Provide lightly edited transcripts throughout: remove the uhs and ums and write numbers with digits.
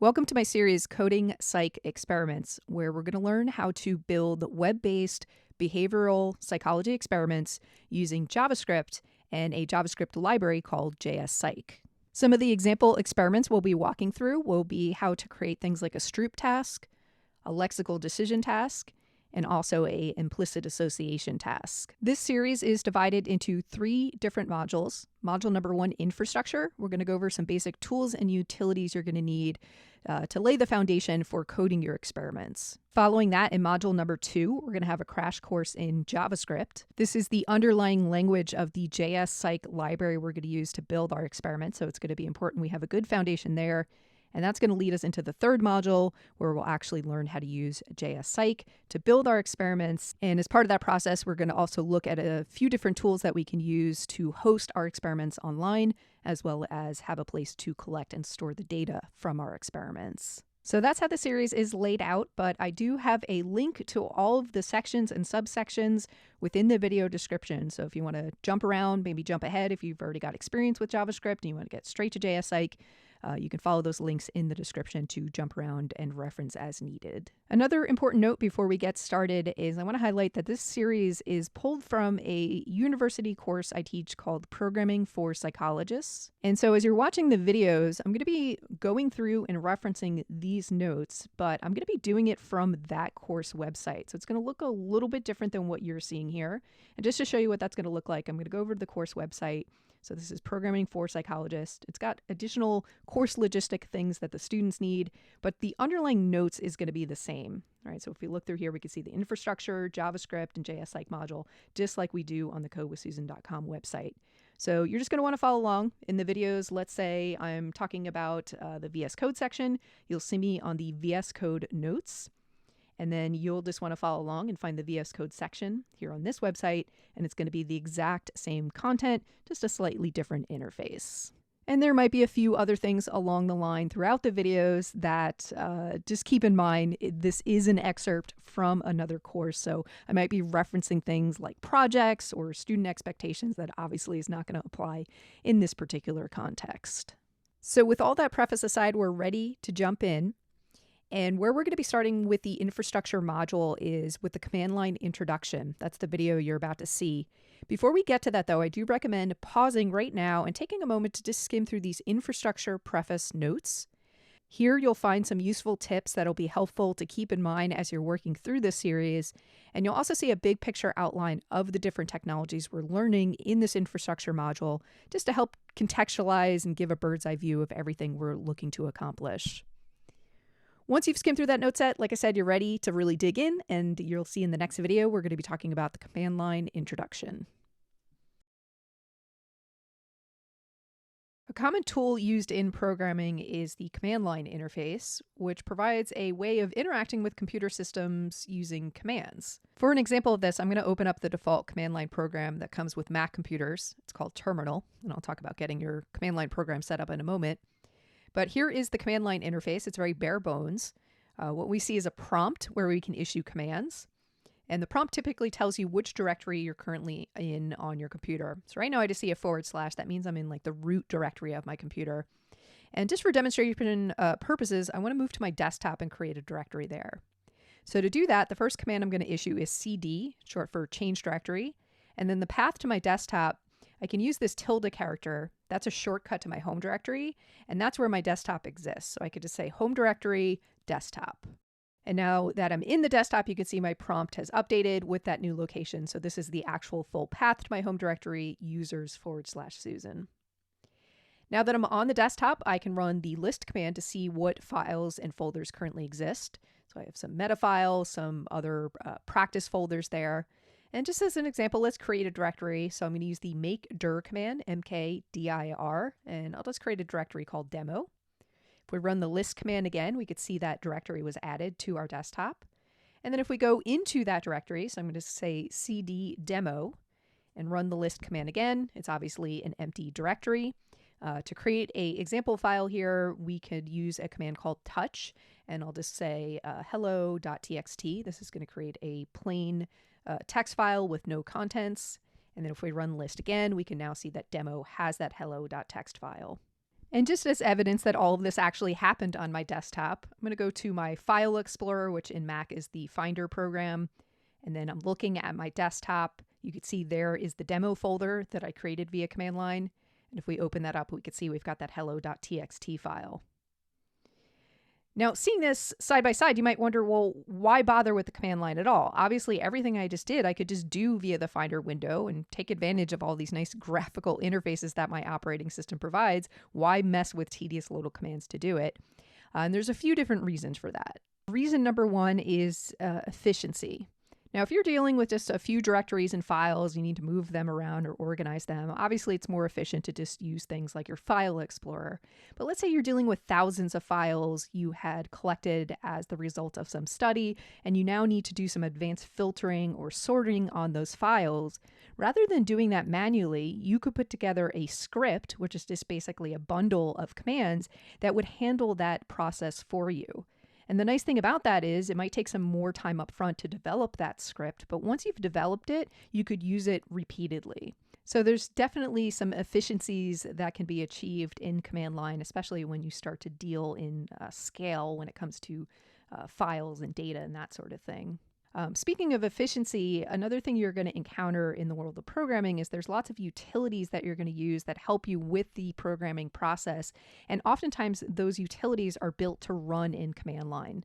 Welcome to my series, Coding Psych Experiments, where we're going to learn how to build web-based behavioral psychology experiments using JavaScript and a JavaScript library called jsPsych. Some of the example experiments we'll be walking through will be how to create things like a Stroop Task, a Lexical Decision Task, and also a Implicit Association Task. This series is divided into 3 different modules. Module number 1, infrastructure. We're going to go over some basic tools and utilities you're going to need to lay the foundation for coding your experiments. Following that, in module number 2, we're going to have a crash course in JavaScript. This is the underlying language of the jsPsych library we're going to use to build our experiment, so it's going to be important we have a good foundation there. And that's going to lead us into the 3rd module, where we'll actually learn how to use jsPsych to build our experiments. And as part of that process, we're going to also look at a few different tools that we can use to host our experiments online, as well as have a place to collect and store the data from our experiments. So that's how the series is laid out, but I do have a link to all of the sections and subsections within the video description. So if you want to jump around, maybe jump ahead if you've already got experience with JavaScript and you want to get straight to jsPsych, you can follow those links in the description to jump around and reference as needed. Another important note before we get started is I want to highlight that this series is pulled from a university course I teach called Programming for Psychologists. And so as you're watching the videos, I'm going to be going through and referencing these notes, but I'm going to be doing it from that course website. So it's going to look a little bit different than what you're seeing here. And just to show you what that's going to look like, I'm going to go over to the course website. So this is Programming for Psychologists. It's got additional course logistic things that the students need, but the underlying notes is going to be the same. All right, so if we look through here, we can see the infrastructure, JavaScript, and jsPsych module, just like we do on the codewithsusan.com website. So you're just going to want to follow along in the videos. Let's say I'm talking about the VSCode section. You'll see me on the VSCode notes. And then you'll just want to follow along and find the VSCode section here on this website, and it's going to be the exact same content, just a slightly different interface. And there might be a few other things along the line throughout the videos that just keep in mind, this is an excerpt from another course, so I might be referencing things like projects or student expectations that obviously is not going to apply in this particular context. So with all that preface aside, we're ready to jump in. And where we're going to be starting with the infrastructure module is with the command line introduction. That's the video you're about to see. Before we get to that, though, I do recommend pausing right now and taking a moment to just skim through these infrastructure preface notes. Here you'll find some useful tips that'll be helpful to keep in mind as you're working through this series. And you'll also see a big picture outline of the different technologies we're learning in this infrastructure module, just to help contextualize and give a bird's eye view of everything we're looking to accomplish. Once you've skimmed through that note set, like I said, you're ready to really dig in, and you'll see in the next video, we're going to be talking about the command line introduction. A common tool used in programming is the command line interface, which provides a way of interacting with computer systems using commands. For an example of this, I'm going to open up the default command line program that comes with Mac computers. It's called Terminal, and I'll talk about getting your command line program set up in a moment. But here is the command line interface. It's very bare bones. What we see is a prompt where we can issue commands. And the prompt typically tells you which directory you're currently in on your computer. So right now I just see a /. That means I'm in like the root directory of my computer. And just for demonstration purposes, I want to move to my desktop and create a directory there. So to do that, the first command I'm going to issue is cd, short for change directory. And then the path to my desktop, I can use this tilde character. That's a shortcut to my home directory, and that's where my desktop exists. So I could just say home directory, desktop. And now that I'm in the desktop, you can see my prompt has updated with that new location. So this is the actual full path to my home directory, users/Susan. Now that I'm on the desktop, I can run the list command to see what files and folders currently exist. So I have some meta files, some other practice folders there. And just as an example, let's create a directory. So I'm going to use the make dir command, mkdir, and I'll just create a directory called demo. If we run the list command again, we could see that directory was added to our desktop. And then if we go into that directory, so I'm going to say cd demo and run the list command again, it's obviously an empty directory. To create an example file here, we could use a command called touch, and I'll just say hello.txt. This is going to create a plain text file with no contents. And then if we run list again, we can now see that demo has that hello.txt file. And just as evidence that all of this actually happened on my desktop, I'm going to go to my File Explorer, which in Mac is the Finder program. And then I'm looking at my desktop. You can see there is the demo folder that I created via command line. And if we open that up, we can see we've got that hello.txt file. Now, seeing this side by side, you might wonder, well, why bother with the command line at all? Obviously, everything I just did, I could just do via the Finder window and take advantage of all these nice graphical interfaces that my operating system provides. Why mess with tedious little commands to do it? And there's a few different reasons for that. Reason number one is efficiency. Now, if you're dealing with just a few directories and files, you need to move them around or organize them. Obviously, it's more efficient to just use things like your File Explorer. But let's say you're dealing with thousands of files you had collected as the result of some study, and you now need to do some advanced filtering or sorting on those files. Rather than doing that manually, you could put together a script, which is just basically a bundle of commands that would handle that process for you. And the nice thing about that is it might take some more time up front to develop that script, but once you've developed it, you could use it repeatedly. So there's definitely some efficiencies that can be achieved in command line, especially when you start to deal in scale when it comes to files and data and that sort of thing. Speaking of efficiency, another thing you're going to encounter in the world of programming is there's lots of utilities that you're going to use that help you with the programming process. And oftentimes those utilities are built to run in command line.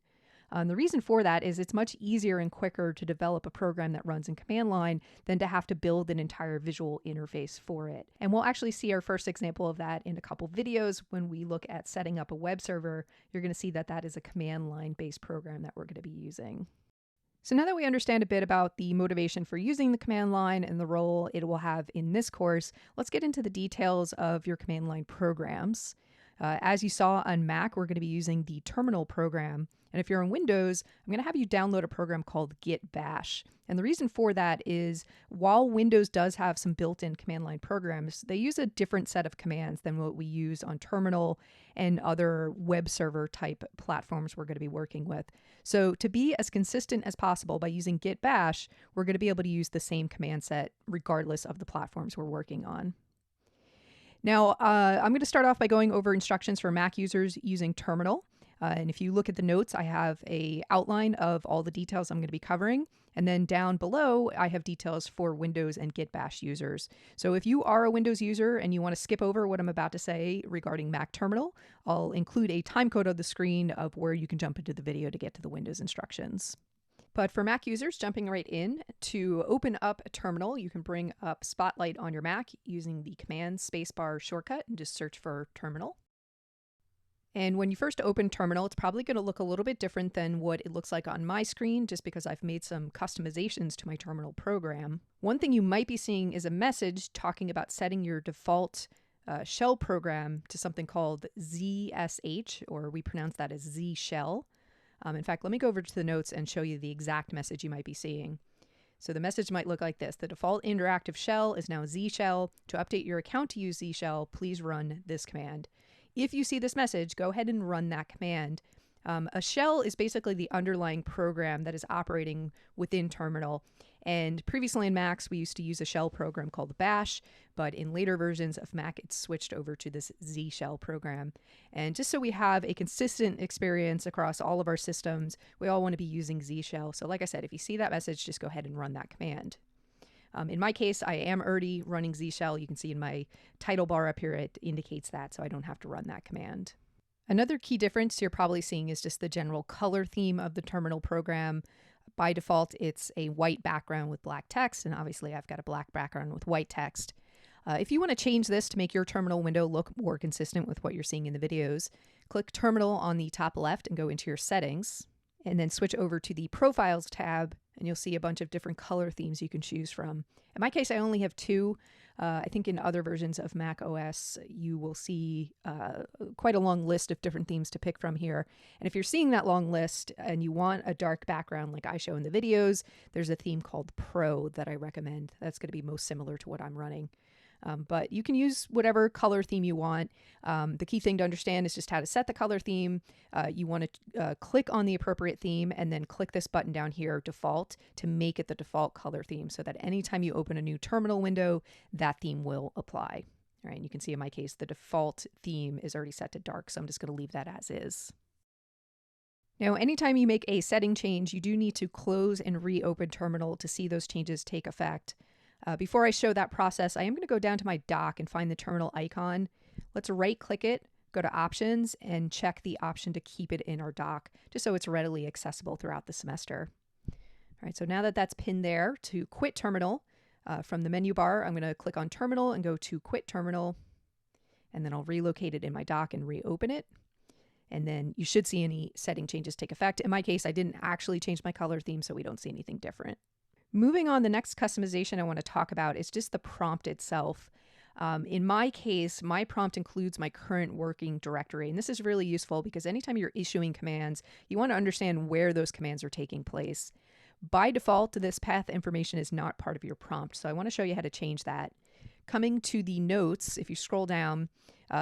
The reason for that is it's much easier and quicker to develop a program that runs in command line than to have to build an entire visual interface for it. And we'll actually see our first example of that in a couple videos. When we look at setting up a web server, you're going to see that that is a command line based program that we're going to be using. So now that we understand a bit about the motivation for using the command line and the role it will have in this course, let's get into the details of your command line programs. As you saw on Mac, we're going to be using the terminal program. And if you're on Windows, I'm going to have you download a program called Git Bash. And the reason for that is while Windows does have some built-in command line programs, they use a different set of commands than what we use on terminal and other web server type platforms we're going to be working with. So to be as consistent as possible by using Git Bash, we're going to be able to use the same command set regardless of the platforms we're working on. Now, I'm going to start off by going over instructions for Mac users using terminal. And if you look at the notes, I have an outline of all the details I'm going to be covering. And then down below, I have details for Windows and Git Bash users. So if you are a Windows user and you want to skip over what I'm about to say regarding Mac terminal, I'll include a timecode on the screen of where you can jump into the video to get to the Windows instructions. But for Mac users, jumping right in, to open up a terminal, you can bring up Spotlight on your Mac using the Command spacebar shortcut and just search for terminal. And when you first open terminal, it's probably going to look a little bit different than what it looks like on my screen, just because I've made some customizations to my terminal program. One thing you might be seeing is a message talking about setting your default shell program to something called ZSH, or we pronounce that as Z shell. In fact, let me go over to the notes and show you the exact message you might be seeing. So the message might look like this. The default interactive shell is now Z shell. To update your account to use Z shell, please run this command. If you see this message, go ahead and run that command. A shell is basically the underlying program that is operating within terminal. And previously in Macs, we used to use a shell program called Bash, but in later versions of Mac, it's switched over to this Z shell program. And just so we have a consistent experience across all of our systems, we all want to be using Z shell. So like I said, if you see that message, just go ahead and run that command. In my case, I am already running Z shell. You can see in my title bar up here, it indicates that, so I don't have to run that command. Another key difference you're probably seeing is just the general color theme of the terminal program. By default, it's a white background with black text, and obviously I've got a black background with white text. If you want to change this to make your terminal window look more consistent with what you're seeing in the videos, click Terminal on the top left and go into your settings, and then switch over to the Profiles tab, and you'll see a bunch of different color themes you can choose from. In my case, I only have two. I think in other versions of Mac OS, you will see quite a long list of different themes to pick from here. And if you're seeing that long list and you want a dark background like I show in the videos, there's a theme called Pro that I recommend. That's going to be most similar to what I'm running. But you can use whatever color theme you want. The key thing to understand is just how to set the color theme. You want to click on the appropriate theme and then click this button down here, Default, to make it the default color theme so that anytime you open a new terminal window, that theme will apply. All right, and you can see in my case, the default theme is already set to dark, so I'm just going to leave that as is. Now, anytime you make a setting change, you do need to close and reopen terminal to see those changes take effect. Before I show that process, I am going to go down to my dock and find the terminal icon. Let's right-click it, go to Options, and check the option to keep it in our dock, just so it's readily accessible throughout the semester. All right, so now that that's pinned there, to quit terminal, from the menu bar, I'm going to click on Terminal and go to Quit Terminal, and then I'll relocate it in my dock and reopen it. And then you should see any setting changes take effect. In my case, I didn't actually change my color theme, so we don't see anything different. Moving on, the next customization I want to talk about is just the prompt itself. In my case, my prompt includes my current working directory. And this is really useful because anytime you're issuing commands, you want to understand where those commands are taking place. By default, this path information is not part of your prompt. So I want to show you how to change that. Coming to the notes, if you scroll down,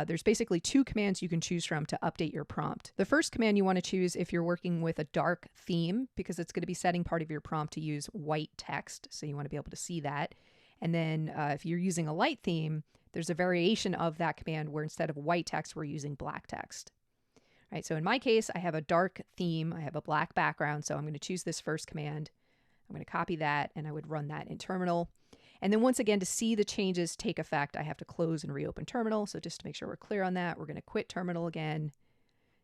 there's basically two commands you can choose from to update your prompt. The first command you want to choose if you're working with a dark theme, because it's going to be setting part of your prompt to use white text. So you want to be able to see that. And then if you're using a light theme, there's a variation of that command where instead of white text, we're using black text. All right, so in my case, I have a dark theme. I have a black background. So I'm going to choose this first command. I'm going to copy that, and I would run that in terminal. And then once again, to see the changes take effect, I have to close and reopen terminal. So just to make sure we're clear on that, we're going to quit terminal again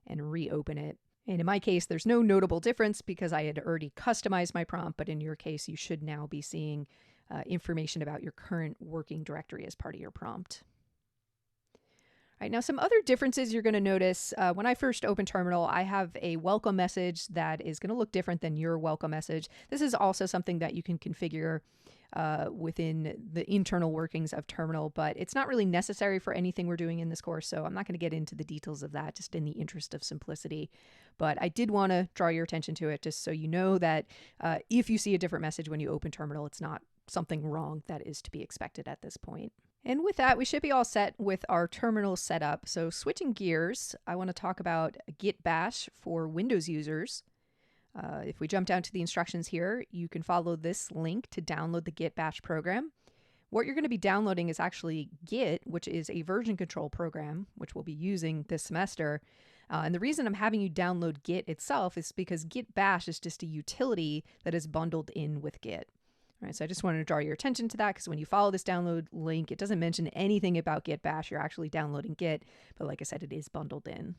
and reopen it. And in my case, there's no notable difference because I had already customized my prompt, but in your case, you should now be seeing information about your current working directory as part of your prompt. All right, now some other differences you're going to notice. When I first open terminal, I have a welcome message that is going to look different than your welcome message. This is also something that you can configure within the internal workings of terminal, but it's not really necessary for anything we're doing in this course, so I'm not going to get into the details of that just in the interest of simplicity. But I did want to draw your attention to it just so you know that if you see a different message when you open terminal, it's not something wrong that is to be expected at this point. And with that, we should be all set with our terminal setup. So switching gears, I want to talk about Git Bash for Windows users. If we jump down to the instructions here, you can follow this link to download the Git Bash program. What you're going to be downloading is actually Git, which is a version control program, which we'll be using this semester. And the reason I'm having you download Git itself is because Git Bash is just a utility that is bundled in with Git. All right, so I just wanted to draw your attention to that because when you follow this download link, it doesn't mention anything about Git Bash. You're actually downloading Git, but like I said, it is bundled in.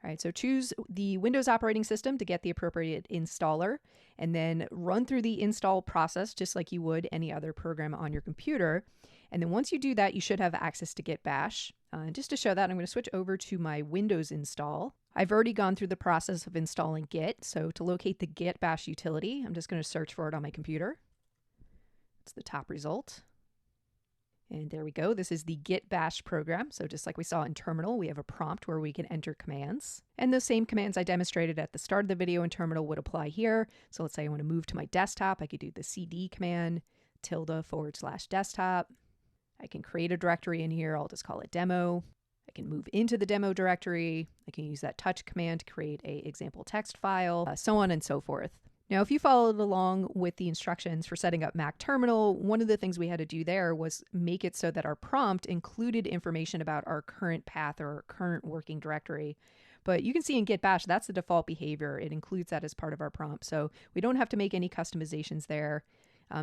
All right, so choose the Windows operating system to get the appropriate installer, and then run through the install process just like you would any other program on your computer. And then once you do that, you should have access to Git Bash. And just to show that, I'm going to switch over to my Windows install. I've already gone through the process of installing Git. So to locate the Git Bash utility, I'm just going to search for it on my computer. It's the top result. And there we go. This is the Git Bash program. So just like we saw in terminal, we have a prompt where we can enter commands. And those same commands I demonstrated at the start of the video in terminal would apply here. So let's say I want to move to my desktop. I could do the cd command, ~/desktop. I can create a directory in here. I'll just call it demo. I can move into the demo directory. I can use that touch command to create a example text file, so on and so forth. Now, if you followed along with the instructions for setting up Mac Terminal, one of the things we had to do there was make it so that our prompt included information about our current path or our current working directory. But you can see in Git Bash, that's the default behavior. It includes that as part of our prompt. So we don't have to make any customizations there.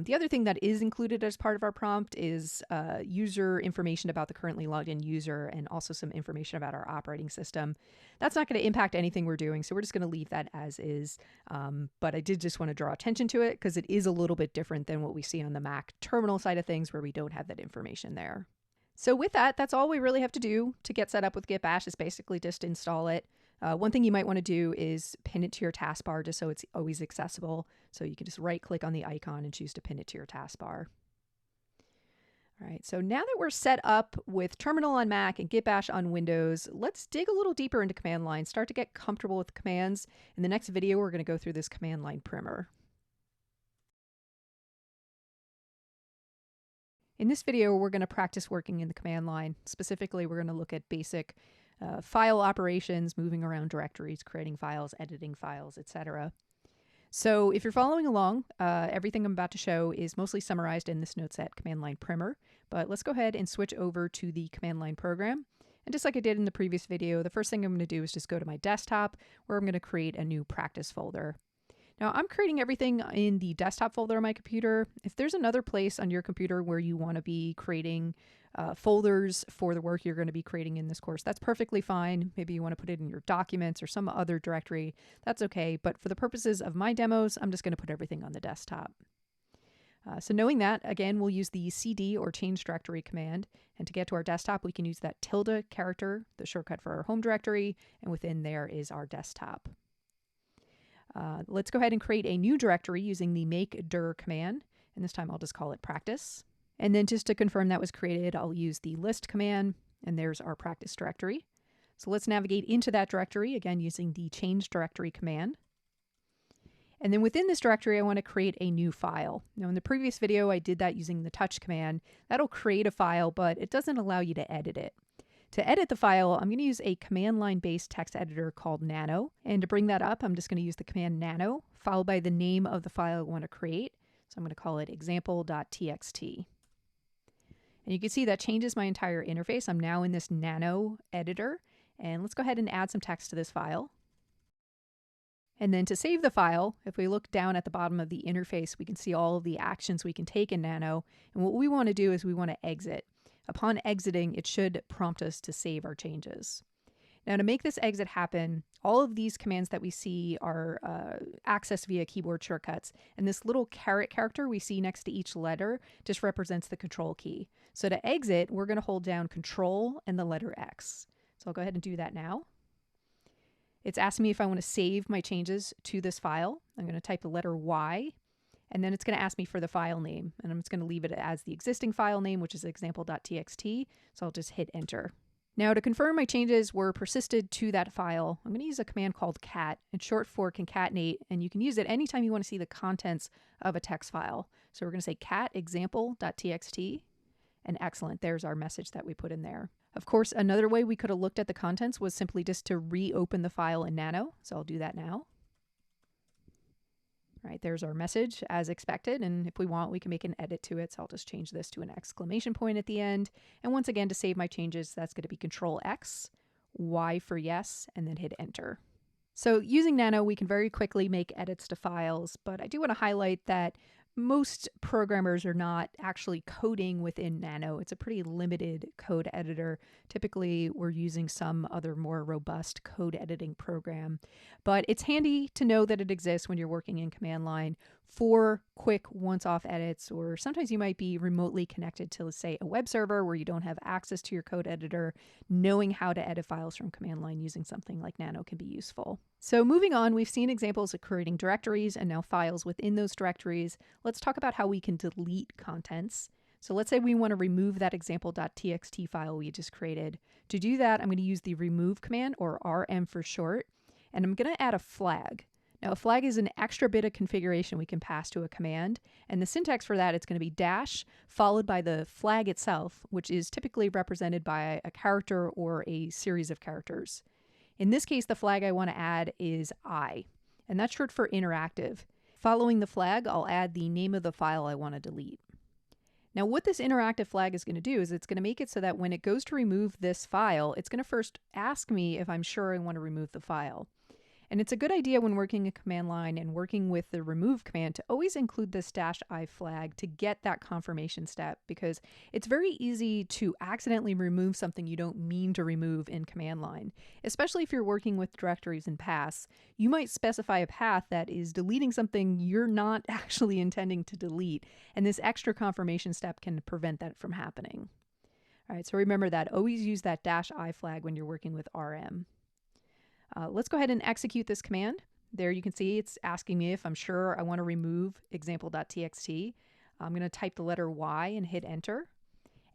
The other thing that is included as part of our prompt is user information about the currently logged in user and also some information about our operating system. That's not going to impact anything we're doing, so we're just going to leave that as is. But I did just want to draw attention to it because it is a little bit different than what we see on the Mac terminal side of things where we don't have that information there. So with that, that's all we really have to do to get set up with Git Bash is basically just install it. One thing you might want to do is pin it to your taskbar just so it's always accessible. So you can just right click on the icon and choose to pin it to your taskbar. All right, so now that we're set up with terminal on Mac and Git Bash on Windows, let's dig a little deeper into command line, start to get comfortable with the commands. In the next video, we're going to go through this command line primer. In this video, we're going to practice working in the command line. Specifically, we're going to look at basic file operations, moving around directories, creating files, editing files, etc. So if you're following along, everything I'm about to show is mostly summarized in this notes at command line primer, But let's go ahead and switch over to the command line program. And just like I did in the previous video, the first thing I'm going to do is just go to my desktop where I'm going to create a new practice folder. Now I'm creating everything in the desktop folder on my computer. If there's another place on your computer where you want to be creating folders for the work you're going to be creating in this course, that's perfectly fine. Maybe you want to put it in your documents or some other directory. That's okay. But for the purposes of my demos, I'm just going to put everything on the desktop. So knowing that, again, we'll use the cd or change directory command. And to get to our desktop, we can use that tilde character, the shortcut for our home directory. And within there is our desktop. Let's go ahead and create a new directory using the make dir command. And this time I'll just call it practice. And then just to confirm that was created, I'll use the list command. And there's our practice directory. So let's navigate into that directory, again, using the change directory command. And then within this directory, I want to create a new file. Now in the previous video, I did that using the touch command. That'll create a file, but it doesn't allow you to edit it. To edit the file, I'm going to use a command line based text editor called Nano. And to bring that up, I'm just going to use the command Nano, followed by the name of the file I want to create. So I'm going to call it example.txt. And you can see that changes my entire interface. I'm now in this Nano editor. And let's go ahead and add some text to this file. And then to save the file, if we look down at the bottom of the interface, we can see all of the actions we can take in Nano. And what we want to do is we want to exit. Upon exiting, it should prompt us to save our changes. Now to make this exit happen, all of these commands that we see are accessed via keyboard shortcuts. And this little caret character we see next to each letter just represents the control key. So to exit, we're going to hold down Control and the letter X. So I'll go ahead and do that now. It's asking me if I want to save my changes to this file. I'm going to type the letter Y, and then it's going to ask me for the file name. And I'm just going to leave it as the existing file name, which is example.txt. So I'll just hit enter. Now to confirm my changes were persisted to that file, I'm going to use a command called cat. It's short for concatenate, and you can use it anytime you want to see the contents of a text file. So we're going to say cat example.txt, and excellent, there's our message that we put in there. Of course, another way we could have looked at the contents was simply just to reopen the file in Nano. So I'll do that now. All right, there's our message as expected. And if we want, we can make an edit to it. So I'll just change this to an exclamation point at the end. And once again, to save my changes, that's going to be Control X, Y for yes, and then hit enter. So using Nano, we can very quickly make edits to files, but I do want to highlight that most programmers are not actually coding within Nano. It's a pretty limited code editor. Typically, we're using some other more robust code editing program. But it's handy to know that it exists when you're working in command line for quick once-off edits, or sometimes you might be remotely connected to, let's say, a web server where you don't have access to your code editor. Knowing how to edit files from command line using something like Nano can be useful. So moving on, we've seen examples of creating directories and now files within those directories. Let's talk about how we can delete contents. So let's say we want to remove that example.txt file we just created. To do that, I'm going to use the remove command, or RM for short, and I'm going to add a flag. Now a flag is an extra bit of configuration we can pass to a command, and the syntax for that, it's going to be dash followed by the flag itself, which is typically represented by a character or a series of characters. In this case, the flag I want to add is I, and that's short for interactive. Following the flag, I'll add the name of the file I want to delete. Now what this interactive flag is going to do is it's going to make it so that when it goes to remove this file, it's going to first ask me if I'm sure I want to remove the file. And it's a good idea when working a command line and working with the remove command to always include this -I flag to get that confirmation step, because it's very easy to accidentally remove something you don't mean to remove in command line. Especially if you're working with directories and paths, you might specify a path that is deleting something you're not actually intending to delete, and this extra confirmation step can prevent that from happening. All right, so remember that. Always use that -I flag when you're working with RM. Let's go ahead and execute this command. There you can see it's asking me if I'm sure I want to remove example.txt. I'm going to type the letter Y and hit enter.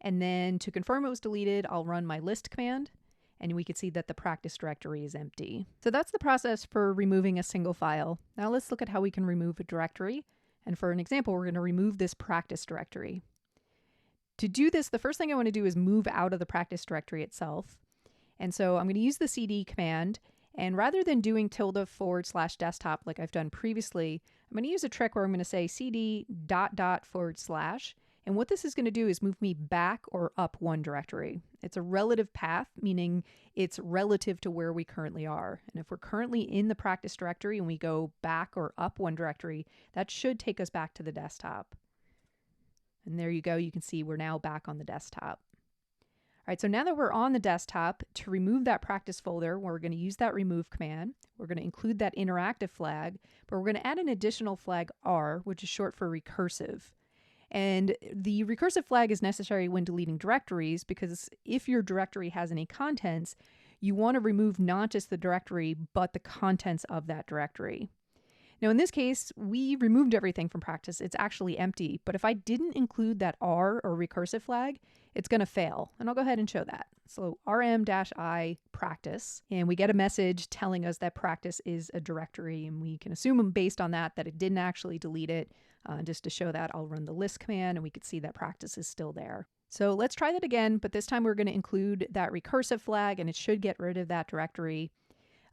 And then to confirm it was deleted, I'll run my list command, and we can see that the practice directory is empty. So that's the process for removing a single file. Now let's look at how we can remove a directory. And for an example, we're going to remove this practice directory. To do this, the first thing I want to do is move out of the practice directory itself. And so I'm going to use the cd command. And rather than doing tilde/desktop like I've done previously, I'm going to use a trick where I'm going to say cd // And what this is going to do is move me back or up one directory. It's a relative path, meaning it's relative to where we currently are. And if we're currently in the practice directory and we go back or up one directory, that should take us back to the desktop. And there you go. You can see we're now back on the desktop. All right, so now that we're on the desktop, to remove that practice folder, we're going to use that remove command. We're going to include that interactive flag, but we're going to add an additional flag R, which is short for recursive. And the recursive flag is necessary when deleting directories, because if your directory has any contents, you want to remove not just the directory, but the contents of that directory. Now, in this case, we removed everything from practice. It's actually empty. But if I didn't include that R or recursive flag, it's going to fail. And I'll go ahead and show that. So rm-i practice, and we get a message telling us that practice is a directory, and we can assume based on that it didn't actually delete it. Just to show that, I'll run the list command, and we can see that practice is still there. So let's try that again, but this time we're going to include that recursive flag, and it should get rid of that directory.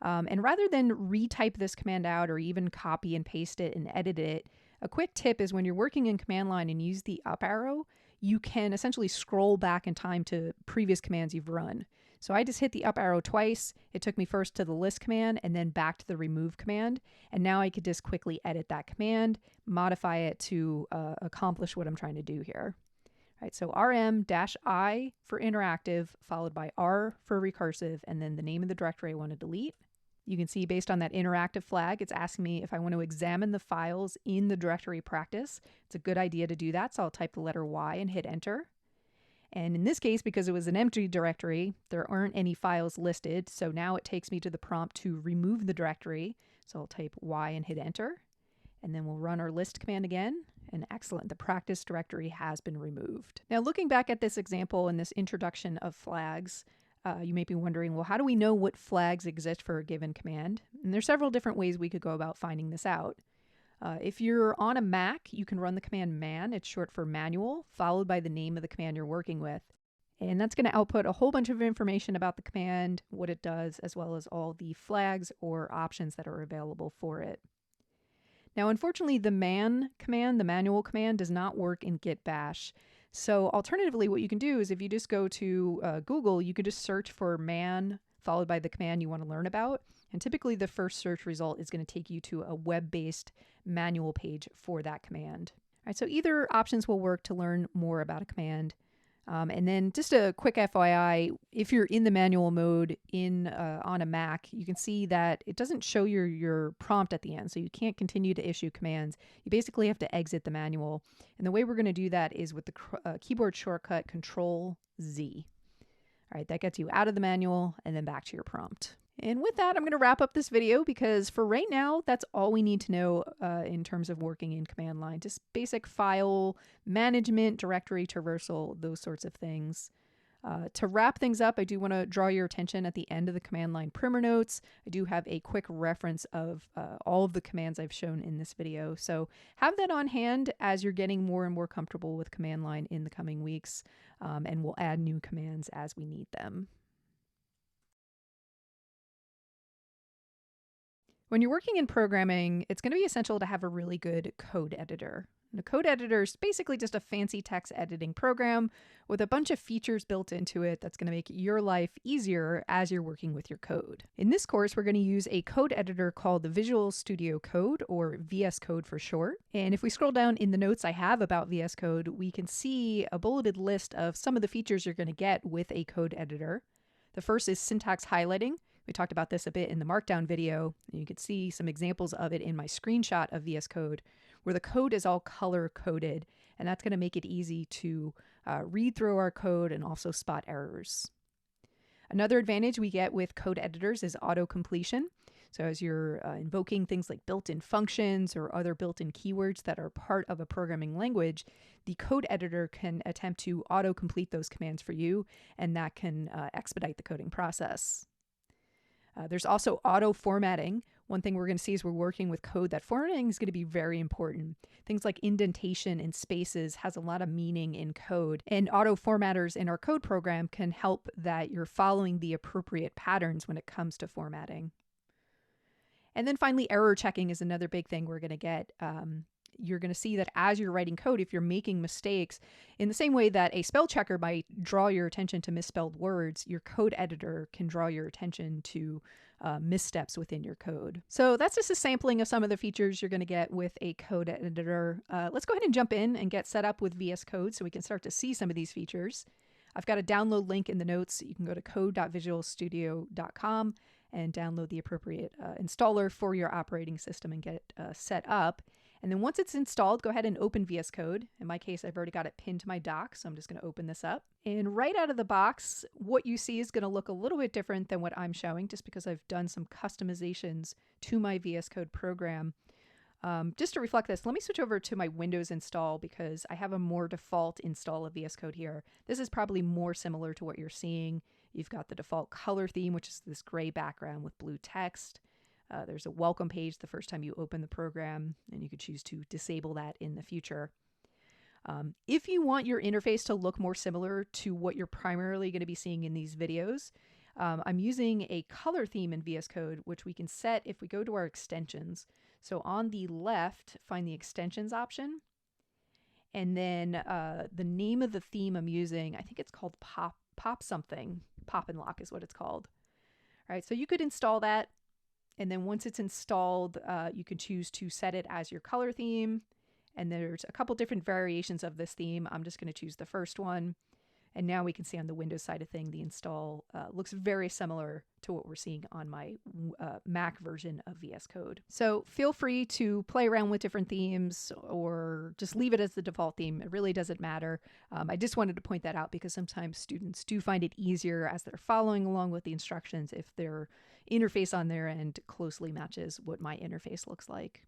And rather than retype this command out or even copy and paste it and edit it, a quick tip is when you're working in command line and use the up arrow, you can essentially scroll back in time to previous commands you've run. So I just hit the up arrow twice. It took me first to the list command and then back to the remove command. And now I could just quickly edit that command, modify it to accomplish what I'm trying to do here. All right, so rm-i for interactive, followed by R for recursive, and then the name of the directory I want to delete. You can see based on that interactive flag, it's asking me if I want to examine the files in the directory practice. It's a good idea to do that, so I'll type the letter Y and hit enter. And in this case, because it was an empty directory, there aren't any files listed, so now it takes me to the prompt to remove the directory. So I'll type Y and hit enter, and then we'll run our list command again. And excellent, the practice directory has been removed. Now, looking back at this example and this introduction of flags, you may be wondering, well, how do we know what flags exist for a given command? And there's several different ways we could go about finding this out. If you're on a Mac, you can run the command man. It's short for manual, followed by the name of the command you're working with. And that's going to output a whole bunch of information about the command, what it does, as well as all the flags or options that are available for it. Now, unfortunately, the man command, the manual command, does not work in Git Bash. So alternatively, what you can do is if you just go to Google, you can just search for man followed by the command you want to learn about. And typically the first search result is going to take you to a web-based manual page for that command. All right, so either options will work to learn more about a command. And then just a quick FYI, if you're in the manual mode on a Mac, you can see that it doesn't show your prompt at the end, so you can't continue to issue commands. You basically have to exit the manual. And the way we're going to do that is with the keyboard shortcut Control-Z. All right, that gets you out of the manual and then back to your prompt. And with that, I'm going to wrap up this video because for right now, that's all we need to know in terms of working in command line. Just basic file management, directory traversal, those sorts of things. To wrap things up, I do want to draw your attention at the end of the command line primer notes. I do have a quick reference of all of the commands I've shown in this video. So have that on hand as you're getting more and more comfortable with command line in the coming weeks, and we'll add new commands as we need them. When you're working in programming, it's going to be essential to have a really good code editor. And a code editor is basically just a fancy text editing program with a bunch of features built into it that's going to make your life easier as you're working with your code. In this course, we're going to use a code editor called the Visual Studio Code, or VSCode for short. And if we scroll down in the notes I have about VSCode, we can see a bulleted list of some of the features you're going to get with a code editor. The first is syntax highlighting. We talked about this a bit in the Markdown video. You can see some examples of it in my screenshot of VS Code, where the code is all color-coded, and that's going to make it easy to read through our code and also spot errors. Another advantage we get with code editors is auto-completion. So as you're invoking things like built-in functions or other built-in keywords that are part of a programming language, the code editor can attempt to auto-complete those commands for you, and that can expedite the coding process. There's also auto formatting. One thing we're going to see as we're working with code, that formatting is going to be very important. Things like indentation and spaces has a lot of meaning in code, and auto formatters in our code program can help that you're following the appropriate patterns when it comes to formatting. And then finally, error checking is another big thing we're going to get. you're going to see that as you're writing code, if you're making mistakes, in the same way that a spell checker might draw your attention to misspelled words, your code editor can draw your attention to missteps within your code. So that's just a sampling of some of the features you're going to get with a code editor. Let's go ahead and jump in and get set up with VS Code so we can start to see some of these features. I've got a download link in the notes. You can go to code.visualstudio.com and download the appropriate installer for your operating system and get it set up. And then once it's installed, go ahead and open VS Code. In my case, I've already got it pinned to my dock, so I'm just going to open this up. And right out of the box, what you see is going to look a little bit different than what I'm showing, just because I've done some customizations to my VS Code program. Just to reflect this, let me switch over to my Windows install because I have a more default install of VS Code here. This is probably more similar to what you're seeing. You've got the default color theme, which is this gray background with blue text. There's a welcome page the first time you open the program, and you could choose to disable that in the future. If you want your interface to look more similar to what you're primarily going to be seeing in these videos, I'm using a color theme in VS Code, which we can set if we go to our extensions. So on the left, find the extensions option. And then the name of the theme I'm using, I think it's called Pop something. Pop and Lock is what it's called. All right, so you could install that. And then once it's installed, you can choose to set it as your color theme. And there's a couple different variations of this theme. I'm just going to choose the first one. And now we can see on the Windows side of thing, the install looks very similar to what we're seeing on my Mac version of VS Code. So feel free to play around with different themes or just leave it as the default theme. It really doesn't matter. I just wanted to point that out because sometimes students do find it easier as they're following along with the instructions if their interface on their end closely matches what my interface looks like.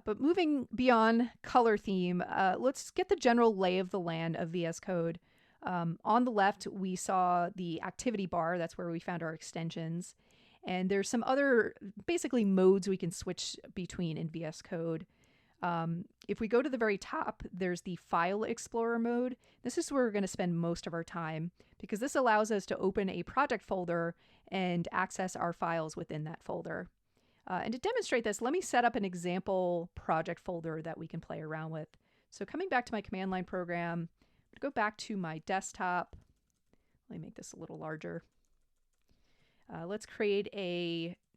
But moving beyond color theme, let's get the general lay of the land of VS Code. On the left, we saw the activity bar. That's where we found our extensions. And there's some other basically modes we can switch between in VS Code. If we go to the very top, there's the File Explorer mode. This is where we're going to spend most of our time because this allows us to open a project folder and access our files within that folder. And to demonstrate this, let me set up an example project folder that we can play around with. So coming back to my command line program, I'm going to go back to my desktop. Let me make this a little larger. Let's create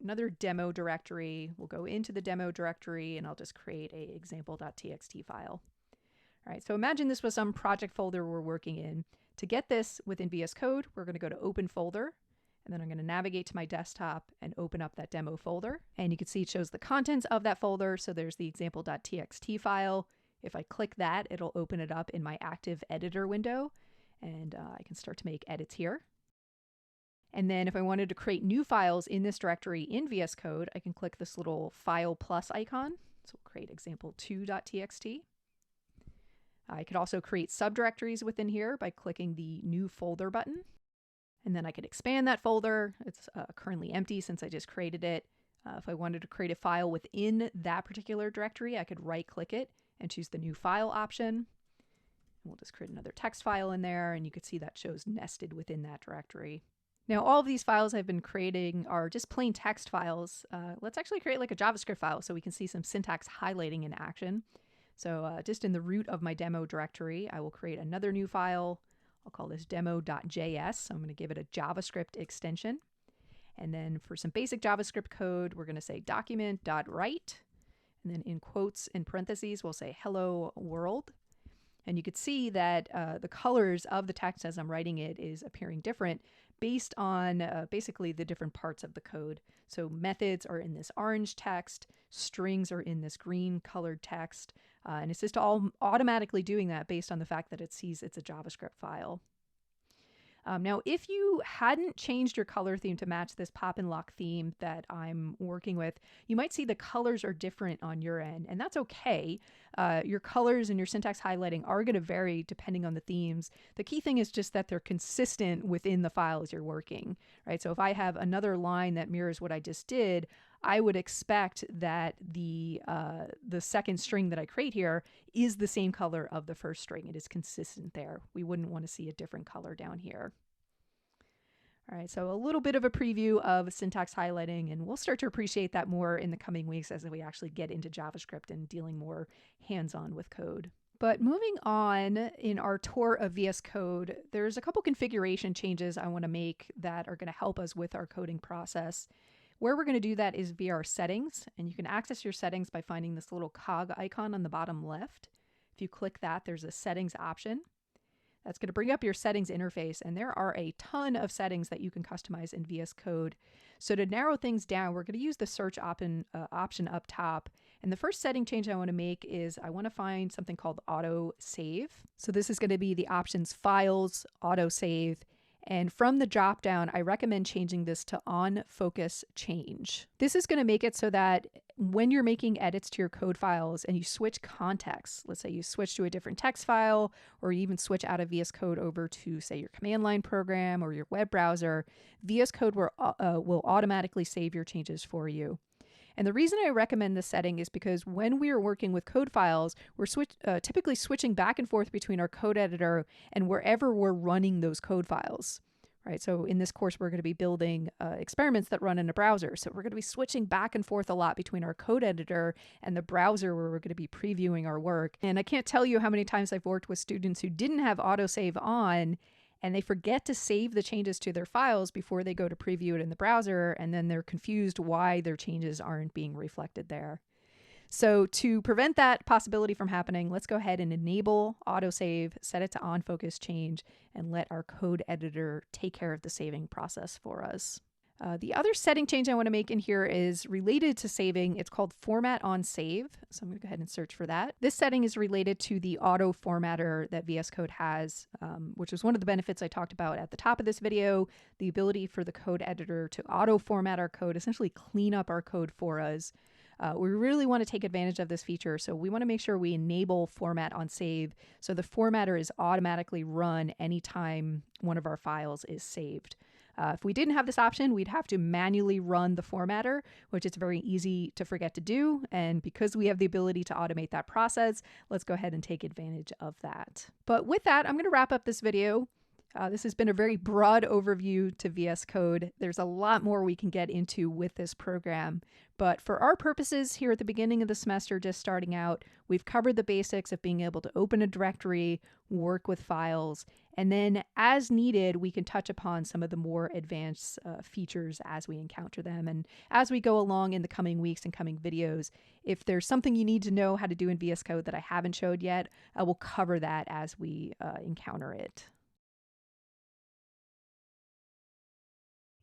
another demo directory. We'll go into the demo directory and I'll just create a example.txt file. All right, so imagine this was some project folder we're working in. To get this within VS Code, we're going to go to Open Folder. And then I'm going to navigate to my desktop and open up that demo folder. And you can see it shows the contents of that folder. So there's the example.txt file. If I click that, it'll open it up in my active editor window. And I can start to make edits here. And then if I wanted to create new files in this directory in VS Code, I can click this little File Plus icon. So we'll create example2.txt. I could also create subdirectories within here by clicking the New Folder button. And then I could expand that folder. It's currently empty since I just created it. If I wanted to create a file within that particular directory, I could right-click it and choose the New File option. And we'll just create another text file in there, and you can see that shows nested within that directory. Now, all of these files I've been creating are just plain text files. Let's actually create like a JavaScript file so we can see some syntax highlighting in action. So just in the root of my demo directory, I will create another new file. I'll call this demo.js. So I'm going to give it a JavaScript extension. And then for some basic JavaScript code, we're going to say document.write. And then in quotes in parentheses, we'll say hello world. And you could see that the colors of the text as I'm writing it is appearing different based on basically the different parts of the code. So methods are in this orange text, strings are in this green colored text, and it's just all automatically doing that based on the fact that it sees it's a JavaScript file. Now, if you hadn't changed your color theme to match this pop and lock theme that I'm working with, you might see the colors are different on your end, and that's okay. Your colors and your syntax highlighting are going to vary depending on the themes. The key thing is just that they're consistent within the files you're working, right? So if I have another line that mirrors what I just did, I would expect that the second string that I create here is the same color of the first string. It is consistent there. We wouldn't want to see a different color down here. All right, so a little bit of a preview of syntax highlighting, and we'll start to appreciate that more in the coming weeks as we actually get into JavaScript and dealing more hands-on with code. But moving on in our tour of VS Code, there's a couple configuration changes I want to make that are going to help us with our coding process. Where we're going to do that is via our settings, and you can access your settings by finding this little cog icon on the bottom left. If you click that, there's a settings option. That's going to bring up your settings interface, and there are a ton of settings that you can customize in VS Code. So to narrow things down, we're going to use the search option up top. And the first setting change I want to make is I want to find something called auto save. So this is going to be the options files, auto save. And from the dropdown, I recommend changing this to on focus change. This is going to make it so that when you're making edits to your code files and you switch contexts, let's say you switch to a different text file, or you even switch out of VS Code over to, say, your command line program or your web browser, VS Code will automatically save your changes for you. And the reason I recommend this setting is because when we are working with code files, we're typically switching back and forth between our code editor and wherever we're running those code files, right? So in this course, we're going to be building experiments that run in a browser. So we're going to be switching back and forth a lot between our code editor and the browser where we're going to be previewing our work. And I can't tell you how many times I've worked with students who didn't have autosave on, and they forget to save the changes to their files before they go to preview it in the browser, and then they're confused why their changes aren't being reflected there. So to prevent that possibility from happening, let's go ahead and enable autosave, set it to on focus change, and let our code editor take care of the saving process for us. The other setting change I want to make in here is related to saving. It's called format on save. So I'm going to go ahead and search for that. This setting is related to the auto formatter that VS Code has, which is one of the benefits I talked about at the top of this video, the ability for the code editor to auto format our code, essentially clean up our code for us. We really want to take advantage of this feature, so we want to make sure we enable format on save so the formatter is automatically run anytime one of our files is saved. If we didn't have this option, we'd have to manually run the formatter, which is very easy to forget to do. And because we have the ability to automate that process, let's go ahead and take advantage of that. But with that, I'm going to wrap up this video. This has been a very broad overview to VS Code. There's a lot more we can get into with this program. But for our purposes here at the beginning of the semester, just starting out, we've covered the basics of being able to open a directory, work with files, and then as needed, we can touch upon some of the more advanced features as we encounter them. And as we go along in the coming weeks and coming videos, if there's something you need to know how to do in VS Code that I haven't showed yet, I will cover that as we encounter it.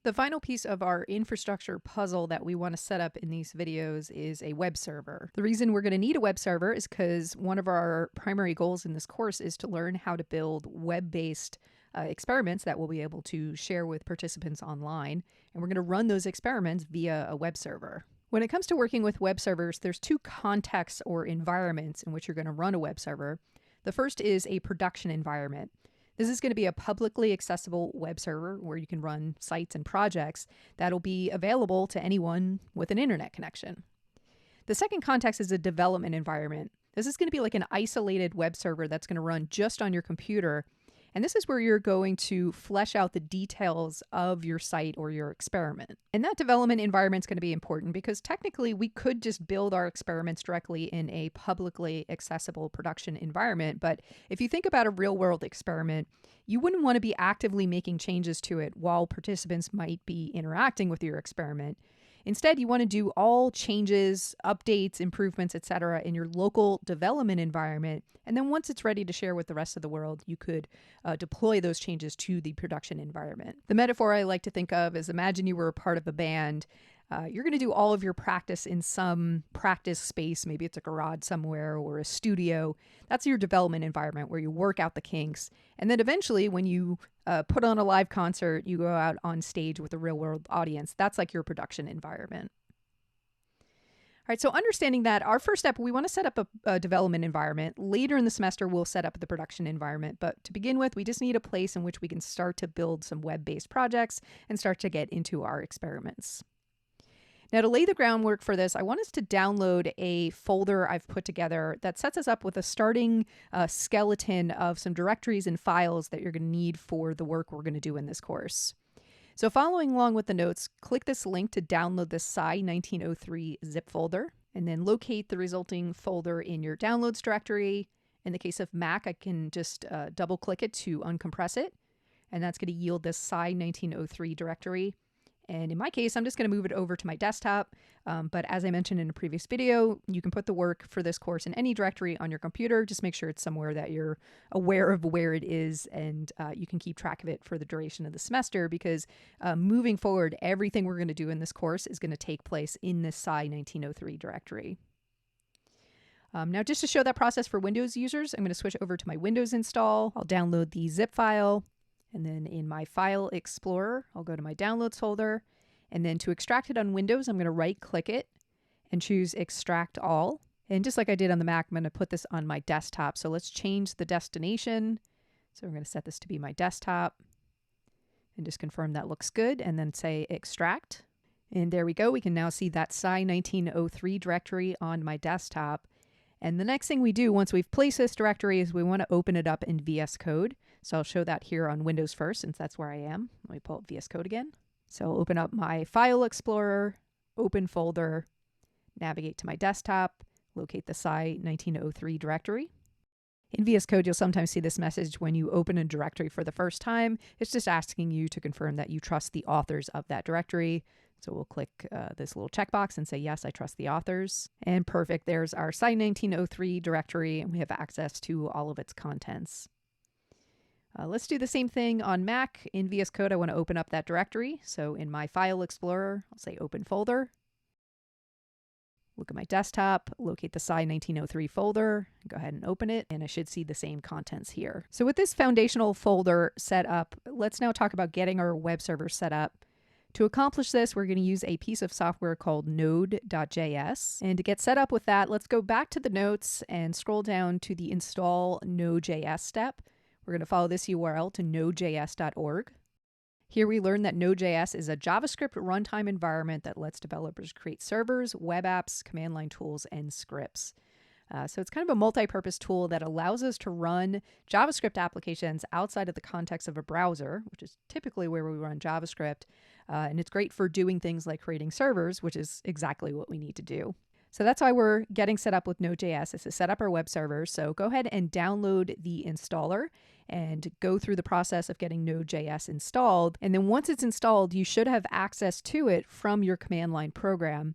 The final piece of our infrastructure puzzle that we want to set up in these videos is a web server. The reason we're going to need a web server is because one of our primary goals in this course is to learn how to build web-based experiments that we'll be able to share with participants online. And we're going to run those experiments via a web server. When it comes to working with web servers, there's two contexts or environments in which you're going to run a web server. The first is a production environment. This is going to be a publicly accessible web server where you can run sites and projects that'll be available to anyone with an internet connection. The second context is a development environment. This is going to be like an isolated web server that's going to run just on your computer. And this is where you're going to flesh out the details of your site or your experiment. And that development environment is going to be important because technically we could just build our experiments directly in a publicly accessible production environment. But if you think about a real world experiment, you wouldn't want to be actively making changes to it while participants might be interacting with your experiment. Instead, you want to do all changes, updates, improvements, etc. in your local development environment. And then once it's ready to share with the rest of the world, you could deploy those changes to the production environment. The metaphor I like to think of is imagine you were a part of a band. You're going to do all of your practice in some practice space. Maybe it's a garage somewhere or a studio. That's your development environment where you work out the kinks. And then eventually when you put on a live concert, you go out on stage with a real world audience. That's like your production environment. All right, so understanding that, our first step, we want to set up a development environment. Later in the semester, we'll set up the production environment. But to begin with, we just need a place in which we can start to build some web-based projects and start to get into our experiments. Now, to lay the groundwork for this, I want us to download a folder I've put together that sets us up with a starting skeleton of some directories and files that you're going to need for the work we're going to do in this course. So following along with the notes, click this link to download the Psy1903 zip folder, and then locate the resulting folder in your downloads directory. In the case of Mac, I can just double click it to uncompress it, and that's going to yield this Psy1903 directory. And in my case, I'm just going to move it over to my desktop. But as I mentioned in a previous video, you can put the work for this course in any directory on your computer. Just make sure it's somewhere that you're aware of where it is, and you can keep track of it for the duration of the semester, because moving forward, everything we're going to do in this course is going to take place in this Psy1903 directory. Now, just to show that process for Windows users, I'm going to switch over to my Windows install. I'll download the zip file. And then in my File Explorer, I'll go to my Downloads folder. And then to extract it on Windows, I'm going to right-click it and choose Extract All. And just like I did on the Mac, I'm going to put this on my desktop. So let's change the destination. So we're going to set this to be my desktop. And just confirm that looks good. And then say Extract. And there we go. We can now see that Psy1903 directory on my desktop. And the next thing we do once we've placed this directory is we want to open it up in VS Code. So I'll show that here on Windows first, since that's where I am. Let me pull up VS Code again. So I'll open up my File Explorer, open folder, navigate to my desktop, locate the Psy1903 directory. In VS Code, you'll sometimes see this message when you open a directory for the first time. It's just asking you to confirm that you trust the authors of that directory. So we'll click this little checkbox and say, yes, I trust the authors. And perfect, there's our Psy1903 directory, and we have access to all of its contents. Let's do the same thing on Mac. In VS Code, I want to open up that directory. So in my File Explorer, I'll say Open Folder. Look at my desktop, locate the Psy1903 folder, go ahead and open it, and I should see the same contents here. So with this foundational folder set up, let's now talk about getting our web server set up. To accomplish this, we're going to use a piece of software called Node.js. And to get set up with that, let's go back to the notes and scroll down to the Install Node.js step. We're going to follow this URL to nodejs.org. Here we learn that Node.js is a JavaScript runtime environment that lets developers create servers, web apps, command line tools, and scripts. So it's kind of a multi-purpose tool that allows us to run JavaScript applications outside of the context of a browser, which is typically where we run JavaScript. And it's great for doing things like creating servers, which is exactly what we need to do. So that's why we're getting set up with Node.js, is to set up our web server. So go ahead and download the installer and go through the process of getting Node.js installed. And then once it's installed, you should have access to it from your command line program.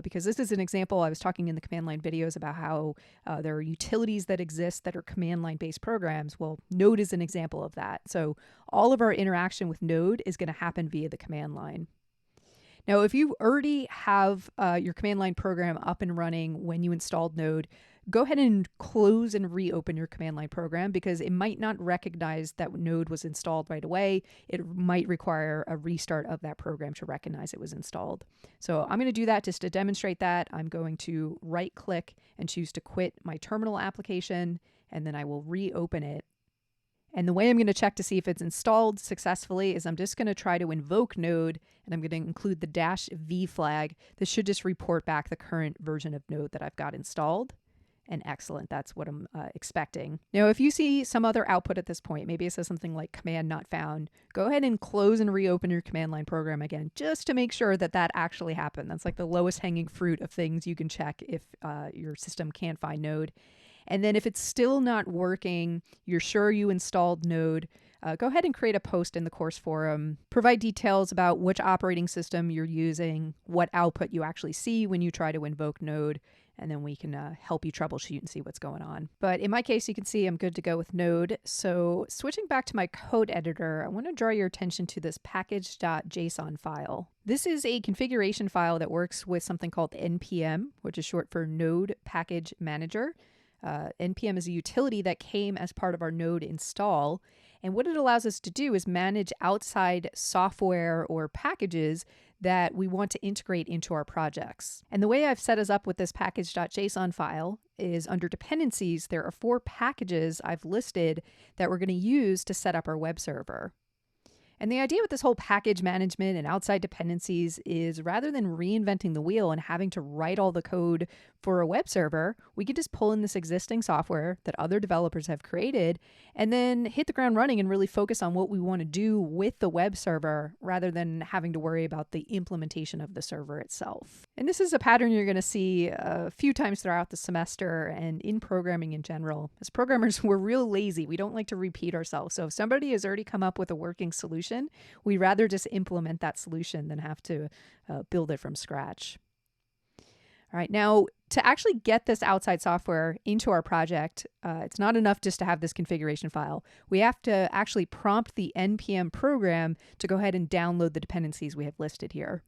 Because this is an example, I was talking in the command line videos about how there are utilities that exist that are command line based programs. Well, Node is an example of that. So all of our interaction with Node is going to happen via the command line. Now, if you already have your command line program up and running when you installed Node, go ahead and close and reopen your command line program, because it might not recognize that Node was installed right away. It might require a restart of that program to recognize it was installed. So I'm going to do that just to demonstrate that. I'm going to right click and choose to quit my terminal application, and then I will reopen it. And the way I'm going to check to see if it's installed successfully is I'm just going to try to invoke Node, and I'm going to include the -v flag. This should just report back the current version of Node that I've got installed. And excellent, that's what I'm expecting. Now, if you see some other output at this point, maybe it says something like command not found, go ahead and close and reopen your command line program again, just to make sure that that actually happened. That's like the lowest hanging fruit of things you can check if your system can't find Node. And then if it's still not working, you're sure you installed Node, go ahead and create a post in the course forum. Provide details about which operating system you're using, what output you actually see when you try to invoke Node, and then we can help you troubleshoot and see what's going on. But in my case, you can see I'm good to go with Node. So switching back to my code editor, I want to draw your attention to this package.json file. This is a configuration file that works with something called NPM, which is short for Node Package Manager. NPM is a utility that came as part of our Node install. And what it allows us to do is manage outside software or packages that we want to integrate into our projects. And the way I've set us up with this package.json file is under dependencies, there are 4 packages I've listed that we're going to use to set up our web server. And the idea with this whole package management and outside dependencies is rather than reinventing the wheel and having to write all the code for a web server, we can just pull in this existing software that other developers have created and then hit the ground running and really focus on what we want to do with the web server rather than having to worry about the implementation of the server itself. And this is a pattern you're going to see a few times throughout the semester and in programming in general. As programmers, we're real lazy. We don't like to repeat ourselves. So if somebody has already come up with a working solution, we'd rather just implement that solution than have to build it from scratch. All right, now to actually get this outside software into our project, it's not enough just to have this configuration file. We have to actually prompt the npm program to go ahead and download the dependencies we have listed here.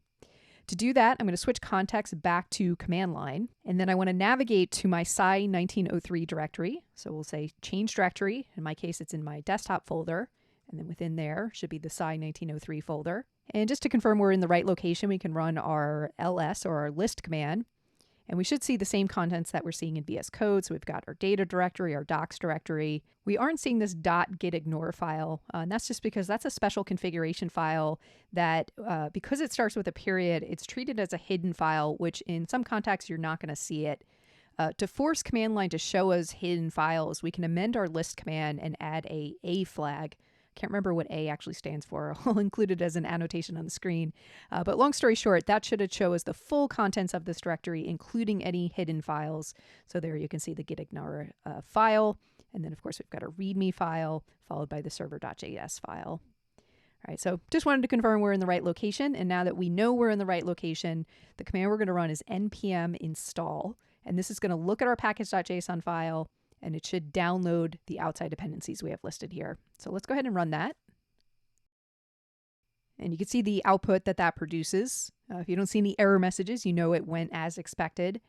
To do that, I'm going to switch context back to command line, and then I want to navigate to my Psy1903 directory. So we'll say change directory. In my case, it's in my desktop folder, and then within there should be the Psy1903 folder. And just to confirm we're in the right location, we can run our ls or our list command. And we should see the same contents that we're seeing in VSCode. So we've got our data directory, our docs directory. We aren't seeing this .gitignore file, and that's just because that's a special configuration file that, because it starts with a period, it's treated as a hidden file, which in some contexts you're not going to see it. To force command line to show us hidden files, we can amend our list command and add a flag. Can't remember what A actually stands for. I'll include it as an annotation on the screen. But long story short, that should show us the full contents of this directory, including any hidden files. So there you can see the gitignore file. And then, of course, we've got a README file followed by the server.js file. All right, so just wanted to confirm we're in the right location. And now that we know we're in the right location, the command we're going to run is npm install. And this is going to look at our package.json file, and it should download the outside dependencies we have listed here. So let's go ahead and run that. And you can see the output that produces. If you don't see any error messages, you know it went as expected.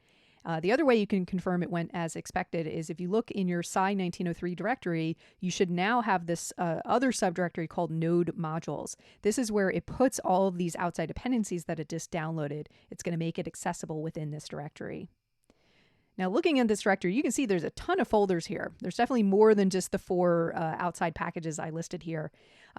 The other way you can confirm it went as expected is if you look in your Psy1903 directory, you should now have this other subdirectory called node modules. This is where it puts all of these outside dependencies that it just downloaded. It's going to make it accessible within this directory. Now, looking at this directory, you can see there's a ton of folders here. There's definitely more than just the 4 outside packages I listed here.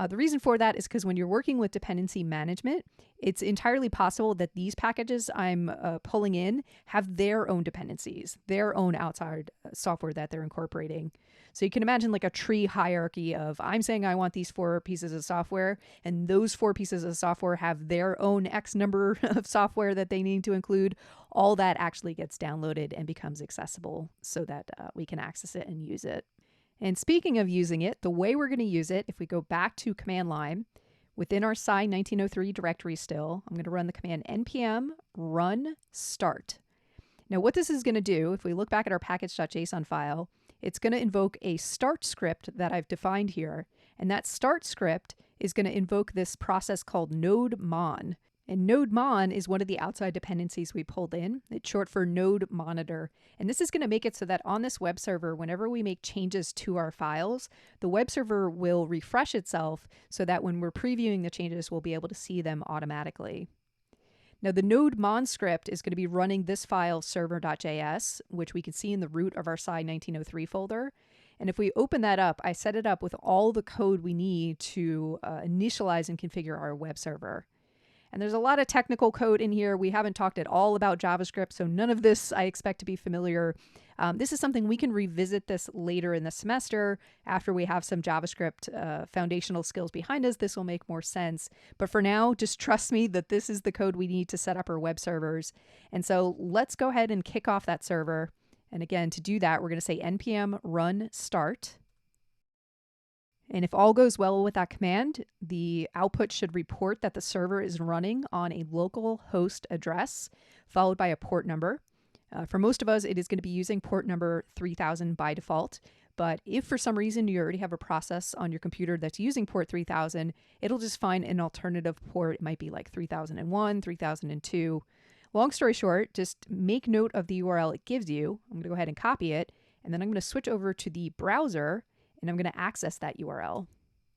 The reason for that is because when you're working with dependency management, it's entirely possible that these packages I'm pulling in have their own dependencies, their own outside software that they're incorporating. So you can imagine like a tree hierarchy of I'm saying I want these 4 pieces of software, and those 4 pieces of software have their own X number of software that they need to include. All that actually gets downloaded and becomes accessible so that we can access it and use it. And speaking of using it, the way we're going to use it, if we go back to command line, within our Psy1903 directory still, I'm going to run the command npm run start. Now what this is going to do, if we look back at our package.json file, it's going to invoke a start script that I've defined here. And that start script is going to invoke this process called node-mon. And node-mon is one of the outside dependencies we pulled in. It's short for node monitor. And this is going to make it so that on this web server, whenever we make changes to our files, the web server will refresh itself so that when we're previewing the changes, we'll be able to see them automatically. Now the node-mon script is going to be running this file server.js, which we can see in the root of our Psy1903 folder. And if we open that up, I set it up with all the code we need to initialize and configure our web server. And there's a lot of technical code in here. We haven't talked at all about JavaScript, so none of this I expect to be familiar. This is something we can revisit this later in the semester after we have some JavaScript foundational skills behind us. This will make more sense. But for now, just trust me that this is the code we need to set up our web servers. And so let's go ahead and kick off that server. And again, to do that, we're going to say npm run start. And if all goes well with that command, the output should report that the server is running on a local host address, followed by a port number. For most of us, it is going to be using port number 3000 by default. But if for some reason you already have a process on your computer that's using port 3000, it'll just find an alternative port. It might be like 3001, 3002. Long story short, just make note of the URL it gives you. I'm going to go ahead and copy it, and then I'm going to switch over to the browser, and I'm going to access that URL.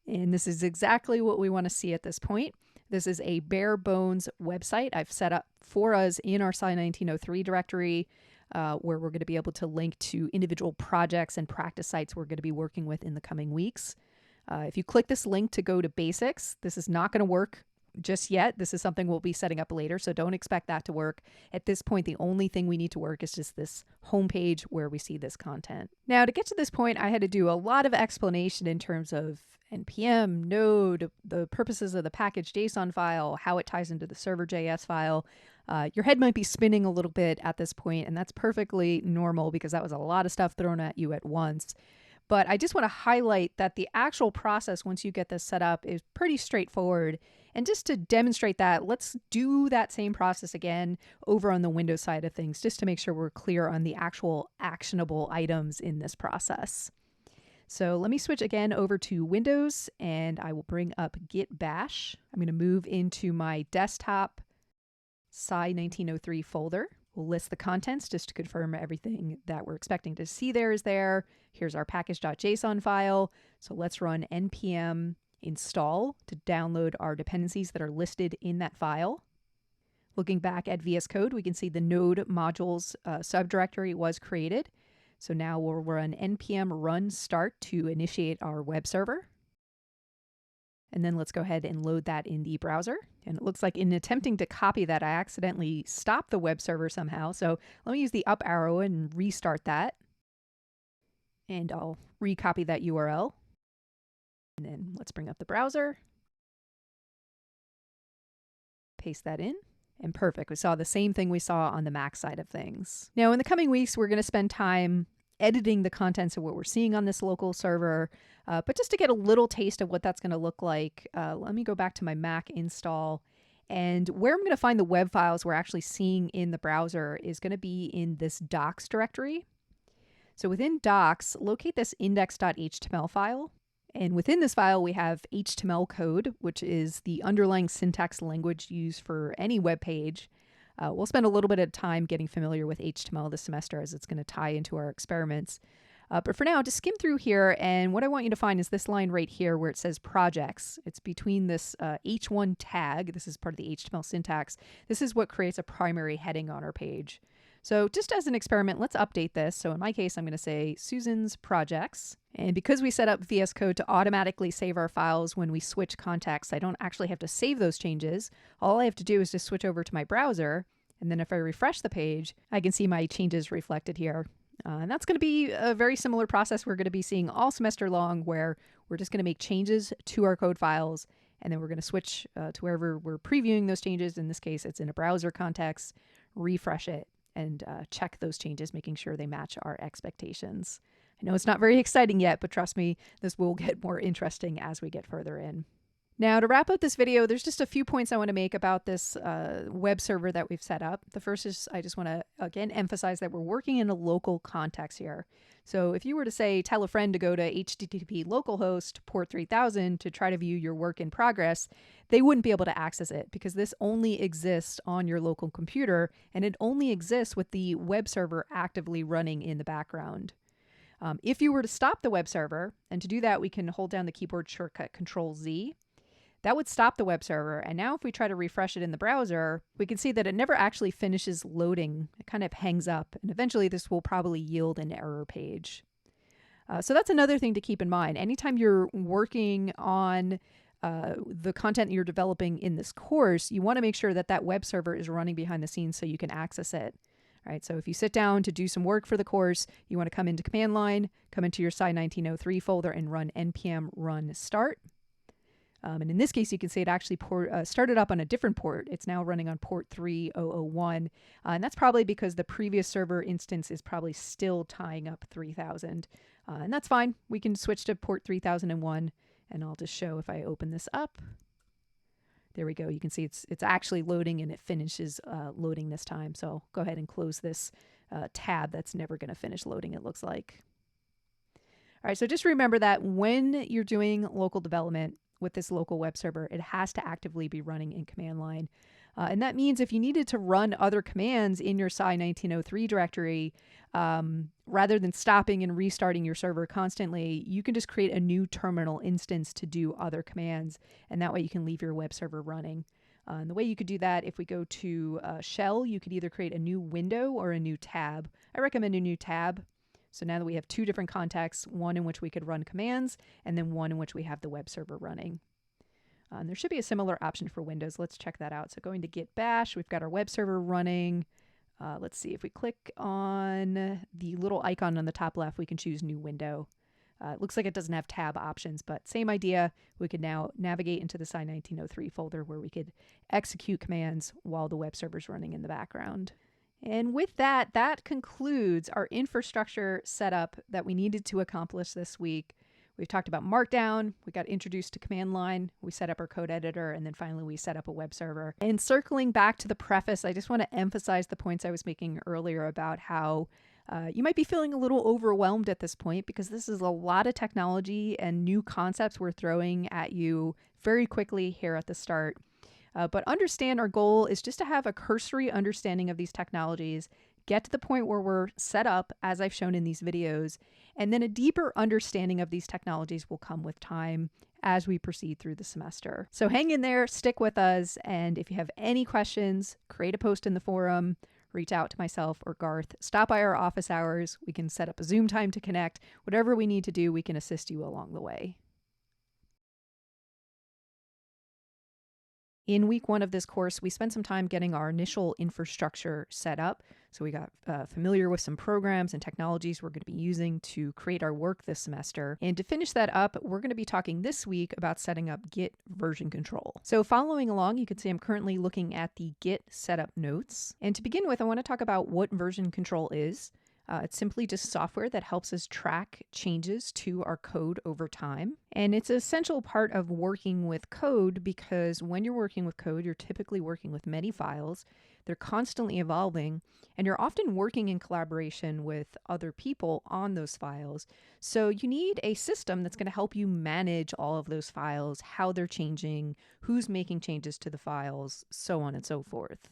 And this is exactly what we want to see at this point. This is a bare bones website I've set up for us in our Psy1903 directory, where we're going to be able to link to individual projects and practice sites we're going to be working with in the coming weeks. If you click this link to go to basics, this is not going to work just yet. This is something we'll be setting up later, so don't expect that to work. At this point, the only thing we need to work is just this homepage where we see this content. Now, to get to this point, I had to do a lot of explanation in terms of npm, node, the purposes of the package JSON file, how it ties into the server.js file. Your head might be spinning a little bit at this point, and that's perfectly normal because that was a lot of stuff thrown at you at once. But I just want to highlight that the actual process once you get this set up is pretty straightforward. And just to demonstrate that, let's do that same process again over on the Windows side of things, just to make sure we're clear on the actual actionable items in this process. So let me switch again over to Windows, and I will bring up Git Bash. I'm going to move into my desktop Psy 1903 folder. We'll list the contents just to confirm everything that we're expecting to see there is there. Here's our package.json file. So let's run npm install to download our dependencies that are listed in that file. Looking back at VSCode, we can see the node modules subdirectory was created. So now we'll run npm run start to initiate our web server. And then let's go ahead and load that in the browser. And it looks like in attempting to copy that, I accidentally stopped the web server somehow. So let me use the up arrow and restart that. And I'll recopy that URL. And then let's bring up the browser. Paste that in. And perfect. We saw the same thing we saw on the Mac side of things. Now, in the coming weeks, we're going to spend time editing the contents of what we're seeing on this local server. But just to get a little taste of what that's going to look like, let me go back to my Mac install. And where I'm going to find the web files we're actually seeing in the browser is going to be in this docs directory. So within docs, locate this index.html file. And within this file, we have HTML code, which is the underlying syntax language used for any web page. We'll spend a little bit of time getting familiar with HTML this semester as it's going to tie into our experiments. But for now, just skim through here, and what I want you to find is this line right here where it says projects. It's between this h1 tag. This is part of the HTML syntax. This is what creates a primary heading on our page. So just as an experiment, let's update this. So in my case, I'm going to say Susan's projects. And because we set up VS Code to automatically save our files when we switch contexts, I don't actually have to save those changes. All I have to do is just switch over to my browser. And then if I refresh the page, I can see my changes reflected here. And that's going to be a very similar process we're going to be seeing all semester long, where we're just going to make changes to our code files. And then we're going to switch to wherever we're previewing those changes. In this case, it's in a browser context, refresh it, and check those changes, making sure they match our expectations. I know it's not very exciting yet, but trust me, this will get more interesting as we get further in. Now, to wrap up this video, there's just a few points I want to make about this web server that we've set up. The first is I just want to, again, emphasize that we're working in a local context here. So if you were to say, tell a friend to go to HTTP localhost port 3000 to try to view your work in progress, they wouldn't be able to access it because this only exists on your local computer, and it only exists with the web server actively running in the background. If you were to stop the web server, and to do that, we can hold down the keyboard shortcut Control-Z. That would stop the web server, and now if we try to refresh it in the browser, we can see that it never actually finishes loading. It kind of hangs up, and eventually this will probably yield an error page. So that's another thing to keep in mind. Anytime you're working on the content you're developing in this course, you want to make sure that that web server is running behind the scenes so you can access it. All right, so if you sit down to do some work for the course, you want to come into command line, come into your Psy 1903 folder and run npm run start. And in this case, you can see it actually started up on a different port. It's now running on port 3001. And that's probably because the previous server instance is probably still tying up 3000. And that's fine. We can switch to port 3001. And I'll just show if I open this up. There we go. You can see it's actually loading, and it finishes loading this time. So go ahead and close this tab that's never going to finish loading, it looks like. All right, so just remember that when you're doing local development with this local web server, it has to actively be running in command line. And that means if you needed to run other commands in your Psy 1903 directory, rather than stopping and restarting your server constantly, you can just create a new terminal instance to do other commands. And that way you can leave your web server running. And the way you could do that, if we go to shell, you could either create a new window or a new tab. I recommend a new tab. So now that we have two different contexts, one in which we could run commands, and then one in which we have the web server running. There should be a similar option for Windows. Let's check that out. So going to Git Bash, we've got our web server running. Let's see, if we click on the little icon on the top left, we can choose New Window. It looks like it doesn't have tab options, but same idea. We could now navigate into the Psy1903 folder where we could execute commands while the web server's running in the background. And with that, that concludes our infrastructure setup that we needed to accomplish this week. We've talked about Markdown, we got introduced to command line, we set up our code editor, and then finally we set up a web server. And circling back to the preface, I just want to emphasize the points I was making earlier about how you might be feeling a little overwhelmed at this point because this is a lot of technology and new concepts we're throwing at you very quickly here at the start. But understand our goal is just to have a cursory understanding of these technologies, get to the point where we're set up, as I've shown in these videos, and then a deeper understanding of these technologies will come with time as we proceed through the semester. So hang in there, stick with us, and if you have any questions, create a post in the forum, reach out to myself or Garth, stop by our office hours, we can set up a Zoom time to connect, whatever we need to do, we can assist you along the way. In week one of this course, we spent some time getting our initial infrastructure set up. So we got familiar with some programs and technologies we're going to be using to create our work this semester. And to finish that up, we're going to be talking this week about setting up Git version control. So following along, you can see I'm currently looking at the Git setup notes. And to begin with, I want to talk about what version control is. It's simply just software that helps us track changes to our code over time. And it's an essential part of working with code because when you're working with code, you're typically working with many files. They're constantly evolving, and you're often working in collaboration with other people on those files. So you need a system that's going to help you manage all of those files, how they're changing, who's making changes to the files, so on and so forth.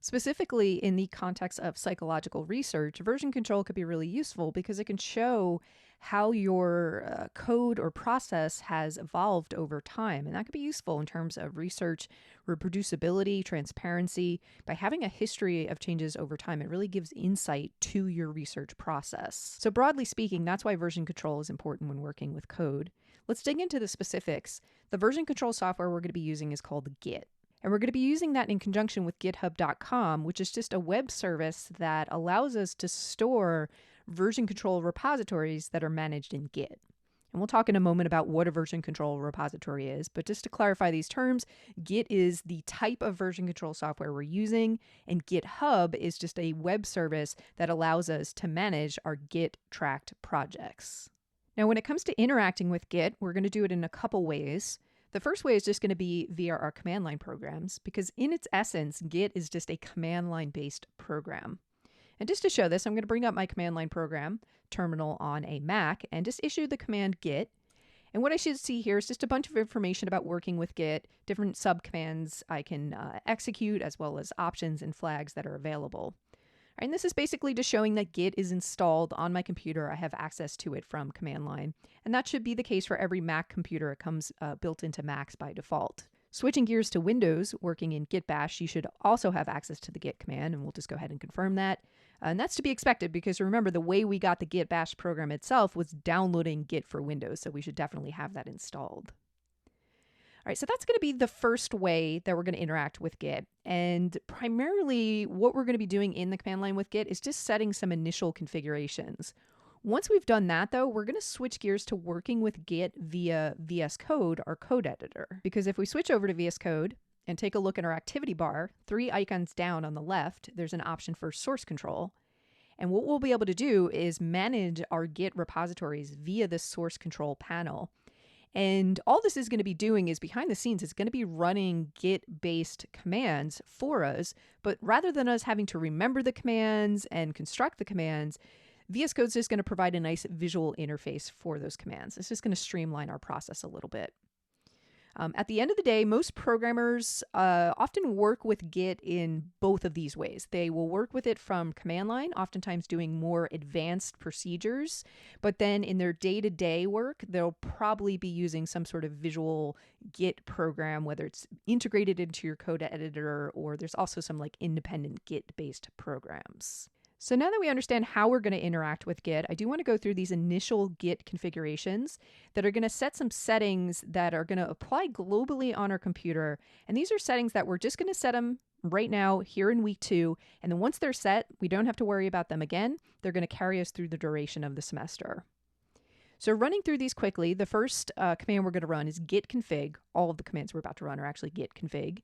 Specifically, in the context of psychological research, version control could be really useful because it can show how your code or process has evolved over time. And that could be useful in terms of research, reproducibility, transparency. By having a history of changes over time, it really gives insight to your research process. So broadly speaking, that's why version control is important when working with code. Let's dig into the specifics. The version control software we're going to be using is called Git. And we're going to be using that in conjunction with GitHub.com, which is just a web service that allows us to store version control repositories that are managed in Git. And we'll talk in a moment about what a version control repository is. But just to clarify these terms, Git is the type of version control software we're using, and GitHub is just a web service that allows us to manage our Git tracked projects. Now, when it comes to interacting with Git, we're going to do it in a couple ways. The first way is just going to be via our command line programs, because in its essence, Git is just a command line based program. And just to show this, I'm going to bring up my command line program terminal on a Mac and just issue the command Git. And what I should see here is just a bunch of information about working with Git, different subcommands I can execute, as well as options and flags that are available. And this is basically just showing that Git is installed on my computer. I have access to it from command line. And that should be the case for every Mac computer. It comes built into Macs by default. Switching gears to Windows, working in Git Bash, you should also have access to the Git command, and we'll just go ahead and confirm that. And that's to be expected because remember, the way we got the Git Bash program itself was downloading Git for Windows, so we should definitely have that installed. All right, so that's going to be the first way that we're going to interact with Git. And primarily what we're going to be doing in the command line with Git is just setting some initial configurations. Once we've done that, though, we're going to switch gears to working with Git via VSCode, our code editor. Because if we switch over to VSCode and take a look at our activity bar, 3 icons down on the left, there's an option for source control. And what we'll be able to do is manage our Git repositories via the source control panel. And all this is going to be doing is behind the scenes, it's going to be running Git-based commands for us. But rather than us having to remember the commands and construct the commands, VS Code is just going to provide a nice visual interface for those commands. It's just going to streamline our process a little bit. At the end of the day, most programmers often work with Git in both of these ways. They will work with it from command line, oftentimes doing more advanced procedures, but then in their day-to-day work, they'll probably be using some sort of visual Git program, whether it's integrated into your code editor or there's also some like independent Git-based programs. So now that we understand how we're going to interact with Git, I do want to go through these initial Git configurations that are going to set some settings that are going to apply globally on our computer. And these are settings that we're just going to set them right now here in week 2. And then once they're set, we don't have to worry about them again. They're going to carry us through the duration of the semester. So running through these quickly, the first command we're going to run is git config. All of the commands we're about to run are actually git config.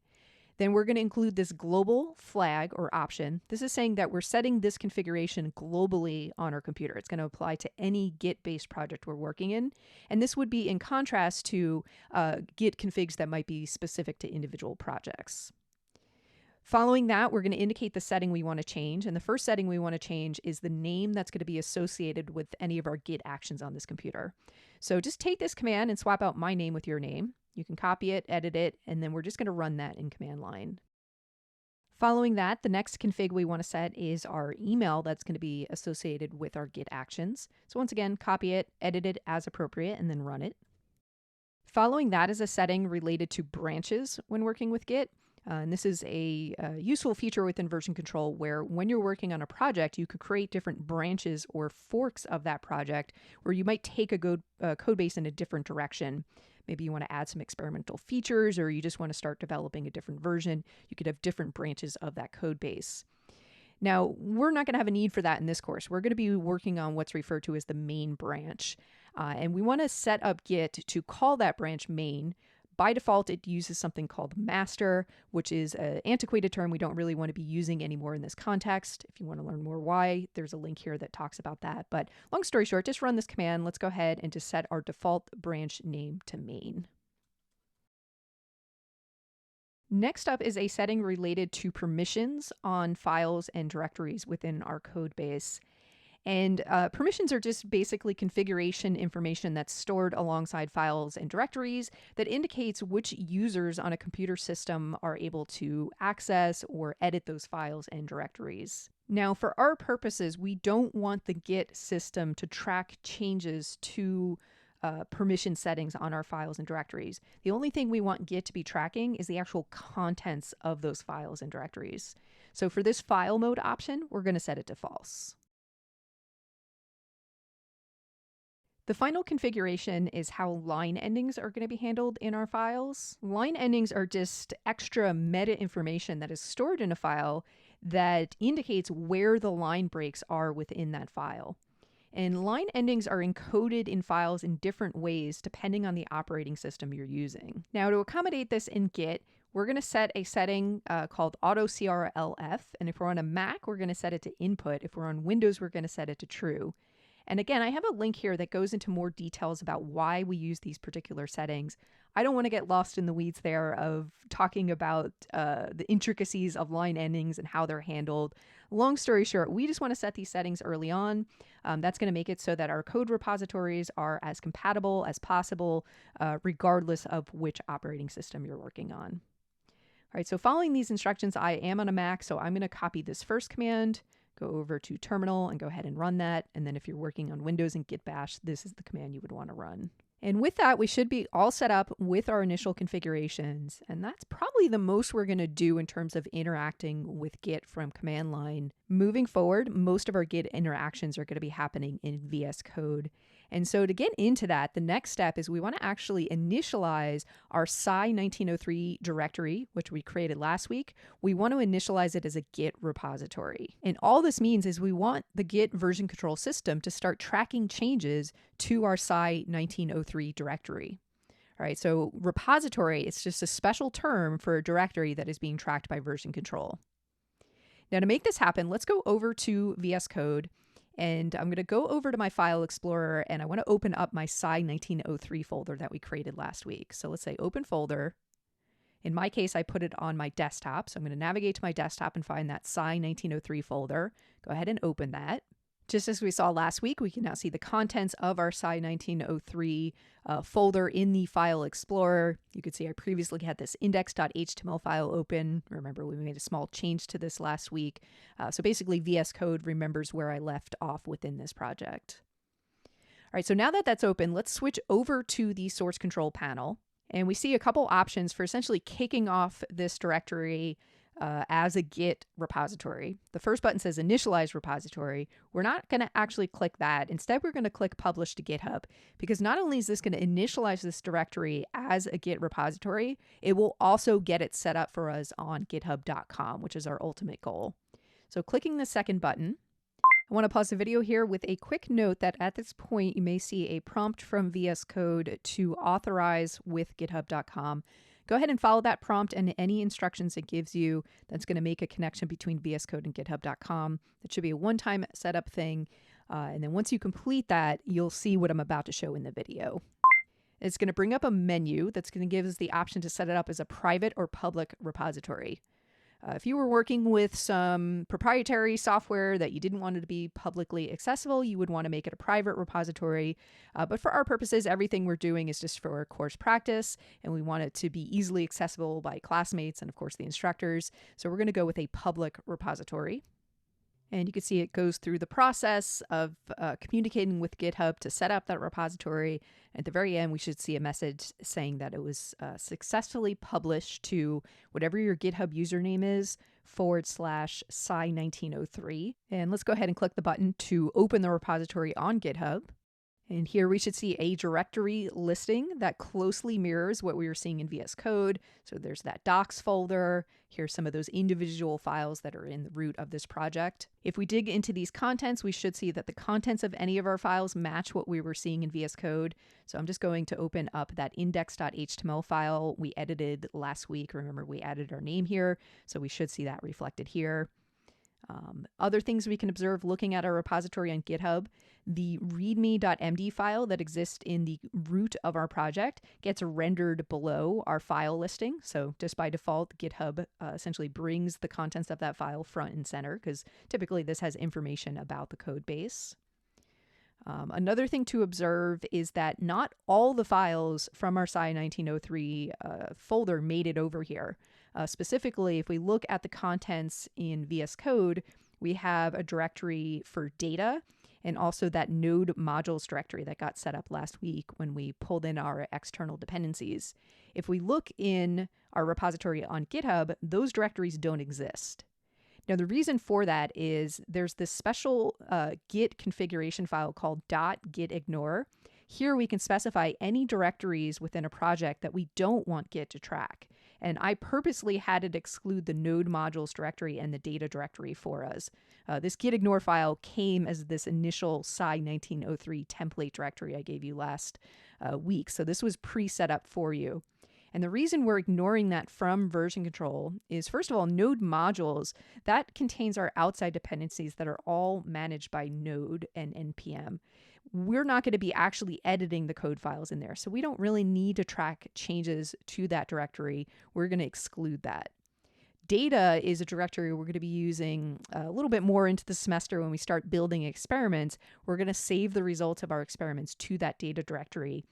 Then we're going to include this global flag or option. This is saying that we're setting this configuration globally on our computer. It's going to apply to any Git-based project we're working in. And this would be in contrast to Git configs that might be specific to individual projects. Following that, we're going to indicate the setting we want to change. And the first setting we want to change is the name that's going to be associated with any of our Git actions on this computer. So just take this command and swap out my name with your name. You can copy it, edit it, and then we're just going to run that in command line. Following that, the next config we want to set is our email that's going to be associated with our Git actions. So once again, copy it, edit it as appropriate, and then run it. Following that is a setting related to branches when working with Git. And this is a useful feature within version control where when you're working on a project, you could create different branches or forks of that project where you might take a code base in a different direction. Maybe you want to add some experimental features or you just want to start developing a different version. You could have different branches of that code base. Now, we're not going to have a need for that in this course. We're going to be working on what's referred to as the main branch. And we want to set up Git to call that branch main. By default, it uses something called master, which is an antiquated term we don't really want to be using anymore in this context. If you want to learn more why, there's a link here that talks about that. But long story short, just run this command. Let's go ahead and just set our default branch name to main. Next up is a setting related to permissions on files and directories within our code base. And permissions are just basically configuration information that's stored alongside files and directories that indicates which users on a computer system are able to access or edit those files and directories. Now, for our purposes, we don't want the Git system to track changes to permission settings on our files and directories. The only thing we want Git to be tracking is the actual contents of those files and directories. So for this file mode option, we're going to set it to false. The final configuration is how line endings are going to be handled in our files. Line endings are just extra meta information that is stored in a file that indicates where the line breaks are within that file. And line endings are encoded in files in different ways depending on the operating system you're using. Now, to accommodate this in Git, we're going to set a setting called AutoCRLF. And if we're on a Mac, we're going to set it to input. If we're on Windows, we're going to set it to true. And again, I have a link here that goes into more details about why we use these particular settings. I don't want to get lost in the weeds there of talking about the intricacies of line endings and how they're handled. Long story short, we just want to set these settings early on. That's going to make it so that our code repositories are as compatible as possible, regardless of which operating system you're working on. All right, so following these instructions, I am on a Mac, so I'm going to copy this first command, go over to terminal and go ahead and run that. And then if you're working on Windows and Git Bash, this is the command you would want to run. And with that, we should be all set up with our initial configurations. And that's probably the most we're going to do in terms of interacting with Git from command line. Moving forward, most of our Git interactions are going to be happening in VS Code. And so to get into that, the next step is we want to actually initialize our Psy 1903 directory, which we created last week. We want to initialize it as a Git repository. And all this means is we want the Git version control system to start tracking changes to our Psy 1903 directory. All right, so repository, it's just a special term for a directory that is being tracked by version control. Now to make this happen, let's go over to VS Code. And I'm going to go over to my file explorer and I want to open up my Psy 1903 folder that we created last week. So let's say open folder. In my case, I put it on my desktop. So I'm going to navigate to my desktop and find that Psy 1903 folder. Go ahead and open that. Just as we saw last week, we can now see the contents of our Psy 1903 folder in the File Explorer. You can see I previously had this index.html file open. Remember, we made a small change to this last week. So basically, VS Code remembers where I left off within this project. All right, so now that that's open, let's switch over to the source control panel. And we see a couple options for essentially kicking off this directory as a Git repository. The first button says Initialize Repository. We're not going to actually click that. Instead, we're going to click Publish to GitHub, because not only is this going to initialize this directory as a Git repository, it will also get it set up for us on github.com, which is our ultimate goal. So clicking the second button, I want to pause the video here with a quick note that at this point, you may see a prompt from VSCode to authorize with github.com. Go ahead and follow that prompt and any instructions it gives you that's going to make a connection between VSCode and github.com. That should be a one-time setup thing. And then once you complete that, you'll see what I'm about to show in the video. It's going to bring up a menu that's going to give us the option to set it up as a private or public repository. If you were working with some proprietary software that you didn't want it to be publicly accessible, you would want to make it a private repository. But for our purposes, everything we're doing is just for course practice, and we want it to be easily accessible by classmates and, of course, the instructors. So we're going to go with a public repository. And you can see it goes through the process of communicating with GitHub to set up that repository. At the very end, we should see a message saying that it was successfully published to whatever your GitHub username is, /Psy1903. And let's go ahead and click the button to open the repository on GitHub. And here we should see a directory listing that closely mirrors what we were seeing in VS Code. So there's that docs folder. Here's some of those individual files that are in the root of this project. If we dig into these contents, we should see that the contents of any of our files match what we were seeing in VS Code. So I'm just going to open up that index.html file we edited last week. Remember, we added our name here, so we should see that reflected here. Other things we can observe looking at our repository on GitHub, the readme.md file that exists in the root of our project gets rendered below our file listing. So just by default, GitHub essentially brings the contents of that file front and center, because typically this has information about the code base. Another thing to observe is that not all the files from our Psy1903 folder made it over here. Specifically, if we look at the contents in VS Code, we have a directory for data and also that node modules directory that got set up last week when we pulled in our external dependencies. If we look in our repository on GitHub, those directories don't exist. Now, the reason for that is there's this special Git configuration file called .gitignore. Here we can specify any directories within a project that we don't want Git to track. And I purposely had it exclude the node modules directory and the data directory for us. This gitignore file came as this initial Psy1903 template directory I gave you last week. So this was pre-set up for you. And the reason we're ignoring that from version control is, first of all, node modules, that contains our outside dependencies that are all managed by node and npm. We're not going to be actually editing the code files in there, so we don't really need to track changes to that directory. We're going to exclude that. Data is a directory we're going to be using a little bit more into the semester when we start building experiments. We're going to save the results of our experiments to that data directory.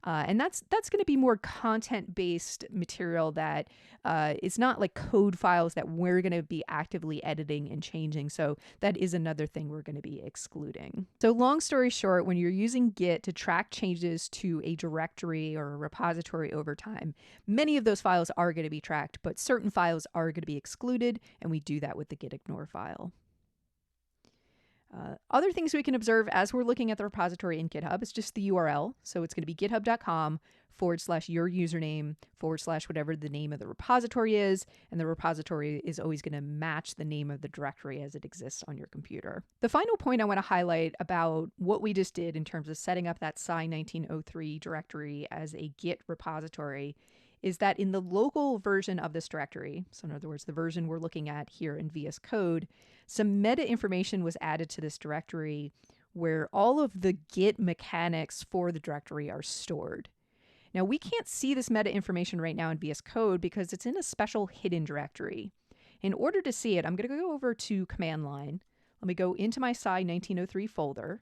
And that's going to be more content-based material that it's not like code files that we're going to be actively editing and changing. So that is another thing we're going to be excluding. So long story short, when you're using Git to track changes to a directory or a repository over time, many of those files are going to be tracked, but certain files are going to be excluded, and we do that with the gitignore file. Other things we can observe as we're looking at the repository in GitHub is just the URL. So it's going to be github.com/your username / whatever the name of the repository is. And the repository is always going to match the name of the directory as it exists on your computer. The final point I want to highlight about what we just did in terms of setting up that Psy1903 directory as a Git repository is that in the local version of this directory, so in other words, the version we're looking at here in VS Code, some meta information was added to this directory where all of the Git mechanics for the directory are stored. Now, we can't see this meta information right now in VS Code because it's in a special hidden directory. In order to see it, I'm going to go over to command line. Let me go into my Psy1903 folder.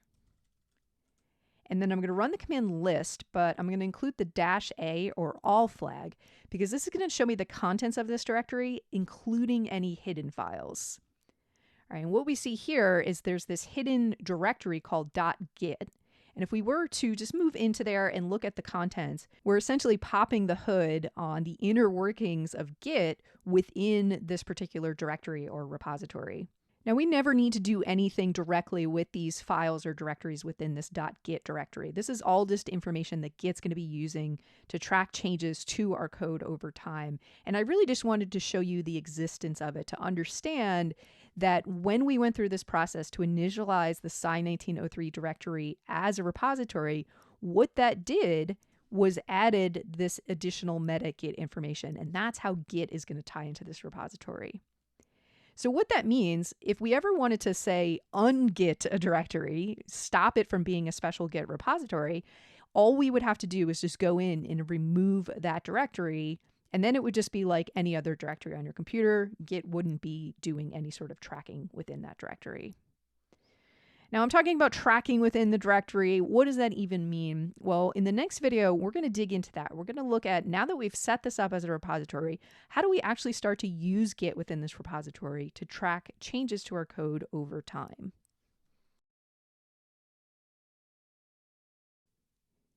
And then I'm going to run the command list, but I'm going to include the -A or all flag because this is going to show me the contents of this directory, including any hidden files. All right, and what we see here is there's this hidden directory called .git, And if we were to just move into there and look at the contents, we're essentially popping the hood on the inner workings of Git within this particular directory or repository. Now, we never need to do anything directly with these files or directories within this .git directory. This is all just information that Git's going to be using to track changes to our code over time. And I really just wanted to show you the existence of it to understand that when we went through this process to initialize the Psy 1903 directory as a repository, what that did was added this additional meta Git information. And that's how Git is going to tie into this repository. So what that means, if we ever wanted to say ungit a directory, stop it from being a special Git repository, all we would have to do is just go in and remove that directory, and then it would just be like any other directory on your computer. Git wouldn't be doing any sort of tracking within that directory. Now I'm talking about tracking within the directory. What does that even mean? Well, in the next video, we're going to dig into that. We're going to look at, now that we've set this up as a repository, how do we actually start to use Git within this repository to track changes to our code over time?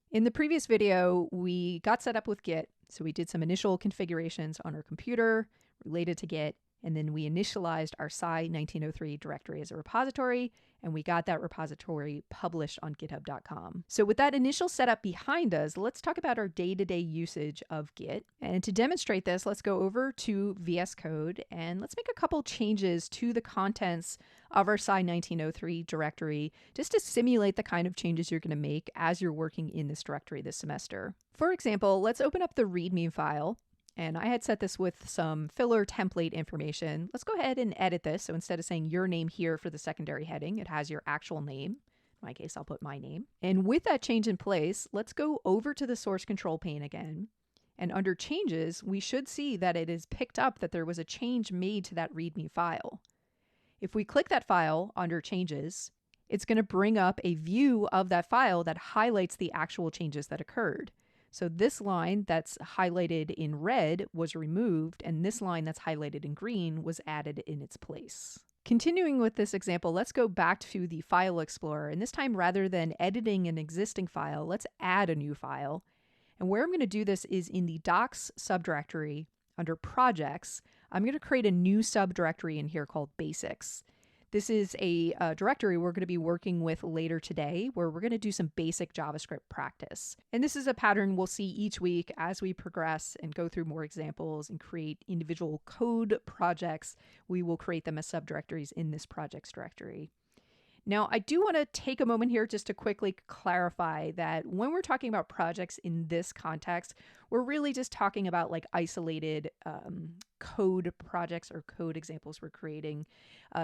In the previous video, we got set up with Git. So we did some initial configurations on our computer related to Git, and then we initialized our Psy 1903 directory as a repository, and we got that repository published on github.com. So with that initial setup behind us, let's talk about our day-to-day usage of Git. And to demonstrate this, let's go over to VSCode and let's make a couple changes to the contents of our Psy 1903 directory just to simulate the kind of changes you're going to make as you're working in this directory this semester. For example, let's open up the README file. And I had set this with some filler template information. Let's go ahead and edit this. So instead of saying your name here for the secondary heading, it has your actual name. In my case, I'll put my name. And with that change in place, let's go over to the source control pane again. And under changes, we should see that it is picked up that there was a change made to that README file. If we click that file under changes, it's going to bring up a view of that file that highlights the actual changes that occurred. So this line that's highlighted in red was removed, and this line that's highlighted in green was added in its place. Continuing with this example, let's go back to the File Explorer, and this time rather than editing an existing file, let's add a new file. And where I'm going to do this is in the Docs subdirectory under Projects. I'm going to create a new subdirectory in here called Basics. This is a directory we're going to be working with later today, where we're going to do some basic JavaScript practice. And this is a pattern we'll see each week as we progress and go through more examples and create individual code projects. We will create them as subdirectories in this projects directory. Now, I do want to take a moment here just to quickly clarify that when we're talking about projects in this context, we're really just talking about like isolated code projects or code examples we're creating.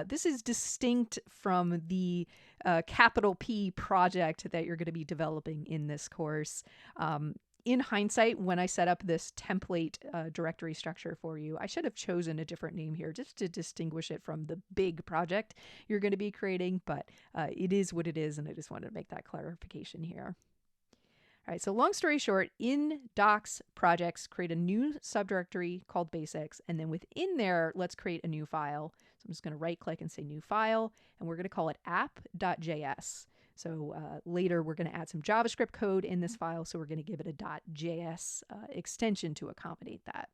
This is distinct from the capital P project that you're going to be developing in this course. In hindsight, when I set up this template directory structure for you, I should have chosen a different name here just to distinguish it from the big project you're going to be creating, but it is what it is, and I just wanted to make that clarification here. All right, so long story short, in Docs Projects, create a new subdirectory called Basics, and then within there, let's create a new file. So I'm just going to right-click and say New File, and we're going to call it app.js. So later we're going to add some JavaScript code in this file, so we're going to give it a .js extension to accommodate that.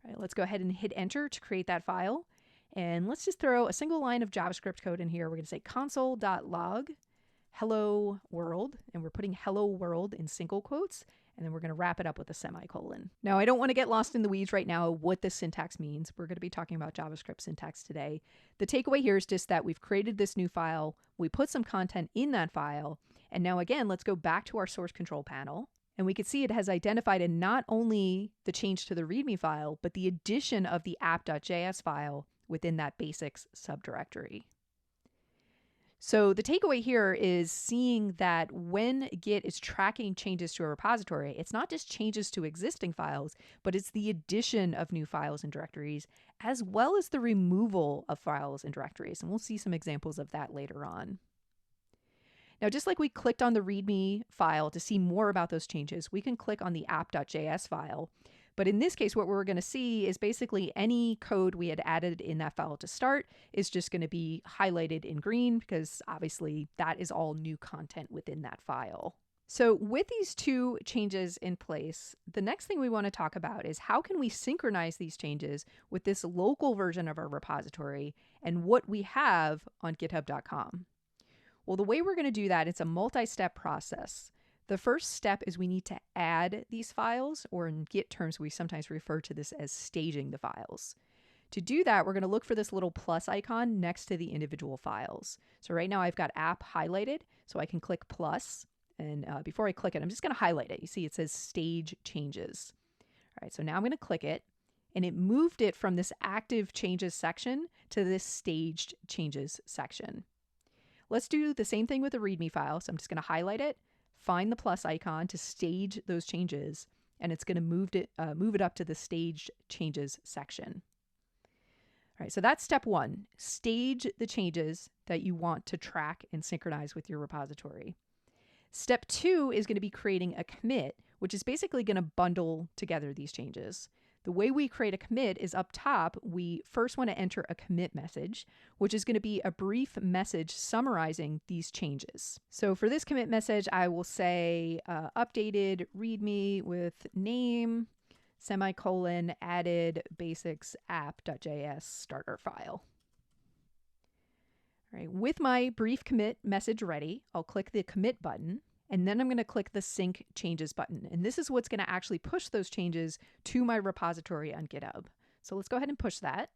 All right, let's go ahead and hit enter to create that file. And let's just throw a single line of JavaScript code in here. We're going to say console.log hello world, and we're putting hello world in single quotes, and then we're going to wrap it up with a semicolon. Now, I don't want to get lost in the weeds right now what this syntax means. We're going to be talking about JavaScript syntax today. The takeaway here is just that we've created this new file, we put some content in that file, and now again, let's go back to our source control panel, and we can see it has identified not only the change to the README file, but the addition of the app.js file within that basics subdirectory. So the takeaway here is seeing that when Git is tracking changes to a repository, it's not just changes to existing files, but it's the addition of new files and directories, as well as the removal of files and directories. And we'll see some examples of that later on. Now, just like we clicked on the README file to see more about those changes, we can click on the app.js file. But in this case, what we're going to see is basically any code we had added in that file to start is just going to be highlighted in green because obviously that is all new content within that file. So with these two changes in place, the next thing we want to talk about is how can we synchronize these changes with this local version of our repository and what we have on github.com. Well, the way we're going to do that, it's a multi-step process. The first step is we need to add these files, or in Git terms, we sometimes refer to this as staging the files. To do that, we're going to look for this little plus icon next to the individual files. So right now I've got app highlighted, so I can click plus. And before I click it, I'm just going to highlight it. You see it says stage changes. All right, so now I'm going to click it, and it moved it from this active changes section to this staged changes section. Let's do the same thing with the README file. So I'm just going to highlight it, find the plus icon to stage those changes, and it's going to move it up to the staged changes section. All right, so that's step one. Stage the changes that you want to track and synchronize with your repository. Step two is going to be creating a commit, which is basically going to bundle together these changes. The way we create a commit is up top, we first want to enter a commit message, which is going to be a brief message summarizing these changes. So for this commit message, I will say updated readme with name, semicolon, added basics app.js starter file. All right, with my brief commit message ready, I'll click the commit button, and then I'm going to click the sync changes button. And this is what's going to actually push those changes to my repository on GitHub. So let's go ahead and push that.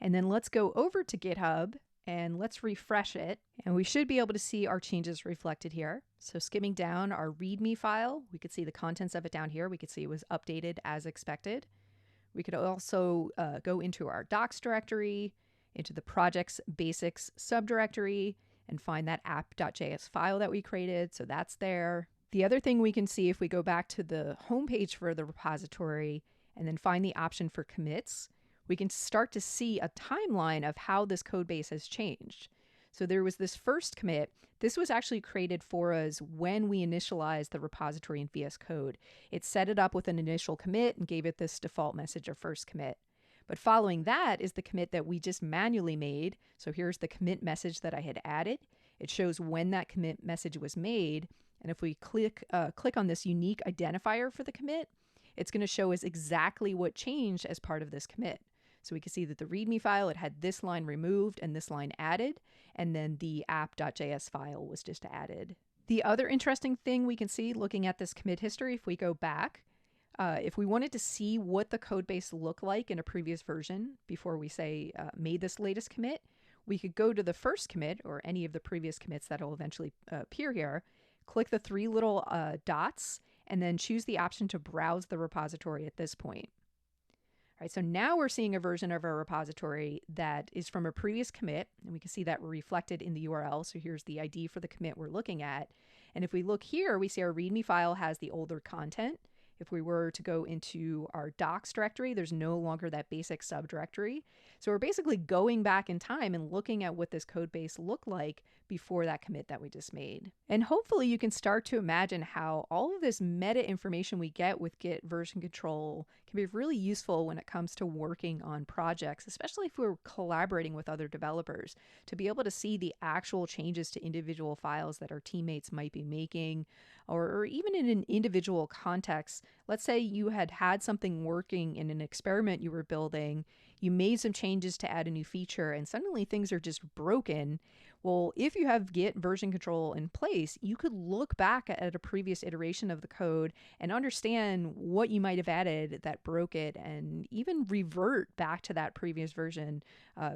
And then let's go over to GitHub and let's refresh it. And we should be able to see our changes reflected here. So skimming down our README file, we could see the contents of it down here. We could see it was updated as expected. We could also go into our docs directory, into the project's basics subdirectory, and find that app.js file that we created. So that's there. The other thing we can see if we go back to the homepage for the repository and then find the option for commits, we can start to see a timeline of how this code base has changed. So there was this first commit. This was actually created for us when we initialized the repository in VSCode. It set it up with an initial commit and gave it this default message of first commit. But following that is the commit that we just manually made. So here's the commit message that I had added. It shows when that commit message was made. And if we click on this unique identifier for the commit, it's going to show us exactly what changed as part of this commit. So we can see that the README file, it had this line removed and this line added, and then the app.js file was just added. The other interesting thing we can see looking at this commit history, if we go back, if we wanted to see what the code base looked like in a previous version before we say made this latest commit, we could go to the first commit or any of the previous commits that will eventually appear here, click the three little dots, and then choose the option to browse the repository at this point. All right, so now we're seeing a version of our repository that is from a previous commit, and we can see that reflected in the URL. So here's the ID for the commit we're looking at. And if we look here, we see our README file has the older content. If we were to go into our docs directory, there's no longer that basic subdirectory. So we're basically going back in time and looking at what this code base looked like before that commit that we just made. And hopefully you can start to imagine how all of this meta information we get with Git version control can be really useful when it comes to working on projects, especially if we're collaborating with other developers, to be able to see the actual changes to individual files that our teammates might be making, or even in an individual context. Let's say you had something working in an experiment you were building, you made some changes to add a new feature, and suddenly things are just broken. Well, if you have Git version control in place, you could look back at a previous iteration of the code and understand what you might have added that broke it, and even revert back to that previous version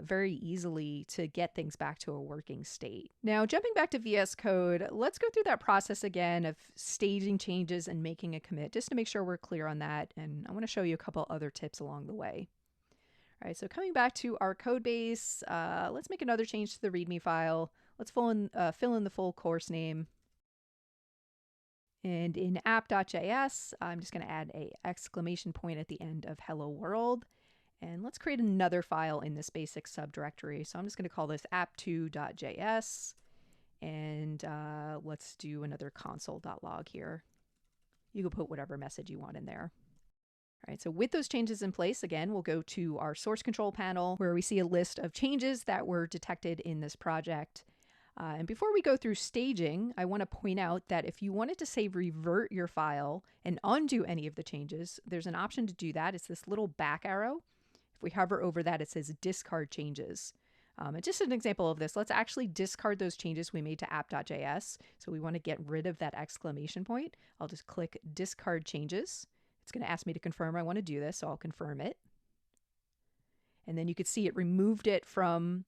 very easily to get things back to a working state. Now, jumping back to VS Code, let's go through that process again of staging changes and making a commit, just to make sure we're clear on that. And I want to show you a couple other tips along the way. All right, so coming back to our code base, let's make another change to the README file. Let's fill in the full course name. And in app.js, I'm just going to add an exclamation point at the end of hello world. And let's create another file in this basic subdirectory. So I'm just going to call this app2.js. And let's do another console.log here. You can put whatever message you want in there. All right, so with those changes in place, again, we'll go to our source control panel where we see a list of changes that were detected in this project. And before we go through staging, I want to point out that if you wanted to say revert your file and undo any of the changes, there's an option to do that. It's this little back arrow. If we hover over that, it says discard changes. And just an example of this, let's actually discard those changes we made to app.js. So we want to get rid of that exclamation point. I'll just click discard changes. It's going to ask me to confirm I want to do this, so I'll confirm it. And then you could see it removed it from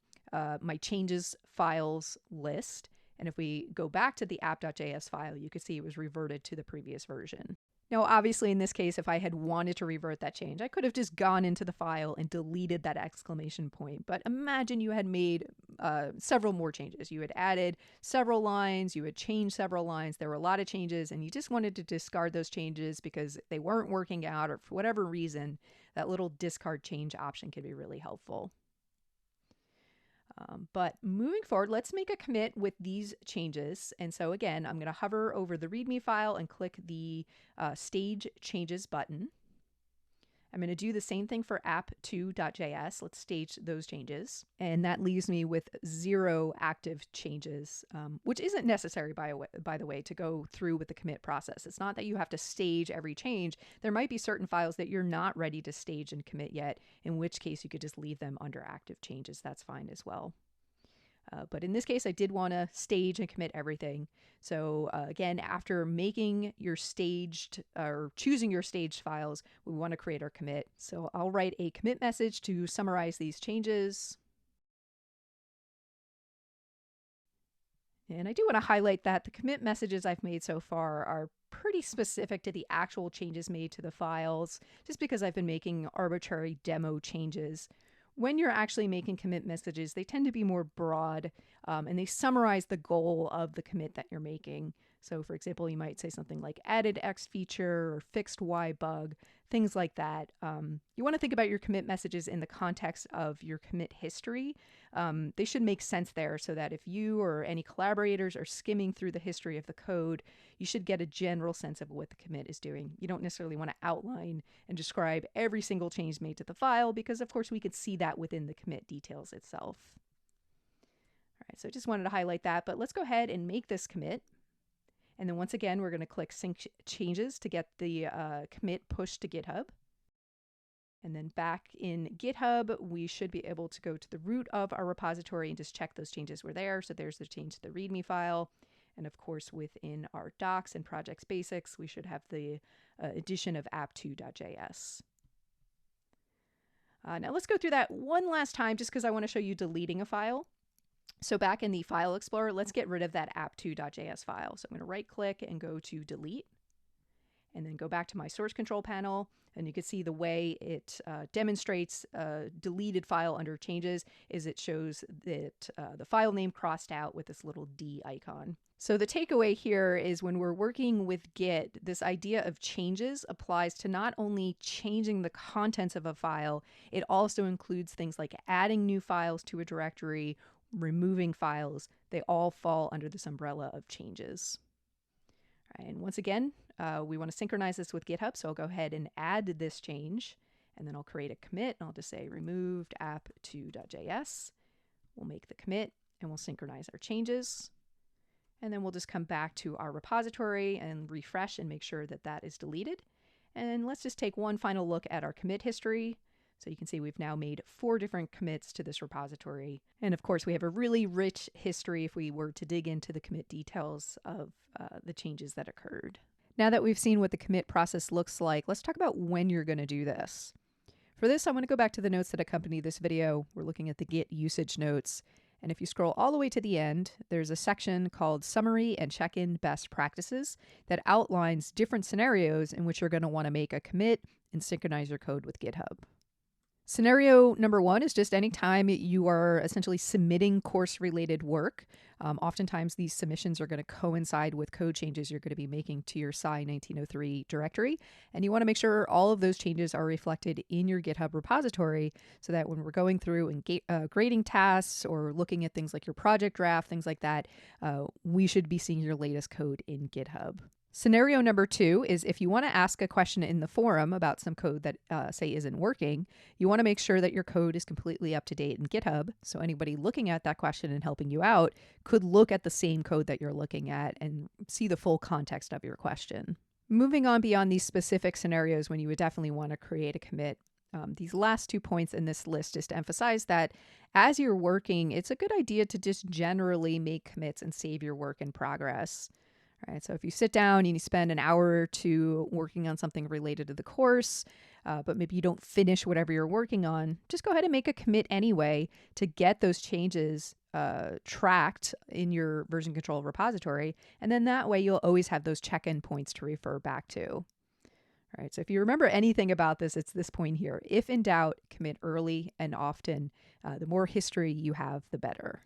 my changes files list. And if we go back to the app.js file, you could see it was reverted to the previous version. Now, obviously, in this case, if I had wanted to revert that change, I could have just gone into the file and deleted that exclamation point. But imagine you had made several more changes. You had added several lines, you had changed several lines. There were a lot of changes, and you just wanted to discard those changes because they weren't working out or for whatever reason. That little discard change option can be really helpful. But moving forward, let's make a commit with these changes. And so again, I'm going to hover over the README file and click the Stage Changes button. I'm going to do the same thing for app2.js. Let's stage those changes. And that leaves me with 0 active changes, which isn't necessary, by the way, to go through with the commit process. It's not that you have to stage every change. There might be certain files that you're not ready to stage and commit yet, in which case you could just leave them under active changes. That's fine as well. But in this case, I did want to stage and commit everything. So again, after making your staged or choosing your staged files, we want to create our commit. So I'll write a commit message to summarize these changes. And I do want to highlight that the commit messages I've made so far are pretty specific to the actual changes made to the files, just because I've been making arbitrary demo changes. When you're actually making commit messages, they tend to be more broad, and they summarize the goal of the commit that you're making. So for example, you might say something like added X feature or fixed Y bug, things like that. You want to think about your commit messages in the context of your commit history. They should make sense there so that if you or any collaborators are skimming through the history of the code, you should get a general sense of what the commit is doing. You don't necessarily want to outline and describe every single change made to the file because, of course, we could see that within the commit details itself. All right, so I just wanted to highlight that, but let's go ahead and make this commit. And then once again, we're going to click Sync Changes to get the commit pushed to GitHub. And then back in GitHub, we should be able to go to the root of our repository and just check those changes were there. So there's the change to the README file. And of course, within our docs and projects basics, we should have the addition of app2.js. Now let's go through that one last time just because I want to show you deleting a file. So back in the File Explorer, let's get rid of that app2.js file. So I'm going to right click and go to delete, and then go back to my source control panel. And you can see the way it demonstrates a deleted file under changes is it shows that the file name crossed out with this little D icon. So the takeaway here is when we're working with Git, this idea of changes applies to not only changing the contents of a file, it also includes things like adding new files to a directory, removing files. They all fall under this umbrella of changes. All right, and once again, we want to synchronize this with GitHub, so I'll go ahead and add this change, and then I'll create a commit, and I'll just say removed app2.js. We'll make the commit, and we'll synchronize our changes. And then we'll just come back to our repository and refresh and make sure that that is deleted. And let's just take one final look at our commit history. So you can see we've now made 4 different commits to this repository. And of course, we have a really rich history if we were to dig into the commit details of the changes that occurred. Now that we've seen what the commit process looks like, let's talk about when you're going to do this. For this, I want to go back to the notes that accompany this video. We're looking at the Git usage notes. And if you scroll all the way to the end, there's a section called Summary and Check-in Best Practices that outlines different scenarios in which you're going to want to make a commit and synchronize your code with GitHub. Scenario number 1 is just any time you are essentially submitting course-related work. Oftentimes these submissions are going to coincide with code changes you're going to be making to your Psych 1903 directory. And you want to make sure all of those changes are reflected in your GitHub repository so that when we're going through and grading tasks or looking at things like your project draft, things like that, we should be seeing your latest code in GitHub. Scenario number 2 is if you want to ask a question in the forum about some code that, say, isn't working, you want to make sure that your code is completely up to date in GitHub. So anybody looking at that question and helping you out could look at the same code that you're looking at and see the full context of your question. Moving on beyond these specific scenarios when you would definitely want to create a commit, these last 2 points in this list is to emphasize that as you're working, it's a good idea to just generally make commits and save your work in progress. Right, so if you sit down and you spend an hour or two working on something related to the course, but maybe you don't finish whatever you're working on, just go ahead and make a commit anyway to get those changes tracked in your version control repository. And then that way you'll always have those check-in points to refer back to. All right, so if you remember anything about this, it's this point here. If in doubt, commit early and often. The more history you have, the better.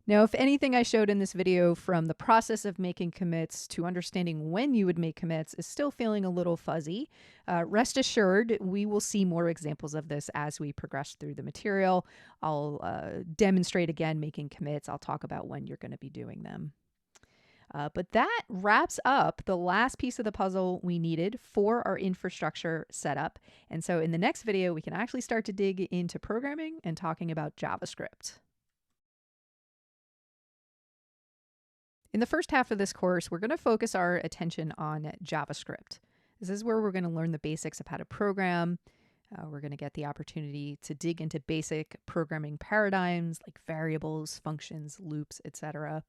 Now, if anything I showed in this video, from the process of making commits to understanding when you would make commits, is still feeling a little fuzzy, rest assured we will see more examples of this as we progress through the material. I'll demonstrate again making commits. I'll talk about when you're going to be doing them. But that wraps up the last piece of the puzzle we needed for our infrastructure setup. And so in the next video, we can actually start to dig into programming and talking about JavaScript. In the first half of this course, we're going to focus our attention on JavaScript. This is where we're going to learn the basics of how to program. We're going to get the opportunity to dig into basic programming paradigms like variables, functions, loops, etc.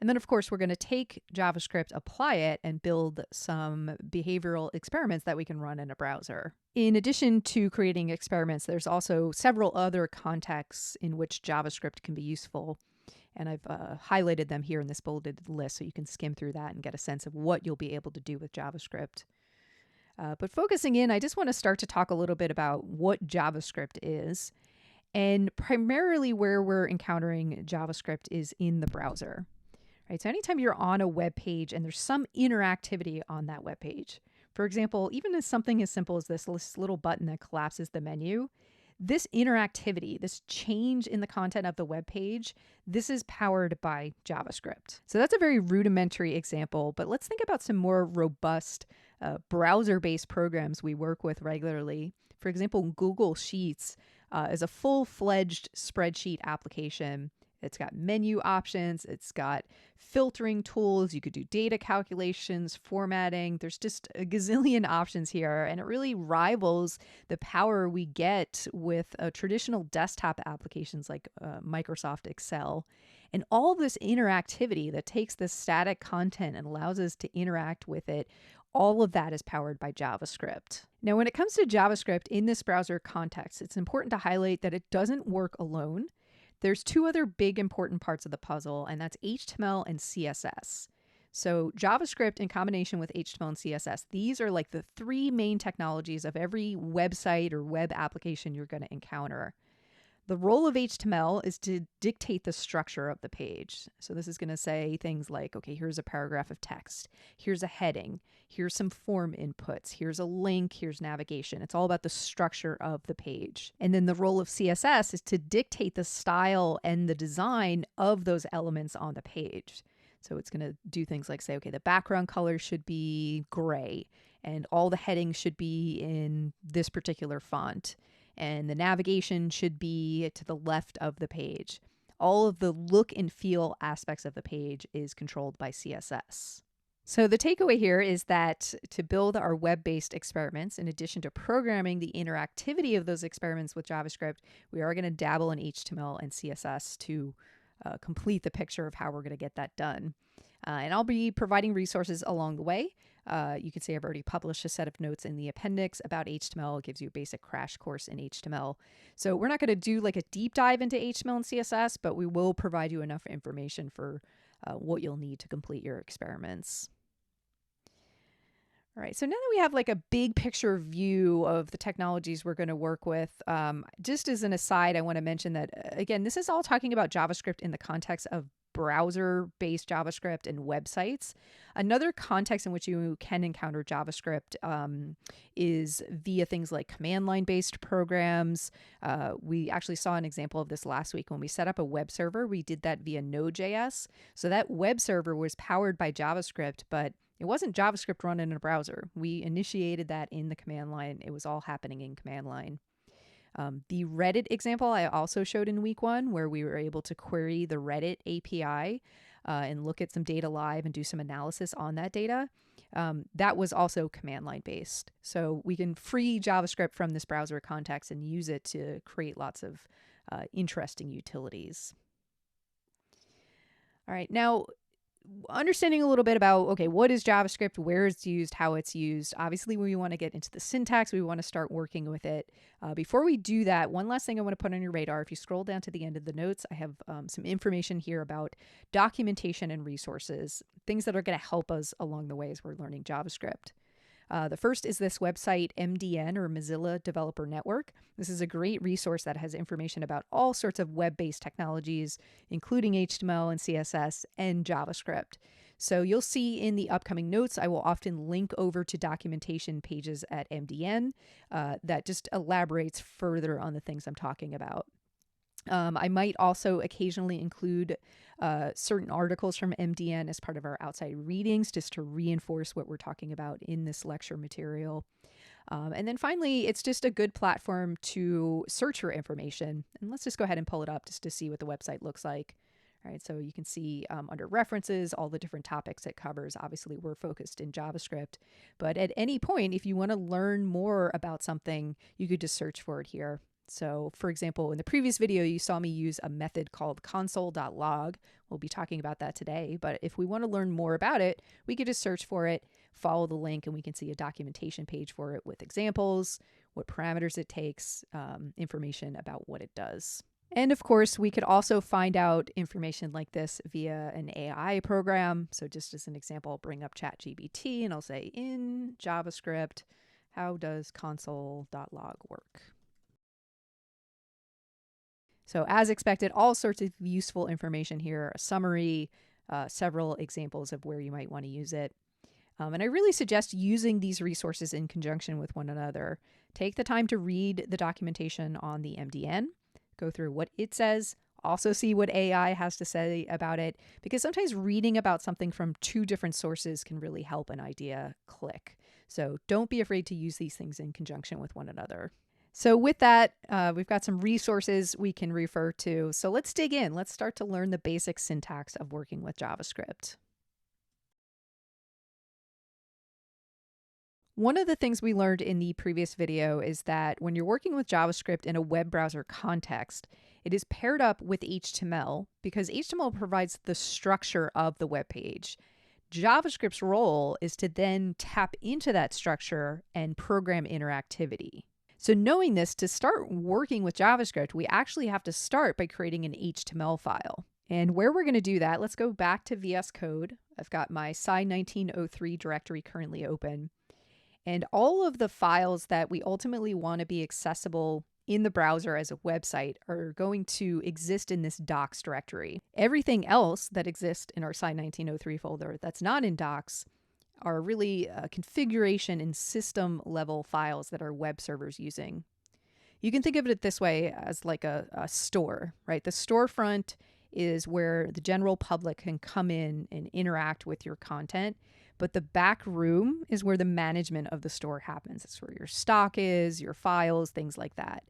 And then, of course, we're going to take JavaScript, apply it, and build some behavioral experiments that we can run in a browser. In addition to creating experiments, there's also several other contexts in which JavaScript can be useful. And I've highlighted them here in this bulleted list so you can skim through that and get a sense of what you'll be able to do with JavaScript. But focusing in, I just want to start to talk a little bit about what JavaScript is. And primarily where we're encountering JavaScript is in the browser. Right? So anytime you're on a web page and there's some interactivity on that web page, for example, even as something as simple as this little button that collapses the menu, this interactivity, this change in the content of the web page, this is powered by JavaScript. So that's a very rudimentary example, but let's think about some more robust browser-based programs we work with regularly. For example, Google Sheets is a full-fledged spreadsheet application. It's got menu options, it's got filtering tools, you could do data calculations, formatting. There's just a gazillion options here, and it really rivals the power we get with traditional desktop applications like Microsoft Excel. And all this interactivity that takes this static content and allows us to interact with it, all of that is powered by JavaScript. Now, when it comes to JavaScript in this browser context, it's important to highlight that it doesn't work alone. There's two other big important parts of the puzzle, and that's HTML and CSS. So JavaScript in combination with HTML and CSS, these are like the three main technologies of every website or web application you're going to encounter. The role of HTML is to dictate the structure of the page. So this is going to say things like, okay, here's a paragraph of text, here's a heading, here's some form inputs, here's a link, here's navigation. It's all about the structure of the page. And then the role of CSS is to dictate the style and the design of those elements on the page. So it's going to do things like say, okay, the background color should be gray and all the headings should be in this particular font. And the navigation should be to the left of the page. All of the look and feel aspects of the page is controlled by CSS. So the takeaway here is that to build our web-based experiments, in addition to programming the interactivity of those experiments with JavaScript, we are going to dabble in HTML and CSS to complete the picture of how we're going to get that done. And I'll be providing resources along the way. You could say I've already published a set of notes in the appendix about HTML. It gives you a basic crash course in HTML. So we're not going to do like a deep dive into HTML and CSS, but we will provide you enough information for what you'll need to complete your experiments. All right, so now that we have like a big picture view of the technologies we're going to work with, just as an aside, I want to mention that, again, this is all talking about JavaScript in the context of browser-based JavaScript and websites. Another context in which you can encounter JavaScript is via things like command line-based programs. We actually saw an example of this last week when we set up a web server. We did that via Node.js. So that web server was powered by JavaScript, but It wasn't JavaScript running in a browser. We initiated that in the command line. It was all happening in command line. The Reddit example I also showed in week 1, where we were able to query the Reddit API and look at some data live and do some analysis on that data. That was also command line based. So we can free JavaScript from this browser context and use it to create lots of interesting utilities. All right, now understanding a little bit about, okay, what is JavaScript, where it's used, how it's used. Obviously, we want to get into the syntax. We want to start working with it. Before we do that, one last thing I want to put on your radar. If you scroll down to the end of the notes, I have some information here about documentation and resources, things that are going to help us along the way as we're learning JavaScript. The first is this website, MDN, or Mozilla Developer Network. This is a great resource that has information about all sorts of web-based technologies, including HTML and CSS and JavaScript. So you'll see in the upcoming notes, I will often link over to documentation pages at MDN that just elaborates further on the things I'm talking about. I might also occasionally include certain articles from MDN as part of our outside readings, just to reinforce what we're talking about in this lecture material. And then finally, it's just a good platform to search for information. And let's just go ahead and pull it up just to see what the website looks like. All right, so you can see under references, all the different topics it covers. Obviously, we're focused in JavaScript, but at any point, if you want to learn more about something, you could just search for it here. So for example, in the previous video, you saw me use a method called console.log. We'll be talking about that today, but if we want to learn more about it, we could just search for it, follow the link, and we can see a documentation page for it with examples, what parameters it takes, information about what it does. And of course, we could also find out information like this via an AI program. So just as an example, I'll bring up ChatGPT and I'll say, in JavaScript, how does console.log work? So as expected, all sorts of useful information here, a summary, several examples of where you might want to use it. And I really suggest using these resources in conjunction with one another. Take the time to read the documentation on the MDN, go through what it says, also see what AI has to say about it, because sometimes reading about something from 2 different sources can really help an idea click. So don't be afraid to use these things in conjunction with one another. So with that, we've got some resources we can refer to. So let's dig in. Let's start to learn the basic syntax of working with JavaScript. One of the things we learned in the previous video is that when you're working with JavaScript in a web browser context, it is paired up with HTML because HTML provides the structure of the web page. JavaScript's role is to then tap into that structure and program interactivity. So knowing this, to start working with JavaScript, we actually have to start by creating an HTML file. And where we're going to do that, let's go back to VSCode. I've got my Psych 1903 directory currently open. And all of the files that we ultimately want to be accessible in the browser as a website are going to exist in this docs directory. Everything else that exists in our Psych 1903 folder that's not in docs are really configuration and system level files that our web server's using. You can think of it this way as like a store, right? The storefront is where the general public can come in and interact with your content, but the back room is where the management of the store happens. It's where your stock is, your files, things like that.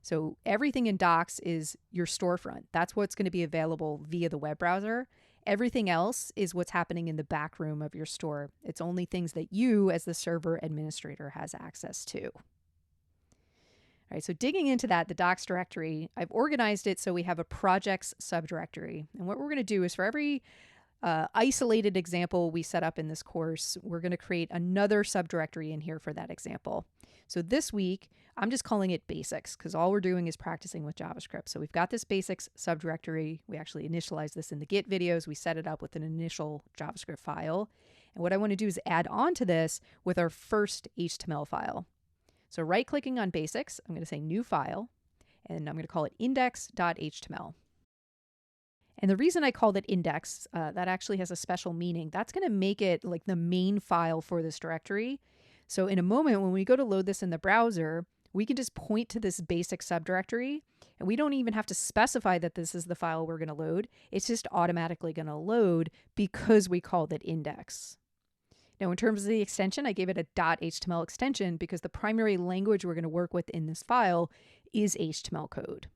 So everything in docs is your storefront. That's what's going to be available via the web browser. Everything else is what's happening in the back room of your store. It's only things that you as the server administrator has access to. All right, so digging into that, the docs directory, I've organized it so we have a projects subdirectory. And what we're going to do is for every isolated example we set up in this course, we're going to create another subdirectory in here for that example. So this week, I'm just calling it basics because all we're doing is practicing with JavaScript. So we've got this basics subdirectory. We actually initialized this in the Git videos. We set it up with an initial JavaScript file. And what I want to do is add on to this with our first HTML file. So right-clicking on basics, I'm going to say new file, and I'm going to call it index.html. And the reason I called it index, that actually has a special meaning. That's going to make it like the main file for this directory. So in a moment, when we go to load this in the browser, we can just point to this basic subdirectory, and we don't even have to specify that this is the file we're going to load. It's just automatically going to load because we called it index. Now, in terms of the extension, I gave it a .html extension because the primary language we're going to work with in this file is HTML code.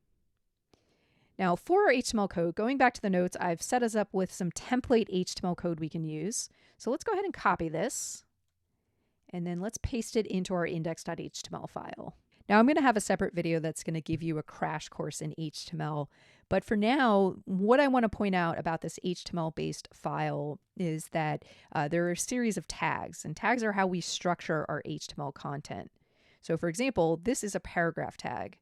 Now, for our HTML code, going back to the notes, I've set us up with some template HTML code we can use. So let's go ahead and copy this, and then let's paste it into our index.html file. Now, I'm going to have a separate video that's going to give you a crash course in HTML. But for now, what I want to point out about this HTML-based file is that there are a series of tags, and tags are how we structure our HTML content. So for example, this is a paragraph tag.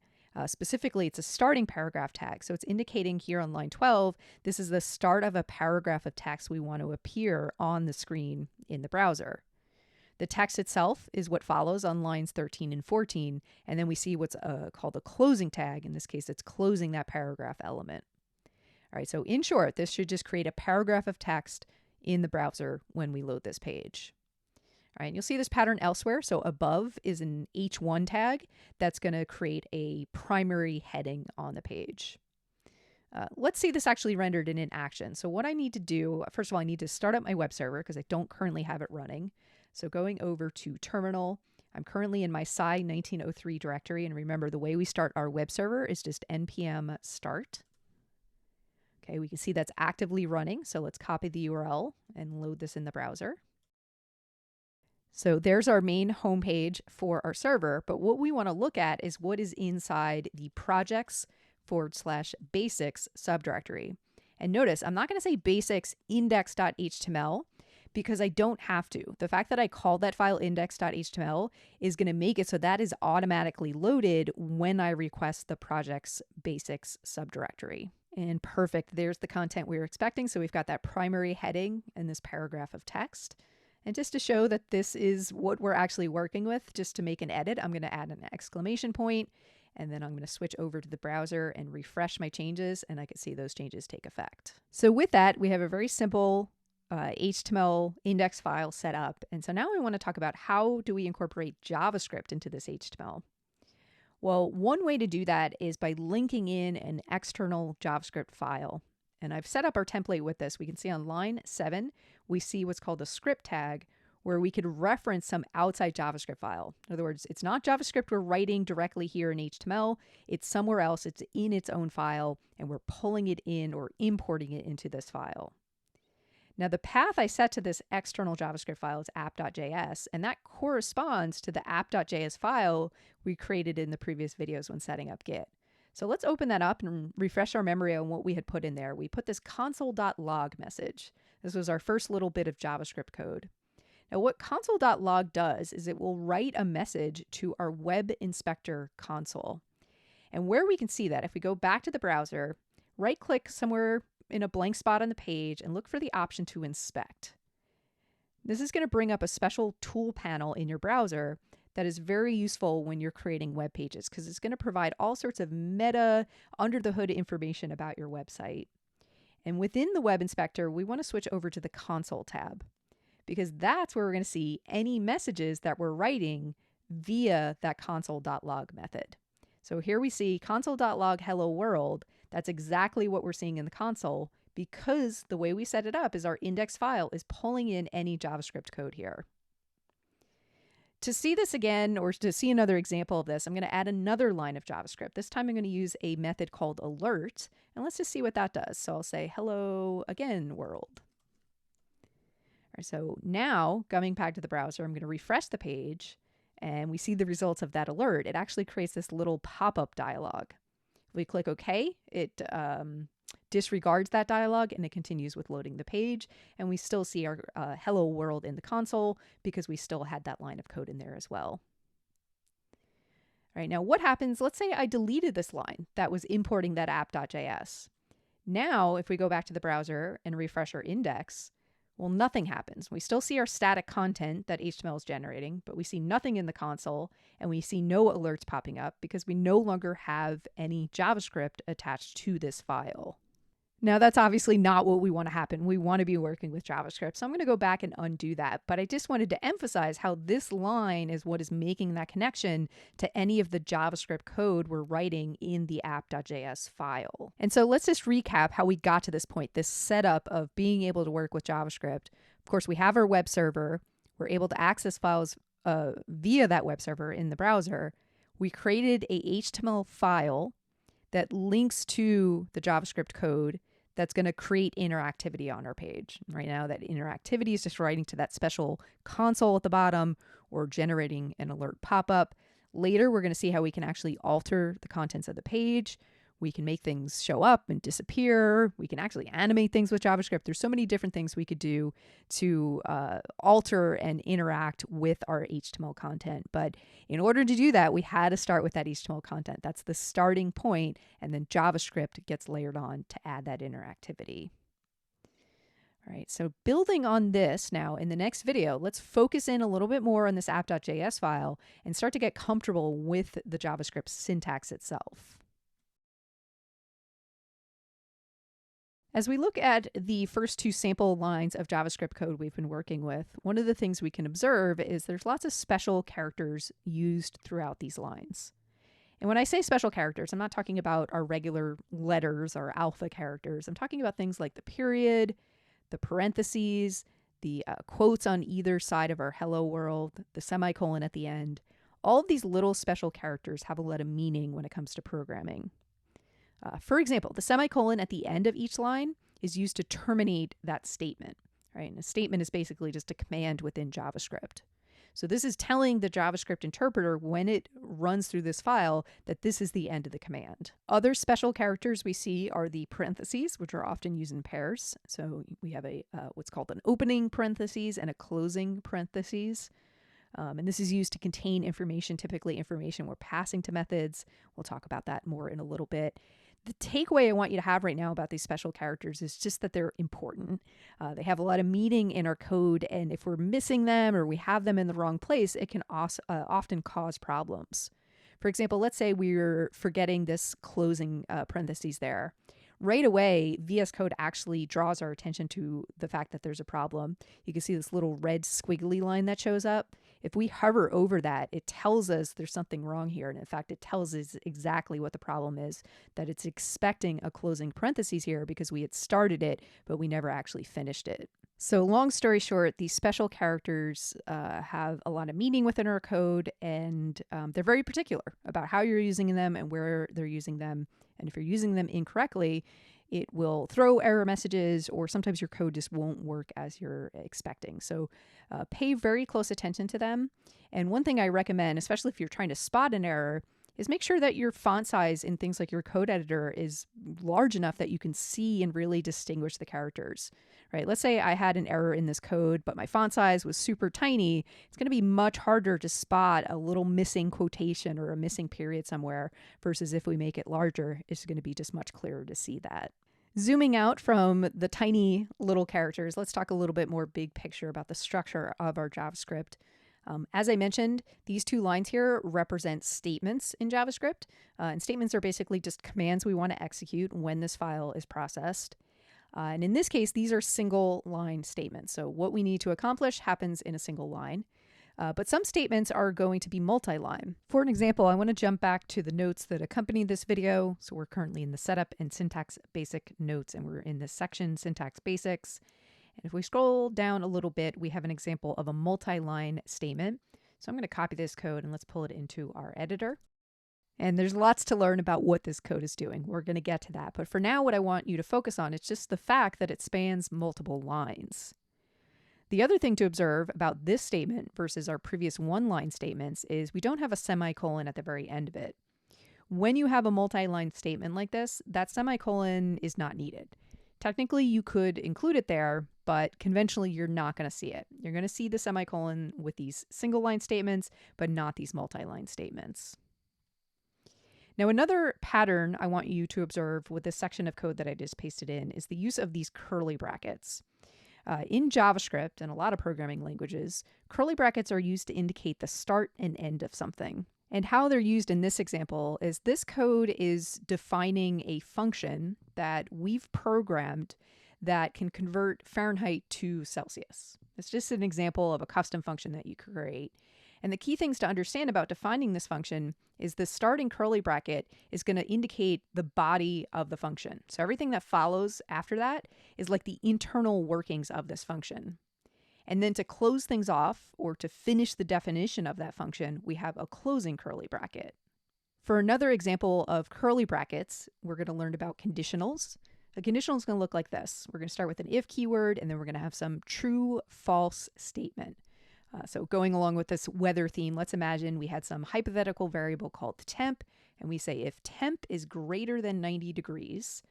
Specifically, it's a starting paragraph tag. So it's indicating here on line 12, this is the start of a paragraph of text we want to appear on the screen in the browser. The text itself is what follows on lines 13 and 14, and then we see what's called a closing tag. In this case, it's closing that paragraph element. All right, so in short, this should just create a paragraph of text in the browser when we load this page. All right, and you'll see this pattern elsewhere. So above is an H1 tag that's going to create a primary heading on the page. Let's see this actually rendered in action. So what I need to do, first of all, I need to start up my web server because I don't currently have it running. So going over to terminal, I'm currently in my Psych 1903 directory. And remember, the way we start our web server is just npm start. Okay, we can see that's actively running. So let's copy the URL and load this in the browser. So there's our main homepage for our server. But what we want to look at is what is inside the projects/basics subdirectory. And notice, I'm not going to say basics index.html because I don't have to. The fact that I called that file index.html is going to make it so that is automatically loaded when I request the project's basics subdirectory. And perfect, there's the content we were expecting. So we've got that primary heading and this paragraph of text. And just to show that this is what we're actually working with, just to make an edit, I'm going to add an exclamation point, and then I'm going to switch over to the browser and refresh my changes, and I can see those changes take effect. So with that, we have a very simple HTML index file set up. And so now I want to talk about how do we incorporate JavaScript into this HTML. Well, one way to do that is by linking in an external JavaScript file. And I've set up our template with this. We can see on line 7, we see what's called a script tag, where we could reference some outside JavaScript file. In other words, it's not JavaScript we're writing directly here in HTML. It's somewhere else. It's in its own file, and we're pulling it in or importing it into this file. Now, the path I set to this external JavaScript file is app.js, and that corresponds to the app.js file we created in the previous videos when setting up Git. So let's open that up and refresh our memory on what we had put in there. We put this console.log message. This was our first little bit of JavaScript code. Now, what console.log does is it will write a message to our web inspector console. And where we can see that, if we go back to the browser, right-click somewhere in a blank spot on the page and look for the option to inspect. This is going to bring up a special tool panel in your browser that is very useful when you're creating web pages because it's going to provide all sorts of meta, under-the-hood information about your website. And within the web inspector, we want to switch over to the console tab because that's where we're going to see any messages that we're writing via that console.log method. So here we see console.log hello world. That's exactly what we're seeing in the console because the way we set it up is our index file is pulling in any JavaScript code here. To see this again, or to see another example of this, I'm going to add another line of JavaScript. This time I'm going to use a method called alert, and let's just see what that does. So I'll say hello again world. All right, so now going back to the browser, I'm going to refresh the page, and we see the results of that alert. It actually creates this little pop-up dialog. We click OK, it disregards that dialog and it continues with loading the page. And we still see our hello world in the console because we still had that line of code in there as well. All right, now what happens? Let's say I deleted this line that was importing that app.js. Now, if we go back to the browser and refresh our index, well, nothing happens. We still see our static content that HTML is generating, but we see nothing in the console and we see no alerts popping up because we no longer have any JavaScript attached to this file. Now, that's obviously not what we want to happen. We want to be working with JavaScript. So I'm going to go back and undo that. But I just wanted to emphasize how this line is what is making that connection to any of the JavaScript code we're writing in the app.js file. And so let's just recap how we got to this point, this setup of being able to work with JavaScript. Of course, we have our web server. we're able to access files via that web server in the browser, we created a HTML file that links to the JavaScript code that's going to create interactivity on our page. Right now, that interactivity is just writing to that special console at the bottom or generating an alert pop-up. Later, we're going to see how we can actually alter the contents of the page. We can make things show up and disappear. We can actually animate things with JavaScript. There's so many different things we could do to alter and interact with our HTML content. But in order to do that, we had to start with that HTML content. That's the starting point, and then JavaScript gets layered on to add that interactivity. All right, so building on this now in the next video, let's focus in a little bit more on this app.js file and start to get comfortable with the JavaScript syntax itself. As we look at the first two sample lines of JavaScript code we've been working with, one of the things we can observe is there's lots of special characters used throughout these lines. And when I say special characters, I'm not talking about our regular letters or alpha characters. I'm talking about things like the period, the parentheses, the quotes on either side of our hello world, the semicolon at the end. All of these little special characters have a lot of meaning when it comes to programming. For example, the semicolon at the end of each line is used to terminate that statement, right? And a statement is basically just a command within JavaScript. So this is telling the JavaScript interpreter when it runs through this file that this is the end of the command. Other special characters we see are the parentheses, which are often used in pairs. So we have a what's called an opening parentheses and a closing parentheses. And this is used to contain information, typically information we're passing to methods. We'll talk about that more in a little bit. The takeaway I want you to have right now about these special characters is just that they're important. They have a lot of meaning in our code, and if we're missing them or we have them in the wrong place, it can often cause problems. For example, let's say we're forgetting this closing parentheses there. Right away, VS Code actually draws our attention to the fact that there's a problem. You can see this little red squiggly line that shows up. If we hover over that, it tells us there's something wrong here. And in fact, it tells us exactly what the problem is, that it's expecting a closing parentheses here because we had started it, but we never actually finished it. So long story short, these special characters have a lot of meaning within our code, and they're very particular about how you're using them and where they're using them. And if you're using them incorrectly, it will throw error messages, or sometimes your code just won't work as you're expecting. So pay very close attention to them. And one thing I recommend, especially if you're trying to spot an error, is make sure that your font size in things like your code editor is large enough that you can see and really distinguish the characters, right? Let's say I had an error in this code, but my font size was super tiny. It's going to be much harder to spot a little missing quotation or a missing period somewhere versus if we make it larger, it's going to be just much clearer to see that. Zooming out from the tiny little characters, let's talk a little bit more big picture about the structure of our JavaScript. As I mentioned, these two lines here represent statements in JavaScript, and statements are basically just commands we want to execute when this file is processed. And in this case, these are single line statements. So what we need to accomplish happens in a single line. But some statements are going to be multi-line. For an example, I want to jump back to the notes that accompany this video. So we're currently in the setup and syntax basic notes, and we're in this section, syntax basics. And if we scroll down a little bit, we have an example of a multi-line statement. So I'm going to copy this code and let's pull it into our editor. And there's lots to learn about what this code is doing. We're going to get to that. But for now, what I want you to focus on is just the fact that it spans multiple lines. The other thing to observe about this statement versus our previous one-line statements is we don't have a semicolon at the very end of it. When you have a multi-line statement like this, that semicolon is not needed. Technically, you could include it there, but conventionally, you're not going to see it. You're going to see the semicolon with these single line statements, but not these multi-line statements. Now, another pattern I want you to observe with this section of code that I just pasted in is the use of these curly brackets. In JavaScript and a lot of programming languages, curly brackets are used to indicate the start and end of something. And how they're used in this example is this code is defining a function that we've programmed that can convert Fahrenheit to Celsius. It's just an example of a custom function that you create. And the key things to understand about defining this function is the starting curly bracket is going to indicate the body of the function. So everything that follows after that is like the internal workings of this function. And then to close things off, or to finish the definition of that function, we have a closing curly bracket. For another example of curly brackets, we're going to learn about conditionals. A conditional is going to look like this. We're going to start with an if keyword, and then we're going to have some true, false statement. So going along with this weather theme, let's imagine we had some hypothetical variable called temp, and we say if temp is greater than 90 degrees,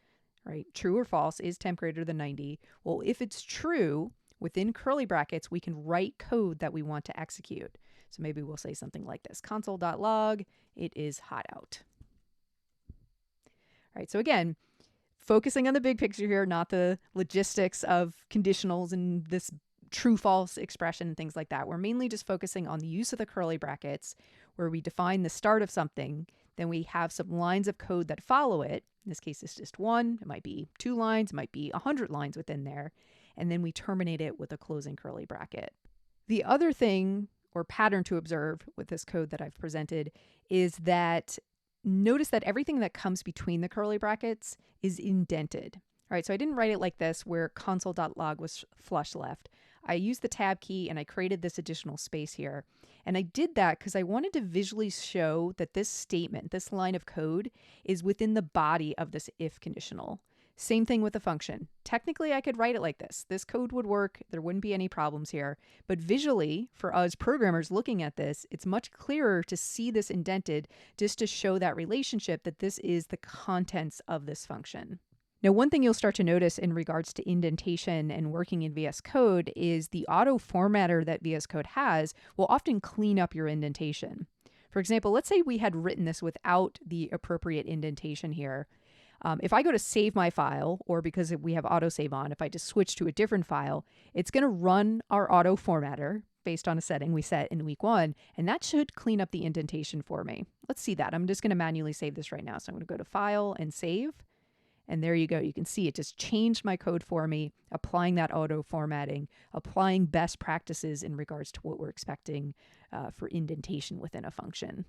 right? True or false, is temp greater than 90? Well, if it's true, within curly brackets, we can write code that we want to execute. So maybe we'll say something like this: console.log, it is hot out. All right, so again, focusing on the big picture here, not the logistics of conditionals and this true false expression and things like that. We're mainly just focusing on the use of the curly brackets, where we define the start of something, then we have some lines of code that follow it. In this case, it's just one. It might be 2 lines, it might be 100 lines within there, and then we terminate it with a closing curly bracket. The other thing or pattern to observe with this code that I've presented is that notice that everything that comes between the curly brackets is indented. All right, so I didn't write it like this where console.log was flush left. I used the tab key and I created this additional space here. And I did that because I wanted to visually show that this statement, this line of code, is within the body of this if conditional. Same thing with the function. Technically, I could write it like this. This code would work. There wouldn't be any problems here. But visually, for us programmers looking at this, it's much clearer to see this indented just to show that relationship that this is the contents of this function. Now, one thing you'll start to notice in regards to indentation and working in VS Code is the auto formatter that VS Code has will often clean up your indentation. For example, let's say we had written this without the appropriate indentation here. If I go to save my file, or because we have autosave on, if I just switch to a different file, it's going to run our auto formatter based on a setting we set in week 1, and that should clean up the indentation for me. Let's see that. I'm just going to manually save this right now. So I'm going to go to File and Save. And there you go. You can see it just changed my code for me, applying that auto formatting, applying best practices in regards to what we're expecting for indentation within a function.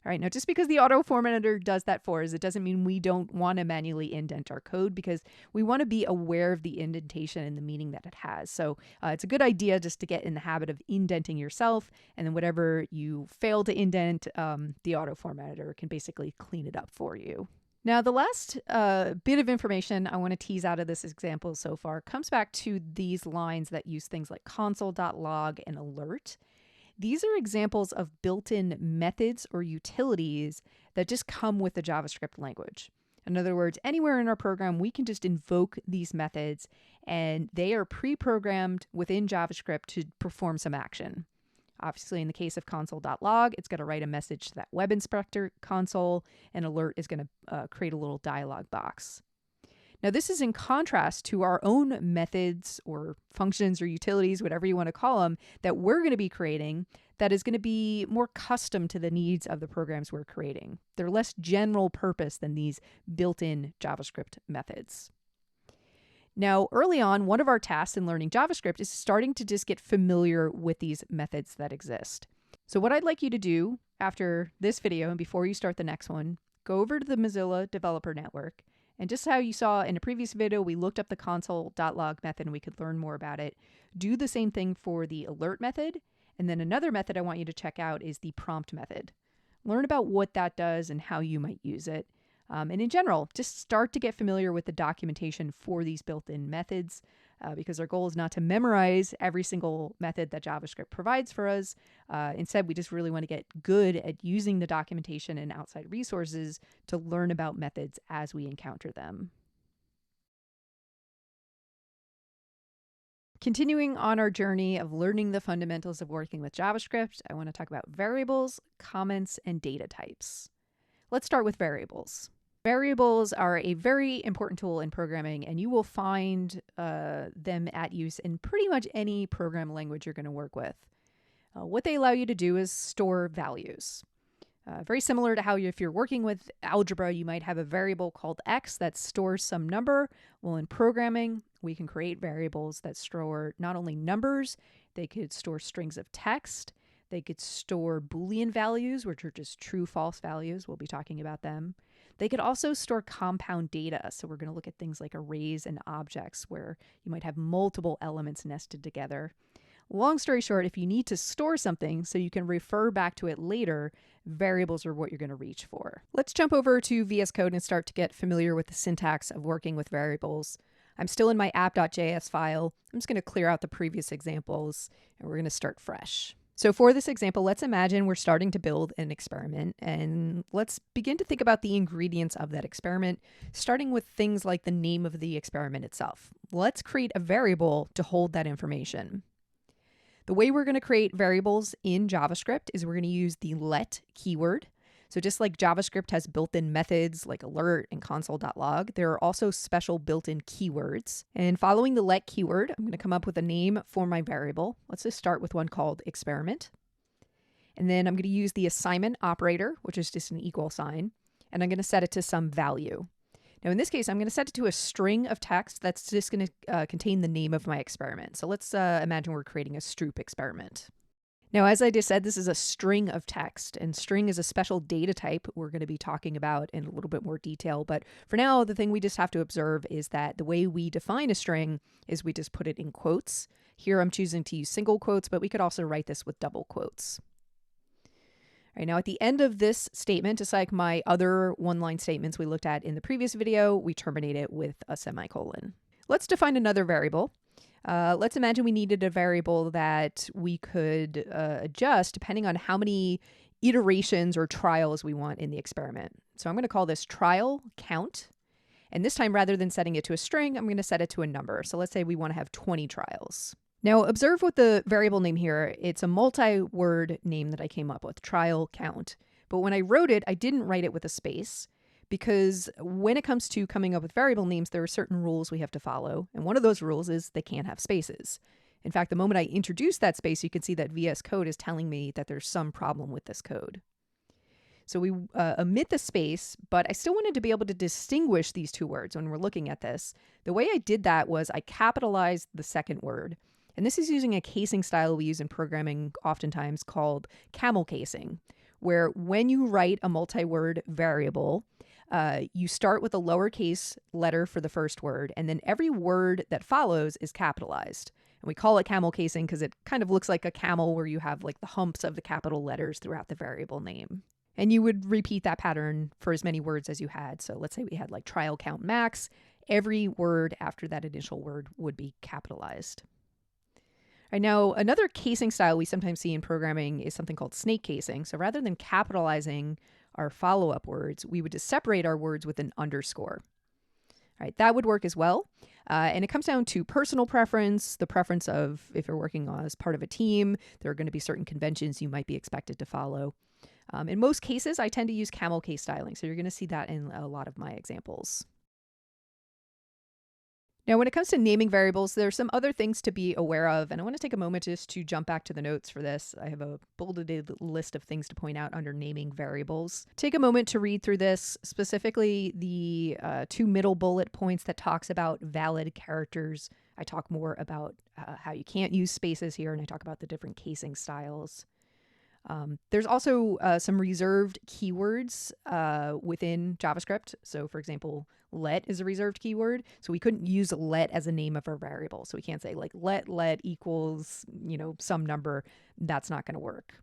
All right, now just because the auto formatter does that for us, it doesn't mean we don't want to manually indent our code, because we want to be aware of the indentation and the meaning that it has. So it's a good idea just to get in the habit of indenting yourself, and then whatever you fail to indent, the auto formatter can basically clean it up for you. Now, the last bit of information I want to tease out of this example so far comes back to these lines that use things like console.log and alert. These are examples of built-in methods or utilities that just come with the JavaScript language. In other words, anywhere in our program, we can just invoke these methods, and they are pre-programmed within JavaScript to perform some action. Obviously, in the case of console.log, it's going to write a message to that web inspector console, and alert is going to create a little dialog box. Now, this is in contrast to our own methods or functions or utilities, whatever you want to call them, that we're going to be creating, that is going to be more custom to the needs of the programs we're creating. They're less general purpose than these built-in JavaScript methods. Now, early on, one of our tasks in learning JavaScript is starting to just get familiar with these methods that exist. So what I'd like you to do after this video and before you start the next one, go over to the Mozilla Developer Network, and just how you saw in a previous video, we looked up the console.log method and we could learn more about it. Do the same thing for the alert method. And then another method I want you to check out is the prompt method. Learn about what that does and how you might use it. And in general, just start to get familiar with the documentation for these built-in methods, because our goal is not to memorize every single method that JavaScript provides for us. Instead, we just really want to get good at using the documentation and outside resources to learn about methods as we encounter them. Continuing on our journey of learning the fundamentals of working with JavaScript, I want to talk about variables, comments, and data types. Let's start with variables. Variables are a very important tool in programming, and you will find them at use in pretty much any program language you're going to work with. What they allow you to do is store values. Very similar to how if you're working with algebra, you might have a variable called x that stores some number. Well, in programming, we can create variables that store not only numbers, they could store strings of text, they could store Boolean values, which are just true, false values. We'll be talking about them. They could also store compound data. So we're going to look at things like arrays and objects where you might have multiple elements nested together. Long story short, if you need to store something so you can refer back to it later, variables are what you're going to reach for. Let's jump over to VS Code and start to get familiar with the syntax of working with variables. I'm still in my app.js file. I'm just going to clear out the previous examples and we're going to start fresh. So for this example, let's imagine we're starting to build an experiment, and let's begin to think about the ingredients of that experiment, starting with things like the name of the experiment itself. Let's create a variable to hold that information. The way we're going to create variables in JavaScript is we're going to use the let keyword. So just like JavaScript has built-in methods like alert and console.log, there are also special built-in keywords. And following the let keyword, I'm going to come up with a name for my variable. Let's just start with one called experiment. And then I'm going to use the assignment operator, which is just an equal sign, and I'm going to set it to some value. Now in this case, I'm going to set it to a string of text that's just going to contain the name of my experiment. So let's imagine we're creating a Stroop experiment. Now, as I just said, this is a string of text, and string is a special data type we're going to be talking about in a little bit more detail. But for now, the thing we just have to observe is that the way we define a string is we just put it in quotes. Here I'm choosing to use single quotes, but we could also write this with double quotes. All right, now at the end of this statement, just like my other one-line statements we looked at in the previous video, we terminate it with a semicolon. Let's define another variable. Let's imagine we needed a variable that we could adjust depending on how many iterations or trials we want in the experiment. So I'm going to call this trial count. And this time, rather than setting it to a string, I'm going to set it to a number. So let's say we want to have 20 trials. Now observe with the variable name here, it's a multi-word name that I came up with, trial count. But when I wrote it, I didn't write it with a space, because when it comes to coming up with variable names, there are certain rules we have to follow. And one of those rules is they can't have spaces. In fact, the moment I introduce that space, you can see that VS Code is telling me that there's some problem with this code. So we omit the space, but I still wanted to be able to distinguish these two words when we're looking at this. The way I did that was I capitalized the second word. And this is using a casing style we use in programming oftentimes called camel casing, where when you write a multi-word variable, you start with a lowercase letter for the first word, and then every word that follows is capitalized. And we call it camel casing because it kind of looks like a camel where you have like the humps of the capital letters throughout the variable name. And you would repeat that pattern for as many words as you had. So let's say we had like trial count max. Every word after that initial word would be capitalized. All right, now, another casing style we sometimes see in programming is something called snake casing. So rather than capitalizing our follow-up words, we would just separate our words with an underscore. All right, that would work as well. And it comes down to personal preference, the preference of if you're working as part of a team, there are going to be certain conventions you might be expected to follow. In most cases, I tend to use camel case styling. So you're going to see that in a lot of my examples. Now, when it comes to naming variables, there are some other things to be aware of, and I want to take a moment just to jump back to the notes for this. I have a bulleted list of things to point out under naming variables. Take a moment to read through this, specifically the two middle bullet points that talks about valid characters. I talk more about how you can't use spaces here, and I talk about the different casing styles. There's also some reserved keywords within JavaScript. So for example, let is a reserved keyword. So we couldn't use let as a name of our variable. So we can't say like let equals, some number. That's not going to work.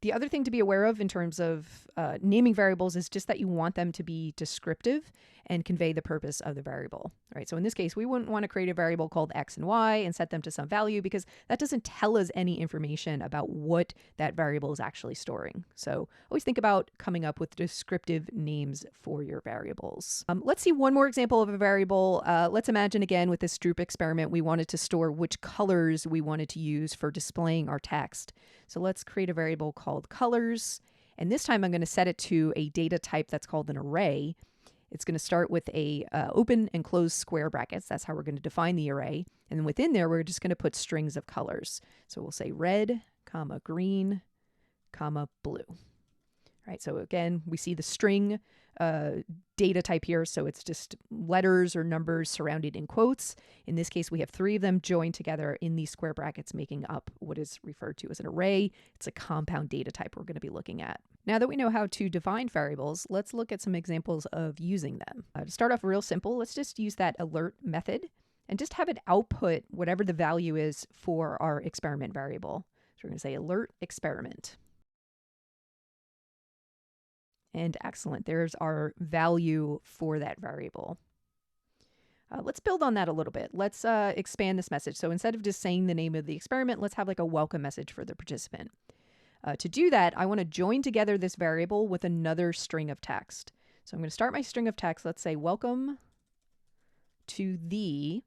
The other thing to be aware of in terms of naming variables is just that you want them to be descriptive and convey the purpose of the variable. All right, so in this case, we wouldn't want to create a variable called x and y and set them to some value because that doesn't tell us any information about what that variable is actually storing. So always think about coming up with descriptive names for your variables. Let's see one more example of a variable. Let's imagine again with this Stroop experiment, we wanted to store which colors we wanted to use for displaying our text. So let's create a variable called colors. And this time I'm going to set it to a data type that's called an array. It's going to start with a open and close square brackets. That's how we're going to define the array. And then within there, we're just going to put strings of colors. So we'll say red, comma, green, comma, blue. All All right, so again, we see the string data type here. So it's just letters or numbers surrounded in quotes. In this case, we have 3 of them joined together in these square brackets, making up what is referred to as an array. It's a compound data type we're going to be looking at. Now that we know how to define variables, let's look at some examples of using them. To start off real simple, let's just use that alert method and just have it output whatever the value is for our experiment variable. So we're going to say alert experiment. And excellent, there's our value for that variable. Let's build on that a little bit. Let's expand this message. So instead of just saying the name of the experiment, let's have like a welcome message for the participant. To do that, I want to join together this variable with another string of text. So I'm going to start my string of text. Let's say welcome to the,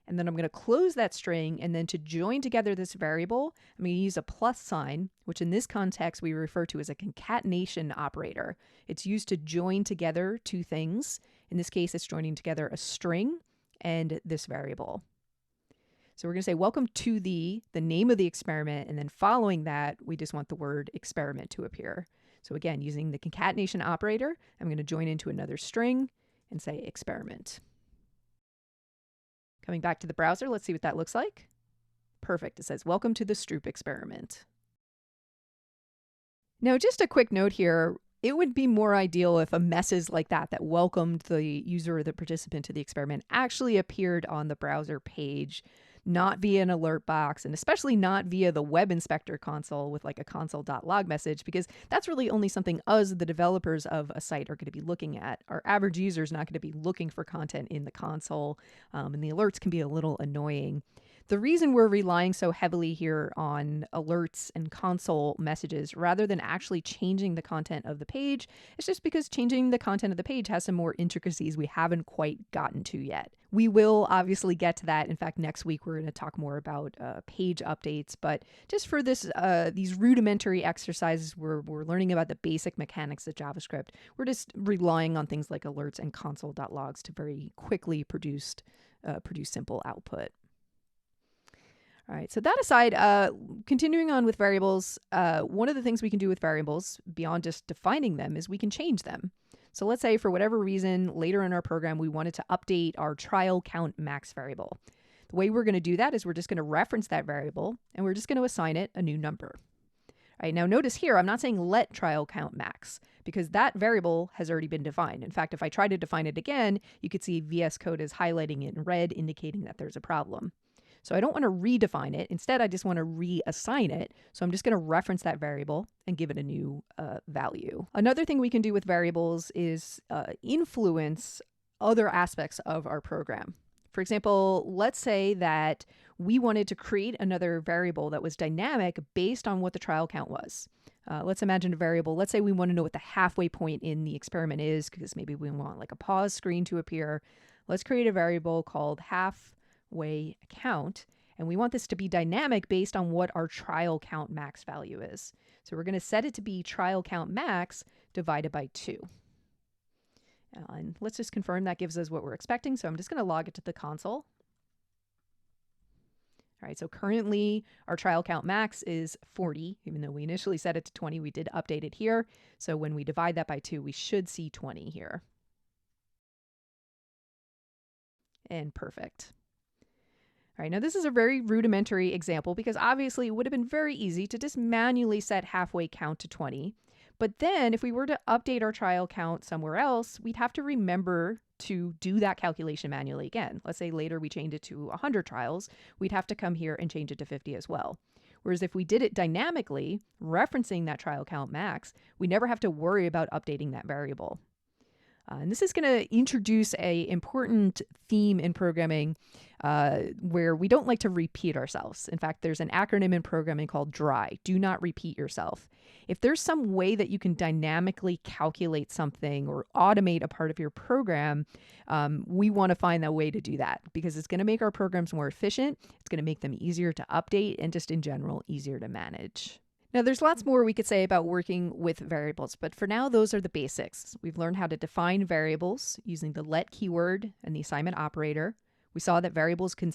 and then I'm going to close that string, and then to join together this variable, I'm going to use a plus sign, which in this context we refer to as a concatenation operator. It's used to join together 2 things. In this case, it's joining together a string and this variable. So we're going to say welcome to the name of the experiment, and then following that, we just want the word experiment to appear. So again, using the concatenation operator, I'm going to join into another string and say experiment. Coming back to the browser, let's see what that looks like. Perfect. It says, welcome to the Stroop experiment. Now, just a quick note here. It would be more ideal if a message like that welcomed the user or the participant to the experiment actually appeared on the browser page, not via an alert box, and especially not via the web inspector console with like a console.log message, because that's really only something us, the developers of a site, are going to be looking at. Our average user is not going to be looking for content in the console, and the alerts can be a little annoying. The reason we're relying so heavily here on alerts and console messages rather than actually changing the content of the page is just because changing the content of the page has some more intricacies we haven't quite gotten to yet. We will obviously get to that. In fact, next week we're going to talk more about page updates, but just for this these rudimentary exercises, we're learning about the basic mechanics of JavaScript. We're just relying on things like alerts and console.logs to very quickly produce simple output. All right, so that aside, continuing on with variables, one of the things we can do with variables beyond just defining them is we can change them. So let's say for whatever reason later in our program we wanted to update our trial count max variable. The way we're going to do that is we're just going to reference that variable and we're just going to assign it a new number. All right, now notice here I'm not saying let trial count max because that variable has already been defined. In fact, if I try to define it again, you could see VSCode is highlighting it in red, indicating that there's a problem. So I don't want to redefine it. Instead, I just want to reassign it. So I'm just going to reference that variable and give it a new value. Another thing we can do with variables is influence other aspects of our program. For example, let's say that we wanted to create another variable that was dynamic based on what the trial count was. Let's imagine a variable. Let's say we want to know what the halfway point in the experiment is because maybe we want like a pause screen to appear. Let's create a variable called halfway count, and we want this to be dynamic based on what our trial count max value is. So we're going to set it to be trial count max divided by 2. And let's just confirm that gives us what we're expecting. So I'm just going to log it to the console. All right, so currently our trial count max is 40, even though we initially set it to 20, we did update it here. So when we divide that by 2, we should see 20 here. And perfect. All right, now this is a very rudimentary example because obviously it would have been very easy to just manually set halfway count to 20. But then if we were to update our trial count somewhere else, we'd have to remember to do that calculation manually again. Let's say later we change it to 100 trials, we'd have to come here and change it to 50 as well. Whereas if we did it dynamically, referencing that trial count max, we never have to worry about updating that variable. And this is going to introduce an important theme in programming where we don't like to repeat ourselves. In fact, there's an acronym in programming called DRY, do not repeat yourself. If there's some way that you can dynamically calculate something or automate a part of your program, we want to find that way to do that because it's going to make our programs more efficient. It's going to make them easier to update and just in general easier to manage. Now, there's lots more we could say about working with variables, but for now, those are the basics. We've learned how to define variables using the let keyword and the assignment operator. We saw that variables can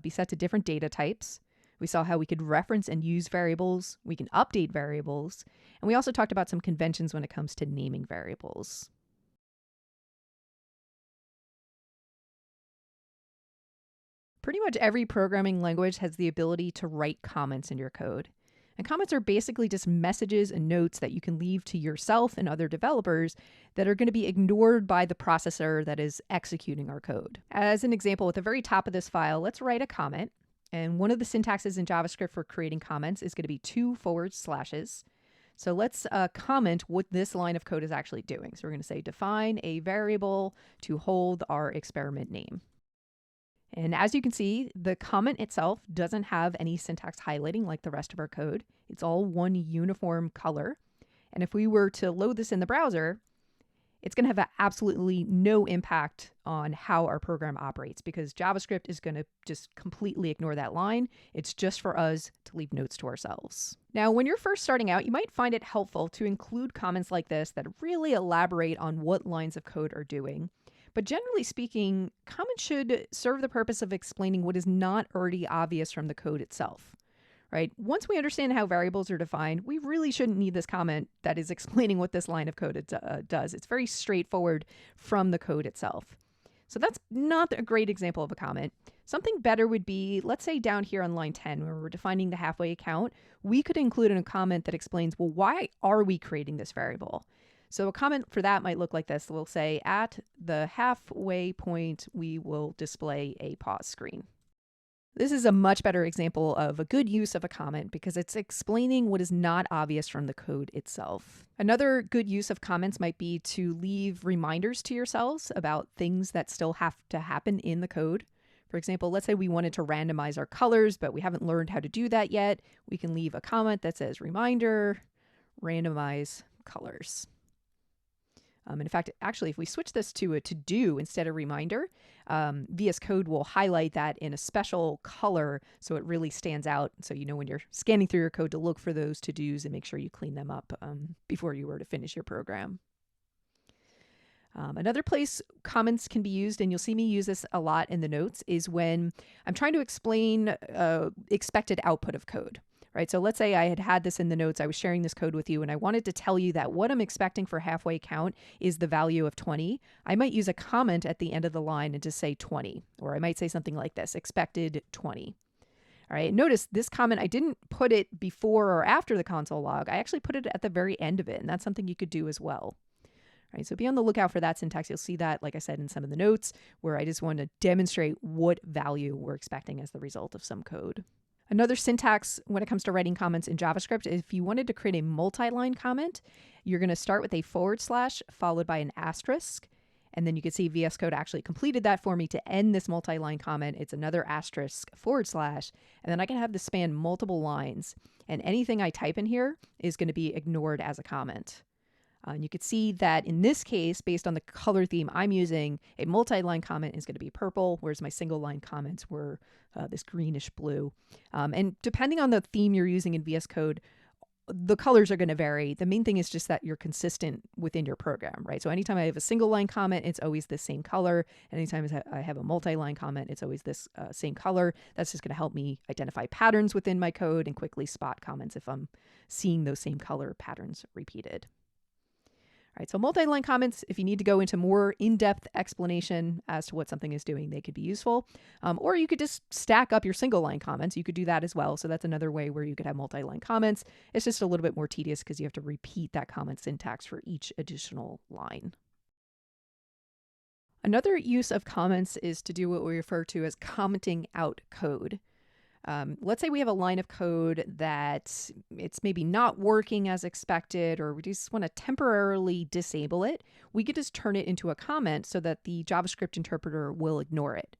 be set to different data types. We saw how we could reference and use variables. We can update variables. And we also talked about some conventions when it comes to naming variables. Pretty much every programming language has the ability to write comments in your code. And comments are basically just messages and notes that you can leave to yourself and other developers that are going to be ignored by the processor that is executing our code. As an example, at the very top of this file, let's write a comment. And one of the syntaxes in JavaScript for creating comments is going to be 2 forward slashes. So let's comment what this line of code is actually doing. So we're going to say define a variable to hold our experiment name. And as you can see, the comment itself doesn't have any syntax highlighting like the rest of our code. It's all one uniform color. And if we were to load this in the browser, it's going to have absolutely no impact on how our program operates because JavaScript is going to just completely ignore that line. It's just for us to leave notes to ourselves. Now, when you're first starting out, you might find it helpful to include comments like this that really elaborate on what lines of code are doing. But generally speaking, comments should serve the purpose of explaining what is not already obvious from the code itself, right? Once we understand how variables are defined, we really shouldn't need this comment that is explaining what this line of code does. It's very straightforward from the code itself. So that's not a great example of a comment. Something better would be, let's say down here on line 10, where we're defining the halfway count, we could include a comment that explains, well, why are we creating this variable? So a comment for that might look like this. We'll say, at the halfway point, we will display a pause screen. This is a much better example of a good use of a comment because it's explaining what is not obvious from the code itself. Another good use of comments might be to leave reminders to yourselves about things that still have to happen in the code. For example, let's say we wanted to randomize our colors, but we haven't learned how to do that yet. We can leave a comment that says, reminder, randomize colors. And in fact, actually, if we switch this to a to-do instead of reminder, VS Code will highlight that in a special color so it really stands out. So you know when you're scanning through your code to look for those to-dos and make sure you clean them up before you were to finish your program. Another place comments can be used, and you'll see me use this a lot in the notes, is when I'm trying to explain expected output of code. Right, so let's say I had this in the notes, I was sharing this code with you, and I wanted to tell you that what I'm expecting for halfway count is the value of 20. I might use a comment at the end of the line and just say 20, or I might say something like this, expected 20. All right, notice this comment, I didn't put it before or after the console log. I actually put it at the very end of it, and that's something you could do as well. All right, so be on the lookout for that syntax. You'll see that, like I said, in some of the notes, where I just want to demonstrate what value we're expecting as the result of some code. Another syntax when it comes to writing comments in JavaScript, if you wanted to create a multi-line comment, you're going to start with a / followed by an asterisk. And then you can see VS Code actually completed that for me to end this multi-line comment. It's another asterisk / and then I can have this span multiple lines. And anything I type in here is going to be ignored as a comment. And you can see that in this case, based on the color theme I'm using, a multi-line comment is going to be purple, whereas my single line comments were this greenish blue. And depending on the theme you're using in VS Code, the colors are going to vary. The main thing is just that you're consistent within your program, right? So anytime I have a single line comment, it's always the same color. Anytime I have a multi-line comment, it's always this same color. That's just going to help me identify patterns within my code and quickly spot comments if I'm seeing those same color patterns repeated. All right, so multi-line comments, if you need to go into more in-depth explanation as to what something is doing, they could be useful. Or you could just stack up your single-line comments. You could do that as well. So that's another way where you could have multi-line comments. It's just a little bit more tedious because you have to repeat that comment syntax for each additional line. Another use of comments is to do what we refer to as commenting out code. Let's say we have a line of code that it's maybe not working as expected, or we just want to temporarily disable it. We could just turn it into a comment so that the JavaScript interpreter will ignore it.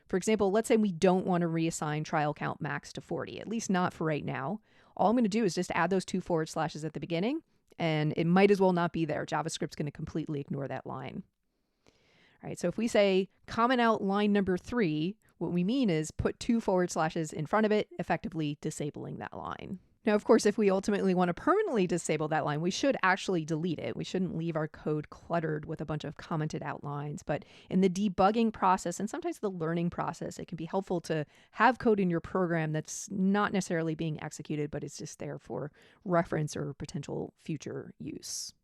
For example, let's say we don't want to reassign trial count max to 40, at least not for right now. All I'm going to do is just add those 2 / at the beginning, and it might as well not be there. JavaScript's going to completely ignore that line. All right, so if we say comment out line number 3, what we mean is put 2 / in front of it, effectively disabling that line. Now, of course, if we ultimately want to permanently disable that line, we should actually delete it. We shouldn't leave our code cluttered with a bunch of commented out lines. But in the debugging process and sometimes the learning process, it can be helpful to have code in your program that's not necessarily being executed, but it's just there for reference or potential future use.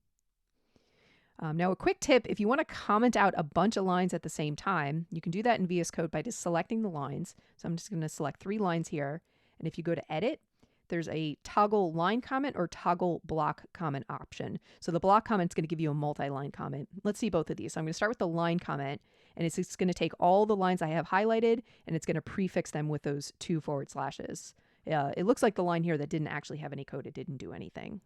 Now, a quick tip, if you want to comment out a bunch of lines at the same time, you can do that in VS Code by just selecting the lines. So I'm just going to select 3 lines here. And if you go to Edit, there's a toggle line comment or toggle block comment option. So the block comment is going to give you a multi-line comment. Let's see both of these. So I'm going to start with the line comment, and it's just going to take all the lines I have highlighted, and it's going to prefix them with those 2 forward slashes. It looks like the line here that didn't actually have any code. It didn't do anything.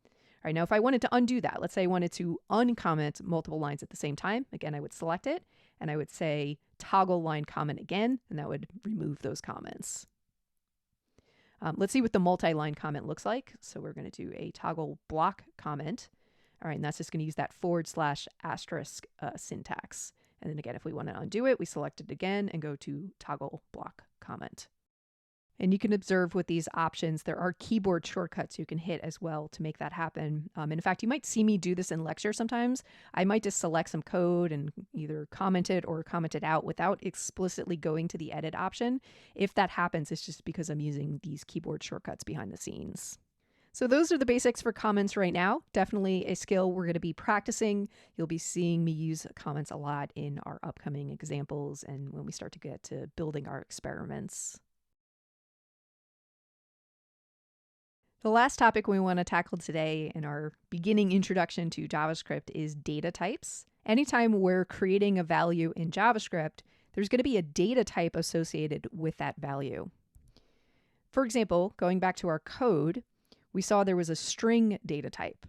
All right, now if I wanted to undo that, let's say I wanted to uncomment multiple lines at the same time. Again, I would select it, and I would say toggle line comment again, and that would remove those comments. Let's see what the multi-line comment looks like. So we're going to do a toggle block comment. All right, and that's just going to use that / syntax. And then again, if we want to undo it, we select it again and go to toggle block comment. And you can observe with these options, there are keyboard shortcuts you can hit as well to make that happen. And in fact, you might see me do this in lecture sometimes. I might just select some code and either comment it or comment it out without explicitly going to the edit option. If that happens, it's just because I'm using these keyboard shortcuts behind the scenes. So those are the basics for comments right now. Definitely a skill we're going to be practicing. You'll be seeing me use comments a lot in our upcoming examples and when we start to get to building our experiments. The last topic we want to tackle today in our beginning introduction to JavaScript is data types. Anytime we're creating a value in JavaScript, there's going to be a data type associated with that value. For example, going back to our code, we saw there was a string data type.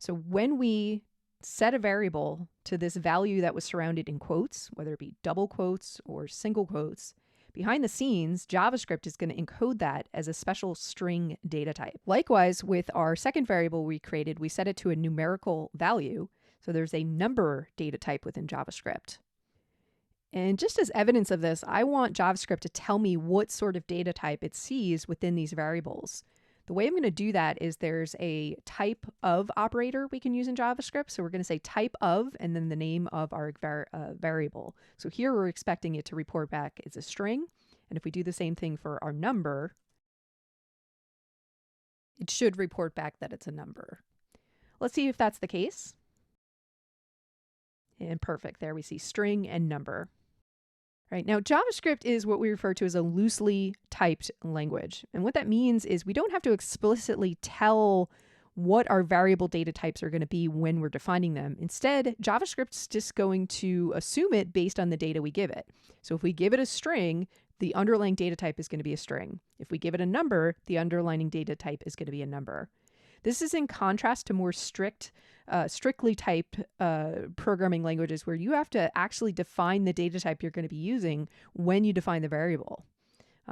So when we set a variable to this value that was surrounded in quotes, whether it be double quotes or single quotes, behind the scenes, JavaScript is going to encode that as a special string data type. Likewise, with our second variable we created, we set it to a numerical value. So there's a number data type within JavaScript. And just as evidence of this, I want JavaScript to tell me what sort of data type it sees within these variables. The way I'm going to do that is there's a type of operator we can use in JavaScript. So we're going to say type of and then the name of our variable. So here we're expecting it to report back as a string. And if we do the same thing for our number, it should report back that it's a number. Let's see if that's the case. And perfect. There we see string and number. Right, now JavaScript is what we refer to as a loosely typed language. And what that means is we don't have to explicitly tell what our variable data types are going to be when we're defining them. Instead, JavaScript's just going to assume it based on the data we give it. So if we give it a string, the underlying data type is going to be a string. If we give it a number, the underlying data type is going to be a number. This is in contrast to more strictly typed programming languages where you have to actually define the data type you're going to be using when you define the variable.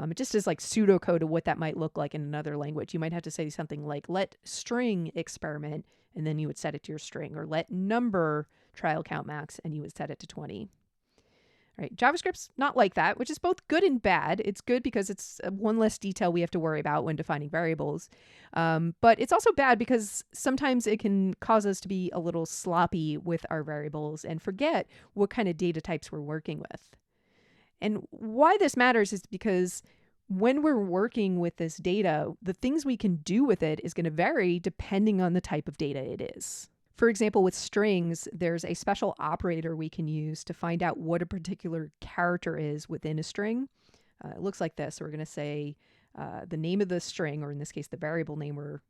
It just is like pseudocode of what that might look like in another language. You might have to say something like, let string experiment, and then you would set it to your string, or let number trial count max, and you would set it to 20. Right. JavaScript's not like that, which is both good and bad. It's good because it's one less detail we have to worry about when defining variables. But it's also bad because sometimes it can cause us to be a little sloppy with our variables and forget what kind of data types we're working with. And why this matters is because when we're working with this data, the things we can do with it is going to vary depending on the type of data it is. For example, with strings, there's a special operator we can use to find out what a particular character is within a string. It looks like this. So we're going to say the name of the string, or in this case, the variable name we're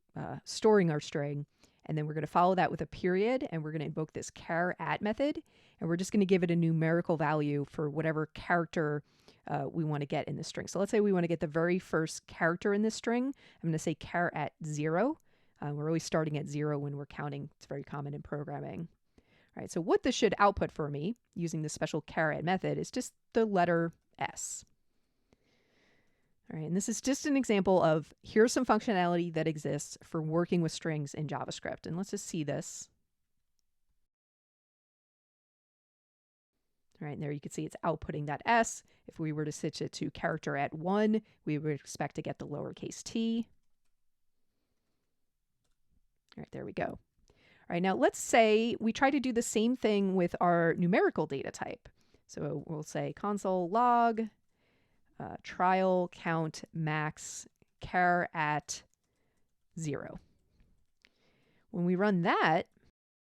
storing our string. And then we're going to follow that with a period, and we're going to invoke this char at method. And we're just going to give it a numerical value for whatever character we want to get in the string. So let's say we want to get the very first character in this string. I'm going to say char at 0. We're always starting at 0 when we're counting. It's very common in programming. All right, so what this should output for me using this special char at method is just the letter S. All right, and this is just an example of here's some functionality that exists for working with strings in JavaScript. And let's just see this. All right, and there you can see it's outputting that S. If we were to switch it to character at 1, we would expect to get the lowercase t. All right, there we go. All right, now let's say we try to do the same thing with our numerical data type. So we'll say console log trial count max char at 0. When we run that,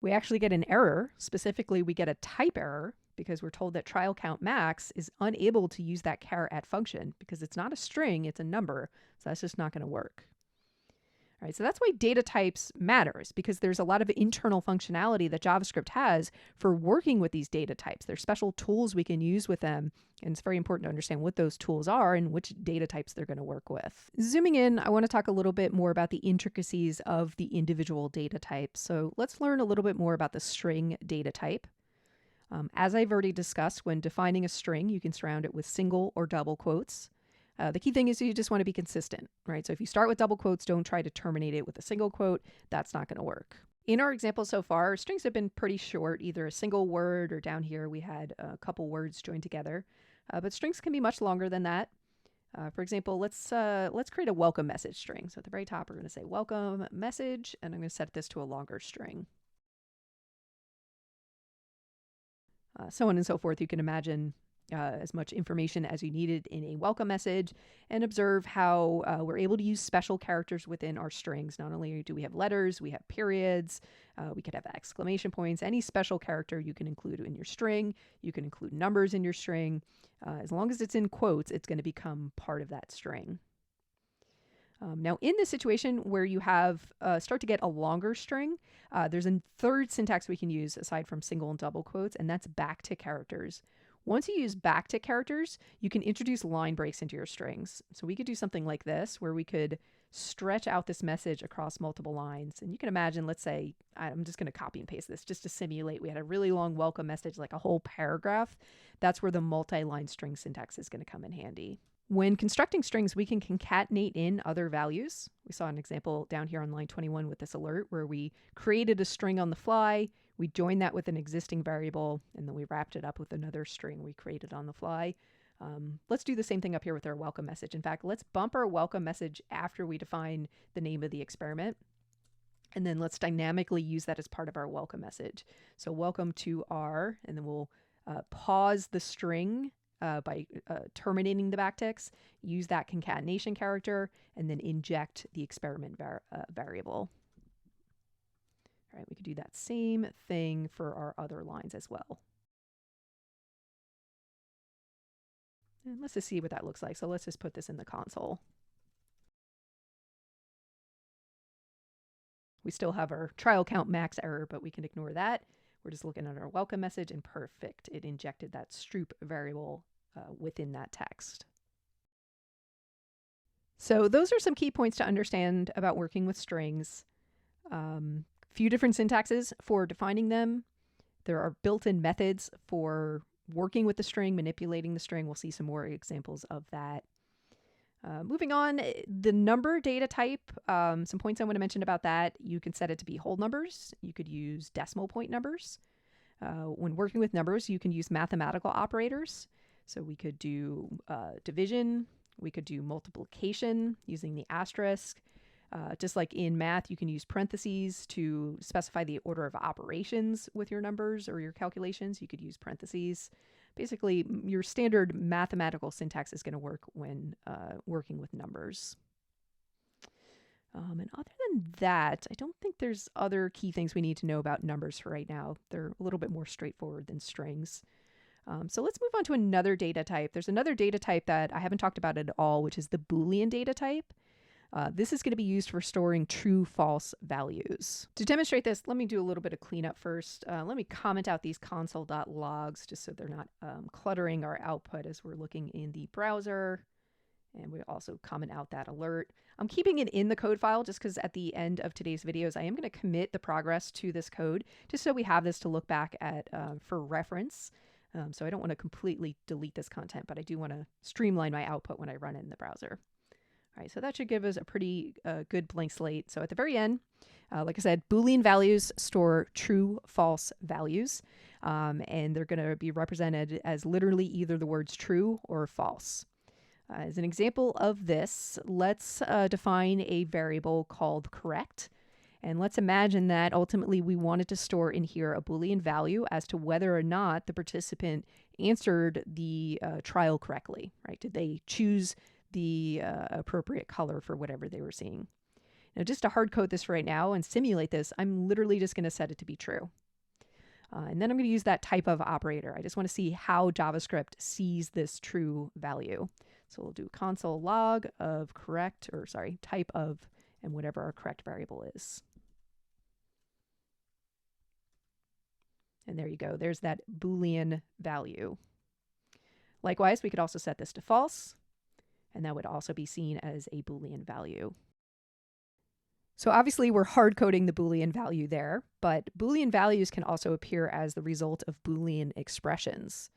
we actually get an error. Specifically, we get a type error because we're told that trial count max is unable to use that char at function because it's not a string, it's a number. So that's just not going to work. All right, so that's why data types matters, because there's a lot of internal functionality that JavaScript has for working with these data types. There's special tools we can use with them, and it's very important to understand what those tools are and which data types they're going to work with. Zooming in, I want to talk a little bit more about the intricacies of the individual data types. So let's learn a little bit more about the string data type. As I've already discussed, when defining a string, you can surround it with single or double quotes. The key thing is you just want to be consistent, right? So if you start with double quotes, don't try to terminate it with a single quote. That's not going to work. In our example so far, strings have been pretty short, either a single word or down here we had a couple words joined together. But strings can be much longer than that. For example, let's create a welcome message string. So at the very top, we're going to say welcome message, and I'm going to set this to a longer string. So on and so forth. You can imagine as much information as you needed in a welcome message, and observe how we're able to use special characters within our strings. Not only do we have letters, we have periods, we could have exclamation points, any special character you can include in your string. You can include numbers in your string. As long as it's in quotes, it's going to become part of that string. Now, in this situation where you have start to get a longer string, there's a third syntax we can use aside from single and double quotes, and that's back to characters. Once you use back to characters, you can introduce line breaks into your strings. So we could do something like this, where we could stretch out this message across multiple lines. And you can imagine, let's say, I'm just going to copy and paste this just to simulate. We had a really long welcome message, like a whole paragraph. That's where the multi-line string syntax is going to come in handy. When constructing strings, we can concatenate in other values. We saw an example down here on line 21 with this alert where we created a string on the fly, we joined that with an existing variable, and then we wrapped it up with another string we created on the fly. Let's do the same thing up here with our welcome message. In fact, let's bump our welcome message after we define the name of the experiment. And then let's dynamically use that as part of our welcome message. So welcome to our, and then we'll pause the string by terminating the backticks, use that concatenation character, and then inject the experiment variable. All right, we could do that same thing for our other lines as well. And let's just see what that looks like. So let's just put this in the console. We still have our trial count max error, but we can ignore that. We're just looking at our welcome message, and perfect. It injected that Stroop variable within that text. So those are some key points to understand about working with strings. Few different syntaxes for defining them. There are built-in methods for working with the string, manipulating the string. We'll see some more examples of that. Moving on, the number data type, some points I want to mention about that. You can set it to be whole numbers. You could use decimal point numbers. When working with numbers, you can use mathematical operators. So we could do division. We could do multiplication using the asterisk. Just like in math, you can use parentheses to specify the order of operations with your numbers or your calculations. You could use parentheses. Basically, your standard mathematical syntax is going to work when working with numbers. And other than that, I don't think there's other key things we need to know about numbers for right now. They're a little bit more straightforward than strings. So let's move on to another data type. There's another data type that I haven't talked about at all, which is the Boolean data type. This is going to be used for storing true, false values. To demonstrate this, let me do a little bit of cleanup first. Let me comment out these console.logs just so they're not cluttering our output as we're looking in the browser. And we also comment out that alert. I'm keeping it in the code file just because at the end of today's videos, I am going to commit the progress to this code just so we have this to look back at for reference. So I don't want to completely delete this content, but I do want to streamline my output when I run it in the browser. All right, so that should give us a pretty good blank slate. So at the very end, like I said, Boolean values store true, false values, and they're going to be represented as literally either the words true or false. As an example of this, let's define a variable called correct. And let's imagine that ultimately we wanted to store in here a Boolean value as to whether or not the participant answered the trial correctly, right? Did they choose the appropriate color for whatever they were seeing? Now, just to hard code this right now and simulate this, I'm literally just going to set it to be true. And then I'm going to use that type of operator. I just want to see how JavaScript sees this true value. So we'll do console log of type of, and whatever our correct variable is. And there you go. There's that Boolean value. Likewise, we could also set this to false, and that would also be seen as a Boolean value. So obviously we're hard coding the Boolean value there, but Boolean values can also appear as the result of Boolean expressions.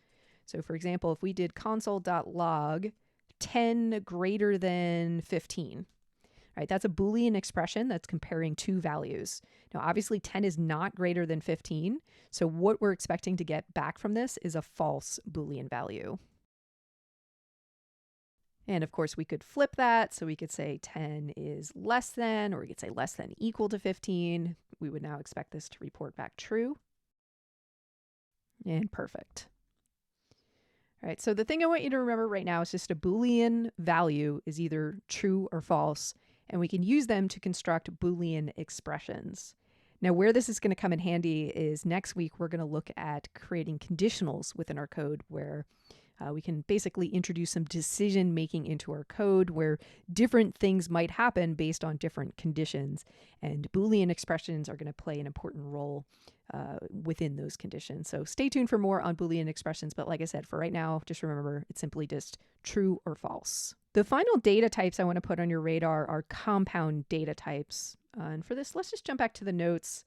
So for example, if we did console.log 10 greater than 15, right? That's a Boolean expression that's comparing two values. Now, obviously 10 is not greater than 15. So what we're expecting to get back from this is a false Boolean value. And of course we could flip that. So we could say 10 is less than, or we could say less than equal to 15. We would now expect this to report back true. And perfect. All right, so the thing I want you to remember right now is just a Boolean value is either true or false, and we can use them to construct Boolean expressions. Now, where this is going to come in handy is next week we're going to look at creating conditionals within our code where we can basically introduce some decision making into our code where different things might happen based on different conditions. And Boolean expressions are going to play an important role within those conditions. So stay tuned for more on Boolean expressions. But like I said, for right now, just remember it's simply just true or false. The final data types I want to put on your radar are compound data types. And for this, let's just jump back to the notes.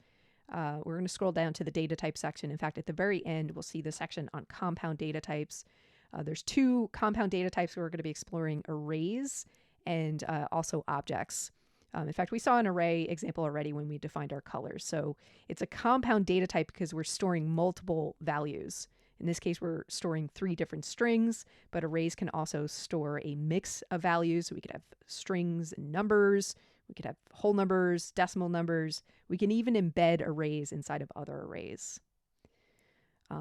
We're going to scroll down to the data type section. In fact, at the very end, we'll see the section on compound data types. There's two compound data types we're going to be exploring: arrays and also objects. In fact, we saw an array example already when we defined our colors. So it's a compound data type because we're storing multiple values. In this case, we're storing 3 different strings, but arrays can also store a mix of values. So we could have strings and numbers. We could have whole numbers, decimal numbers. We can even embed arrays inside of other arrays.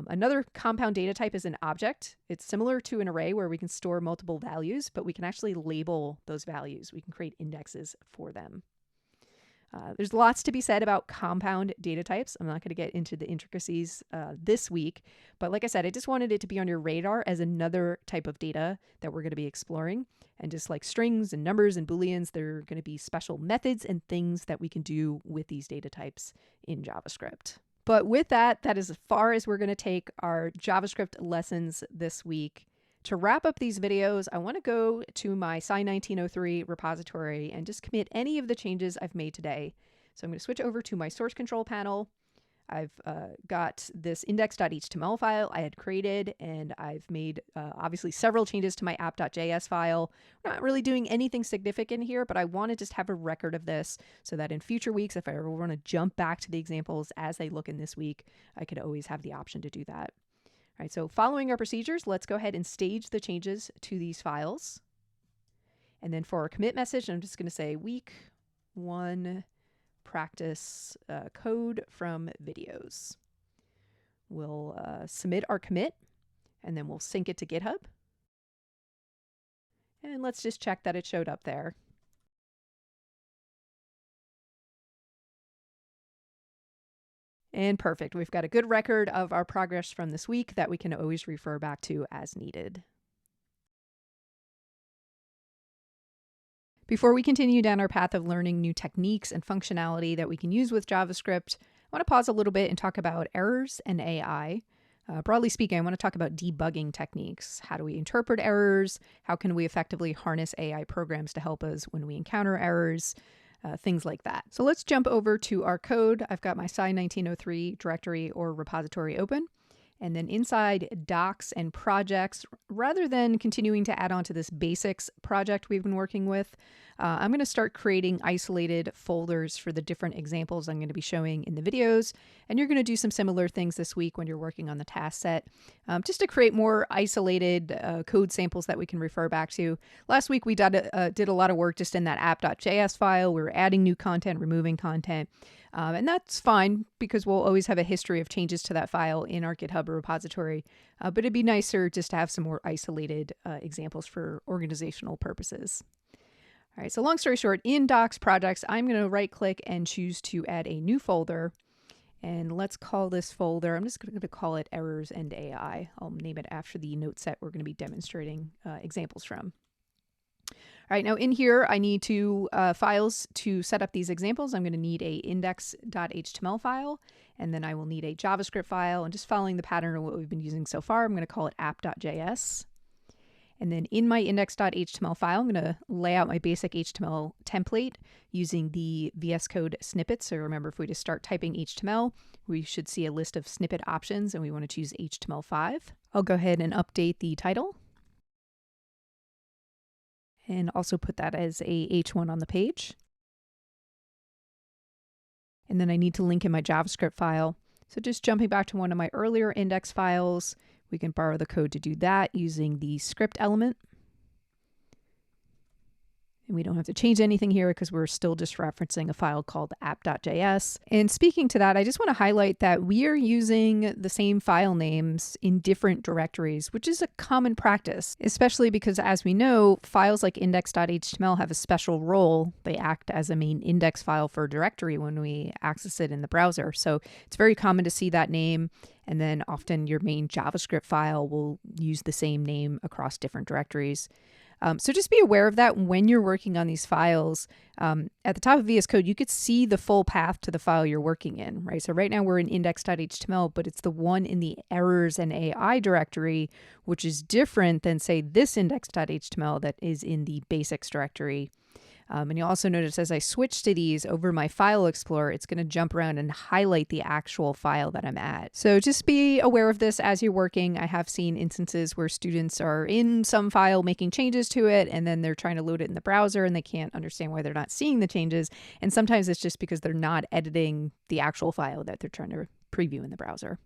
Another compound data type is an object. It's similar to an array where we can store multiple values, but we can actually label those values. We can create indexes for them. There's lots to be said about compound data types. I'm not going to get into the intricacies this week, but like I said, I just wanted it to be on your radar as another type of data that we're going to be exploring. And just like strings and numbers and Booleans, there are going to be special methods and things that we can do with these data types in JavaScript. But with that, that is as far as we're going to take our JavaScript lessons this week. To wrap up these videos, I want to go to my Psych 1903 repository and just commit any of the changes I've made today. So I'm going to switch over to my source control panel. I've got this index.html file I had created, and I've made obviously several changes to my app.js file. We're not really doing anything significant here, but I want to just have a record of this so that in future weeks, if I ever want to jump back to the examples as they look in this week, I could always have the option to do that. All right, so following our procedures, let's go ahead and stage the changes to these files. And then for our commit message, I'm just going to say week 1 practice code from videos. We'll submit our commit, and then we'll sync it to GitHub. And let's just check that it showed up there. And perfect. We've got a good record of our progress from this week that we can always refer back to as needed. Before we continue down our path of learning new techniques and functionality that we can use with JavaScript, I want to pause a little bit and talk about errors and AI. Broadly speaking, I want to talk about debugging techniques. How do we interpret errors? How can we effectively harness AI programs to help us when we encounter errors? Things like that. So let's jump over to our code. I've got my Psych 1903 directory or repository open. And then inside docs and projects, rather than continuing to add on to this basics project we've been working with, I'm going to start creating isolated folders for the different examples I'm going to be showing in the videos. And you're going to do some similar things this week when you're working on the task set, just to create more isolated code samples that we can refer back to. Last week we did a lot of work just in that app.js file. We were adding new content, removing content. And that's fine because we'll always have a history of changes to that file in our GitHub repository. But it'd be nicer just to have some more isolated examples for organizational purposes. All right, so long story short, in Docs Projects, I'm going to right click and choose to add a new folder. And let's call this folder, I'm just going to call it Errors and AI. I'll name it after the note set we're going to be demonstrating examples from. All right, now in here, I need two files to set up these examples. I'm going to need a index.html file, and then I will need a JavaScript file. And just following the pattern of what we've been using so far, I'm going to call it app.js. And then in my index.html file, I'm going to lay out my basic HTML template using the VSCode snippets. So remember, if we just start typing HTML, we should see a list of snippet options, and we want to choose HTML5. I'll go ahead and update the title, and also put that as a H1 on the page. And then I need to link in my JavaScript file. So just jumping back to one of my earlier index files, we can borrow the code to do that using the script element. And we don't have to change anything here because we're still just referencing a file called app.js. And speaking to that, I just want to highlight that we are using the same file names in different directories, which is a common practice, especially because, as we know, files like index.html have a special role. They act as a main index file for a directory when we access it in the browser. So it's very common to see that name. And then often your main JavaScript file will use the same name across different directories. So just be aware of that when you're working on these files. At the top of VS Code, you could see the full path to the file you're working in, right? So right now we're in index.html, but it's the one in the errors and AI directory, which is different than, say, this index.html that is in the basics directory. And you'll also notice as I switch to these over my file explorer, it's going to jump around and highlight the actual file that I'm at. So just be aware of this as you're working. I have seen instances where students are in some file making changes to it, and then they're trying to load it in the browser and they can't understand why they're not seeing the changes. And sometimes it's just because they're not editing the actual file that they're trying to preview in the browser.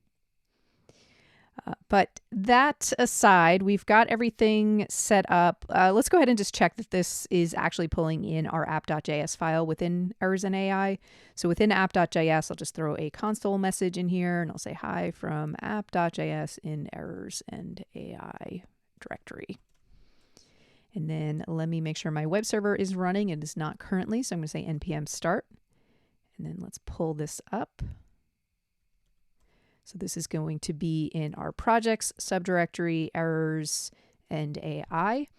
But that aside, we've got everything set up. Let's go ahead and just check that this is actually pulling in our app.js file within errors and AI. So within app.js, I'll just throw a console message in here and I'll say hi from app.js in errors and AI directory. And then let me make sure my web server is running. It is not currently, so I'm going to say npm start. And then let's pull this up. So this is going to be in our projects subdirectory, errors, and AI.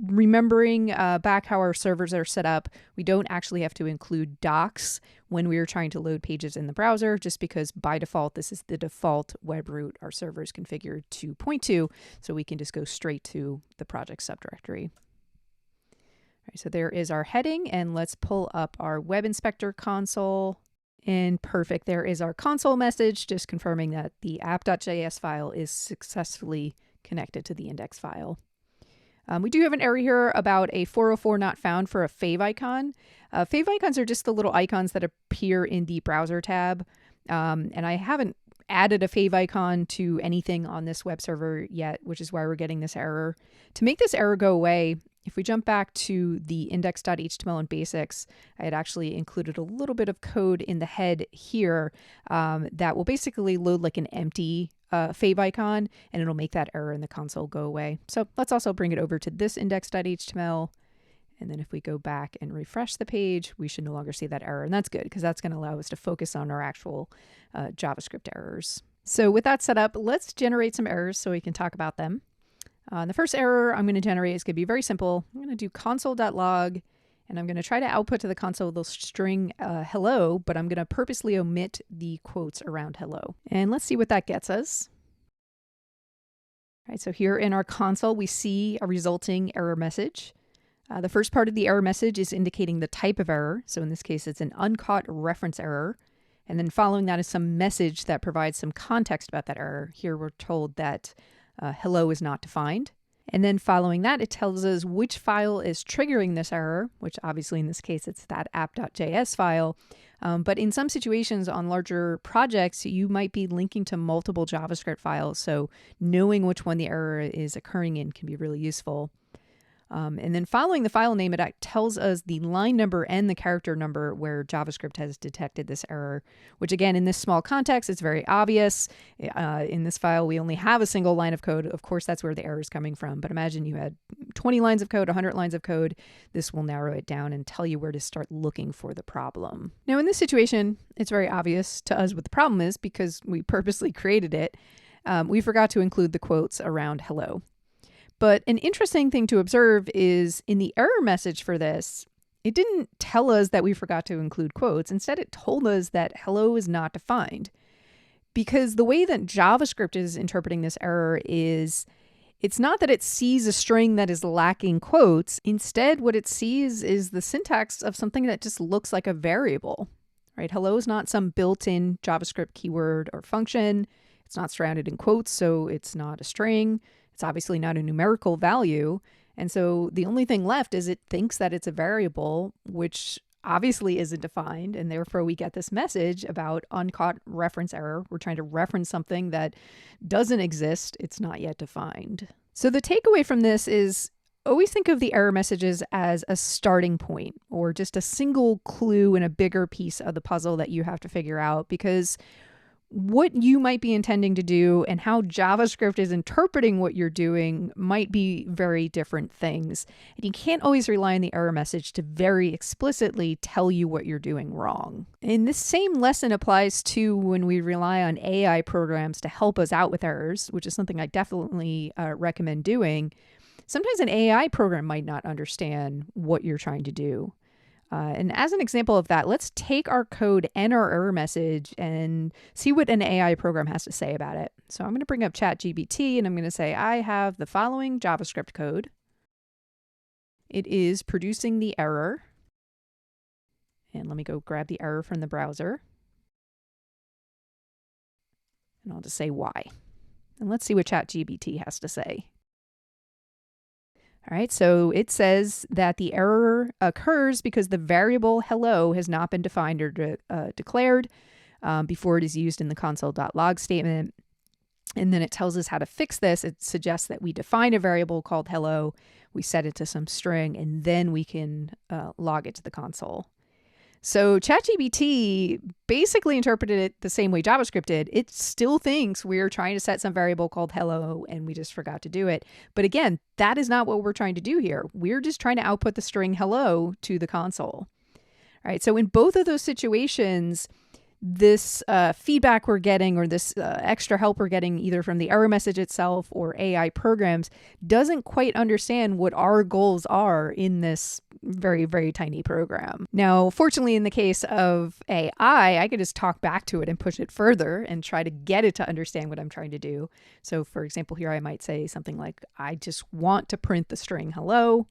Remembering back how our servers are set up, we don't actually have to include docs when we are trying to load pages in the browser, just because by default, this is the default web route our server is configured to point to. So we can just go straight to the project subdirectory. All right, so there is our heading, and let's pull up our web inspector console. And perfect, there is our console message, just confirming that the app.js file is successfully connected to the index file. We do have an error here about a 404 not found for a fave icon. Fave icons are just the little icons that appear in the browser tab. And I haven't added a fave icon to anything on this web server yet, which is why we're getting this error. To make this error go away, if we jump back to the index.html and basics, I had actually included a little bit of code in the head here that will basically load like an empty fave icon, and it'll make that error in the console go away. So let's also bring it over to this index.html. And then if we go back and refresh the page, we should no longer see that error. And that's good because that's going to allow us to focus on our actual JavaScript errors. So with that set up, let's generate some errors so we can talk about them. The first error I'm going to generate is going to be very simple. I'm going to do console.log, and I'm going to try to output to the console the string hello, but I'm going to purposely omit the quotes around hello. And let's see what that gets us. All right, so here in our console, we see a resulting error message. The first part of the error message is indicating the type of error. So in this case, it's an uncaught reference error. And then following that is some message that provides some context about that error. Here we're told that hello is not defined. And then following that, it tells us which file is triggering this error, which obviously in this case, it's that app.js file. But in some situations on larger projects, you might be linking to multiple JavaScript files. So knowing which one the error is occurring in can be really useful. And then following the file name, it tells us the line number and the character number where JavaScript has detected this error, which again, in this small context, it's very obvious. In this file, we only have a single line of code. Of course, that's where the error is coming from. But imagine you had 20 lines of code, 100 lines of code. This will narrow it down and tell you where to start looking for the problem. Now, in this situation, it's very obvious to us what the problem is because we purposely created it. We forgot to include the quotes around hello. But an interesting thing to observe is in the error message for this, it didn't tell us that we forgot to include quotes. Instead, it told us that hello is not defined. Because the way that JavaScript is interpreting this error is, it's not that it sees a string that is lacking quotes. Instead, what it sees is the syntax of something that just looks like a variable, right? Hello is not some built-in JavaScript keyword or function. It's not surrounded in quotes, so it's not a string. It's obviously not a numerical value. And so the only thing left is it thinks that it's a variable, which obviously isn't defined. And therefore we get this message about uncaught reference error. We're trying to reference something that doesn't exist. It's not yet defined. So the takeaway from this is always think of the error messages as a starting point or just a single clue in a bigger piece of the puzzle that you have to figure out, because what you might be intending to do and how JavaScript is interpreting what you're doing might be very different things. And you can't always rely on the error message to very explicitly tell you what you're doing wrong. And this same lesson applies to when we rely on AI programs to help us out with errors, which is something I definitely recommend doing. Sometimes an AI program might not understand what you're trying to do. And as an example of that, let's take our code and our error message and see what an AI program has to say about it. So I'm going to bring up ChatGPT and I'm going to say, I have the following JavaScript code. It is producing the error. And let me go grab the error from the browser. And I'll just say why. And let's see what ChatGPT has to say. All right, so it says that the error occurs because the variable hello has not been defined or declared before it is used in the console.log statement. And then it tells us how to fix this. It suggests that we define a variable called hello, we set it to some string, and then we can log it to the console. So ChatGPT basically interpreted it the same way JavaScript did. It still thinks we're trying to set some variable called hello and we just forgot to do it. But again, that is not what we're trying to do here. We're just trying to output the string hello to the console. All right, so in both of those situations, this feedback we're getting or this extra help we're getting either from the error message itself or AI programs doesn't quite understand what our goals are in this very, very tiny program. Now, fortunately, in the case of AI, I could just talk back to it and push it further and try to get it to understand what I'm trying to do. So for example, here I might say something like, I just want to print the string hello.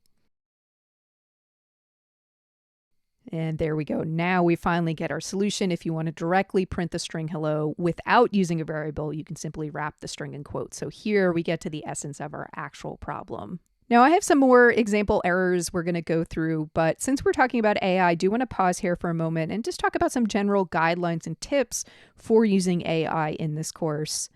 And there we go. Now we finally get our solution. If you want to directly print the string hello without using a variable, you can simply wrap the string in quotes. So here we get to the essence of our actual problem. Now I have some more example errors we're going to go through, but since we're talking about AI, I do want to pause here for a moment and just talk about some general guidelines and tips for using AI in this course.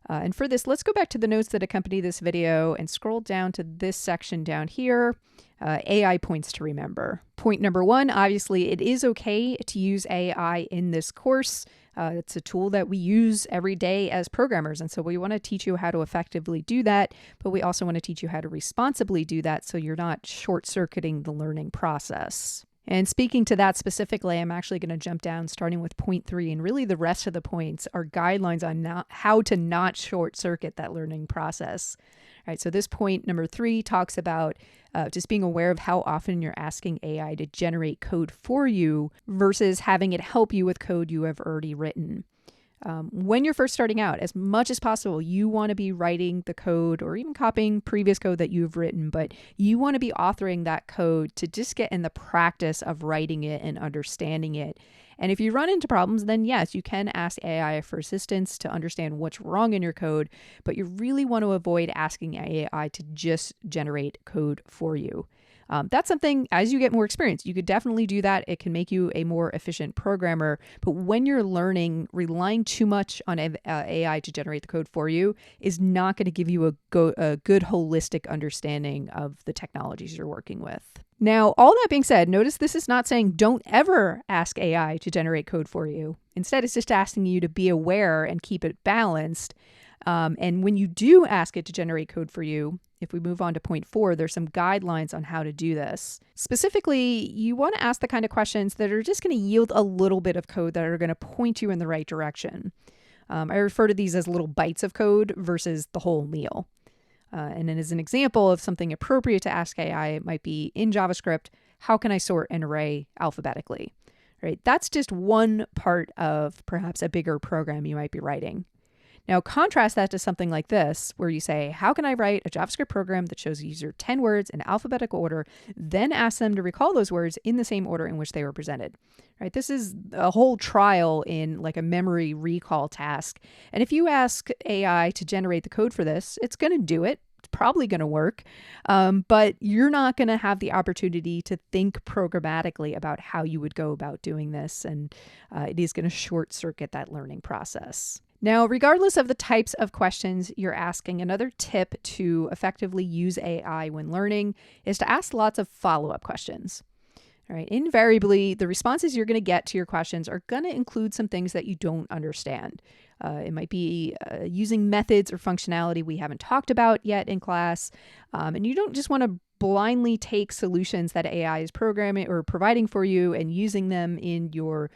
And for this, let's go back to the notes that accompany this video and scroll down to this section down here. AI points to remember. Point number one, obviously it is okay to use AI in this course. It's a tool that we use every day as programmers. And so we want to teach you how to effectively do that, but we also want to teach you how to responsibly do that so you're not short-circuiting the learning process. And speaking to that specifically, I'm actually going to jump down starting with point 3, and really the rest of the points are guidelines on how to not short circuit that learning process. All right, so this point number 3 talks about just being aware of how often you're asking AI to generate code for you versus having it help you with code you have already written. When you're first starting out, as much as possible, you want to be writing the code or even copying previous code that you've written, but you want to be authoring that code to just get in the practice of writing it and understanding it. And if you run into problems, then yes, you can ask AI for assistance to understand what's wrong in your code, but you really want to avoid asking AI to just generate code for you. That's something, as you get more experience, you could definitely do that. It can make you a more efficient programmer. But when you're learning, relying too much on AI to generate the code for you is not going to give you a good holistic understanding of the technologies you're working with. Now, all that being said, notice this is not saying don't ever ask AI to generate code for you. Instead, it's just asking you to be aware and keep it balanced. And when you do ask it to generate code for you, if we move on to point 4, there's some guidelines on how to do this. Specifically, you want to ask the kind of questions that are just going to yield a little bit of code that are going to point you in the right direction. I refer to these as little bites of code versus the whole meal. And then as an example of something appropriate to ask AI, it might be in JavaScript, how can I sort an array alphabetically? Right? That's just one part of perhaps a bigger program you might be writing. Now, contrast that to something like this, where you say, how can I write a JavaScript program that shows a user 10 words in alphabetical order, then ask them to recall those words in the same order in which they were presented, right? This is a whole trial in like a memory recall task. And if you ask AI to generate the code for this, it's going to do it. It's probably going to work, but you're not going to have the opportunity to think programmatically about how you would go about doing this. And it is going to short circuit that learning process. Now, regardless of the types of questions you're asking, another tip to effectively use AI when learning is to ask lots of follow-up questions. All right. Invariably, the responses you're going to get to your questions are going to include some things that you don't understand. It might be using methods or functionality we haven't talked about yet in class. And you don't just want to blindly take solutions that AI is programming or providing for you and using them in your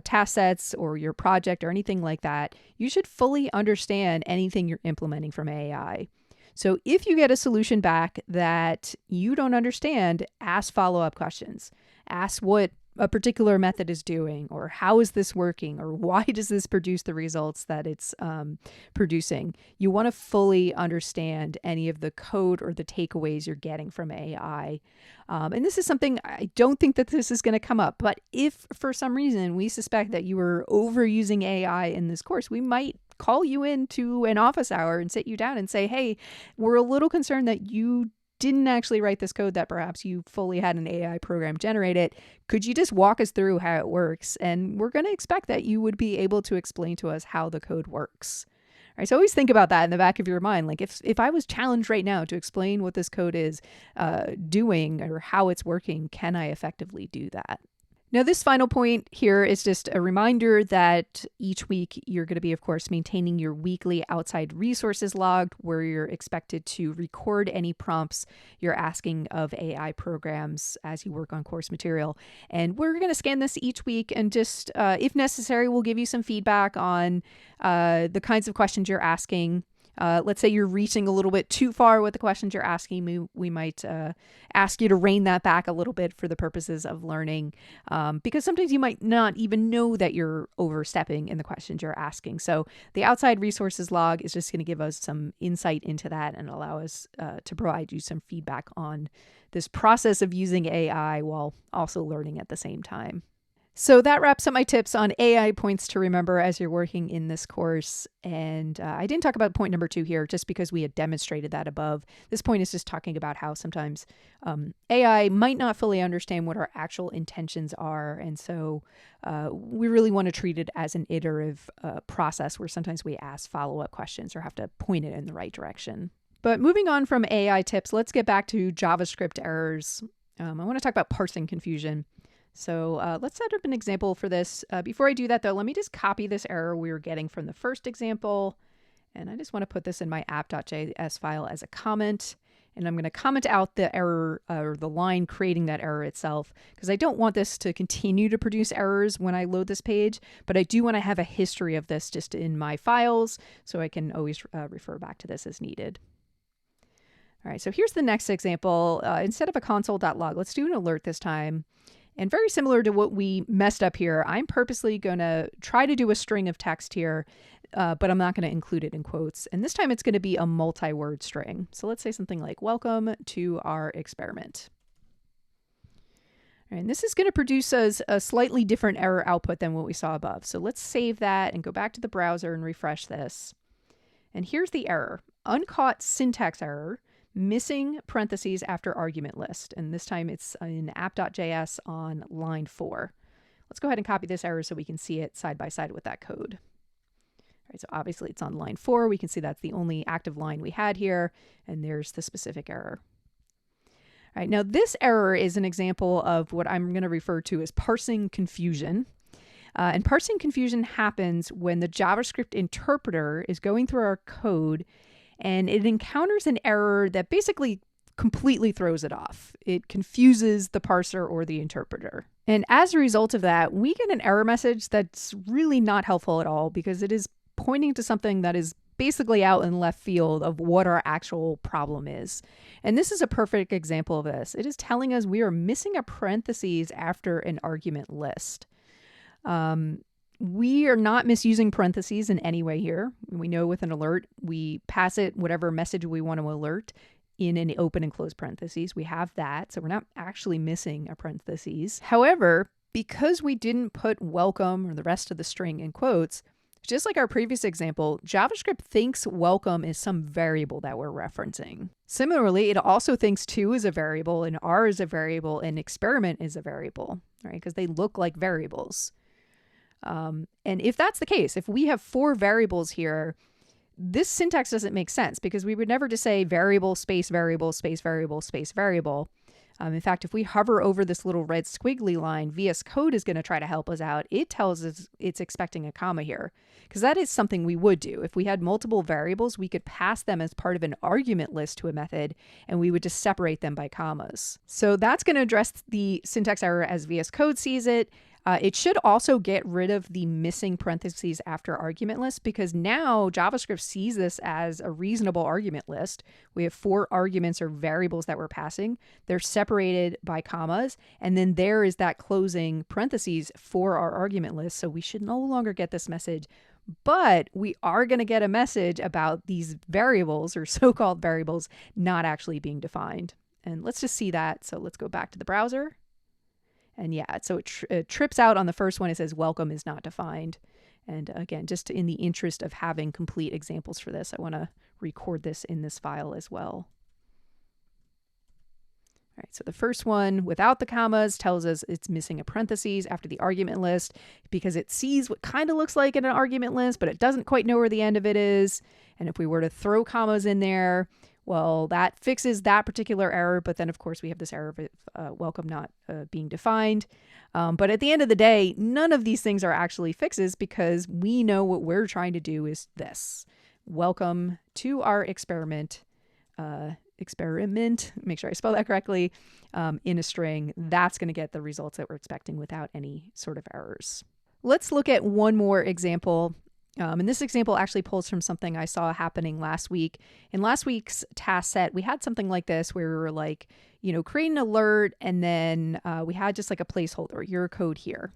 task sets or your project or anything like that. You should fully understand anything you're implementing from AI. So if you get a solution back that you don't understand, ask follow-up questions. Ask what a particular method is doing, or how is this working, or why does this produce the results that it's producing. You want to fully understand any of the code or the takeaways you're getting from AI. And this is something I don't think that this is going to come up, but if for some reason we suspect that you were overusing AI in this course, we might call you into an office hour and sit you down and say, hey, we're a little concerned that you didn't actually write this code, that perhaps you fully had an AI program generate it. Could you just walk us through how it works? And we're going to expect that you would be able to explain to us how the code works. All right, so always think about that in the back of your mind. Like if I was challenged right now to explain what this code is doing or how it's working, can I effectively do that? Now, this final point here is just a reminder that each week you're going to be, of course, maintaining your weekly outside resources log, where you're expected to record any prompts you're asking of AI programs as you work on course material. And we're going to scan this each week and just, if necessary, we'll give you some feedback on the kinds of questions you're asking. Let's say you're reaching a little bit too far with the questions you're asking. We might ask you to rein that back a little bit for the purposes of learning, because sometimes you might not even know that you're overstepping in the questions you're asking. So the outside resources log is just going to give us some insight into that and allow us to provide you some feedback on this process of using AI while also learning at the same time. So that wraps up my tips on AI points to remember as you're working in this course. And I didn't talk about point number 2 here just because we had demonstrated that above. This point is just talking about how sometimes AI might not fully understand what our actual intentions are. And so we really want to treat it as an iterative process where sometimes we ask follow-up questions or have to point it in the right direction. But moving on from AI tips, let's get back to JavaScript errors. I want to talk about parsing confusion. So let's set up an example for this. Before I do that, though, let me just copy this error we were getting from the first example. And I just want to put this in my app.js file as a comment. And I'm going to comment out the error or the line creating that error itself, because I don't want this to continue to produce errors when I load this page. But I do want to have a history of this just in my files so I can always refer back to this as needed. All right, so here's the next example. Instead of a console.log, let's do an alert this time. And very similar to what we messed up here, I'm purposely going to try to do a string of text here, but I'm not going to include it in quotes. And this time it's going to be a multi-word string. So let's say something like, welcome to our experiment. And this is going to produce us a slightly different error output than what we saw above. So let's save that and go back to the browser and refresh this. And here's the error. Uncaught syntax error, missing parentheses after argument list. And this time it's in app.js on line 4. Let's go ahead and copy this error so we can see it side by side with that code. All right, so obviously it's on line 4. We can see that's the only active line we had here, and there's the specific error. All right, now this error is an example of what I'm going to refer to as parsing confusion. And parsing confusion happens when the JavaScript interpreter is going through our code and it encounters an error that basically completely throws it off. It confuses the parser or the interpreter. And as a result of that, we get an error message that's really not helpful at all because it is pointing to something that is basically out in left field of what our actual problem is. And this is a perfect example of this. It is telling us we are missing a parentheses after an argument list. We are not misusing parentheses in any way here. We know with an alert, we pass it whatever message we want to alert in an open and close parentheses. We have that, so we're not actually missing a parentheses. However, because we didn't put welcome or the rest of the string in quotes, just like our previous example, JavaScript thinks welcome is some variable that we're referencing. Similarly, it also thinks to is a variable and R is a variable and experiment is a variable, right? Because they look like variables. And if that's the case, if we have 4 variables here, this syntax doesn't make sense because we would never just say variable, space, variable, space, variable, space, variable. In fact, if we hover over this little red squiggly line, VSCode is going to try to help us out. It tells us it's expecting a comma here because that is something we would do. If we had multiple variables, we could pass them as part of an argument list to a method and we would just separate them by commas. So that's going to address the syntax error as VSCode sees it. It should also get rid of the missing parentheses after argument list because now JavaScript sees this as a reasonable argument list. We have 4 arguments or variables that we're passing. They're separated by commas, and then there is that closing parentheses for our argument list. So we should no longer get this message, but we are going to get a message about these variables or so-called variables not actually being defined. And let's just see that. So let's go back to the browser. And yeah, so it trips out on the first one. It says welcome is not defined. And again, just in the interest of having complete examples for this, I want to record this in this file as well. All right, so the first one without the commas tells us it's missing a parentheses after the argument list because it sees what kind of looks like an argument list, but it doesn't quite know where the end of it is. And if we were to throw commas in there, well, that fixes that particular error, but then of course we have this error of welcome not being defined. But at the end of the day, none of these things are actually fixes because we know what we're trying to do is this. Welcome to our experiment, make sure I spell that correctly, in a string. That's going to get the results that we're expecting without any sort of errors. Let's look at one more example. And this example actually pulls from something I saw happening last week. In last week's task set, we had something like this where we were like, create an alert, and then we had just like a placeholder, your code here.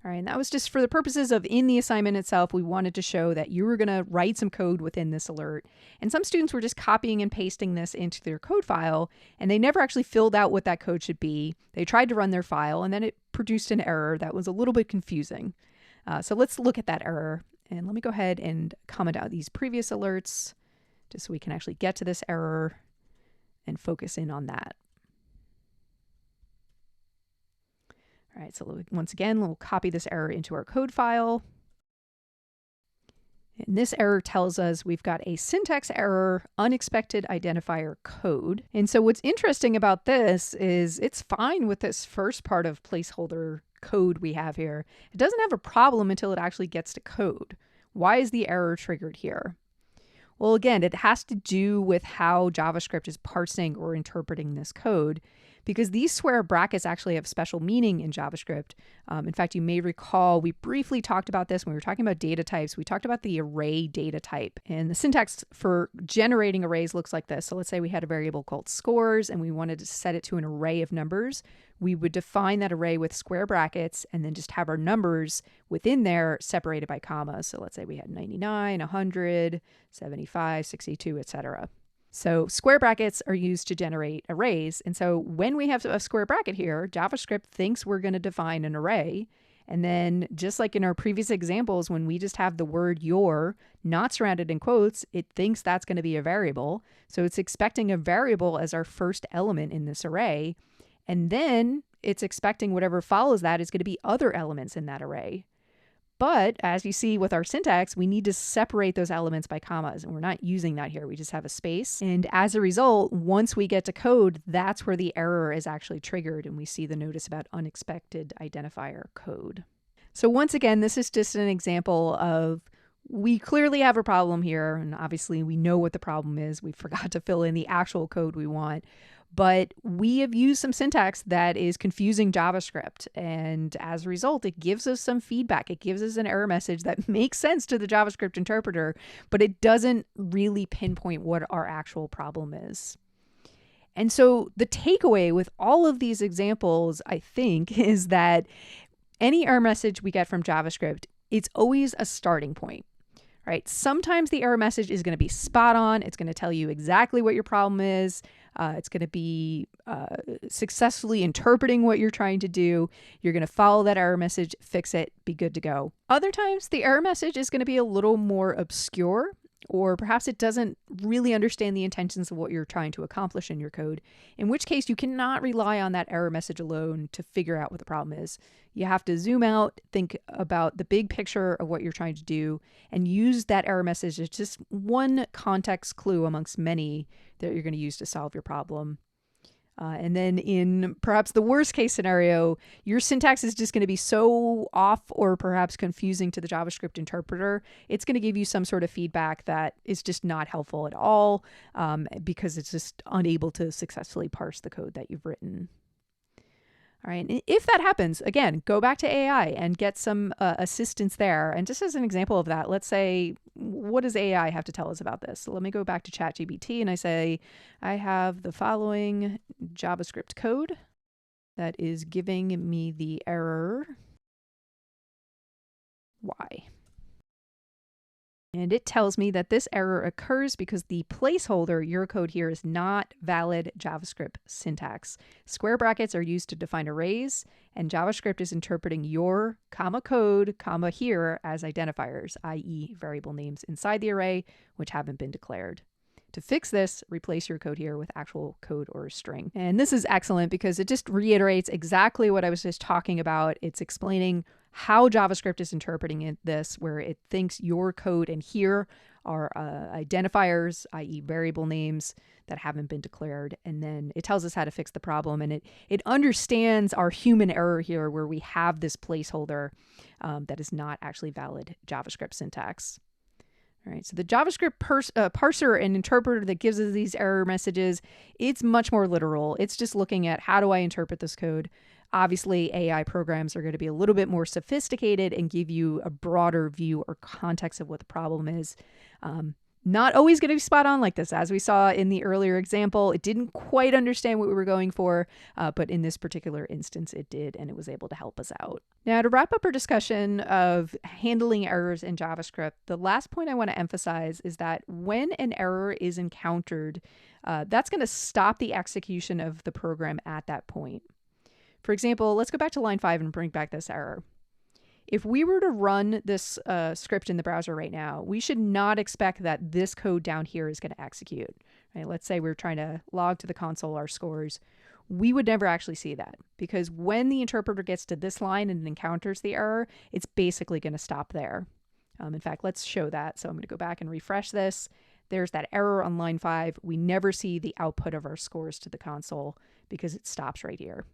All right, and that was just for the purposes of in the assignment itself, we wanted to show that you were going to write some code within this alert. And some students were just copying and pasting this into their code file, and they never actually filled out what that code should be. They tried to run their file, and then it produced an error that was a little bit confusing. So let's look at that error. And let me go ahead and comment out these previous alerts just so we can actually get to this error and focus in on that. All right, so once again, we'll copy this error into our code file. And this error tells us we've got a syntax error, unexpected identifier code. And so what's interesting about this is it's fine with this first part of placeholder code we have here. It doesn't have a problem until it actually gets to code. Why is the error triggered here? Well, again, it has to do with how JavaScript is parsing or interpreting this code, because these square brackets actually have special meaning in JavaScript. In fact, you may recall we briefly talked about this when we were talking about data types. We talked about the array data type, and the syntax for generating arrays looks like this. So let's say we had a variable called scores and we wanted to set it to an array of numbers. We would define that array with square brackets and then just have our numbers within there separated by commas. So let's say we had 99, 100, 75, 62, etc. So square brackets are used to generate arrays. And so when we have a square bracket here, JavaScript thinks we're going to define an array. And then just like in our previous examples, when we just have the word your not surrounded in quotes, it thinks that's going to be a variable. So it's expecting a variable as our first element in this array. And then it's expecting whatever follows that is going to be other elements in that array. But as you see with our syntax, we need to separate those elements by commas, and we're not using that here. We just have a space. And as a result, once we get to code, that's where the error is actually triggered, and we see the notice about unexpected identifier code. So once again, this is just an example of we clearly have a problem here, and obviously we know what the problem is. We forgot to fill in the actual code we want. But we have used some syntax that is confusing JavaScript. And as a result, it gives us some feedback. It gives us an error message that makes sense to the JavaScript interpreter, but it doesn't really pinpoint what our actual problem is. And so the takeaway with all of these examples, I think, is that any error message we get from JavaScript, it's always a starting point. Right? Sometimes the error message is going to be spot on. It's going to tell you exactly what your problem is. It's going to be successfully interpreting what you're trying to do. You're going to follow that error message, fix it, be good to go. Other times, the error message is going to be a little more obscure, or perhaps it doesn't really understand the intentions of what you're trying to accomplish in your code, in which case you cannot rely on that error message alone to figure out what the problem is. You have to zoom out, think about the big picture of what you're trying to do, and use that error message as just one context clue amongst many that you're going to use to solve your problem. And then in perhaps the worst case scenario, your syntax is just going to be so off or perhaps confusing to the JavaScript interpreter, it's going to give you some sort of feedback that is just not helpful at all, because it's just unable to successfully parse the code that you've written. All right. And if that happens, again, go back to AI and get some assistance there. And just as an example of that, let's say, what does AI have to tell us about this? So let me go back to ChatGPT and I say, I have the following JavaScript code that is giving me the error Y. And it tells me that this error occurs because the placeholder, your code here, is not valid JavaScript syntax. Square brackets are used to define arrays, and JavaScript is interpreting your, code, here as identifiers, i.e. variable names inside the array, which haven't been declared. To fix this, replace your code here with actual code or a string. And this is excellent because it just reiterates exactly what I was just talking about. It's explaining how JavaScript is interpreting this, where it thinks your code and here are identifiers, i.e. variable names that haven't been declared. And then it tells us how to fix the problem. And it understands our human error here where we have this placeholder that is not actually valid JavaScript syntax. All right, so the JavaScript parser and interpreter that gives us these error messages, it's much more literal. It's just looking at how do I interpret this code. Obviously, AI programs are going to be a little bit more sophisticated and give you a broader view or context of what the problem is. Not always going to be spot on like this. As we saw in the earlier example, it didn't quite understand what we were going for, but in this particular instance, it did, and it was able to help us out. Now, to wrap up our discussion of handling errors in JavaScript, the last point I want to emphasize is that when an error is encountered, that's going to stop the execution of the program at that point. For example, let's go back to line 5 and bring back this error. If we were to run this script in the browser right now, we should not expect that this code down here is going to execute. Right? Let's say we're trying to log to the console our scores. We would never actually see that because when the interpreter gets to this line and encounters the error, it's basically going to stop there. In fact, let's show that. So I'm going to go back and refresh this. There's that error on line 5. We never see the output of our scores to the console because it stops right here.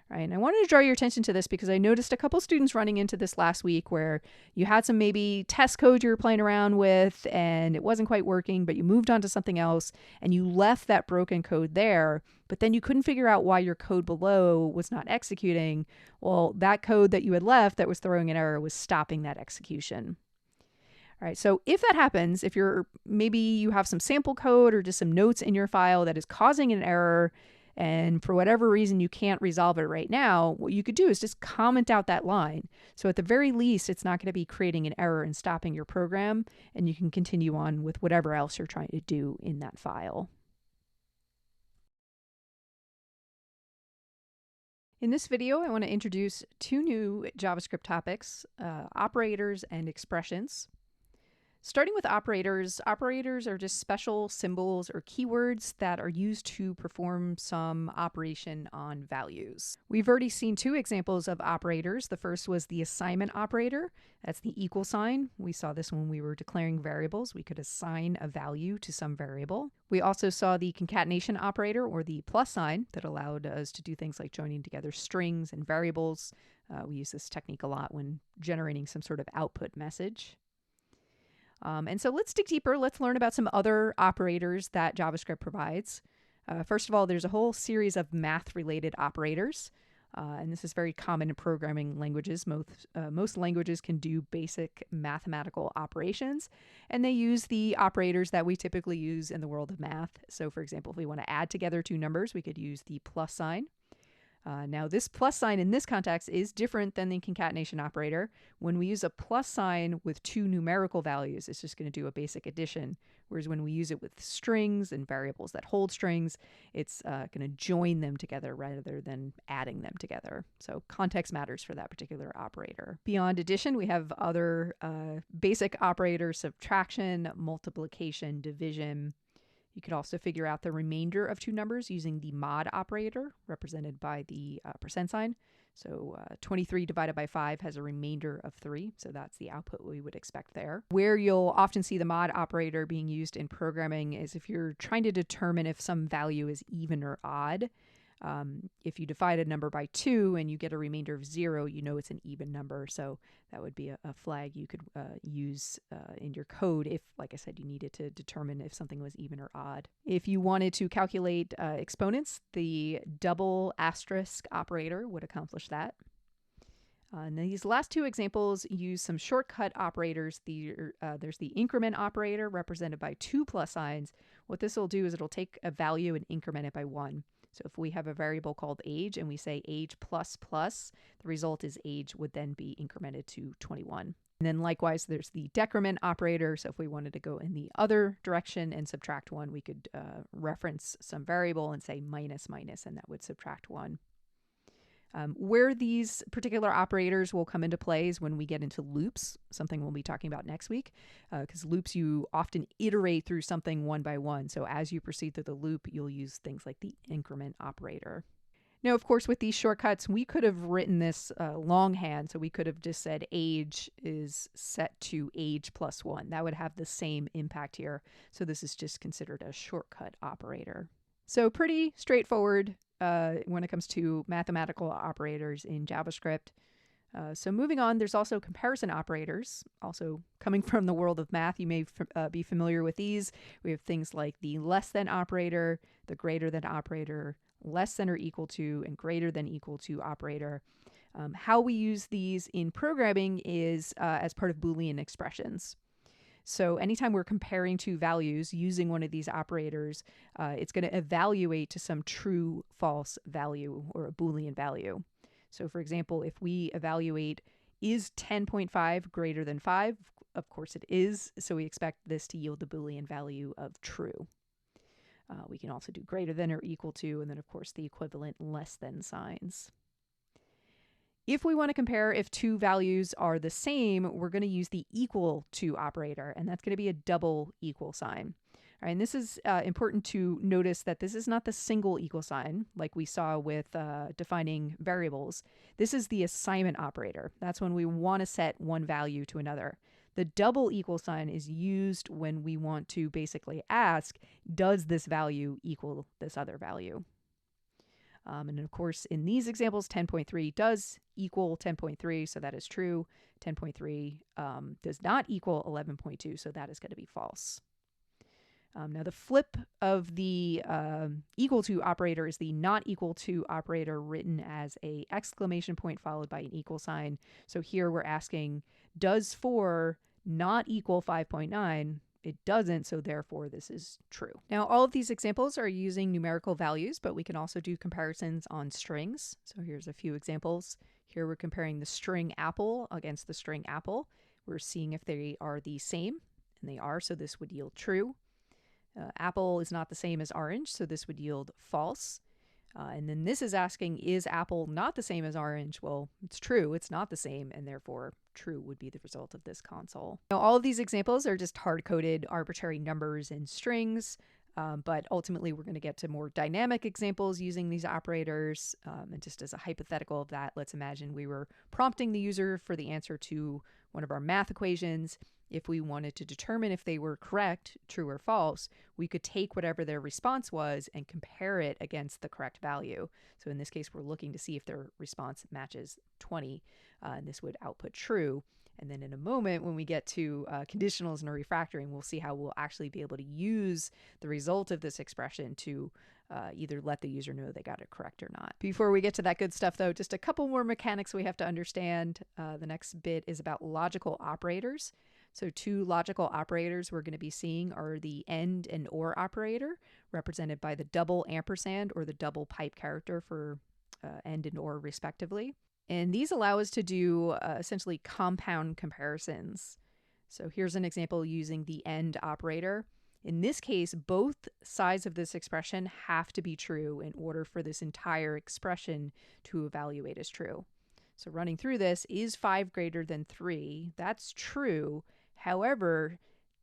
Right. And I wanted to draw your attention to this because I noticed a couple students running into this last week where you had some maybe test code you were playing around with and it wasn't quite working, but you moved on to something else and you left that broken code there, but then you couldn't figure out why your code below was not executing. Well, that code that you had left that was throwing an error was stopping that execution. All right, so if that happens, maybe you have some sample code or just some notes in your file that is causing an error, and for whatever reason you can't resolve it right now, what you could do is just comment out that line. So at the very least, it's not going to be creating an error and stopping your program, and you can continue on with whatever else you're trying to do in that file. In this video, I want to introduce two new JavaScript topics, operators and expressions. Starting with operators, operators are just special symbols or keywords that are used to perform some operation on values. We've already seen two examples of operators. The first was the assignment operator. That's the equal sign. We saw this when we were declaring variables. We could assign a value to some variable. We also saw the concatenation operator, or the plus sign, that allowed us to do things like joining together strings and variables. We use this technique a lot when generating some sort of output message. And so let's dig deeper. Let's learn about some other operators that JavaScript provides. First of all, there's a whole series of math-related operators. And this is very common in programming languages. Most languages can do basic mathematical operations, and they use the operators that we typically use in the world of math. So for example, if we want to add together two numbers, we could use the plus sign. Now this plus sign in this context is different than the concatenation operator. When we use a plus sign with two numerical values, it's just going to do a basic addition. Whereas when we use it with strings and variables that hold strings, it's going to join them together rather than adding them together. So context matters for that particular operator. Beyond addition, we have other basic operators: subtraction, multiplication, division. You could also figure out the remainder of two numbers using the mod operator, represented by the percent sign. So 23 divided by 5 has a remainder of 3, so that's the output we would expect there. Where you'll often see the mod operator being used in programming is if you're trying to determine if some value is even or odd. If you divide a number by 2 and you get a remainder of 0, you know it's an even number. So that would be a flag you could use in your code if, like I said, you needed to determine if something was even or odd. If you wanted to calculate exponents, the double asterisk operator would accomplish that. And these last two examples use some shortcut operators. There's the increment operator, represented by 2 plus signs. What this will do is it'll take a value and increment it by 1. So if we have a variable called age and we say age plus plus, the result is age would then be incremented to 21. And then likewise, there's the decrement operator. So if we wanted to go in the other direction and subtract 1, we could reference some variable and say minus minus, and that would subtract 1. Where these particular operators will come into play is when we get into loops, something we'll be talking about next week, because loops, you often iterate through something one by one. So as you proceed through the loop, you'll use things like the increment operator. Now, of course, with these shortcuts, we could have written this longhand. So we could have just said age is set to age plus 1. That would have the same impact here. So this is just considered a shortcut operator. So pretty straightforward when it comes to mathematical operators in JavaScript. So moving on, there's also comparison operators. Also coming from the world of math, you may be familiar with these. We have things like the less than operator, the greater than operator, less than or equal to, and greater than equal to operator. How we use these in programming is as part of Boolean expressions. So anytime we're comparing two values using one of these operators, it's going to evaluate to some true false value or a Boolean value. So for example, if we evaluate is 10.5 greater than 5, of course it is, so we expect this to yield the Boolean value of true. We can also do greater than or equal to, and then of course the equivalent less than signs. If we want to compare if two values are the same, we're going to use the equal to operator, and that's going to be a double equal sign. All right, and this is important to notice that this is not the single equal sign like we saw with defining variables. This is the assignment operator. That's when we want to set one value to another. The double equal sign is used when we want to basically ask, does this value equal this other value? And of course, in these examples, 10.3 does equal 10.3, so that is true. 10.3 does not equal 11.2, so that is going to be false. Now, the flip of the equal to operator is the not equal to operator, written as a exclamation point followed by an equal sign. So here we're asking, does 4 not equal 5.9? it doesn't, so therefore this is true. Now, all of these examples are using numerical values, but we can also do comparisons on strings. So here's a few examples. Here we're comparing the string apple against the string apple. We're seeing if they are the same, and they are, so this would yield true. Apple is not the same as orange, so this would yield false. And then this is asking, is apple not the same as orange? Well, it's true, it's not the same, and therefore true would be the result of this console. Now, all of these examples are just hard-coded arbitrary numbers and strings, but ultimately we're going to get to more dynamic examples using these operators. And just as a hypothetical of that, let's imagine we were prompting the user for the answer to one of our math equations. If we wanted to determine if they were correct, true or false, we could take whatever their response was and compare it against the correct value. So in this case, we're looking to see if their response matches 20, and this would output true. And then in a moment, when we get to conditionals and refactoring, we'll see how we'll actually be able to use the result of this expression to either let the user know they got it correct or not. Before we get to that good stuff, though, just a couple more mechanics we have to understand. The next bit is about logical operators. So two logical operators we're going to be seeing are the AND and OR operator, represented by the double ampersand or the double pipe character for AND and OR respectively. And these allow us to do essentially compound comparisons. So here's an example using the AND operator. In this case, both sides of this expression have to be true in order for this entire expression to evaluate as true. So running through this, is 5 greater than 3? That's true. However,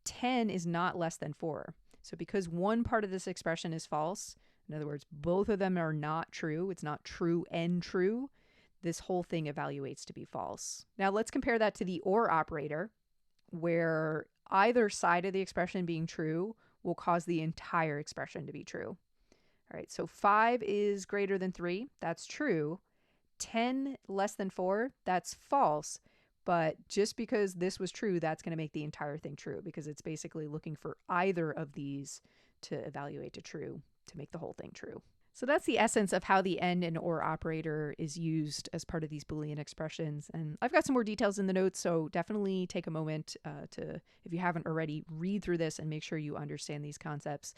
10 is not less than 4. So because one part of this expression is false, in other words, both of them are not true, it's not true and true, this whole thing evaluates to be false. Now let's compare that to the OR operator, where either side of the expression being true will cause the entire expression to be true. All right, so 5 is greater than 3, that's true. 10 less than 4, that's false. But just because this was true, that's going to make the entire thing true, because it's basically looking for either of these to evaluate to true to make the whole thing true. So that's the essence of how the AND and OR operator is used as part of these Boolean expressions. And I've got some more details in the notes, so definitely take a moment to, if you haven't already, read through this and make sure you understand these concepts.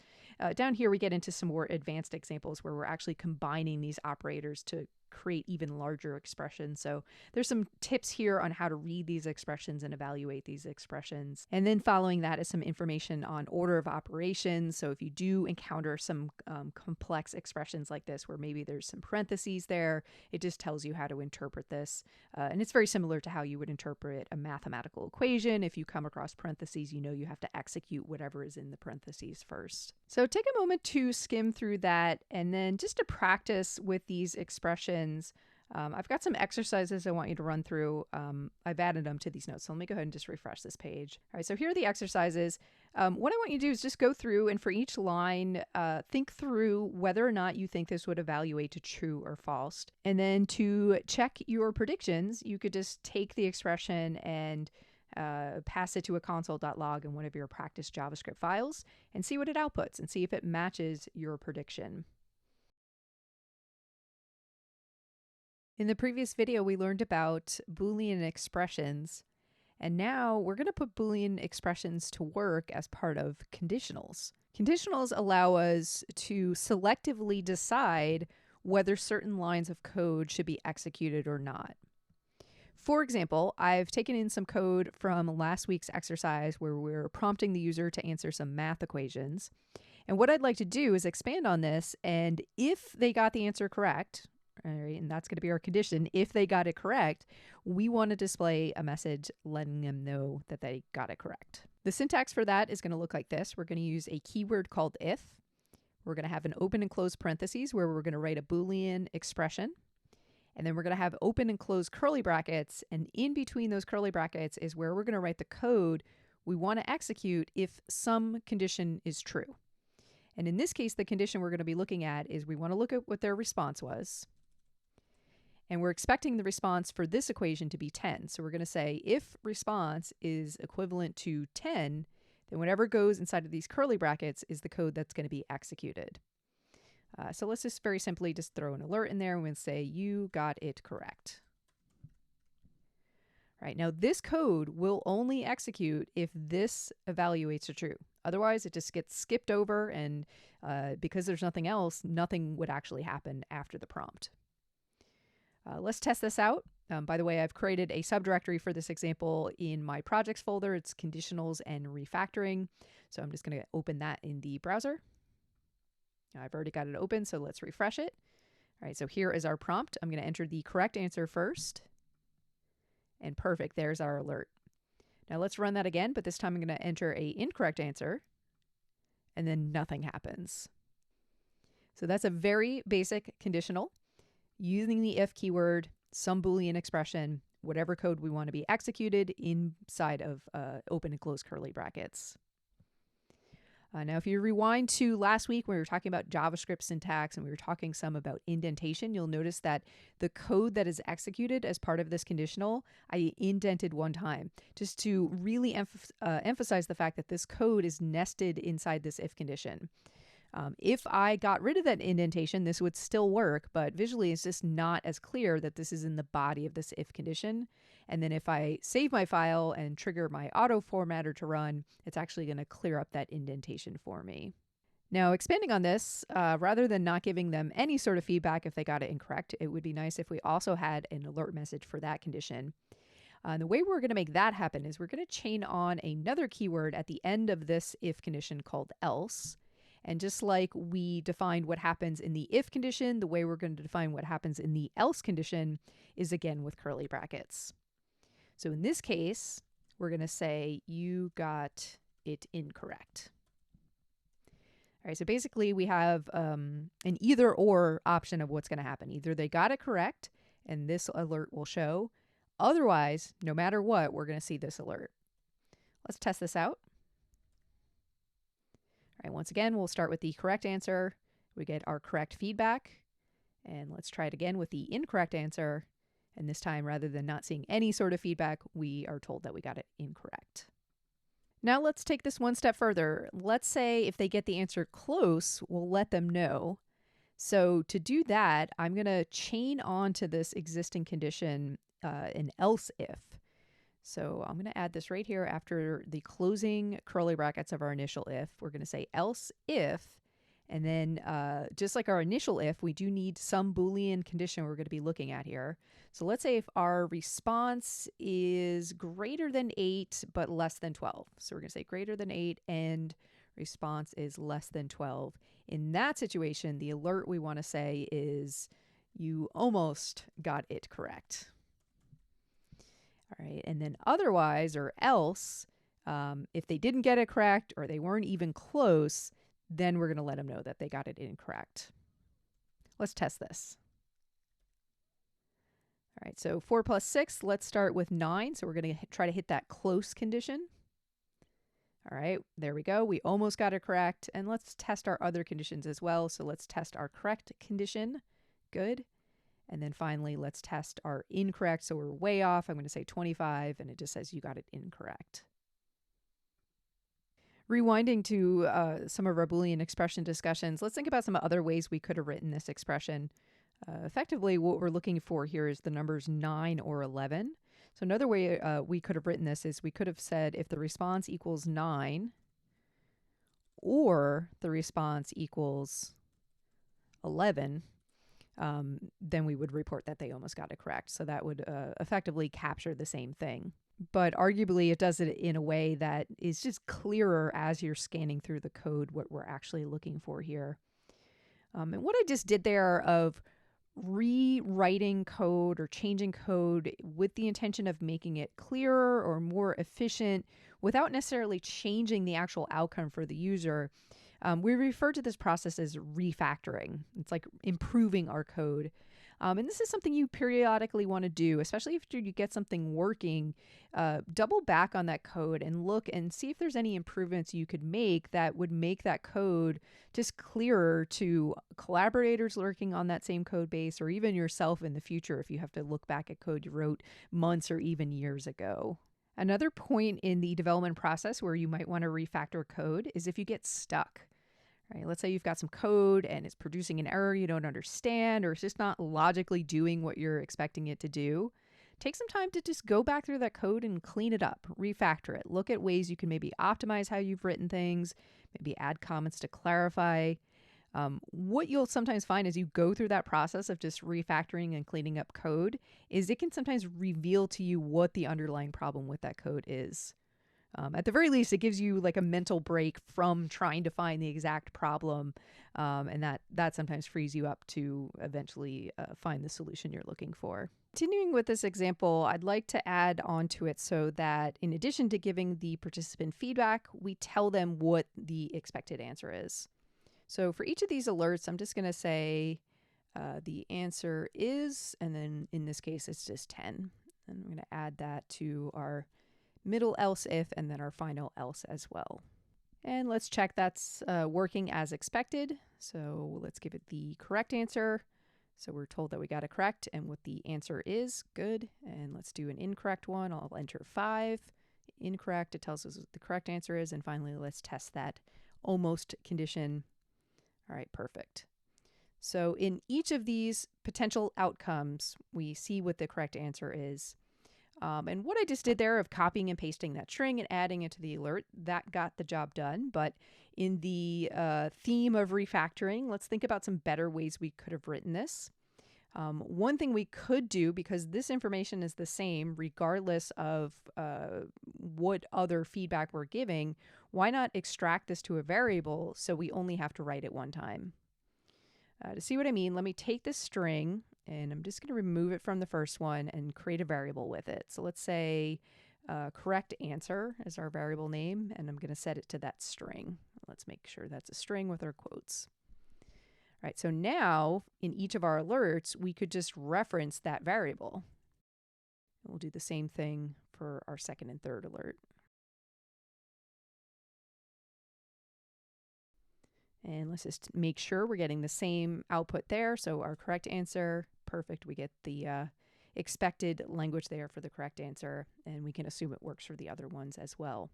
Down here, we get into some more advanced examples where we're actually combining these operators to create even larger expressions. So there's some tips here on how to read these expressions and evaluate these expressions. And then following that is some information on order of operations. So if you do encounter some complex expressions like this, where maybe there's some parentheses there, it just tells you how to interpret this. And it's very similar to how you would interpret a mathematical equation. If you come across parentheses, you know you have to execute whatever is in the parentheses first. So take a moment to skim through that, and then just to practice with these expressions. I've got some exercises I want you to run through. I've added them to these notes, so let me go ahead and just refresh this page. All right, so here are the exercises. What I want you to do is just go through, and for each line, think through whether or not you think this would evaluate to true or false. And then to check your predictions, you could just take the expression and pass it to a console.log in one of your practice JavaScript files and see what it outputs and see if it matches your prediction. In the previous video, we learned about Boolean expressions, and now we're going to put Boolean expressions to work as part of conditionals. Conditionals allow us to selectively decide whether certain lines of code should be executed or not. For example, I've taken in some code from last week's exercise where we're prompting the user to answer some math equations. And what I'd like to do is expand on this, and if they got the answer correct, all right, and that's going to be our condition, if they got it correct, we want to display a message letting them know that they got it correct. The syntax for that is going to look like this. We're going to use a keyword called if. We're going to have an open and close parentheses where we're going to write a Boolean expression. And then we're going to have open and close curly brackets. And in between those curly brackets is where we're going to write the code we want to execute if some condition is true. And in this case, the condition we're going to be looking at is we want to look at what their response was. And we're expecting the response for this equation to be 10. So we're going to say if response is equivalent to 10, then whatever goes inside of these curly brackets is the code that's going to be executed. So let's just very simply just throw an alert in there and we'll say you got it correct. All right, now this code will only execute if this evaluates to true. Otherwise, it just gets skipped over, and because there's nothing else, nothing would actually happen after the prompt. Let's test this out. By the way, I've created a subdirectory for this example in my projects folder. It's Conditionals and Refactoring. So I'm just going to open that in the browser. I've already got it open, so let's refresh it. All right, so here is our prompt. I'm going to enter the correct answer first. And perfect, there's our alert. Now let's run that again, but this time I'm going to enter an incorrect answer, and then nothing happens. So that's a very basic conditional, using the if keyword, some Boolean expression, whatever code we want to be executed inside of open and close curly brackets. Now, if you rewind to last week when we were talking about JavaScript syntax and we were talking some about indentation, you'll notice that the code that is executed as part of this conditional, I indented one time just to really emphasize the fact that this code is nested inside this if condition. If I got rid of that indentation, this would still work, but visually it's just not as clear that this is in the body of this if condition. And then if I save my file and trigger my auto formatter to run, it's actually going to clear up that indentation for me. Now, expanding on this, rather than not giving them any sort of feedback if they got it incorrect, it would be nice if we also had an alert message for that condition. The way we're going to make that happen is we're going to chain on another keyword at the end of this if condition called else. And just like we defined what happens in the if condition, the way we're going to define what happens in the else condition is again with curly brackets. So in this case, we're going to say you got it incorrect. All right, so basically we have an either or option of what's going to happen. Either they got it correct and this alert will show. Otherwise, no matter what, we're going to see this alert. Let's test this out. All right, once again, we'll start with the correct answer. We get our correct feedback. And let's try it again with the incorrect answer. And this time, rather than not seeing any sort of feedback, we are told that we got it incorrect. Now let's take this one step further. Let's say if they get the answer close, we'll let them know. So to do that, I'm going to chain on to this existing condition an else if. So I'm going to add this right here after the closing curly brackets of our initial if. We're going to say else if, and then just like our initial if, we do need some Boolean condition we're going to be looking at here. So let's say if our response is greater than 8 but less than 12. So we're going to say greater than 8 and response is less than 12. In that situation, the alert we want to say is you almost got it correct. All right, and then otherwise or else, if they didn't get it correct or they weren't even close, then we're going to let them know that they got it incorrect. Let's test this. All right, so 4 plus 6, let's start with 9. So we're going to try to hit that close condition. All right, there we go. We almost got it correct. And let's test our other conditions as well. So let's test our correct condition. Good. And then finally, let's test our incorrect. So we're way off. I'm going to say 25, and it just says you got it incorrect. Rewinding to some of our Boolean expression discussions, let's think about some other ways we could have written this expression. Effectively, what we're looking for here is the numbers 9 or 11. So another way we could have written this is we could have said if the response equals 9 or the response equals 11, then we would report that they almost got it correct. So that would effectively capture the same thing. But arguably, it does it in a way that is just clearer as you're scanning through the code what we're actually looking for here. And what I just did there of rewriting code or changing code with the intention of making it clearer or more efficient without necessarily changing the actual outcome for the user, we refer to this process as refactoring. It's like improving our code. And this is something you periodically want to do, especially if you get something working. Double back on that code and look and see if there's any improvements you could make that would make that code just clearer to collaborators working on that same code base, or even yourself in the future if you have to look back at code you wrote months or even years ago. Another point in the development process where you might want to refactor code is if you get stuck. Right, let's say you've got some code and it's producing an error you don't understand, or it's just not logically doing what you're expecting it to do. take some time to just go back through that code and clean it up, refactor it. Look at ways you can maybe optimize how you've written things, maybe add comments to clarify. What you'll sometimes find as you go through that process of just refactoring and cleaning up code is it can sometimes reveal to you what the underlying problem with that code is. At the very least, it gives you like a mental break from trying to find the exact problem, and that sometimes frees you up to eventually find the solution you're looking for. Continuing with this example, I'd like to add onto it so that in addition to giving the participant feedback, we tell them what the expected answer is. So for each of these alerts, I'm just going to say the answer is, and then in this case, it's just 10. And I'm going to add that to our middle else if, and then our final else as well. And let's check that's working as expected. So let's give it the correct answer. So we're told that we got it correct and what the answer is. Good. And let's do an incorrect one. I'll enter 5. Incorrect, it tells us what the correct answer is. And finally, let's test that almost condition. All right, perfect. So in each of these potential outcomes, we see what the correct answer is. And what I just did there of copying and pasting that string and adding it to the alert, that got the job done. But in the theme of refactoring, let's think about some better ways we could have written this. One thing we could do, because this information is the same regardless of what other feedback we're giving, why not extract this to a variable so we only have to write it one time? To see what I mean, let me take this string and I'm just going to remove it from the first one and create a variable with it. So let's say correct answer is our variable name, and I'm going to set it to that string. Let's make sure that's a string with our quotes. All right, so now in each of our alerts, we could just reference that variable. And we'll do the same thing for our second and third alert. And let's just make sure we're getting the same output there. So our correct answer, perfect. We get the expected language there for the correct answer, and we can assume it works for the other ones as well.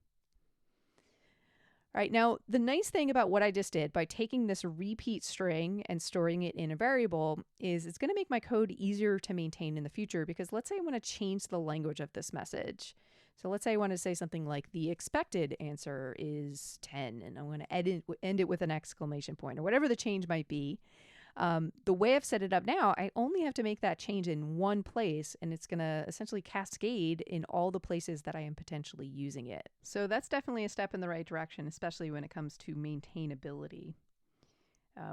All right, now the nice thing about what I just did by taking this repeat string and storing it in a variable is it's going to make my code easier to maintain in the future, because let's say I want to change the language of this message. So let's say I want to say something like the expected answer is 10, and I'm going to end it with an exclamation point or whatever the change might be. The way I've set it up now, I only have to make that change in one place, and it's going to essentially cascade in all the places that I am potentially using it. So that's definitely a step in the right direction, especially when it comes to maintainability.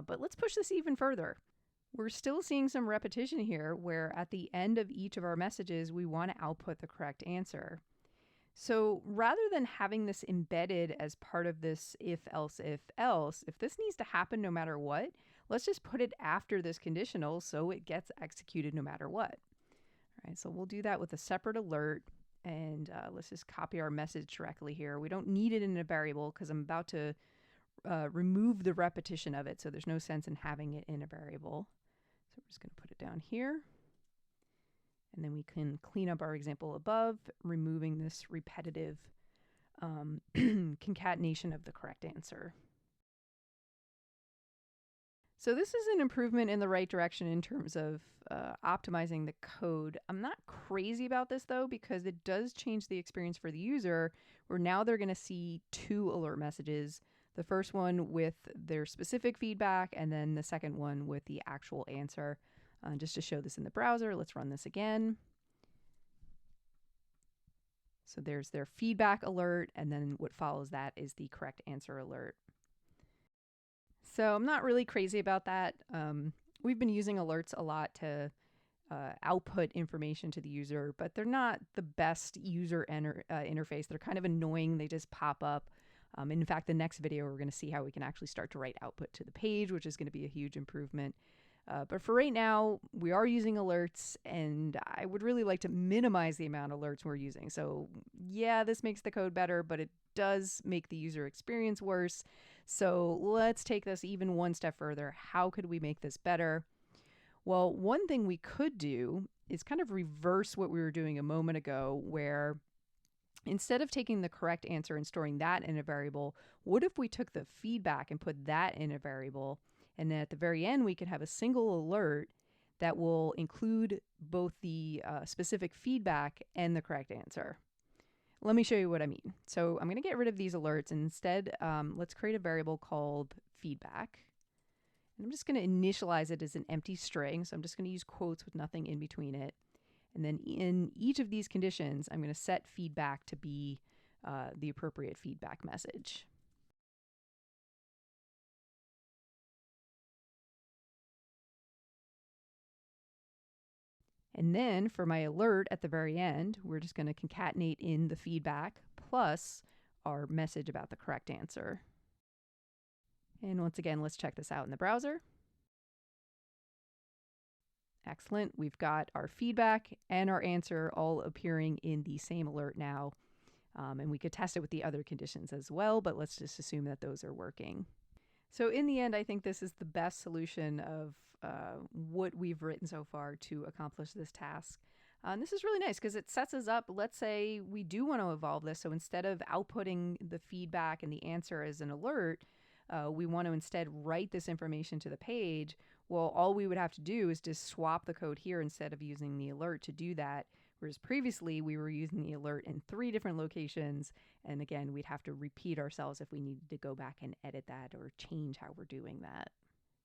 But let's push this even further. We're still seeing some repetition here where at the end of each of our messages, we want to output the correct answer. So rather than having this embedded as part of this if this needs to happen no matter what, let's just put it after this conditional so it gets executed no matter what. All right, so we'll do that with a separate alert, and let's just copy our message directly here. We don't need it in a variable because I'm about to remove the repetition of it, so there's no sense in having it in a variable. So we're just going to put it down here. And then we can clean up our example above, removing this repetitive concatenation of the correct answer. So this is an improvement in the right direction in terms of optimizing the code. I'm not crazy about this though, because it does change the experience for the user, where now they're going to see 2 alert messages. The first one with their specific feedback, and then the second one with the actual answer. Just to show this in the browser, let's run this again. So there's their feedback alert, and then what follows that is the correct answer alert. So I'm not really crazy about that. We've been using alerts a lot to output information to the user, but they're not the best user interface. They're kind of annoying. They just pop up. In fact, the next video, we're going to see how we can actually start to write output to the page, which is going to be a huge improvement. But for right now, we are using alerts, and I would really like to minimize the amount of alerts we're using. So yeah, this makes the code better, but it does make the user experience worse. So let's take this even one step further. How could we make this better? Well, one thing we could do is kind of reverse what we were doing a moment ago, where instead of taking the correct answer and storing that in a variable, what if we took the feedback and put that in a variable? And then at the very end, we could have a single alert that will include both the specific feedback and the correct answer. Let me show you what I mean. So I'm going to get rid of these alerts, and instead let's create a variable called feedback. And I'm just going to initialize it as an empty string, so I'm just going to use quotes with nothing in between it. And then in each of these conditions, I'm going to set feedback to be the appropriate feedback message. And then for my alert at the very end, we're just going to concatenate in the feedback plus our message about the correct answer. And once again, let's check this out in the browser. Excellent. We've got our feedback and our answer all appearing in the same alert now. And we could test it with the other conditions as well, but let's just assume that those are working. So in the end, I think this is the best solution of what we've written so far to accomplish this task. And this is really nice because it sets us up. Let's say we do want to evolve this. So instead of outputting the feedback and the answer as an alert, we want to instead write this information to the page. Well, all we would have to do is just swap the code here instead of using the alert to do that. Whereas previously we were using the alert in 3 different locations. And again, we'd have to repeat ourselves if we needed to go back and edit that or change how we're doing that.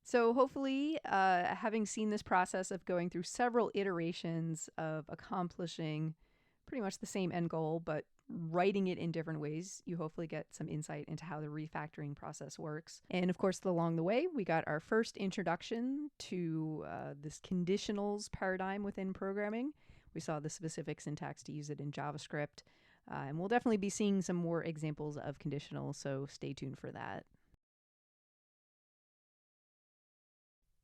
So hopefully, having seen this process of going through several iterations of accomplishing pretty much the same end goal, but writing it in different ways, you hopefully get some insight into how the refactoring process works. And of course, along the way, we got our first introduction to this conditionals paradigm within programming. We saw the specific syntax to use it in JavaScript. And we'll definitely be seeing some more examples of conditionals, so stay tuned for that.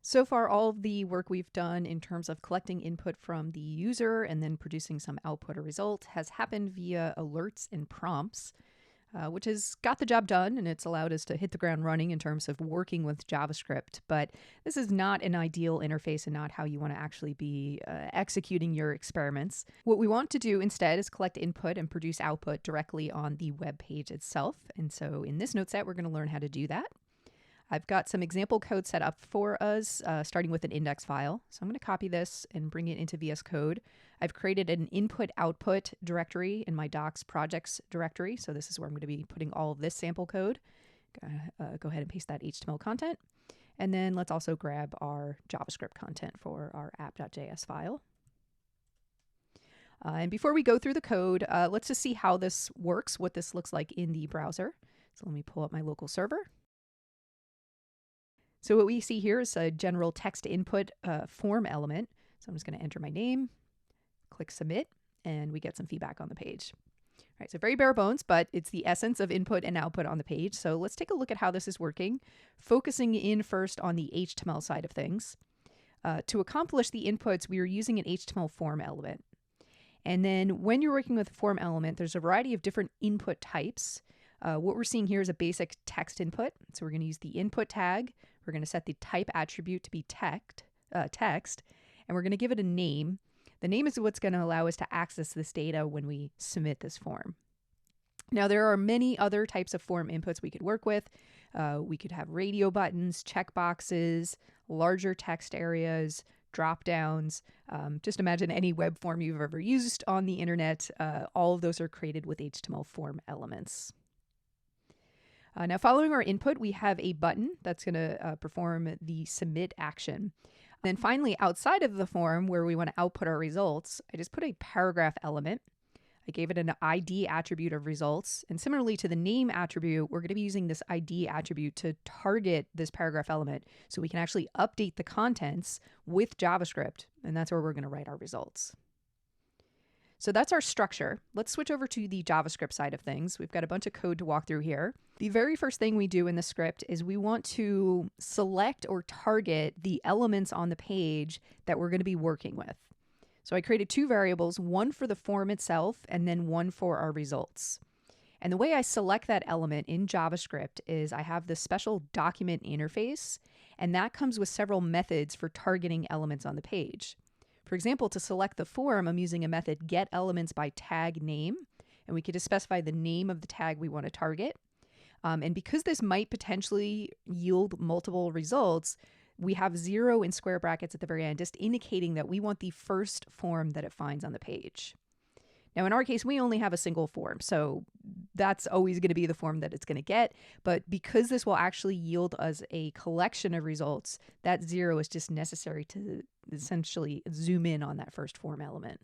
So far, all of the work we've done in terms of collecting input from the user and then producing some output or result has happened via alerts and prompts, which has got the job done, and it's allowed us to hit the ground running in terms of working with JavaScript. But this is not an ideal interface and not how you want to actually be executing your experiments. What we want to do instead is collect input and produce output directly on the web page itself. And so in this note set, we're going to learn how to do that. I've got some example code set up for us, starting with an index file. So I'm going to copy this and bring it into VS Code. I've created an input-output directory in my docs projects directory. So this is where I'm going to be putting all of this sample code. Go ahead and paste that HTML content. And then let's also grab our JavaScript content for our app.js file. And before we go through the code, let's just see how this works, what this looks like in the browser. So let me pull up my local server. So what we see here is a general text input form element. So I'm just going to enter my name, click submit, and we get some feedback on the page. All right, so very bare bones, but it's the essence of input and output on the page. So let's take a look at how this is working, focusing in first on the HTML side of things. To accomplish the inputs, we are using an HTML form element. And then when you're working with a form element, there's a variety of different input types. What we're seeing here is a basic text input. So we're going to use the input tag. We're going to set the type attribute to be text, and we're going to give it a name. The name is what's going to allow us to access this data when we submit this form. Now, there are many other types of form inputs we could work with. We could have radio buttons, checkboxes, larger text areas, drop downs. Just imagine any web form you've ever used on the internet. All of those are created with HTML form elements. Now, following our input, we have a button that's going to perform the submit action. Then finally, outside of the form where we want to output our results, I just put a paragraph element. I gave it an ID attribute of results. And similarly to the name attribute, we're going to be using this ID attribute to target this paragraph element so we can actually update the contents with JavaScript. And that's where we're going to write our results. So that's our structure. Let's switch over to the JavaScript side of things. We've got a bunch of code to walk through here. The very first thing we do in the script is we want to select or target the elements on the page that we're going to be working with. So I created 2 variables, one for the form itself and then one for our results. And the way I select that element in JavaScript is I have this special document interface, and that comes with several methods for targeting elements on the page. For example, to select the form, I'm using a method getElementsByTagName, and we could just specify the name of the tag we want to target. And because this might potentially yield multiple results, we have 0 in square brackets at the very end, just indicating that we want the first form that it finds on the page. Now, in our case, we only have a single form, so that's always going to be the form that it's going to get. But because this will actually yield us a collection of results, that 0 is just necessary to essentially zoom in on that first form element.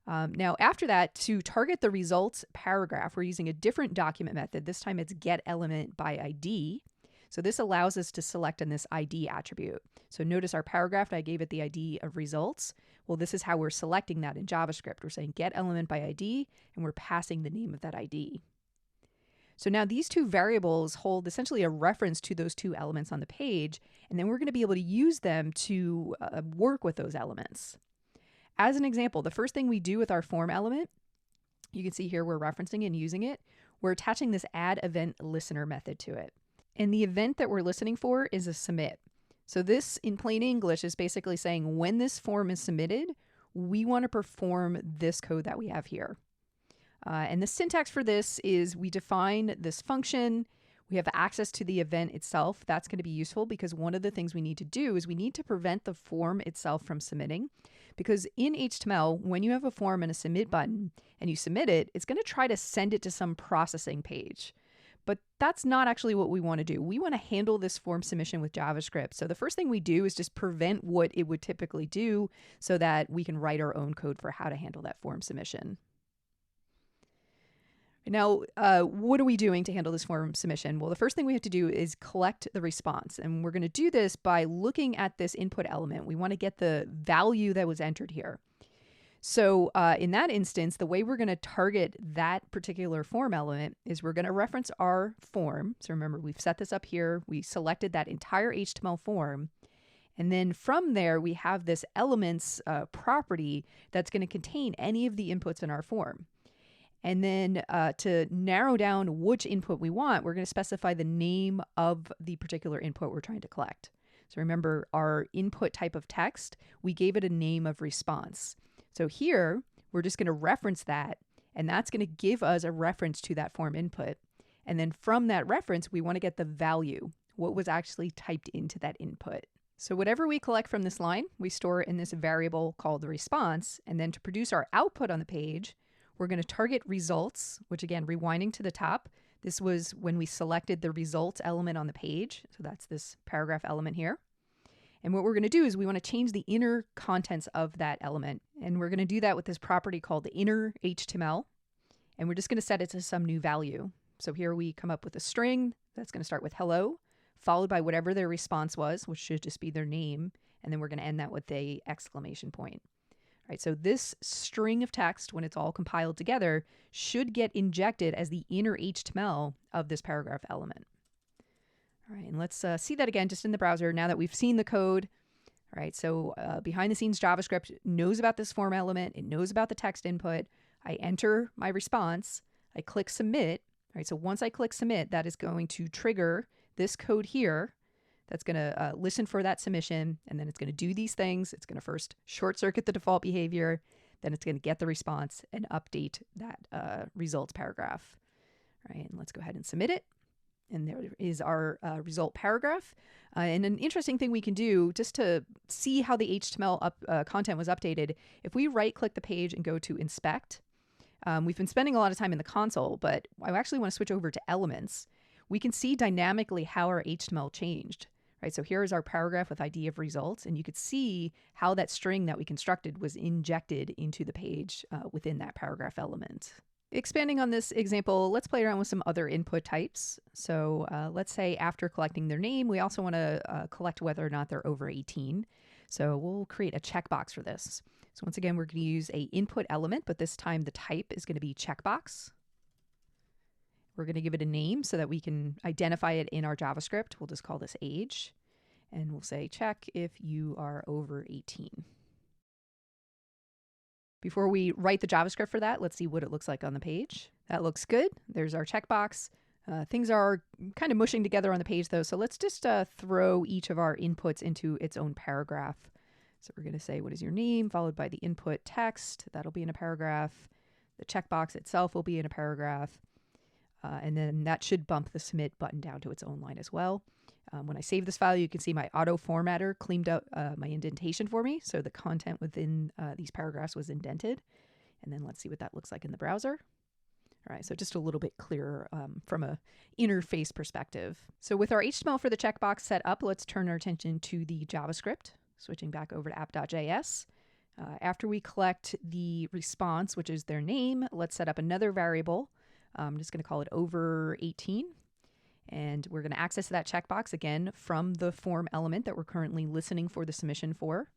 Now, after that, to target the results paragraph, we're using a different document method. This time it's getElementById. So this allows us to select on this ID attribute. So notice our paragraph, I gave it the ID of results. Well, this is how we're selecting that in JavaScript. We're saying getElementById, and we're passing the name of that ID. So now these two variables hold essentially a reference to those two elements on the page, and then we're going to be able to use them to work with those elements. As an example, the first thing we do with our form element, you can see here we're referencing and using it. We're attaching this add event listener method to it. And the event that we're listening for is a submit. So this, in plain English, is basically saying when this form is submitted, we want to perform this code that we have here. And the syntax for this is we define this function. We have access to the event itself. That's going to be useful because one of the things we need to do is we need to prevent the form itself from submitting. Because in HTML, when you have a form and a submit button and you submit it, it's going to try to send it to some processing page. But that's not actually what we want to do. We want to handle this form submission with JavaScript. So the first thing we do is just prevent what it would typically do so that we can write our own code for how to handle that form submission. Now, what are we doing to handle this form submission? Well, the first thing we have to do is collect the response. And we're going to do this by looking at this input element. We want to get the value that was entered here. So in that instance, the way we're going to target that particular form element is we're going to reference our form. So remember, we've set this up here. We selected that entire HTML form. And then from there, we have this elements property that's going to contain any of the inputs in our form. And then to narrow down which input we want, we're going to specify the name of the particular input we're trying to collect. So remember, our input type of text, we gave it a name of response. So here, we're just going to reference that, and that's going to give us a reference to that form input. And then from that reference, we want to get the value, what was actually typed into that input. So whatever we collect from this line, we store in this variable called the response. And then to produce our output on the page, we're going to target results, which again, rewinding to the top, this was when we selected the results element on the page. So that's this paragraph element here. And what we're going to do is we want to change the inner contents of that element. And we're going to do that with this property called the inner HTML. And we're just going to set it to some new value. So here we come up with a string that's going to start with hello, followed by whatever their response was, which should just be their name. And then we're going to end that with a exclamation point. All right, so this string of text, when it's all compiled together, should get injected as the inner HTML of this paragraph element. All right, and let's see that again just in the browser now that we've seen the code. All right, so behind the scenes JavaScript knows about this form element. It knows about the text input. I enter my response. I click submit. All right, so once I click submit, that is going to trigger this code here. That's going to listen for that submission, and then it's going to do these things. It's going to first short circuit the default behavior. Then it's going to get the response and update that results paragraph. All right, and let's go ahead and submit it. And there is our result paragraph. And an interesting thing we can do just to see how the HTML content was updated, if we right-click the page and go to inspect, we've been spending a lot of time in the console, but I actually want to switch over to elements. We can see dynamically how our HTML changed. Right, so here is our paragraph with ID of results, and you could see how that string that we constructed was injected into the page within that paragraph element. Expanding on this example, let's play around with some other input types. So let's say after collecting their name, we also want to collect whether or not they're over 18. So we'll create a checkbox for this. So once again, we're going to use an input element, but this time the type is going to be checkbox. We're going to give it a name so that we can identify it in our JavaScript. We'll just call this age, and we'll say check if you are over 18. Before we write the JavaScript for that, let's see what it looks like on the page. That looks good. There's our checkbox. Things are kind of mushing together on the page though, so let's just throw each of our inputs into its own paragraph. So we're going to say, what is your name, followed by the input text. That'll be in a paragraph. The checkbox itself will be in a paragraph. And then that should bump the submit button down to its own line as well. When I save this file, you can see my auto formatter cleaned up my indentation for me. So the content within these paragraphs was indented. And then let's see what that looks like in the browser. All right, so just a little bit clearer from a interface perspective. So with our HTML for the checkbox set up, let's turn our attention to the JavaScript, switching back over to app.js. After we collect the response, which is their name, let's set up another variable. I'm just going to call it over 18. And we're going to access that checkbox again from the form element that we're currently listening for the submission for.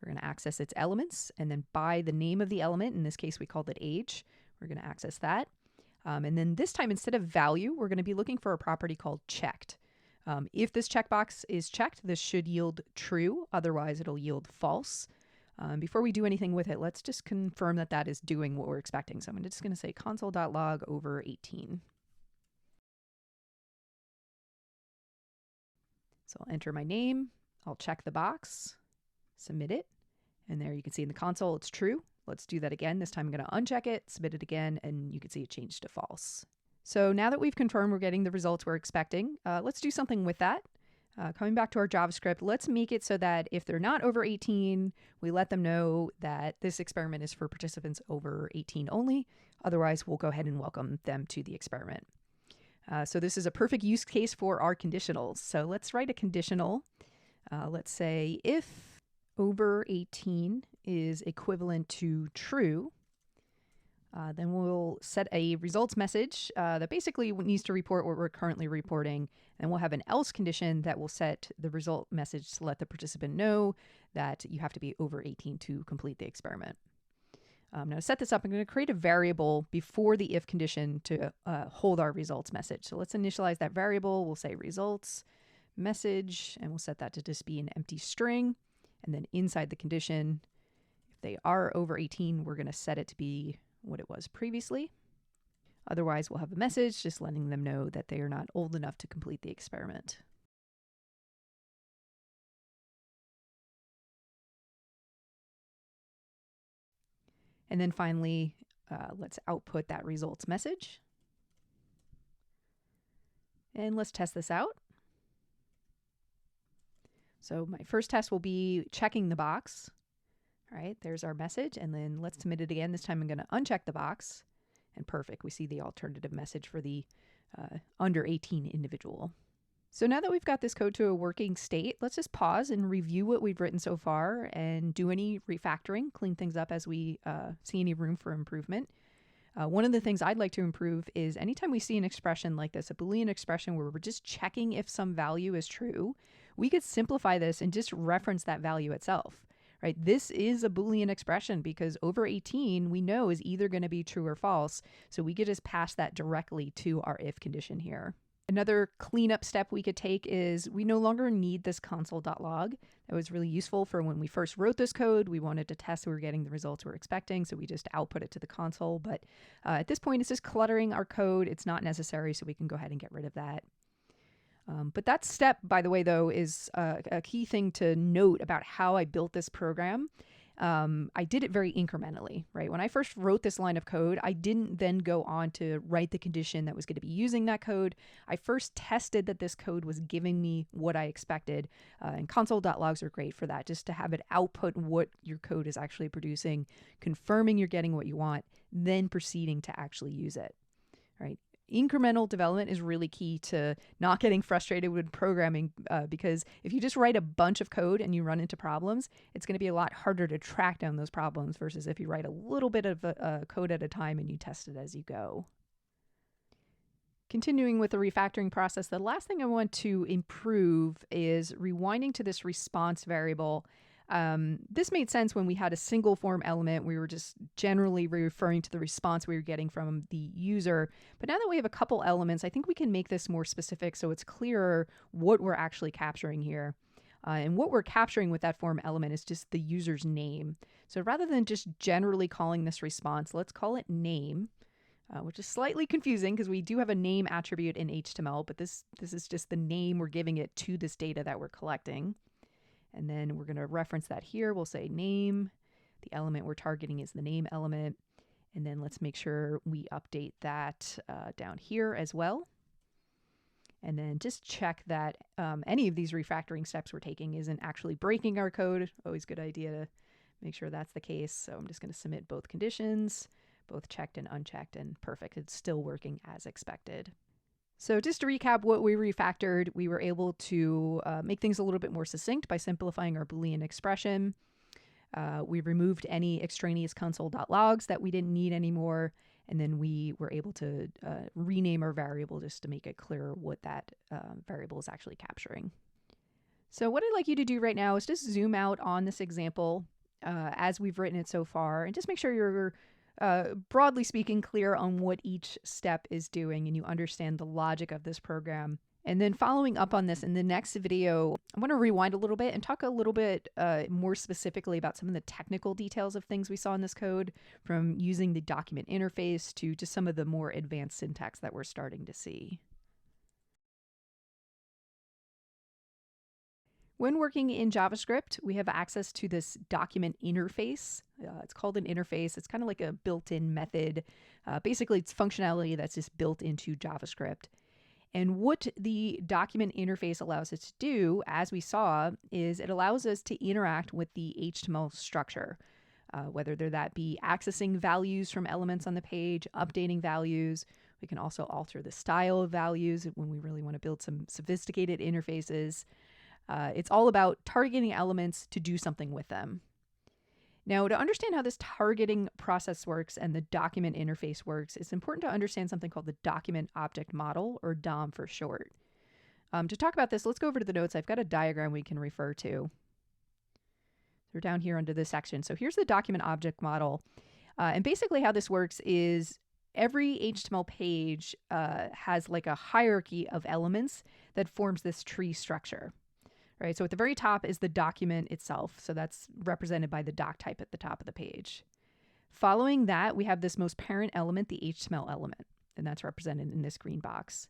We're going to access its elements, and then by the name of the element, in this case we called it age, we're going to access that. And then this time, instead of value, we're going to be looking for a property called checked. If this checkbox is checked, this should yield true. Otherwise, it'll yield false. Before we do anything with it, let's just confirm that that is doing what we're expecting. So I'm just going to say console.log over 18. So I'll enter my name, I'll check the box, submit it, and there you can see in the console it's true. Let's do that again. This time I'm going to uncheck it, submit it again, and you can see it changed to false. So now that we've confirmed we're getting the results we're expecting, let's do something with that. Coming back to our JavaScript, let's make it so that if they're not over 18, we let them know that this experiment is for participants over 18 only. Otherwise, we'll go ahead and welcome them to the experiment. So this is a perfect use case for our conditionals. So let's write a conditional. Let's say if over 18 is equivalent to true, then we'll set a results message that basically needs to report what we're currently reporting. And we'll have an else condition that will set the result message to let the participant know that you have to be over 18 to complete the experiment. Now to set this up, I'm going to create a variable before the if condition to hold our results message. So let's initialize that variable. We'll say results message, and we'll set that to just be an empty string. And then inside the condition, if they are over 18, we're going to set it to be what it was previously. Otherwise, we'll have a message just letting them know that they are not old enough to complete the experiment. And then finally, let's output that results message. And let's test this out. So my first test will be checking the box. All right, there's our message. And then let's submit it again. This time I'm going to uncheck the box. And perfect, we see the alternative message for the under 18 individual. So now that we've got this code to a working state, let's just pause and review what we've written so far and do any refactoring, clean things up as we see any room for improvement. One of the things I'd like to improve is anytime we see an expression like this, a Boolean expression where we're just checking if some value is true, we could simplify this and just reference that value itself. Right? This is a Boolean expression because over 18 we know is either going to be true or false. So we could just pass that directly to our if condition here. Another cleanup step we could take is we no longer need this console.log. That was really useful for when we first wrote this code. We wanted to test we were getting the results we were expecting, so we just output it to the console. But at this point, it's just cluttering our code. It's not necessary, so we can go ahead and get rid of that. But that step, by the way, though, is a key thing to note about how I built this program. I did it very incrementally, right? When I first wrote this line of code, I didn't then go on to write the condition that was going to be using that code. I first tested that this code was giving me what I expected, and console.logs are great for that, just to have it output what your code is actually producing, confirming you're getting what you want, then proceeding to actually use it, right? Incremental development is really key to not getting frustrated with programming because if you just write a bunch of code and you run into problems, it's going to be a lot harder to track down those problems versus if you write a little bit of code at a time and you test it as you go. Continuing with the refactoring process, the last thing I want to improve is rewinding to this response variable. This made sense when we had a single form element. We were just generally referring to the response we were getting from the user. But now that we have a couple elements, I think we can make this more specific so it's clearer what we're actually capturing here. And what we're capturing with that form element is just the user's name. So rather than just generally calling this response, let's call it name, which is slightly confusing because we do have a name attribute in HTML, but this is just the name we're giving it to this data that we're collecting. And then we're going to reference that here. We'll say name. The element we're targeting is the name element. And then let's make sure we update that down here as well. And then just check that any of these refactoring steps we're taking isn't actually breaking our code. Always a good idea to make sure that's the case. So I'm just going to submit both conditions, both checked and unchecked, and perfect. It's still working as expected. So just to recap what we refactored, we were able to make things a little bit more succinct by simplifying our Boolean expression. We removed any extraneous console.logs that we didn't need anymore. And then we were able to rename our variable just to make it clear what that variable is actually capturing. So what I'd like you to do right now is just zoom out on this example as we've written it so far, and just make sure you're broadly speaking clear on what each step is doing and you understand the logic of this program. And then following up on this in the next video, I want to rewind a little bit and talk a little bit more specifically about some of the technical details of things we saw in this code, from using the document interface to just some of the more advanced syntax that we're starting to see. When working in JavaScript, we have access to this document interface. It's called an interface. It's kind of like a built-in method. Basically, it's functionality that's just built into JavaScript. And what the document interface allows us to do, as we saw, is it allows us to interact with the HTML structure, whether that be accessing values from elements on the page, updating values. We can also alter the style of values when we really want to build some sophisticated interfaces. It's all about targeting elements to do something with them. Now, to understand how this targeting process works and the document interface works, it's important to understand something called the Document Object Model, or DOM for short. To talk about this, let's go over to the notes. I've got a diagram we can refer to. We're down here under this section. So here's the Document Object Model. And basically how this works is every HTML page has like a hierarchy of elements that forms this tree structure. Right, so at the very top is the document itself. So that's represented by the doc type at the top of the page. Following that, we have this most parent element, the HTML element, and that's represented in this green box.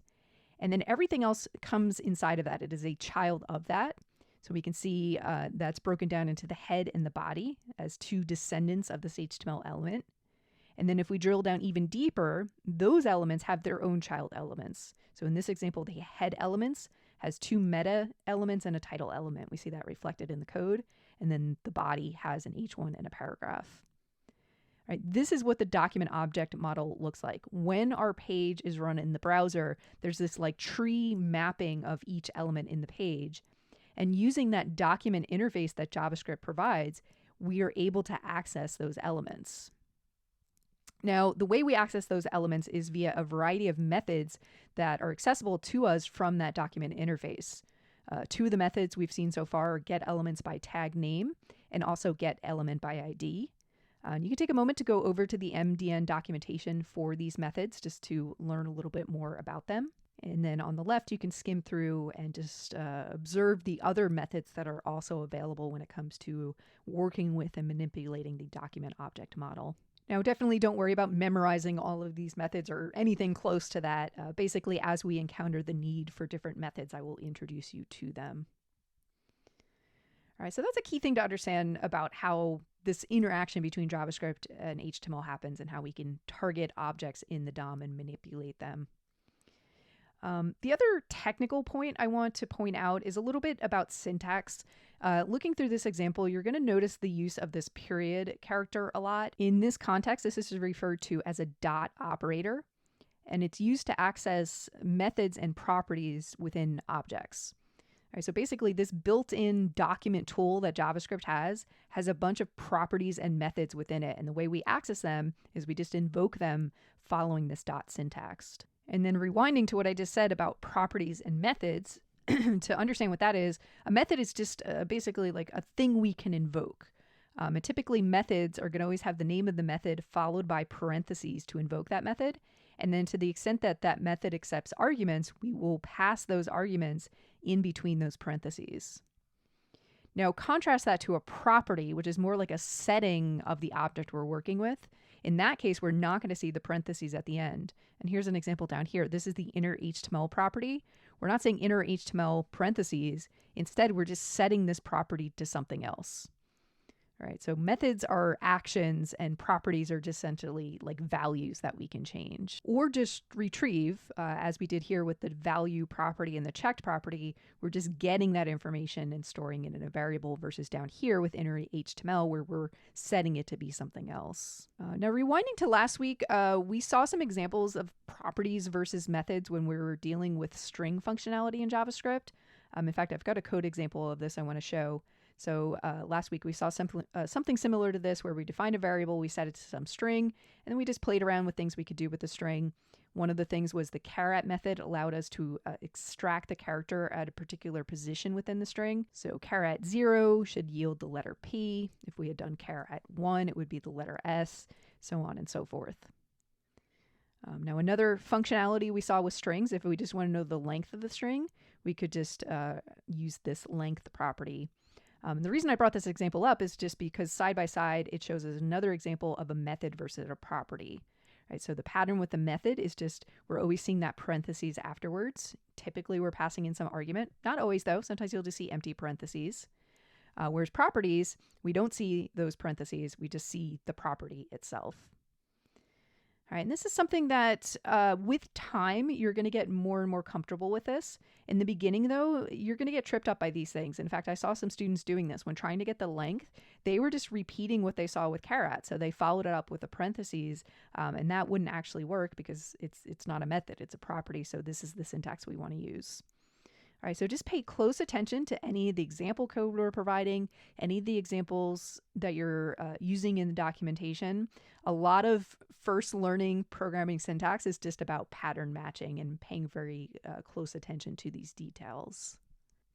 And then everything else comes inside of that. It is a child of that. So we can see that's broken down into the head and the body as two descendants of this HTML element. And then if we drill down even deeper, those elements have their own child elements. So in this example, the head elements has two meta elements and a title element. We see that reflected in the code. And then the body has an H1 and a paragraph. All right, this is what the document object model looks like. When our page is run in the browser, there's this like tree mapping of each element in the page. And using that document interface that JavaScript provides, we are able to access those elements. Now, the way we access those elements is via a variety of methods that are accessible to us from that document interface. Two of the methods we've seen so far are getElements by tag name and also getElement by ID. You can take a moment to go over to the MDN documentation for these methods just to learn a little bit more about them. And then on the left, you can skim through and just observe the other methods that are also available when it comes to working with and manipulating the document object model. Now, definitely don't worry about memorizing all of these methods or anything close to that. Basically, as we encounter the need for different methods, I will introduce you to them. All right, so that's a key thing to understand about how this interaction between JavaScript and HTML happens and how we can target objects in the DOM and manipulate them. The other technical point I want to point out is a little bit about syntax. Looking through this example, you're going to notice the use of this period character a lot. In this context, this is referred to as a dot operator, and it's used to access methods and properties within objects. All right, so basically, this built-in document tool that JavaScript has a bunch of properties and methods within it, and the way we access them is we just invoke them following this dot syntax. And then rewinding to what I just said about properties and methods, to understand what that is, a method is just basically like a thing we can invoke. And typically methods are going to always have the name of the method followed by parentheses to invoke that method. And then to the extent that that method accepts arguments, we will pass those arguments in between those parentheses. Now contrast that to a property, which is more like a setting of the object we're working with. In that case, we're not going to see the parentheses at the end. And here's an example down here. This is the inner HTML property. We're not saying inner HTML parentheses. Instead, we're just setting this property to something else. Right, so methods are actions and properties are just essentially like values that we can change or just retrieve, as we did here with the value property and the checked property. We're just getting that information and storing it in a variable versus down here with inner HTML where we're setting it to be something else. Now rewinding to last week, we saw some examples of properties versus methods when we were dealing with string functionality in JavaScript. In fact, I've got a code example of this I want to show. So last week we saw something similar to this where we defined a variable, we set it to some string, and then we just played around with things we could do with the string. One of the things was the char@ method allowed us to extract the character at a particular position within the string. So char@ 0 should yield the letter P. If we had done char@ 1, it would be the letter S, so on and so forth. Now another functionality we saw with strings, if we just want to know the length of the string, we could just use this length property. The reason I brought this example up is just because side by side, it shows us another example of a method versus a property. Right? So the pattern with the method is just, we're always seeing that parentheses afterwards. Typically, we're passing in some argument. Not always, though. Sometimes you'll just see empty parentheses. Whereas properties, we don't see those parentheses. We just see the property itself. All right, and this is something that with time, you're going to get more and more comfortable with this. In the beginning, though, you're going to get tripped up by these things. In fact, I saw some students doing this. When trying to get the length, they were just repeating what they saw with char@. So they followed it up with a parentheses, and that wouldn't actually work because it's not a method, it's a property. So this is the syntax we want to use. All right, so just pay close attention to any of the example code we're providing, any of the examples that you're using in the documentation. A lot of first learning programming syntax is just about pattern matching and paying very close attention to these details.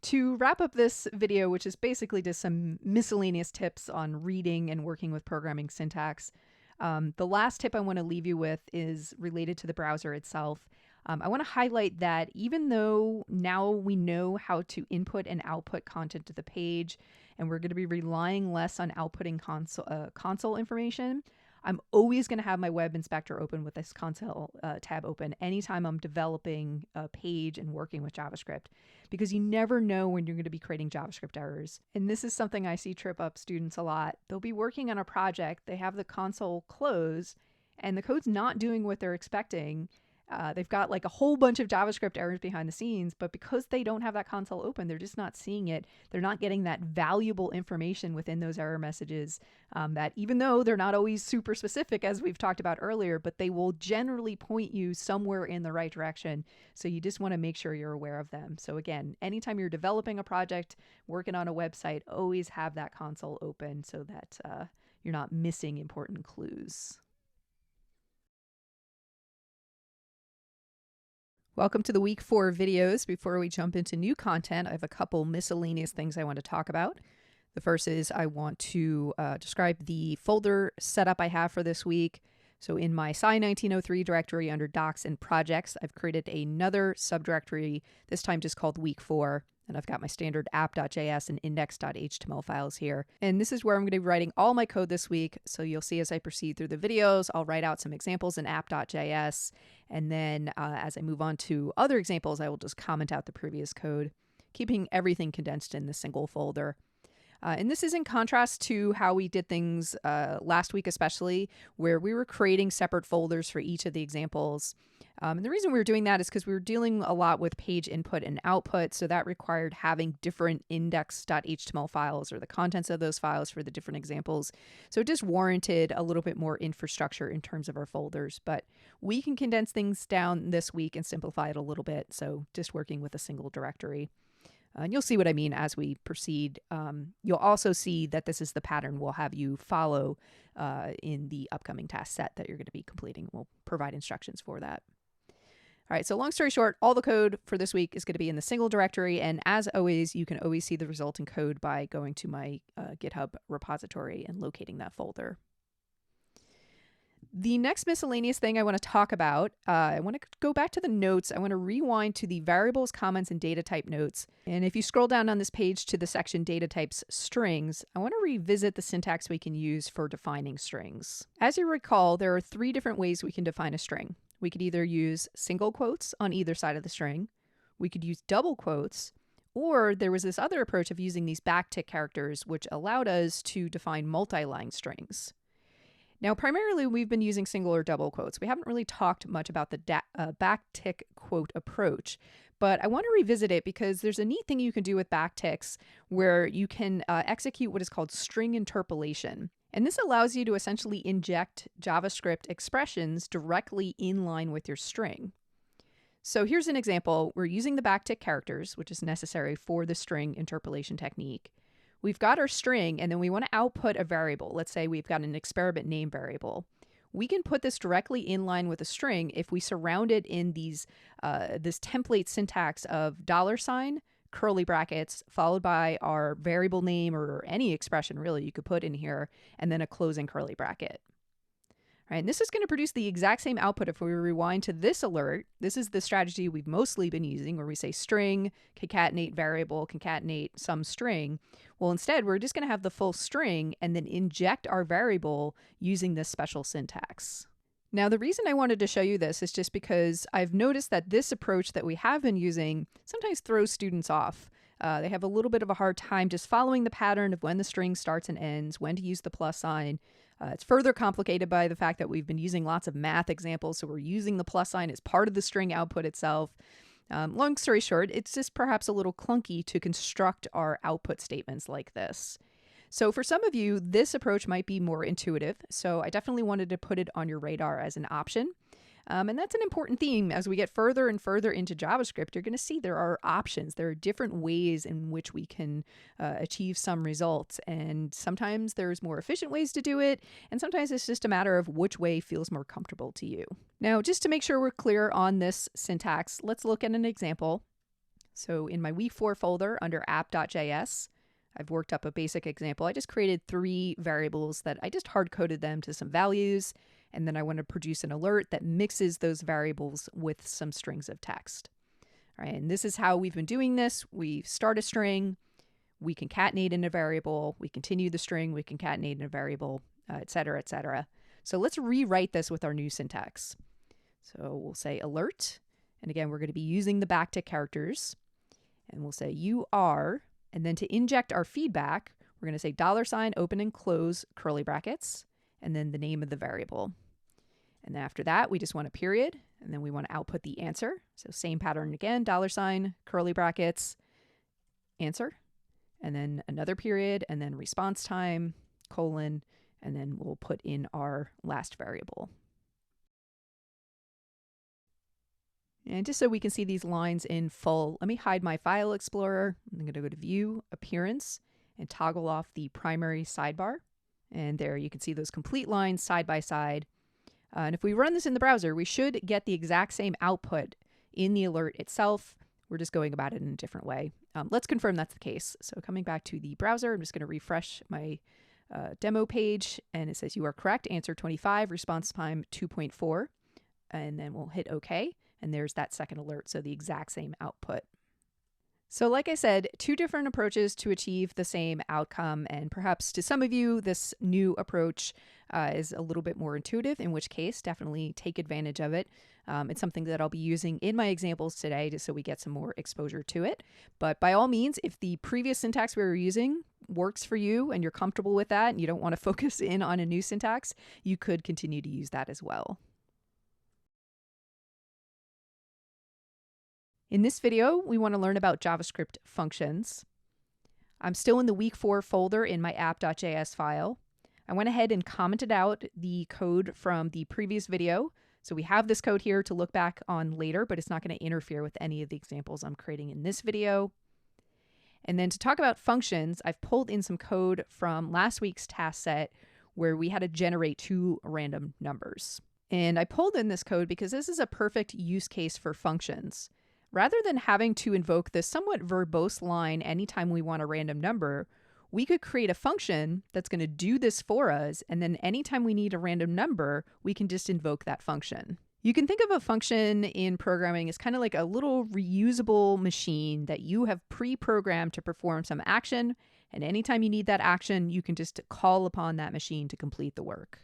To wrap up this video, which is basically just some miscellaneous tips on reading and working with programming syntax, the last tip I want to leave you with is related to the browser itself. I want to highlight that even though now we know how to input and output content to the page, and we're going to be relying less on outputting console information, I'm always going to have my web inspector open with this console tab open anytime I'm developing a page and working with JavaScript, because you never know when you're going to be creating JavaScript errors. And this is something I see trip up students a lot. They'll be working on a project, they have the console closed, and the code's not doing what they're expecting. They've got like a whole bunch of JavaScript errors behind the scenes, but because they don't have that console open, they're just not seeing it. They're not getting that valuable information within those error messages that, even though they're not always super specific, as we've talked about earlier, but they will generally point you somewhere in the right direction. So you just want to make sure you're aware of them. So again, anytime you're developing a project, working on a website, always have that console open so that you're not missing important clues. Welcome to the week 4 videos. Before we jump into new content, I have a couple miscellaneous things I want to talk about. The first is I want to describe the folder setup I have for this week. So in my Psych 1903 directory under Docs and Projects, I've created another subdirectory, this time just called week 4. And I've got my standard app.js and index.html files here. And this is where I'm going to be writing all my code this week. So you'll see as I proceed through the videos, I'll write out some examples in app.js. And then as I move on to other examples, I will just comment out the previous code, keeping everything condensed in the single folder. And this is in contrast to how we did things last week, especially, where we were creating separate folders for each of the examples. And the reason we were doing that is because we were dealing a lot with page input and output, so that required having different index.html files or the contents of those files for the different examples. So it just warranted a little bit more infrastructure in terms of our folders. But we can condense things down this week and simplify it a little bit, so just working with a single directory. And you'll see what I mean as we proceed. You'll also see that this is the pattern we'll have you follow in the upcoming task set that you're going to be completing. We'll provide instructions for that. All right, so long story short, all the code for this week is going to be in the single directory. And as always, you can always see the resulting code by going to my GitHub repository and locating that folder. The next miscellaneous thing I want to talk about, I want to go back to the notes. I want to rewind to the variables, comments, and data type notes. And if you scroll down on this page to the section data types strings, I want to revisit the syntax we can use for defining strings. As you recall, there are 3 different ways we can define a string. We could either use single quotes on either side of the string, we could use double quotes, Or there was this other approach of using these backtick characters, which allowed us to define multi-line strings. Now, primarily, we've been using single or double quotes. We haven't really talked much about the backtick quote approach, but I want to revisit it because there's a neat thing you can do with backticks where you can execute what is called string interpolation. And this allows you to essentially inject JavaScript expressions directly in line with your string. So here's an example. We're using the backtick characters, which is necessary for the string interpolation technique. We've got our string, and then we want to output a variable. Let's say we've got an experiment name variable. We can put this directly in line with a string if we surround it in these this template syntax of $, curly brackets, followed by our variable name or any expression really you could put in here, and then a closing curly bracket. Right, and this is going to produce the exact same output if we rewind to this alert. This is the strategy we've mostly been using where we say string, concatenate variable, concatenate some string. Well, instead, we're just going to have the full string and then inject our variable using this special syntax. Now, the reason I wanted to show you this is just because I've noticed that this approach that we have been using sometimes throws students off. They have a little bit of a hard time just following the pattern of when the string starts and ends, when to use the plus sign. It's further complicated by the fact that we've been using lots of math examples, so we're using the plus sign as part of the string output itself. Long story short, it's just perhaps a little clunky to construct our output statements like this. So for some of you, this approach might be more intuitive, so I definitely wanted to put it on your radar as an option. And that's an important theme. As we get further and further into JavaScript, you're going to see there are options. There are different ways in which we can achieve some results. And sometimes there's more efficient ways to do it. And sometimes it's just a matter of which way feels more comfortable to you. Now, just to make sure we're clear on this syntax, let's look at an example. So in my week 4 folder under app.js, I've worked up a basic example. I just created 3 variables that I just hard-coded them to some values. And then I want to produce an alert that mixes those variables with some strings of text. All right, and this is how we've been doing this. We start a string, we concatenate in a variable, we continue the string, we concatenate in a variable, et cetera, et cetera. So let's rewrite this with our new syntax. So we'll say alert, and again, we're going to be using the backtick characters, and we'll say you are, and then to inject our feedback, we're going to say $, open and close curly brackets, and then the name of the variable. And then after that, we just want a period, and then we want to output the answer. So same pattern again, $, curly brackets, answer, and then another period, and then response time, colon, and then we'll put in our last variable. And just so we can see these lines in full, let me hide my file explorer. I'm going to go to View, Appearance, and toggle off the primary sidebar. And there you can see those complete lines side by side. And if we run this in the browser, we should get the exact same output in the alert itself. We're just going about it in a different way. Let's confirm that's the case. So coming back to the browser, I'm just going to refresh my demo page, and it says you are correct. Answer 25, response time 2.4. And then we'll hit OK. And there's that second alert, so the exact same output. So like I said, 2 different approaches to achieve the same outcome, and perhaps to some of you, this new approach is a little bit more intuitive, in which case definitely take advantage of it. It's something that I'll be using in my examples today just so we get some more exposure to it. But by all means, if the previous syntax we were using works for you and you're comfortable with that and you don't want to focus in on a new syntax, you could continue to use that as well. In this video, we want to learn about JavaScript functions. I'm still in the week 4 folder in my app.js file. I went ahead and commented out the code from the previous video. So we have this code here to look back on later, but it's not going to interfere with any of the examples I'm creating in this video. And then to talk about functions, I've pulled in some code from last week's task set where we had to generate 2 random numbers. And I pulled in this code because this is a perfect use case for functions. Rather than having to invoke this somewhat verbose line anytime we want a random number, we could create a function that's going to do this for us, and then anytime we need a random number, we can just invoke that function. You can think of a function in programming as kind of like a little reusable machine that you have pre-programmed to perform some action, and anytime you need that action, you can just call upon that machine to complete the work.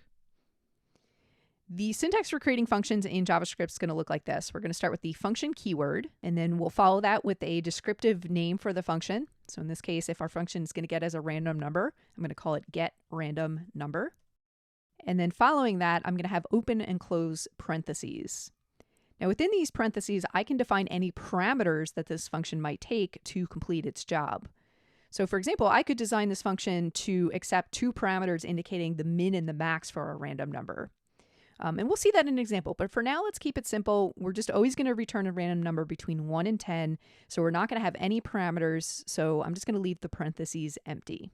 The syntax for creating functions in JavaScript is going to look like this. We're going to start with the function keyword, and then we'll follow that with a descriptive name for the function. So in this case, if our function is going to get as a random number, I'm going to call it getRandomNumber. And then following that, I'm going to have open and close parentheses. Now within these parentheses, I can define any parameters that this function might take to complete its job. So for example, I could design this function to accept 2 parameters indicating the min and the max for a random number. And we'll see that in an example, but for now, let's keep it simple. We're just always going to return a random number between 1 and 10, so we're not going to have any parameters, so I'm just going to leave the parentheses empty.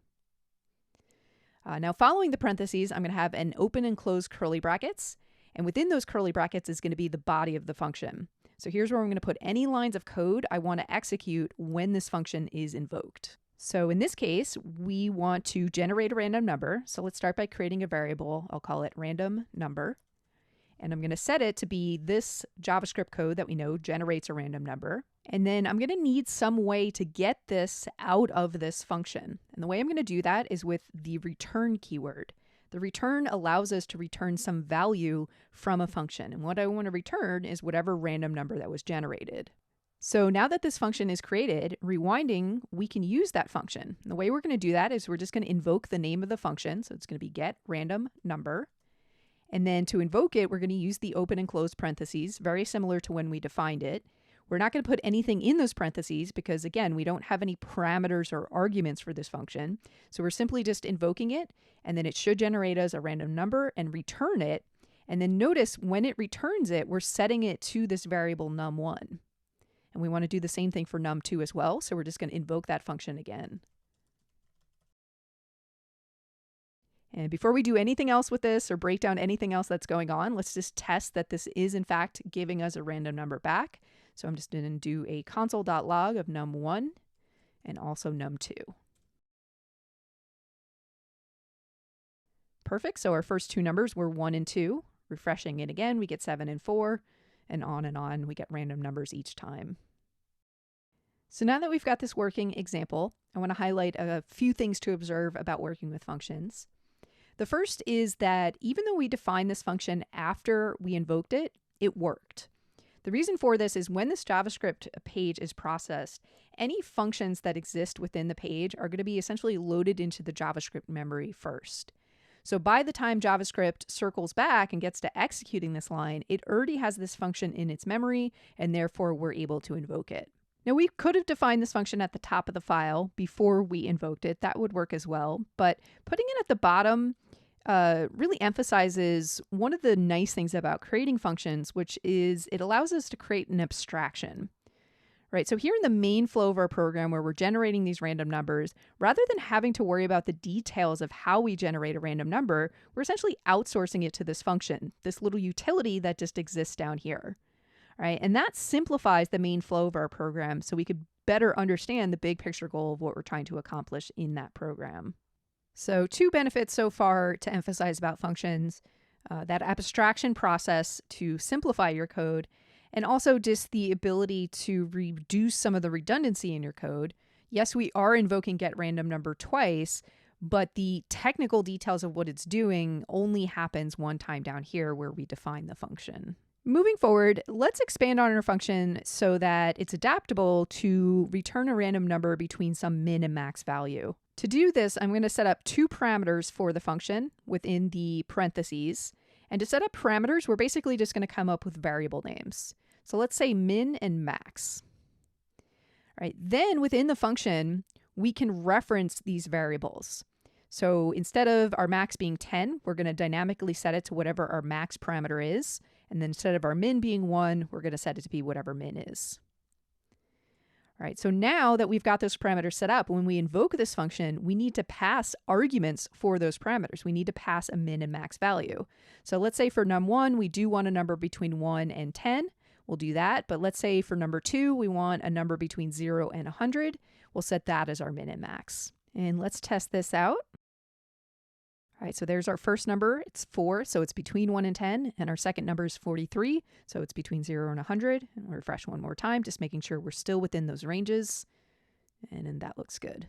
Now following the parentheses, I'm going to have an open and close curly brackets, and within those curly brackets is going to be the body of the function. So here's where I'm going to put any lines of code I want to execute when this function is invoked. So in this case, we want to generate a random number. So let's start by creating a variable. I'll call it random number. And I'm going to set it to be this JavaScript code that we know generates a random number. And then I'm going to need some way to get this out of this function. And the way I'm going to do that is with the return keyword. The return allows us to return some value from a function. And what I want to return is whatever random number that was generated. So now that this function is created, rewinding, we can use that function. And the way we're going to do that is we're just going to invoke the name of the function. So it's going to be getRandomNumber. And then to invoke it, we're going to use the open and close parentheses, very similar to when we defined it. We're not going to put anything in those parentheses because, again, we don't have any parameters or arguments for this function. So we're simply just invoking it, and then it should generate us a random number and return it. And then notice when it returns it, we're setting it to this variable num1. And we want to do the same thing for num2 as well. So we're just going to invoke that function again. And before we do anything else with this or break down anything else that's going on, let's just test that this is in fact giving us a random number back. So I'm just going to do a console.log of num1 and also num2. Perfect. So our first 2 numbers were 1 and 2. Refreshing it again, we get 7 and 4, and on, we get random numbers each time. So now that we've got this working example, I want to highlight a few things to observe about working with functions. The first is that even though we defined this function after we invoked it, it worked. The reason for this is when this JavaScript page is processed, any functions that exist within the page are going to be essentially loaded into the JavaScript memory first. So by the time JavaScript circles back and gets to executing this line, it already has this function in its memory, and therefore we're able to invoke it. Now we could have defined this function at the top of the file before we invoked it. That would work as well, but putting it at the bottom really emphasizes one of the nice things about creating functions, which is it allows us to create an abstraction. Right, so here in the main flow of our program where we're generating these random numbers, rather than having to worry about the details of how we generate a random number, we're essentially outsourcing it to this function, this little utility that just exists down here. Right, and that simplifies the main flow of our program so we could better understand the big picture goal of what we're trying to accomplish in that program. So 2 benefits so far to emphasize about functions, that abstraction process to simplify your code, and also just the ability to reduce some of the redundancy in your code. Yes, we are invoking getRandomNumber twice, but the technical details of what it's doing only happens one time down here where we define the function. Moving forward, let's expand on our function so that it's adaptable to return a random number between some min and max value. To do this, I'm going to set up 2 parameters for the function within the parentheses. And to set up parameters, we're basically just going to come up with variable names. So let's say min and max. All right, then within the function, we can reference these variables. So instead of our max being 10, we're going to dynamically set it to whatever our max parameter is. And then instead of our min being 1, we're going to set it to be whatever min is. All right, so now that we've got those parameters set up, when we invoke this function, we need to pass arguments for those parameters. We need to pass a min and max value. So let's say for num1, we do want a number between 1 and 10. We'll do that. But let's say for number 2, we want a number between 0 and 100. We'll set that as our min and max. And let's test this out. All right, so there's our first number. It's 4, so it's between 1 and 10. And our second number is 43, so it's between 0 and 100. And we'll refresh one more time, just making sure we're still within those ranges. And then that looks good.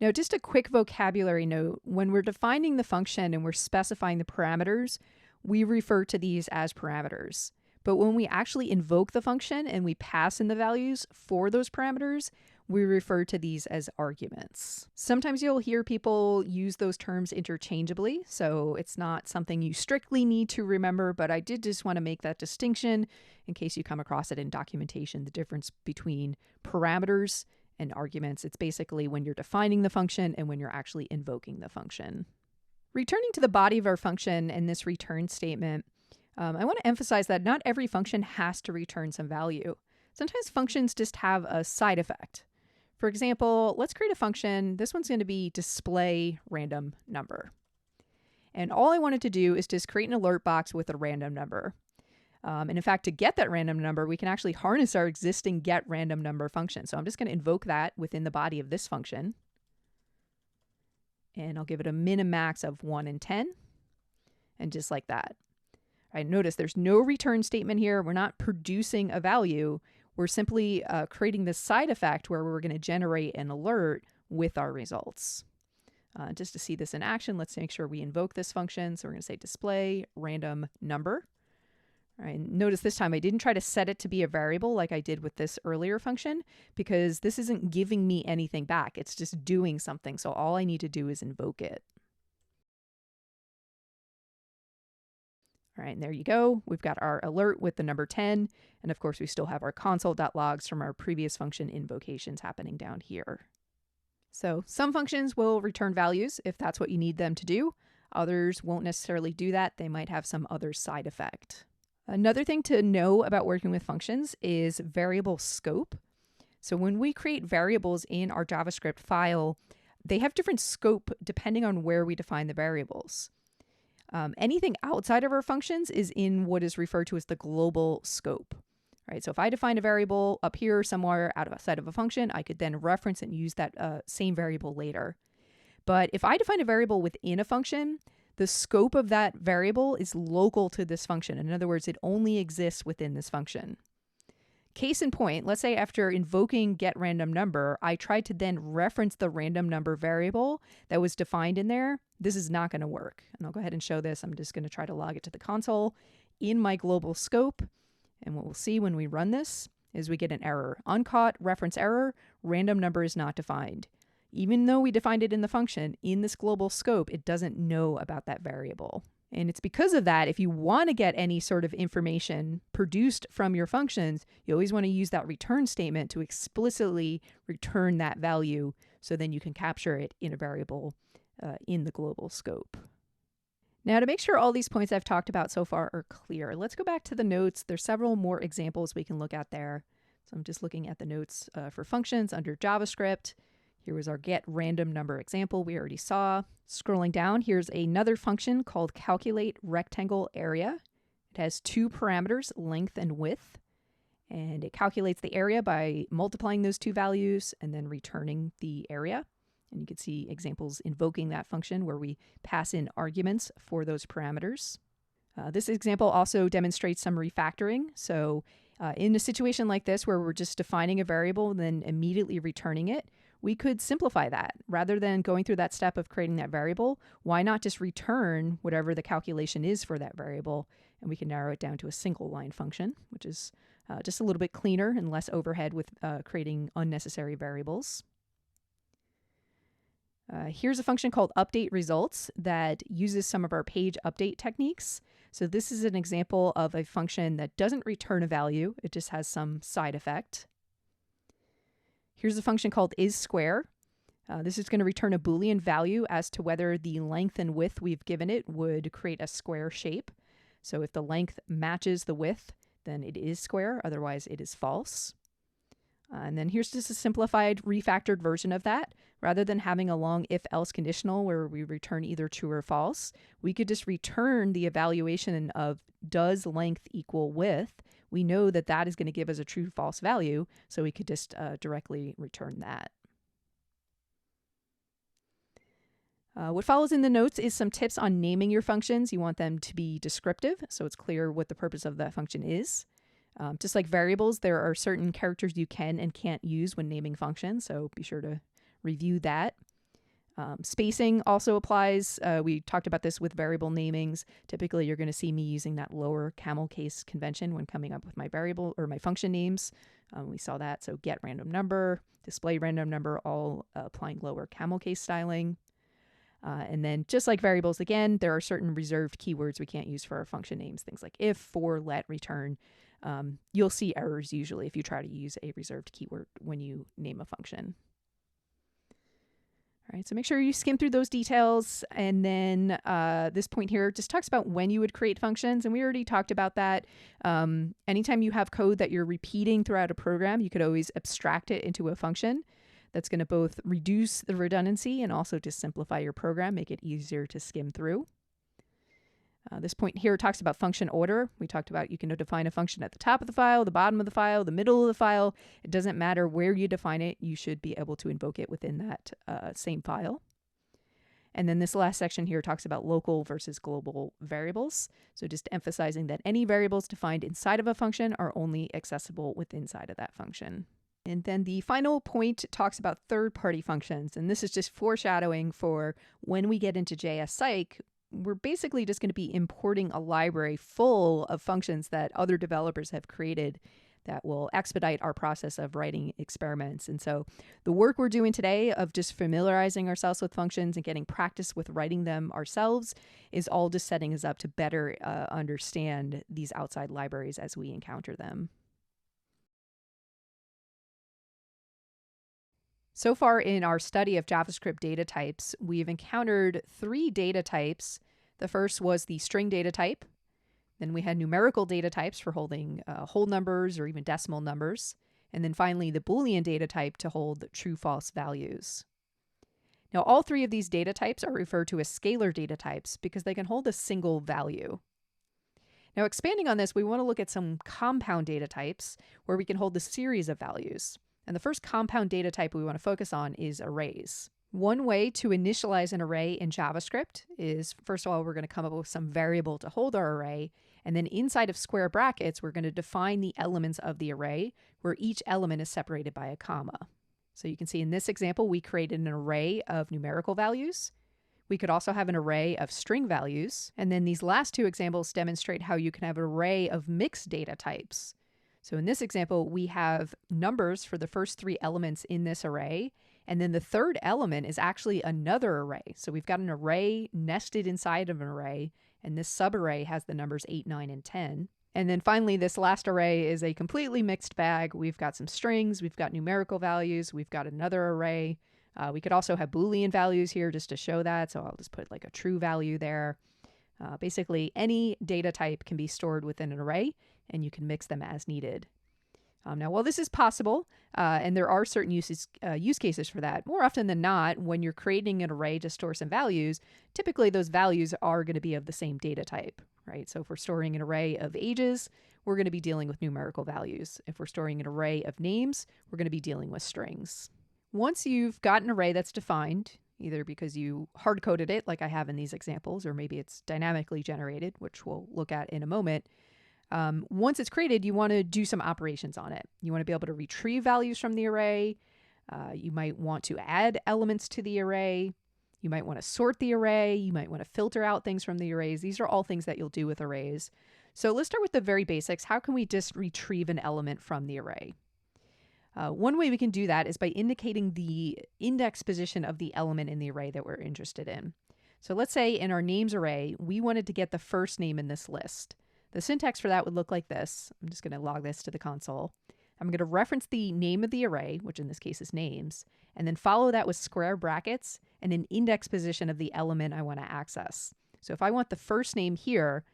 Now, just a quick vocabulary note. When we're defining the function and we're specifying the parameters, we refer to these as parameters. But when we actually invoke the function and we pass in the values for those parameters, we refer to these as arguments. Sometimes you'll hear people use those terms interchangeably, so it's not something you strictly need to remember, but I did just want to make that distinction in case you come across it in documentation, the difference between parameters and arguments. It's basically when you're defining the function and when you're actually invoking the function. Returning to the body of our function and this return statement, I want to emphasize that not every function has to return some value. Sometimes functions just have a side effect. For example, let's create a function. This one's going to be display random number. And all I wanted to do is just create an alert box with a random number. And in fact, to get that random number, we can actually harness our existing getRandomNumber function. So I'm just going to invoke that within the body of this function. And I'll give it a min and max of 1 and 10. And just like that. All right, notice there's no return statement here. We're not producing a value. We're simply creating this side effect where we're going to generate an alert with our results. Just to see this in action, let's make sure we invoke this function. So we're going to say display random number. All right, notice this time I didn't try to set it to be a variable like I did with this earlier function, because this isn't giving me anything back. It's just doing something. So all I need to do is invoke it. All right, and there you go. We've got our alert with the number 10. And of course, we still have our console.logs from our previous function invocations happening down here. So some functions will return values if that's what you need them to do. Others won't necessarily do that. They might have some other side effect. Another thing to know about working with functions is variable scope. So when we create variables in our JavaScript file, they have different scope depending on where we define the variables. Anything outside of our functions is in what is referred to as the global scope. Right? So if I define a variable up here somewhere outside of a function, I could then reference and use that same variable later. But if I define a variable within a function, the scope of that variable is local to this function. In other words, it only exists within this function. Case in point, let's say after invoking getRandomNumber, I tried to then reference the random number variable that was defined in there. This is not going to work. And I'll go ahead and show this. I'm just going to try to log it to the console in my global scope. And what we'll see when we run this is we get an error. Uncaught reference error, random number is not defined. Even though we defined it in the function, in this global scope, it doesn't know about that variable. And it's because of that, if you want to get any sort of information produced from your functions, you always want to use that return statement to explicitly return that value, so then you can capture it in a variable in the global scope. Now, to make sure all these points I've talked about so far are clear, let's go back to the notes. There's several more examples we can look at there. So I'm just looking at the notes for functions under JavaScript. Here was our getRandomNumber example we already saw. Scrolling down, here's another function called calculateRectangleArea. It has two parameters, length and width, and it calculates the area by multiplying those two values and then returning the area. And you can see examples invoking that function where we pass in arguments for those parameters. This example also demonstrates some refactoring. So in a situation like this where we're just defining a variable and then immediately returning it, we could simplify that. Rather than going through that step of creating that variable, why not just return whatever the calculation is for that variable, and we can narrow it down to a single line function, which is just a little bit cleaner and less overhead with creating unnecessary variables. Here's a function called update results that uses some of our page update techniques. So this is an example of a function that doesn't return a value. It just has some side effect. Here's a function called isSquare. This is going to return a Boolean value as to whether the length and width we've given it would create a square shape. So if the length matches the width, then it is square. Otherwise, it is false. And then here's just a simplified refactored version of that. Rather than having a long if-else conditional where we return either true or false, we could just return the evaluation of does length equal width. We know that that is going to give us a true-false value, so we could just directly return that. What follows in the notes is some tips on naming your functions. You want them to be descriptive, so it's clear what the purpose of that function is. Just like variables, there are certain characters you can and can't use when naming functions, so be sure to review that. Spacing also applies. We talked about this with variable namings. Typically, you're going to see me using that lower camel case convention when coming up with my variable or my function names. We saw that. So get random number, display random number, all applying lower camel case styling. And then just like variables, again, there are certain reserved keywords we can't use for our function names, things like if, for, let, return. You'll see errors usually if you try to use a reserved keyword when you name a function. All right, so make sure you skim through those details. And then this point here just talks about when you would create functions. And we already talked about that. Anytime you have code that you're repeating throughout a program, you could always abstract it into a function. That's going to both reduce the redundancy and also just simplify your program, make it easier to skim through. This point here talks about function order. We talked about you can define a function at the top of the file, the bottom of the file, the middle of the file. It doesn't matter where you define it. You should be able to invoke it within that same file. And then this last section here talks about local versus global variables. So just emphasizing that any variables defined inside of a function are only accessible within inside of that function. And then the final point talks about third-party functions. And this is just foreshadowing for when we get into jsPsych, we're basically just going to be importing a library full of functions that other developers have created that will expedite our process of writing experiments. And so the work we're doing today of just familiarizing ourselves with functions and getting practice with writing them ourselves is all just setting us up to better understand these outside libraries as we encounter them. So far in our study of JavaScript data types, we've encountered 3 data types. The first was the string data type. Then we had numerical data types for holding whole numbers or even decimal numbers. And then finally, the Boolean data type to hold true-false values. Now, all 3 of these data types are referred to as scalar data types because they can hold a single value. Now, expanding on this, we want to look at some compound data types where we can hold a series of values. And the first compound data type we want to focus on is arrays. One way to initialize an array in JavaScript is, first of all, we're going to come up with some variable to hold our array. And then inside of square brackets, we're going to define the elements of the array where each element is separated by a comma. So you can see in this example, we created an array of numerical values. We could also have an array of string values. And then these last 2 examples demonstrate how you can have an array of mixed data types. So in this example, we have numbers for the first 3 elements in this array, and then the third element is actually another array. So we've got an array nested inside of an array, and this subarray has the numbers 8, 9, and 10. And then finally, this last array is a completely mixed bag. We've got some strings, we've got numerical values, we've got another array. We could also have Boolean values here just to show that, so I'll just put like a true value there. Basically, any data type can be stored within an array, and you can mix them as needed. Now, while this is possible, and there are certain use cases for that, more often than not, when you're creating an array to store some values, typically those values are going to be of the same data type, right? So if we're storing an array of ages, we're going to be dealing with numerical values. If we're storing an array of names, we're going to be dealing with strings. Once you've got an array that's defined, either because you hard-coded it like I have in these examples, or maybe it's dynamically generated, which we'll look at in a moment. Once it's created, you want to do some operations on it. You want to be able to retrieve values from the array. You might want to add elements to the array. You might want to sort the array. You might want to filter out things from the arrays. These are all things that you'll do with arrays. So let's start with the very basics. How can we just retrieve an element from the array? One way we can do that is by indicating the index position of the element in the array that we're interested in. So let's say in our names array, we wanted to get the first name in this list. The syntax for that would look like this. I'm just going to log this to the console. I'm going to reference the name of the array, which in this case is names, and then follow that with square brackets and an index position of the element I want to access. So if I want the first name here,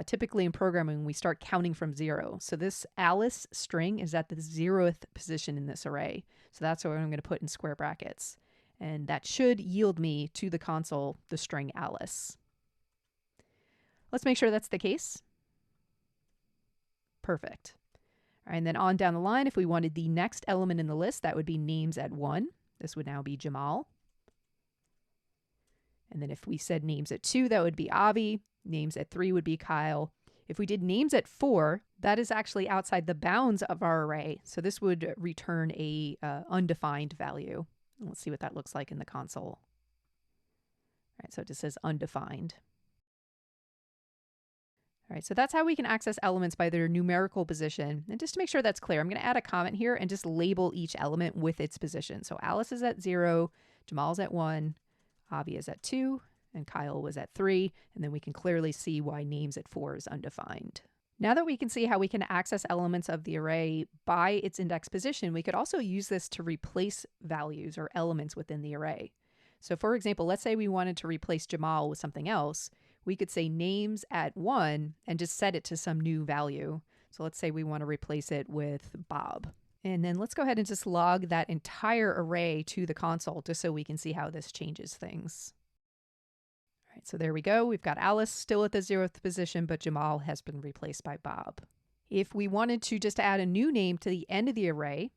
typically in programming, we start counting from 0. So this Alice string is at the 0th position in this array. So that's what I'm going to put in square brackets. And that should yield me to the console the string Alice. Let's make sure that's the case. Perfect. All right, and then on down the line, if we wanted the next element in the list, that would be names at 1. This would now be Jamal. And then if we said names at 2, that would be Avi. Names at 3 would be Kyle. If we did names at 4, that is actually outside the bounds of our array. So this would return a undefined value. Let's see what that looks like in the console. Right, so it just says undefined. All right, so that's how we can access elements by their numerical position. And just to make sure that's clear, I'm going to add a comment here and just label each element with its position. So Alice is at 0, Jamal's at 1, Avi is at 2, and Kyle was at 3. And then we can clearly see why names at 4 is undefined. Now that we can see how we can access elements of the array by its index position, we could also use this to replace values or elements within the array. So for example, let's say we wanted to replace Jamal with something else. We could say names at 1 and just set it to some new value. So let's say we want to replace it with Bob. And then let's go ahead and just log that entire array to the console just so we can see how this changes things. All right, so there we go. We've got Alice still at the 0th position, but Jamal has been replaced by Bob. If we wanted to just add a new name to the end of the array,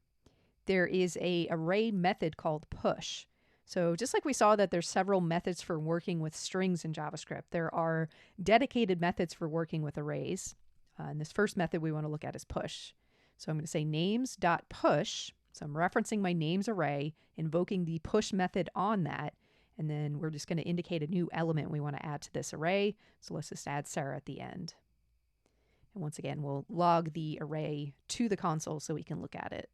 there is an array method called push. So just like we saw that there's several methods for working with strings in JavaScript, there are dedicated methods for working with arrays. And this first method we want to look at is push. So I'm going to say names.push. So I'm referencing my names array, invoking the push method on that. And then we're just going to indicate a new element we want to add to this array. So let's just add Sarah at the end. And once again, we'll log the array to the console so we can look at it.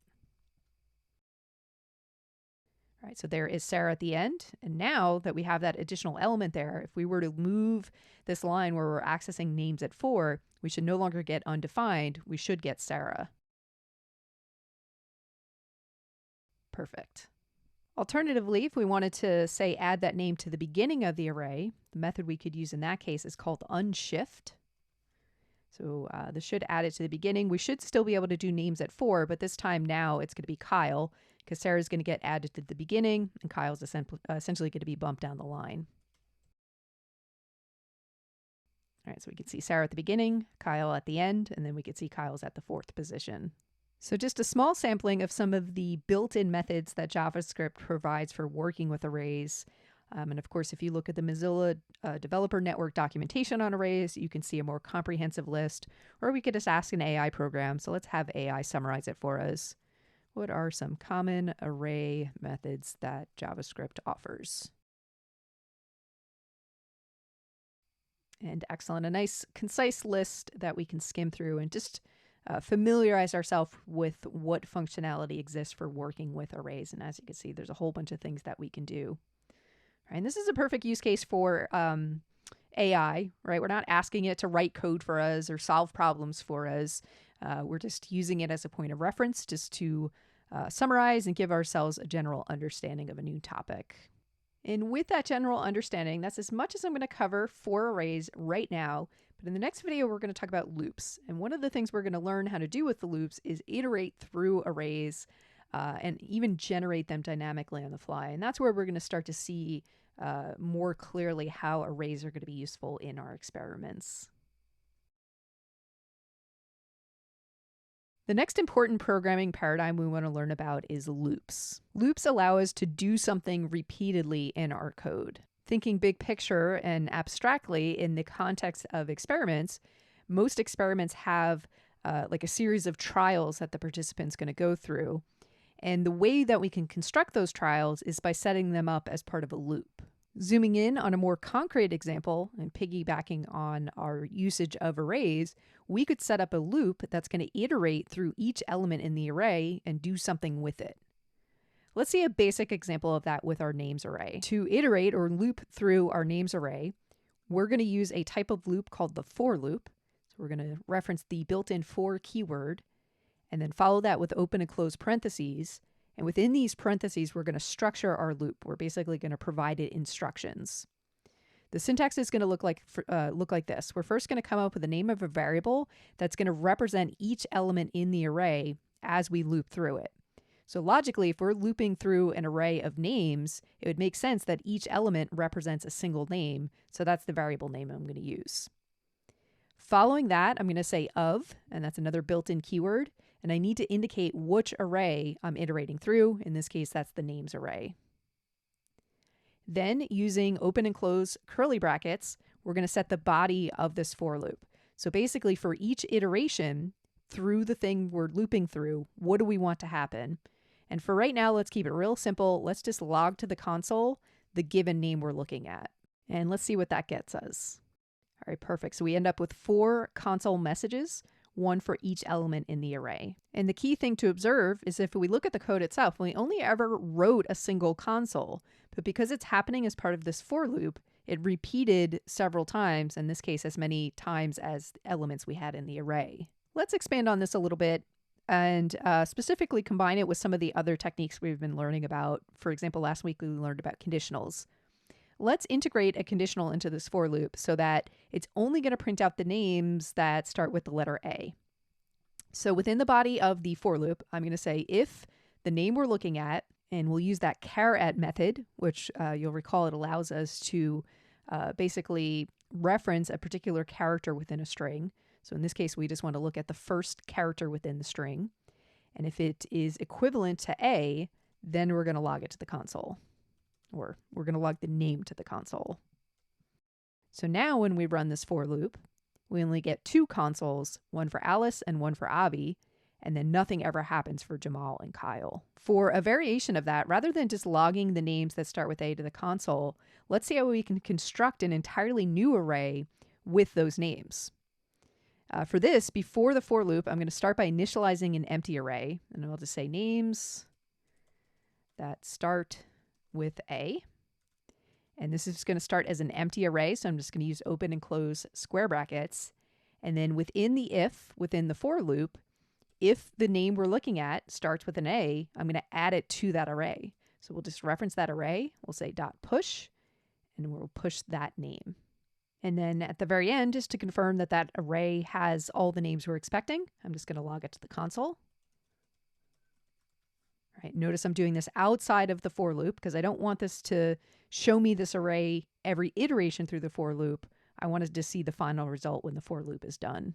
All right, so there is Sarah at the end. And now that we have that additional element there, if we were to move this line where we're accessing names at 4, we should no longer get undefined. We should get Sarah. Perfect. Alternatively, if we wanted to, say, add that name to the beginning of the array, the method we could use in that case is called unshift. So this should add it to the beginning. We should still be able to do names at 4, but this time now it's going to be Kyle, because Sarah's going to get added to the beginning, and Kyle's essentially going to be bumped down the line. All right, so we can see Sarah at the beginning, Kyle at the end, and then we can see Kyle's at the 4th position. So just a small sampling of some of the built-in methods that JavaScript provides for working with arrays. And of course, if you look at the Mozilla Developer Network documentation on arrays, you can see a more comprehensive list, or we could just ask an AI program. So let's have AI summarize it for us. What are some common array methods that JavaScript offers? And excellent, a nice concise list that we can skim through and just familiarize ourselves with what functionality exists for working with arrays. And as you can see, there's a whole bunch of things that we can do. All right, and this is a perfect use case for AI, right? We're not asking it to write code for us or solve problems for us. We're just using it as a point of reference just to summarize and give ourselves a general understanding of a new topic. And with that general understanding, that's as much as I'm going to cover for arrays right now. But in the next video, we're going to talk about loops. And one of the things we're going to learn how to do with the loops is iterate through arrays and even generate them dynamically on the fly. And that's where we're going to start to see more clearly how arrays are going to be useful in our experiments. The next important programming paradigm we want to learn about is loops. Loops allow us to do something repeatedly in our code. Thinking big picture and abstractly in the context of experiments, most experiments have like a series of trials that the participant's going to go through. And the way that we can construct those trials is by setting them up as part of a loop. Zooming in on a more concrete example and piggybacking on our usage of arrays, we could set up a loop that's going to iterate through each element in the array and do something with it. Let's see a basic example of that with our names array. To iterate or loop through our names array, we're going to use a type of loop called the for loop. So we're going to reference the built-in for keyword and then follow that with open and close parentheses. And within these parentheses, we're going to structure our loop. We're basically going to provide it instructions. The syntax is going to look like this. We're first going to come up with the name of a variable that's going to represent each element in the array as we loop through it. So logically, if we're looping through an array of names, it would make sense that each element represents a single name. So that's the variable name I'm going to use. Following that, I'm going to say of, and that's another built-in keyword. And I need to indicate which array I'm iterating through. In this case, that's the names array. Then using open and close curly brackets, we're going to set the body of this for loop. So basically for each iteration through the thing we're looping through, what do we want to happen? And for right now, let's keep it real simple. Let's just log to the console the given name we're looking at. And let's see what that gets us. All right, perfect. So we end up with 4 console messages, one for each element in the array. And the key thing to observe is if we look at the code itself, we only ever wrote a single console, but because it's happening as part of this for loop, it repeated several times, in this case as many times as elements we had in the array. Let's expand on this a little bit and specifically combine it with some of the other techniques we've been learning about. For example, last week we learned about conditionals. Let's integrate a conditional into this for loop so that it's only going to print out the names that start with the letter A. So within the body of the for loop, I'm going to say if the name we're looking at, and we'll use that char@ method, which you'll recall it allows us to basically reference a particular character within a string. So in this case, we just want to look at the first character within the string. And if it is equivalent to A, then we're going to log it to the console. Or we're going to log the name to the console. So now when we run this for loop, we only get 2 consoles, one for Alice and one for Avi, and then nothing ever happens for Jamal and Kyle. For a variation of that, rather than just logging the names that start with A to the console, let's see how we can construct an entirely new array with those names. For this, before the for loop, I'm going to start by initializing an empty array, and I'll just say names that start with A. And this is going to start as an empty array, so I'm just going to use open and close square brackets. And then within the if, within the for loop, if the name we're looking at starts with an A, I'm going to add it to that array. So we'll just reference that array. We'll say .push, and we'll push that name. And then at the very end, just to confirm that that array has all the names we're expecting, I'm just going to log it to the console. All right, notice I'm doing this outside of the for loop because I don't want this to show me this array every iteration through the for loop. I wanted to see the final result when the for loop is done.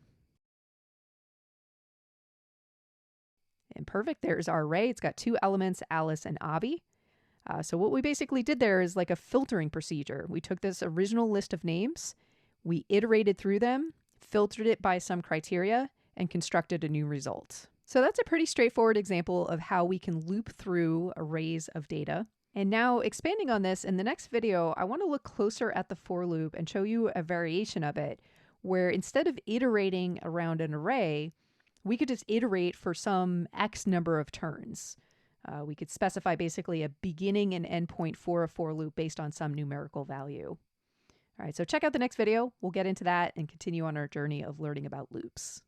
And perfect, there's our array. It's got 2 elements, Alice and Avi. So what we basically did there is like a filtering procedure. We took this original list of names, we iterated through them, filtered it by some criteria, and constructed a new result. So that's a pretty straightforward example of how we can loop through arrays of data. And now expanding on this, in the next video, I want to look closer at the for loop and show you a variation of it, where instead of iterating around an array, we could just iterate for some X number of turns. We could specify basically a beginning and end point for a for loop based on some numerical value. All right, so check out the next video. We'll get into that and continue on our journey of learning about loops.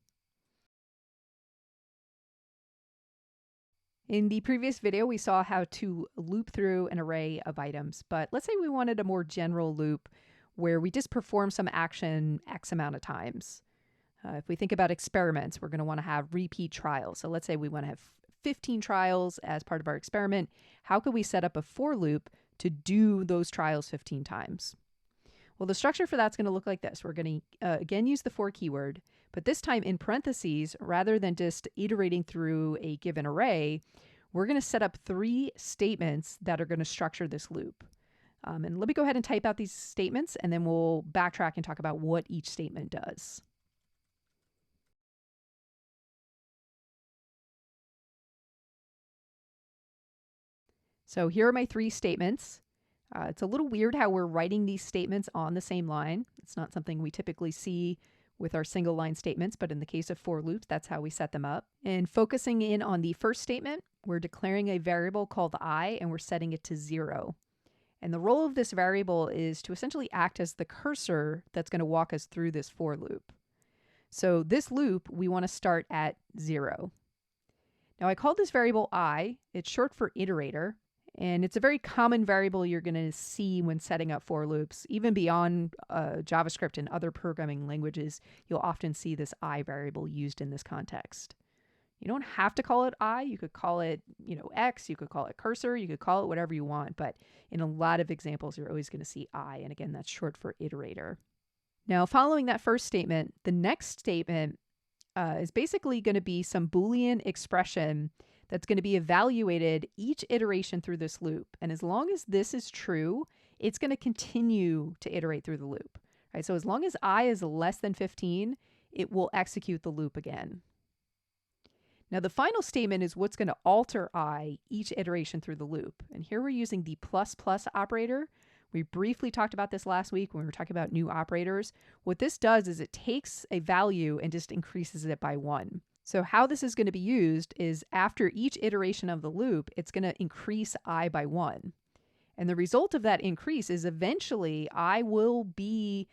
In the previous video, we saw how to loop through an array of items, but let's say we wanted a more general loop where we just perform some action X amount of times. If we think about experiments, we're going to want to have repeat trials. So let's say we want to have 15 trials as part of our experiment. How could we set up a for loop to do those trials 15 times? Well, the structure for that's going to look like this. We're going to, again, use the for keyword, but this time in parentheses, rather than just iterating through a given array, we're going to set up 3 statements that are going to structure this loop. And let me go ahead and type out these statements, and then we'll backtrack and talk about what each statement does. So here are my 3 statements. It's a little weird how we're writing these statements on the same line. It's not something we typically see with our single line statements, but in the case of for loops, that's how we set them up. And focusing in on the first statement, we're declaring a variable called I, and we're setting it to 0. And the role of this variable is to essentially act as the cursor that's going to walk us through this for loop. So this loop, we want to start at 0. Now I called this variable I. It's short for iterator. And it's a very common variable you're going to see when setting up for loops. Even beyond JavaScript and other programming languages, you'll often see this I variable used in this context. You don't have to call it I. You could call it, X. You could call it cursor. You could call it whatever you want. But in a lot of examples, you're always going to see I. And again, that's short for iterator. Now, following that first statement, the next statement is basically going to be some Boolean expression that's going to be evaluated each iteration through this loop. And as long as this is true, it's going to continue to iterate through the loop. Right? So as long as I is less than 15, it will execute the loop again. Now the final statement is what's going to alter I each iteration through the loop. And here we're using the ++ operator, We briefly talked about this last week when we were talking about new operators. What this does is it takes a value and just increases it by 1. So how this is going to be used is after each iteration of the loop, it's going to increase I by 1. And the result of that increase is eventually I will be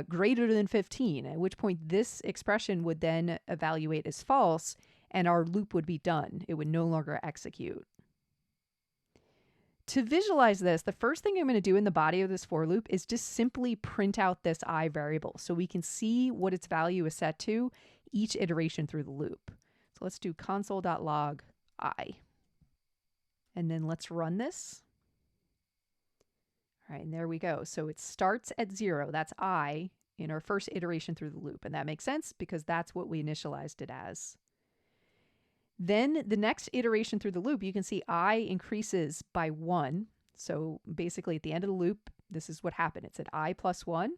greater than 15, at which point this expression would then evaluate as false and our loop would be done. It would no longer execute. To visualize this, the first thing I'm going to do in the body of this for loop is just simply print out this I variable so we can see what its value is set to each iteration through the loop. So let's do console.log I. And then let's run this. All right, and there we go. So it starts at 0. That's I in our first iteration through the loop. And that makes sense because that's what we initialized it as. Then the next iteration through the loop, you can see I increases by 1. So basically at the end of the loop, this is what happened. It said I plus 1.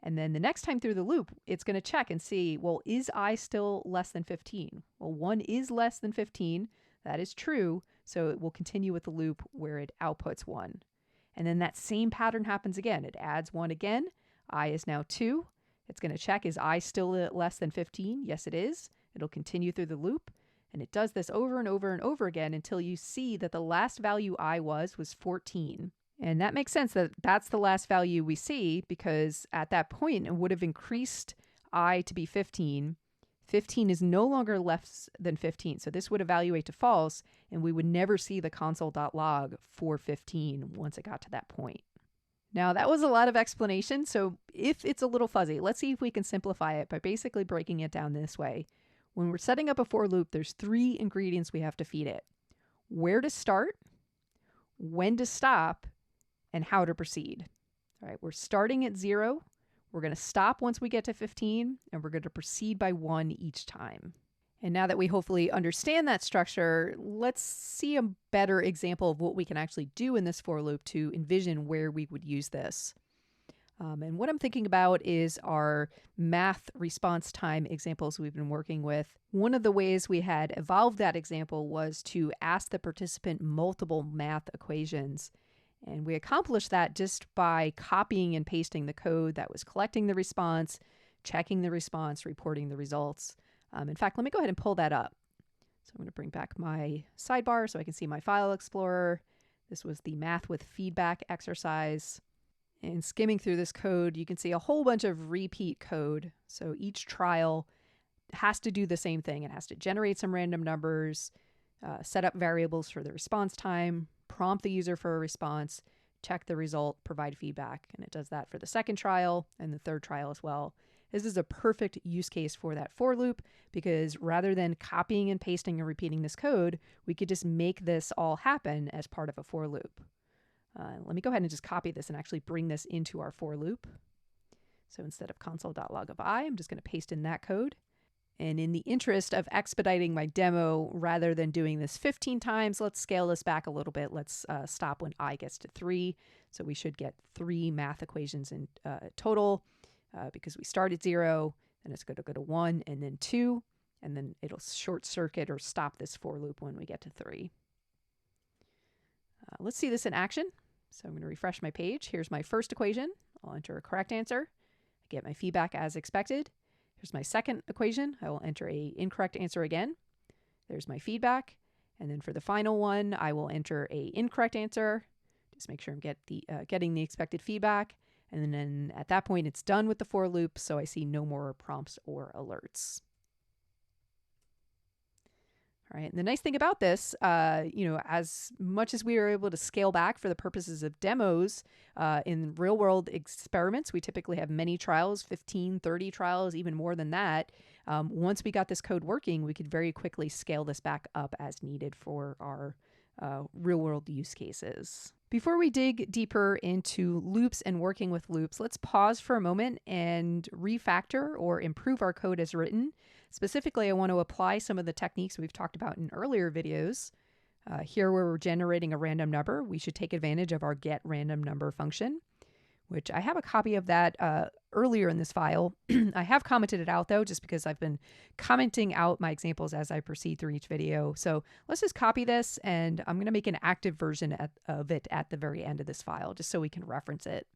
And then the next time through the loop, it's going to check and see, well, is I still less than 15? Well, 1 is less than 15. That is true. So it will continue with the loop where it outputs 1. And then that same pattern happens again. It adds 1 again. I is now 2. It's going to check, is I still less than 15? Yes, it is. It'll continue through the loop. And it does this over and over and over again until you see that the last value I was 14. And that makes sense that that's the last value we see because at that point it would have increased I to be 15. 15 is no longer less than 15. So this would evaluate to false and we would never see the console.log for 15 once it got to that point. Now that was a lot of explanation. So if it's a little fuzzy, let's see if we can simplify it by basically breaking it down this way. When we're setting up a for loop, there's 3 ingredients we have to feed it. Where to start, when to stop, and how to proceed. All right, we're starting at 0. We're going to stop once we get to 15, and we're going to proceed by 1 each time. And now that we hopefully understand that structure, let's see a better example of what we can actually do in this for loop to envision where we would use this. And what I'm thinking about is our math response time examples we've been working with. One of the ways we had evolved that example was to ask the participant multiple math equations. And we accomplished that just by copying and pasting the code that was collecting the response, checking the response, reporting the results. In fact, let me go ahead and pull that up. So I'm going to bring back my sidebar so I can see my file explorer. This was the math with feedback exercise. And skimming through this code, you can see a whole bunch of repeat code. So each trial has to do the same thing. It has to generate some random numbers, set up variables for the response time, prompt the user for a response, check the result, provide feedback. And it does that for the second trial and the third trial as well. This is a perfect use case for that for loop because rather than copying and pasting and repeating this code, we could just make this all happen as part of a for loop. Let me go ahead and just copy this and actually bring this into our for loop. So instead of console.log of I, I'm just going to paste in that code. And in the interest of expediting my demo, rather than doing this 15 times, let's scale this back a little bit. Let's stop when I gets to 3. So we should get 3 math equations in total because we start at 0, and it's going to go to 1 and then 2, and then it'll short circuit or stop this for loop when we get to 3. Let's see this in action. So I'm going to refresh my page. Here's my first equation. I'll enter a correct answer. I get my feedback as expected. Here's my second equation. I will enter a incorrect answer again. There's my feedback. And then for the final one, I will enter a incorrect answer. Just make sure I'm getting the expected feedback. And then at that point, it's done with the for loop. So I see no more prompts or alerts. All right. And the nice thing about this, as much as we are able to scale back for the purposes of demos, in real world experiments, we typically have many trials, 15, 30 trials, even more than that. Once we got this code working, we could very quickly scale this back up as needed for our real world use cases. Before we dig deeper into loops and working with loops, let's pause for a moment and refactor or improve our code as written. Specifically, I want to apply some of the techniques we've talked about in earlier videos. Here where we're generating a random number, we should take advantage of our getRandomNumber function, which I have a copy of that earlier in this file. I have commented it out though, just because I've been commenting out my examples as I proceed through each video. So let's just copy this, and I'm going to make an active version of it at the very end of this file, just so we can reference it.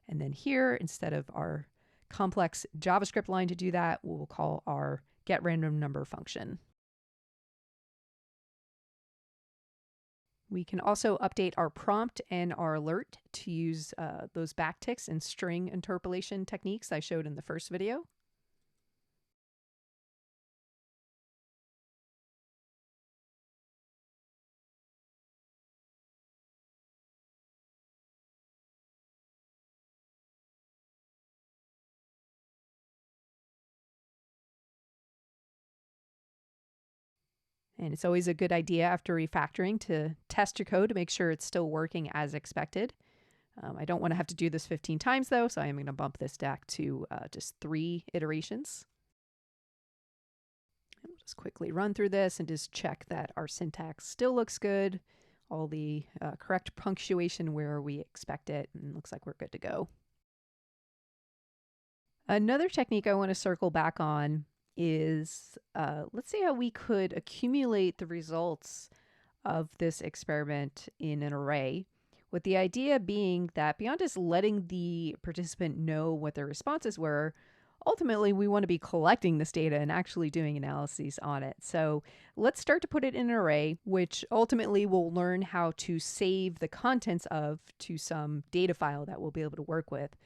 And then here, instead of our complex JavaScript line to do that, we'll call our getRandomNumber function. We can also update our prompt and our alert to use those backticks and string interpolation techniques I showed in the first video. And it's always a good idea after refactoring to test your code to make sure it's still working as expected. I don't want to have to do this 15 times though, so I'm going to bump this back to just 3 iterations. And we'll just quickly run through this and just check that our syntax still looks good, all the correct punctuation where we expect it, and looks like we're good to go. Another technique I want to circle back on is, let's see how we could accumulate the results of this experiment in an array, with the idea being that beyond just letting the participant know what their responses were, ultimately we want to be collecting this data and actually doing analyses on it. So let's start to put it in an array, which ultimately we'll learn how to save the contents of to some data file that we'll be able to work with.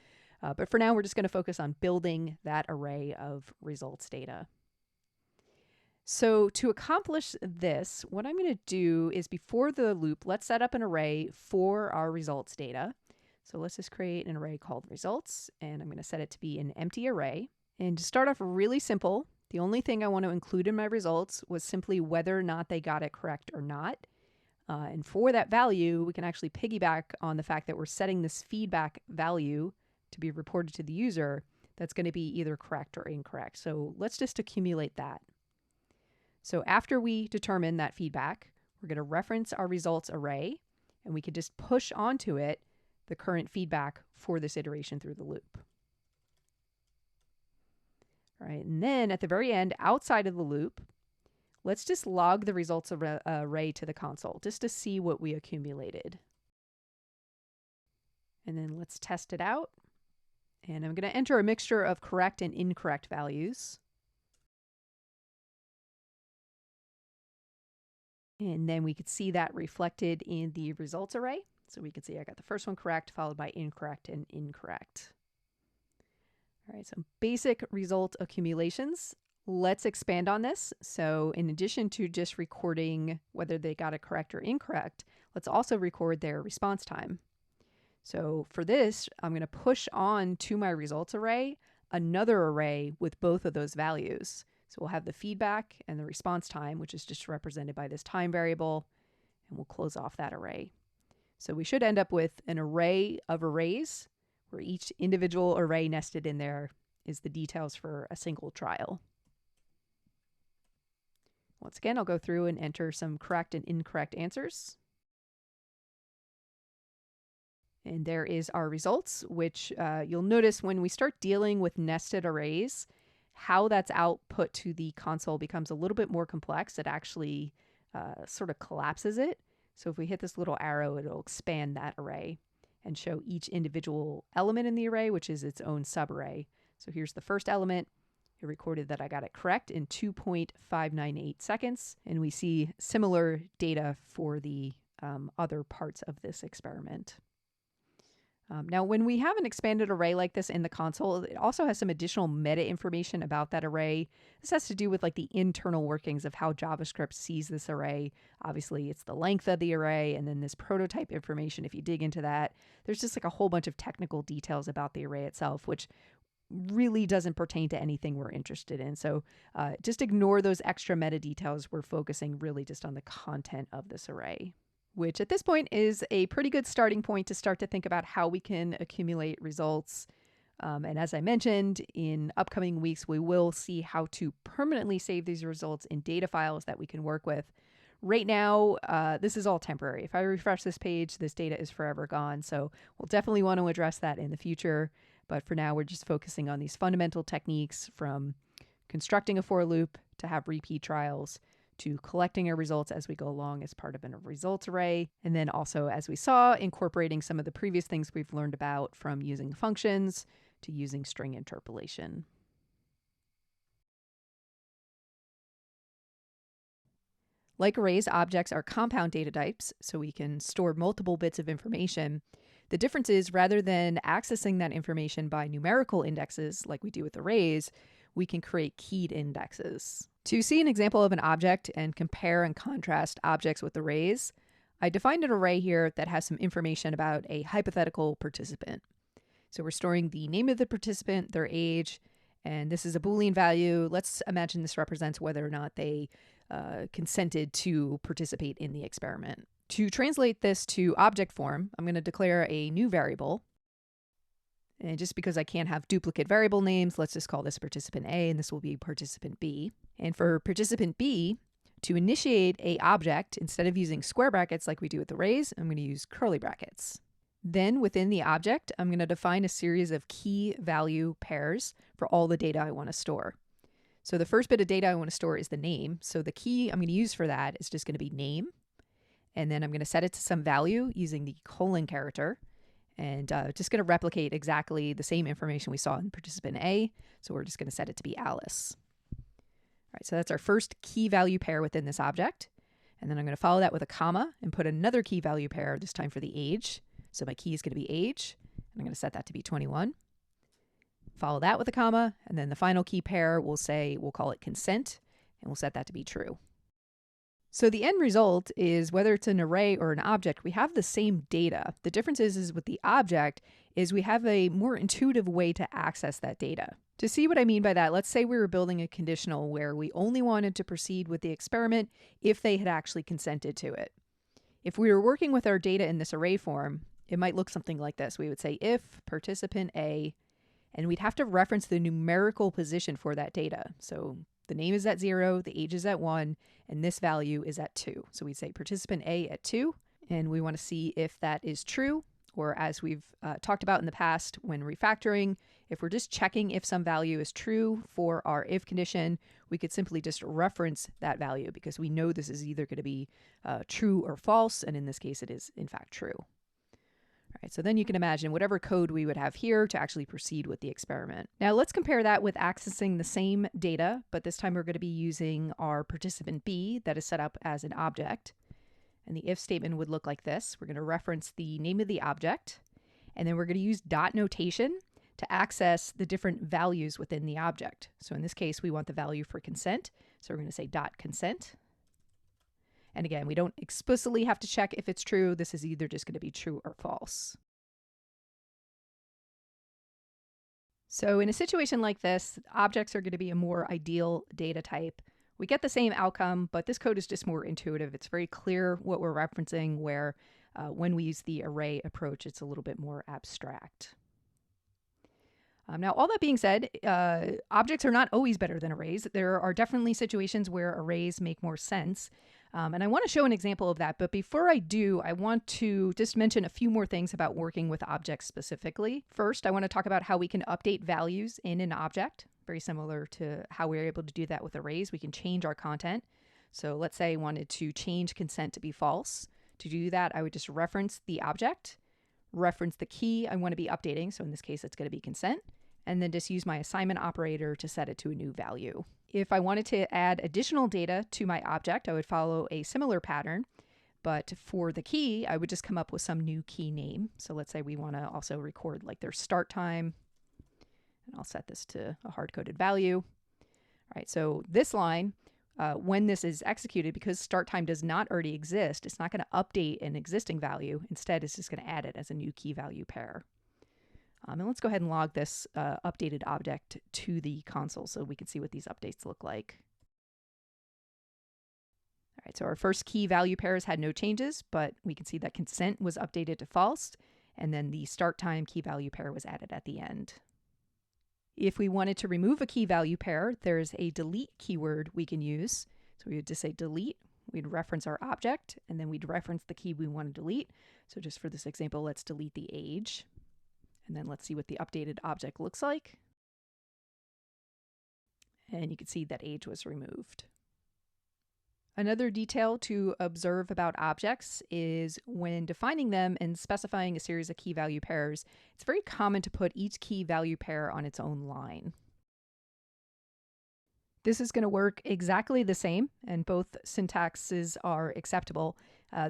But for now, we're just going to focus on building that array of results data. So to accomplish this, what I'm going to do is, before the loop, let's set up an array for our results data. So let's just create an array called results, and I'm going to set it to be an empty array. And to start off really simple, the only thing I want to include in my results was simply whether or not they got it correct or not. And for that value, we can actually piggyback on the fact that we're setting this feedback value to be reported to the user that's going to be either correct or incorrect. So let's just accumulate that. So after we determine that feedback, we're going to reference our results array, and we can just push onto it the current feedback for this iteration through the loop. All right, and then at the very end, outside of the loop, let's just log the results array to the console just to see what we accumulated. And then let's test it out. And I'm going to enter a mixture of correct and incorrect values. And then we could see that reflected in the results array. So we can see I got the first one correct, followed by incorrect and incorrect. All right, some basic result accumulations. Let's expand on this. So in addition to just recording whether they got it correct or incorrect, let's also record their response time. So for this, I'm going to push on to my results array another array with both of those values. So we'll have the feedback and the response time, which is just represented by this time variable, and we'll close off that array. So we should end up with an array of arrays where each individual array nested in there is the details for a single trial. Once again, I'll go through and enter some correct and incorrect answers. And there is our results, which you'll notice when we start dealing with nested arrays, how that's output to the console becomes a little bit more complex. It actually sort of collapses it. So if we hit this little arrow, it'll expand that array and show each individual element in the array, which is its own subarray. So here's the first element. It recorded that I got it correct in 2.598 seconds. And we see similar data for the other parts of this experiment. Now, when we have an expanded array like this in the console, it also has some additional meta information about that array. This has to do with like the internal workings of how JavaScript sees this array. Obviously, it's the length of the array, and then this prototype information. If you dig into that, there's just like a whole bunch of technical details about the array itself, which really doesn't pertain to anything we're interested in. So just ignore those extra meta details. We're focusing really just on the content of this array, which at this point is a pretty good starting point to start to think about how we can accumulate results. And as I mentioned, in upcoming weeks, we will see how to permanently save these results in data files that we can work with. Right now, this is all temporary. If I refresh this page, this data is forever gone. So we'll definitely want to address that in the future. But for now, we're just focusing on these fundamental techniques from constructing a for loop to have repeat trials, to collecting our results as we go along as part of a results array. And then also, as we saw, incorporating some of the previous things we've learned about from using functions to using string interpolation. Like arrays, objects are compound data types, so we can store multiple bits of information. The difference is, rather than accessing that information by numerical indexes like we do with arrays, we can create keyed indexes. To see an example of an object and compare and contrast objects with arrays, I defined an array here that has some information about a hypothetical participant. So we're storing the name of the participant, their age, and this is a Boolean value. Let's imagine this represents whether or not they consented to participate in the experiment. To translate this to object form, I'm going to declare a new variable. And just because I can't have duplicate variable names, let's just call this participant A, and this will be participant B. And for participant B, to initiate a object, instead of using square brackets like we do with arrays, I'm going to use curly brackets. Then within the object, I'm going to define a series of key value pairs for all the data I want to store. So the first bit of data I want to store is the name. So the key I'm going to use for that is just going to be name. And then I'm going to set it to some value using the colon character. And just going to replicate exactly the same information we saw in participant A. So we're just going to set it to be Alice. All right, so that's our first key value pair within this object. And then I'm going to follow that with a comma and put another key value pair, this time for the age. So my key is going to be age. And I'm going to set that to be 21. Follow that with a comma. And then the final key pair, we'll call it consent. And we'll set that to be true. So the end result is, whether it's an array or an object, we have the same data. The difference is with the object is we have a more intuitive way to access that data. To see what I mean by that, let's say we were building a conditional where we only wanted to proceed with the experiment if they had actually consented to it. If we were working with our data in this array form, it might look something like this. We would say if participant A, and we'd have to reference the numerical position for that data. So the name is at 0, the age is at 1, and this value is at 2. So we'd say participant A at 2, and we want to see if that is true, or as we've talked about in the past when refactoring, if we're just checking if some value is true for our if condition, we could simply just reference that value because we know this is either going to be true or false, and in this case it is in fact true. All right, so then you can imagine whatever code we would have here to actually proceed with the experiment. Now let's compare that with accessing the same data, but this time we're going to be using our participant B that is set up as an object. And the if statement would look like this. We're going to reference the name of the object, and then we're going to use dot notation to access the different values within the object. So in this case, we want the value for consent. So we're going to say dot consent. And again, we don't explicitly have to check if it's true. This is either just going to be true or false. So in a situation like this, objects are going to be a more ideal data type. We get the same outcome, but this code is just more intuitive. It's very clear what we're referencing, where when we use the array approach, it's a little bit more abstract. Now, all that being said, objects are not always better than arrays. There are definitely situations where arrays make more sense. And I want to show an example of that. But before I do, I want to just mention a few more things about working with objects specifically. First, I want to talk about how we can update values in an object. Very similar to how we're able to do that with arrays. We can change our content. So let's say I wanted to change consent to be false. To do that, I would just reference the object, reference the key I want to be updating. So in this case, it's going to be consent. And then just use my assignment operator to set it to a new value. If I wanted to add additional data to my object, I would follow a similar pattern. But for the key, I would just come up with some new key name. So let's say we want to also record like their start time. And I'll set this to a hard-coded value. All right, so this line, when this is executed, because start time does not already exist, it's not going to update an existing value. Instead, it's just going to add it as a new key value pair. And let's go ahead and log this updated object to the console so we can see what these updates look like. All right, so our first key value pairs had no changes, but we can see that consent was updated to false, and then the start time key value pair was added at the end. If we wanted to remove a key value pair, there's a delete keyword we can use. So we would just say delete. We'd reference our object, and then we'd reference the key we want to delete. So just for this example, let's delete the age. And then let's see what the updated object looks like. And you can see that age was removed. Another detail to observe about objects is when defining them and specifying a series of key value pairs, it's very common to put each key value pair on its own line. This is going to work exactly the same, and both syntaxes are acceptable.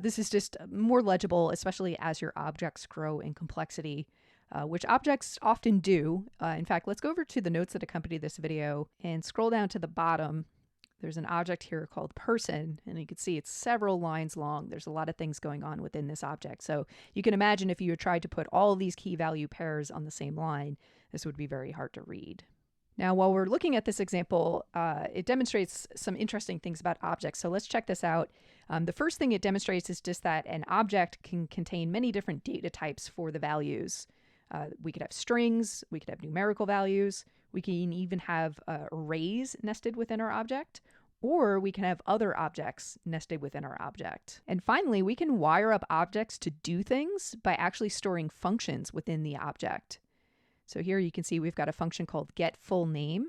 This is just more legible, especially as your objects grow in complexity, which objects often do. In fact, let's go over to the notes that accompany this video and scroll down to the bottom. There's an object here called person, and you can see it's several lines long. There's a lot of things going on within this object. So you can imagine if you had tried to put all of these key value pairs on the same line, this would be very hard to read. Now, while we're looking at this example, it demonstrates some interesting things about objects. So let's check this out. The first thing it demonstrates is just that an object can contain many different data types for the values. We could have strings, we could have numerical values, we can even have arrays nested within our object, or we can have other objects nested within our object. And finally, we can wire up objects to do things by actually storing functions within the object. So here you can see we've got a function called getFullName.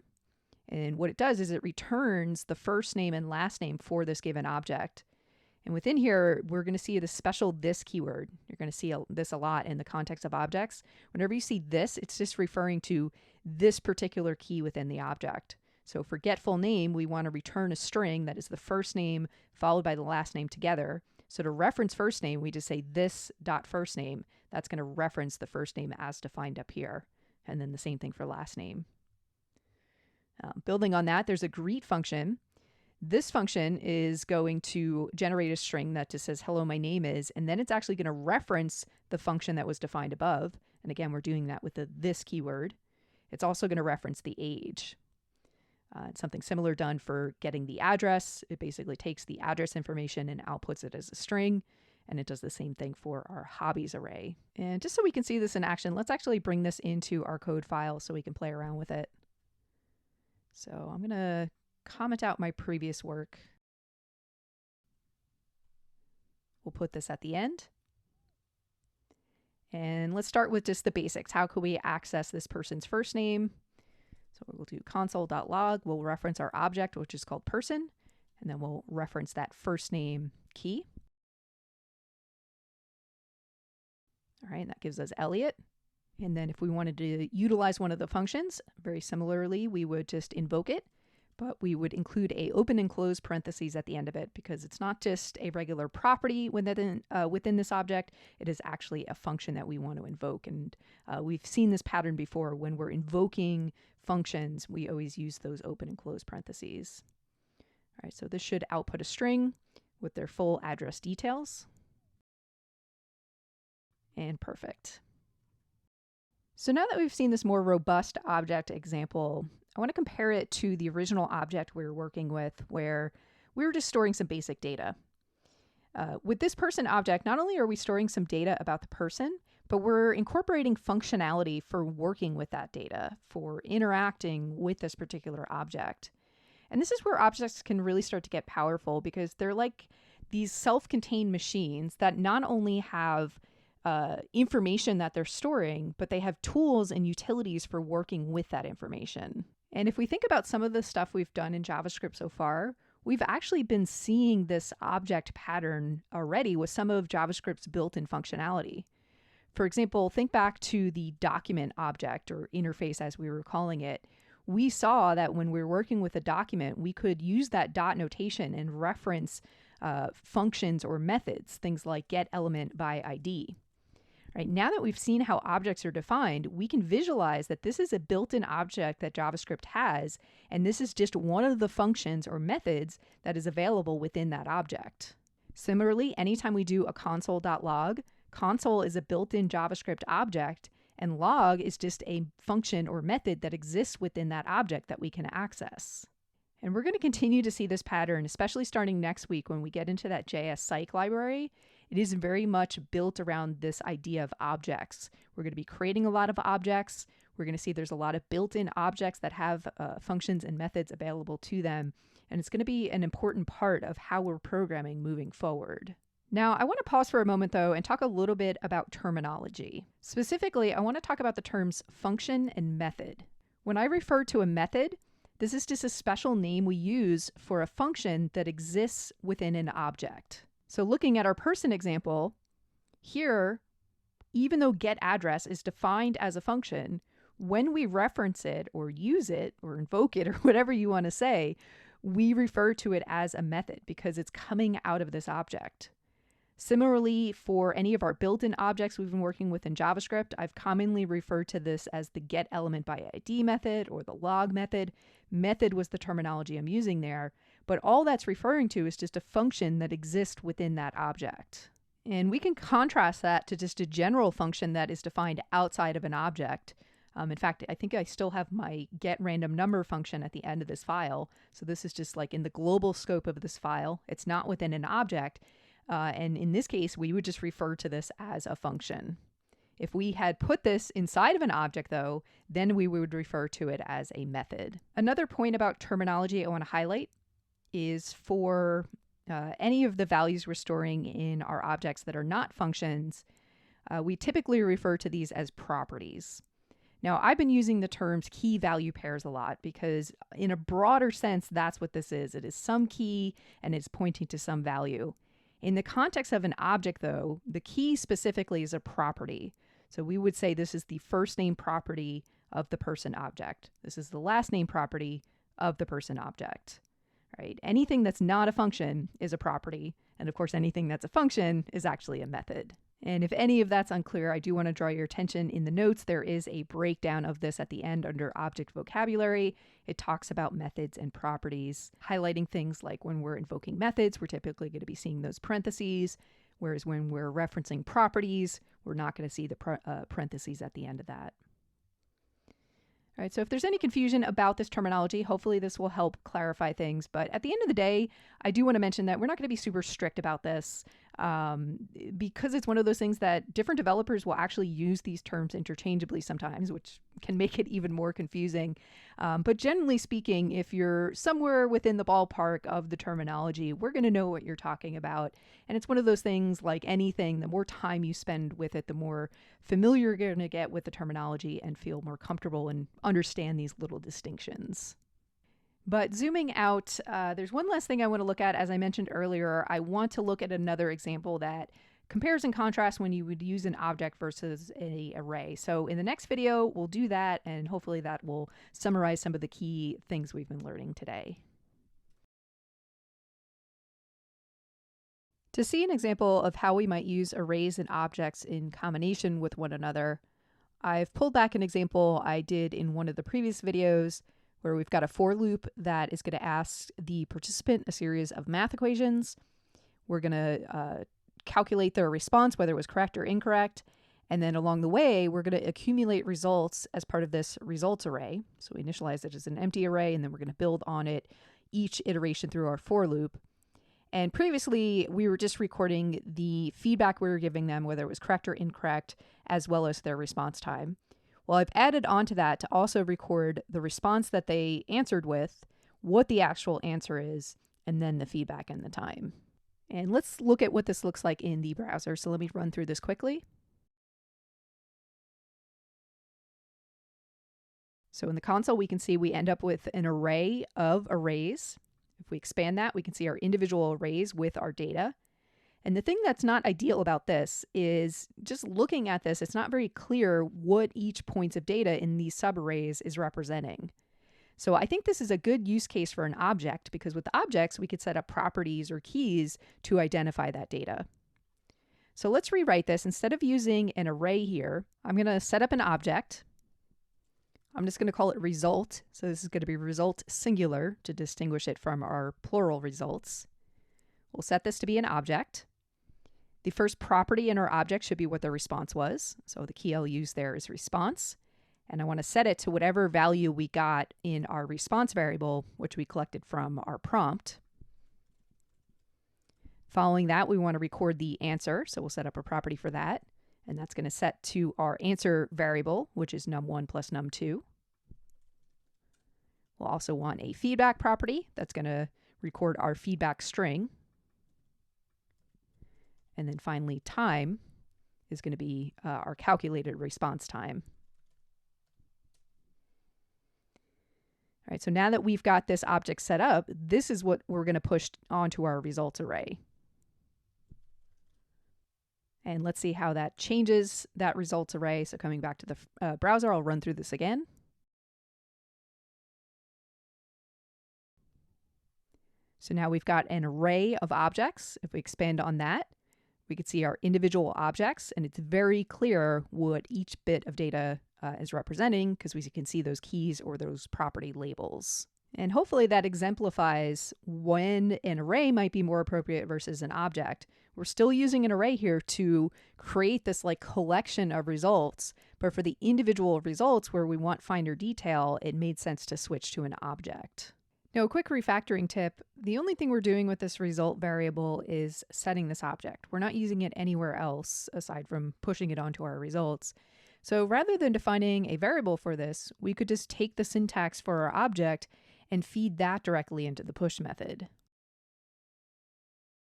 And what it does is it returns the first name and last name for this given object. And within here, we're going to see the special this keyword. You're going to see this a lot in the context of objects. Whenever you see this, it's just referring to this particular key within the object. So for getFullName, we want to return a string that is the first name followed by the last name together. So to reference first name, we just say this.firstname. That's going to reference the first name as defined up here. And then the same thing for last name. Building on that, there's a greet function. This function is going to generate a string that just says, hello, my name is, and then it's actually going to reference the function that was defined above. And again, we're doing that with the this keyword. It's also going to reference the age. It's something similar done for getting the address. It basically takes the address information and outputs it as a string. And it does the same thing for our hobbies array. And just so we can see this in action, let's actually bring this into our code file so we can play around with it. So I'm going to comment out my previous work. We'll put this at the end. And let's start with just the basics. How can we access this person's first name? So we'll do console.log. We'll reference our object, which is called person, and then we'll reference that first name key. All right, and that gives us Elliot. And then if we wanted to utilize one of the functions, very similarly, we would just invoke it, but we would include a open and close parentheses at the end of it because it's not just a regular property within this object, it is actually a function that we want to invoke. And we've seen this pattern before. When we're invoking functions, we always use those open and close parentheses. All right, so this should output a string with their full address details. And perfect. So now that we've seen this more robust object example, I want to compare it to the original object we were working with where we were just storing some basic data. With this person object, not only are we storing some data about the person, but we're incorporating functionality for working with that data, for interacting with this particular object. And this is where objects can really start to get powerful because they're like these self-contained machines that not only have information that they're storing, but they have tools and utilities for working with that information. And if we think about some of the stuff we've done in JavaScript so far, we've actually been seeing this object pattern already with some of JavaScript's built-in functionality. For example, think back to the document object or interface as we were calling it. We saw that when we were working with a document, we could use that dot notation and reference functions or methods, things like getElementById. Right, now that we've seen how objects are defined, we can visualize that this is a built-in object that JavaScript has, and this is just one of the functions or methods that is available within that object. Similarly, anytime we do a console.log, console is a built-in JavaScript object, and log is just a function or method that exists within that object that we can access. And we're going to continue to see this pattern, especially starting next week when we get into that jsPsych library. It is very much built around this idea of objects. We're going to be creating a lot of objects. We're going to see there's a lot of built-in objects that have functions and methods available to them. And it's going to be an important part of how we're programming moving forward. Now, I want to pause for a moment, though, and talk a little bit about terminology. Specifically, I want to talk about the terms function and method. When I refer to a method, this is just a special name we use for a function that exists within an object. So looking at our person example, here, even though getAddress is defined as a function, when we reference it or use it or invoke it or whatever you want to say, we refer to it as a method because it's coming out of this object. Similarly, for any of our built-in objects we've been working with in JavaScript, I've commonly referred to this as the getElementById method or the log method. Method was the terminology I'm using there, but all that's referring to is just a function that exists within that object. And we can contrast that to just a general function that is defined outside of an object. In fact, I think I still have my getRandomNumber function at the end of this file. So this is just like in the global scope of this file. It's not within an object. And in this case, we would just refer to this as a function. If we had put this inside of an object, though, then we would refer to it as a method. Another point about terminology I want to highlight is for any of the values we're storing in our objects that are not functions, we typically refer to these as properties. Now, I've been using the terms key value pairs a lot because in a broader sense, that's what this is. It is some key and it's pointing to some value. In the context of an object, though, the key specifically is a property. So we would say this is the first name property of the person object. This is the last name property of the person object. Right? Anything that's not a function is a property. And of course, anything that's a function is actually a method. And if any of that's unclear, I do want to draw your attention in the notes. There is a breakdown of this at the end under object vocabulary. It talks about methods and properties, highlighting things like when we're invoking methods, we're typically going to be seeing those parentheses, whereas when we're referencing properties, we're not going to see the parentheses at the end of that. All right, so if there's any confusion about this terminology, hopefully this will help clarify things. But at the end of the day, I do want to mention that we're not going to be super strict about this because it's one of those things that different developers will actually use these terms interchangeably sometimes, which can make it even more confusing. But generally speaking, if you're somewhere within the ballpark of the terminology, we're going to know what you're talking about. And it's one of those things like anything, the more time you spend with it, the more familiar you're going to get with the terminology and feel more comfortable and understand these little distinctions. But zooming out, there's one last thing I want to look at. As I mentioned earlier, I want to look at another example that compares and contrasts when you would use an object versus an array. So in the next video, we'll do that, and hopefully that will summarize some of the key things we've been learning today. To see an example of how we might use arrays and objects in combination with one another, I've pulled back an example I did in one of the previous videos where we've got a for loop that is going to ask the participant a series of math equations. We're going to calculate their response, whether it was correct or incorrect. And then along the way, we're going to accumulate results as part of this results array. So we initialize it as an empty array, and then we're going to build on it each iteration through our for loop. And previously, we were just recording the feedback we were giving them, whether it was correct or incorrect, as well as their response time. Well, I've added onto that to also record the response that they answered with, what the actual answer is, and then the feedback and the time. And let's look at what this looks like in the browser. So let me run through this quickly. So in the console, we can see we end up with an array of arrays. If we expand that, we can see our individual arrays with our data. And the thing that's not ideal about this is just looking at this, it's not very clear what each points of data in these subarrays is representing. So I think this is a good use case for an object because with objects, we could set up properties or keys to identify that data. So let's rewrite this. Instead of using an array here, I'm going to set up an object. I'm just going to call it result. So this is going to be result singular to distinguish it from our plural results. We'll set this to be an object. The first property in our object should be what the response was. So the key I'll use there is response. And I want to set it to whatever value we got in our response variable, which we collected from our prompt. Following that, we want to record the answer. So we'll set up a property for that. And that's going to set to our answer variable, which is num1 plus num2. We'll also want a feedback property that's going to record our feedback string. And then finally, time is going to be our calculated response time. All right, so now that we've got this object set up, this is what we're going to push onto our results array. And let's see how that changes that results array. So coming back to the browser, I'll run through this again. So now we've got an array of objects. If we expand on that, we can see our individual objects, and it's very clear what each bit of data is representing because we can see those keys or those property labels. And hopefully that exemplifies when an array might be more appropriate versus an object. We're still using an array here to create this like collection of results, but for the individual results where we want finer detail, it made sense to switch to an object. Now, a quick refactoring tip, the only thing we're doing with this result variable is setting this object. We're not using it anywhere else aside from pushing it onto our results. So rather than defining a variable for this, we could just take the syntax for our object and feed that directly into the push method.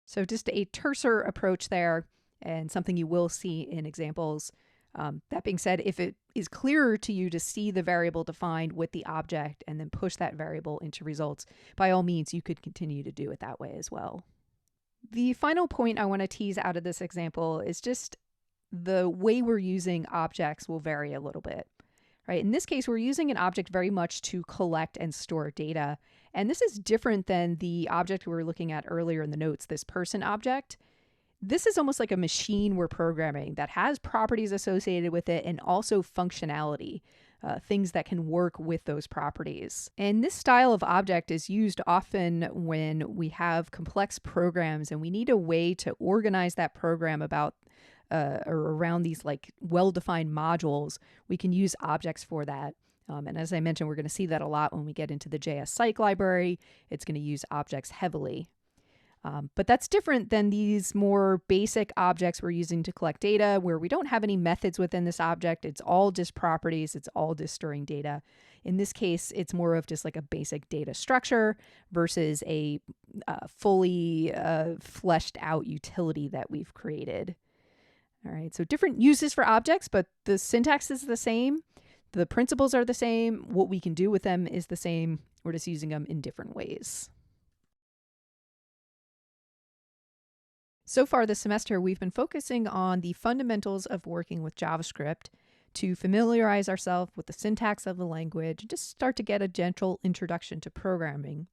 So just a terser approach there, and something you will see in examples. That being said, if it is clearer to you to see the variable defined with the object and then push that variable into results, by all means, you could continue to do it that way as well. The final point I want to tease out of this example is just the way we're using objects will vary a little bit. Right? In this case, we're using an object very much to collect and store data. And this is different than the object we were looking at earlier in the notes, this person object. This is almost like a machine we're programming that has properties associated with it and also functionality, things that can work with those properties. And this style of object is used often when we have complex programs and we need a way to organize that program about or around these like well-defined modules. We can use objects for that. And as I mentioned, we're going to see that a lot when we get into the jsPsych library. It's going to use objects heavily. But that's different than these more basic objects we're using to collect data where we don't have any methods within this object. It's all just properties. It's all just storing data. In this case, it's more of just like a basic data structure versus a fully fleshed out utility that we've created. All right, so different uses for objects, but the syntax is the same. The principles are the same. What we can do with them is the same. We're just using them in different ways. So far this semester, we've been focusing on the fundamentals of working with JavaScript to familiarize ourselves with the syntax of the language, just start to get a gentle introduction to programming.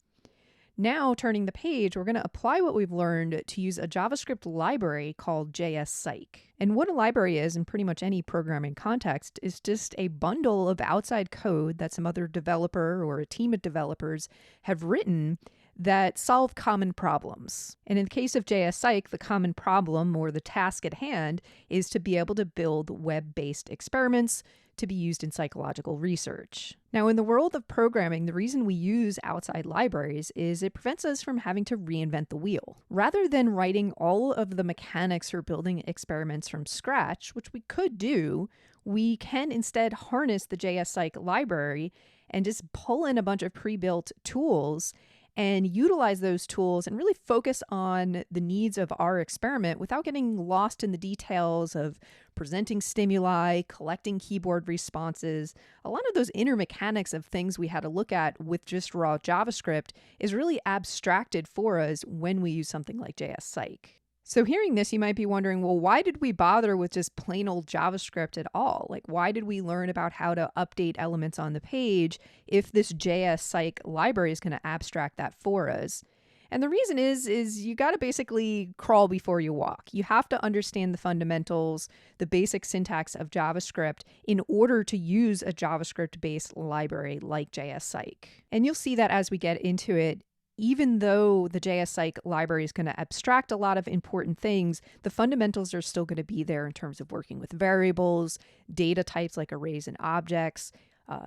Now, turning the page, we're going to apply what we've learned to use a JavaScript library called jsPsych. And what a library is in pretty much any programming context is just a bundle of outside code that some other developer or a team of developers have written that solve common problems. And in the case of jsPsych, the common problem or the task at hand is to be able to build web-based experiments to be used in psychological research. Now, in the world of programming, the reason we use outside libraries is it prevents us from having to reinvent the wheel. Rather than writing all of the mechanics for building experiments from scratch, which we could do, we can instead harness the jsPsych library and just pull in a bunch of pre-built tools and utilize those tools and really focus on the needs of our experiment without getting lost in the details of presenting stimuli, collecting keyboard responses. A lot of those inner mechanics of things we had to look at with just raw JavaScript is really abstracted for us when we use something like jsPsych. So hearing this, you might be wondering, well, why did we bother with just plain old JavaScript at all? Like, why did we learn about how to update elements on the page if this jsPsych library is going to abstract that for us? And the reason is you got to basically crawl before you walk. You have to understand the fundamentals, the basic syntax of JavaScript in order to use a JavaScript-based library like jsPsych. And you'll see that as we get into it. Even though the jsPsych library is going to abstract a lot of important things, the fundamentals are still going to be there in terms of working with variables, data types like arrays and objects,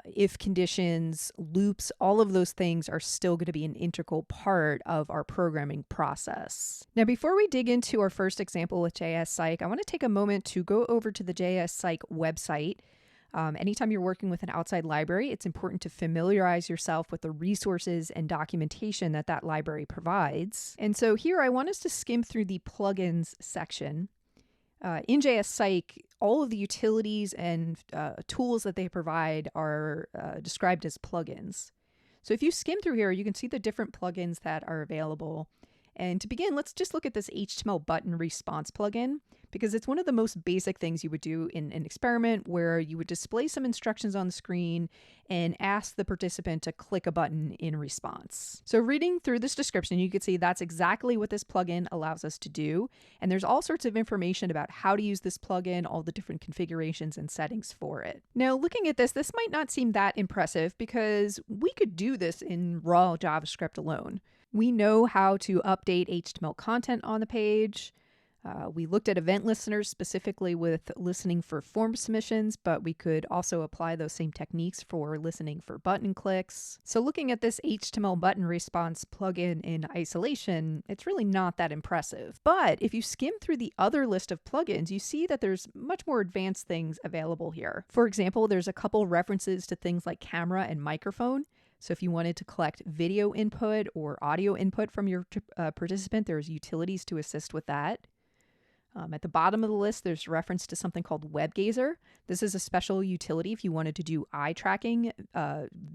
if conditions, loops, all of those things are still going to be an integral part of our programming process. Now, before we dig into our first example with jsPsych, I want to take a moment to go over to the jsPsych website. Anytime you're working with an outside library, it's important to familiarize yourself with the resources and documentation that that library provides. And so here I want us to skim through the plugins section. In jsPsych, all of the utilities and tools that they provide are described as plugins. So if you skim through here, you can see the different plugins that are available. And to begin, let's just look at this HTML button response plugin, because it's one of the most basic things you would do in an experiment where you would display some instructions on the screen and ask the participant to click a button in response. So reading through this description, you can see that's exactly what this plugin allows us to do. And there's all sorts of information about how to use this plugin, all the different configurations and settings for it. Now, looking at this might not seem that impressive because we could do this in raw JavaScript alone. We know how to update HTML content on the page. We looked at event listeners specifically with listening for form submissions, but we could also apply those same techniques for listening for button clicks. So looking at this HTML button response plugin in isolation, it's really not that impressive. But if you skim through the other list of plugins, you see that there's much more advanced things available here. For example, there's a couple references to things like camera and microphone. So if you wanted to collect video input or audio input from your participant, there's utilities to assist with that. At the bottom of the list, there's reference to something called WebGazer. This is a special utility if you wanted to do eye tracking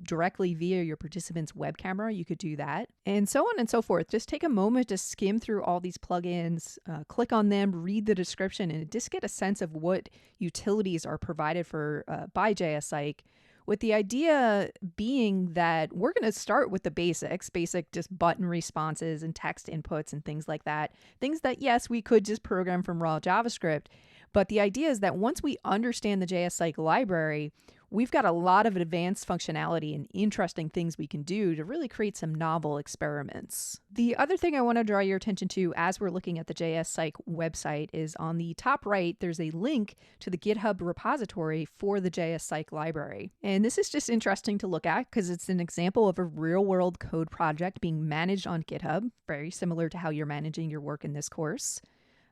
directly via your participant's web camera, you could do that. And so on and so forth. Just take a moment to skim through all these plugins, click on them, read the description, and just get a sense of what utilities are provided for by jsPsych, with the idea being that we're going to start with the basic just button responses and text inputs and things like that. Things that, yes, we could just program from raw JavaScript. But the idea is that once we understand the jsPsych library, we've got a lot of advanced functionality and interesting things we can do to really create some novel experiments. The other thing I want to draw your attention to as we're looking at the jsPsych website is on the top right, there's a link to the GitHub repository for the jsPsych library. And this is just interesting to look at because it's an example of a real-world code project being managed on GitHub, very similar to how you're managing your work in this course.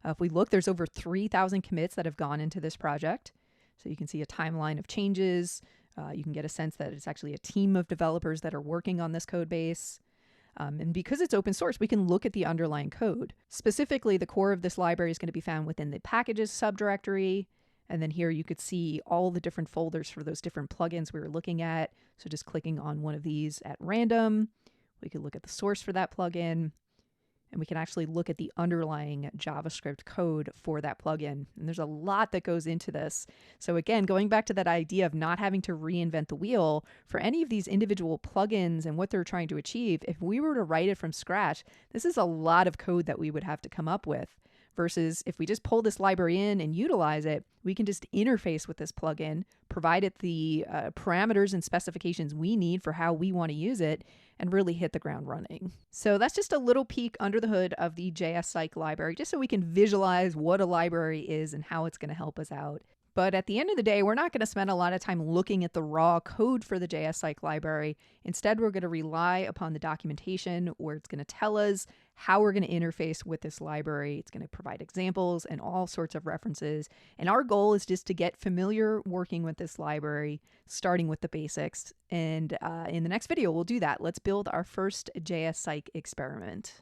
If we look, there's over 3,000 commits that have gone into this project. So you can see a timeline of changes. You can get a sense that it's actually a team of developers that are working on this code base. And because it's open source, we can look at the underlying code. Specifically, the core of this library is going to be found within the packages subdirectory. And then here you could see all the different folders for those different plugins we were looking at. So just clicking on one of these at random, we could look at the source for that plugin. And we can actually look at the underlying JavaScript code for that plugin. And there's a lot that goes into this. So again, going back to that idea of not having to reinvent the wheel, for any of these individual plugins and what they're trying to achieve, if we were to write it from scratch, this is a lot of code that we would have to come up with. Versus if we just pull this library in and utilize it, we can just interface with this plugin, provide it the parameters and specifications we need for how we want to use it, and really hit the ground running. So that's just a little peek under the hood of the jsPsych library, just so we can visualize what a library is and how it's going to help us out. But at the end of the day, we're not going to spend a lot of time looking at the raw code for the jsPsych library. Instead, we're going to rely upon the documentation where it's going to tell us how we're going to interface with this library. It's going to provide examples and all sorts of references. And our goal is just to get familiar working with this library, starting with the basics. And in the next video, we'll do that. Let's build our first jsPsych experiment.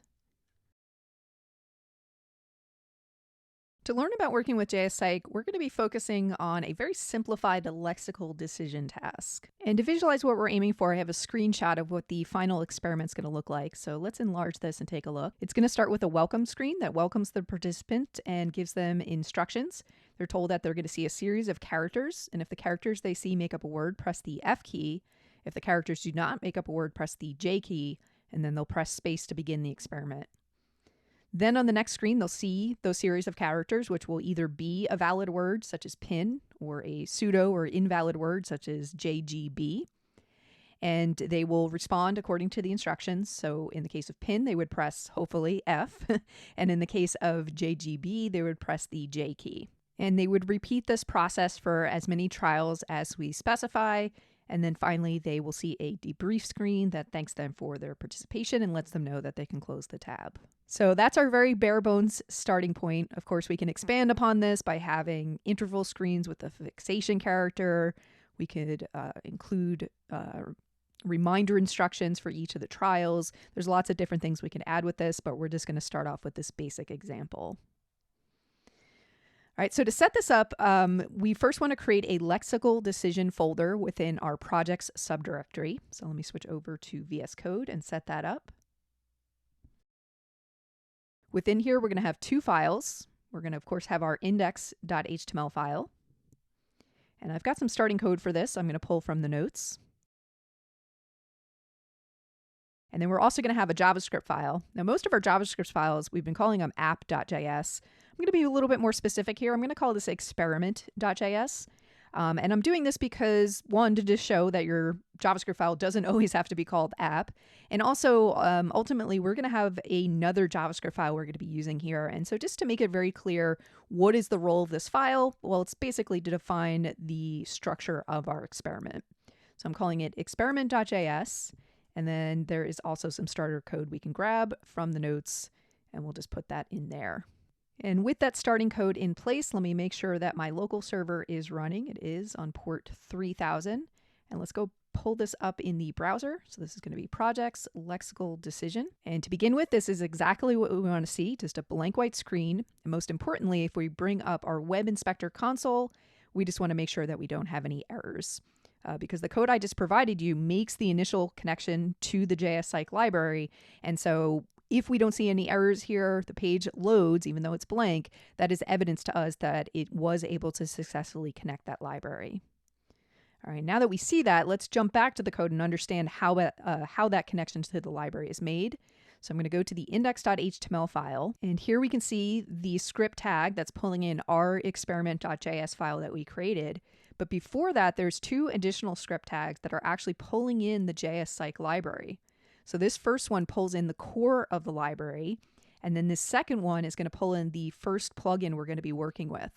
To learn about working with jsPsych, we're going to be focusing on a very simplified lexical decision task. And to visualize what we're aiming for, I have a screenshot of what the final experiment's going to look like. So let's enlarge this and take a look. It's going to start with a welcome screen that welcomes the participant and gives them instructions. They're told that they're going to see a series of characters, and if the characters they see make up a word, press the F key. If the characters do not make up a word, press the J key, and then they'll press space to begin the experiment. Then on the next screen, they'll see those series of characters, which will either be a valid word, such as pin, or a pseudo or invalid word, such as JGB. And they will respond according to the instructions. So in the case of pin, they would press, hopefully, F. And in the case of JGB, they would press the J key. And they would repeat this process for as many trials as we specify. And then finally, they will see a debrief screen that thanks them for their participation and lets them know that they can close the tab. So that's our very bare bones starting point. Of course, we can expand upon this by having interval screens with the fixation character. We could include reminder instructions for each of the trials. There's lots of different things we can add with this, but we're just going to start off with this basic example. All right, so to set this up, we first want to create a lexical decision folder within our projects subdirectory. So let me switch over to VSCode and set that up. Within here, we're going to have two files. We're going to, of course, have our index.html file. And I've got some starting code for this. I'm going to pull from the notes. And then we're also going to have a JavaScript file. Now, most of our JavaScript files, we've been calling them app.js. I'm going to be a little bit more specific here. I'm going to call this experiment.js. And I'm doing this because, one, to just show that your JavaScript file doesn't always have to be called app. And also, ultimately, we're going to have another JavaScript file we're going to be using here. And so just to make it very clear, what is the role of this file? Well, it's basically to define the structure of our experiment. So I'm calling it experiment.js. And then there is also some starter code we can grab from the notes, and we'll just put that in there. And with that starting code in place, let me make sure that my local server is running. It is on port 3000. And let's go pull this up in the browser. So this is going to be Projects Lexical Decision. And to begin with, this is exactly what we want to see, just a blank white screen. And most importantly, if we bring up our Web Inspector console, we just want to make sure that we don't have any errors. Because the code I just provided you makes the initial connection to the jsPsych library. And so if we don't see any errors here, the page loads, even though it's blank, that is evidence to us that it was able to successfully connect that library. All right, now that we see that, let's jump back to the code and understand how that connection to the library is made. So I'm going to go to the index.html file, and here we can see the script tag that's pulling in our experiment.js file that we created. But before that, there's two additional script tags that are actually pulling in the jsPsych library. So this first one pulls in the core of the library, and then this second one is going to pull in the first plugin we're going to be working with.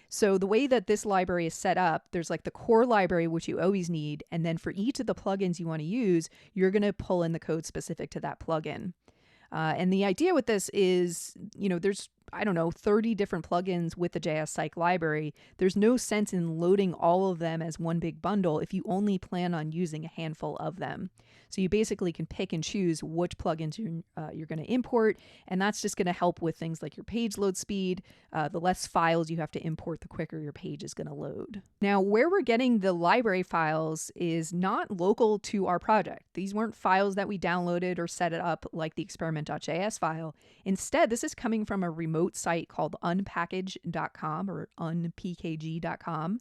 So the way that this library is set up, there's like the core library, which you always need, and then for each of the plugins you want to use, you're going to pull in the code specific to that plugin. And the idea with this is, there's 30 different plugins with the jsPsych library. There's no sense in loading all of them as one big bundle if you only plan on using a handful of them. So you basically can pick and choose which plugins you're going to import, and that's just going to help with things like your page load speed. The less files you have to import, the quicker your page is going to load. Now, where we're getting the library files is not local to our project. These weren't files that we downloaded or set it up like the experiment.js file. Instead, this is coming from a remote site called unpackage.com or unpkg.com.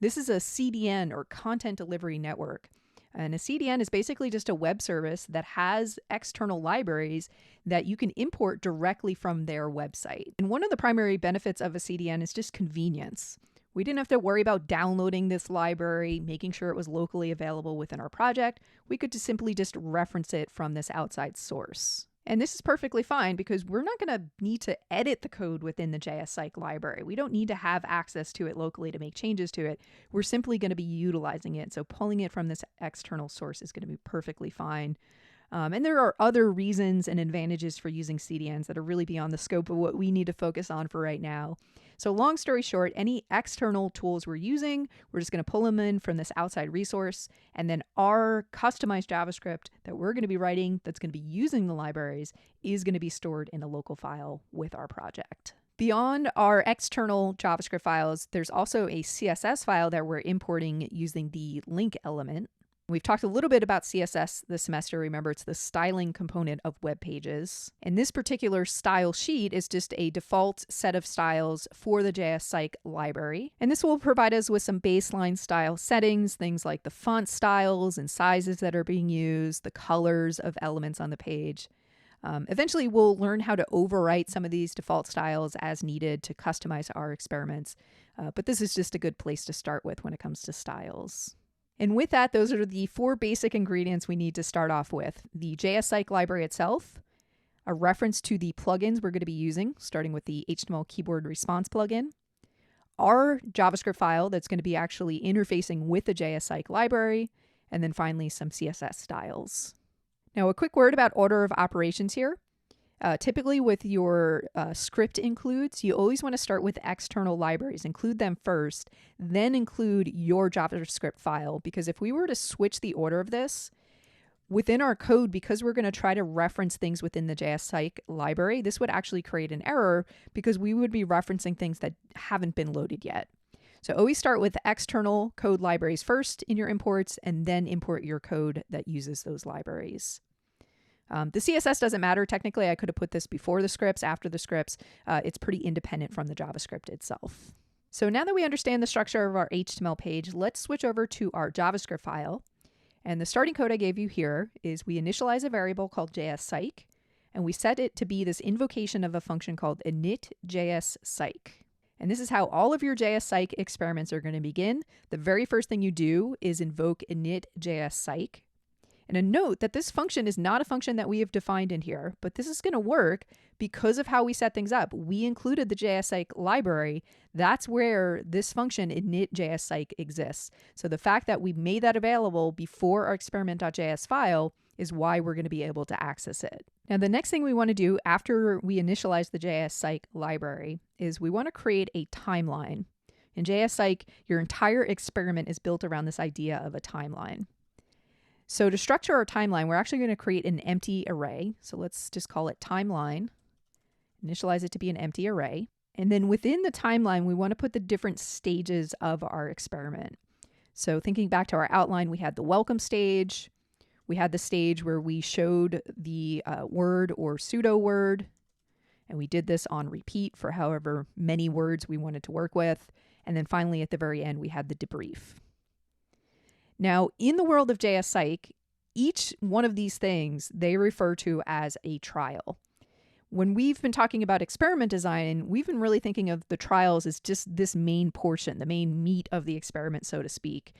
This is a CDN or content delivery network. And a CDN is basically just a web service that has external libraries that you can import directly from their website. And one of the primary benefits of a CDN is just convenience. We didn't have to worry about downloading this library, making sure it was locally available within our project. We could just simply reference it from this outside source. And this is perfectly fine because we're not going to need to edit the code within the jsPsych library. We don't need to have access to it locally to make changes to it. We're simply going to be utilizing it. So pulling it from this external source is going to be perfectly fine. And there are other reasons and advantages for using CDNs that are really beyond the scope of what we need to focus on for right now. So long story short, any external tools we're using, we're just going to pull them in from this outside resource. And then our customized JavaScript that we're going to be writing that's going to be using the libraries is going to be stored in a local file with our project. Beyond our external JavaScript files, there's also a CSS file that we're importing using the link element. We've talked a little bit about CSS this semester. Remember, it's the styling component of web pages. And this particular style sheet is just a default set of styles for the jsPsych library. And this will provide us with some baseline style settings, things like the font styles and sizes that are being used, the colors of elements on the page. Eventually, we'll learn how to overwrite some of these default styles as needed to customize our experiments. But this is just a good place to start with when it comes to styles. And with that, those are the four basic ingredients we need to start off with. The jsPsych library itself, a reference to the plugins we're going to be using, starting with the HTML keyboard response plugin, our JavaScript file that's going to be actually interfacing with the jsPsych library, and then finally some CSS styles. Now, a quick word about order of operations here. Typically with your script includes, you always want to start with external libraries, include them first, then include your JavaScript file, because if we were to switch the order of this, within our code, because we're going to try to reference things within the jsPsych library, this would actually create an error because we would be referencing things that haven't been loaded yet. So always start with external code libraries first in your imports, and then import your code that uses those libraries. The CSS doesn't matter. Technically, I could have put this before the scripts, after the scripts. It's pretty independent from the JavaScript itself. So now that we understand the structure of our HTML page, let's switch over to our JavaScript file. And the starting code I gave you here is we initialize a variable called jsPsych, and we set it to be this invocation of a function called init jsPsych. And this is how all of your jsPsych experiments are going to begin. The very first thing you do is invoke init jsPsych. And a note that this function is not a function that we have defined in here, but this is going to work because of how we set things up. We included the jsPsych library. That's where this function init jsPsych exists. So the fact that we made that available before our experiment.js file is why we're going to be able to access it. Now, the next thing we want to do after we initialize the jsPsych library is we want to create a timeline. In jsPsych, your entire experiment is built around this idea of a timeline. So to structure our timeline, we're actually going to create an empty array. So let's just call it timeline, initialize it to be an empty array. And then within the timeline, we want to put the different stages of our experiment. So thinking back to our outline, we had the welcome stage. We had the stage where we showed the word or pseudo word. And we did this on repeat for however many words we wanted to work with. And then finally, at the very end, we had the debrief. Now, in the world of jsPsych, each one of these things they refer to as a trial. When we've been talking about experiment design, we've been really thinking of the trials as just this main portion, the main meat of the experiment, so to speak.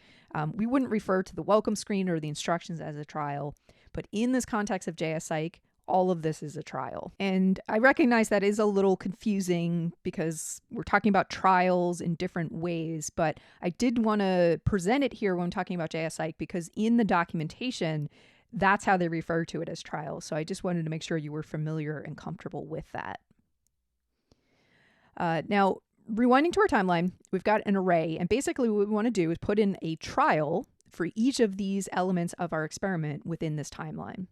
We wouldn't refer to the welcome screen or the instructions as a trial, but in this context of jsPsych, all of this is a trial. And I recognize that is a little confusing because we're talking about trials in different ways, but I did want to present it here when talking about jsPsych because in the documentation, that's how they refer to it as trials. So I just wanted to make sure you were familiar and comfortable with that. Now, rewinding to our timeline, we've got an array, and basically what we want to do is put in a trial for each of these elements of our experiment within this timeline.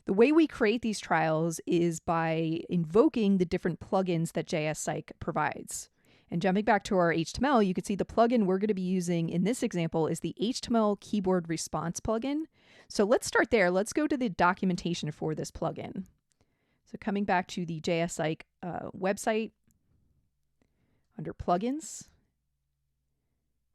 The way we create these trials is by invoking the different plugins that jsPsych provides. And jumping back to our HTML, you can see the plugin we're going to be using in this example is the HTML keyboard response plugin. So let's start there. Let's go to the documentation for this plugin. So coming back to the jsPsych website, under plugins,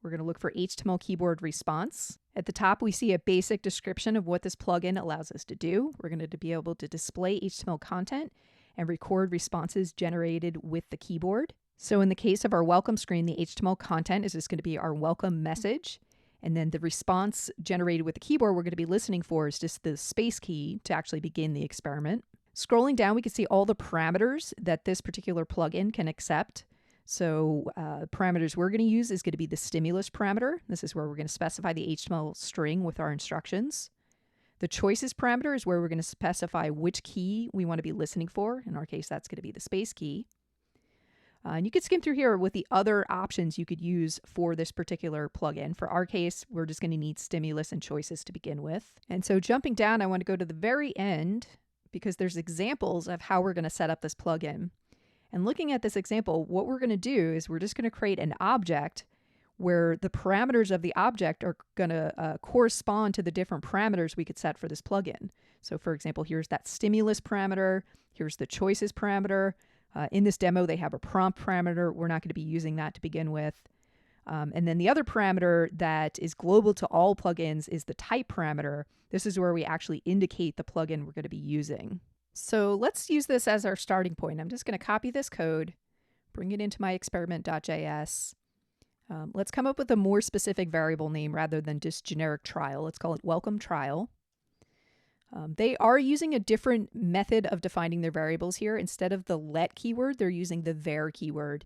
we're going to look for HTML keyboard response. At the top, we see a basic description of what this plugin allows us to do. We're going to be able to display HTML content and record responses generated with the keyboard. So in the case of our welcome screen, the HTML content is just going to be our welcome message. And then the response generated with the keyboard we're going to be listening for is just the space key to actually begin the experiment. Scrolling down, we can see all the parameters that this particular plugin can accept. So parameters we're going to use is going to be the stimulus parameter. This is where we're going to specify the HTML string with our instructions. The choices parameter is where we're going to specify which key we want to be listening for. In our case, that's going to be the space key. And you can skim through here with the other options you could use for this particular plugin. For our case, we're just going to need stimulus and choices to begin with. And so jumping down, I want to go to the very end because there's examples of how we're going to set up this plugin. And looking at this example, what we're going to do is we're just going to create an object where the parameters of the object are going to correspond to the different parameters we could set for this plugin. So for example, here's that stimulus parameter. Here's the choices parameter. In this demo, they have a prompt parameter. We're not going to be using that to begin with. And then the other parameter that is global to all plugins is the type parameter. This is where we actually indicate the plugin we're going to be using. So let's use this as our starting point. I'm just going to copy this code, bring it into my experiment.js. Let's come up with a more specific variable name rather than just generic trial. Let's call it welcome trial. They are using a different method of defining their variables here. Instead of the let keyword, they're using the var keyword.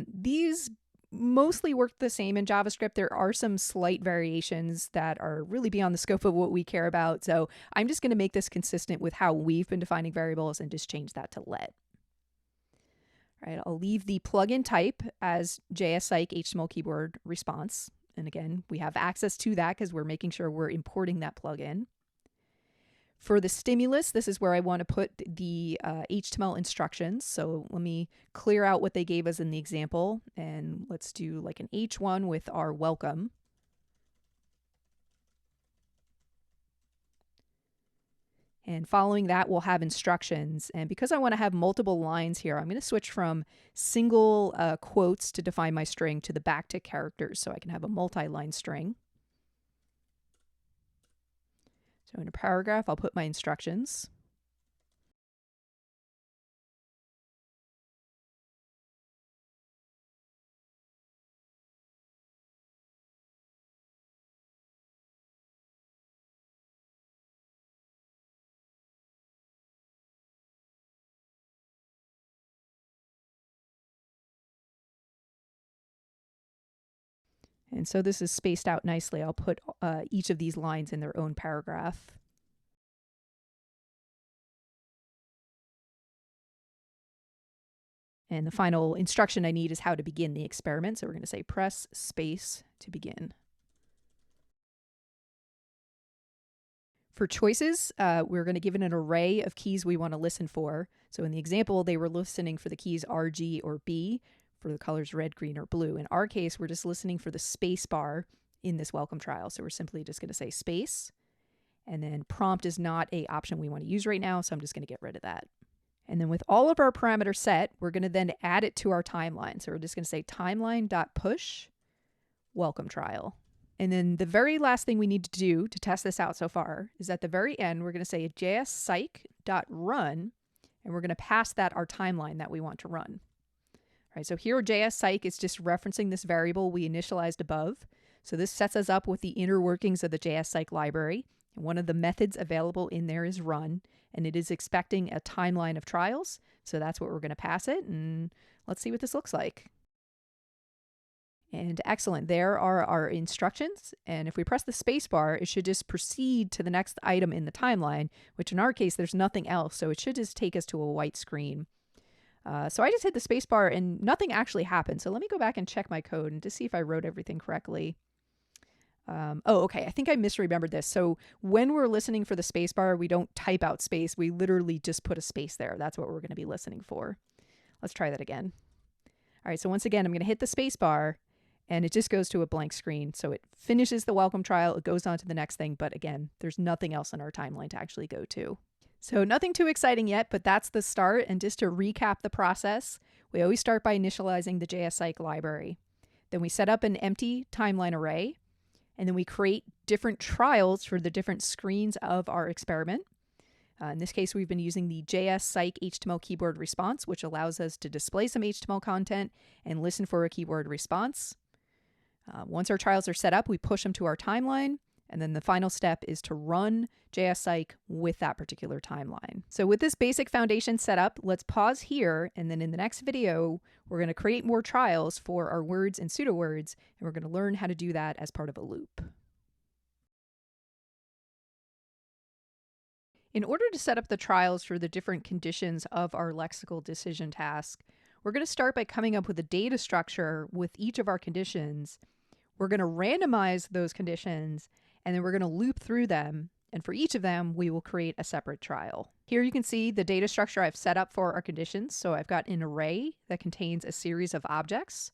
These mostly work the same in JavaScript. There are some slight variations that are really beyond the scope of what we care about. So I'm just going to make this consistent with how we've been defining variables and just change that to let. All right, I'll leave the plugin type as jsPsych HTML keyboard response. And again, we have access to that because we're making sure we're importing that plugin. For the stimulus, this is where I want to put the HTML instructions. So let me clear out what they gave us in the example, and let's do like an H1 with our welcome. And following that, we'll have instructions. And because I want to have multiple lines here, I'm going to switch from single quotes to define my string to the backtick characters so I can have a multi-line string. So in a paragraph, I'll put my instructions. And so this is spaced out nicely. I'll put each of these lines in their own paragraph. And the final instruction I need is how to begin the experiment. So we're going to say press space to begin. For choices, we're going to give it an array of keys we want to listen for. So in the example, they were listening for the keys R, G, or B for the colors red, green, or blue. In our case, we're just listening for the space bar in this welcome trial. So we're simply just going to say space. And then prompt is not an option we want to use right now, so I'm just going to get rid of that. And then with all of our parameters set, we're going to then add it to our timeline. So we're just going to say timeline.push welcome trial. And then the very last thing we need to do to test this out so far is at the very end, we're going to say jsPsych.run, and we're going to pass that our timeline that we want to run. All right, so here jsPsych is just referencing this variable we initialized above. So this sets us up with the inner workings of the jsPsych library. And one of the methods available in there is run, and it is expecting a timeline of trials. So that's what we're going to pass it, and let's see what this looks like. And excellent, there are our instructions. And if we press the space bar, it should just proceed to the next item in the timeline, which in our case, there's nothing else. So it should just take us to a white screen. So I just hit the space bar and nothing actually happened. So let me go back and check my code and to see if I wrote everything correctly. Okay, I think I misremembered this. So when we're listening for the space bar, we don't type out space. We literally just put a space there. That's what we're going to be listening for. Let's try that again. All right, so once again, I'm going to hit the space bar and it just goes to a blank screen. So it finishes the welcome trial. It goes on to the next thing. But again, there's nothing else in our timeline to actually go to. So nothing too exciting yet, but that's the start. And just to recap the process, we always start by initializing the jsPsych library. Then we set up an empty timeline array, and then we create different trials for the different screens of our experiment. In this case, we've been using the jsPsych HTML keyboard response, which allows us to display some HTML content and listen for a keyword response. Once our trials are set up, we push them to our timeline. And then the final step is to run jsPsych with that particular timeline. So with this basic foundation set up, let's pause here. And then in the next video, we're going to create more trials for our words and pseudo words. And we're going to learn how to do that as part of a loop. In order to set up the trials for the different conditions of our lexical decision task, we're going to start by coming up with a data structure with each of our conditions. We're going to randomize those conditions, and then we're going to loop through them. And for each of them, we will create a separate trial. Here you can see the data structure I've set up for our conditions. So I've got an array that contains a series of objects.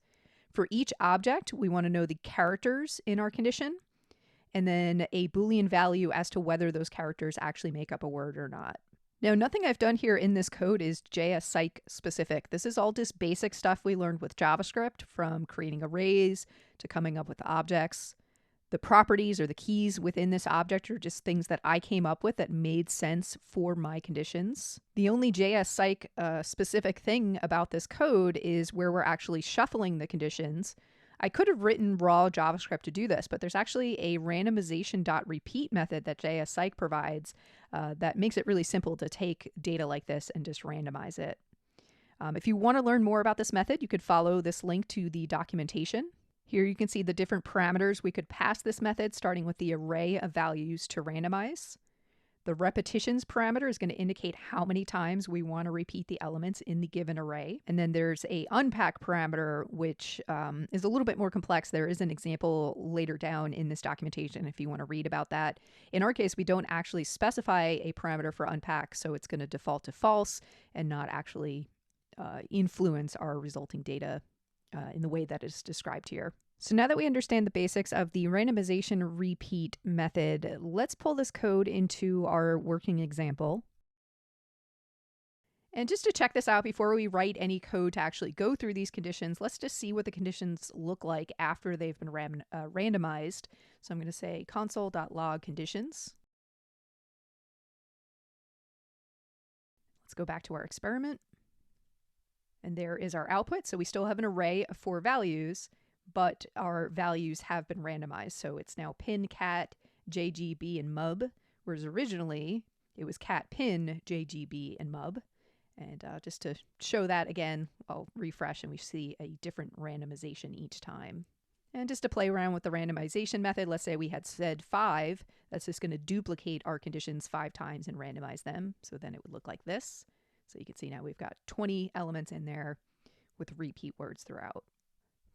For each object, we want to know the characters in our condition, and then a Boolean value as to whether those characters actually make up a word or not. Now, nothing I've done here in this code is jsPsych specific. This is all just basic stuff we learned with JavaScript, from creating arrays to coming up with objects. The properties or the keys within this object are just things that I came up with that made sense for my conditions. The only jsPsych specific thing about this code is where we're actually shuffling the conditions. I could have written raw JavaScript to do this, but there's actually a randomization.repeat method that jsPsych provides that makes it really simple to take data like this and just randomize it. If you want to learn more about this method, you could follow this link to the documentation. Here you can see the different parameters we could pass this method, starting with the array of values to randomize. The repetitions parameter is going to indicate how many times we want to repeat the elements in the given array. And then there's a unpack parameter, which is a little bit more complex. There is an example later down in this documentation if you want to read about that. In our case, we don't actually specify a parameter for unpack, so it's going to default to false and not actually influence our resulting data in the way that is described here. So now that we understand the basics of the randomization repeat method, let's pull this code into our working example. And just to check this out before we write any code to actually go through these conditions, let's just see what the conditions look like after they've been randomized. So I'm going to say console.log conditions. Let's go back to our experiment. And there is our output. So we still have an array of 4 values, but our values have been randomized. So it's now pin, cat, JGB, and mub, whereas originally it was cat, pin, JGB, and mub. And just to show that again, I'll refresh and we see a different randomization each time. And just to play around with the randomization method, let's say we had said 5, that's just going to duplicate our conditions 5 times and randomize them. So then it would look like this. So you can see now we've got 20 elements in there with repeat words throughout.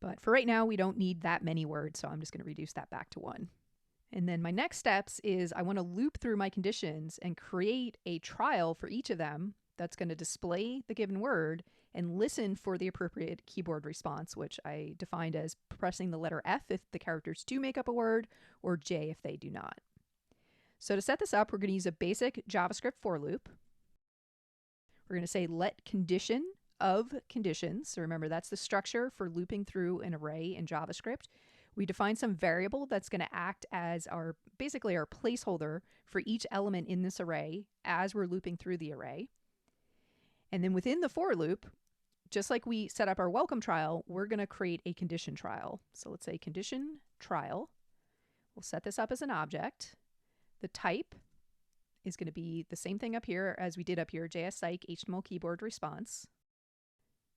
But for right now, we don't need that many words, so I'm just going to reduce that back to 1. And then my next steps is I want to loop through my conditions and create a trial for each of them that's going to display the given word and listen for the appropriate keyboard response, which I defined as pressing the letter F if the characters do make up a word, or J if they do not. So to set this up, we're going to use a basic JavaScript for loop. We're going to say let condition of conditions. So remember, that's the structure for looping through an array in JavaScript. We define some variable that's going to act as basically our placeholder for each element in this array as we're looping through the array. And then within the for loop, just like we set up our welcome trial, we're going to create a condition trial. So let's say condition trial. We'll set this up as an object. The type is going to be the same thing up here as we did up here, jsPsych HTML keyboard response.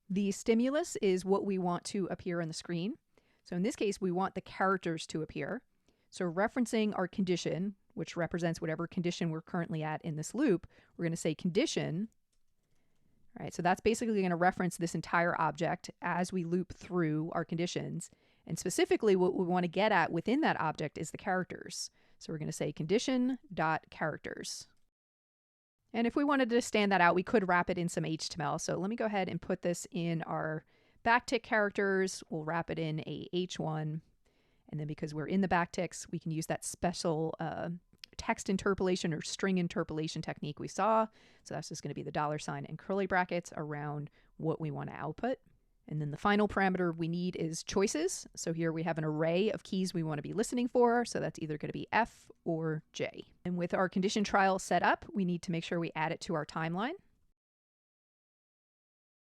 The stimulus is what we want to appear on the screen. So in this case, we want the characters to appear. So referencing our condition, which represents whatever condition we're currently at in this loop, we're going to say condition. All right, so that's basically going to reference this entire object as we loop through our conditions. And specifically, what we want to get at within that object is the characters. So we're going to say condition.characters. And if we wanted to stand that out, we could wrap it in some HTML. So let me go ahead and put this in our backtick characters. We'll wrap it in a H1. And then because we're in the backticks, we can use that special text interpolation or string interpolation technique we saw. So that's just going to be the $ and curly brackets around what we want to output. And then the final parameter we need is choices. So here we have an array of keys we want to be listening for. So that's either going to be F or J. And with our condition trial set up, we need to make sure we add it to our timeline.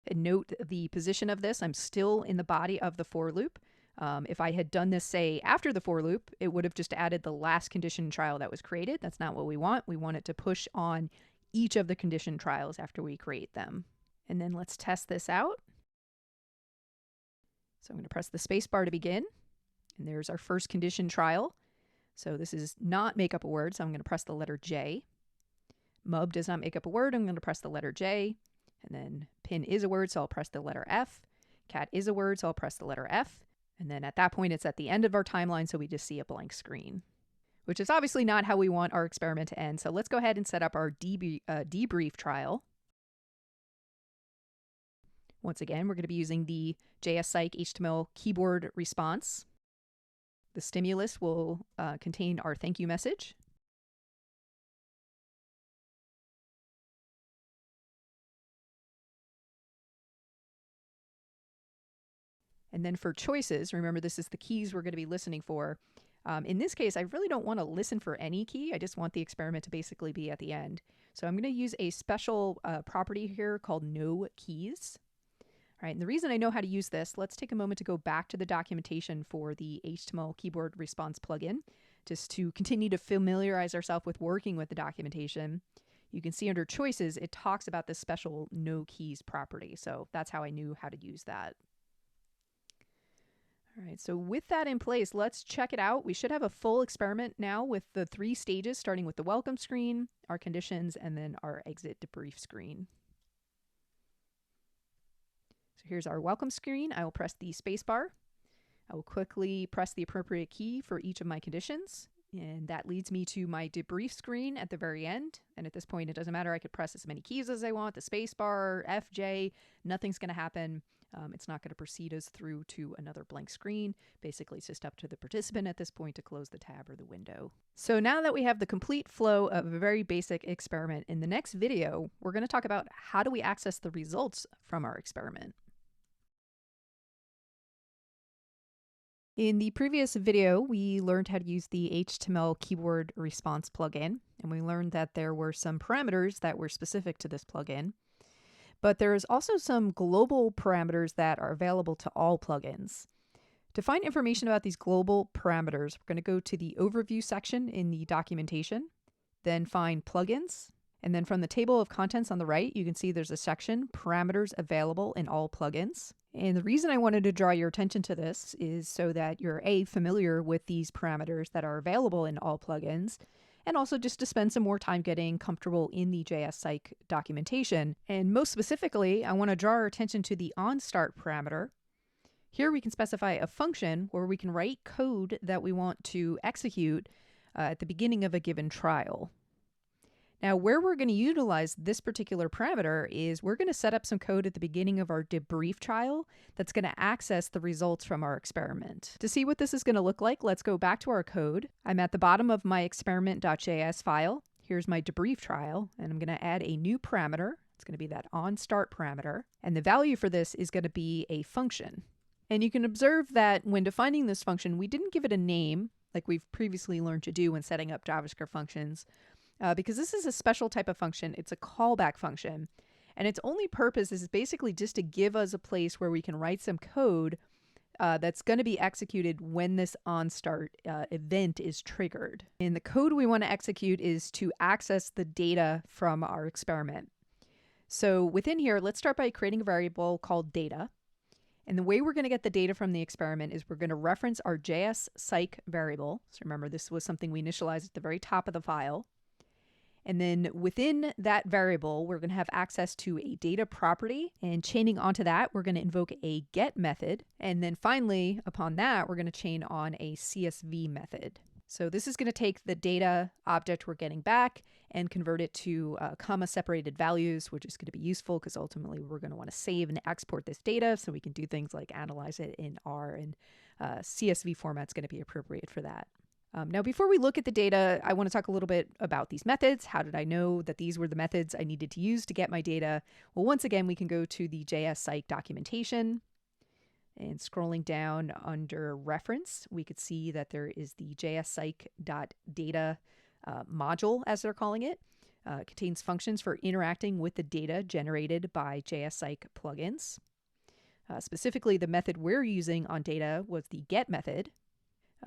And note the position of this. I'm still in the body of the for loop. If I had done this, say, after the for loop, it would have just added the last condition trial that was created. That's not what we want. We want it to push on each of the condition trials after we create them. And then let's test this out. So I'm going to press the space bar to begin. And there's our first condition trial. So this is not make up a word, so I'm going to press the letter J. Mub does not make up a word. I'm going to press the letter J. And then pin is a word, so I'll press the letter F. Cat is a word, so I'll press the letter F. And then at that point, it's at the end of our timeline, so we just see a blank screen, which is obviously not how we want our experiment to end. So let's go ahead and set up our debrief trial. Once again, we're going to be using the jsPsych HTML keyboard response. The stimulus will contain our thank you message. And then for choices, remember this is the keys we're going to be listening for. In this case, I really don't want to listen for any key. I just want the experiment to basically be at the end. So I'm going to use a special property here called no keys. All right, and the reason I know how to use this, let's take a moment to go back to the documentation for the HTML keyboard response plugin, just to continue to familiarize ourselves with working with the documentation. you can see under choices, it talks about this special no keys property. So that's how I knew how to use that. All right, so with that in place, let's check it out. We should have a full experiment now with the 3 stages, starting with the welcome screen, our conditions, and then our exit debrief screen. So here's our welcome screen. I will press the spacebar. I will quickly press the appropriate key for each of my conditions. And that leads me to my debrief screen at the very end. And at this point, it doesn't matter. I could press as many keys as I want, the spacebar, FJ, nothing's going to happen. It's not going to proceed us through to another blank screen. Basically, it's just up to the participant at this point to close the tab or the window. So now that we have the complete flow of a very basic experiment, in the next video, we're going to talk about how do we access the results from our experiment. In the previous video, we learned how to use the HTML keyword response plugin, and we learned that there were some parameters that were specific to this plugin. But there's also some global parameters that are available to all plugins. To find information about these global parameters, we're going to go to the overview section in the documentation, then find plugins, and then from the table of contents on the right, you can see there's a section, parameters available in all plugins. And the reason I wanted to draw your attention to this is so that you're familiar with these parameters that are available in all plugins, and also just to spend some more time getting comfortable in the jsPsych documentation. And most specifically, I want to draw our attention to the onStart parameter. Here we can specify a function where we can write code that we want to execute at the beginning of a given trial. Now, where we're going to utilize this particular parameter is we're going to set up some code at the beginning of our debrief trial that's going to access the results from our experiment. To see what this is going to look like, let's go back to our code. I'm at the bottom of my experiment.js file. Here's my debrief trial, and I'm going to add a new parameter. It's going to be that onStart parameter, and the value for this is going to be a function. And you can observe that when defining this function, we didn't give it a name like we've previously learned to do when setting up JavaScript functions. Because this is a special type of function. It's a callback function, and its only purpose is basically just to give us a place where we can write some code that's going to be executed when this onStart event is triggered. And the code we want to execute is to access the data from our experiment. So within here, let's start by creating a variable called data. And the way we're going to get the data from the experiment is we're going to reference our jsPsych variable. So remember, this was something we initialized at the very top of the file. And then within that variable, we're going to have access to a data property, and chaining onto that, we're going to invoke a get method. And then finally, upon that, we're going to chain on a CSV method. So this is going to take the data object we're getting back and convert it to comma separated values, which is going to be useful because ultimately we're going to want to save and export this data so we can do things like analyze it in R, and CSV format's going to be appropriate for that. Now, before we look at the data, I want to talk a little bit about these methods. How did I know that these were the methods I needed to use to get my data? Well, once again, we can go to the jsPsych documentation, and scrolling down under reference, we could see that there is the jsPsych.data module, as they're calling it. It contains functions for interacting with the data generated by jsPsych plugins. Specifically, the method we're using on data was the get method.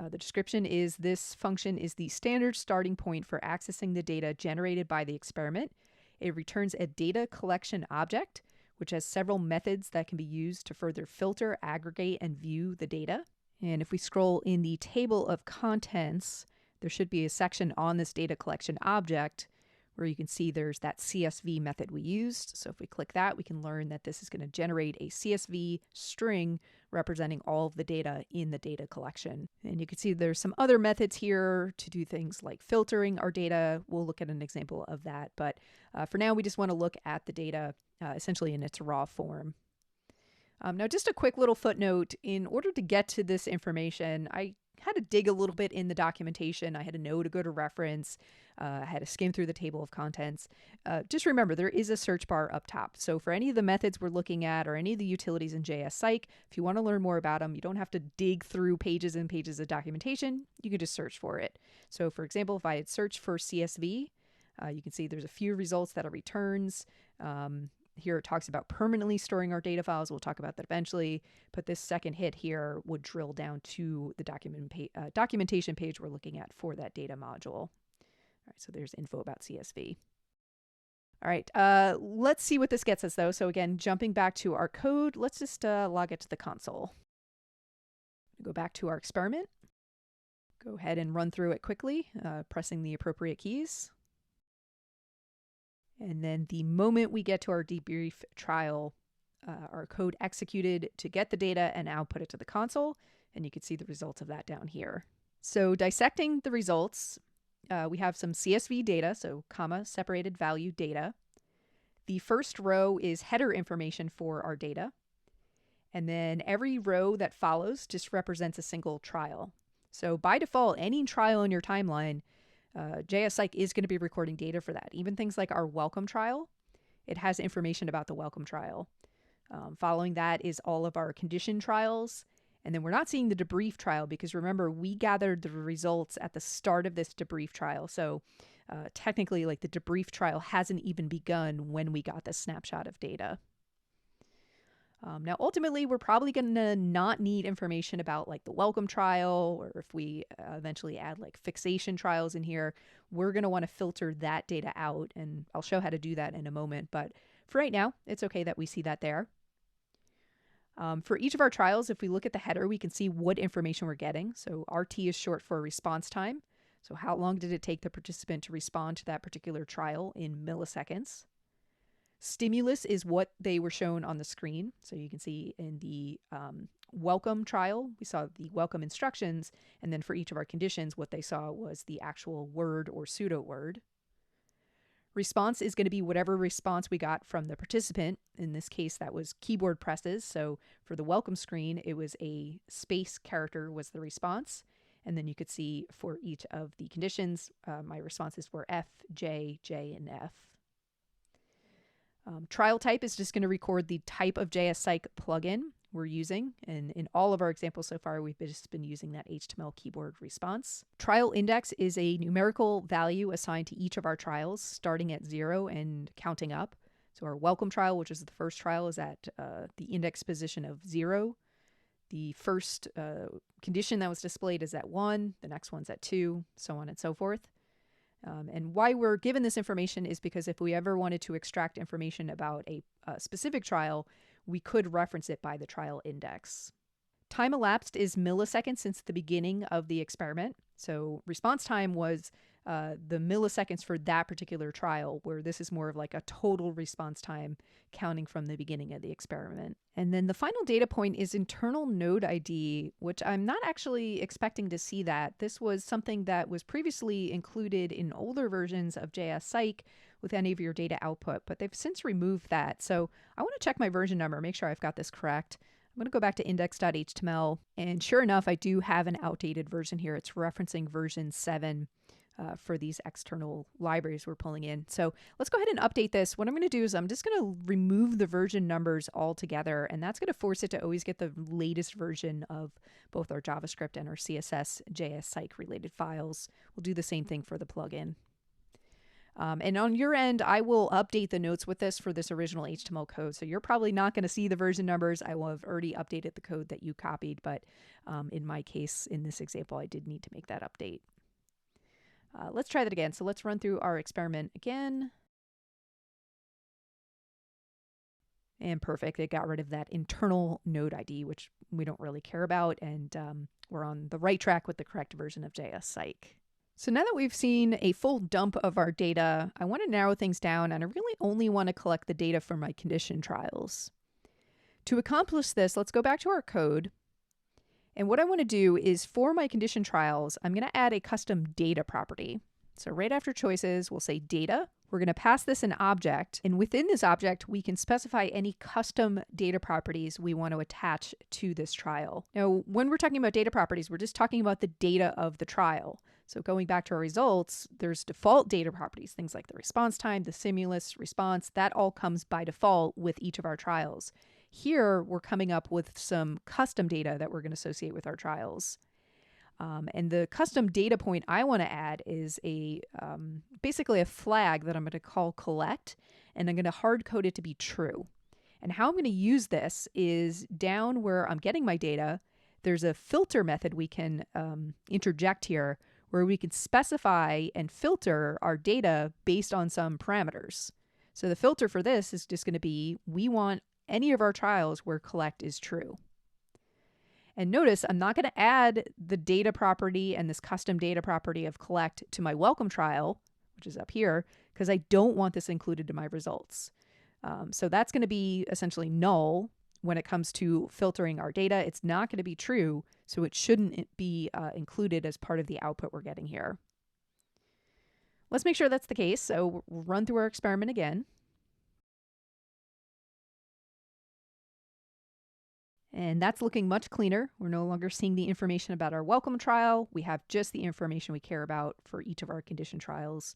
The description is this function is the standard starting point for accessing the data generated by the experiment. It returns a data collection object, which has several methods that can be used to further filter, aggregate, and view the data. And if we scroll in the table of contents, there should be a section on this data collection object where you can see there's that CSV method we used. So if we click that, we can learn that this is going to generate a CSV string representing all of the data in the data collection. And you can see there's some other methods here to do things like filtering our data. We'll look at an example of that. But for now, we just want to look at the data essentially in its raw form. Now, just a quick little footnote. In order to get to this information, I had to dig a little bit in the documentation. I had to know to go to reference. I had to skim through the table of contents. Just remember, there is a search bar up top. So for any of the methods we're looking at or any of the utilities in jsPsych, if you want to learn more about them, you don't have to dig through pages and pages of documentation. You can just search for it. So for example, if I had searched for CSV, you can see there's a few results that are returns. Here it talks about permanently storing our data files. We'll talk about that eventually. But this second hit here would drill down to the documentation page we're looking at for that data module. All right, so there's info about CSV. All right, let's see what this gets us though. So again, jumping back to our code, let's just log it to the console. Go back to our experiment. Go ahead and run through it quickly, pressing the appropriate keys. And then the moment we get to our debrief trial, our code executed to get the data and output it to the console. And you can see the results of that down here. So dissecting the results, we have some CSV data, so comma, separated value data. The first row is header information for our data. And then every row that follows just represents a single trial. So by default, any trial in your timeline, jsPsych is going to be recording data for that. Even things like our welcome trial, it has information about the welcome trial. Following that is all of our condition trials. And then we're not seeing the debrief trial because remember, we gathered the results at the start of this debrief trial. So technically, like the debrief trial hasn't even begun when we got this snapshot of data. Now, ultimately, we're probably going to not need information about like the welcome trial, or if we eventually add like fixation trials in here, we're going to want to filter that data out. And I'll show how to do that in a moment. But for right now, it's okay that we see that there. For each of our trials, if we look at the header, we can see what information we're getting. So RT is short for response time. So how long did it take the participant to respond to that particular trial in milliseconds? Stimulus is what they were shown on the screen. So you can see in the welcome trial, we saw the welcome instructions. And then for each of our conditions, what they saw was the actual word or pseudo word. Response is going to be whatever response we got from the participant. In this case, that was keyboard presses. So for the welcome screen, it was a space character was the response. And then you could see for each of the conditions, my responses were F, J, J, and F. Trial type is just going to record the type of jsPsych plugin we're using. And in all of our examples so far, we've just been using that HTML keyboard response. Trial index is a numerical value assigned to each of our trials, starting at 0 and counting up. So our welcome trial, which is the first trial, is at the index position of 0. The first condition that was displayed is at 1. The next one's at 2, so on and so forth. And why we're given this information is because if we ever wanted to extract information about a specific trial, we could reference it by the trial index. Time elapsed is milliseconds since the beginning of the experiment. So response time was the milliseconds for that particular trial, where this is more of like a total response time counting from the beginning of the experiment. And then the final data point is internal node ID, which I'm not actually expecting to see that. This was something that was previously included in older versions of jsPsych with any of your data output, but they've since removed that. So I want to check my version number, make sure I've got this correct. I'm going to go back to index.html, and sure enough, I do have an outdated version here. It's referencing version 7 for these external libraries we're pulling in. So let's go ahead and update this. What I'm going to do is I'm just going to remove the version numbers altogether, and that's going to force it to always get the latest version of both our JavaScript and our CSS jsPsych related files. We'll do the same thing for the plugin. And on your end, I will update the notes with this for this original HTML code. So you're probably not going to see the version numbers. I will have already updated the code that you copied, but in my case, in this example, I did need to make that update. Let's try that again. So let's run through our experiment again. And perfect. It got rid of that internal node ID, which we don't really care about. And we're on the right track with the correct version of jsPsych. So now that we've seen a full dump of our data, I want to narrow things down, and I really only want to collect the data from my condition trials. To accomplish this, let's go back to our code. And what I want to do is for my condition trials, I'm going to add a custom data property. So right after choices, we'll say data. We're going to pass this an object, and within this object, we can specify any custom data properties we want to attach to this trial. Now, when we're talking about data properties, we're just talking about the data of the trial. So going back to our results, there's default data properties, things like the response time, the stimulus response, that all comes by default with each of our trials. Here, we're coming up with some custom data that we're going to associate with our trials. And the custom data point I want to add is basically a flag that I'm going to call collect, and I'm going to hard code it to be true. And how I'm going to use this is down where I'm getting my data, there's a filter method we can interject here where we can specify and filter our data based on some parameters. So the filter for this is just going to be, we want any of our trials where collect is true. And notice I'm not going to add the data property and this custom data property of collect to my welcome trial, which is up here, because I don't want this included in my results. So that's going to be essentially null when it comes to filtering our data. It's not going to be true, so it shouldn't be included as part of the output we're getting here. Let's make sure that's the case. So we'll run through our experiment again. And that's looking much cleaner. We're no longer seeing the information about our welcome trial. We have just the information we care about for each of our condition trials.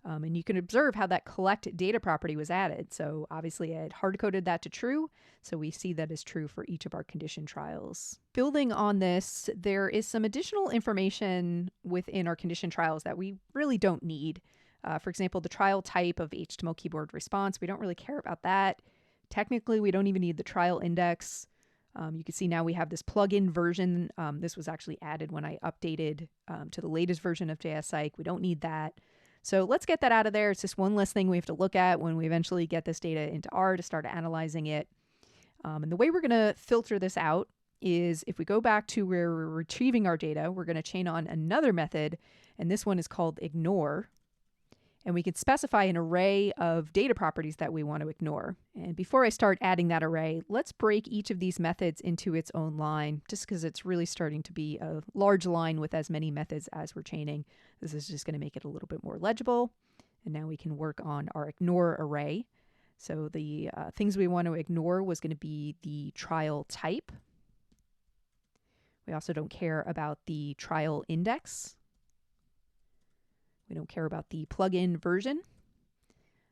And you can observe how that collect data property was added. So obviously I had hard-coded that to true. So we see that is true for each of our condition trials. Building on this, there is some additional information within our condition trials that we really don't need. For example, the trial type of HTML keyboard response, we don't really care about that. Technically, we don't even need the trial index. You can see now we have this plugin version. This was actually added when I updated to the latest version of jsPsych. We don't need that. So let's get that out of there. It's just one less thing we have to look at when we eventually get this data into R to start analyzing it. And the way we're going to filter this out is if we go back to where we're retrieving our data, we're going to chain on another method, and this one is called ignore. And we can specify an array of data properties that we want to ignore. And before I start adding that array, let's break each of these methods into its own line, just because it's really starting to be a large line with as many methods as we're chaining. This is just going to make it a little bit more legible. And now we can work on our ignore array. So the things we want to ignore was going to be the trial type. We also don't care about the trial index. We don't care about the plugin version.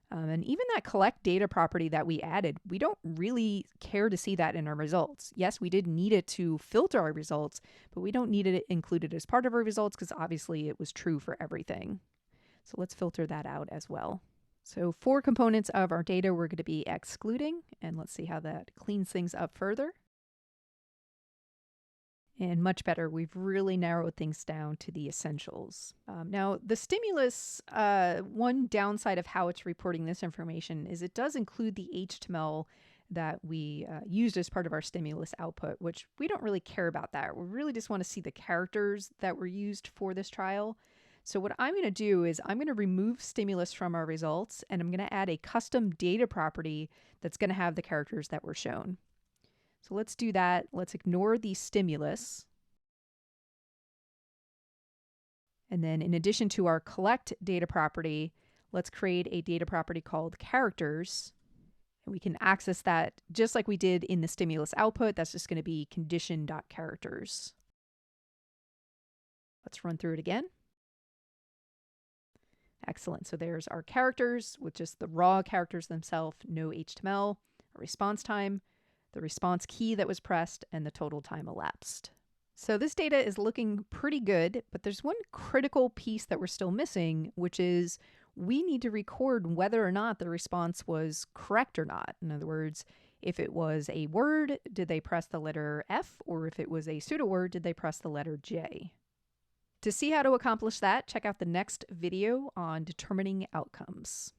And even that collect data property that we added, we don't really care to see that in our results. Yes, we did need it to filter our results, but we don't need it included as part of our results because obviously it was true for everything. So let's filter that out as well. So 4 components of our data we're going to be excluding, and let's see how that cleans things up further. And much better, we've really narrowed things down to the essentials. Now, the stimulus, one downside of how it's reporting this information is it does include the HTML that we used as part of our stimulus output, which we don't really care about that. We really just want to see the characters that were used for this trial. So what I'm going to do is I'm going to remove stimulus from our results, and I'm going to add a custom data property that's going to have the characters that were shown. So let's do that. Let's ignore the stimulus. And then in addition to our collect data property, let's create a data property called characters. And we can access that just like we did in the stimulus output. That's just going to be condition.characters. Let's run through it again. Excellent. So there's our characters with just the raw characters themselves, no HTML, a response time, the response key that was pressed, and the total time elapsed. So this data is looking pretty good, but there's one critical piece that we're still missing, which is we need to record whether or not the response was correct or not. In other words, if it was a word, did they press the letter F? Or if it was a pseudo word, did they press the letter J? To see how to accomplish that, check out the next video on determining outcomes.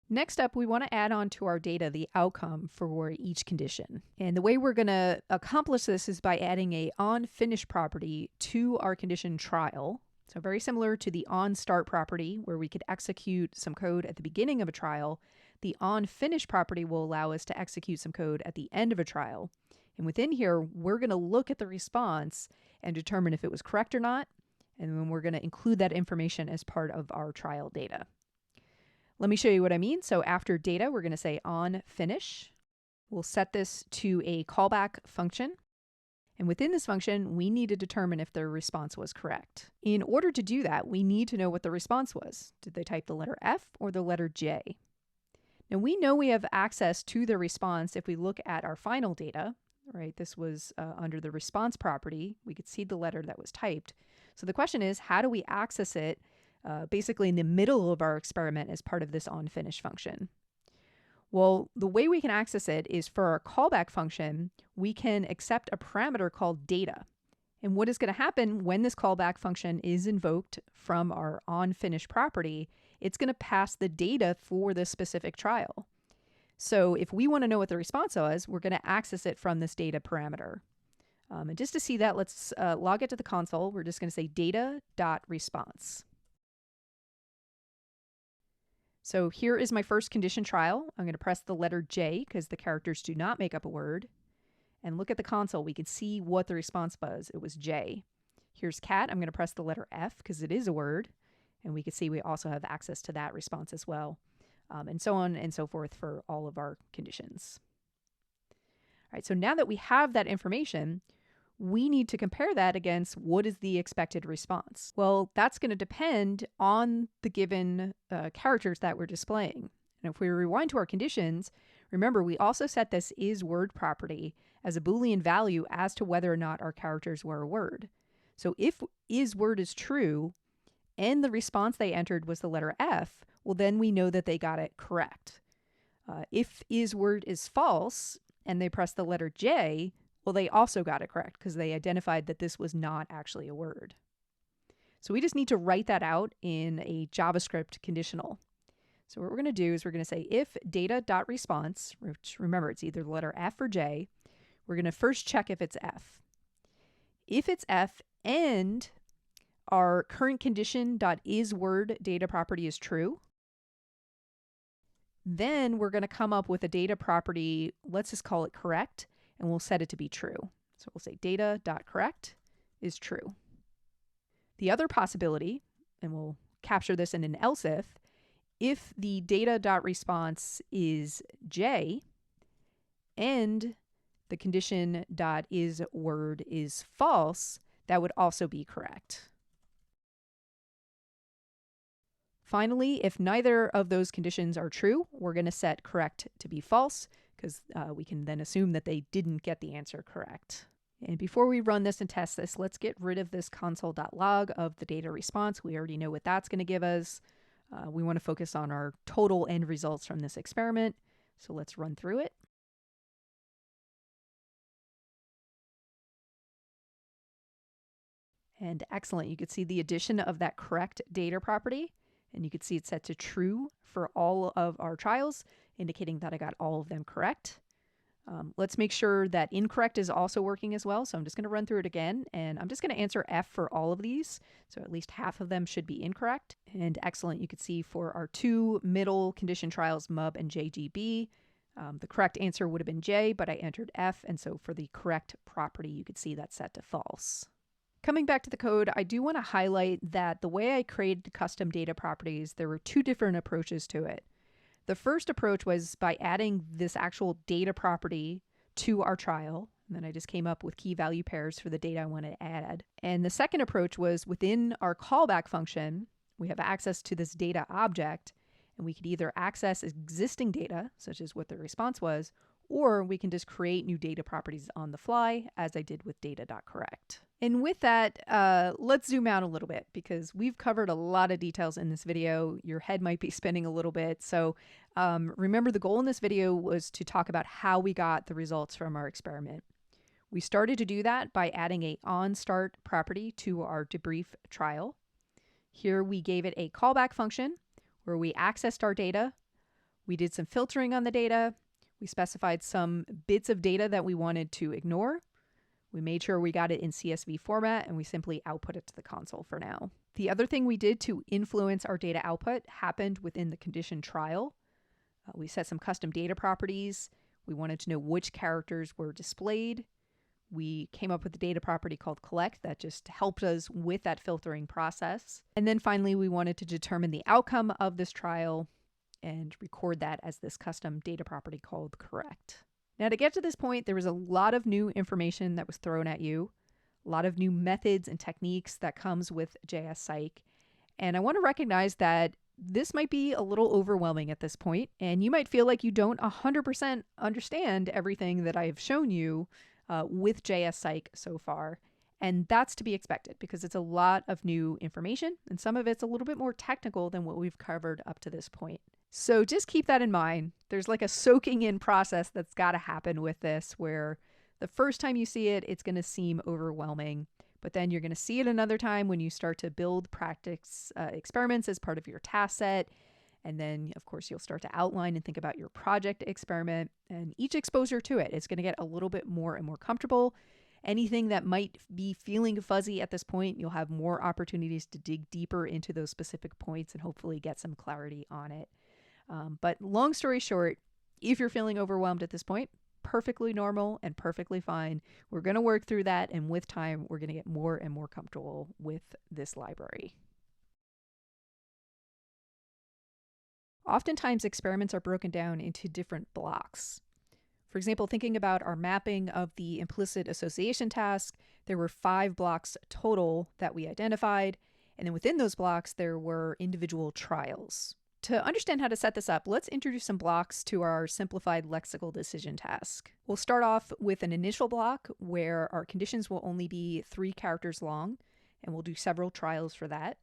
Next up, we want to add on to our data the outcome for each condition. And the way we're going to accomplish this is by adding a onFinish property to our condition trial. So very similar to the onStart property, where we could execute some code at the beginning of a trial, the onFinish property will allow us to execute some code at the end of a trial. And within here, we're going to look at the response and determine if it was correct or not. And then we're going to include that information as part of our trial data. Let me show you what I mean. So after data, we're going to say onFinish. We'll set this to a callback function. And within this function, we need to determine if the response was correct. In order to do that, we need to know what the response was. Did they type the letter F or the letter J? Now we know we have access to the response if we look at our final data, right? This was under the response property. We could see the letter that was typed. So the question is, how do we access it basically in the middle of our experiment as part of this onFinish function? Well, the way we can access it is for our callback function, we can accept a parameter called data. And what is going to happen when this callback function is invoked from our onFinish property, it's going to pass the data for this specific trial. So if we want to know what the response was, we're going to access it from this data parameter. And just to see that, let's log it to the console. We're just going to say data.response. So here is my first condition trial. I'm going to press the letter J because the characters do not make up a word. And look at the console. We can see what the response was. It was J. Here's cat. I'm going to press the letter F because it is a word. And we can see we also have access to that response as well. And so on and so forth for all of our conditions. All right, so now that we have that information, we need to compare that against what is the expected response. Well, that's going to depend on the given characters that we're displaying. And if we rewind to our conditions, remember we also set this isWord property as a Boolean value as to whether or not our characters were a word. So if isWord is true and the response they entered was the letter F, well then we know that they got it correct. If isWord is false and they press the letter J, well, they also got it correct because they identified that this was not actually a word. So we just need to write that out in a JavaScript conditional. So what we're going to do is we're going to say if data.response, which remember it's either the letter F or J, we're going to first check if it's F. If it's F and our current condition.isWord data property is true, then we're going to come up with a data property, let's just call it correct, and we'll set it to be true. So we'll say data.correct is true. The other possibility, and we'll capture this in an else if the data.response is J and the condition.isWord is false, that would also be correct. Finally, if neither of those conditions are true, we're going to set correct to be false because we can then assume that they didn't get the answer correct. And before we run this and test this, let's get rid of this console.log of the data response. We already know what that's going to give us. We want to focus on our total end results from this experiment. So let's run through it. And excellent. You could see the addition of that correct data property. And you can see it's set to true for all of our trials, indicating that I got all of them correct. Let's make sure that incorrect is also working as well. So I'm just going to run through it again, and I'm just going to answer F for all of these. So at least half of them should be incorrect. And excellent, you can see for our two middle condition trials, MUB and JGB, the correct answer would have been J, but I entered F. And so for the correct property, you could see that's set to false. Coming back to the code, I do want to highlight that the way I created custom data properties, there were two different approaches to it. The first approach was by adding this actual data property to our trial. And then I just came up with key value pairs for the data I wanted to add. And the second approach was within our callback function, we have access to this data object, and we could either access existing data, such as what the response was, or we can just create new data properties on the fly, as I did with data.correct. And with that, let's zoom out a little bit because we've covered a lot of details in this video. Your head might be spinning a little bit. So remember, the goal in this video was to talk about how we got the results from our experiment. We started to do that by adding a onStart property to our debrief trial. Here we gave it a callback function where we accessed our data. We did some filtering on the data. We specified some bits of data that we wanted to ignore. We made sure we got it in CSV format, and we simply output it to the console for now. The other thing we did to influence our data output happened within the condition trial. We set some custom data properties. We wanted to know which characters were displayed. We came up with a data property called collect that just helped us with that filtering process. And then finally, we wanted to determine the outcome of this trial and record that as this custom data property called correct. Now, to get to this point, there was a lot of new information that was thrown at you, a lot of new methods and techniques that comes with jsPsych. And I want to recognize that this might be a little overwhelming at this point, and you might feel like you don't 100% understand everything that I've shown you with jsPsych so far. And that's to be expected because it's a lot of new information, and some of it's a little bit more technical than what we've covered up to this point. So just keep that in mind. There's like a soaking in process that's got to happen with this where the first time you see it, it's going to seem overwhelming. but then you're going to see it another time when you start to build practice experiments as part of your task set. And then, of course, you'll start to outline and think about your project experiment. And each exposure to it is going to get a little bit more and more comfortable. Anything that might be feeling fuzzy at this point, you'll have more opportunities to dig deeper into those specific points and hopefully get some clarity on it. But long story short, if you're feeling overwhelmed at this point, perfectly normal and perfectly fine. We're going to work through that. And with time, we're going to get more and more comfortable with this library. Oftentimes, experiments are broken down into different blocks. For example, thinking about our mapping of the Implicit Association Task, there were 5 blocks total that we identified, and then within those blocks, there were individual trials. To understand how to set this up, let's introduce some blocks to our simplified lexical decision task. We'll start off with an initial block where our conditions will only be 3 characters long, and we'll do several trials for that.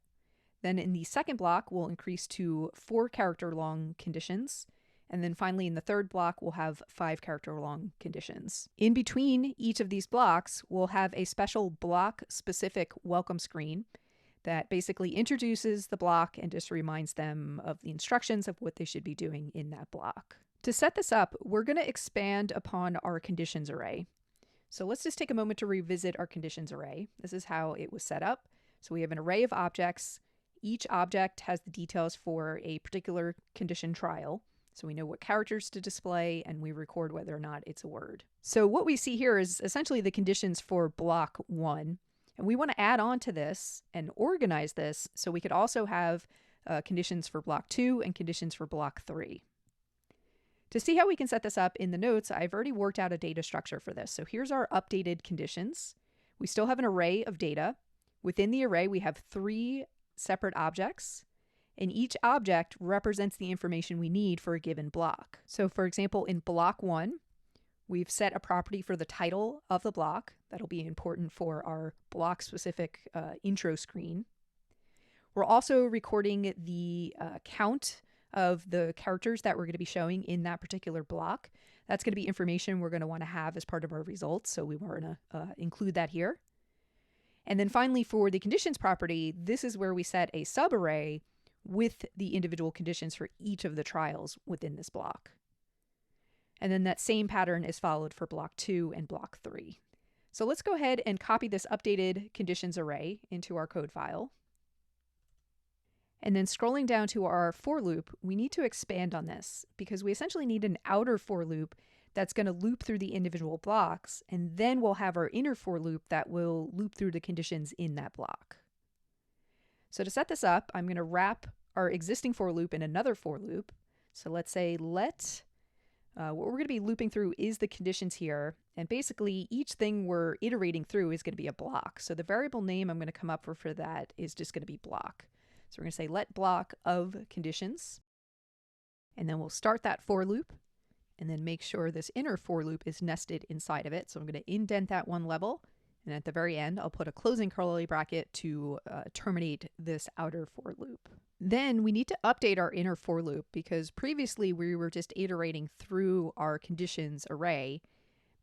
Then in the second block, we'll increase to 4 character long conditions. And then finally, in the third block, we'll have 5 character long conditions. In between each of these blocks, we'll have a special block specific welcome screen that basically introduces the block and just reminds them of the instructions of what they should be doing in that block. To set this up, we're going to expand upon our conditions array. So let's just take a moment to revisit our conditions array. This is how it was set up. So we have an array of objects. Each object has the details for a particular condition trial. So we know what characters to display, and we record whether or not it's a word. So what we see here is essentially the conditions for block 1. And we want to add on to this and organize this so we could also have conditions for block 2 and conditions for block 3. To see how we can set this up in the notes, I've already worked out a data structure for this. So here's our updated conditions. We still have an array of data. Within the array, we have 3 separate objects, and each object represents the information we need for a given block. So for example, in block 1, we've set a property for the title of the block. That'll be important for our block-specific intro screen. We're also recording the count of the characters that we're going to be showing in that particular block. That's going to be information we're going to want to have as part of our results, so we want to include that here. And then finally, for the conditions property, this is where we set a subarray with the individual conditions for each of the trials within this block. And then that same pattern is followed for block 2 and block 3. So let's go ahead and copy this updated conditions array into our code file. And then scrolling down to our for loop, we need to expand on this because we essentially need an outer for loop that's going to loop through the individual blocks, and then we'll have our inner for loop that will loop through the conditions in that block. So to set this up, I'm going to wrap our existing for loop in another for loop. So let's say what we're going to be looping through is the conditions here, and basically each thing we're iterating through is going to be a block. So the variable name I'm going to come up for that is just going to be block. So we're going to say let block of conditions, and then we'll start that for loop, and then make sure this inner for loop is nested inside of it. So I'm going to indent that one level, and at the very end, I'll put a closing curly bracket to terminate this outer for loop. Then we need to update our inner for loop because previously we were just iterating through our conditions array,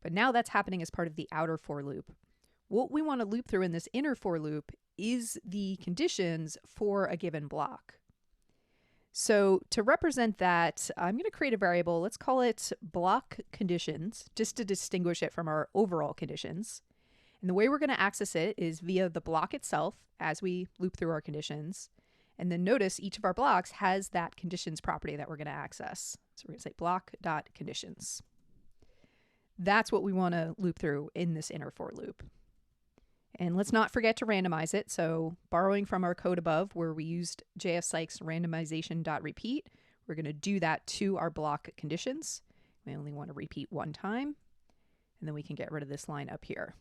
but now that's happening as part of the outer for loop. What we want to loop through in this inner for loop is the conditions for a given block. So to represent that, I'm going to create a variable. Let's call it block conditions, just to distinguish it from our overall conditions. And the way we're going to access it is via the block itself as we loop through our conditions. And then notice each of our blocks has that conditions property that we're going to access. So we're going to say block.conditions. That's what we want to loop through in this inner for loop. And let's not forget to randomize it. So borrowing from our code above where we used jsPsych's randomization.repeat, we're going to do that to our block conditions. We only want to repeat one time, and then we can get rid of this line up here.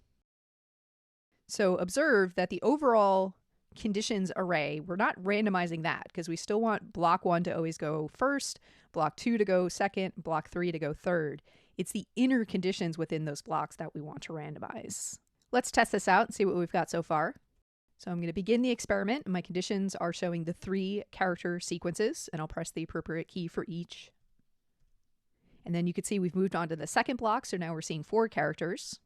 So observe that the overall conditions array, we're not randomizing that because we still want block 1 to always go first, block 2 to go second, block 3 to go third. It's the inner conditions within those blocks that we want to randomize. Let's test this out and see what we've got so far. So I'm going to begin the experiment. My conditions are showing the 3 character sequences, and I'll press the appropriate key for each. And then you can see we've moved on to the second block, so now we're seeing 4 characters.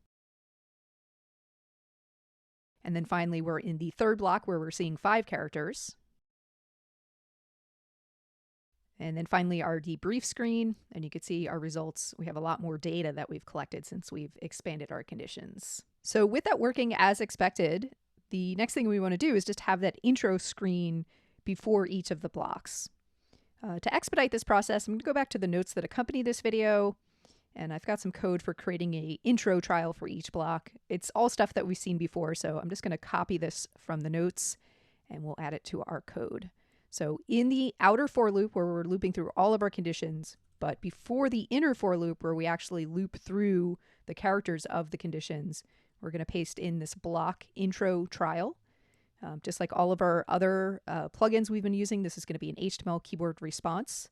And then finally, we're in the third block where we're seeing 5 characters. And then finally, our debrief screen, and you can see our results. We have a lot more data that we've collected since we've expanded our conditions. So with that working as expected, the next thing we want to do is just have that intro screen before each of the blocks. To expedite this process, I'm going to go back to the notes that accompany this video, and I've got some code for creating an intro trial for each block. It's all stuff that we've seen before, so I'm just going to copy this from the notes, and we'll add it to our code. So in the outer for loop where we're looping through all of our conditions, but before the inner for loop where we actually loop through the characters of the conditions, we're going to paste in this block intro trial. Just like all of our other plugins we've been using, this is going to be an HTML keyboard response.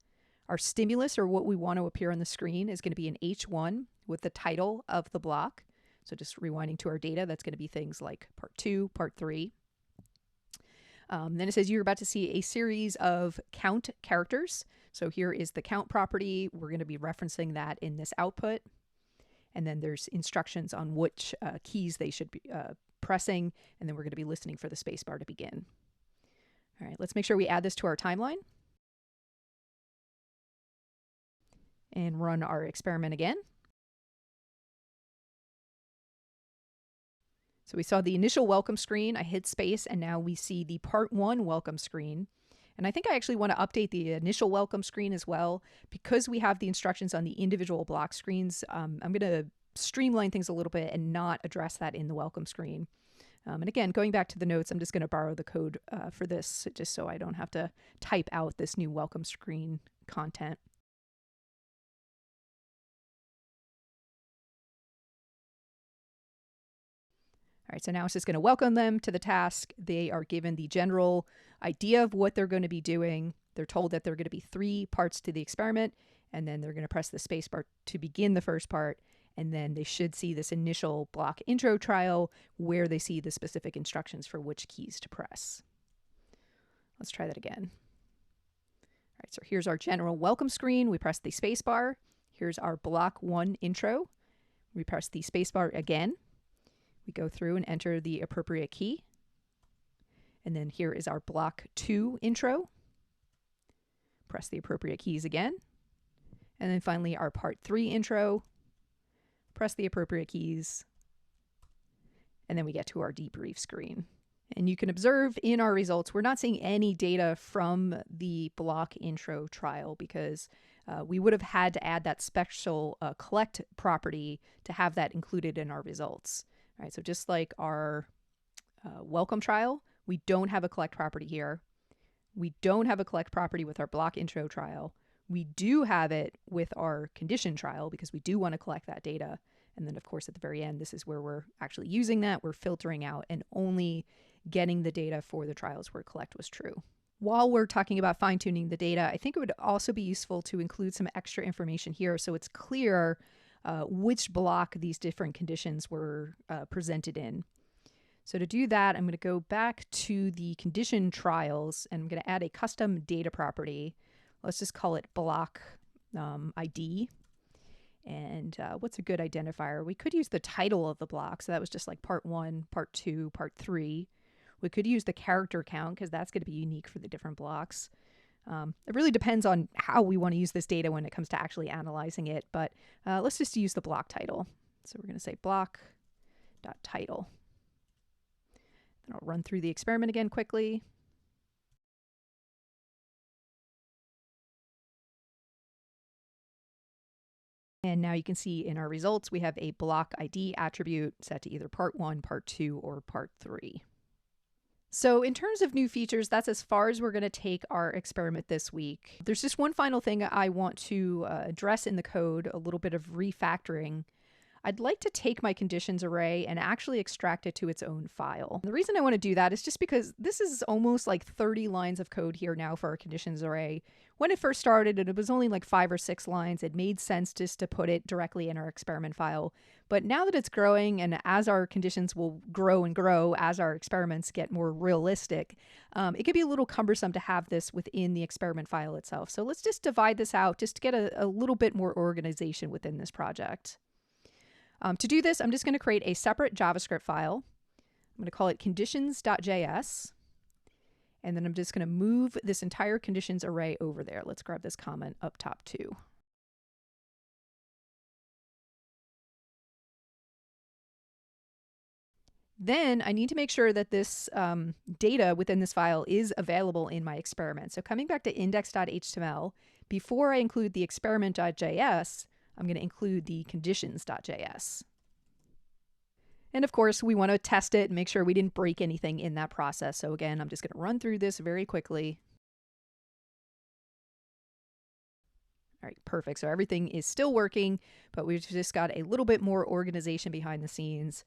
Our stimulus, or what we want to appear on the screen, is going to be an H1 with the title of the block. So just rewinding to our data, that's going to be things like part 2, part 3. Then it says you're about to see a series of count characters. So here is the count property. We're going to be referencing that in this output. And then there's instructions on which keys they should be pressing. And then we're going to be listening for the spacebar to begin. All right, let's make sure we add this to our timeline. And run our experiment again. So we saw the initial welcome screen, I hit space, and now we see the part 1 welcome screen. And I think I actually want to update the initial welcome screen as well. Because we have the instructions on the individual block screens, I'm going to streamline things a little bit and not address that in the welcome screen. And again, going back to the notes, I'm just going to borrow the code for this just so I don't have to type out this new welcome screen content. All right, so now it's just going to welcome them to the task. They are given the general idea of what they're going to be doing. They're told that there are going to be 3 parts to the experiment, and then they're going to press the spacebar to begin the first part, and then they should see this initial block intro trial where they see the specific instructions for which keys to press. Let's try that again. All right, so here's our general welcome screen. We press the spacebar. Here's our block 1 intro. We press the spacebar again. We go through and enter the appropriate key. And then here is our block 2 intro. Press the appropriate keys again. And then finally our part 3 intro. Press the appropriate keys. And then we get to our debrief screen. And you can observe in our results, we're not seeing any data from the block intro trial because we would have had to add that special collect property to have that included in our results. All right, so just like our welcome trial, we don't have a collect property here. We don't have a collect property with our block intro trial. We do have it with our condition trial because we do want to collect that data. And then, of course, at the very end, this is where we're actually using that. We're filtering out and only getting the data for the trials where collect was true. While we're talking about fine-tuning the data, I think it would also be useful to include some extra information here so it's clear which block these different conditions were presented in. So to do that, I'm going to go back to the condition trials and I'm going to add a custom data property. Let's just call it block ID. And what's a good identifier? We could use the title of the block. So that was just like part 1, part 2, part 3. We could use the character count because that's going to be unique for the different blocks. It really depends on how we want to use this data when it comes to actually analyzing it, but let's just use the block title. So we're going to say block.title. Then I'll run through the experiment again quickly. And now you can see in our results, we have a block ID attribute set to either part 1, part 2, or part 3. So in terms of new features, that's as far as we're going to take our experiment this week. There's just one final thing I want to address in the code, a little bit of refactoring. I'd like to take my conditions array and actually extract it to its own file. The reason I want to do that is just because this is almost like 30 lines of code here now for our conditions array. When it first started, and it was only like 5 or 6 lines, it made sense just to put it directly in our experiment file. But now that it's growing, and as our conditions will grow and grow, as our experiments get more realistic, it can be a little cumbersome to have this within the experiment file itself. So let's just divide this out just to get a little bit more organization within this project. To do this, I'm just going to create a separate JavaScript file. I'm going to call it conditions.js. And then I'm just going to move this entire conditions array over there. Let's grab this comment up top too. Then I need to make sure that this data within this file is available in my experiment. So coming back to index.html, before I include the experiment.js, I'm going to include the conditions.js. And of course, we want to test it and make sure we didn't break anything in that process. So again, I'm just going to run through this very quickly. All right, perfect. So everything is still working, but we've just got a little bit more organization behind the scenes.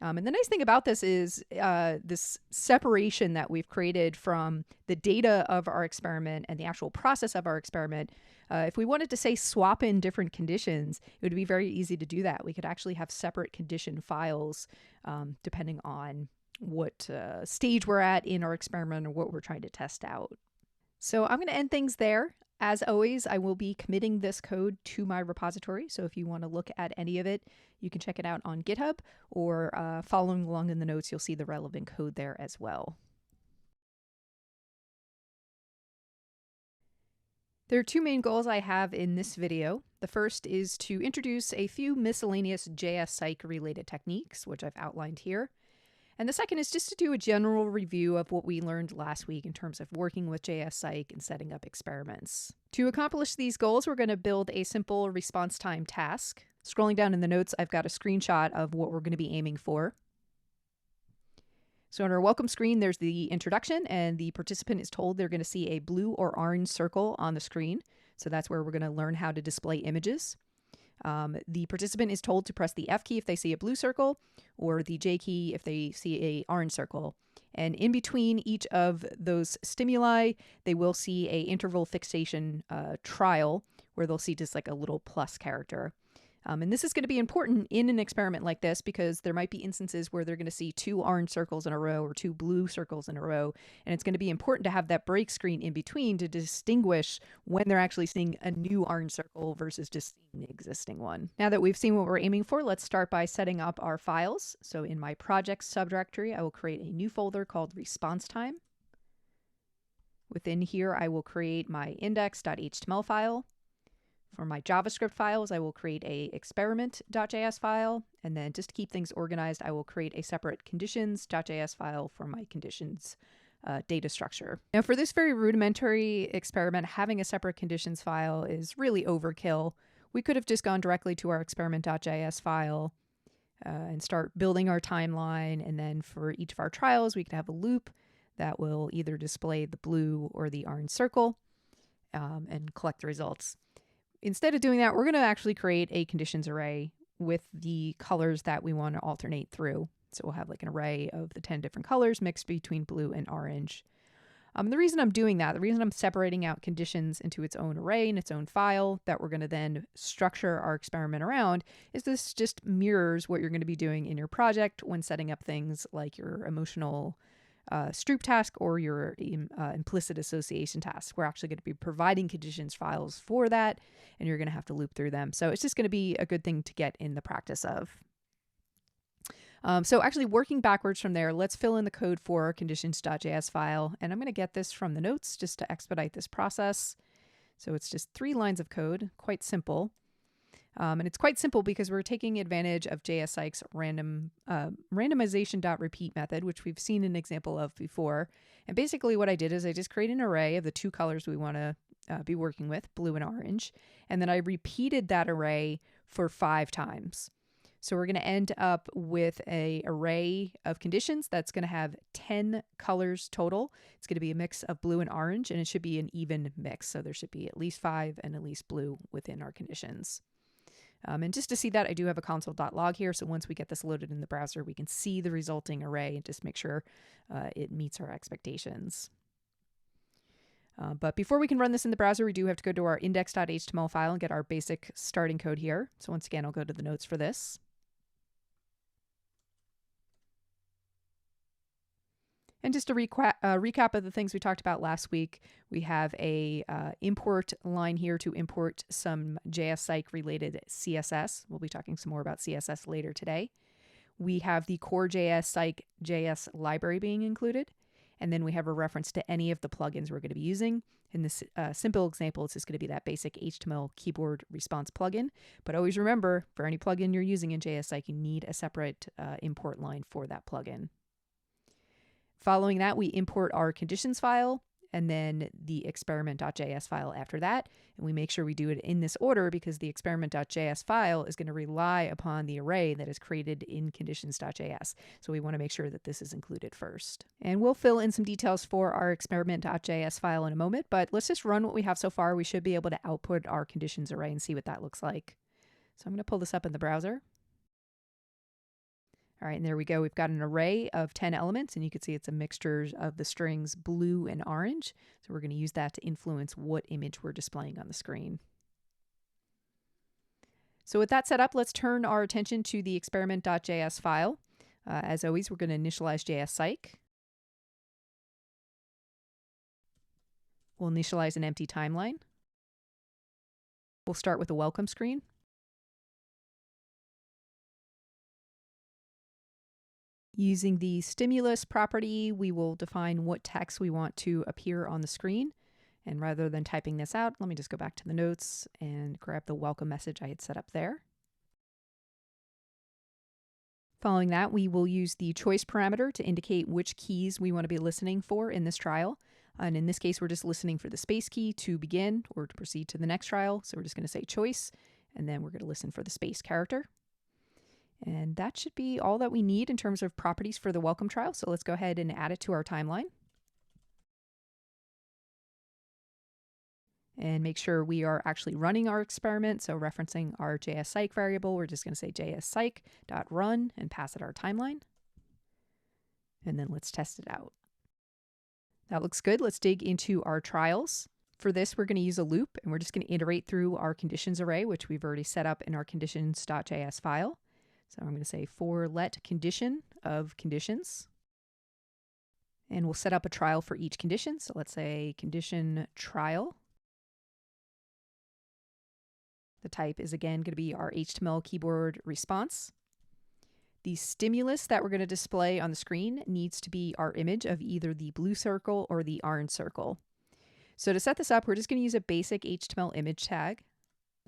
And the nice thing about this is this separation that we've created from the data of our experiment and the actual process of our experiment. If we wanted to, say, swap in different conditions, it would be very easy to do that. We could actually have separate condition files depending on what stage we're at in our experiment or what we're trying to test out. So I'm going to end things there. As always, I will be committing this code to my repository. So if you want to look at any of it, you can check it out on GitHub, or following along in the notes, you'll see the relevant code there as well. There are two main goals I have in this video. The first is to introduce a few miscellaneous jsPsych related techniques, which I've outlined here. And the second is just to do a general review of what we learned last week in terms of working with jsPsych and setting up experiments. To accomplish these goals, we're going to build a simple response time task. Scrolling down in the notes, I've got a screenshot of what we're going to be aiming for. So on our welcome screen, there's the introduction, and the participant is told they're going to see a blue or orange circle on the screen. So that's where we're going to learn how to display images. The participant is told to press the F key if they see a blue circle, or the J key if they see a orange circle. And in between each of those stimuli, they will see a interval fixation trial where they'll see just like a little plus character. And this is going to be important in an experiment like this because there might be instances where they're going to see two orange circles in a row or two blue circles in a row. And it's going to be important to have that break screen in between to distinguish when they're actually seeing a new orange circle versus just seeing the existing one. Now that we've seen what we're aiming for, let's start by setting up our files. So in my projects subdirectory, I will create a new folder called response time. Within here, I will create my index.html file. For my JavaScript files, I will create a experiment.js file, and then just to keep things organized, I will create a separate conditions.js file for my conditions data structure. Now for this very rudimentary experiment, having a separate conditions file is really overkill. We could have just gone directly to our experiment.js file and start building our timeline, and then for each of our trials, we could have a loop that will either display the blue or the orange circle and collect the results. Instead of doing that, we're going to actually create a conditions array with the colors that we want to alternate through. So we'll have like an array of the 10 different colors mixed between blue and orange. The reason I'm doing that, the reason I'm separating out conditions into its own array and its own file that we're going to then structure our experiment around is this just mirrors what you're going to be doing in your project when setting up things like your emotional Stroop Task or your Implicit Association Task. We're actually going to be providing conditions files for that, and you're going to have to loop through them. So it's just going to be a good thing to get in the practice of. So actually working backwards from there, let's fill in the code for our conditions.js file. And I'm going to get this from the notes just to expedite this process. So it's just 3 lines of code, quite simple. And it's quite simple because we're taking advantage of jsPsych's randomization.repeat method, which we've seen an example of before. And basically what I did is I just created an array of the 2 colors we want to be working with, blue and orange. And then I repeated that array for 5 times. So we're going to end up with an array of conditions that's going to have 10 colors total. It's going to be a mix of blue and orange, and it should be an even mix. So there should be at least 5 and at least blue within our conditions. And just to see that, I do have a console.log here. So once we get this loaded in the browser, we can see the resulting array and just make sure it meets our expectations. But before we can run this in the browser, we do have to go to our index.html file and get our basic starting code here. So once again, I'll go to the notes for this. And just a recap of the things we talked about last week, we have a import line here to import some jsPsych related CSS. We'll be talking some more about CSS later today. we have the core JSPsych JS library being included, and then we have a reference to any of the plugins we're going to be using. In this simple example, it's just going to be that basic HTML keyboard response plugin. But always remember, for any plugin you're using in JSPsych, you need a separate import line for that plugin. Following that, we import our conditions file and then the experiment.js file after that. And we make sure we do it in this order because the experiment.js file is going to rely upon the array that is created in conditions.js. So we want to make sure that this is included first. And we'll fill in some details for our experiment.js file in a moment, but let's just run what we have so far. We should be able to output our conditions array and see what that looks like. So I'm going to pull this up in the browser. All right, and there we go. We've got an array of 10 elements, and you can see it's a mixture of the strings blue and orange. So we're going to use that to influence what image we're displaying on the screen. So with that set up, let's turn our attention to the experiment.js file. As always, we're going to initialize jsPsych. We'll initialize an empty timeline. We'll start with a welcome screen. Using the stimulus property, we will define what text we want to appear on the screen. And rather than typing this out, let me just go back to the notes and grab the welcome message I had set up there. Following that, we will use the choice parameter to indicate which keys we want to be listening for in this trial. And in this case, we're just listening for the space key to begin or to proceed to the next trial. So we're just going to say choice, and then we're going to listen for the space character. And that should be all that we need in terms of properties for the welcome trial. So let's go ahead and add it to our timeline. And make sure we are actually running our experiment. So referencing our jsPsych variable, we're just going to say jsPsych.run and pass it our timeline. And then let's test it out. That looks good. Let's dig into our trials. For this, we're going to use a loop, and we're just going to iterate through our conditions array, which we've already set up in our conditions.js file. So I'm going to say for let condition of conditions. And we'll set up a trial for each condition. So let's say condition trial. The type is again going to be our HTML keyboard response. The stimulus that we're going to display on the screen needs to be our image of either the blue circle or the orange circle. So to set this up, we're just going to use a basic HTML image tag.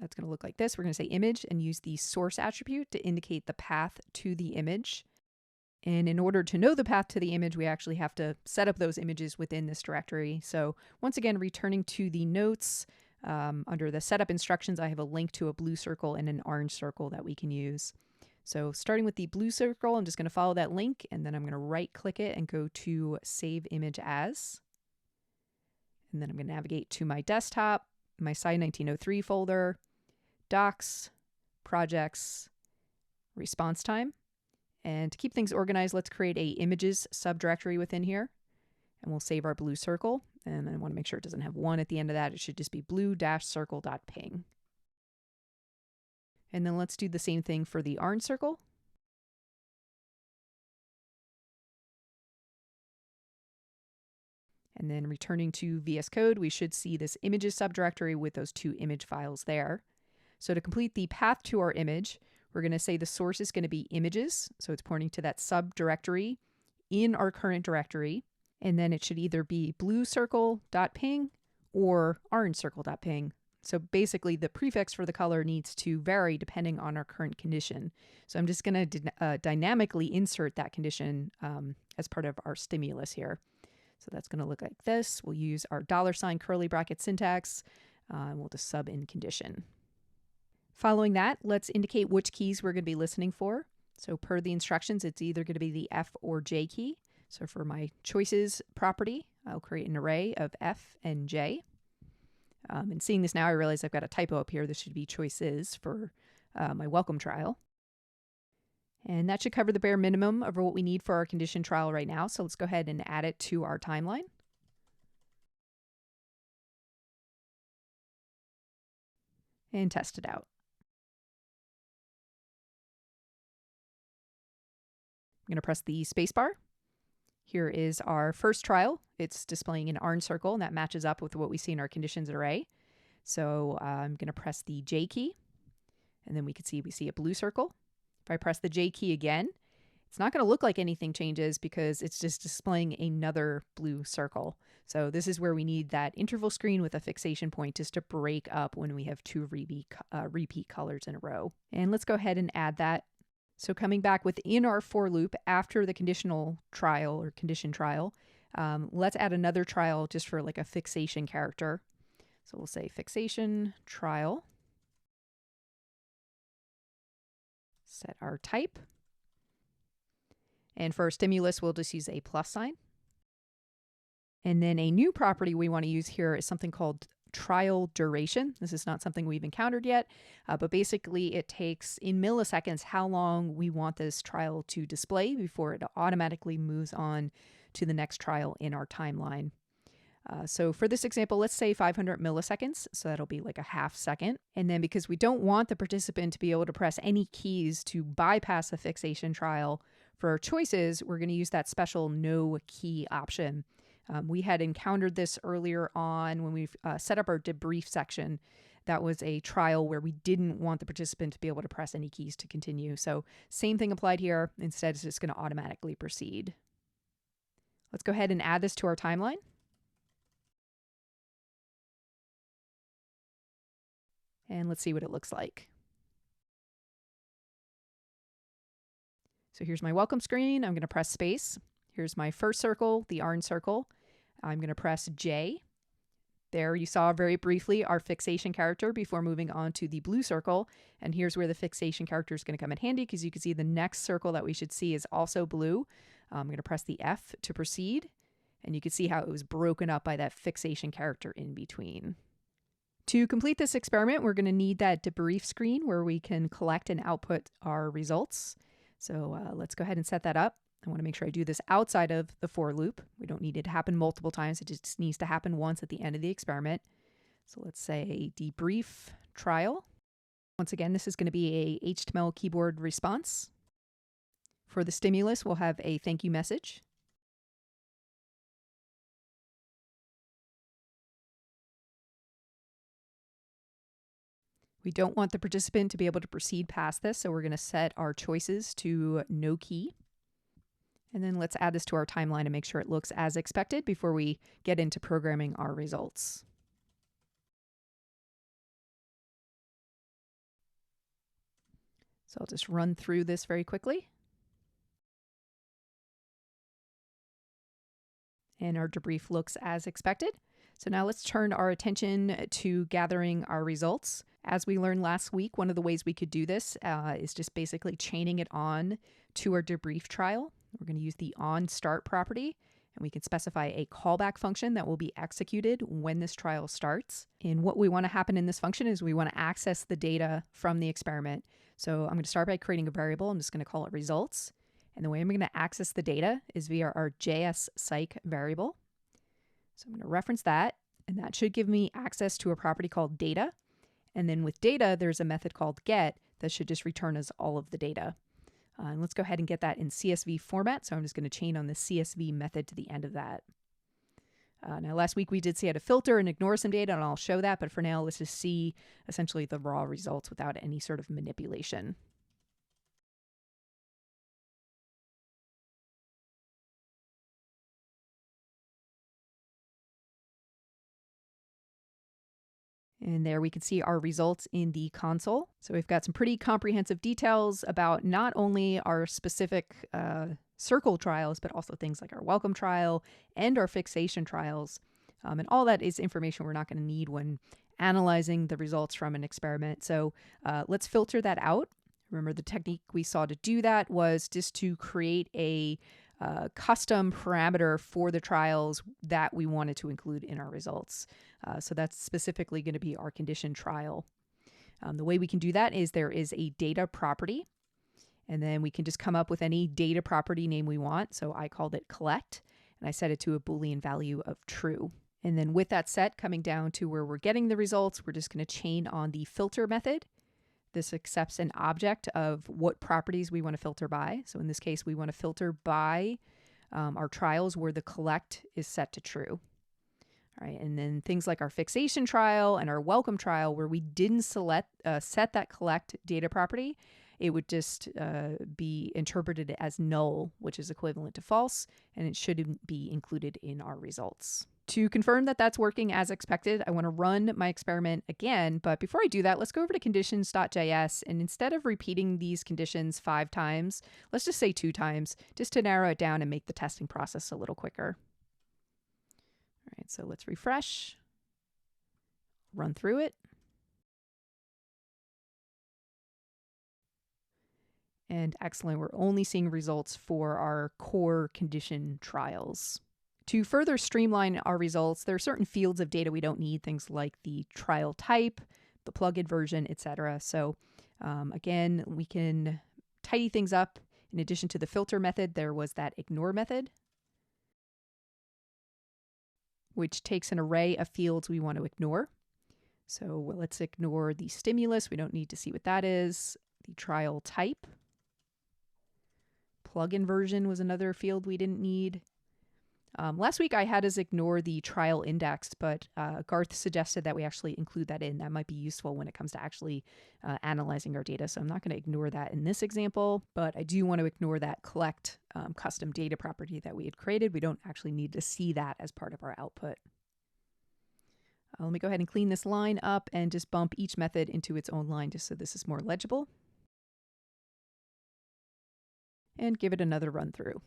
That's going to look like this. We're going to say image and use the source attribute to indicate the path to the image. And in order to know the path to the image, we actually have to set up those images within this directory. So once again, returning to the notes, under the setup instructions, I have a link to a blue circle and an orange circle that we can use. So starting with the blue circle, I'm just going to follow that link, and then I'm going to right click it and go to Save Image As. And then I'm going to navigate to my desktop, my Sci 1903 folder, Docs, Projects, Response Time. And to keep things organized, let's create a Images subdirectory within here. And we'll save our blue circle. And I want to make sure it doesn't have 1 at the end of that. It should just be blue-circle.ping. And then let's do the same thing for the orange circle. And then returning to VSCode, we should see this images subdirectory with those 2 image files there. So to complete the path to our image, we're going to say the source is going to be images. So it's pointing to that subdirectory in our current directory. And then it should either be blue-circle.ping or orange-circle.ping. So basically, the prefix for the color needs to vary depending on our current condition. So I'm just going to dynamically insert that condition as part of our stimulus here. So that's going to look like this. We'll use our $ curly bracket syntax, and we'll just sub in condition. Following that, let's indicate which keys we're going to be listening for. So per the instructions, it's either going to be the F or J key. So for my choices property, I'll create an array of F and J. And seeing this now, I realize I've got a typo up here. This should be choices for my welcome trial. And that should cover the bare minimum of what we need for our condition trial right now. So let's go ahead and add it to our timeline. And test it out. I'm going to press the spacebar. Here is our first trial. It's displaying an orange circle, and that matches up with what we see in our conditions array. So I'm going to press the J key, and then we see a blue circle. If I press the J key again, It's not going to look like anything changes because it's just displaying another blue circle. So this is where we need that interval screen with a fixation point just to break up when we have two repeat colors in a row. And let's go ahead and add that. So coming back within our for loop after the conditional trial or condition trial, let's add another trial just for like a fixation character. So we'll say fixation trial. Set our type. And for our stimulus, we'll just use a plus sign. And then a new property we want to use here is something called trial duration. This is not something we've encountered yet, but basically it takes in milliseconds how long we want this trial to display before it automatically moves on to the next trial in our timeline. So for this example, let's say 500 milliseconds. So that'll be like a half second. And then because we don't want the participant to be able to press any keys to bypass the fixation trial, for our choices, we're going to use that special no key option. We had encountered this earlier on when we set up our debrief section. That was a trial where we didn't want the participant to be able to press any keys to continue. So same thing applied here. Instead, it's just going to automatically proceed. Let's go ahead and add this to our timeline. And let's see what it looks like. So here's my welcome screen. I'm going to press space. Here's my first circle, the orange circle. I'm going to press J. There you saw very briefly our fixation character before moving on to the blue circle. And here's where the fixation character is going to come in handy because you can see the next circle that we should see is also blue. I'm going to press the F to proceed. And you can see how it was broken up by that fixation character in between. To complete this experiment, we're going to need that debrief screen where we can collect and output our results. So let's go ahead and set that up. I want to make sure I do this outside of the for loop. We don't need it to happen multiple times. It just needs to happen once at the end of the experiment. So let's say debrief trial. Once again, this is going to be a HTML keyboard response. For the stimulus, we'll have a thank you message. We don't want the participant to be able to proceed past this, so we're going to set our choices to no key. And then let's add this to our timeline and make sure it looks as expected before we get into programming our results. So I'll just run through this very quickly. And our debrief looks as expected. So now let's turn our attention to gathering our results. As we learned last week, one of the ways we could do this is just basically chaining it on to our debrief trial. We're going to use the onStart property, and we can specify a callback function that will be executed when this trial starts. And what we want to happen in this function is we want to access the data from the experiment. So I'm going to start by creating a variable. I'm just going to call it results. And the way I'm going to access the data is via our jsPsych variable. So I'm going to reference that, and that should give me access to a property called data. And then with data, there's a method called get that should just return us all of the data. And let's go ahead and get that in CSV format. So I'm just going to chain on the CSV method to the end of that. Now, last week we did see how to filter and ignore some data, and I'll show that. But for now, let's just see essentially the raw results without any sort of manipulation. And there we can see our results in the console. So we've got some pretty comprehensive details about not only our specific circle trials, but also things like our welcome trial and our fixation trials. And all that is information we're not going to need when analyzing the results from an experiment. So let's filter that out. Remember, the technique we saw to do that was just to create a custom parameter for the trials that we wanted to include in our results. So that's specifically going to be our condition trial. The way we can do that is there is a data property, and then we can just come up with any data property name we want. So I called it collect, and I set it to a Boolean value of true. And then with that set, coming down to where we're getting the results, we're just going to chain on the filter method. This accepts an object of what properties we want to filter by. So in this case, we want to filter by our trials where the collect is set to true. All right, and then things like our fixation trial and our welcome trial where we didn't set that collect data property, it would just be interpreted as null, which is equivalent to false, and it shouldn't be included in our results. To confirm that that's working as expected, I want to run my experiment again. But before I do that, let's go over to conditions.js. And instead of repeating these conditions 5 times, let's just say 2 times, just to narrow it down and make the testing process a little quicker. All right, so let's refresh, run through it. And excellent, we're only seeing results for our core condition trials. To further streamline our results, there are certain fields of data we don't need, things like the trial type, the plugin version, etc. So again, we can tidy things up. In addition to the filter method, there was that ignore method, which takes an array of fields we want to ignore. So let's ignore the stimulus. We don't need to see what that is. The trial type. Plugin version was another field we didn't need. Last week I had us ignore the trial index, but Garth suggested that we actually include that in. That might be useful when it comes to actually analyzing our data. So I'm not going to ignore that in this example, but I do want to ignore that collect custom data property that we had created. We don't actually need to see that as part of our output. Let me go ahead and clean this line up and just bump each method into its own line just so this is more legible. And give it another run through.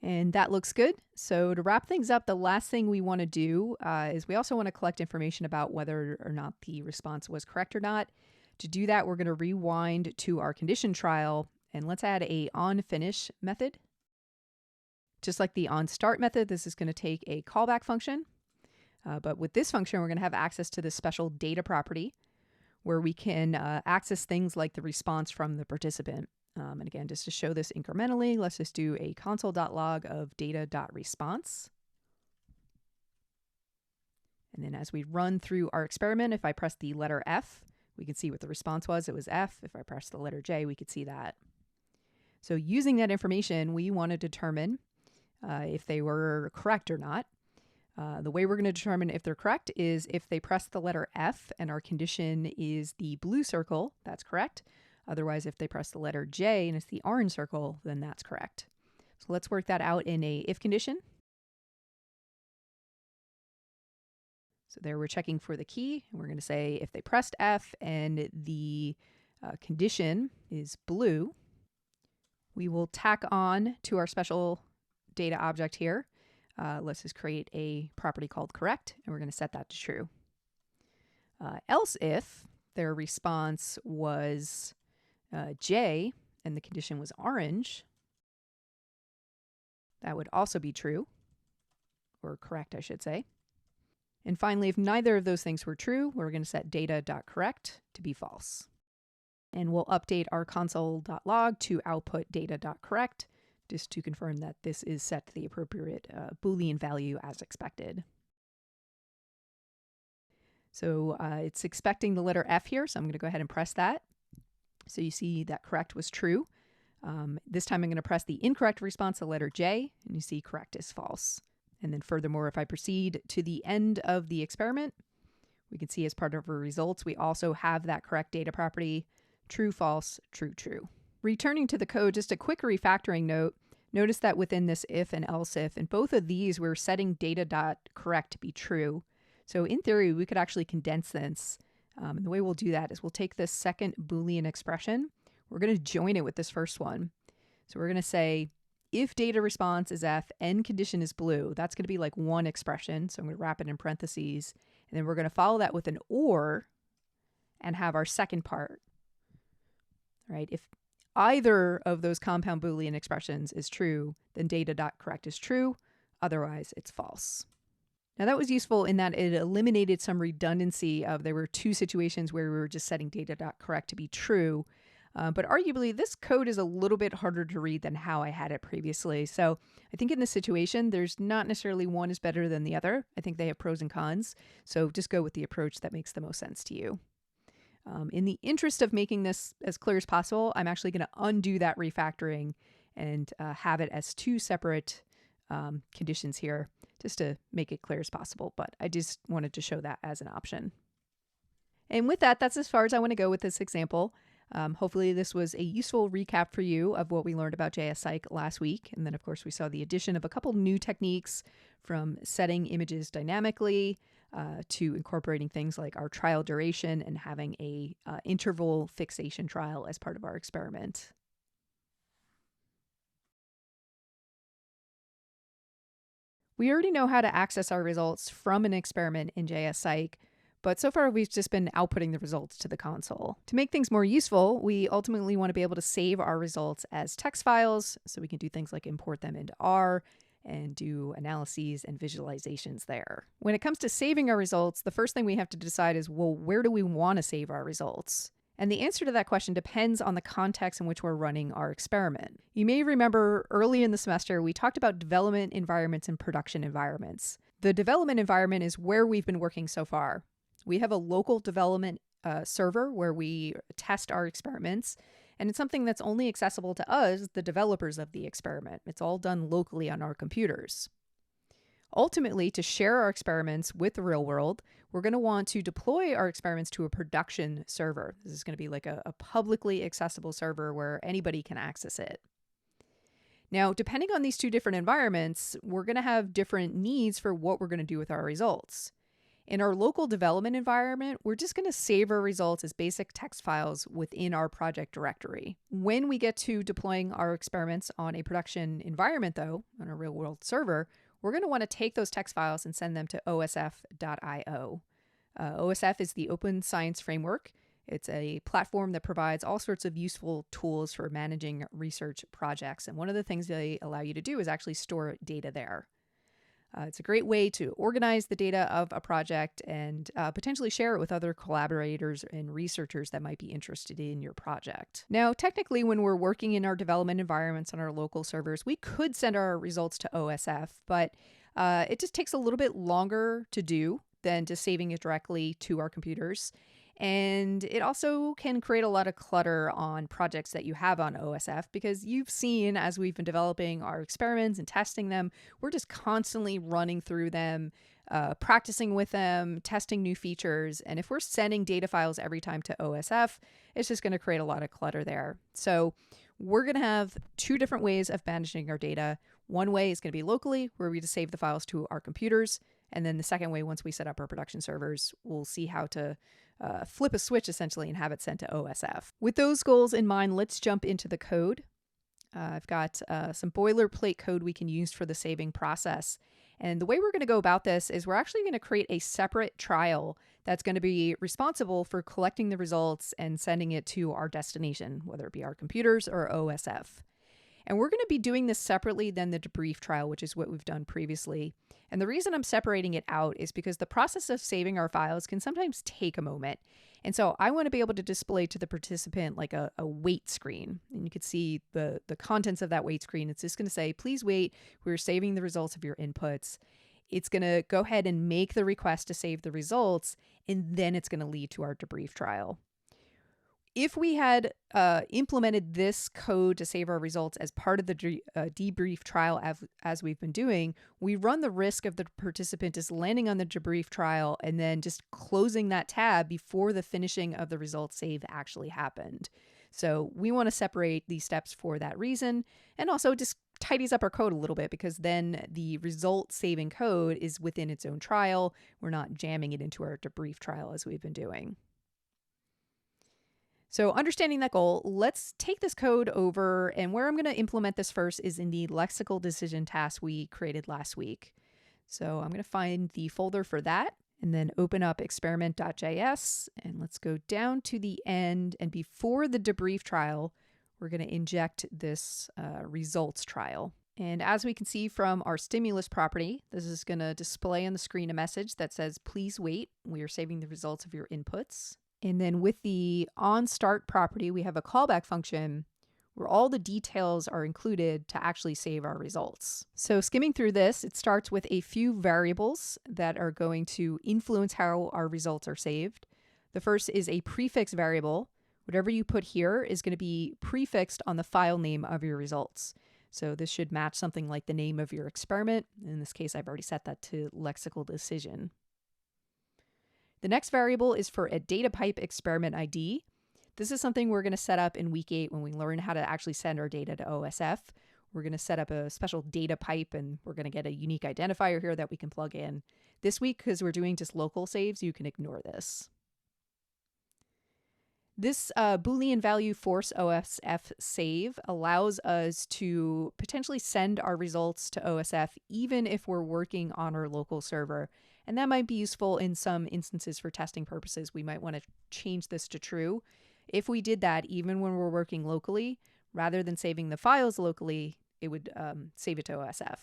And that looks good. So to wrap things up, the last thing we want to do is we also want to collect information about whether or not the response was correct or not. To do that, we're going to rewind to our condition trial, and let's add a onFinish method. Just like the onStart method, this is going to take a callback function. But with this function, we're going to have access to this special data property where we can access things like the response from the participant. And again, just to show this incrementally, let's just do a console.log of data.response. And then as we run through our experiment, if I press the letter F, we can see what the response was. It was F. If I press the letter J, we could see that. So using that information, we want to determine if they were correct or not. The way we're going to determine if they're correct is if they press the letter F and our condition is the blue circle, that's correct. Otherwise, if they press the letter J and it's the orange circle, then that's correct. So let's work that out in a if condition. So there we're checking for the key. And we're going to say if they pressed F and the condition is blue, we will tack on to our special data object here. Let's just create a property called correct, and we're going to set that to true. Else if their response was J and the condition was orange, that would also be true, or correct, I should say. And finally, if neither of those things were true, we're going to set data.correct to be false. And we'll update our console.log to output data.correct, just to confirm that this is set to the appropriate Boolean value as expected. So it's expecting the letter F here, so I'm going to go ahead and press that. So you see that correct was true. This time I'm going to press the incorrect response, the letter J, and you see correct is false. And then furthermore, if I proceed to the end of the experiment, we can see as part of our results, we also have that correct data property, true, false, true, true. Returning to the code, just a quick refactoring note. Notice that within this if and else if, in both of these, we're setting data.correct to be true. So in theory, we could actually condense this. And the way we'll do that is we'll take this second Boolean expression. We're going to join it with this first one. So we're going to say, if data response is F and condition is blue, that's going to be like one expression. So I'm going to wrap it in parentheses. And then we're going to follow that with an or and have our second part. Right? If either of those compound Boolean expressions is true, then data.correct is true. Otherwise, it's false. Now that was useful in that it eliminated some redundancy of there were two situations where we were just setting data.correct to be true. But arguably, this code is a little bit harder to read than how I had it previously. So I think in this situation, there's not necessarily one is better than the other. I think they have pros and cons. So just go with the approach that makes the most sense to you. In the interest of making this as clear as possible, I'm actually going to undo that refactoring and have it as two separate conditions here, just to make it clear as possible. But I just wanted to show that as an option. And with that, that's as far as I want to go with this example. Hopefully this was a useful recap for you of what we learned about jsPsych last week. And then, of course, we saw the addition of a couple new techniques from setting images dynamically to incorporating things like our trial duration and having a interval fixation trial as part of our experiment. We already know how to access our results from an experiment in jsPsych, but so far we've just been outputting the results to the console. To make things more useful, we ultimately want to be able to save our results as text files, so we can do things like import them into R and do analyses and visualizations there. When it comes to saving our results, the first thing we have to decide is, well, where do we want to save our results? And the answer to that question depends on the context in which we're running our experiment. You may remember early in the semester, we talked about development environments and production environments. The development environment is where we've been working so far. We have a local development server where we test our experiments, and it's something that's only accessible to us, the developers of the experiment. It's all done locally on our computers. Ultimately, to share our experiments with the real world, we're going to want to deploy our experiments to a production server. This is going to be like a publicly accessible server where anybody can access it. Now, depending on these two different environments, we're going to have different needs for what we're going to do with our results. In our local development environment, we're just going to save our results as basic text files within our project directory. When we get to deploying our experiments on a production environment, though, on a real-world server, we're going to want to take those text files and send them to osf.io. OSF is the Open Science Framework. It's a platform that provides all sorts of useful tools for managing research projects. And one of the things they allow you to do is actually store data there. It's a great way to organize the data of a project and potentially share it with other collaborators and researchers that might be interested in your project. Now, technically, when we're working in our development environments on our local servers, we could send our results to OSF, but it just takes a little bit longer to do than just saving it directly to our computers. And it also can create a lot of clutter on projects that you have on OSF, because you've seen, as we've been developing our experiments and testing them, we're just constantly running through them, practicing with them, testing new features. And if we're sending data files every time to OSF, it's just going to create a lot of clutter there. So we're going to have two different ways of managing our data. One way is going to be locally, where we just save the files to our computers. And then the second way, once we set up our production servers, we'll see how to flip a switch essentially and have it sent to OSF. With those goals in mind, let's jump into the code. I've got some boilerplate code we can use for the saving process. And the way we're going to go about this is we're actually going to create a separate trial that's going to be responsible for collecting the results and sending it to our destination, whether it be our computers or OSF. And we're going to be doing this separately than the debrief trial, which is what we've done previously. And the reason I'm separating it out is because the process of saving our files can sometimes take a moment. And so I want to be able to display to the participant like a wait screen. And you can see the contents of that wait screen. It's just going to say, please wait, we're saving the results of your inputs. It's going to go ahead and make the request to save the results, and then it's going to lead to our debrief trial. If we had implemented this code to save our results as part of the debrief trial as we've been doing, we run the risk of the participant just landing on the debrief trial and then just closing that tab before the finishing of the results save actually happened. So we want to separate these steps for that reason, and also just tidies up our code a little bit, because then the result saving code is within its own trial. We're not jamming it into our debrief trial as we've been doing. So understanding that goal, let's take this code over, and where I'm going to implement this first is in the Lexical Decision Task we created last week. So I'm going to find the folder for that and then open up experiment.js, and let's go down to the end. And before the debrief trial, we're going to inject this results trial. And as we can see from our stimulus property, this is going to display on the screen a message that says, please wait, we are saving the results of your inputs. And then with the onStart property, we have a callback function where all the details are included to actually save our results. So skimming through this, it starts with a few variables that are going to influence how our results are saved. The first is a prefix variable. Whatever you put here is going to be prefixed on the file name of your results. So this should match something like the name of your experiment. In this case, I've already set that to Lexical Decision. The next variable is for a DataPipe experiment ID. This is something we're going to set up in week 8 when we learn how to actually send our data to OSF. We're going to set up a special data pipe, and we're going to get a unique identifier here that we can plug in. This week, because we're doing just local saves, you can ignore this. This Boolean value force OSF save allows us to potentially send our results to OSF even if we're working on our local server. And that might be useful in some instances for testing purposes. We might want to change this to true. If we did that, even when we're working locally, rather than saving the files locally, it would save it to OSF.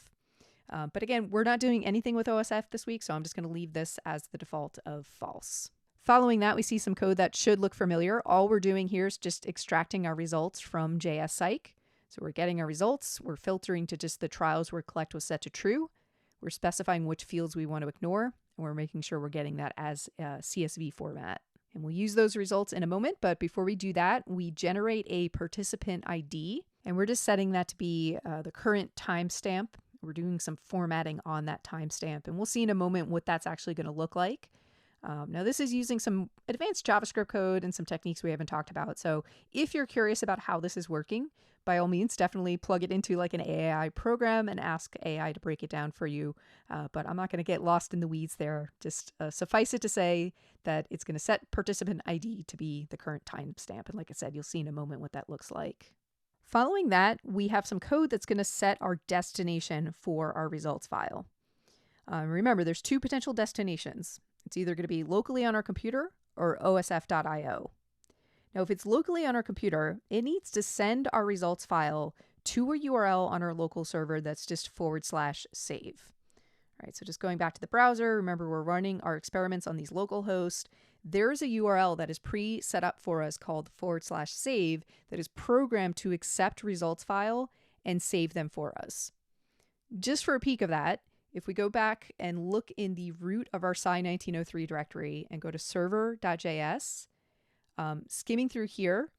But again, we're not doing anything with OSF this week, so I'm just going to leave this as the default of false. Following that, we see some code that should look familiar. All we're doing here is just extracting our results from jsPsych. So we're getting our results. We're filtering to just the trials where collect was set to true. We're specifying which fields we want to ignore, and we're making sure we're getting that as a CSV format. And we'll use those results in a moment, but before we do that, we generate a participant ID, and we're just setting that to be the current timestamp. We're doing some formatting on that timestamp, and we'll see in a moment what that's actually going to look like. Now, this is using some advanced JavaScript code and some techniques we haven't talked about. So if you're curious about how this is working, by all means, definitely plug it into like an AI program and ask AI to break it down for you. But I'm not going to get lost in the weeds there. Just suffice it to say that it's going to set participant ID to be the current timestamp. And like I said, you'll see in a moment what that looks like. Following that, we have some code that's going to set our destination for our results file. Remember, there's 2 potential destinations. It's either going to be locally on our computer or osf.io. Now, if it's locally on our computer, it needs to send our results file to a URL on our local server that's just /save. All right, so just going back to the browser, remember we're running our experiments on these local hosts. There's a URL that is pre-set up for us called /save that is programmed to accept results file and save them for us. Just for a peek of that, if we go back and look in the root of our Psy1903 directory and go to server.js, skimming through here,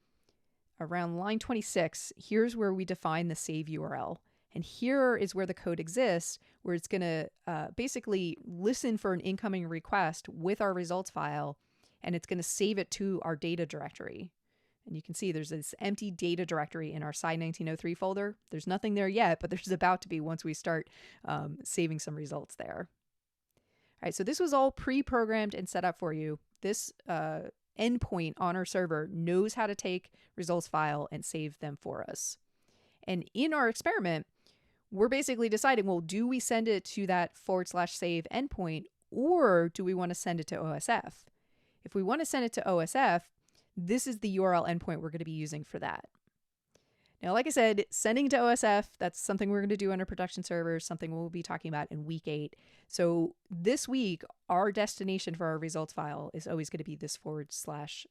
around line 26, here's where we define the save URL. And here is where the code exists, where it's going to basically listen for an incoming request with our results file, and it's going to save it to our data directory. And you can see there's this empty data directory in our Psy1903 folder. There's nothing there yet, but there's about to be once we start saving some results there. All right, so this was all pre-programmed and set up for you. This endpoint on our server knows how to take results file and save them for us. And in our experiment, we're basically deciding, well, do we send it to that /save endpoint, or do we want to send it to OSF? If we want to send it to OSF, this is the URL endpoint we're going to be using for that. Now, like I said, sending to OSF, that's something we're going to do on our production servers, something we'll be talking about in week 8. So this week, our destination for our results file is always going to be this /save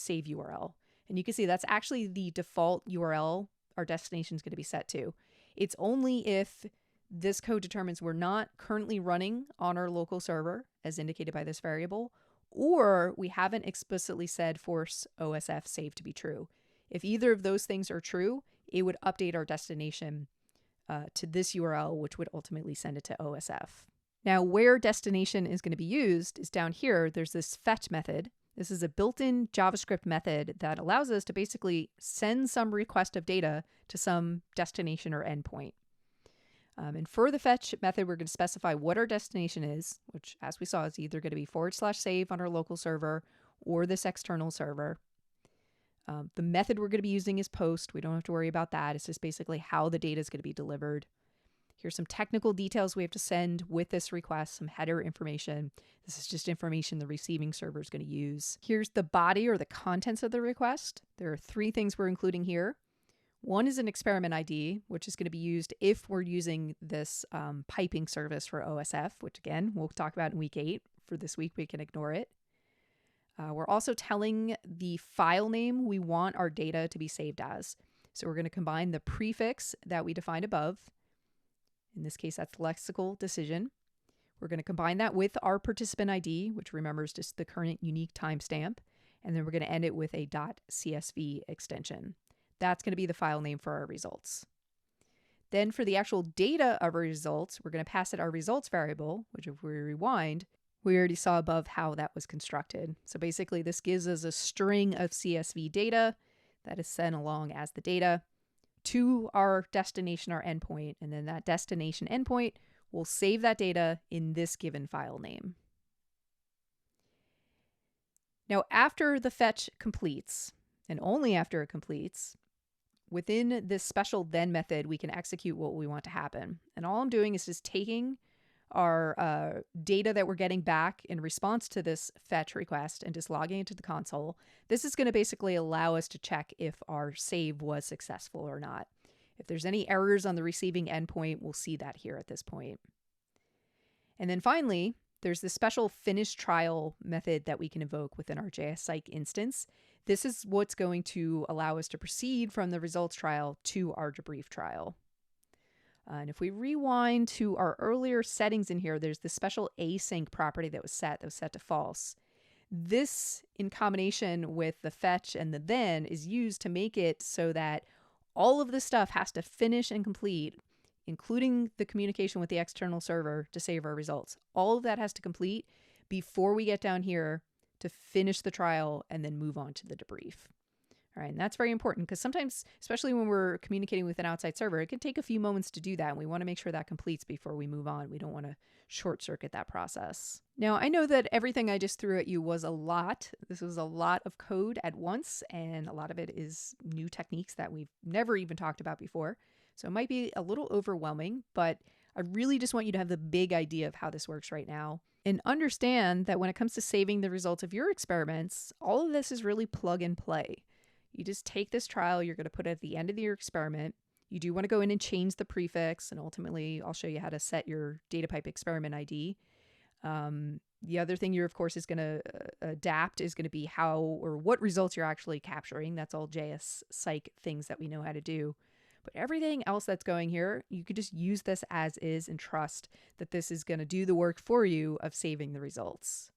URL. And you can see that's actually the default URL our destination is going to be set to. It's only if this code determines we're not currently running on our local server, as indicated by this variable, or we haven't explicitly said force OSF save to be true. If either of those things are true, it would update our destination to this URL, which would ultimately send it to OSF. Now, where destination is going to be used is down here. There's this fetch method. This is a built-in JavaScript method that allows us to basically send some request of data to some destination or endpoint. And for the fetch method, we're going to specify what our destination is, which, as we saw, is either going to be /save on our local server or this external server. The method we're going to be using is post. We don't have to worry about that. It's just basically how the data is going to be delivered. Here's some technical details we have to send with this request, some header information. This is just information the receiving server is going to use. Here's the body or the contents of the request. There are 3 things we're including here. One is an experiment ID, which is going to be used if we're using this piping service for OSF, which again, we'll talk about in week 8. For this week, we can ignore it. We're also telling the file name we want our data to be saved as. So we're going to combine the prefix that we defined above. In this case, that's lexical decision. We're going to combine that with our participant ID, which remembers just the current unique timestamp. And then we're going to end it with a .csv extension. That's going to be the file name for our results. Then for the actual data of our results, we're going to pass it our results variable, which if we rewind, We already saw above how that was constructed. So basically this gives us a string of CSV data that is sent along as the data to our destination, our endpoint, and then that destination endpoint will save that data in this given file name. Now, after the fetch completes, and only after it completes, within this special then method, we can execute what we want to happen. And all I'm doing is just taking our data that we're getting back in response to this fetch request and just logging into the console. This is going to basically allow us to check if our save was successful or not. If there's any errors on the receiving endpoint, we'll see that here at this point. And then finally, there's this special finish trial method that we can invoke within our jsPsych instance. This is what's going to allow us to proceed from the results trial to our debrief trial. And if we rewind to our earlier settings in here, there's this special async property that was set to false. This, in combination with the fetch and the then, is used to make it so that all of this stuff has to finish and complete, including the communication with the external server to save our results. All of that has to complete before we get down here to finish the trial and then move on to the debrief. All right, and that's very important because sometimes, especially when we're communicating with an outside server, it can take a few moments to do that, and we want to make sure that completes before we move on. We don't want to short circuit that process. Now, I know that everything I just threw at you was a lot. This was a lot of code at once, and a lot of it is new techniques that we've never even talked about before. So it might be a little overwhelming, but I really just want you to have the big idea of how this works right now. And understand that when it comes to saving the results of your experiments, all of this is really plug and play. You just take this trial, you're going to put it at the end of your experiment. You do want to go in and change the prefix, and ultimately I'll show you how to set your DataPipe experiment ID. The other thing you're, of course, is going to adapt is going to be how or what results you're actually capturing. That's all jsPsych things that we know how to do. But everything else that's going here, you could just use this as is and trust that this is going to do the work for you of saving the results.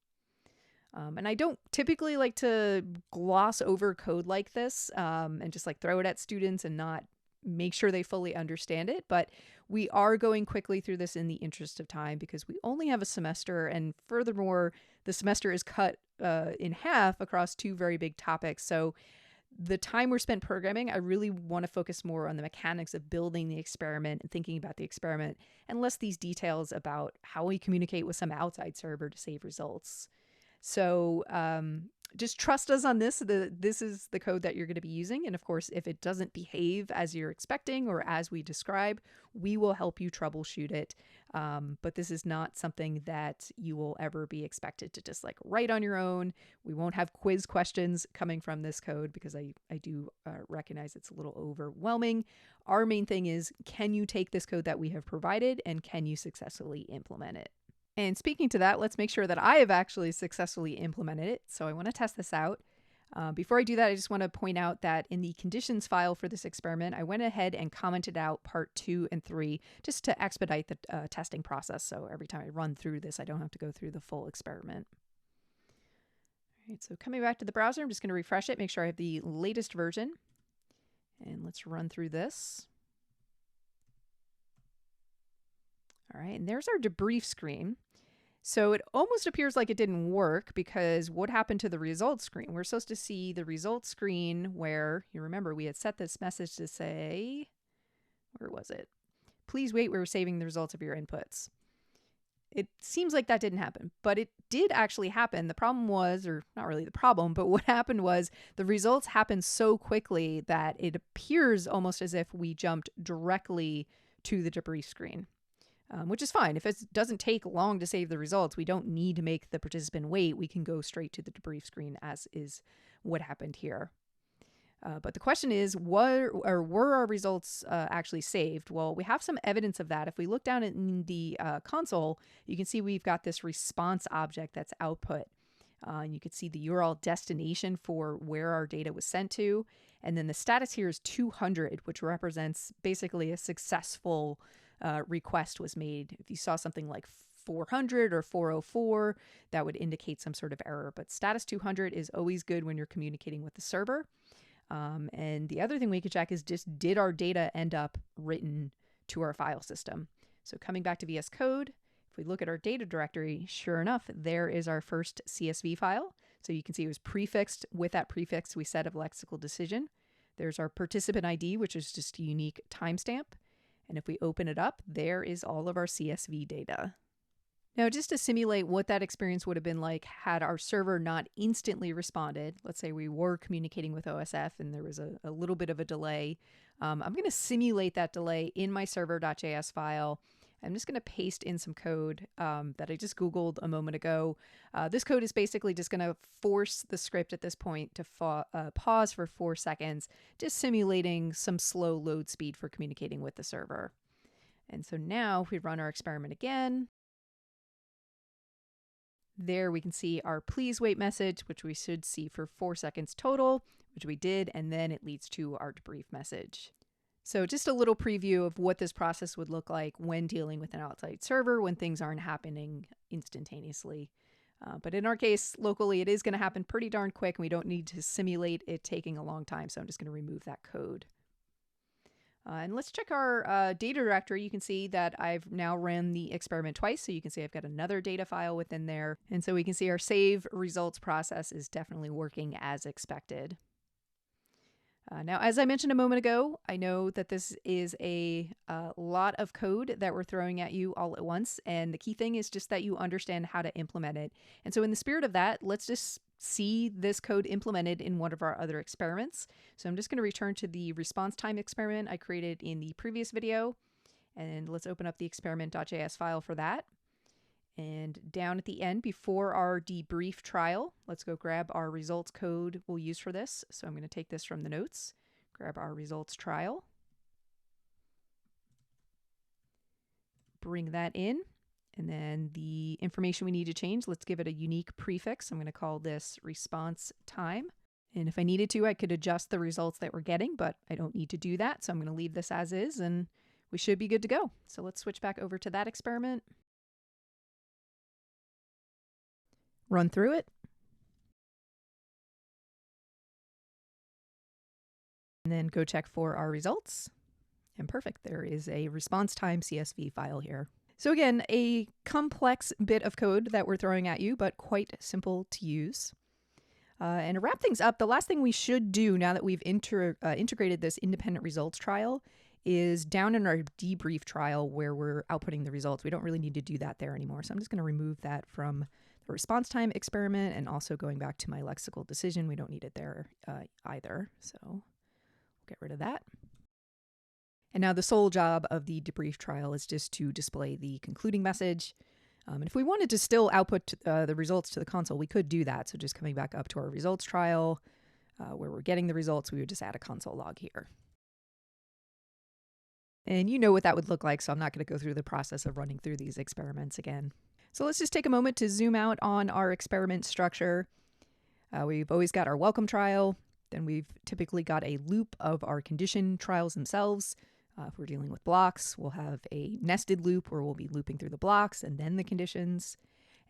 And I don't typically like to gloss over code like this and just like throw it at students and not make sure they fully understand it. But we are going quickly through this in the interest of time because we only have a semester. And furthermore, the semester is cut in half across two very big topics. So the time we're spent programming, I really want to focus more on the mechanics of building the experiment and thinking about the experiment and less these details about how we communicate with some outside server to save results. So just trust us on this. This is the code that you're going to be using. And of course, if it doesn't behave as you're expecting or as we describe, we will help you troubleshoot it. But this is not something that you will ever be expected to just like write on your own. We won't have quiz questions coming from this code because I do recognize it's a little overwhelming. Our main thing is, can you take this code that we have provided and can you successfully implement it? And speaking to that, let's make sure that I have actually successfully implemented it. So I want to test this out. Before I do that, I just want to point out that in the conditions file for this experiment, I went ahead and commented out part 2 and 3 just to expedite the testing process. So every time I run through this, I don't have to go through the full experiment. All right, so coming back to the browser, I'm just going to refresh it, make sure I have the latest version. And let's run through this. All right, and there's our debrief screen. So it almost appears like it didn't work because what happened to the results screen? We're supposed to see the results screen where, you remember, we had set this message to say, where was it? Please wait, we're saving the results of your inputs. It seems like that didn't happen, but it did actually happen. The problem was, or not really the problem, but what happened was the results happened so quickly that it appears almost as if we jumped directly to the debrief screen. Which is fine. If it doesn't take long to save the results, we don't need to make the participant wait. We can go straight to the debrief screen, as is what happened here. But the question is, were our results actually saved? Well, we have some evidence of that. If we look down in the console, you can see we've got this response object that's output. And you can see the URL destination for where our data was sent to. And then the status here is 200, which represents basically a successful request was made. If you saw something like 400 or 404, that would indicate some sort of error. But status 200 is always good when you're communicating with the server. And the other thing we could check is just, did our data end up written to our file system? So coming back to VS Code, if If we look at our data directory, sure enough, there is our first CSV file. So you can see it was prefixed with that prefix we set of lexical decision. There's our participant ID, which is just a unique timestamp. And if we open it up, there is all of our CSV data. Now, just to simulate what that experience would have been like had our server not instantly responded, let's say we were communicating with OSF and there was a little bit of a delay. I'm going to simulate that delay in my server.js file. I'm just going to paste in some code that I just Googled a moment ago. This code is basically just going to force the script at this point to pause for 4 seconds, just simulating some slow load speed for communicating with the server. And so now if we run our experiment again, there we can see our please wait message, which we should see for 4 seconds total, which we did, and then it leads to our debrief message. So just a little preview of what this process would look like when dealing with an outside server when things aren't happening instantaneously. But in our case, locally, it is going to happen pretty darn quick, and we don't need to simulate it taking a long time, so I'm just going to remove that code. And let's check our data directory. You can see that I've now ran the experiment twice, so you can see I've got another data file within there. And so we can see our save results process is definitely working as expected. Now, as I mentioned a moment ago, I know that this is a lot of code that we're throwing at you all at once, and the key thing is just that you understand how to implement it. And so in the spirit of that, let's just see this code implemented in one of our other experiments. So I'm just going to return to the response time experiment I created in the previous video, and let's open up the experiment.js file for that. And down at the end, before our debrief trial, let's go grab our results code we'll use for this. So I'm going to take this from the notes, grab our results trial, bring that in, and then the information we need to change, let's give it a unique prefix. I'm going to call this response time. And if I needed to, I could adjust the results that we're getting, but I don't need to do that. So I'm going to leave this as is, and we should be good to go. So let's switch back over to that experiment. Run through it. And then go check for our results. And perfect, there is a response time CSV file here. So again, a complex bit of code that we're throwing at you, but quite simple to use. And to wrap things up, the last thing we should do now that we've integrated this independent results trial is down in our debrief trial where we're outputting the results. We don't really need to do that there anymore. So I'm just going to remove that from the response time experiment, and also going back to my lexical decision. We don't need it there either. So we'll get rid of that. And now the sole job of the debrief trial is just to display the concluding message. And if we wanted to still output the results to the console, we could do that. So just coming back up to our results trial where we're getting the results, we would just add a console log here. And you know what that would look like, so I'm not going to go through the process of running through these experiments again. So let's just take a moment to zoom out on our experiment structure. We've always got our welcome trial. Then we've typically got a loop of our condition trials themselves. If we're dealing with blocks, we'll have a nested loop where we'll be looping through the blocks and then the conditions.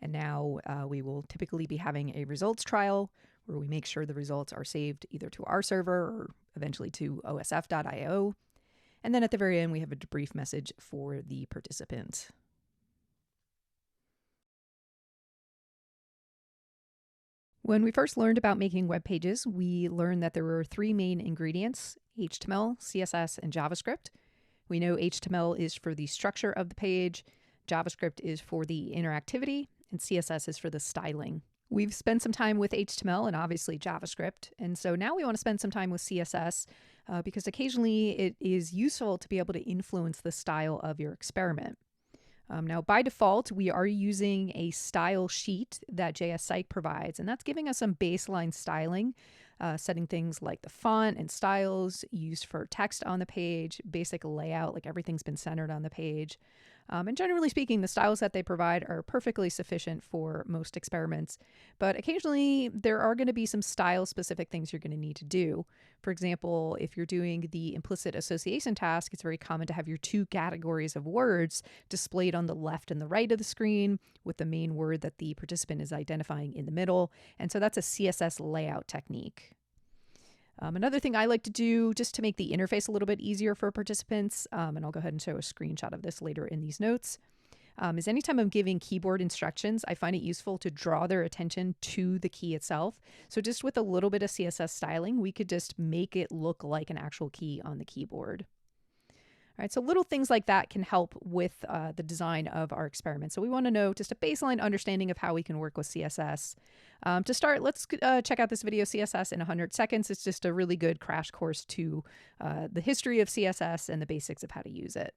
And now we will typically be having a results trial where we make sure the results are saved either to our server or eventually to osf.io. And then at the very end, we have a debrief message for the participant. When we first learned about making web pages, we learned that there were 3 main ingredients: HTML, CSS, and JavaScript. We know HTML is for the structure of the page, JavaScript is for the interactivity, and CSS is for the styling. We've spent some time with HTML and obviously JavaScript, and so now we want to spend some time with CSS because occasionally it is useful to be able to influence the style of your experiment. Now, by default, we are using a style sheet that jsPsych provides, and that's giving us some baseline styling, setting things like the font and styles used for text on the page, basic layout, like everything's been centered on the page. And generally speaking, the styles that they provide are perfectly sufficient for most experiments, but occasionally there are going to be some style-specific things you're going to need to do. For example, if you're doing the Implicit Association Task, it's very common to have your 2 categories of words displayed on the left and the right of the screen, with the main word that the participant is identifying in the middle, and so that's a CSS layout technique. Another thing I like to do just to make the interface a little bit easier for participants, and I'll go ahead and show a screenshot of this later in these notes, is anytime I'm giving keyboard instructions, I find it useful to draw their attention to the key itself. So just with a little bit of CSS styling, we could just make it look like an actual key on the keyboard. All right, so little things like that can help with the design of our experiment. So we want to know just a baseline understanding of how we can work with CSS. To start, let's check out this video, CSS in 100 seconds. It's just a really good crash course to the history of CSS and the basics of how to use it.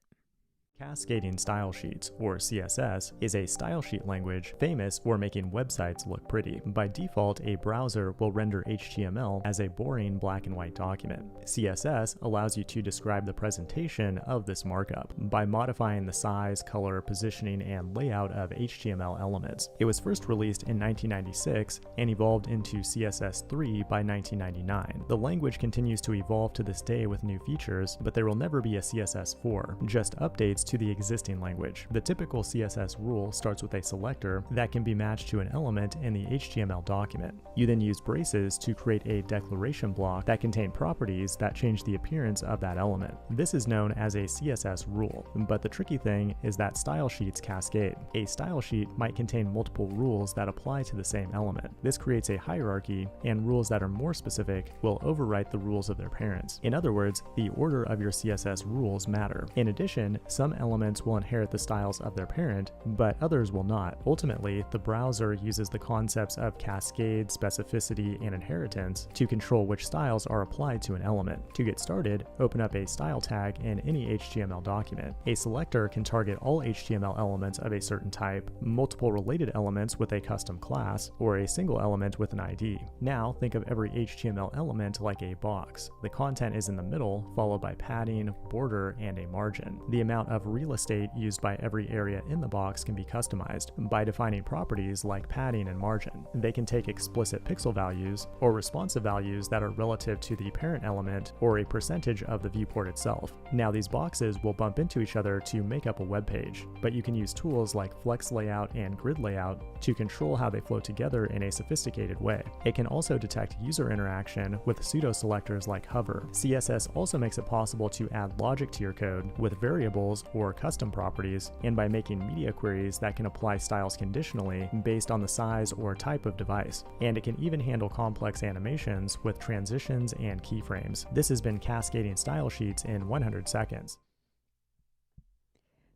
Cascading Style Sheets, or CSS, is a style sheet language famous for making websites look pretty. By default, a browser will render HTML as a boring black and white document. CSS allows you to describe the presentation of this markup by modifying the size, color, positioning, and layout of HTML elements. It was first released in 1996 and evolved into CSS3 by 1999. The language continues to evolve to this day with new features, but there will never be a CSS4, just updates to the existing language. The typical CSS rule starts with a selector that can be matched to an element in the HTML document. You then use braces to create a declaration block that contain properties that change the appearance of that element. This is known as a CSS rule, but the tricky thing is that style sheets cascade. A style sheet might contain multiple rules that apply to the same element. This creates a hierarchy, and rules that are more specific will overwrite the rules of their parents. In other words, the order of your CSS rules matter. In addition, some elements will inherit the styles of their parent, but others will not. Ultimately, the browser uses the concepts of cascade, specificity, and inheritance to control which styles are applied to an element. To get started, open up a style tag in any HTML document. A selector can target all HTML elements of a certain type, multiple related elements with a custom class, or a single element with an ID. Now, think of every HTML element like a box. The content is in the middle, followed by padding, border, and a margin. The amount of real estate used by every area in the box can be customized by defining properties like padding and margin. They can take explicit pixel values or responsive values that are relative to the parent element or a percentage of the viewport itself. Now these boxes will bump into each other to make up a web page, but you can use tools like flex layout and grid layout to control how they flow together in a sophisticated way. It can also detect user interaction with pseudo selectors like hover. CSS also makes it possible to add logic to your code with variables or custom properties, and by making media queries that can apply styles conditionally based on the size or type of device. And it can even handle complex animations with transitions and keyframes. This has been Cascading Style Sheets in 100 seconds.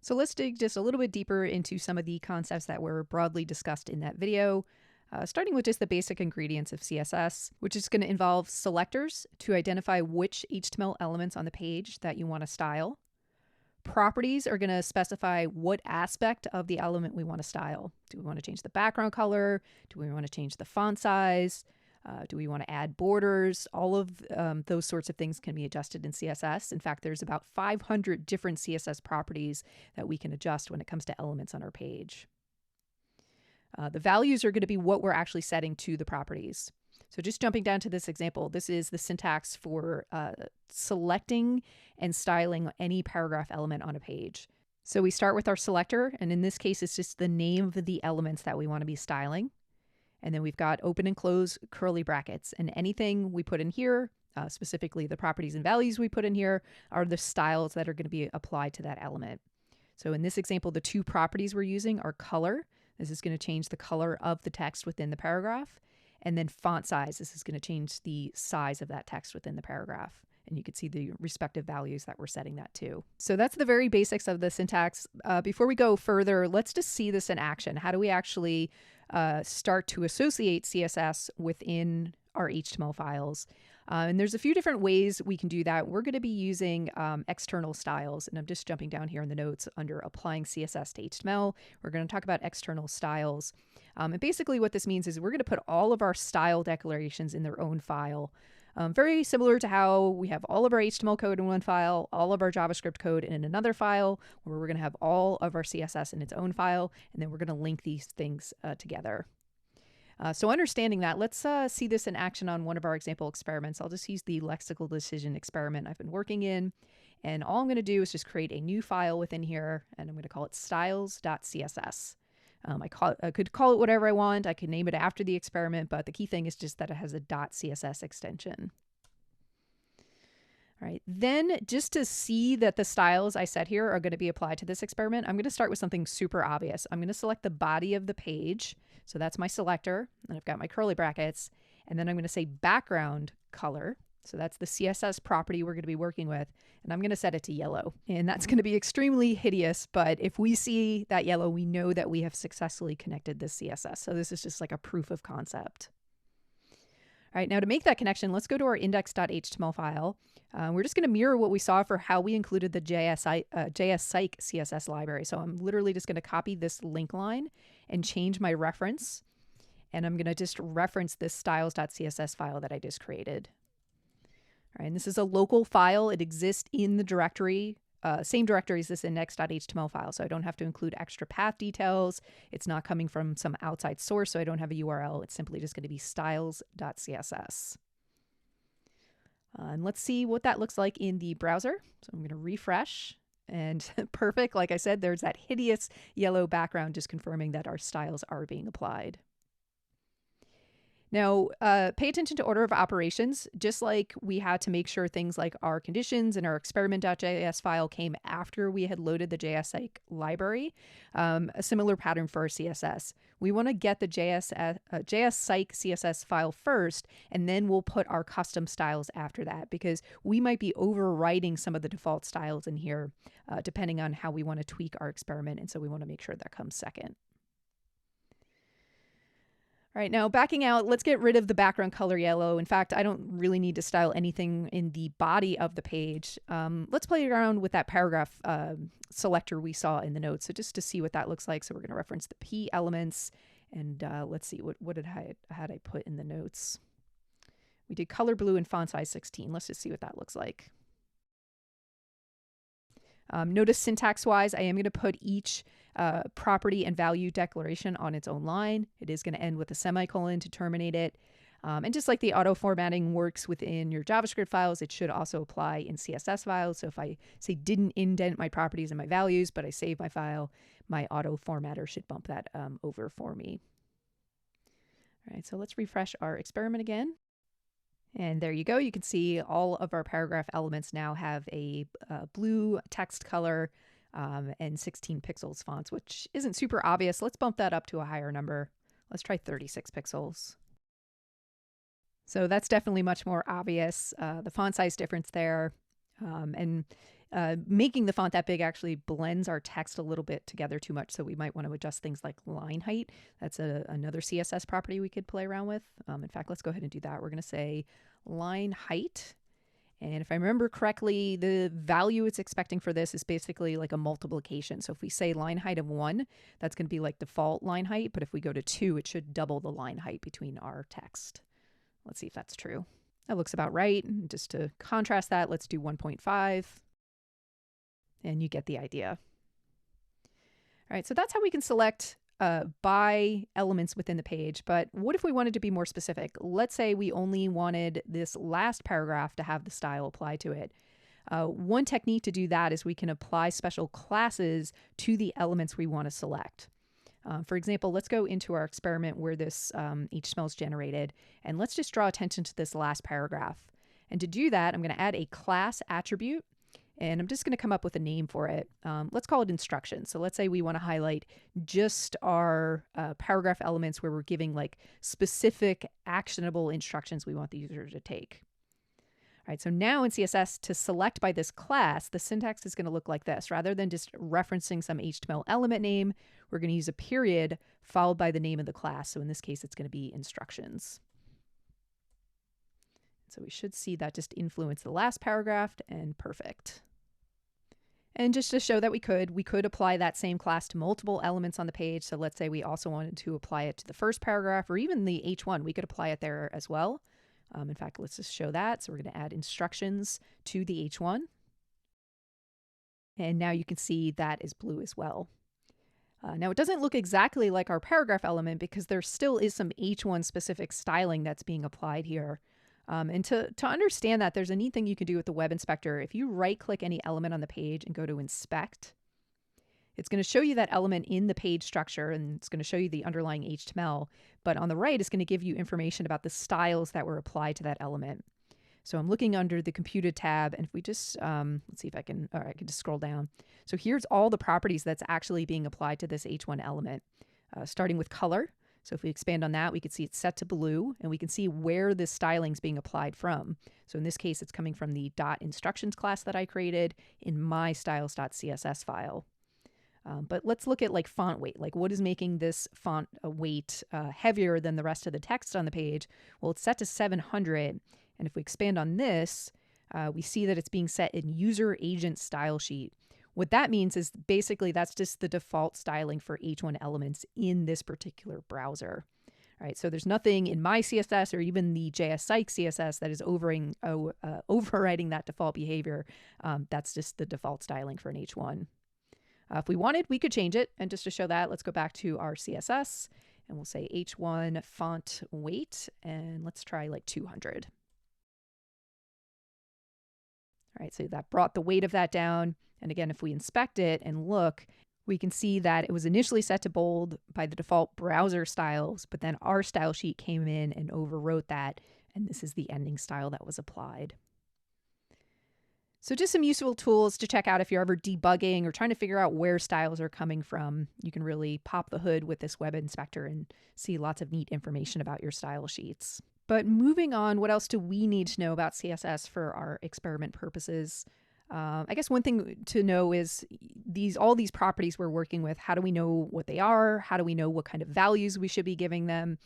So let's dig just a little bit deeper into some of the concepts that were broadly discussed in that video. Starting with just the basic ingredients of CSS, which is going to involve selectors to identify which HTML elements on the page that you want to style. Properties are going to specify what aspect of the element we want to style. Do we want to change the background color? Do we want to change the font size? Do we want to add borders? All of those sorts of things can be adjusted in CSS. In fact, there's about 500 different CSS properties that we can adjust when it comes to elements on our page. The values are going to be what we're actually setting to the properties. So just jumping down to this example, this is the syntax for selecting and styling any paragraph element on a page. So we start with our selector, and in this case, it's just the name of the elements that we want to be styling. And then we've got open and close curly brackets, and anything we put in here, specifically the properties and values we put in here, are the styles that are going to be applied to that element. So in this example, the two properties we're using are color. This is going to change the color of the text within the paragraph. And then font size, this is going to change the size of that text within the paragraph. And you can see the respective values that we're setting that to. So that's the very basics of the syntax. Before we go further, let's just see this in action. How do we actually start to associate CSS within our HTML files? And there's a few different ways we can do that. We're going to be using external styles, and I'm just jumping down here in the notes under applying CSS to HTML. We're going to talk about external styles. And basically what this means is we're going to put all of our style declarations in their own file. Very similar to how we have all of our HTML code in one file, all of our JavaScript code in another file, where we're going to have all of our CSS in its own file, and then we're going to link these things together. So understanding that, let's see this in action on one of our example experiments. I'll just use the lexical decision experiment I've been working in. And all I'm going to do is just create a new file within here, and I'm going to call it styles.css. I could call it whatever I want. I could name it after the experiment, but the key thing is just that it has a .css extension. All right, then just to see that the styles I set here are going to be applied to this experiment, I'm going to start with something super obvious. I'm going to select the body of the page. So that's my selector, and I've got my curly brackets. And then I'm going to say background color. So that's the CSS property we're going to be working with. And I'm going to set it to yellow. And that's going to be extremely hideous. But if we see that yellow, we know that we have successfully connected this CSS. So this is just like a proof of concept. All right, now to make that connection, let's go to our index.html file. We're just going to mirror what we saw for how we included the jsPsych CSS library. So I'm literally just going to copy this link line and change my reference. And I'm going to just reference this styles.css file that I just created. All right, and this is a local file. It exists in the directory, same directory as this index.html file. So I don't have to include extra path details. It's not coming from some outside source, so I don't have a URL. It's simply just going to be styles.css. And let's see what that looks like in the browser. So I'm going to refresh. And perfect. Like I said, there's that hideous yellow background just confirming that our styles are being applied. Now, pay attention to order of operations. Just like we had to make sure things like our conditions and our experiment.js file came after we had loaded the jsPsych library, a similar pattern for our CSS. We want to get the jsPsych CSS file first, and then we'll put our custom styles after that, because we might be overwriting some of the default styles in here, depending on how we want to tweak our experiment. And so we want to make sure that comes second. All right, now backing out, let's get rid of the background color yellow. In fact, I don't really need to style anything in the body of the page. Let's play around with that paragraph selector we saw in the notes. So just to see what that looks like. So we're going to reference the P elements, and let's see, what had I put in the notes? We did color blue and font size 16. Let's just see what that looks like. Notice syntax-wise, I am going to put each property and value declaration on its own line. It is going to end with a semicolon to terminate it. And just like the auto formatting works within your JavaScript files, it should also apply in CSS files. So if I say didn't indent my properties and my values, but I save my file, my auto formatter should bump that over for me. All right, so let's refresh our experiment again. And there you go. You can see all of our paragraph elements now have a blue text color and 16 pixels fonts, which isn't super obvious. Let's bump that up to a higher number. Let's try 36 pixels. So that's definitely much more obvious. The font size difference there. And making the font that big actually blends our text a little bit together too much. So we might want to adjust things like line height. That's another CSS property we could play around with. In fact, let's go ahead and do that. We're going to say line height. And if I remember correctly, the value it's expecting for this is basically like a multiplication. So if we say line height of 1, that's going to be like default line height. But if we go to 2, it should double the line height between our text. Let's see if that's true. That looks about right. And just to contrast that, let's do 1.5. And you get the idea. All right, so that's how we can select by elements within the page. But what if we wanted to be more specific? Let's say we only wanted this last paragraph to have the style applied to it. One technique to do that is we can apply special classes to the elements we want to select. For example, let's go into our experiment where this HTML is generated, and let's just draw attention to this last paragraph. And to do that, I'm going to add a class attribute, and I'm just going to come up with a name for it. Let's call it instructions. So let's say we want to highlight just our paragraph elements where we're giving like specific actionable instructions we want the user to take. All right, so now in CSS, to select by this class, the syntax is going to look like this. Rather than just referencing some HTML element name, we're going to use a period followed by the name of the class. So in this case, it's going to be instructions. So we should see that just influence the last paragraph, and perfect. And just to show that we could apply that same class to multiple elements on the page. So let's say we also wanted to apply it to the first paragraph or even the H1. We could apply it there as well. In fact, let's just show that. So we're going to add instructions to the H1. And now you can see that is blue as well. Now it doesn't look exactly like our paragraph element because there still is some H1 specific styling that's being applied here. And to understand that, there's a neat thing you can do with the web inspector. If you right click any element on the page and go to inspect, it's going to show you that element in the page structure, and it's going to show you the underlying HTML. But on the right, it's going to give you information about the styles that were applied to that element. So I'm looking under the computed tab, and if we just, let's see if I can, or I can just scroll down. So here's all the properties that's actually being applied to this H1 element, starting with color. So if we expand on that, we can see it's set to blue, and we can see where this styling is being applied from. So in this case, it's coming from the .instructions class that I created in my styles.css file. But let's look at like font weight. Like what is making this font weight heavier than the rest of the text on the page? Well, it's set to 700. And if we expand on this, we see that it's being set in user agent style sheet. What that means is basically that's just the default styling for H1 elements in this particular browser. All right, so there's nothing in my CSS or even the jsPsych CSS that is overriding that default behavior. That's just the default styling for an H1. If we wanted, we could change it. And just to show that, let's go back to our CSS and we'll say H1 font weight, and let's try like 200. All right, so that brought the weight of that down. And again, if we inspect it and look, we can see that it was initially set to bold by the default browser styles, but then our style sheet came in and overwrote that. And this is the ending style that was applied. So just some useful tools to check out if you're ever debugging or trying to figure out where styles are coming from. You can really pop the hood with this web inspector and see lots of neat information about your style sheets. But moving on, what else do we need to know about CSS for our experiment purposes? I guess one thing to know is all these properties we're working with, how do we know what they are? How do we know what kind of values we should be giving them?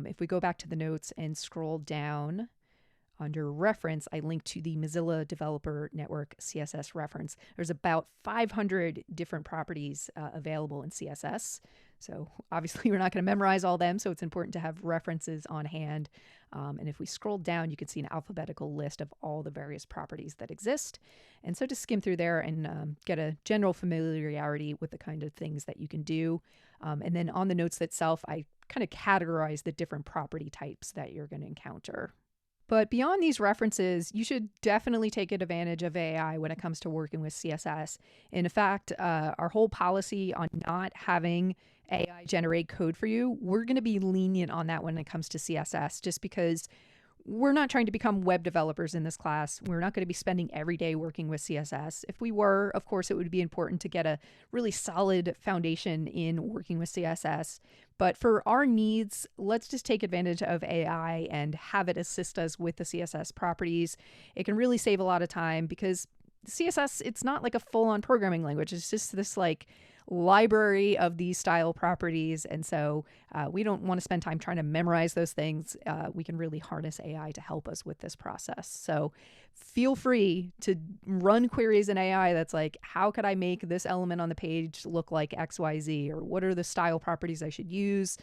If we go back to the notes and scroll down, under reference, I linked to the Mozilla Developer Network CSS reference. There's about 500 different properties available in CSS. So obviously we're not going to memorize all them, so it's important to have references on hand. And if we scroll down, you can see an alphabetical list of all the various properties that exist. And so just skim through there and get a general familiarity with the kind of things that you can do. And then on the notes itself, I kind of categorize the different property types that you're going to encounter. But beyond these references, you should definitely take advantage of AI when it comes to working with CSS. In fact, our whole policy on not having AI generate code for you, we're going to be lenient on that when it comes to CSS, just because we're not trying to become web developers in this class. We're not going to be spending every day working with CSS. If we were, of course, it would be important to get a really solid foundation in working with CSS. But for our needs, let's just take advantage of AI and have it assist us with the CSS properties. It can really save a lot of time because CSS, it's not like a full-on programming language. It's just this like library of these style properties. And so we don't want to spend time trying to memorize those things. We can really harness AI to help us with this process. So feel free to run queries in AI that's like, how could I make this element on the page look like XYZ? Or what are the style properties I should use?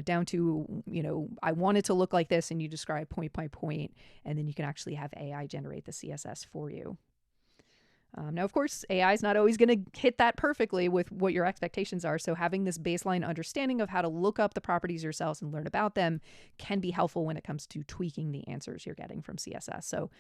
Down to, I want it to look like this, and you describe point by point, and then you can actually have AI generate the CSS for you. Now, of course, AI is not always going to hit that perfectly with what your expectations are. So having this baseline understanding of how to look up the properties yourselves and learn about them can be helpful when it comes to tweaking the answers you're getting from CSS. So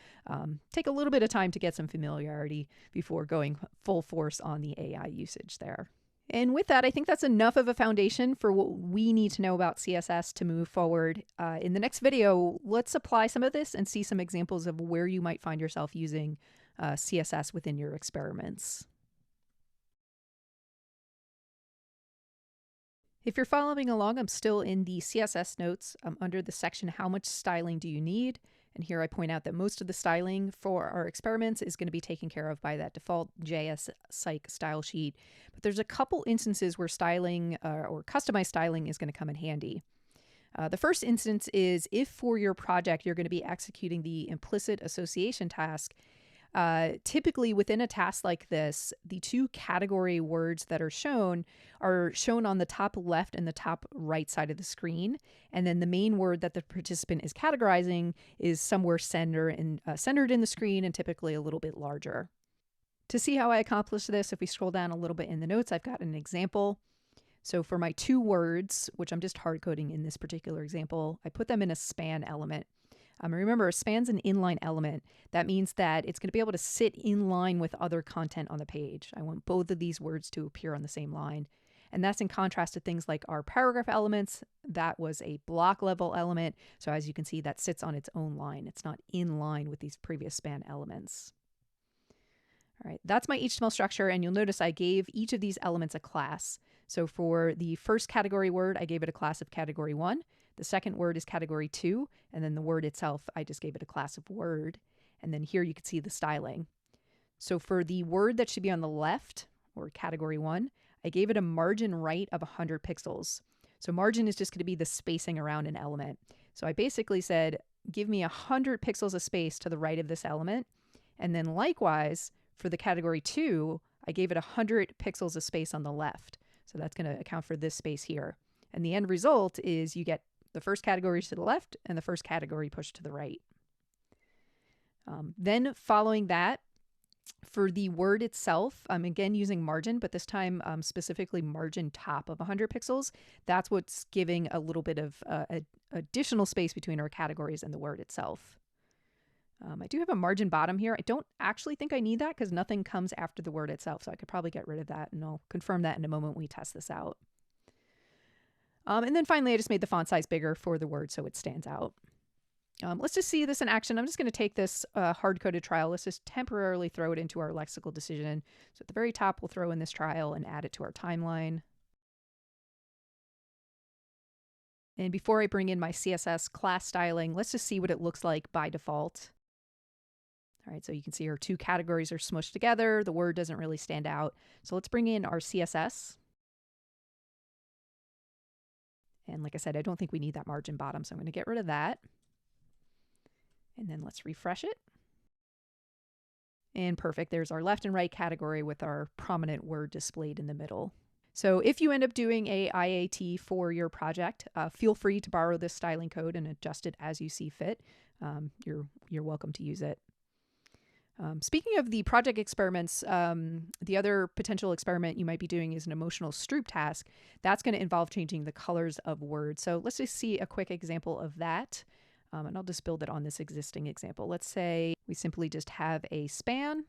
take a little bit of time to get some familiarity before going full force on the AI usage there. And with that, I think that's enough of a foundation for what we need to know about CSS to move forward. In the next video, let's apply some of this and see some examples of where you might find yourself using CSS within your experiments. If you're following along, I'm still in the CSS notes. I'm under the section, how much styling do you need? And here I point out that most of the styling for our experiments is going to be taken care of by that default jsPsych style sheet. But there's a couple instances where styling or customized styling is going to come in handy. The first instance is if for your project you're going to be executing the Implicit Association Task. Typically within a task like this, the two category words that are shown on the top left and the top right side of the screen. And then the main word that the participant is categorizing is somewhere centered in the screen and typically a little bit larger. To see how I accomplish this, if we scroll down a little bit in the notes, I've got an example. So for my two words, which I'm just hard coding in this particular example, I put them in a span element. Remember, a span's an inline element. That means that it's going to be able to sit in line with other content on the page. I want both of these words to appear on the same line. And that's in contrast to things like our paragraph elements. That was a block level element. So as you can see, that sits on its own line. It's not in line with these previous span elements. All right, that's my HTML structure, and you'll notice I gave each of these elements a class. So for the first category word, I gave it a class of category 1. The second word is category 2, and then the word itself, I just gave it a class of word. And then here you can see the styling. So for the word that should be on the left, or category 1, I gave it a margin right of 100 pixels. So margin is just going to be the spacing around an element. So I basically said, give me 100 pixels of space to the right of this element. And then likewise, for the category 2, I gave it 100 pixels of space on the left. So that's going to account for this space here. And the end result is you get the first category to the left and the first category pushed to the right. Then following that, for the word itself, I'm again using margin, but this time specifically margin top of 100 pixels. That's what's giving a little bit of additional space between our categories and the word itself. I do have a margin bottom here. I don't actually think I need that because nothing comes after the word itself, so I could probably get rid of that, and I'll confirm that in a moment when we test this out. And then finally, I just made the font size bigger for the word so it stands out. Let's just see this in action. I'm just going to take this hard-coded trial. Let's just temporarily throw it into our lexical decision. So at the very top, we'll throw in this trial and add it to our timeline. And before I bring in my CSS class styling, let's just see what it looks like by default. All right, so you can see our two categories are smushed together. The word doesn't really stand out. So let's bring in our CSS. And like I said, I don't think we need that margin bottom, so I'm going to get rid of that. And then let's refresh it. And perfect, there's our left and right category with our prominent word displayed in the middle. So if you end up doing a IAT for your project, feel free to borrow this styling code and adjust it as you see fit. You're welcome to use it. Speaking of the project experiments, the other potential experiment you might be doing is an emotional Stroop task. That's going to involve changing the colors of words. So let's just see a quick example of that. And I'll just build it on this existing example. Let's say we simply just have a span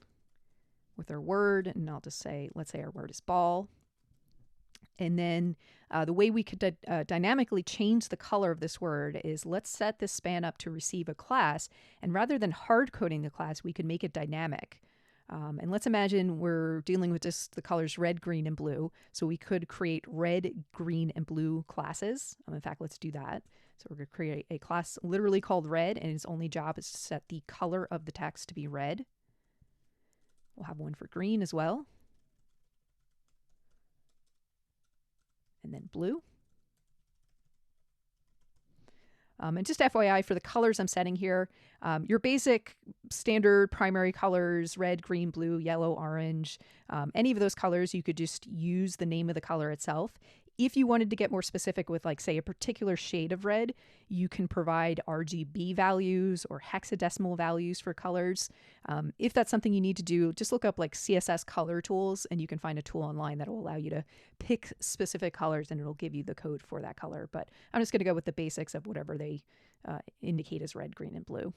with our word, and I'll just say, let's say our word is ball. And then the way we could dynamically change the color of this word is let's set this span up to receive a class. And rather than hard coding the class, we could make it dynamic. And let's imagine we're dealing with just the colors red, green, and blue. So we could create red, green, and blue classes. In fact, let's do that. So we're going to create a class literally called red, and its only job is to set the color of the text to be red. We'll have one for green as well. And then blue. And just FYI, for the colors I'm setting here, your basic standard primary colors, red, green, blue, yellow, orange, any of those colors, you could just use the name of the color itself. If you wanted to get more specific with, like, say, a particular shade of red, you can provide RGB values or hexadecimal values for colors. If that's something you need to do, just look up like CSS color tools, and you can find a tool online that will allow you to pick specific colors, and it'll give you the code for that color. But I'm just going to go with the basics of whatever they indicate as red, green, and blue. All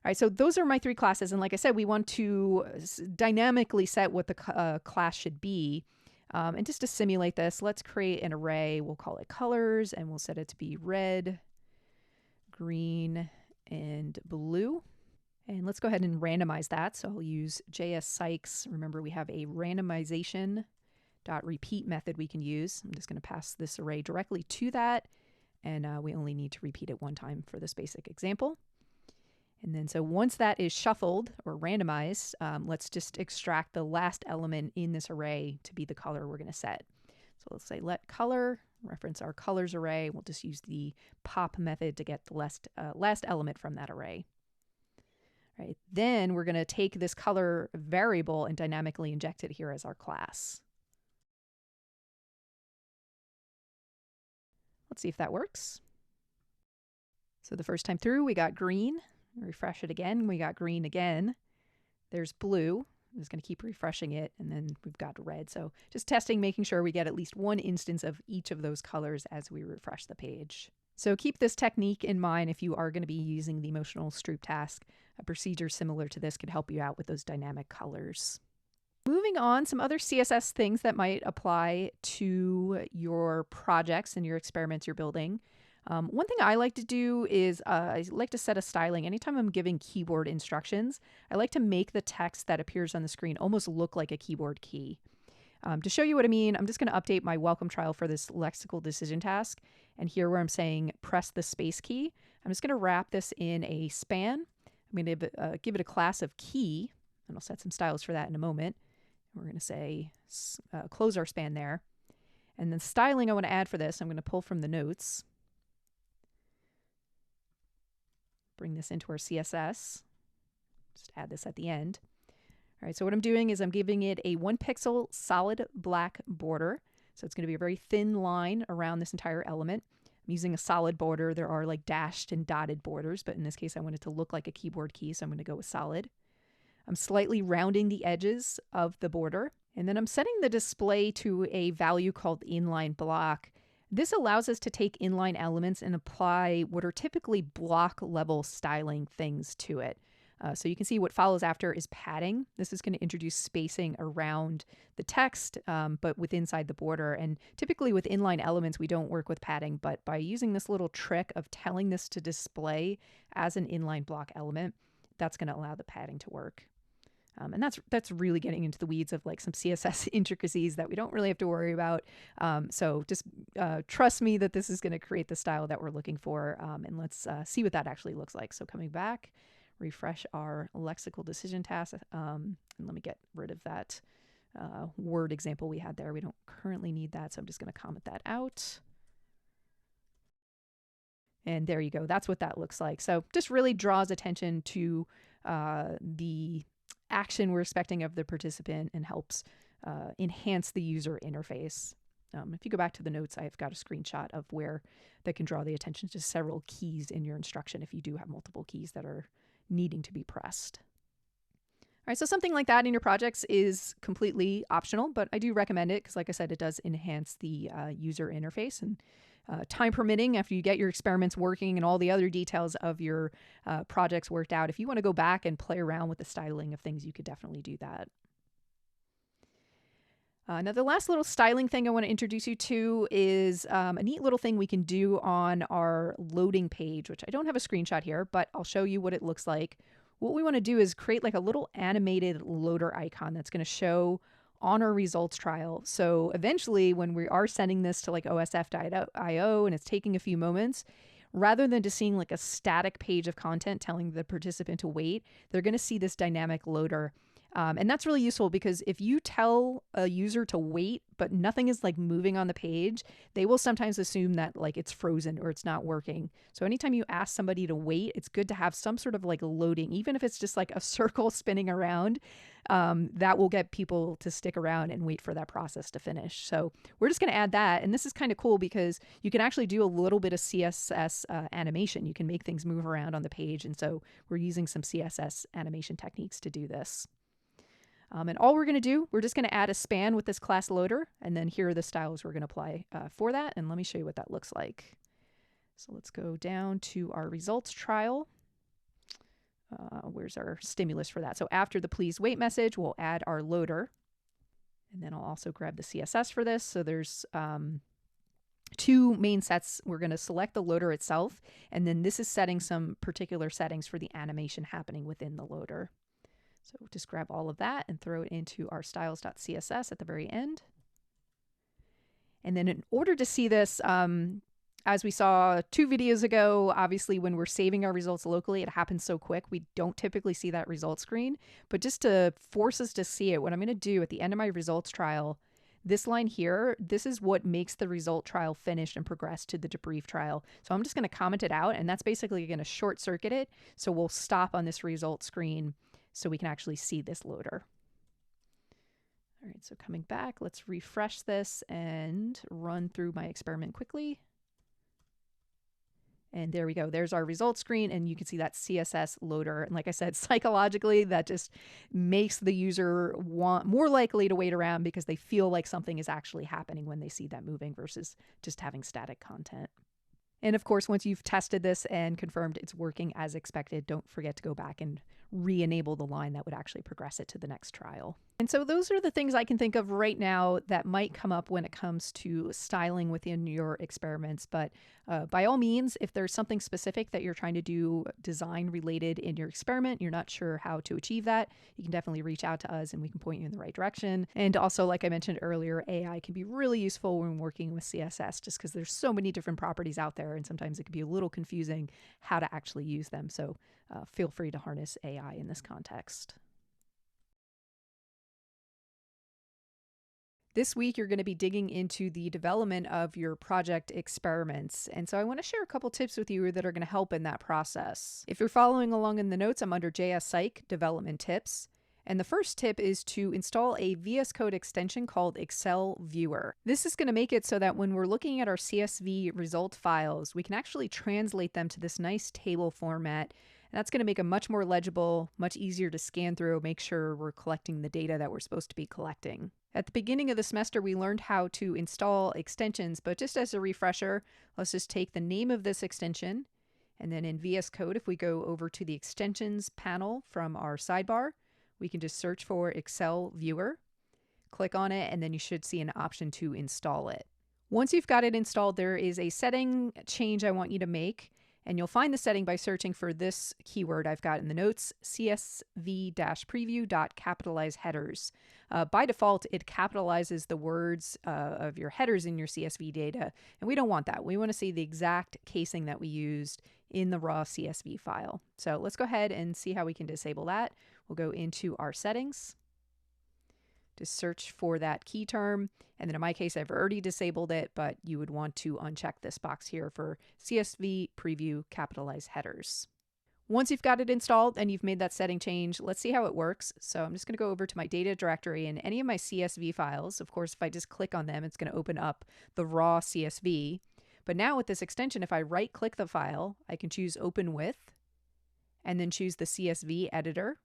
right, so those are my three classes. And like I said, we want to dynamically set what the class should be. And just to simulate this, let's create an array. We'll call it colors, and we'll set it to be red, green, and blue. And let's go ahead and randomize that. So I'll use jsPsych. Remember, we have a randomization.repeat method we can use. I'm just going to pass this array directly to that, and we only need to repeat it one time for this basic example. And then so once that is shuffled or randomized, let's just extract the last element in this array to be the color we're going to set. So let's say let color, reference our colors array. We'll just use the pop method to get the last element from that array. All right, then we're going to take this color variable and dynamically inject it here as our class. Let's see if that works. So the first time through, we got green. Refresh it again, we got green again. There's blue. I'm just going to keep refreshing it, and then we've got red. So just testing, making sure we get at least one instance of each of those colors as we refresh the page. So keep this technique in mind if you are going to be using the emotional Stroop task. A procedure similar to this could help you out with those dynamic colors. Moving on, some other CSS things that might apply to your projects and your experiments you're building. One thing I like to do is I like to set a styling. Anytime I'm giving keyboard instructions, I like to make the text that appears on the screen almost look like a keyboard key. To show you what I mean, I'm just going to update my welcome trial for this lexical decision task. And here where I'm saying press the space key, I'm just going to wrap this in a span. I'm going to give it a class of key, and I'll set some styles for that in a moment. We're going to say close our span there. And then styling I want to add for this, I'm going to pull from the notes. Bring this into our CSS. Just add this at the end. All right, so what I'm doing is I'm giving it a 1 pixel solid black border. So it's going to be a very thin line around this entire element. I'm using a solid border. There are like dashed and dotted borders, but in this case I want it to look like a keyboard key, so I'm going to go with solid. I'm slightly rounding the edges of the border, and then I'm setting the display to a value called inline block. This allows us to take inline elements and apply what are typically block level styling things to it. So you can see what follows after is padding. This is going to introduce spacing around the text, but inside the border. And typically with inline elements, we don't work with padding, but by using this little trick of telling this to display as an inline block element, that's going to allow the padding to work. And that's really getting into the weeds of like some CSS intricacies that we don't really have to worry about. So just trust me that this is going to create the style that we're looking for. And let's see what that actually looks like. So coming back, refresh our lexical decision task. And let me get rid of that word example we had there. We don't currently need that, so I'm just going to comment that out. And there you go. That's what that looks like. So just really draws attention to the action we're expecting of the participant and helps enhance the user interface. If you go back to the notes, I've got a screenshot of where that can draw the attention to several keys in your instruction if you do have multiple keys that are needing to be pressed. All right, so something like that in your projects is completely optional, but I do recommend it because, like I said, it does enhance the user interface. And time permitting, after you get your experiments working and all the other details of your projects worked out, if you want to go back and play around with the styling of things, you could definitely do that. Now, the last little styling thing I want to introduce you to is a neat little thing we can do on our loading page, which I don't have a screenshot here, but I'll show you what it looks like. What we want to do is create like a little animated loader icon that's going to show on our results trial. So eventually when we are sending this to like OSF.io and it's taking a few moments, rather than just seeing like a static page of content telling the participant to wait, they're going to see this dynamic loader. And that's really useful because if you tell a user to wait, but nothing is like moving on the page, they will sometimes assume that like it's frozen or it's not working. So anytime you ask somebody to wait, it's good to have some sort of like loading, even if it's just like a circle spinning around, that will get people to stick around and wait for that process to finish. So we're just going to add that. And this is kind of cool because you can actually do a little bit of CSS animation. You can make things move around on the page. And so we're using some CSS animation techniques to do this. And all we're going to do, we're just going to add a span with this class loader, and then here are the styles we're going to apply for that. And let me show you what that looks like. So let's go down to our results trial. Where's our stimulus for that? So after the please wait message, we'll add our loader. And then I'll also grab the CSS for this. So there's two main sets. We're going to select the loader itself, and then this is setting some particular settings for the animation happening within the loader. So just grab all of that and throw it into our styles.css at the very end. And then in order to see this, as we saw 2 videos ago, obviously when we're saving our results locally, it happens so quick. We don't typically see that result screen. But just to force us to see it, what I'm going to do at the end of my results trial, this line here, this is what makes the result trial finished and progress to the debrief trial. So I'm just going to comment it out, and that's basically going to short circuit it. So we'll stop on this result screen so we can actually see this loader. All right, so coming back, let's refresh this and run through my experiment quickly. And there we go. There's our results screen, and you can see that CSS loader. And like I said, psychologically, that just makes the user more likely to wait around because they feel like something is actually happening when they see that moving versus just having static content. And of course, once you've tested this and confirmed it's working as expected, don't forget to go back and re-enable the line that would actually progress it to the next trial. And so those are the things I can think of right now that might come up when it comes to styling within your experiments. But by all means, if there's something specific that you're trying to do design related in your experiment, you're not sure how to achieve that, you can definitely reach out to us and we can point you in the right direction. And also, like I mentioned earlier, AI can be really useful when working with CSS just because there's so many different properties out there and sometimes it can be a little confusing how to actually use them. So feel free to harness AI in this context. This week, you're going to be digging into the development of your project experiments. And so I want to share a couple tips with you that are going to help in that process. If you're following along in the notes, I'm under jsPsych development tips. And the first tip is to install a VS Code extension called Excel Viewer. This is going to make it so that when we're looking at our CSV result files, we can actually translate them to this nice table format. And that's going to make them much more legible, much easier to scan through, make sure we're collecting the data that we're supposed to be collecting. At the beginning of the semester, we learned how to install extensions, but just as a refresher, let's just take the name of this extension, and then in VS Code, if we go over to the extensions panel from our sidebar, we can just search for Excel Viewer, click on it, and then you should see an option to install it. Once you've got it installed, there is a setting change I want you to make. And you'll find the setting by searching for this keyword I've got in the notes, csv-preview.capitalize headers. By default, it capitalizes the words of your headers in your CSV data, and we don't want that. We want to see the exact casing that we used in the raw CSV file. So let's go ahead and see how we can disable that. We'll go into our settings, to search for that key term. And then in my case, I've already disabled it, but you would want to uncheck this box here for CSV preview capitalize headers. Once you've got it installed and you've made that setting change, let's see how it works. So I'm just going to go over to my data directory and any of my CSV files. Of course, if I just click on them, it's going to open up the raw CSV. But now with this extension, if I right click the file, I can choose open with and then choose the CSV editor.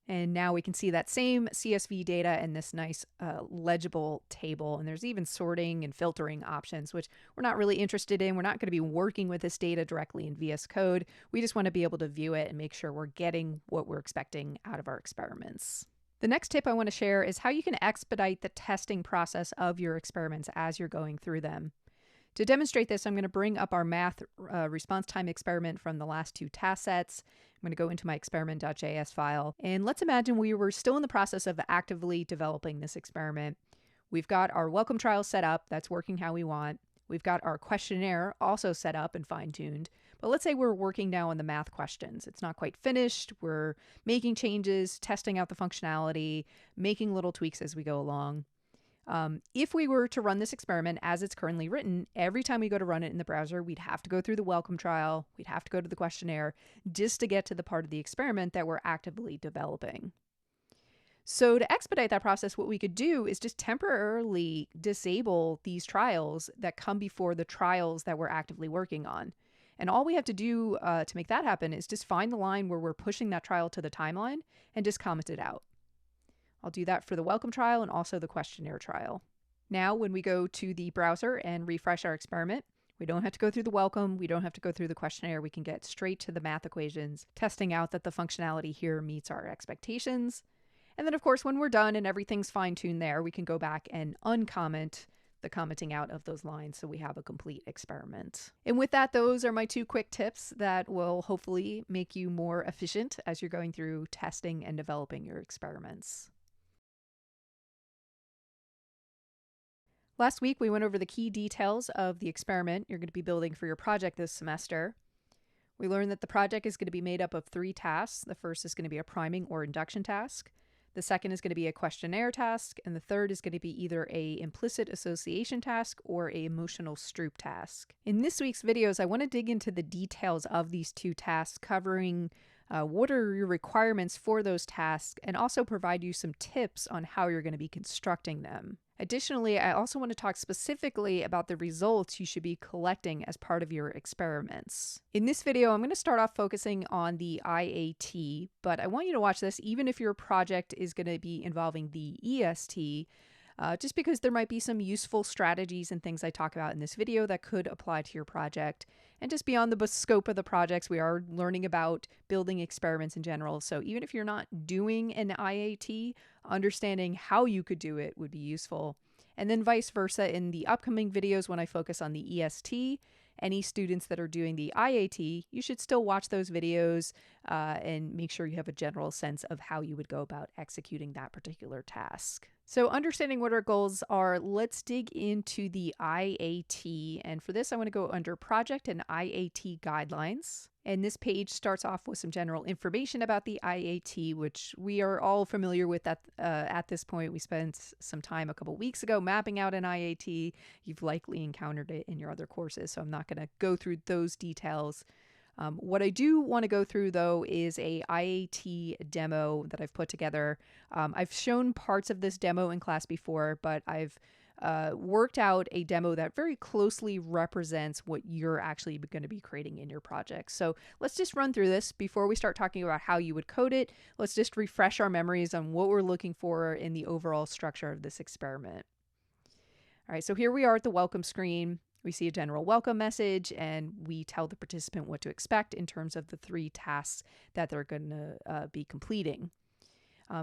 And now we can see that same CSV data in this nice legible table. And there's even sorting and filtering options, which we're not really interested in. We're not going to be working with this data directly in VS Code. We just want to be able to view it and make sure we're getting what we're expecting out of our experiments. The next tip I want to share is how you can expedite the testing process of your experiments as you're going through them. To demonstrate this, I'm going to bring up our math response time experiment from the last two task sets. I'm going to go into my experiment.js file. And let's imagine we were still in the process of actively developing this experiment. We've got our welcome trial set up. That's working how we want. We've got our questionnaire also set up and fine-tuned. But let's say we're working now on the math questions. It's not quite finished. We're making changes, testing out the functionality, making little tweaks as we go along. If we were to run this experiment as it's currently written, every time we go to run it in the browser, we'd have to go through the welcome trial, we'd have to go to the questionnaire just to get to the part of the experiment that we're actively developing. So to expedite that process, what we could do is just temporarily disable these trials that come before the trials that we're actively working on. And all we have to do to make that happen is just find the line where we're pushing that trial to the timeline and just comment it out. I'll do that for the welcome trial and also the questionnaire trial. Now, when we go to the browser and refresh our experiment, we don't have to go through the welcome. We don't have to go through the questionnaire. We can get straight to the math equations, testing out that the functionality here meets our expectations. And then, of course, when we're done and everything's fine-tuned there, we can go back and uncomment the commenting out of those lines so we have a complete experiment. And with that, those are my two quick tips that will hopefully make you more efficient as you're going through testing and developing your experiments. Last week, we went over the key details of the experiment you're going to be building for your project this semester. We learned that the project is going to be made up of 3 tasks. The first is going to be a priming or induction task. The second is going to be a questionnaire task. And the third is going to be either an implicit association task or an emotional Stroop task. In this week's videos, I want to dig into the details of these 2 tasks, covering what are your requirements for those tasks, and also provide you some tips on how you're going to be constructing them. Additionally, I also want to talk specifically about the results you should be collecting as part of your experiments. In this video, I'm going to start off focusing on the IAT, but I want you to watch this even if your project is going to be involving the EST. just because there might be some useful strategies and things I talk about in this video that could apply to your project. And just beyond the scope of the projects, we are learning about building experiments in general. So even if you're not doing an IAT, understanding how you could do it would be useful. And then vice versa in the upcoming videos when I focus on the EST, any students that are doing the IAT, you should still watch those videos and make sure you have a general sense of how you would go about executing that particular task. So understanding what our goals are, let's dig into the IAT. And for this, I want to go under Project and IAT Guidelines. And this page starts off with some general information about the IAT, which we are all familiar with at this point. We spent some time a couple weeks ago mapping out an IAT. You've likely encountered it in your other courses, so I'm not going to go through those details. What I do want to go through, though, is a IAT demo that I've put together. I've shown parts of this demo in class before, but I've worked out a demo that very closely represents what you're actually going to be creating in your project. So let's just run through this before we start talking about how you would code it. Let's just refresh our memories on what we're looking for in the overall structure of this experiment. All right, so here we are at the welcome screen. We see a general welcome message, and we tell the participant what to expect in terms of the 3 tasks that they're going to be completing.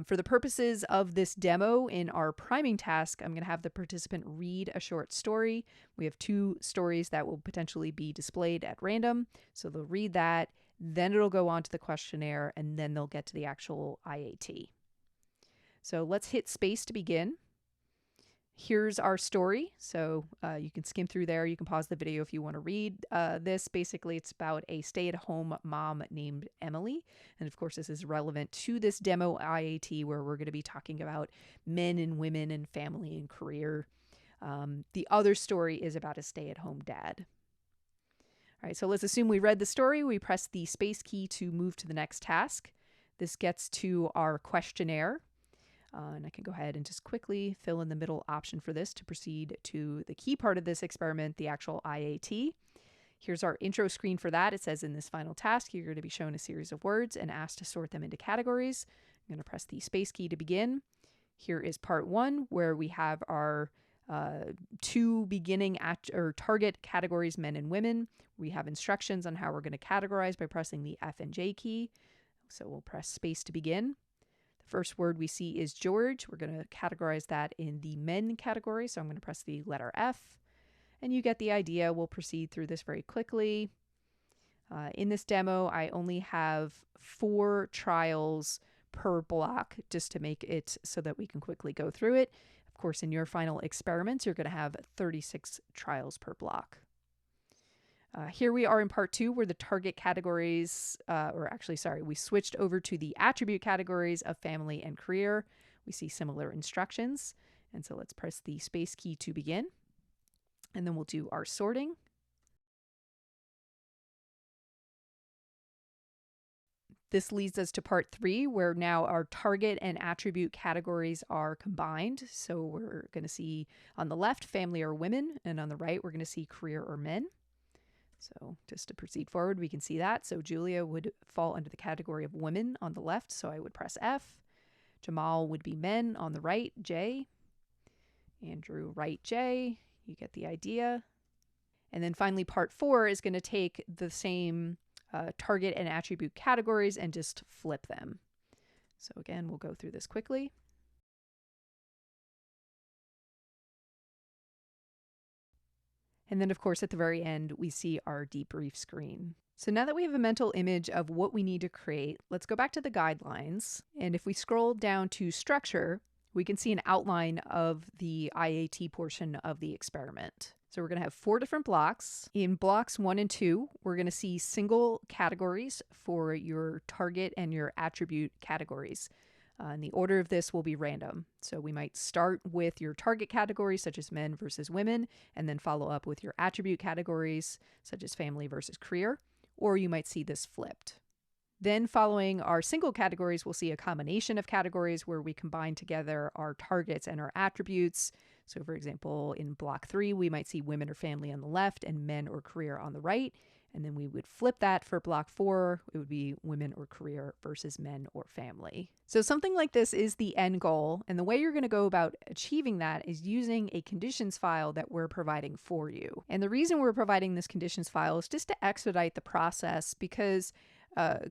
For the purposes of this demo, in our priming task, I'm going to have the participant read a short story. We have 2 stories that will potentially be displayed at random. So they'll read that, then it'll go on to the questionnaire, and then they'll get to the actual IAT. So let's hit space to begin. Here's our story. So you can skim through there. You can pause the video if you want to read this. Basically, it's about a stay-at-home mom named Emily. And of course, this is relevant to this demo IAT where we're going to be talking about men and women and family and career. The other story is about a stay-at-home dad. All right, so let's assume we read the story. We press the space key to move to the next task. This gets to our questionnaire. And I can go ahead and just quickly fill in the middle option for this to proceed to the key part of this experiment, the actual IAT. Here's our intro screen for that. It says in this final task, you're going to be shown a series of words and asked to sort them into categories. I'm going to press the space key to begin. Here is part 1, where we have our 2 beginning or target categories, men and women. We have instructions on how we're going to categorize by pressing the F and J key. So we'll press space to begin. The first word we see is George. We're going to categorize that in the men category. So I'm going to press the letter F. And you get the idea. We'll proceed through this very quickly. In this demo, I only have 4 trials per block just to make it so that we can quickly go through it. Of course, in your final experiments, you're going to have 36 trials per block. Here we are in part 2 where the target categories, we switched over to the attribute categories of family and career. We see similar instructions. And so let's press the space key to begin. And then we'll do our sorting. This leads us to part 3, where now our target and attribute categories are combined. So we're going to see on the left, family or women, and on the right, we're going to see career or men. So just to proceed forward, we can see that. So Julia would fall under the category of women on the left, so I would press F. Jamal would be men on the right, J. Andrew, right, J. You get the idea. And then finally, part 4 is going to take the same target and attribute categories and just flip them. So again, we'll go through this quickly. And then, of course, at the very end, we see our debrief screen. So now that we have a mental image of what we need to create, let's go back to the guidelines. And if we scroll down to structure, we can see an outline of the IAT portion of the experiment. So we're going to have 4 different blocks. In blocks 1 and 2, we're going to see single categories for your target and your attribute categories. And the order of this will be random. So we might start with your target categories, such as men versus women, and then follow up with your attribute categories, such as family versus career, or you might see this flipped. Then following our single categories, we'll see a combination of categories where we combine together our targets and our attributes. So for example, in block 3, we might see women or family on the left and men or career on the right. And then we would flip that for block 4. It would be women or career versus men or family. So something like this is the end goal. And the way you're going to go about achieving that is using a conditions file that we're providing for you. And the reason we're providing this conditions file is just to expedite the process, because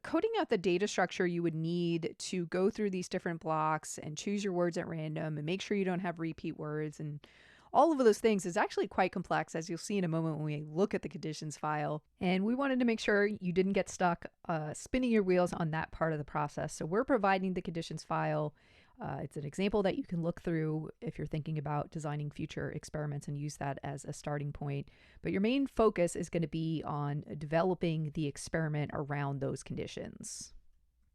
coding out the data structure you would need to go through these different blocks and choose your words at random and make sure you don't have repeat words and all of those things is actually quite complex, as you'll see in a moment when we look at the conditions file. And we wanted to make sure you didn't get stuck spinning your wheels on that part of the process. So we're providing the conditions file. It's an example that you can look through if you're thinking about designing future experiments and use that as a starting point. But your main focus is going to be on developing the experiment around those conditions.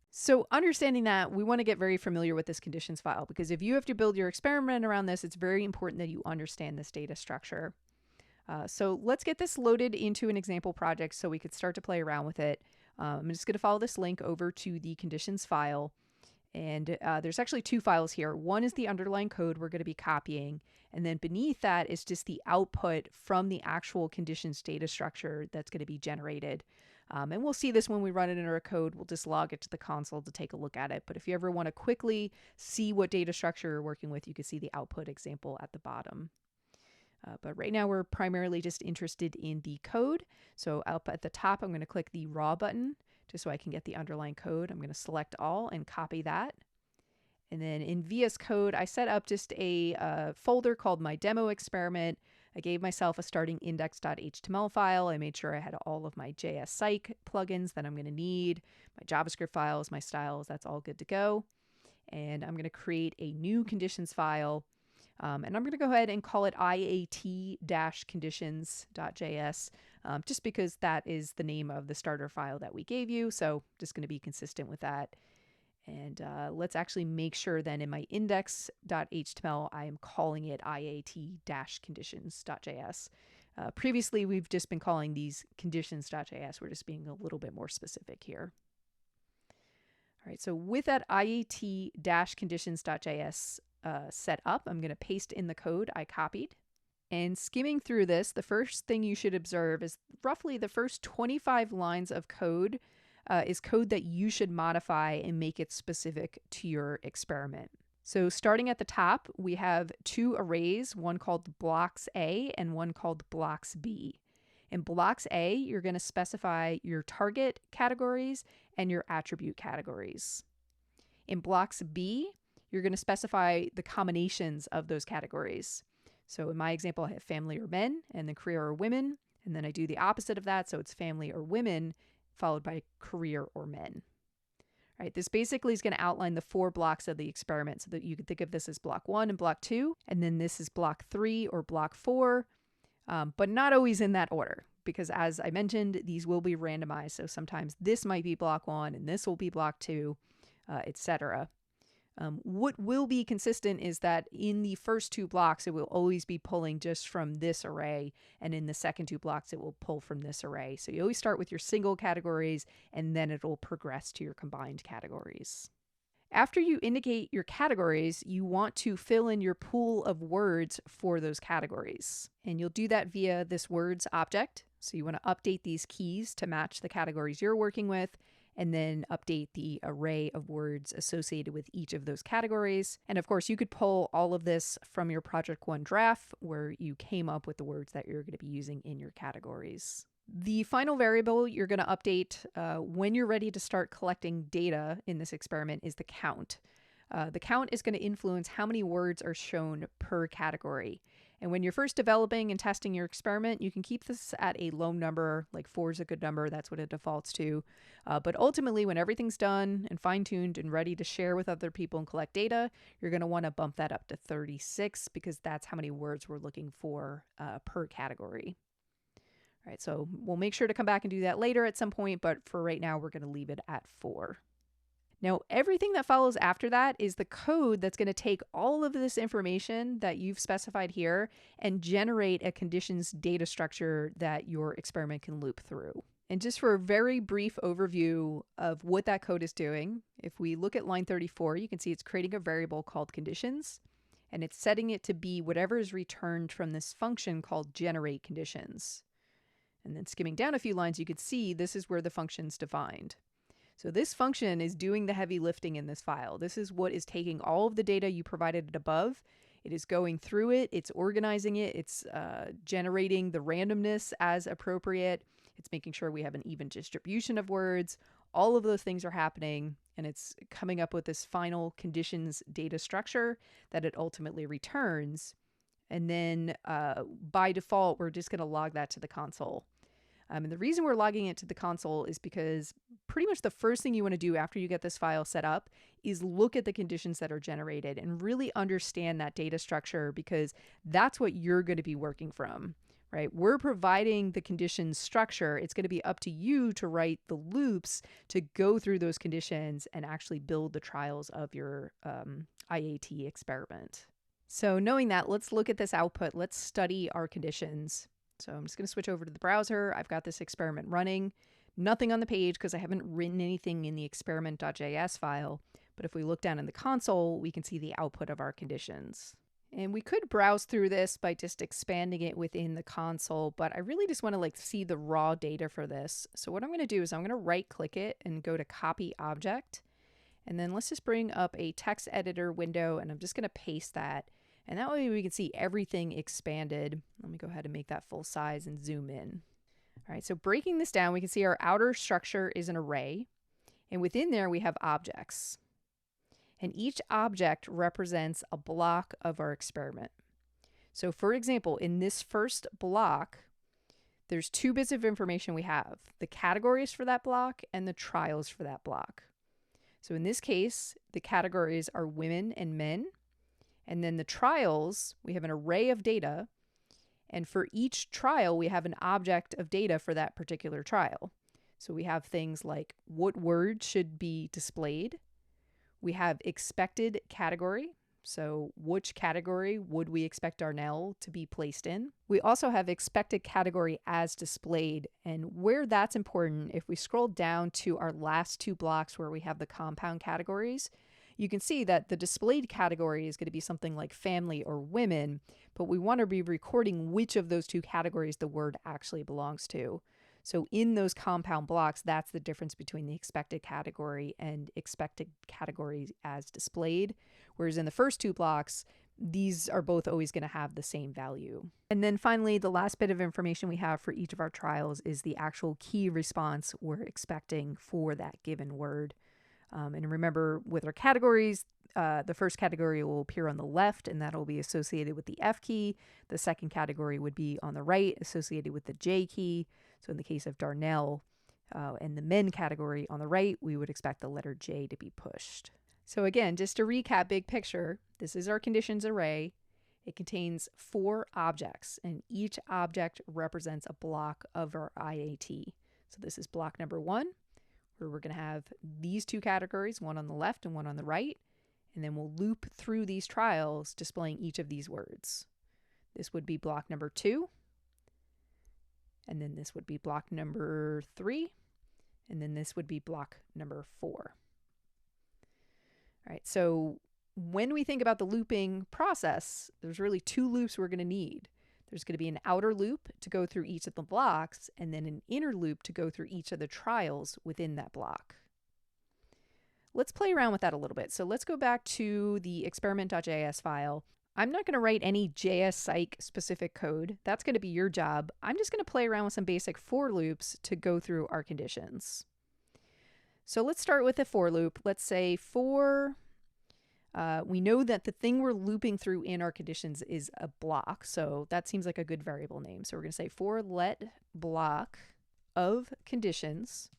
So understanding that, we want to get very familiar with this conditions file, because if you have to build your experiment around this, it's very important that you understand this data structure. So let's get this loaded into an example project so we could start to play around with it. I'm just going to follow this link over to the conditions file. And there's actually 2 files here. One is the underlying code we're going to be copying. And then beneath that is just the output from the actual conditions data structure that's going to be generated. And we'll see this when we run it in our code. We'll just log it to the console to take a look at it. But if you ever want to quickly see what data structure you're working with, you can see the output example at the bottom. But right now we're primarily just interested in the code. So up at the top, I'm going to click the raw button just so I can get the underlying code. I'm going to select all and copy that. And then in VSCode, I set up just a folder called my demo experiment. I gave myself a starting index.html file. I made sure I had all of my jsPsych plugins that I'm going to need, my JavaScript files, my styles, that's all good to go. And I'm going to create a new conditions file. And I'm going to go ahead and call it IAT-conditions.js, just because that is the name of the starter file that we gave you. So just going to be consistent with that. And let's actually make sure then in my index.html, I am calling it IAT-conditions.js. Previously, we've just been calling these conditions.js. We're just being a little bit more specific here. All right, so with that IAT-conditions.js set up, I'm going to paste in the code I copied. And skimming through this, the first thing you should observe is roughly the first 25 lines of code is code that you should modify and make it specific to your experiment. So starting at the top, we have 2 arrays, one called blocks A and one called blocks B. In blocks A, you're going to specify your target categories and your attribute categories. In blocks B, you're going to specify the combinations of those categories. So in my example, I have family or men and then career or women. And then I do the opposite of that. So it's family or women followed by career or men. All right, this basically is going to outline the 4 blocks of the experiment so that you can think of this as block 1 and block 2. And then this is block 3 or block 4, but not always in that order, because as I mentioned, these will be randomized. So sometimes this might be block 1 and this will be block 2, etc. What will be consistent is that in the first 2 blocks, it will always be pulling just from this array. And in the second 2 blocks, it will pull from this array. So you always start with your single categories, and then it will progress to your combined categories. After you indicate your categories, you want to fill in your pool of words for those categories. And you'll do that via this words object. So you want to update these keys to match the categories you're working with, and then update the array of words associated with each of those categories. And of course, you could pull all of this from your Project 1 draft where you came up with the words that you're going to be using in your categories. The final variable you're going to update when you're ready to start collecting data in this experiment is the count. The count is going to influence how many words are shown per category. And when you're first developing and testing your experiment, you can keep this at a low number, like 4 is a good number, that's what it defaults to. But ultimately, when everything's done and fine-tuned and ready to share with other people and collect data, you're going to want to bump that up to 36 because that's how many words we're looking for per category. All right, so we'll make sure to come back and do that later at some point, but for right now, we're going to leave it at 4. Now, everything that follows after that is the code that's going to take all of this information that you've specified here and generate a conditions data structure that your experiment can loop through. And just for a very brief overview of what that code is doing, if we look at line 34, you can see it's creating a variable called conditions, and it's setting it to be whatever is returned from this function called generate conditions. And then skimming down a few lines, you could see this is where the function's defined. So this function is doing the heavy lifting in this file. This is what is taking all of the data you provided above. It is going through it, it's organizing it, it's generating the randomness as appropriate, it's making sure we have an even distribution of words. All of those things are happening, and it's coming up with this final conditions data structure that it ultimately returns. And then by default, we're just going to log that to the console. And the reason we're logging it to the console is because pretty much the first thing you want to do after you get this file set up is look at the conditions that are generated and really understand that data structure, because that's what you're going to be working from, right? We're providing the condition structure. It's going to be up to you to write the loops to go through those conditions and actually build the trials of your IAT experiment. So knowing that, let's look at this output. Let's study our conditions. So I'm just going to switch over to the browser. I've got this experiment running. Nothing on the page because I haven't written anything in the experiment.js file. But if we look down in the console, we can see the output of our conditions. And we could browse through this by just expanding it within the console, but I really just want to see the raw data for this. So what I'm going to do is I'm going to right click it and go to copy object. And then let's just bring up a text editor window, and I'm just going to paste that. And that way we can see everything expanded. Let me go ahead and make that full size and zoom in. All right, so breaking this down, we can see our outer structure is an array. And within there, we have objects. And each object represents a block of our experiment. So for example, in this first block, there's 2 bits of information we have: the categories for that block and the trials for that block. So in this case, the categories are women and men. And then the trials, we have an array of data. And for each trial, we have an object of data for that particular trial. So we have things like what word should be displayed. We have expected category. So which category would we expect Darnell to be placed in? We also have expected category as displayed. And where that's important, if we scroll down to our last 2 blocks where we have the compound categories, you can see that the displayed category is going to be something like family or women, but we want to be recording which of those 2 categories the word actually belongs to. So in those compound blocks, that's the difference between the expected category and expected categories as displayed. Whereas in the first 2 blocks, these are both always going to have the same value. And then finally, the last bit of information we have for each of our trials is the actual key response we're expecting for that given word. And remember, with our categories, the first category will appear on the left, and that'll be associated with the F key. The second category would be on the right, associated with the J key. So in the case of Darnell and the men category on the right, we would expect the letter J to be pushed. So again, just to recap big picture, this is our conditions array. It contains 4 objects, and each object represents a block of our IAT. So this is block number 1. Where we're going to have these 2 categories, one on the left and one on the right, and then we'll loop through these trials displaying each of these words. This would be block number 2, and then this would be block number 3, and then this would be block number 4. All right, so when we think about the looping process, there's really 2 loops we're going to need. There's going to be an outer loop to go through each of the blocks, and then an inner loop to go through each of the trials within that block. Let's play around with that a little bit. So let's go back to the experiment.js file. I'm not going to write any JSPsych specific code. That's going to be your job. I'm just going to play around with some basic for loops to go through our conditions. So let's start with a for loop. Let's say for we know that the thing we're looping through in our conditions is a block, so that seems like a good variable name. So we're going to say for let block of conditions,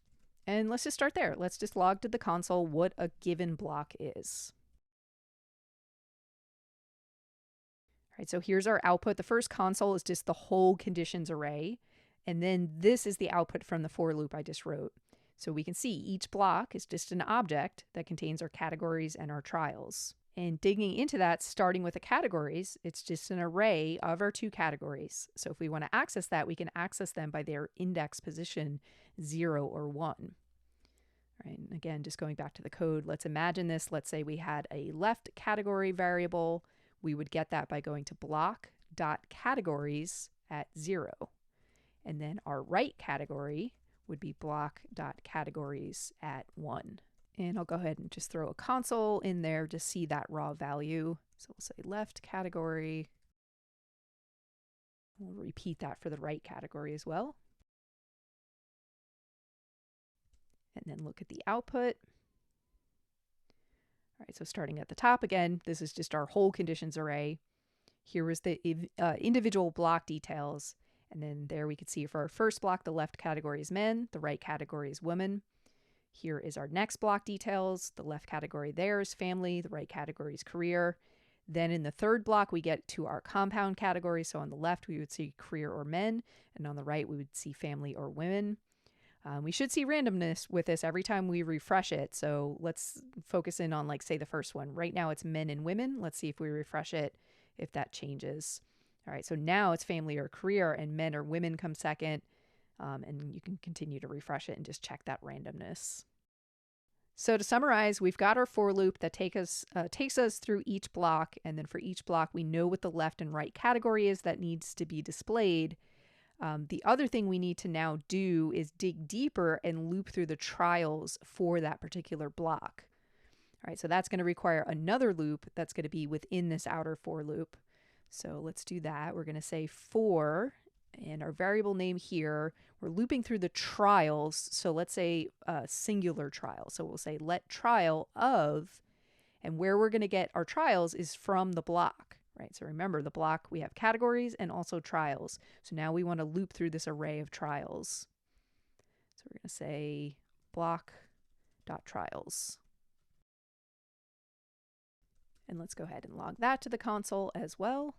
and let's just start there. Let's just log to the console what a given block is. All right, so here's our output. The first console is just the whole conditions array, and then this is the output from the for loop I just wrote. So we can see each block is just an object that contains our categories and our trials. And digging into that, starting with the categories, it's just an array of our 2 categories. So if we want to access that, we can access them by their index position 0 or 1. All right, and again, just going back to the code, let's imagine this. Let's say we had a left category variable. We would get that by going to block.categories at 0. And then our right category would be block.categories at 1. And I'll go ahead and just throw a console in there to see that raw value. So we'll say left category. We'll repeat that for the right category as well. And then look at the output. All right, so starting at the top again, this is just our whole conditions array. Here was the individual block details. And then there we could see for our first block, the left category is men, the right category is women. Here is our next block details. The left category there is family, the right category is career. Then in the third block, we get to our compound category. So on the left, we would see career or men, and on the right, we would see family or women. We should see randomness with this every time we refresh it. So let's focus in on, like, say, the first one. Right now, it's men and women. Let's see if we refresh it, if that changes. All right, so now it's family or career, and men or women come second. And you can continue to refresh it and just check that randomness. So to summarize, we've got our for loop that takes us through each block, and then for each block, we know what the left and right category is that needs to be displayed. The other thing we need to now do is dig deeper and loop through the trials for that particular block. All right, so that's going to require another loop that's going to be within this outer for loop. So let's do that. We're going to say for, and our variable name here, we're looping through the trials. So let's say a singular trial. So we'll say let trial of, and where we're going to get our trials is from the block. Right, so remember the block, we have categories and also trials. So now we want to loop through this array of trials. So we're going to say block.trials. And let's go ahead and log that to the console as well.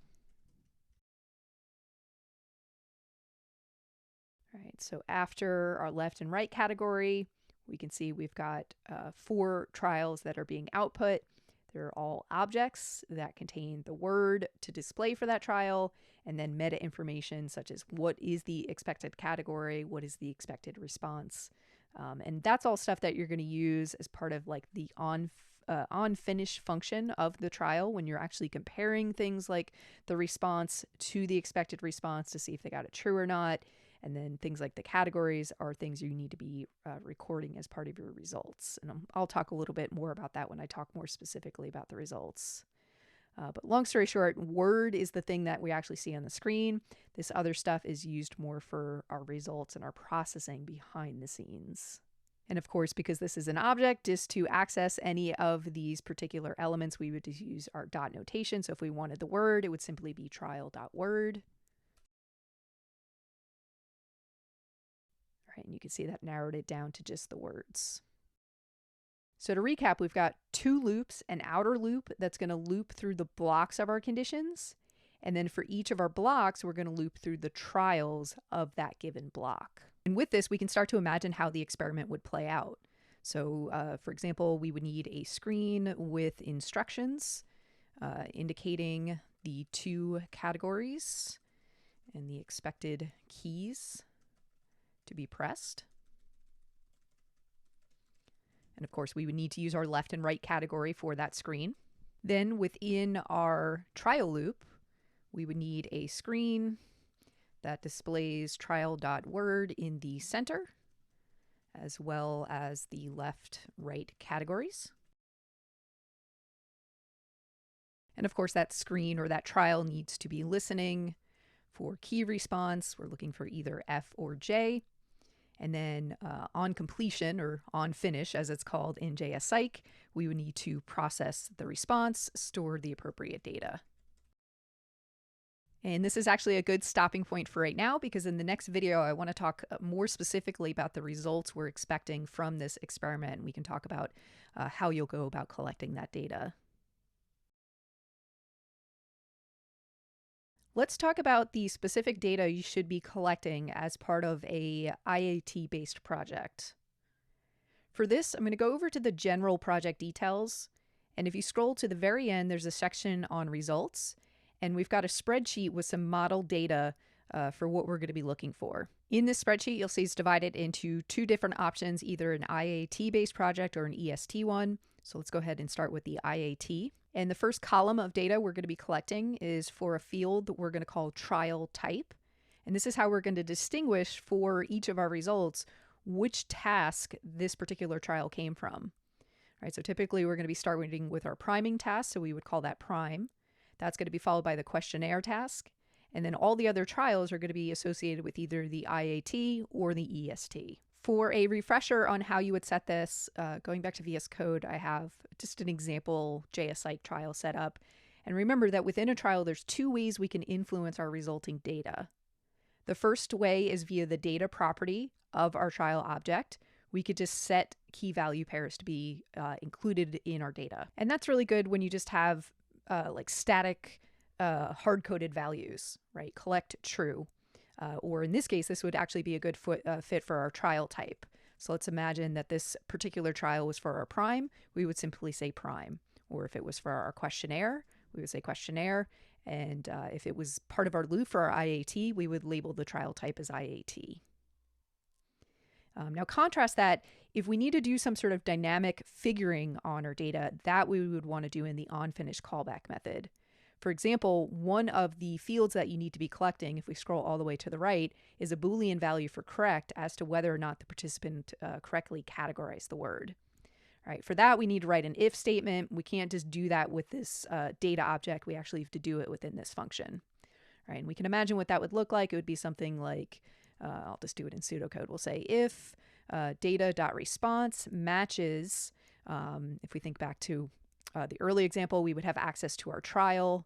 All right, so after our left and right category, we can see we've got 4 trials that are being output. They're all objects that contain the word to display for that trial, and then meta information such as what is the expected category, what is the expected response. And that's all stuff that you're going to use as part of, like, the on finish function of the trial when you're actually comparing things like the response to the expected response to see if they got it true or not. And then things like the categories are things you need to be recording as part of your results. And I'll talk a little bit more about that when I talk more specifically about the results. But long story short, word is the thing that we actually see on the screen. This other stuff is used more for our results and our processing behind the scenes. And of course, because this is an object, just to access any of these particular elements, we would just use our dot notation. So if we wanted the word, it would simply be trial.word. And you can see that narrowed it down to just the words. So to recap, we've got 2 loops, an outer loop that's going to loop through the blocks of our conditions. And then for each of our blocks, we're going to loop through the trials of that given block. And with this, we can start to imagine how the experiment would play out. So for example, we would need a screen with instructions indicating the 2 categories and the expected keys to be pressed. And of course, we would need to use our left and right category for that screen. Then within our trial loop, we would need a screen that displays trial.word in the center, as well as the left-right categories. And of course, that screen or that trial needs to be listening for key response. We're looking for either F or J. And then on completion, or on finish as it's called in jsPsych, we would need to process the response, store the appropriate data. And this is actually a good stopping point for right now, because in the next video, I want to talk more specifically about the results we're expecting from this experiment. And we can talk about how you'll go about collecting that data. Let's talk about the specific data you should be collecting as part of a IAT-based project. For this, I'm going to go over to the general project details. And if you scroll to the very end, there's a section on results. And we've got a spreadsheet with some model data for what we're going to be looking for. In this spreadsheet, you'll see it's divided into 2 different options, either an IAT-based project or an EST one. So let's go ahead and start with the IAT. And the first column of data we're going to be collecting is for a field that we're going to call trial type. And this is how we're going to distinguish for each of our results which task this particular trial came from. All right, so typically we're going to be starting with our priming task, so we would call that prime. That's going to be followed by the questionnaire task. And then all the other trials are going to be associated with either the IAT or the EST. For a refresher on how you would set this, going back to VS Code, I have just an example jsPsych trial set up. And remember that within a trial, there's two ways we can influence our resulting data. The first way is via the data property of our trial object. We could just set key value pairs to be included in our data. And that's really good when you just have like static hard-coded values, right? Collect true. Or in this case, this would actually be a good fit for our trial type. So let's imagine that this particular trial was for our prime. We would simply say prime. Or if it was for our questionnaire, we would say questionnaire. And if it was part of our loop for our IAT, we would label the trial type as IAT. Now contrast that, if we need to do some sort of dynamic figuring on our data, that we would want to do in the onFinish callback method. For example, one of the fields that you need to be collecting, if we scroll all the way to the right, is a Boolean value for correct as to whether or not the participant correctly categorized the word. All right, for that, we need to write an if statement. We can't just do that with this data object. We actually have to do it within this function. All right, and we can imagine what that would look like. It would be something like, I'll just do it in pseudocode. We'll say if data.response matches, if we think back to the early example, we would have access to our trial,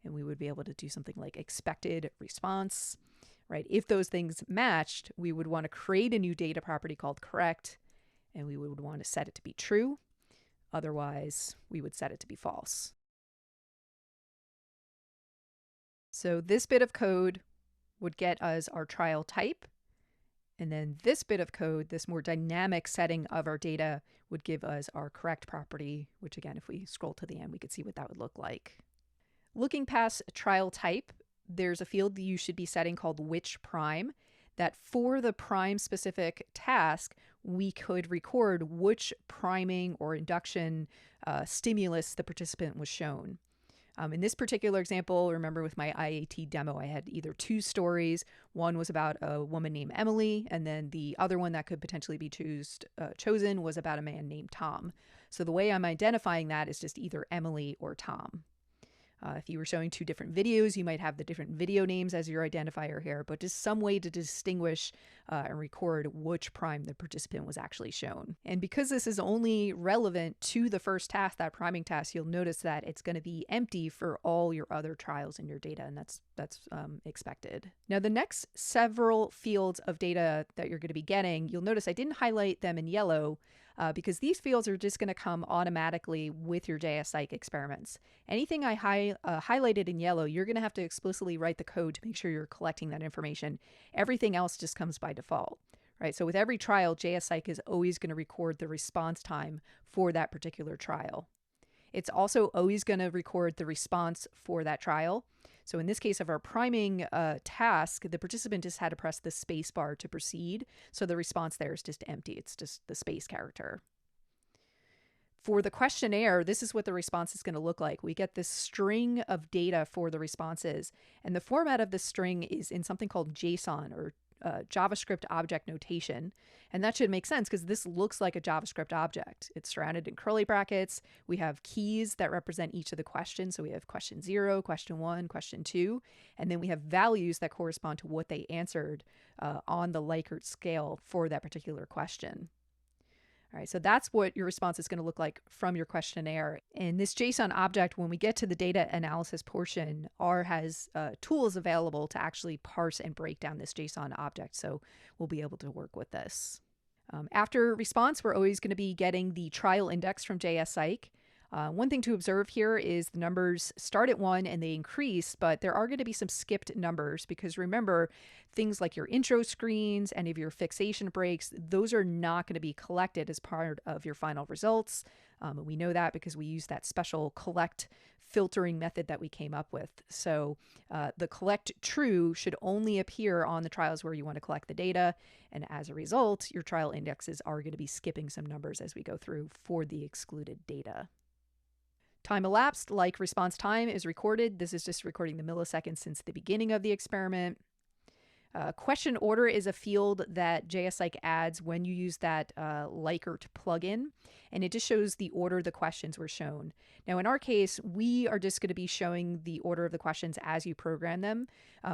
and we would be able to do something like expected response, right? If those things matched, we would want to create a new data property called correct, and we would want to set it to be true. Otherwise, we would set it to be false. So this bit of code would get us our trial type. And then this bit of code, this more dynamic setting of our data, would give us our correct property, which again, if we scroll to the end, we could see what that would look like. Looking past trial type, there's a field you should be setting called which prime, that for the prime specific task, we could record which priming or induction stimulus the participant was shown. In this particular example, remember with my IAT demo, I had either two stories. One was about a woman named Emily, and then the other one that could potentially be chosen was about a man named Tom. So the way I'm identifying that is just either Emily or Tom. If you were showing two different videos, you might have the different video names as your identifier here, but just some way to distinguish and record which prime the participant was actually shown. And because this is only relevant to the first task, that priming task, you'll notice that it's going to be empty for all your other trials in your data, and that's expected. Now, the next several fields of data that you're going to be getting, you'll notice I didn't highlight them in yellow, because these fields are just going to come automatically with your jsPsych experiments. Anything I highlighted in yellow, you're going to have to explicitly write the code to make sure you're collecting that information. Everything else just comes by default, right? So with every trial, jsPsych is always going to record the response time for that particular trial. It's also always going to record the response for that trial. So in this case of our priming task, the participant just had to press the space bar to proceed. So the response there is just empty. It's just the space character. For the questionnaire, this is what the response is going to look like. We get this string of data for the responses. And the format of this string is in something called JSON, or JavaScript object notation. And that should make sense because this looks like a JavaScript object. It's surrounded in curly brackets. We have keys that represent each of the questions. So we have question 0, question 1, question 2, and then we have values that correspond to what they answered on the Likert scale for that particular question. All right, so that's what your response is going to look like from your questionnaire. And this JSON object, when we get to the data analysis portion, R has tools available to actually parse and break down this JSON object. So we'll be able to work with this. After response, we're always going to be getting the trial index from jsPsych. One thing to observe here is the numbers start at 1 and they increase, but there are going to be some skipped numbers because remember, things like your intro screens, any of your fixation breaks, those are not going to be collected as part of your final results. And we know that because we use that special collect filtering method that we came up with. So the collect true should only appear on the trials where you want to collect the data. And as a result, your trial indexes are going to be skipping some numbers as we go through for the excluded data. Time elapsed, like response time, is recorded. This is just recording the milliseconds since the beginning of the experiment. Question order is a field that jsPsych adds when you use that Likert plugin, and it just shows the order the questions were shown. Now, in our case, we are just going to be showing the order of the questions as you program them.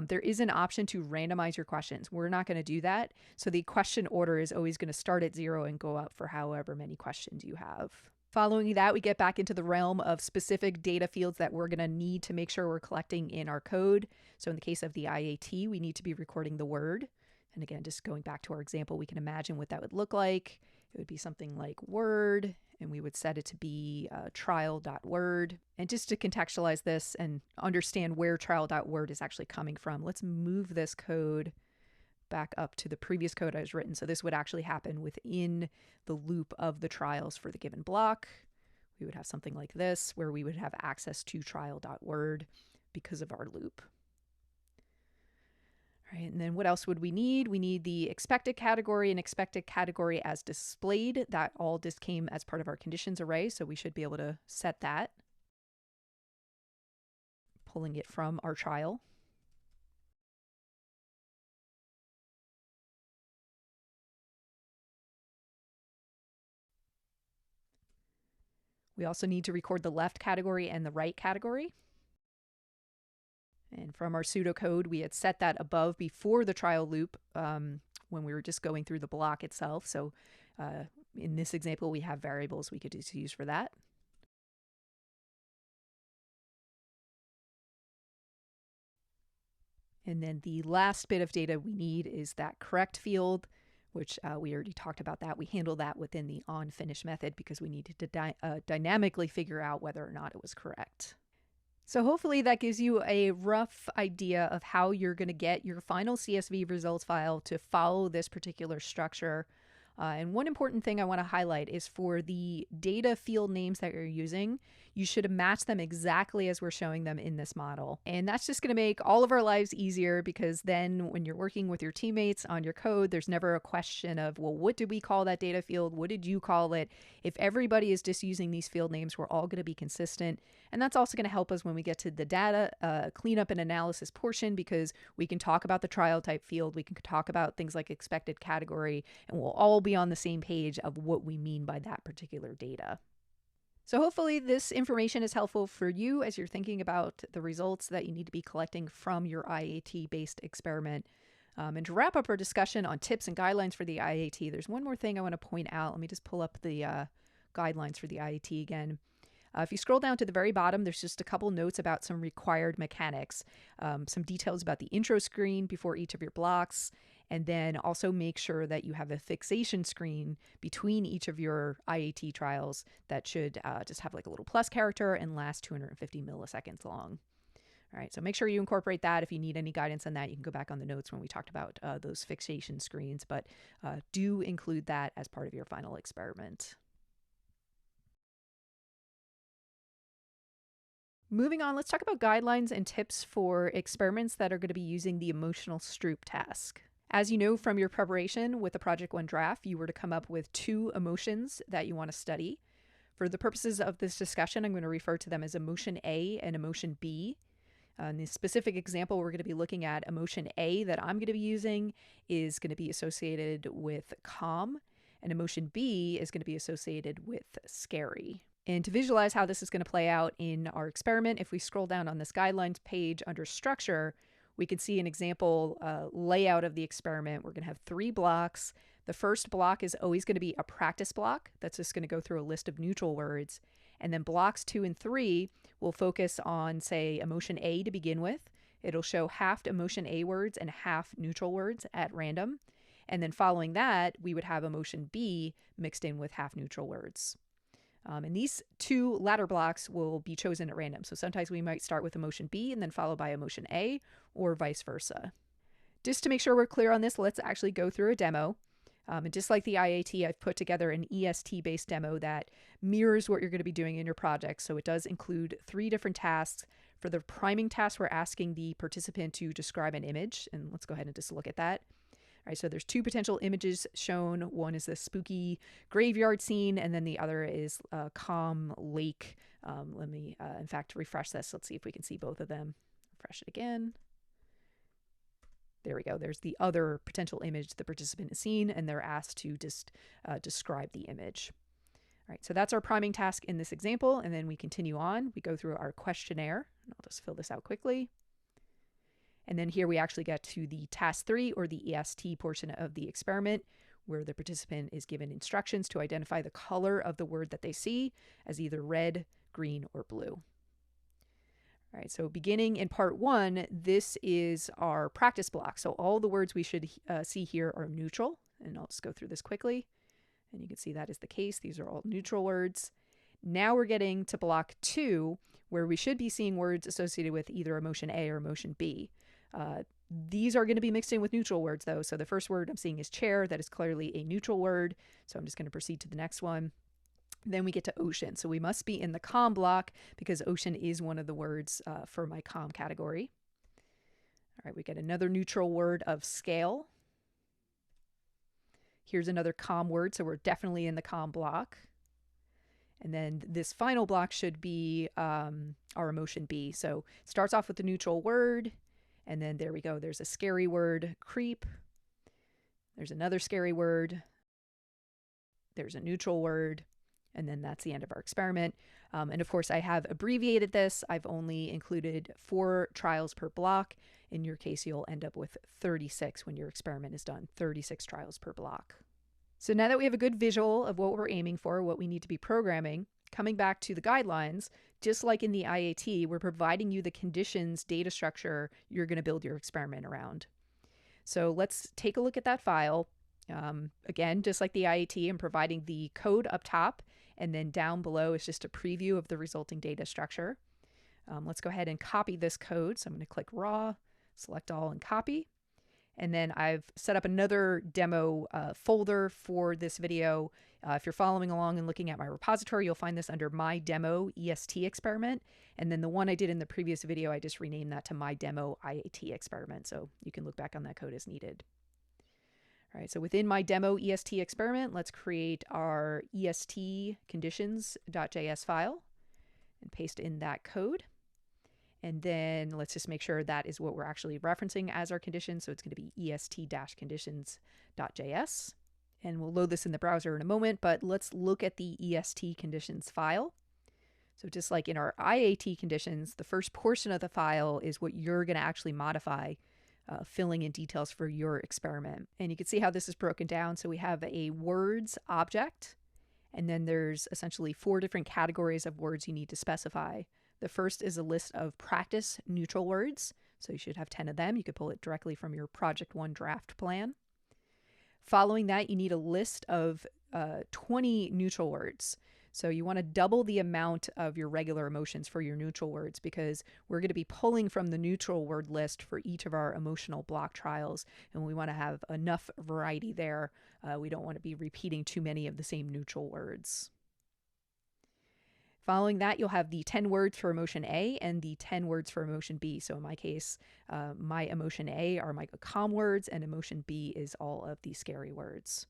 There is an option to randomize your questions. We're not going to do that. So the question order is always going to start at 0 and go up for however many questions you have. Following that, we get back into the realm of specific data fields that we're going to need to make sure we're collecting in our code. So in the case of the IAT, we need to be recording the word. And again, just going back to our example, we can imagine what that would look like. It would be something like word, and we would set it to be trial.word. And just to contextualize this and understand where trial.word is actually coming from, let's move this code back up to the previous code I was written. So this would actually happen within the loop of the trials for the given block. We would have something like this where we would have access to trial.word because of our loop. All right, and then what else would we need? We need the expected category and expected category as displayed. That all just came as part of our conditions array, so we should be able to set that. Pulling it from our trial. We also need to record the left category and the right category. And from our pseudocode, we had set that above before the trial loop when we were just going through the block itself. So in this example, we have variables we could just use for that. And then the last bit of data we need is that correct field, which we already talked about that. We handle that within the onFinish method because we needed to dynamically figure out whether or not it was correct. So hopefully that gives you a rough idea of how you're going to get your final CSV results file to follow this particular structure. And one important thing I want to highlight is for the data field names that you're using, you should match them exactly as we're showing them in this model. And that's just going to make all of our lives easier because then when you're working with your teammates on your code, there's never a question of, well, what did we call that data field? What did you call it? If everybody is just using these field names, we're all going to be consistent. And that's also going to help us when we get to the data cleanup and analysis portion because we can talk about the trial type field. We can talk about things like expected category, and we'll all be on the same page of what we mean by that particular data. So hopefully this information is helpful for you as you're thinking about the results that you need to be collecting from your IAT-based experiment. And to wrap up our discussion on tips and guidelines for the IAT, there's one more thing I want to point out. Let me just pull up the guidelines for the IAT again. If you scroll down to the very bottom, there's just a couple notes about some required mechanics, some details about the intro screen before each of your blocks, and then also make sure that you have a fixation screen between each of your IAT trials that should just have like a little plus character and last 250 milliseconds long. All right, so make sure you incorporate that. If you need any guidance on that, you can go back on the notes when we talked about those fixation screens, but do include that as part of your final experiment. Moving on, let's talk about guidelines and tips for experiments that are going to be using the emotional Stroop task. As you know from your preparation with the Project 1 draft, you were to come up with 2 emotions that you want to study. For the purposes of this discussion, I'm going to refer to them as emotion A and emotion B. In the specific example, we're going to be looking at emotion A that I'm going to be using is going to be associated with calm, and emotion B is going to be associated with scary. And to visualize how this is going to play out in our experiment, if we scroll down on this guidelines page under structure, we can see an example layout of the experiment. We're going to have 3 blocks. The first block is always going to be a practice block. That's just going to go through a list of neutral words. And then blocks 2 and 3 will focus on, say, emotion A to begin with. It'll show half emotion A words and half neutral words at random. And then following that, we would have emotion B mixed in with half neutral words. And these 2 latter blocks will be chosen at random. So sometimes we might start with emotion B and then followed by emotion A, or vice versa. Just to make sure we're clear on this, let's actually go through a demo. And just like the IAT, I've put together an EST-based demo that mirrors what you're going to be doing in your project. So it does include 3 different tasks. For the priming task, we're asking the participant to describe an image. And let's go ahead and just look at that. All right, so there's 2 potential images shown. One is the spooky graveyard scene, and then the other is a calm lake. Let me, in fact, refresh this. Let's see if we can see both of them. Refresh it again. There we go. There's the other potential image the participant has seen, and they're asked to just describe the image. All right, so that's our priming task in this example, and then we continue on. We go through our questionnaire, and I'll just fill this out quickly. And then here we actually get to the task 3, or the EST portion of the experiment, where the participant is given instructions to identify the color of the word that they see as either red, green, or blue. All right, so beginning in part 1, this is our practice block. So all the words we should see here are neutral, and I'll just go through this quickly. And you can see that is the case. These are all neutral words. Now we're getting to block 2, where we should be seeing words associated with either emotion A or emotion B. These are going to be mixed in with neutral words, though. So the first word I'm seeing is chair. That is clearly a neutral word. So I'm just going to proceed to the next one. Then we get to ocean. So we must be in the com block because ocean is one of the words for my com category. All right, we get another neutral word of scale. Here's another com word, so we're definitely in the com block. And then this final block should be our emotion B. So it starts off with the neutral word, and then there we go. There's a scary word, creep. There's another scary word. There's a neutral word. And then that's the end of our experiment. And of course, I have abbreviated this. I've only included 4 trials per block. In your case, you'll end up with 36 when your experiment is done, 36 trials per block. So now that we have a good visual of what we're aiming for, what we need to be programming, coming back to the guidelines, just like in the IAT, we're providing you the conditions data structure you're going to build your experiment around. So let's take a look at that file. Again, just like the IAT, I'm providing the code up top, and then down below is just a preview of the resulting data structure. Let's go ahead and copy this code. So I'm going to click Raw, select all, and copy. And then I've set up another demo folder for this video. If you're following along and looking at my repository, you'll find this under My Demo EST Experiment. And then the one I did in the previous video, I just renamed that to My Demo IAT Experiment. So you can look back on that code as needed. All right, so within my demo EST experiment, let's create our EST conditions.js file and paste in that code. And then let's just make sure that is what we're actually referencing as our condition. So it's going to be est-conditions.js. And we'll load this in the browser in a moment, but let's look at the EST conditions file. So just like in our IAT conditions, the first portion of the file is what you're going to actually modify, filling in details for your experiment. And you can see how this is broken down. So we have a words object, and then there's essentially 4 different categories of words you need to specify. The first is a list of practice neutral words. So you should have 10 of them. You could pull it directly from your Project 1 draft plan. Following that, you need a list of 20 neutral words. So you want to double the amount of your regular emotions for your neutral words, because we're going to be pulling from the neutral word list for each of our emotional block trials, and we want to have enough variety there. We don't want to be repeating too many of the same neutral words. Following that, you'll have the 10 words for emotion A and the 10 words for emotion B. So in my case, my emotion A are my calm words, and emotion B is all of the scary words.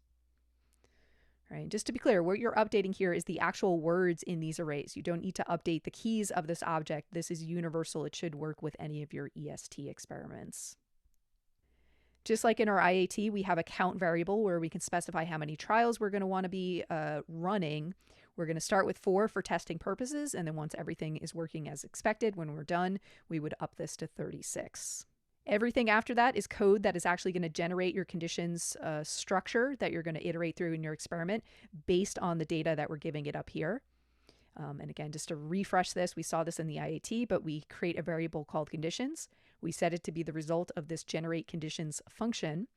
Right. Just to be clear, what you're updating here is the actual words in these arrays. You don't need to update the keys of this object. This is universal. It should work with any of your EST experiments. Just like in our IAT, we have a count variable where we can specify how many trials we're going to want to be running. We're going to start with 4 for testing purposes, and then once everything is working as expected, when we're done, we would up this to 36. Everything after that is code that is actually going to generate your conditions structure that you're going to iterate through in your experiment based on the data that we're giving it up here. And again, just to refresh this, we saw this in the IAT, but we create a variable called conditions. We set it to be the result of this generate conditions function.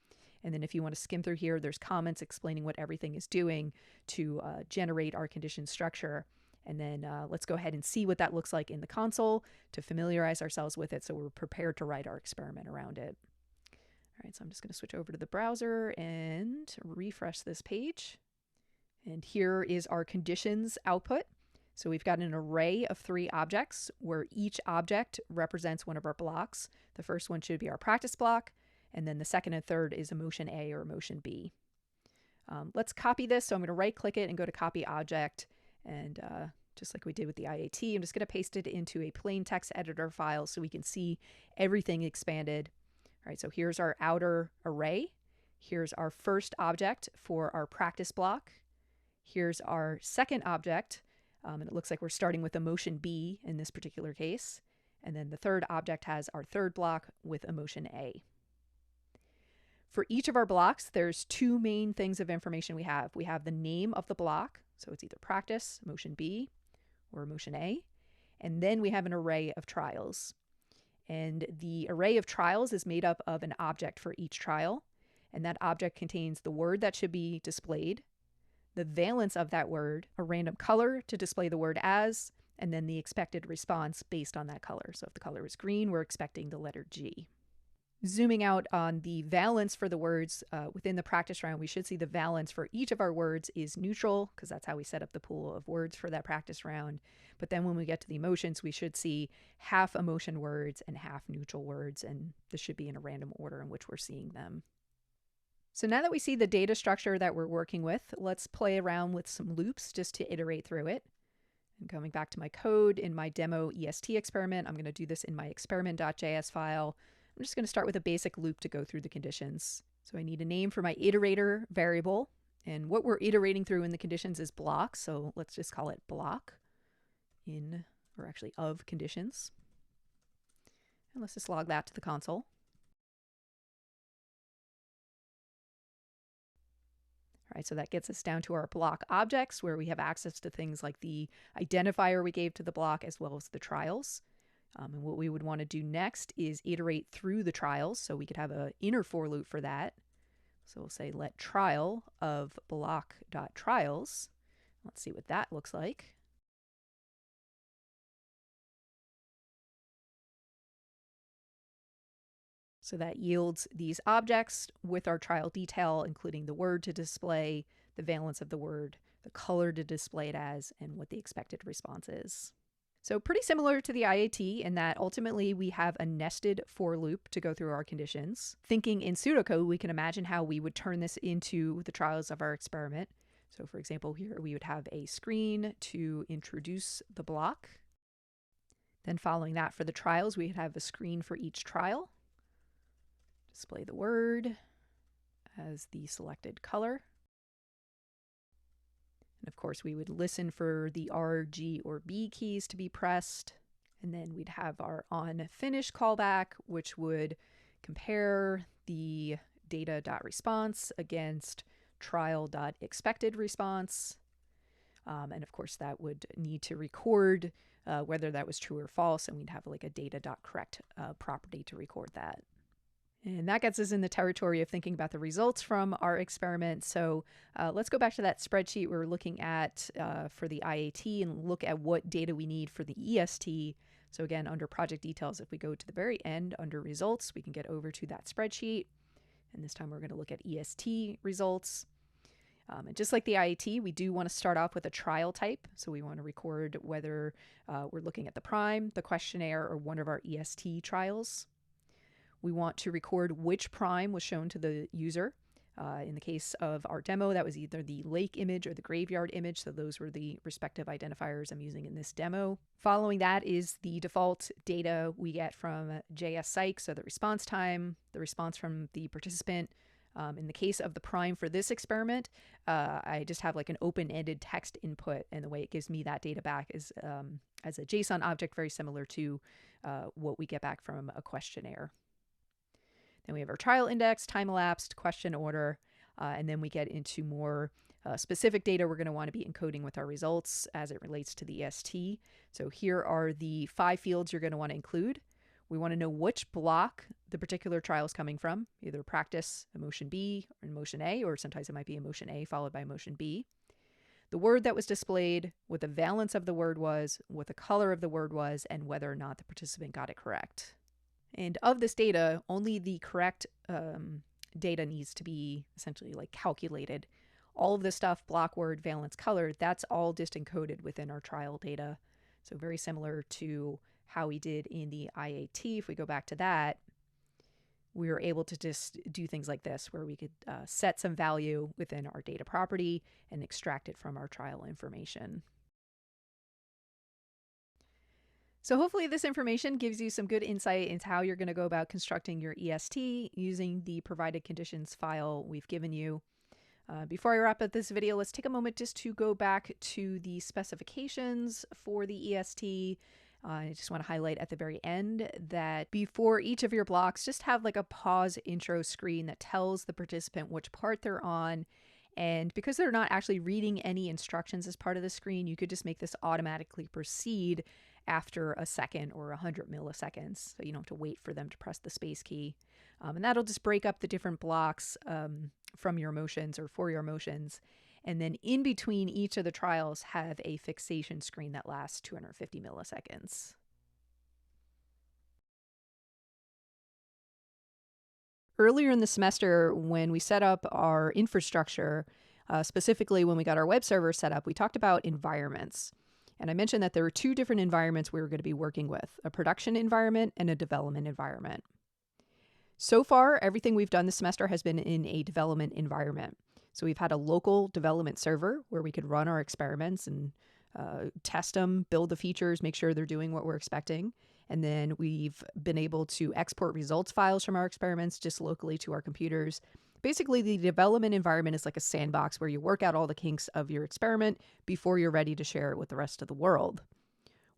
And then if you want to skim through here, there's comments explaining what everything is doing to generate our condition structure. And then let's go ahead and see what that looks like in the console to familiarize ourselves with it so we're prepared to write our experiment around it. All right, so I'm just going to switch over to the browser and refresh this page. And here is our conditions output. So we've got an array of 3 objects where each object represents one of our blocks. The first one should be our practice block, and then the second and third is emotion A or emotion B. Let's copy this. So I'm going to right click it and go to copy object. And just like we did with the IAT, I'm just going to paste it into a plain text editor file so we can see everything expanded. All right, so here's our outer array. Here's our first object for our practice block. Here's our second object, and it looks like we're starting with emotion B in this particular case. And then the third object has our third block with emotion A. For each of our blocks, there's two main things of information we have. We have the name of the block, so it's either practice, emotion B, or emotion A. And then we have an array of trials. And the array of trials is made up of an object for each trial. And that object contains the word that should be displayed, the valence of that word, a random color to display the word as, and then the expected response based on that color. So if the color is green, we're expecting the letter G. Zooming out on the valence for the words within the practice round, we should see the valence for each of our words is neutral, because that's how we set up the pool of words for that practice round. But then when we get to the emotions, we should see half emotion words and half neutral words, and this should be in a random order in which we're seeing them. So now that we see the data structure that we're working with, let's play around with some loops just to iterate through it. And coming back to my code in my demo EST experiment, I'm going to do this in my experiment.js file. I'm just going to start with a basic loop to go through the conditions. So I need a name for my iterator variable. And what we're iterating through in the conditions is block. So let's just call it block of conditions. And let's just log that to the console. All right, so that gets us down to our block objects where we have access to things like the identifier we gave to the block as well as the trials. And what we would want to do next is iterate through the trials. So we could have an inner for loop for that. So we'll say let trial of block.trials. Let's see what that looks like. So that yields these objects with our trial detail, including the word to display, the valence of the word, the color to display it as, and what the expected response is. So pretty similar to the IAT in that ultimately we have a nested for loop to go through our conditions. Thinking in pseudocode, we can imagine how we would turn this into the trials of our experiment. So for example, here we would have a screen to introduce the block. Then following that for the trials, we'd have a screen for each trial. Display the word as the selected color. And of course, we would listen for the R, G, or B keys to be pressed. And then we'd have our onFinish callback, which would compare the data.response against trial.expectedResponse. And of course, that would need to record whether that was true or false. And we'd have like a data.correct property to record that. And that gets us in the territory of thinking about the results from our experiment. So let's go back to that spreadsheet we were looking at for the IAT and look at what data we need for the EST. So again, under project details, if we go to the very end under results, we can get over to that spreadsheet. And this time we're going to look at EST results. And just like the IAT, we do want to start off with a trial type. So we want to record whether we're looking at the prime, the questionnaire, or one of our EST trials. We want to record which prime was shown to the user. In the case of our demo, that was either the lake image or the graveyard image. So those were the respective identifiers I'm using in this demo. Following that is the default data we get from jsPsych, so the response time, the response from the participant. In the case of the prime for this experiment, I just have like an open-ended text input, and the way it gives me that data back is as a JSON object, very similar to what we get back from a questionnaire. Then we have our trial index, time elapsed, question order, and then we get into more specific data we're going to want to be encoding with our results as it relates to the EST. So here are the 5 fields you're going to want to include. We want to know which block the particular trial is coming from, either practice, emotion B, or emotion A, or sometimes it might be emotion A followed by emotion B. The word that was displayed, what the valence of the word was, what the color of the word was, and whether or not the participant got it correct. And of this data, only the correct data needs to be essentially like calculated. All of this stuff, block, word, valence, color, that's all just encoded within our trial data. So very similar to how we did in the IAT. If we go back to that, we were able to just do things like this, where we could set some value within our data property and extract it from our trial information. So hopefully this information gives you some good insight into how you're going to go about constructing your EST using the provided conditions file we've given you. Before I wrap up this video, let's take a moment just to go back to the specifications for the EST. I just want to highlight at the very end that before each of your blocks, just have like a pause intro screen that tells the participant which part they're on. And because they're not actually reading any instructions as part of the screen, you could just make this automatically proceed after a second or 100 milliseconds. So you don't have to wait for them to press the space key. And that'll just break up the different blocks from your motions or for your motions. And then in between each of the trials have a fixation screen that lasts 250 milliseconds. Earlier in the semester, when we set up our infrastructure, specifically when we got our web server set up, we talked about environments. And I mentioned that there were two different environments we were going to be working with, a production environment and a development environment. So far, everything we've done this semester has been in a development environment. So we've had a local development server where we could run our experiments and test them, build the features, make sure they're doing what we're expecting. And then we've been able to export results files from our experiments just locally to our computers. Basically, the development environment is like a sandbox where you work out all the kinks of your experiment before you're ready to share it with the rest of the world.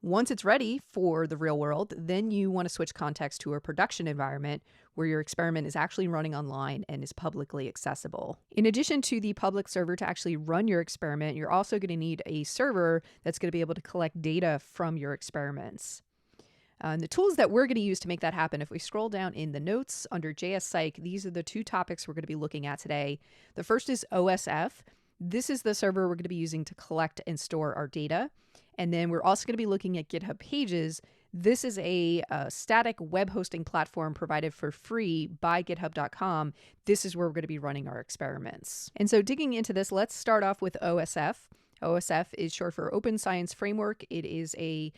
Once it's ready for the real world, then you want to switch context to a production environment where your experiment is actually running online and is publicly accessible. In addition to the public server to actually run your experiment, you're also going to need a server that's going to be able to collect data from your experiments. The tools that we're going to use to make that happen, if we scroll down in the notes under jsPsych, these are the two topics we're going to be looking at today. The first is OSF. This is the server we're going to be using to collect and store our data. And then we're also going to be looking at GitHub Pages. This is a static web hosting platform provided for free by github.com. This is where we're going to be running our experiments. And so digging into this, let's start off with OSF. OSF is short for Open Science Framework. It is a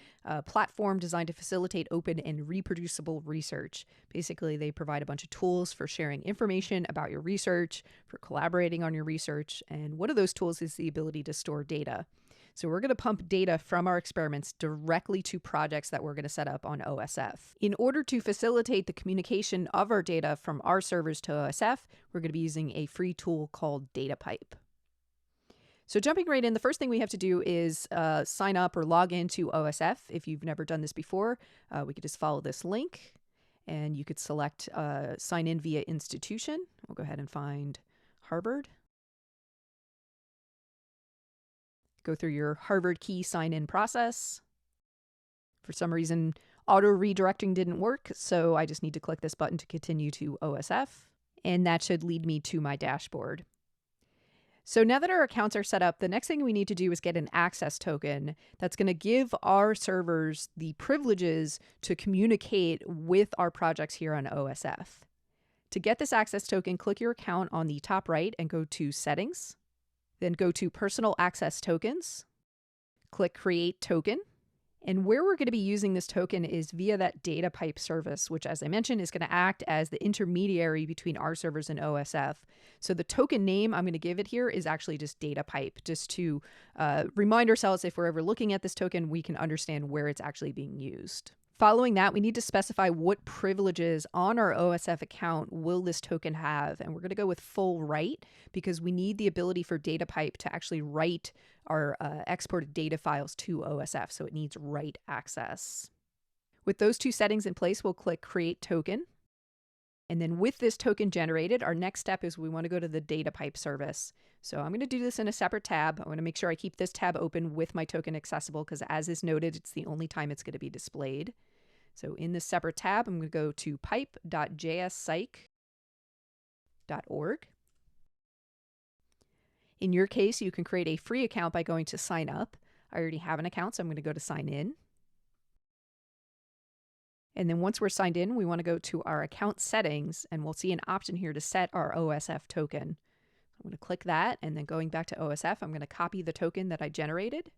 platform designed to facilitate open and reproducible research. Basically, they provide a bunch of tools for sharing information about your research, for collaborating on your research, and one of those tools is the ability to store data. So we're going to pump data from our experiments directly to projects that we're going to set up on OSF. In order to facilitate the communication of our data from our servers to OSF, we're going to be using a free tool called DataPipe. So jumping right in, the first thing we have to do is sign up or log into OSF. If you've never done this before, we could just follow this link and you could select sign in via institution. We'll go ahead and find Harvard. Go through your Harvard key sign in process. For some reason, auto redirecting didn't work, so I just need to click this button to continue to OSF, and that should lead me to my dashboard. So now that our accounts are set up, the next thing we need to do is get an access token that's going to give our servers the privileges to communicate with our projects here on OSF. To get this access token, click your account on the top right and go to Settings. Then go to Personal Access Tokens. Click Create Token. And where we're going to be using this token is via that DataPipe service, which, as I mentioned, is going to act as the intermediary between our servers and OSF. So the token name I'm going to give it here is actually just DataPipe, just to remind ourselves if we're ever looking at this token, we can understand where it's actually being used. Following that, we need to specify what privileges on our OSF account will this token have. And we're going to go with full write because we need the ability for DataPipe to actually write our exported data files to OSF. So it needs write access. With those two settings in place, we'll click Create Token. And then with this token generated, our next step is we want to go to the DataPipe service. So I'm going to do this in a separate tab. I want to make sure I keep this tab open with my token accessible because, as is noted, it's the only time it's going to be displayed. So in this separate tab, I'm going to go to pipe.jspsych.org. In your case, you can create a free account by going to Sign Up. I already have an account, so I'm going to go to Sign In. And then once we're signed in, we want to go to our account settings, and we'll see an option here to set our OSF token. I'm going to click that, and then going back to OSF, I'm going to copy the token that I generated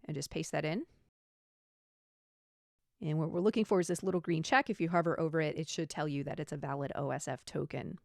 and just paste that in. And what we're looking for is this little green check. If you hover over it, it should tell you that it's a valid OSF token.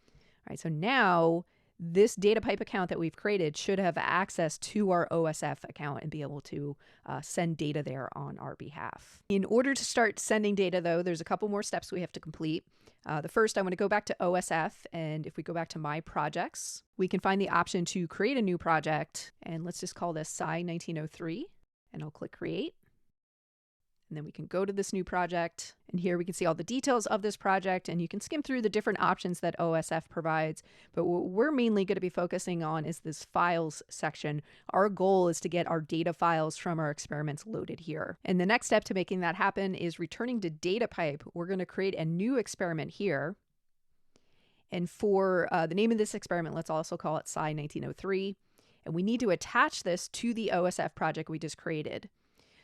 All right, so now this DataPipe account that we've created should have access to our OSF account and be able to send data there on our behalf. In order to start sending data, though, there's a couple more steps we have to complete. The first, I'm going to go back to OSF, and if we go back to My Projects, we can find the option to create a new project, and let's just call this Psy 1903, and I'll click Create. And then we can go to this new project, and here we can see all the details of this project, and you can skim through the different options that OSF provides. But what we're mainly going to be focusing on is this files section. Our goal is to get our data files from our experiments loaded here. And the next step to making that happen is returning to DataPipe. We're going to create a new experiment here. And for the name of this experiment, let's also call it Psy 1903. And we need to attach this to the OSF project we just created.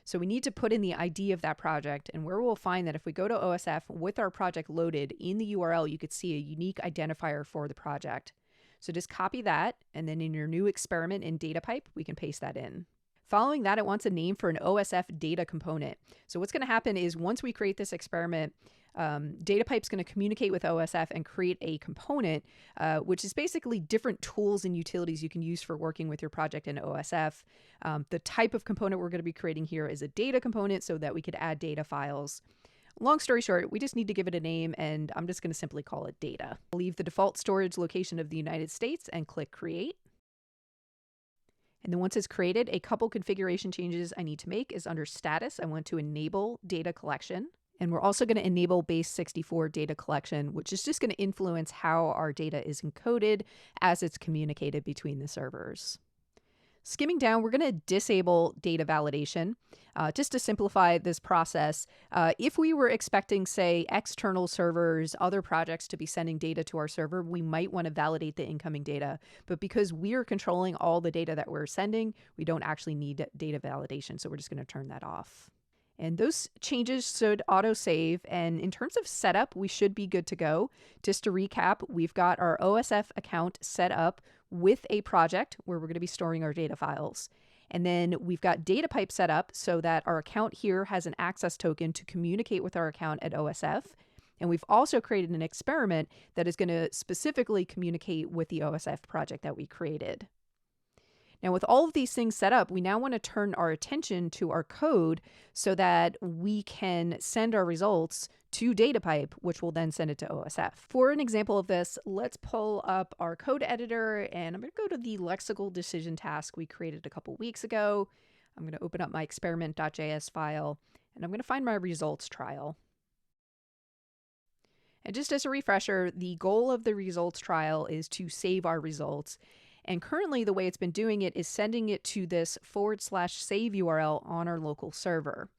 So we need to put in the ID of that project, and where we'll find that if we go to OSF with our project loaded in the URL, you could see a unique identifier for the project. So just copy that, and then in your new experiment in DataPipe, we can paste that in. Following that, it wants a name for an OSF data component. So what's going to happen is once we create this experiment, DataPipe's going to communicate with OSF and create a component, which is basically different tools and utilities you can use for working with your project in OSF. The type of component we're going to be creating here is a data component so that we could add data files. Long story short, we just need to give it a name, and I'm just going to simply call it data. I'll leave the default storage location of the United States and click Create. And then once it's created, a couple configuration changes I need to make is under Status. I want to enable data collection. And we're also going to enable base64 data collection, which is just going to influence how our data is encoded as it's communicated between the servers. Skimming down, we're going to disable data validation. Just to simplify this process, if we were expecting, say, external servers, other projects to be sending data to our server, we might want to validate the incoming data. But because we're controlling all the data that we're sending, we don't actually need data validation. So we're just going to turn that off. And those changes should auto-save. And in terms of setup, we should be good to go. Just to recap, we've got our OSF account set up with a project where we're going to be storing our data files. And then we've got DataPipe set up so that our account here has an access token to communicate with our account at OSF. And we've also created an experiment that is going to specifically communicate with the OSF project that we created. Now, with all of these things set up, we now want to turn our attention to our code so that we can send our results to DataPipe, which will then send it to OSF. For an example of this, let's pull up our code editor, and I'm going to go to the Lexical Decision Task we created a couple weeks ago. I'm going to open up my experiment.js file, and I'm going to find my results trial. And just as a refresher, the goal of the results trial is to save our results. And currently, the way it's been doing it is sending it to this /save URL on our local server.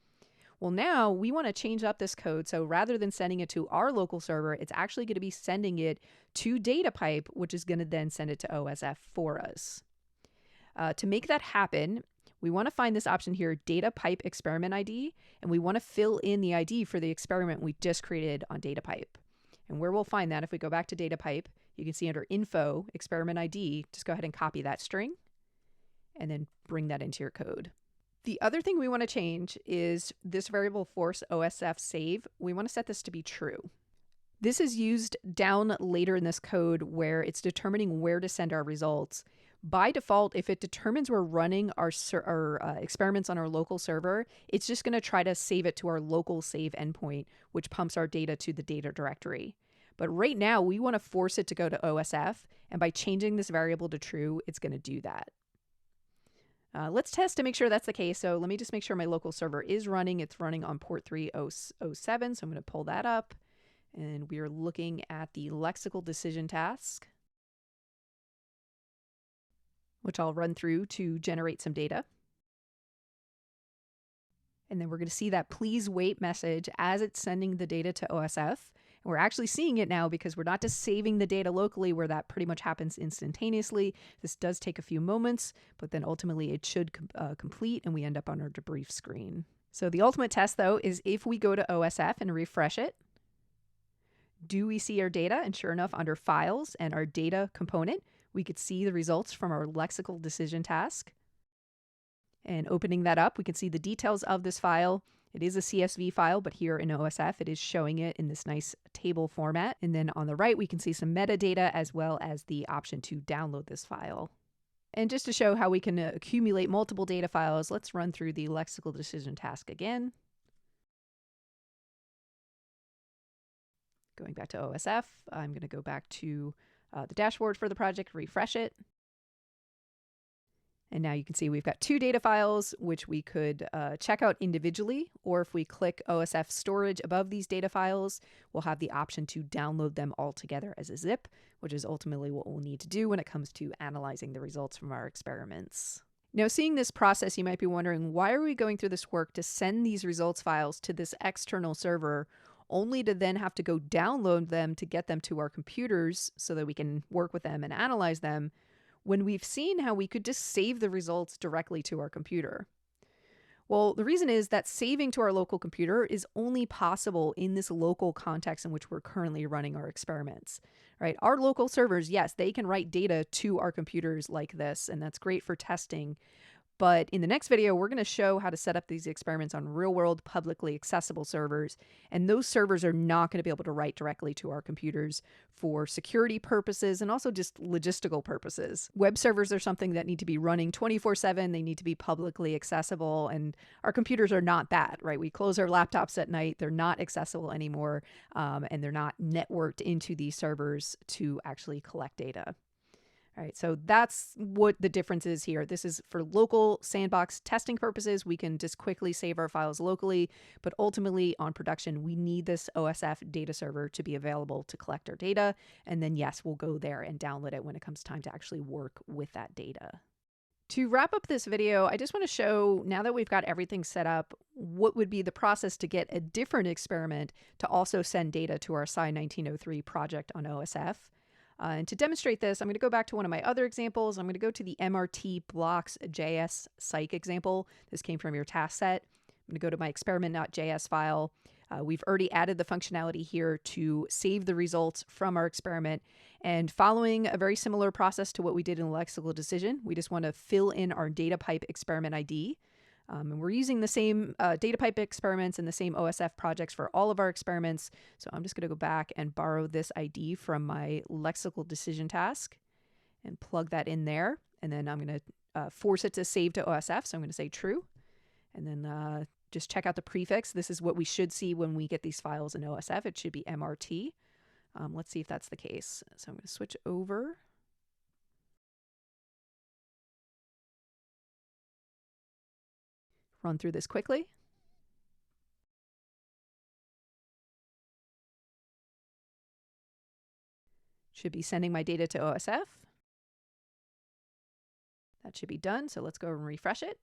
Well, now we want to change up this code. So rather than sending it to our local server, it's actually going to be sending it to DataPipe, which is going to then send it to OSF for us. To make that happen, we want to find this option here, DataPipe Experiment ID, and we want to fill in the ID for the experiment we just created on DataPipe. And where we'll find that, if we go back to DataPipe, you can see under Info, Experiment ID, just go ahead and copy that string and then bring that into your code. The other thing we want to change is this variable force OSF save. We want to set this to be true. This is used down later in this code where it's determining where to send our results. By default, if it determines we're running our experiments on our local server, it's just going to try to save it to our local save endpoint, which pumps our data to the data directory. But right now, we want to force it to go to OSF, and by changing this variable to true, it's going to do that. Let's test to make sure that's the case. So let me just make sure my local server is running. It's running on port 3007, so I'm going to pull that up. And we are looking at the Lexical Decision Task, which I'll run through to generate some data. And then we're going to see that please wait message as it's sending the data to OSF. And we're actually seeing it now because we're not just saving the data locally where that pretty much happens instantaneously. This does take a few moments, but then ultimately it should complete and we end up on our debrief screen. So the ultimate test though is if we go to OSF and refresh it, do we see our data? And sure enough, under Files and our Data component, we could see the results from our Lexical Decision Task. And opening that up, we can see the details of this file. It is a CSV file, but here in OSF, it is showing it in this nice table format. And then on the right, we can see some metadata as well as the option to download this file. And just to show how we can accumulate multiple data files, let's run through the Lexical Decision Task again. Going back to OSF, I'm going to go back to the dashboard for the project, refresh it. And now you can see we've got 2 data files, which we could check out individually, or if we click OSF storage above these data files, we'll have the option to download them all together as a zip, which is ultimately what we'll need to do when it comes to analyzing the results from our experiments. Now, seeing this process, you might be wondering, why are we going through this work to send these results files to this external server, only to then have to go download them to get them to our computers so that we can work with them and analyze them, when we've seen how we could just save the results directly to our computer? Well, the reason is that saving to our local computer is only possible in this local context in which we're currently running our experiments, right? Our local servers, yes, they can write data to our computers like this, and that's great for testing. But in the next video, we're going to show how to set up these experiments on real-world publicly accessible servers. And those servers are not going to be able to write directly to our computers for security purposes and also just logistical purposes. Web servers are something that need to be running 24/7. They need to be publicly accessible. And our computers are not that, right? We close our laptops at night. They're not accessible anymore. And they're not networked into these servers to actually collect data. All right, so that's what the difference is here. This is for local sandbox testing purposes. We can just quickly save our files locally, but ultimately on production, we need this OSF data server to be available to collect our data. And then yes, we'll go there and download it when it comes time to actually work with that data. To wrap up this video, I just want to show, now that we've got everything set up, what would be the process to get a different experiment to also send data to our Sci 1903 project on OSF. And to demonstrate this, I'm going to go back to one of my other examples. I'm going to go to the MRT blocks JSPsych example. This came from your task set. I'm going to go to my experiment.js file. We've already added the functionality here to save the results from our experiment. And following a very similar process to what we did in the lexical decision, we just want to fill in our DataPipe experiment ID. And we're using the same DataPipe experiments and the same OSF projects for all of our experiments. So I'm just going to go back and borrow this ID from my lexical decision task and plug that in there. And then I'm going to force it to save to OSF. So I'm going to say true. And then just check out the prefix. This is what we should see when we get these files in OSF. It should be MRT. Let's see if that's the case. So I'm going to switch over. Run through this quickly. Should be sending my data to OSF. That should be done. So let's go and refresh it.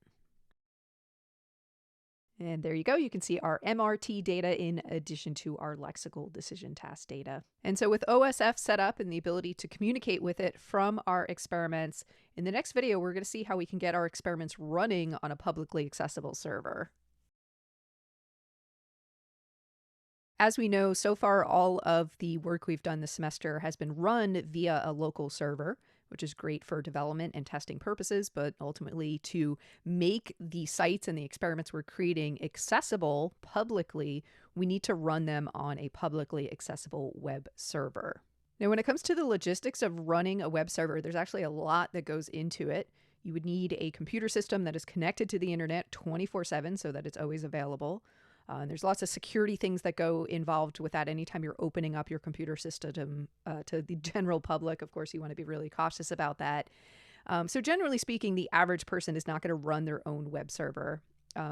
And there you go. You can see our MRT data in addition to our lexical decision task data. And so with OSF set up and the ability to communicate with it from our experiments, in the next video, we're going to see how we can get our experiments running on a publicly accessible server. As we know, so far, all of the work we've done this semester has been run via a local server, which is great for development and testing purposes, but ultimately to make the sites and the experiments we're creating accessible publicly, we need to run them on a publicly accessible web server. Now, when it comes to the logistics of running a web server, there's actually a lot that goes into it. You would need a computer system that is connected to the internet 24/7 so that it's always available. And there's lots of security things that go involved with that. Anytime you're opening up your computer system to the general public, of course, you want to be really cautious about that. So generally speaking, the average person is not going to run their own web server.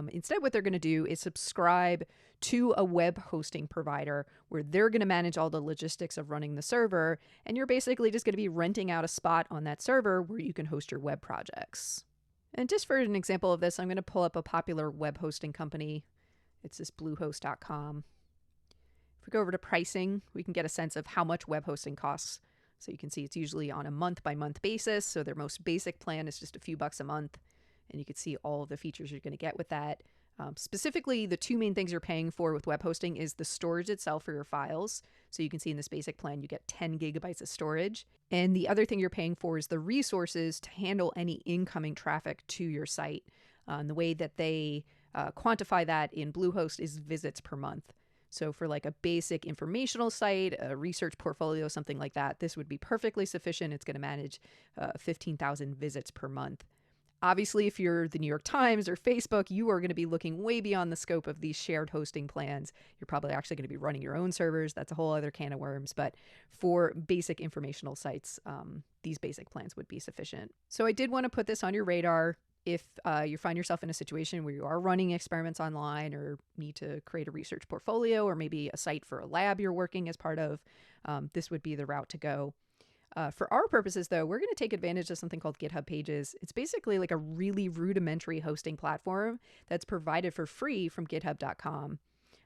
Instead, what they're going to do is subscribe to a web hosting provider where they're going to manage all the logistics of running the server. And you're basically just going to be renting out a spot on that server where you can host your web projects. And just for an example of this, I'm going to pull up a popular web hosting company. It's this bluehost.com. If we go over to pricing, we can get a sense of how much web hosting costs. So you can see it's usually on a month-by-month basis. So their most basic plan is just a few bucks a month. And you can see all of the features you're going to get with that. Specifically, the two main things you're paying for with web hosting is the storage itself for your files. So you can see in this basic plan, you get 10 gigabytes of storage. And the other thing you're paying for is the resources to handle any incoming traffic to your site. And the way that they quantify that in Bluehost is visits per month. So for like a basic informational site, a research portfolio, something like that, this would be perfectly sufficient. It's going to manage 15,000 visits per month. Obviously, if you're the New York Times or Facebook, you are going to be looking way beyond the scope of these shared hosting plans. You're probably actually going to be running your own servers. That's a whole other can of worms. But for basic informational sites, these basic plans would be sufficient. So I did want to put this on your radar. If you find yourself in a situation where you are running experiments online or need to create a research portfolio or maybe a site for a lab you're working as part of, this would be the route to go. For our purposes, though, we're going to take advantage of something called GitHub Pages. It's basically like a really rudimentary hosting platform that's provided for free from github.com.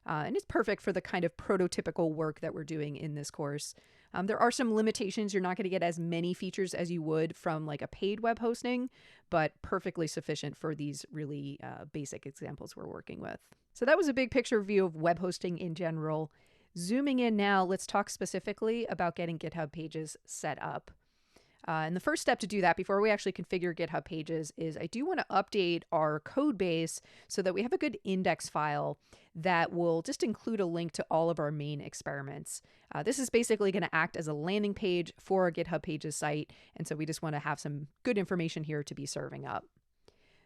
And it's perfect for the kind of prototypical work that we're doing in this course. There are some limitations. You're not going to get as many features as you would from like a paid web hosting, but perfectly sufficient for these really basic examples we're working with. So that was a big picture view of web hosting in general. Zooming in now, let's talk specifically about getting GitHub Pages set up. And the first step to do that before we actually configure GitHub Pages is I do want to update our code base so that we have a good index file that will just include a link to all of our main experiments. This is basically going to act as a landing page for our GitHub Pages site. And so we just want to have some good information here to be serving up.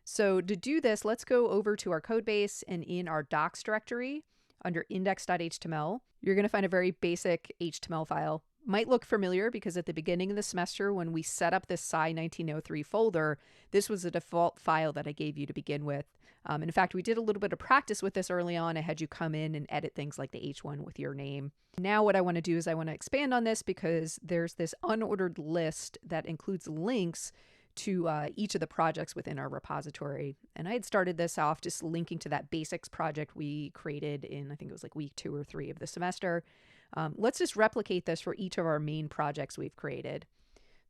So to do this, let's go over to our code base, and in our docs directory under index.html, you're going to find a very basic HTML file. Might look familiar because at the beginning of the semester when we set up this Psy 1903 folder, this was the default file that I gave you to begin with. In fact, we did a little bit of practice with this early on. I had you come in and edit things like the H1 with your name. Now what I want to do is I want to expand on this because there's this unordered list that includes links to each of the projects within our repository. And I had started this off just linking to that basics project we created in, I think it was like week 2 or 3 of the semester. Let's just replicate this for each of our main projects we've created.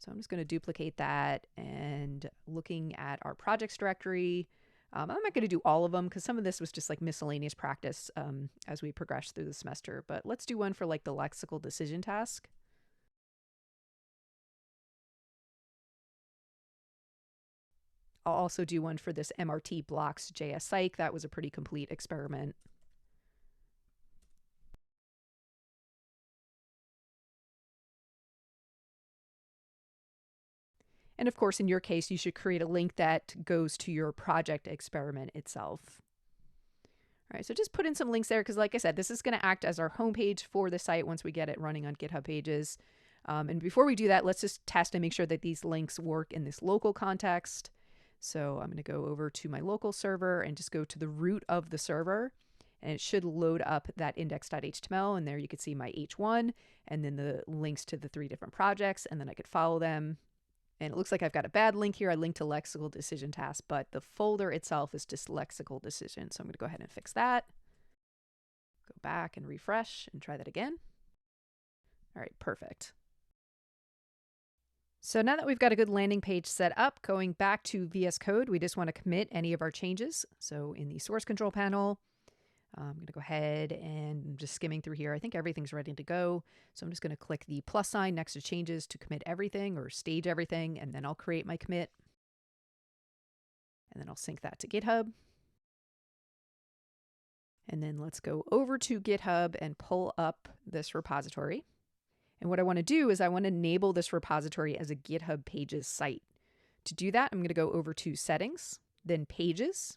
So I'm just going to duplicate that, and looking at our projects directory, I'm not going to do all of them because some of this was just like miscellaneous practice as we progress through the semester. But let's do one for like the Lexical Decision Task. I'll also do one for this MRT blocks jsPsych. That was a pretty complete experiment. And of course, in your case, you should create a link that goes to your project experiment itself. All right, so just put in some links there because, like I said, this is going to act as our homepage for the site once we get it running on GitHub Pages. And before we do that, let's just test and make sure that these links work in this local context. So I'm going to go over to my local server and just go to the root of the server, and it should load up that index.html. And there you can see my H1 and then the links to the 3 different projects, and then I could follow them. And it looks like I've got a bad link here. I linked to Lexical Decision Task, but the folder itself is just Lexical Decision. So I'm going to go ahead and fix that. Go back and refresh and try that again. All right, perfect. So now that we've got a good landing page set up, going back to VS Code, we just want to commit any of our changes. So in the source control panel, I'm going to go ahead and just skimming through here. I think everything's ready to go. So I'm just going to click the plus sign next to changes to commit everything or stage everything, and then I'll create my commit. And then I'll sync that to GitHub. And then let's go over to GitHub and pull up this repository. And what I want to do is I want to enable this repository as a GitHub Pages site. To do that, I'm going to go over to Settings, then Pages.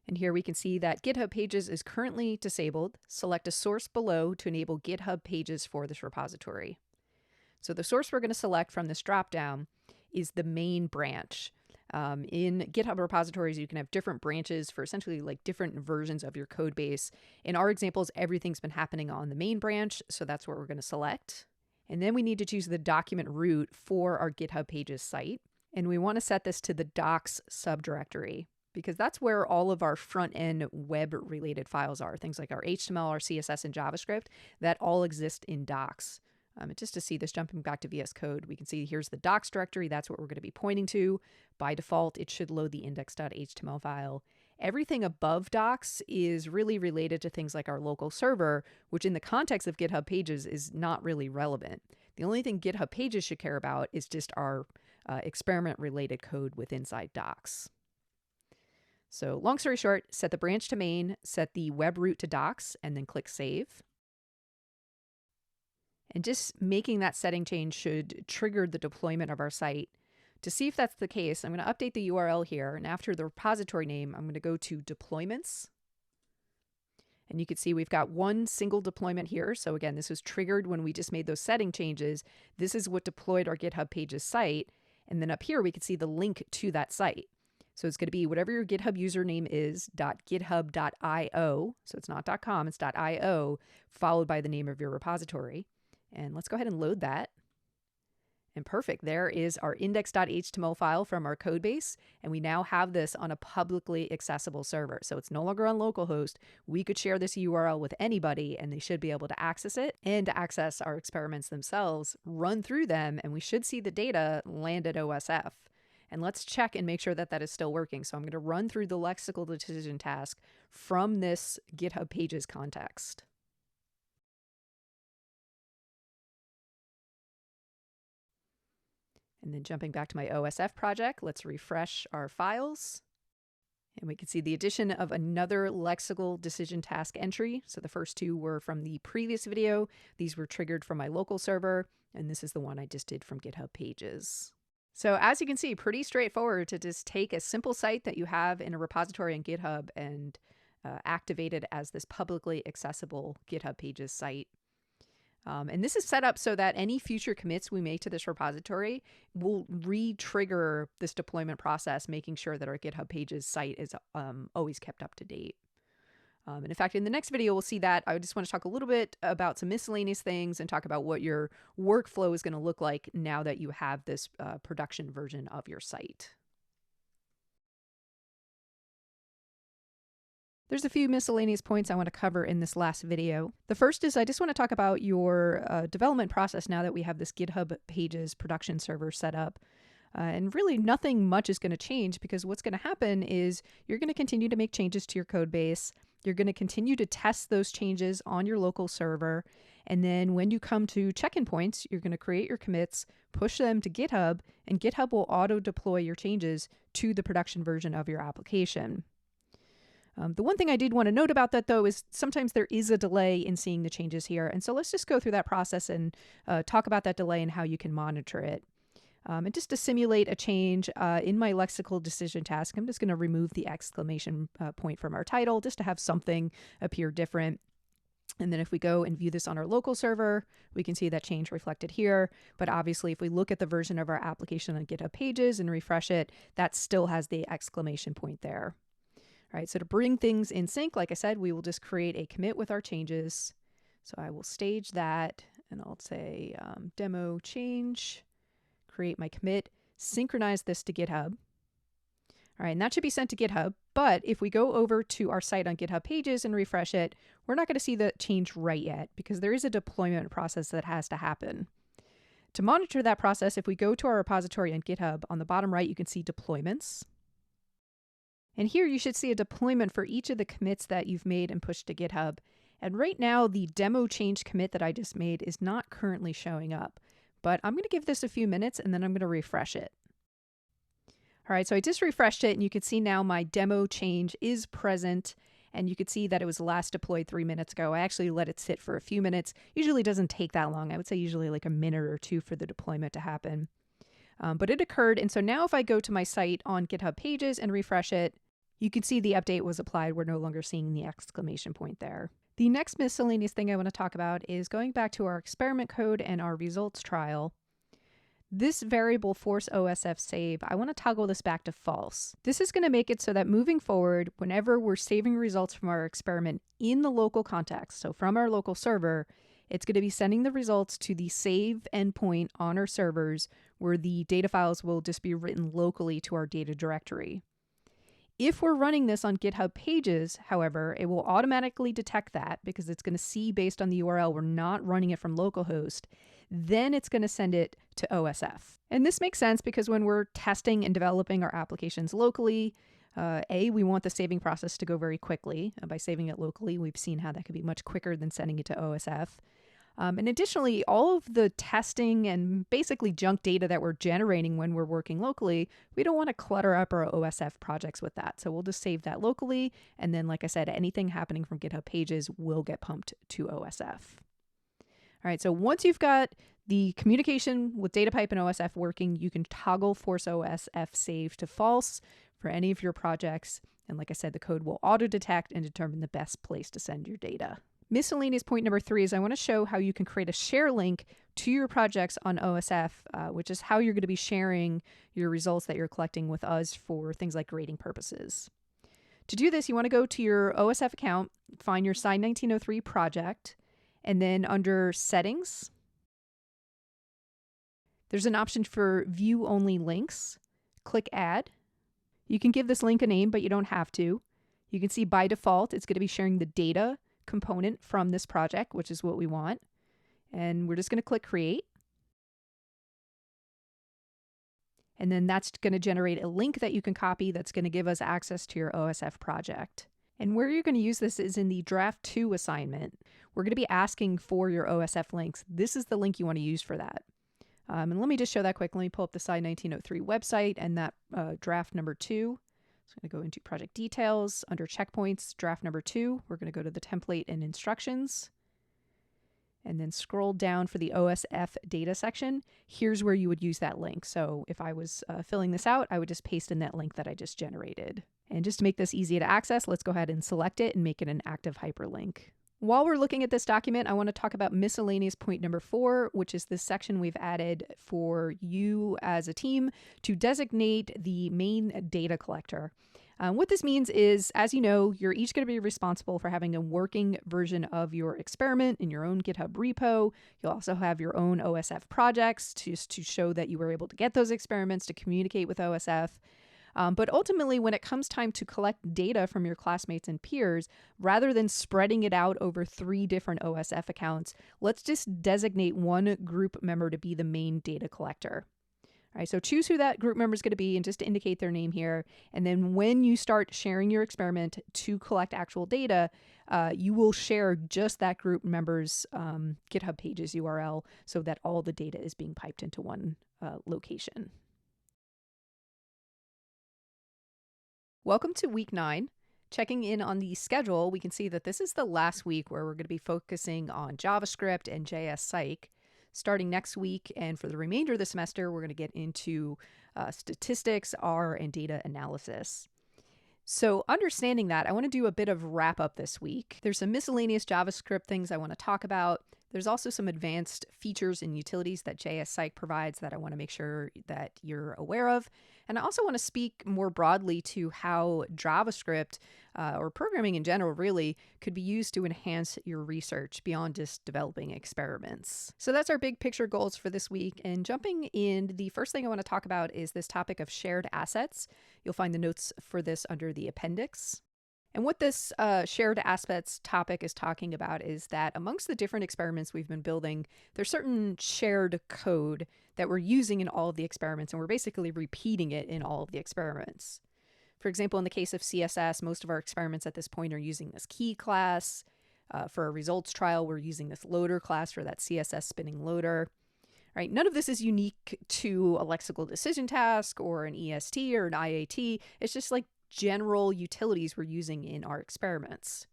And here we can see that GitHub Pages is currently disabled. Select a source below to enable GitHub Pages for this repository. So the source we're going to select from this dropdown is the main branch. In GitHub repositories, you can have different branches for essentially like different versions of your code base. In our examples, everything's been happening on the main branch, so that's what we're going to select. And then we need to choose the document root for our GitHub Pages site. And we want to set this to the docs subdirectory, because that's where all of our front-end web-related files are. Things like our HTML, our CSS, and JavaScript, that all exist in docs. And just to see this, jumping back to VS Code, we can see here's the docs directory. That's what we're going to be pointing to. By default, it should load the index.html file. Everything above docs is really related to things like our local server, which in the context of GitHub Pages is not really relevant. The only thing GitHub Pages should care about is just our experiment-related code with inside docs. So long story short, set the branch to main, set the web root to docs, and then click save. And just making that setting change should trigger the deployment of our site. To see if that's the case, I'm going to update the URL here, and after the repository name, I'm going to go to deployments. And you can see we've got one single deployment here. So again, this was triggered when we just made those setting changes. This is what deployed our GitHub Pages site. And then up here, we can see the link to that site. So it's going to be whatever your GitHub username is, .github.io. So it's not .com, it's .io, followed by the name of your repository. And let's go ahead and load that. And perfect, there is our index.html file from our code base, and we now have this on a publicly accessible server. So it's no longer on localhost. We could share this URL with anybody, and they should be able to access it and to access our experiments themselves, run through them, and we should see the data land at OSF. And let's check and make sure that that is still working. So I'm going to run through the Lexical Decision Task from this GitHub Pages context. And then jumping back to my OSF project, let's refresh our files. And we can see the addition of another lexical decision task entry. So the first two were from the previous video. These were triggered from my local server. And this is the one I just did from GitHub Pages. So as you can see, pretty straightforward to just take a simple site that you have in a repository on GitHub and activate it as this publicly accessible GitHub Pages site. And this is set up so that any future commits we make to this repository will re-trigger this deployment process, making sure that our GitHub Pages site is always kept up to date. And in fact, in the next video, we'll see that. I just want to talk a little bit about some miscellaneous things and talk about what your workflow is going to look like now that you have this production version of your site. There's a few miscellaneous points I want to cover in this last video. The first is I just want to talk about your development process now that we have this GitHub Pages production server set up. And really nothing much is going to change, because what's going to happen is you're going to continue to make changes to your code base. You're going to continue to test those changes on your local server. And then when you come to check-in points, you're going to create your commits, push them to GitHub, and GitHub will auto-deploy your changes to the production version of your application. The one thing I did want to note about that, though, is sometimes there is a delay in seeing the changes here. And so let's just go through that process and talk about that delay and how you can monitor it. And just to simulate a change in my lexical decision task, I'm just going to remove the exclamation point from our title just to have something appear different. And then if we go and view this on our local server, we can see that change reflected here. But obviously, if we look at the version of our application on GitHub Pages and refresh it, that still has the exclamation point there. All right, so to bring things in sync, like I said, we will just create a commit with our changes. So I will stage that, and I'll say demo change, create my commit, synchronize this to GitHub. All right, and that should be sent to GitHub. But if we go over to our site on GitHub Pages and refresh it, we're not going to see the change right yet, because there is a deployment process that has to happen. To monitor that process, if we go to our repository on GitHub, on the bottom right, you can see deployments. And here you should see a deployment for each of the commits that you've made and pushed to GitHub. And right now, the demo change commit that I just made is not currently showing up. But I'm going to give this a few minutes, and then I'm going to refresh it. All right, so I just refreshed it, and you can see now my demo change is present. And you could see that it was last deployed 3 minutes ago. I actually let it sit for a few minutes. Usually doesn't take that long. I would say usually like a minute or two for the deployment to happen. But it occurred. And so now if I go to my site on GitHub Pages and refresh it, you can see the update was applied. We're no longer seeing the exclamation point there. The next miscellaneous thing I want to talk about is going back to our experiment code and our results trial. This variable force OSF save, I want to toggle this back to false. This is going to make it so that moving forward, whenever we're saving results from our experiment in the local context, so from our local server, it's going to be sending the results to the save endpoint on our servers, where the data files will just be written locally to our data directory. If we're running this on GitHub Pages, however, it will automatically detect that, because it's going to see based on the URL we're not running it from localhost. Then it's going to send it to OSF. And this makes sense because when we're testing and developing our applications locally, we want the saving process to go very quickly. By saving it locally, we've seen how that could be much quicker than sending it to OSF. And additionally, all of the testing and basically junk data that we're generating when we're working locally, we don't want to clutter up our OSF projects with that. So we'll just save that locally. And then, like I said, anything happening from GitHub Pages will get pumped to OSF. All right, so once you've got the communication with DataPipe and OSF working, you can toggle force OSF save to false for any of your projects. And like I said, the code will auto-detect and determine the best place to send your data. Miscellaneous point number 3 is I want to show how you can create a share link to your projects on OSF, which is how you're going to be sharing your results that you're collecting with us for things like grading purposes. To do this, you want to go to your OSF account, find your Sign 1903 project, and then under Settings, there's an option for View Only Links. Click Add. You can give this link a name, but you don't have to. You can see by default, it's going to be sharing the data component from this project, which is what we want. And we're just going to click Create. And then that's going to generate a link that you can copy that's going to give us access to your OSF project. And where you're going to use this is in the Draft 2 assignment. We're going to be asking for your OSF links. This is the link you want to use for that. And let me just show that quick. Let me pull up the Sign 1903 website and that draft number 2. So I'm going to go into project details under checkpoints, draft number 2. We're going to go to the template and instructions and then scroll down for the OSF data section. Here's where you would use that link. So if I was filling this out, I would just paste in that link that I just generated. And just to make this easy to access, let's go ahead and select it and make it an active hyperlink. While we're looking at this document, I want to talk about miscellaneous point number 4, which is this section we've added for you as a team to designate the main data collector. What this means is, as you know, you're each going to be responsible for having a working version of your experiment in your own GitHub repo. You'll also have your own OSF projects to show that you were able to get those experiments to communicate with OSF. But ultimately, when it comes time to collect data from your classmates and peers, rather than spreading it out over 3 different OSF accounts, let's just designate one group member to be the main data collector. All right, so choose who that group member is going to be and just to indicate their name here. And then when you start sharing your experiment to collect actual data, you will share just that group member's GitHub Pages URL so that all the data is being piped into one location. Welcome to week 9. Checking in on the schedule, we can see that this is the last week where we're going to be focusing on JavaScript and jsPsych. Starting next week and for the remainder of the semester, we're going to get into statistics, R, and data analysis. So understanding that, I want to do a bit of wrap up this week. There's some miscellaneous JavaScript things I want to talk about. There's also some advanced features and utilities that jsPsych provides that I want to make sure that you're aware of. And I also want to speak more broadly to how JavaScript or programming in general really could be used to enhance your research beyond just developing experiments. So that's our big picture goals for this week. And jumping in, the first thing I want to talk about is this topic of shared assets. You'll find the notes for this under the appendix. And what this shared assets topic is talking about is that amongst the different experiments we've been building, there's certain shared code that we're using in all of the experiments, and we're basically repeating it in all of the experiments. For example, in the case of CSS, most of our experiments at this point are using this key class. For a results trial, we're using this loader class for that CSS spinning loader. Right? None of this is unique to a lexical decision task or an EST or an IAT. It's just like general utilities we're using in our experiments.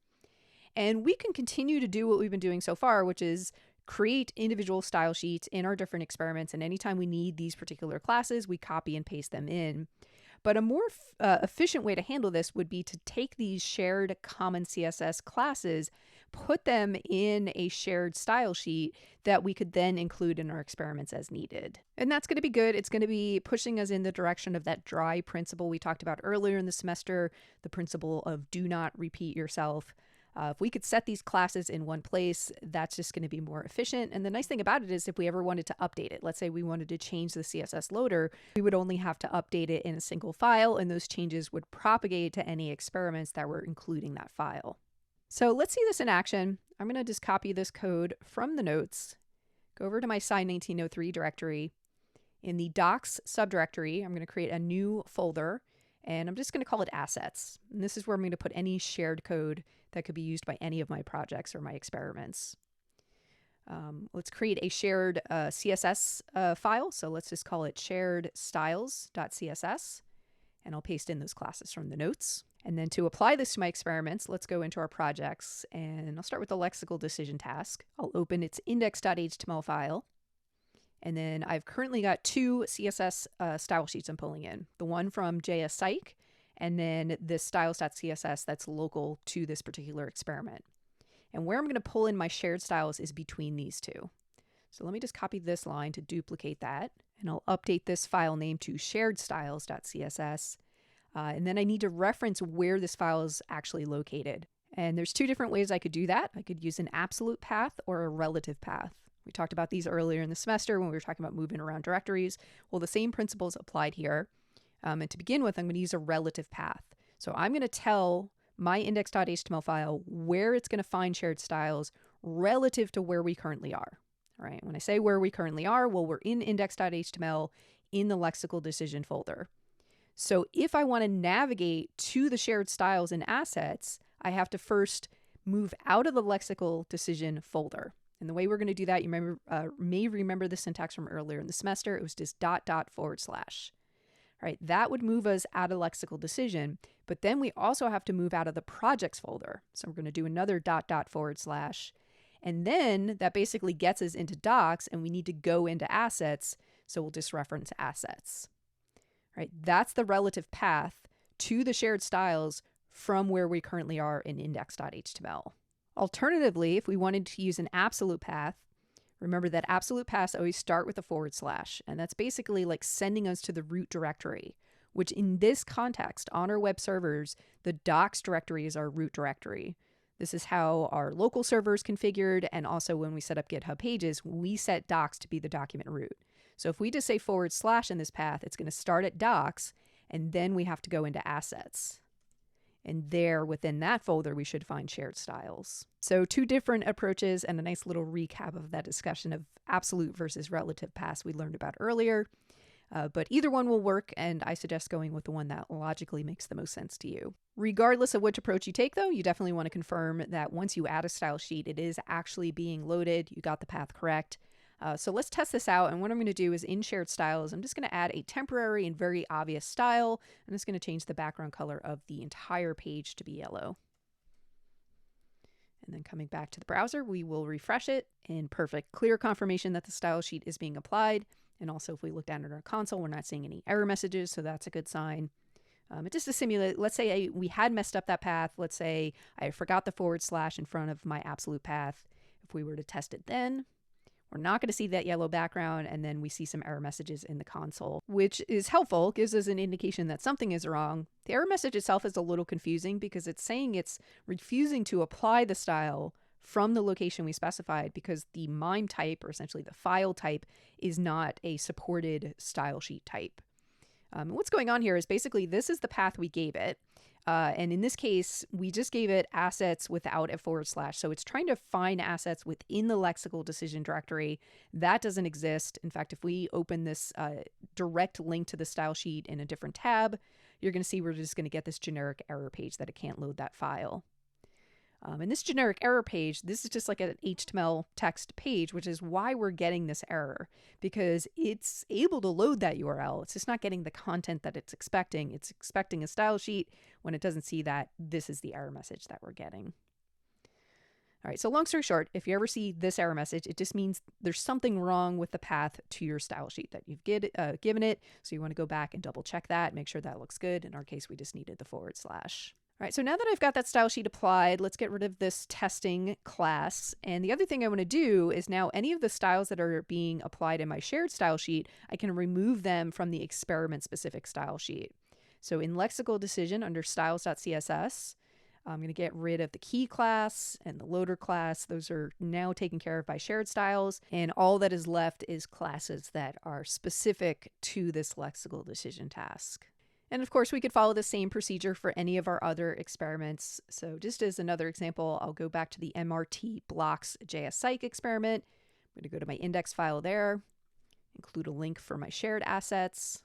And we can continue to do what we've been doing so far, which is create individual style sheets in our different experiments. And anytime we need these particular classes, we copy and paste them in. But a more efficient way to handle this would be to take these shared common CSS classes, put them in a shared style sheet that we could then include in our experiments as needed. And that's going to be good. It's going to be pushing us in the direction of that dry principle we talked about earlier in the semester, the principle of do not repeat yourself. If we could set these classes in one place, that's just going to be more efficient. And the nice thing about it is if we ever wanted to update it, let's say we wanted to change the CSS loader, we would only have to update it in a single file, and those changes would propagate to any experiments that were including that file. So let's see this in action. I'm going to just copy this code from the notes, go over to my Sign 1903 directory. In the docs subdirectory, I'm going to create a new folder, and I'm just going to call it assets. And this is where I'm going to put any shared code that could be used by any of my projects or my experiments. Let's create a shared CSS file. So let's just call it shared styles.css. And I'll paste in those classes from the notes. And then to apply this to my experiments, let's go into our projects. And I'll start with the Lexical Decision Task. I'll open its index.html file. And then I've currently got two CSS style sheets I'm pulling in. The one from jsPsych, and then this styles.css that's local to this particular experiment. And where I'm going to pull in my shared styles is between these two. So let me just copy this line to duplicate that. And I'll update this file name to sharedstyles.css. And then I need to reference where this file is actually located. And there's two different ways I could do that. I could use an absolute path or a relative path. We talked about these earlier in the semester when we were talking about moving around directories. Well, the same principles applied here. And to begin with, I'm going to use a relative path. So I'm going to tell my index.html file where it's going to find shared styles relative to where we currently are. All right, when I say where we currently are, well, we're in index.html in the lexical decision folder. So if I want to navigate to the shared styles and assets, I have to first move out of the lexical decision folder. And the way we're going to do that, you may remember the syntax from earlier in the semester. It was just .. All right, that would move us out of lexical decision, but then we also have to move out of the projects folder. So we're going to do another .. And then that basically gets us into docs, and we need to go into assets. So we'll just reference assets. Right? That's the relative path to the shared styles from where we currently are in index.html. Alternatively, if we wanted to use an absolute path, remember that absolute paths always start with a /, and that's basically like sending us to the root directory, which in this context, on our web servers, the docs directory is our root directory. This is how our local server is configured, and also when we set up GitHub Pages, we set docs to be the document root. So if we just say / in this path, it's going to start at docs, and then we have to go into assets. And there, within that folder, we should find shared styles. So two different approaches and a nice little recap of that discussion of absolute versus relative paths we learned about earlier. But either one will work, and I suggest going with the one that logically makes the most sense to you. Regardless of which approach you take, though, you definitely want to confirm that once you add a style sheet, it is actually being loaded. You got the path correct. So let's test this out, and what I'm going to do is in shared styles, I'm just going to add a temporary and very obvious style. I'm just going to change the background color of the entire page to be yellow. And then coming back to the browser, we will refresh it in perfect, clear confirmation that the style sheet is being applied. And also if we look down at our console, we're not seeing any error messages, so that's a good sign. Just to simulate, let's say we had messed up that path. Let's say I forgot the / in front of my absolute path. If we were to test it then, we're not going to see that yellow background, and then we see some error messages in the console, which is helpful, gives us an indication that something is wrong. The error message itself is a little confusing because it's saying it's refusing to apply the style from the location we specified because the MIME type, or essentially the file type, is not a supported style sheet type. What's going on here is basically this is the path we gave it. And in this case, we just gave it assets without a /. So it's trying to find assets within the lexical decision directory. That doesn't exist. In fact, if we open this direct link to the style sheet in a different tab, you're going to see we're just going to get this generic error page that it can't load that file. And this generic error page, this is just like an HTML text page, which is why we're getting this error, because it's able to load that URL. It's just not getting the content that it's expecting. It's expecting a style sheet. When it doesn't see that, this is the error message that we're getting. All right, so long story short, if you ever see this error message, it just means there's something wrong with the path to your style sheet that you've given it. So you want to go back and double check that, make sure that looks good. In our case, we just needed the /. All right, so now that I've got that style sheet applied, let's get rid of this testing class. And the other thing I want to do is now any of the styles that are being applied in my shared style sheet, I can remove them from the experiment-specific style sheet. So in lexical decision under styles.css, I'm going to get rid of the key class and the loader class. Those are now taken care of by shared styles. And all that is left is classes that are specific to this lexical decision task. And of course, we could follow the same procedure for any of our other experiments. So just as another example, I'll go back to the MRT blocks jsPsych experiment. I'm going to go to my index file there, include a link for my shared assets.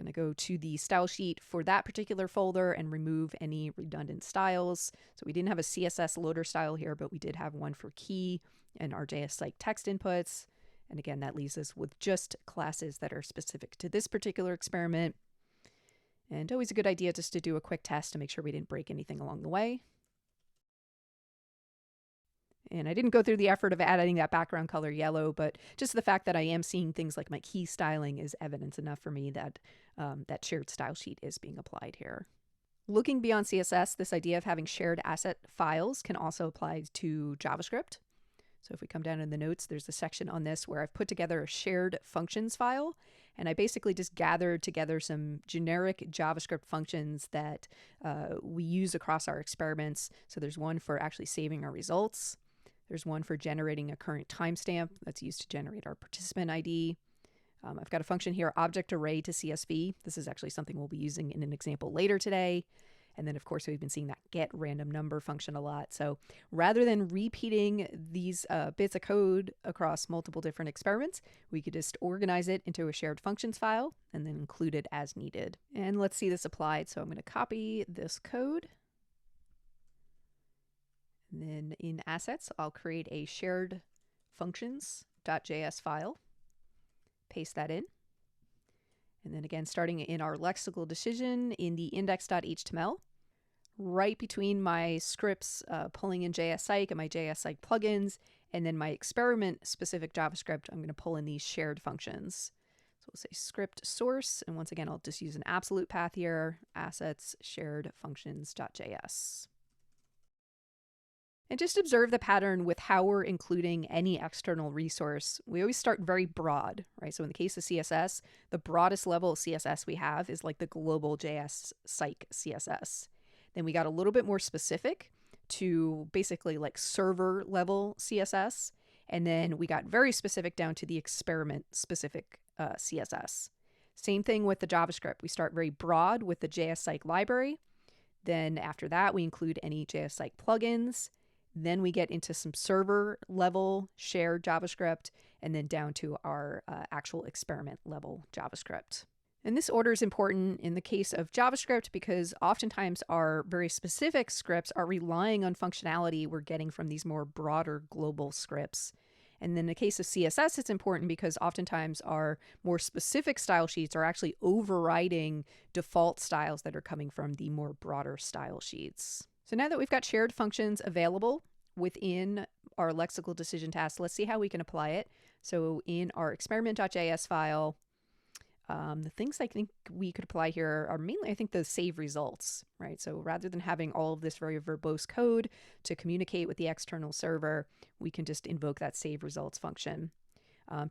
Going to go to the style sheet for that particular folder and remove any redundant styles. So we didn't have a CSS loader style here, but we did have one for key and our jsPsych text inputs. And again, that leaves us with just classes that are specific to this particular experiment. And always a good idea just to do a quick test to make sure we didn't break anything along the way. And I didn't go through the effort of adding that background color yellow, but just the fact that I am seeing things like my key styling is evidence enough for me that that shared style sheet is being applied here. Looking beyond CSS, this idea of having shared asset files can also apply to JavaScript. So if we come down in the notes, there's a section on this where I've put together a shared functions file, and I basically just gathered together some generic JavaScript functions that we use across our experiments. So there's one for actually saving our results. There's one for generating a current timestamp that's used to generate our participant ID. I've got a function here, object array to CSV. This is actually something we'll be using in an example later today. And then, of course, we've been seeing that get random number function a lot. So rather than repeating these bits of code across multiple different experiments, we could just organize it into a shared functions file and then include it as needed. And let's see this applied. So I'm going to copy this code. And then in assets, I'll create a shared functions.js file, paste that in. And then again, starting in our lexical decision in the index.html, right between my scripts pulling in jsPsych and my jsPsych plugins, and then my experiment-specific JavaScript, I'm going to pull in these shared functions. So we'll say script source, and once again, I'll just use an absolute path here, assets shared functions.js. And just observe the pattern with how we're including any external resource. We always start very broad, right? So in the case of CSS, the broadest level of CSS we have is like the global jsPsych CSS. Then we got a little bit more specific to basically like server level CSS. And then we got very specific down to the experiment specific CSS. Same thing with the JavaScript. We start very broad with the jsPsych library. Then after that, we include any jsPsych plugins. Then we get into some server level shared JavaScript, and then down to our actual experiment level JavaScript. And this order is important in the case of JavaScript because oftentimes our very specific scripts are relying on functionality we're getting from these more broader global scripts. And in the case of CSS, it's important because oftentimes our more specific style sheets are actually overriding default styles that are coming from the more broader style sheets. So now that we've got shared functions available within our lexical decision task, let's see how we can apply it. So in our experiment.js file, the things I think we could apply here are mainly, I think, the save results, right? So rather than having all of this very verbose code to communicate with the external server, we can just invoke that save results function.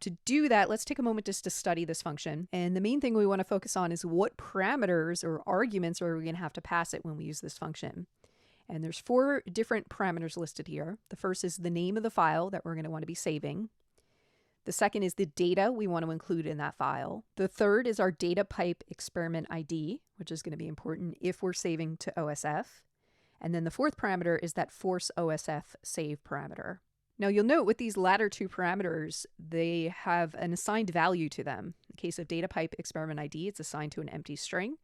To do that, let's take a moment just to study this function. And the main thing we want to focus on is what parameters or arguments are we going to have to pass it when we use this function. And there's 4 different parameters listed here. The first is the name of the file that we're going to want to be saving. The second is the data we want to include in that file. The third is our DataPipe experiment ID, which is going to be important if we're saving to OSF. And then the fourth parameter is that force OSF save parameter. Now you'll note with these latter 2 parameters, they have an assigned value to them. In the case of DataPipe experiment ID, it's assigned to an empty string.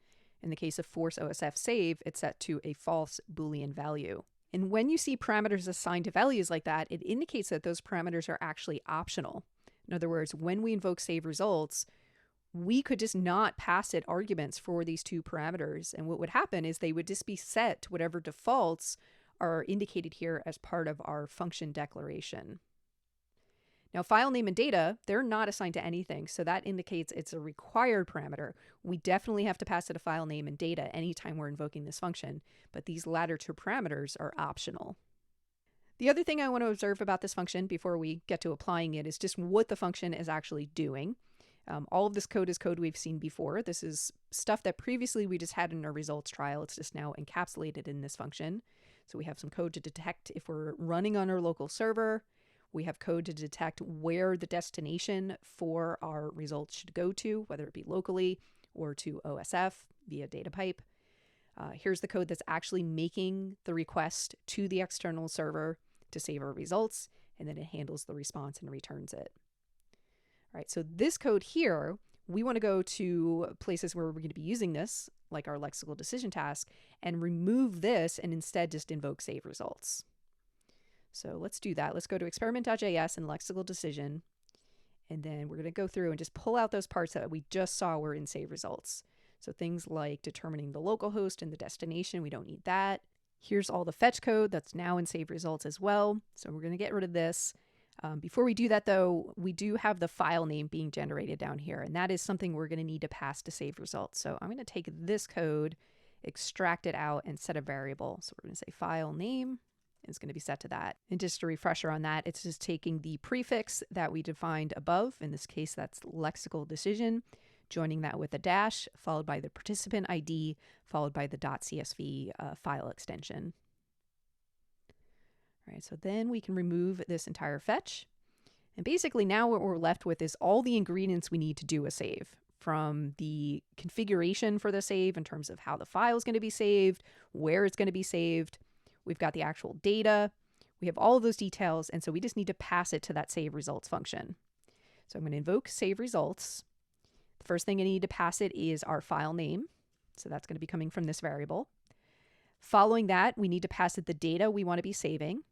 In the case of force OSF save, it's set to a false Boolean value. And when you see parameters assigned to values like that, it indicates that those parameters are actually optional. In other words, when we invoke save results, we could just not pass it arguments for these 2 parameters. And what would happen is they would just be set to whatever defaults are indicated here as part of our function declaration. Now, file name and data, they're not assigned to anything, so that indicates it's a required parameter. We definitely have to pass it a file name and data anytime we're invoking this function, but these latter 2 parameters are optional. The other thing I want to observe about this function before we get to applying it is just what the function is actually doing. All of this code is code we've seen before. This is stuff that previously we just had in our results trial. It's just now encapsulated in this function. So we have some code to detect if we're running on our local server. We have code to detect where the destination for our results should go to, whether it be locally or to OSF via DataPipe. Here's the code that's actually making the request to the external server to save our results, and then it handles the response and returns it. All right, so this code here we want to go to places where we're going to be using this, like our lexical decision task, and remove this and instead just invoke save results. So let's do that. Let's go to experiment.js and lexical decision. And then we're going to go through and just pull out those parts that we just saw were in save results. So things like determining the localhost and the destination, we don't need that. Here's all the fetch code that's now in save results as well. So we're going to get rid of this. Before we do that though, we do have the file name being generated down here, and that is something we're going to need to pass to save results. So I'm going to take this code, extract it out, and set a variable. So we're going to say file name is going to be set to that. And just a refresher on that, it's just taking the prefix that we defined above. In this case, that's lexical decision, joining that with a dash, followed by the participant ID, followed by the .csv file extension. All right, so then we can remove this entire fetch. And basically now what we're left with is all the ingredients we need to do a save, from the configuration for the save in terms of how the file is going to be saved, where it's going to be saved. We've got the actual data. We have all of those details, and so we just need to pass it to that save results function. So I'm going to invoke save results. The first thing I need to pass it is our file name. So that's going to be coming from this variable. Following that, we need to pass it the data we want to be saving.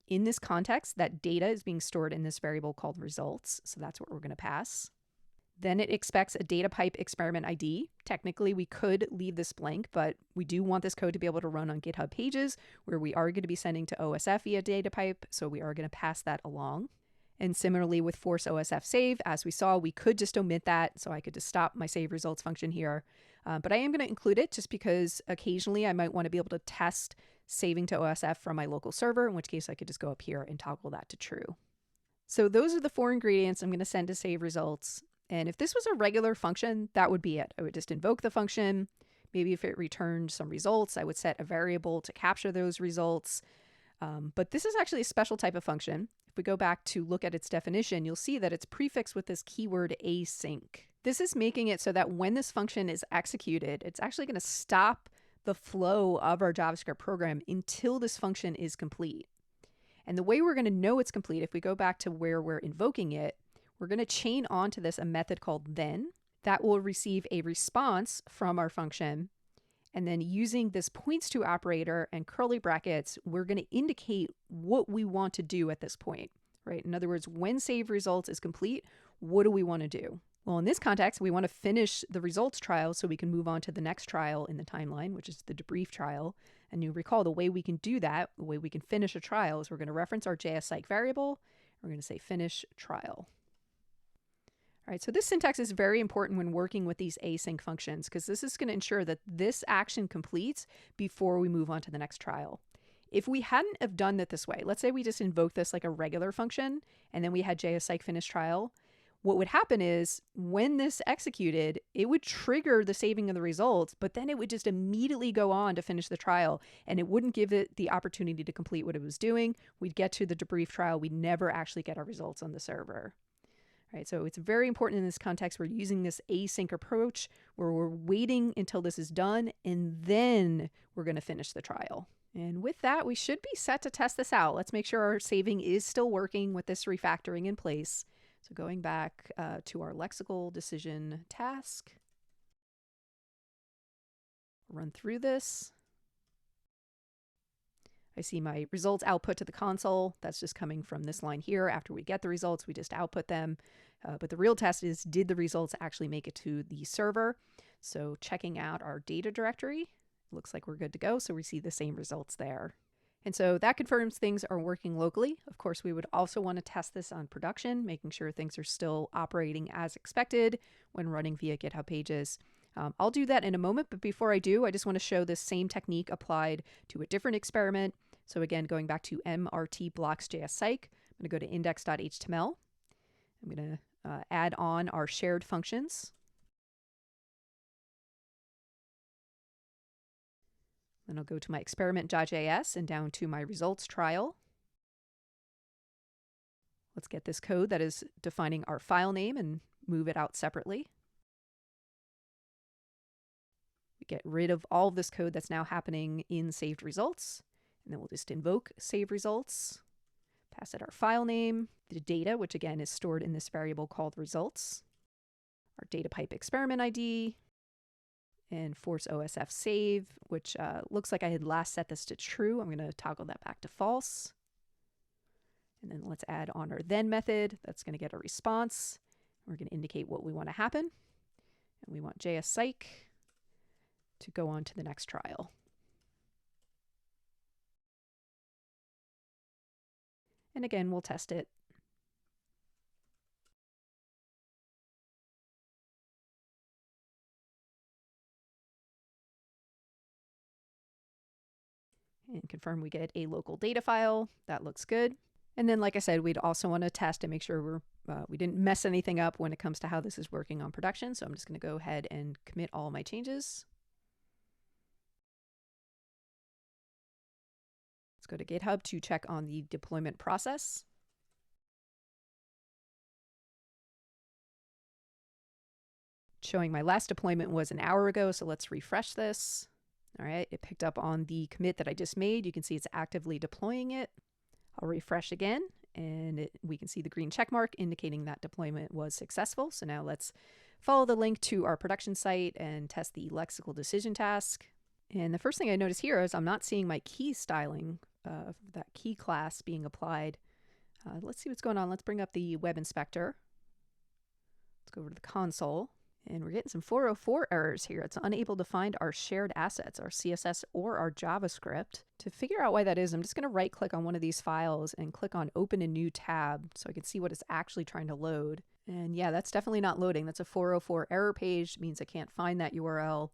In this context, that data is being stored in this variable called results. So that's what we're going to pass. Then it expects a DataPipe experiment ID. Technically, we could leave this blank, but we do want this code to be able to run on GitHub Pages, where we are going to be sending to OSF via DataPipe. So we are going to pass that along. And similarly with force OSF save, as we saw, we could just omit that. So I could just stop my save results function here. But I am going to include it just because occasionally I might want to be able to test saving to OSF from my local server, in which case I could just go up here and toggle that to true. So those are the 4 ingredients I'm going to send to save results. And if this was a regular function, that would be it. I would just invoke the function. Maybe if it returned some results, I would set a variable to capture those results. But this is actually a special type of function. If we go back to look at its definition, you'll see that it's prefixed with this keyword async. This is making it so that when this function is executed, it's actually going to stop the flow of our JavaScript program until this function is complete. And the way we're going to know it's complete, if we go back to where we're invoking it, we're going to chain onto this a method called then that will receive a response from our function. And then using this points to operator and curly brackets, we're going to indicate what we want to do at this point, right? In other words, when save results is complete, what do we want to do? Well, in this context, we want to finish the results trial so we can move on to the next trial in the timeline, which is the debrief trial. And you recall the way we can do that, the way we can finish a trial is we're going to reference our jsPsych variable. We're going to say finish trial. All right, so this syntax is very important when working with these async functions because this is going to ensure that this action completes before we move on to the next trial. If we hadn't have done it this way, let's say we just invoked this like a regular function and then we had jsPsych finish trial, what would happen is when this executed, it would trigger the saving of the results, but then it would just immediately go on to finish the trial and it wouldn't give it the opportunity to complete what it was doing. We'd get to the debrief trial. We'd never actually get our results on the server. Right, so it's very important in this context. We're using this async approach where we're waiting until this is done and then we're going to finish the trial. And with that, we should be set to test this out. Let's make sure our saving is still working with this refactoring in place. So going back to our lexical decision task, run through this. I see my results output to the console. That's just coming from this line here. After we get the results, we just output them. But the real test is, did the results actually make it to the server? So checking out our data directory, looks like we're good to go. So we see the same results there. And so that confirms things are working locally. Of course, we would also want to test this on production, making sure things are still operating as expected when running via GitHub Pages. I'll do that in a moment, but before I do, I just want to show this same technique applied to a different experiment. So again, going back to MRT blocks jsPsych, I'm going to go to index.html. I'm going to add on our shared functions. Then I'll go to my experiment.js and down to my results trial. Let's get this code that is defining our file name and move it out separately. We get rid of all of this code that's now happening in saved results. And then we'll just invoke save results, pass it our file name, the data, which again is stored in this variable called results, our DataPipe experiment ID, and force OSF save, which looks like I had last set this to true. I'm going to toggle that back to false. And then let's add on our then method. That's going to get a response. We're going to indicate what we want to happen. And we want jsPsych to go on to the next trial. And again, we'll test it. And confirm we get a local data file. That looks good. And then, like I said, we'd also want to test and make sure we didn't mess anything up when it comes to how this is working on production. So I'm just going to go ahead and commit all my changes. Let's go to GitHub to check on the deployment process. Showing my last deployment was an hour ago, so let's refresh this. All right, it picked up on the commit that I just made. You can see it's actively deploying it. I'll refresh again, and we can see the green check mark indicating that deployment was successful. So now let's follow the link to our production site and test the Lexical Decision Task. And the first thing I notice here is I'm not seeing my key styling, that key class being applied. Let's see what's going on. Let's bring up the web inspector. Let's go over to the console. And we're getting some 404 errors here. It's unable to find our shared assets, our CSS or our JavaScript. To figure out why that is, I'm just going to right click on one of these files and click on Open a New Tab so I can see what it's actually trying to load. And yeah, that's definitely not loading. That's a 404 error page. It means I can't find that URL.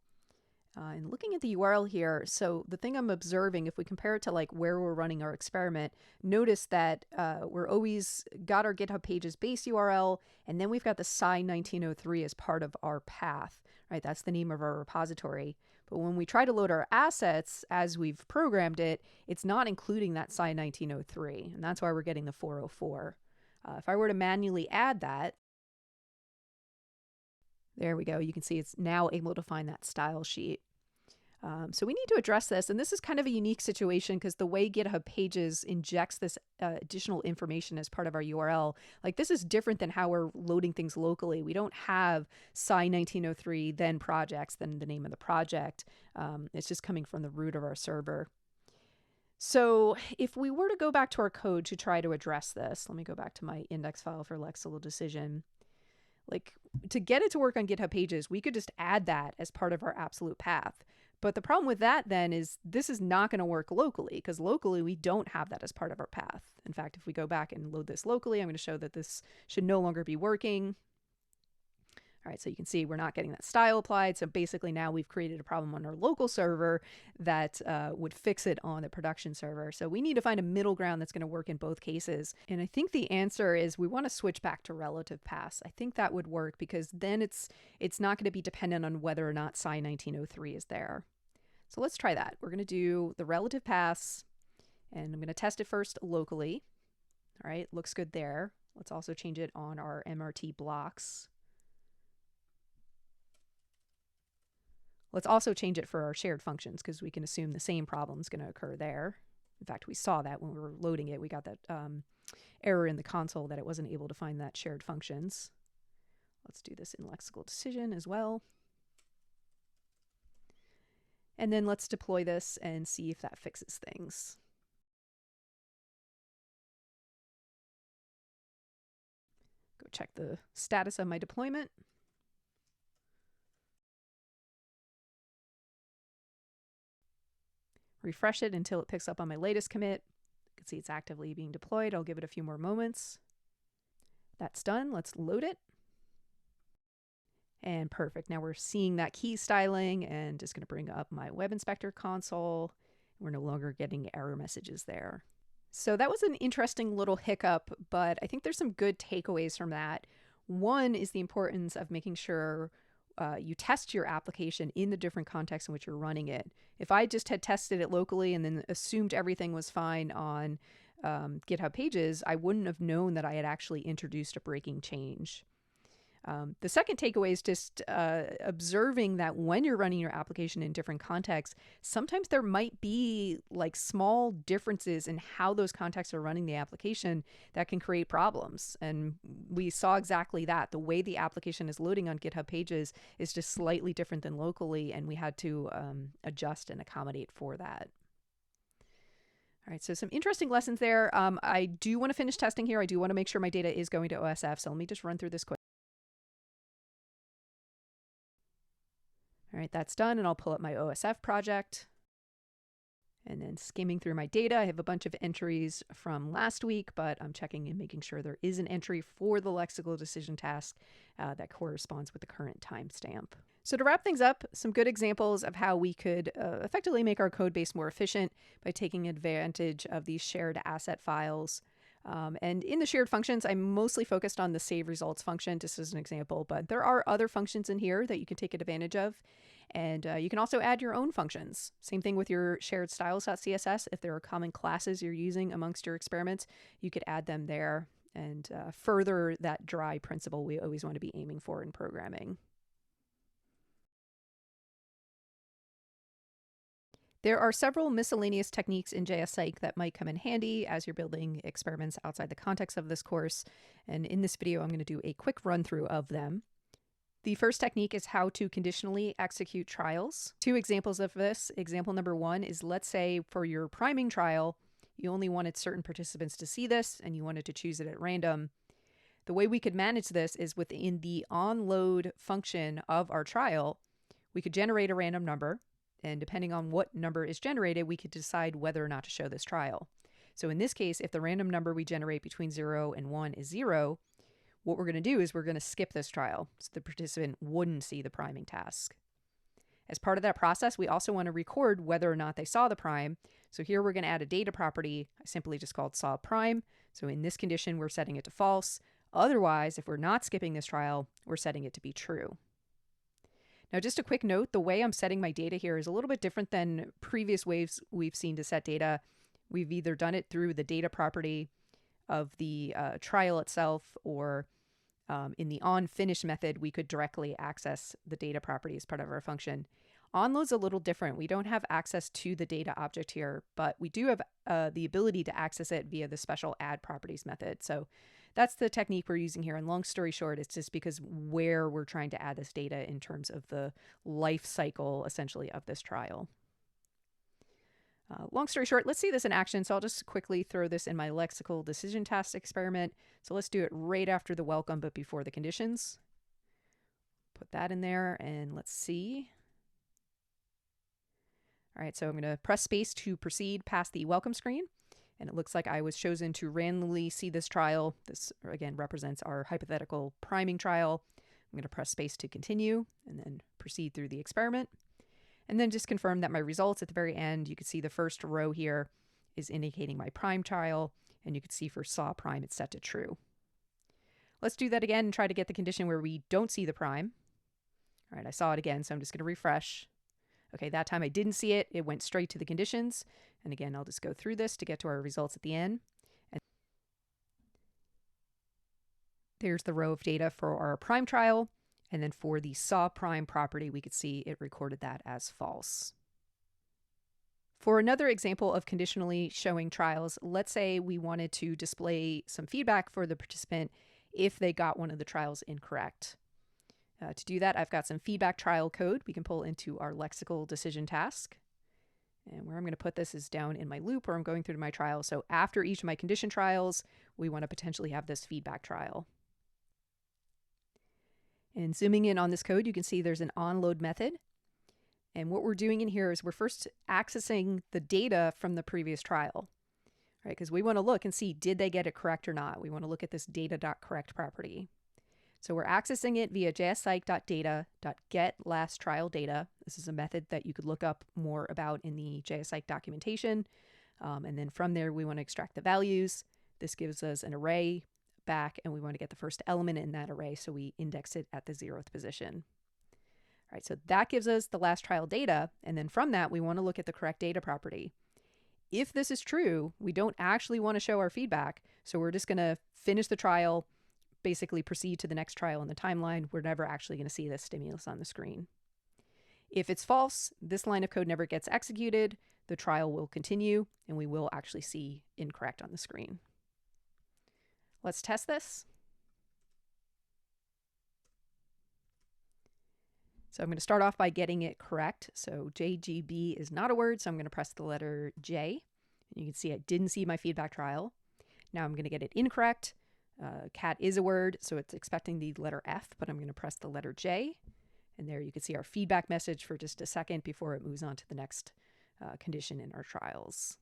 And looking at the URL here, so the thing I'm observing, if we compare it to like where we're running our experiment, notice that we're always got our GitHub Pages base URL, and then we've got the Psy 1903 as part of our path, right? That's the name of our repository. But when we try to load our assets as we've programmed it, it's not including that Psy 1903, and that's why we're getting the 404. If I were to manually add that, there we go. You can see it's now able to find that style sheet. So we need to address this, and this is kind of a unique situation because the way GitHub Pages injects this additional information as part of our URL, like this is different than how we're loading things locally. We don't have Psy 1903, then projects, then the name of the project. It's just coming from the root of our server. So if we were to go back to our code to try to address this, let me go back to my index file for Lexical Decision. Like to get it to work on GitHub Pages, we could just add that as part of our absolute path. But the problem with that then is this is not going to work locally because locally we don't have that as part of our path. In fact, if we go back and load this locally, I'm going to show that this should no longer be working. All right, so you can see we're not getting that style applied. So basically now we've created a problem on our local server that would fix it on the production server. So we need to find a middle ground that's going to work in both cases. And I think the answer is we want to switch back to relative paths. I think that would work because then it's not going to be dependent on whether or not Psy 1903 is there. So let's try that. We're going to do the relative paths, and I'm going to test it first locally. All right, looks good there. Let's also change it on our MRT blocks. Let's also change it for our shared functions because we can assume the same problem is going to occur there. In fact, we saw that when we were loading it. We got that error in the console that it wasn't able to find that shared functions. Let's do this in Lexical Decision as well. And then let's deploy this and see if that fixes things. Go check the status of my deployment. Refresh it until it picks up on my latest commit. You can see it's actively being deployed. I'll give it a few more moments. That's done. Let's load it. And perfect. Now we're seeing that key styling and just going to bring up my web inspector console. We're no longer getting error messages there. So that was an interesting little hiccup, but I think there's some good takeaways from that. One is the importance of making sure you test your application in the different contexts in which you're running it. If I just had tested it locally and then assumed everything was fine on GitHub Pages, I wouldn't have known that I had actually introduced a breaking change. The second takeaway is just observing that when you're running your application in different contexts, sometimes there might be like small differences in how those contexts are running the application that can create problems. And we saw exactly that. The way the application is loading on GitHub Pages is just slightly different than locally, and we had to adjust and accommodate for that. All right, so some interesting lessons there. I do want to finish testing here. I do want to make sure my data is going to OSF, so let me just run through this quick. All right, that's done, and I'll pull up my OSF project. And then skimming through my data, I have a bunch of entries from last week, but I'm checking and making sure there is an entry for the Lexical Decision Task that corresponds with the current timestamp. So to wrap things up, some good examples of how we could effectively make our code base more efficient by taking advantage of these shared asset files. And in the shared functions, I'm mostly focused on the save results function, just as an example, but there are other functions in here that you can take advantage of. And you can also add your own functions. Same thing with your shared styles.css. If there are common classes you're using amongst your experiments, you could add them there and further that dry principle we always want to be aiming for in programming. There are several miscellaneous techniques in jsPsych that might come in handy as you're building experiments outside the context of this course. And in this video, I'm going to do a quick run through of them. The first technique is how to conditionally execute trials. Two examples of this. Example number one is, let's say for your priming trial, you only wanted certain participants to see this and you wanted to choose it at random. The way we could manage this is within the onload function of our trial, we could generate a random number. And depending on what number is generated, we could decide whether or not to show this trial. So in this case, if the random number we generate between 0 and 1 is 0, what we're going to do is we're going to skip this trial so the participant wouldn't see the priming task. As part of that process, we also want to record whether or not they saw the prime. So here we're going to add a data property, simply just called saw prime. So in this condition, we're setting it to false. Otherwise, if we're not skipping this trial, we're setting it to be true. Now, just a quick note, the way I'm setting my data here is a little bit different than previous ways we've seen to set data. We've either done it through the data property of the trial itself, or in the onFinish method, we could directly access the data property as part of our function. Onload's a little different. We don't have access to the data object here, but we do have the ability to access it via the special add properties method. So that's the technique we're using here. And long story short, it's just because where we're trying to add this data in terms of the life cycle, essentially, of this trial. Long story short, let's see this in action. So I'll just quickly throw this in my Lexical Decision Task experiment. So let's do it right after the welcome, but before the conditions. Put that in there and let's see. All right, so I'm going to press space to proceed past the welcome screen. And it looks like I was chosen to randomly see this trial. This, again, represents our hypothetical priming trial. I'm going to press space to continue and then proceed through the experiment. And then just confirm that my results at the very end, you can see the first row here is indicating my prime trial. And you can see for saw prime, it's set to true. Let's do that again and try to get the condition where we don't see the prime. All right, I saw it again, so I'm just going to refresh. Okay, that time I didn't see it. It went straight to the conditions. And again, I'll just go through this to get to our results at the end. And there's the row of data for our prime trial. And then for the saw prime property, we could see it recorded that as false. For another example of conditionally showing trials, let's say we wanted to display some feedback for the participant if they got one of the trials incorrect. To do that, I've got some feedback trial code we can pull into our Lexical Decision Task. And where I'm going to put this is down in my loop where I'm going through my trial. So after each of my condition trials, we want to potentially have this feedback trial. And zooming in on this code, you can see there's an onload method. And what we're doing in here is we're first accessing the data from the previous trial, right? Because we want to look and see, did they get it correct or not? We want to look at this data.correct property. So we're accessing it via jspsych.data.getLastTrialData. This is a method that you could look up more about in the JSPsych documentation. And then from there, we want to extract the values. This gives us an array back, and we want to get the first element in that array, so we index it at the 0th position. All right, so that gives us the last trial data, and then from that, we want to look at the correct data property. If this is true, we don't actually want to show our feedback, so we're just going to finish the trial, basically proceed to the next trial in the timeline, we're never actually going to see this stimulus on the screen. If it's false, this line of code never gets executed, the trial will continue, and we will actually see incorrect on the screen. Let's test this. So I'm going to start off by getting it correct. So JGB is not a word, so I'm going to press the letter J. And you can see I didn't see my feedback trial. Now I'm going to get it incorrect. Cat is a word, so it's expecting the letter F, but I'm going to press the letter J. And there you can see our feedback message for just a second before it moves on to the next condition in our trials.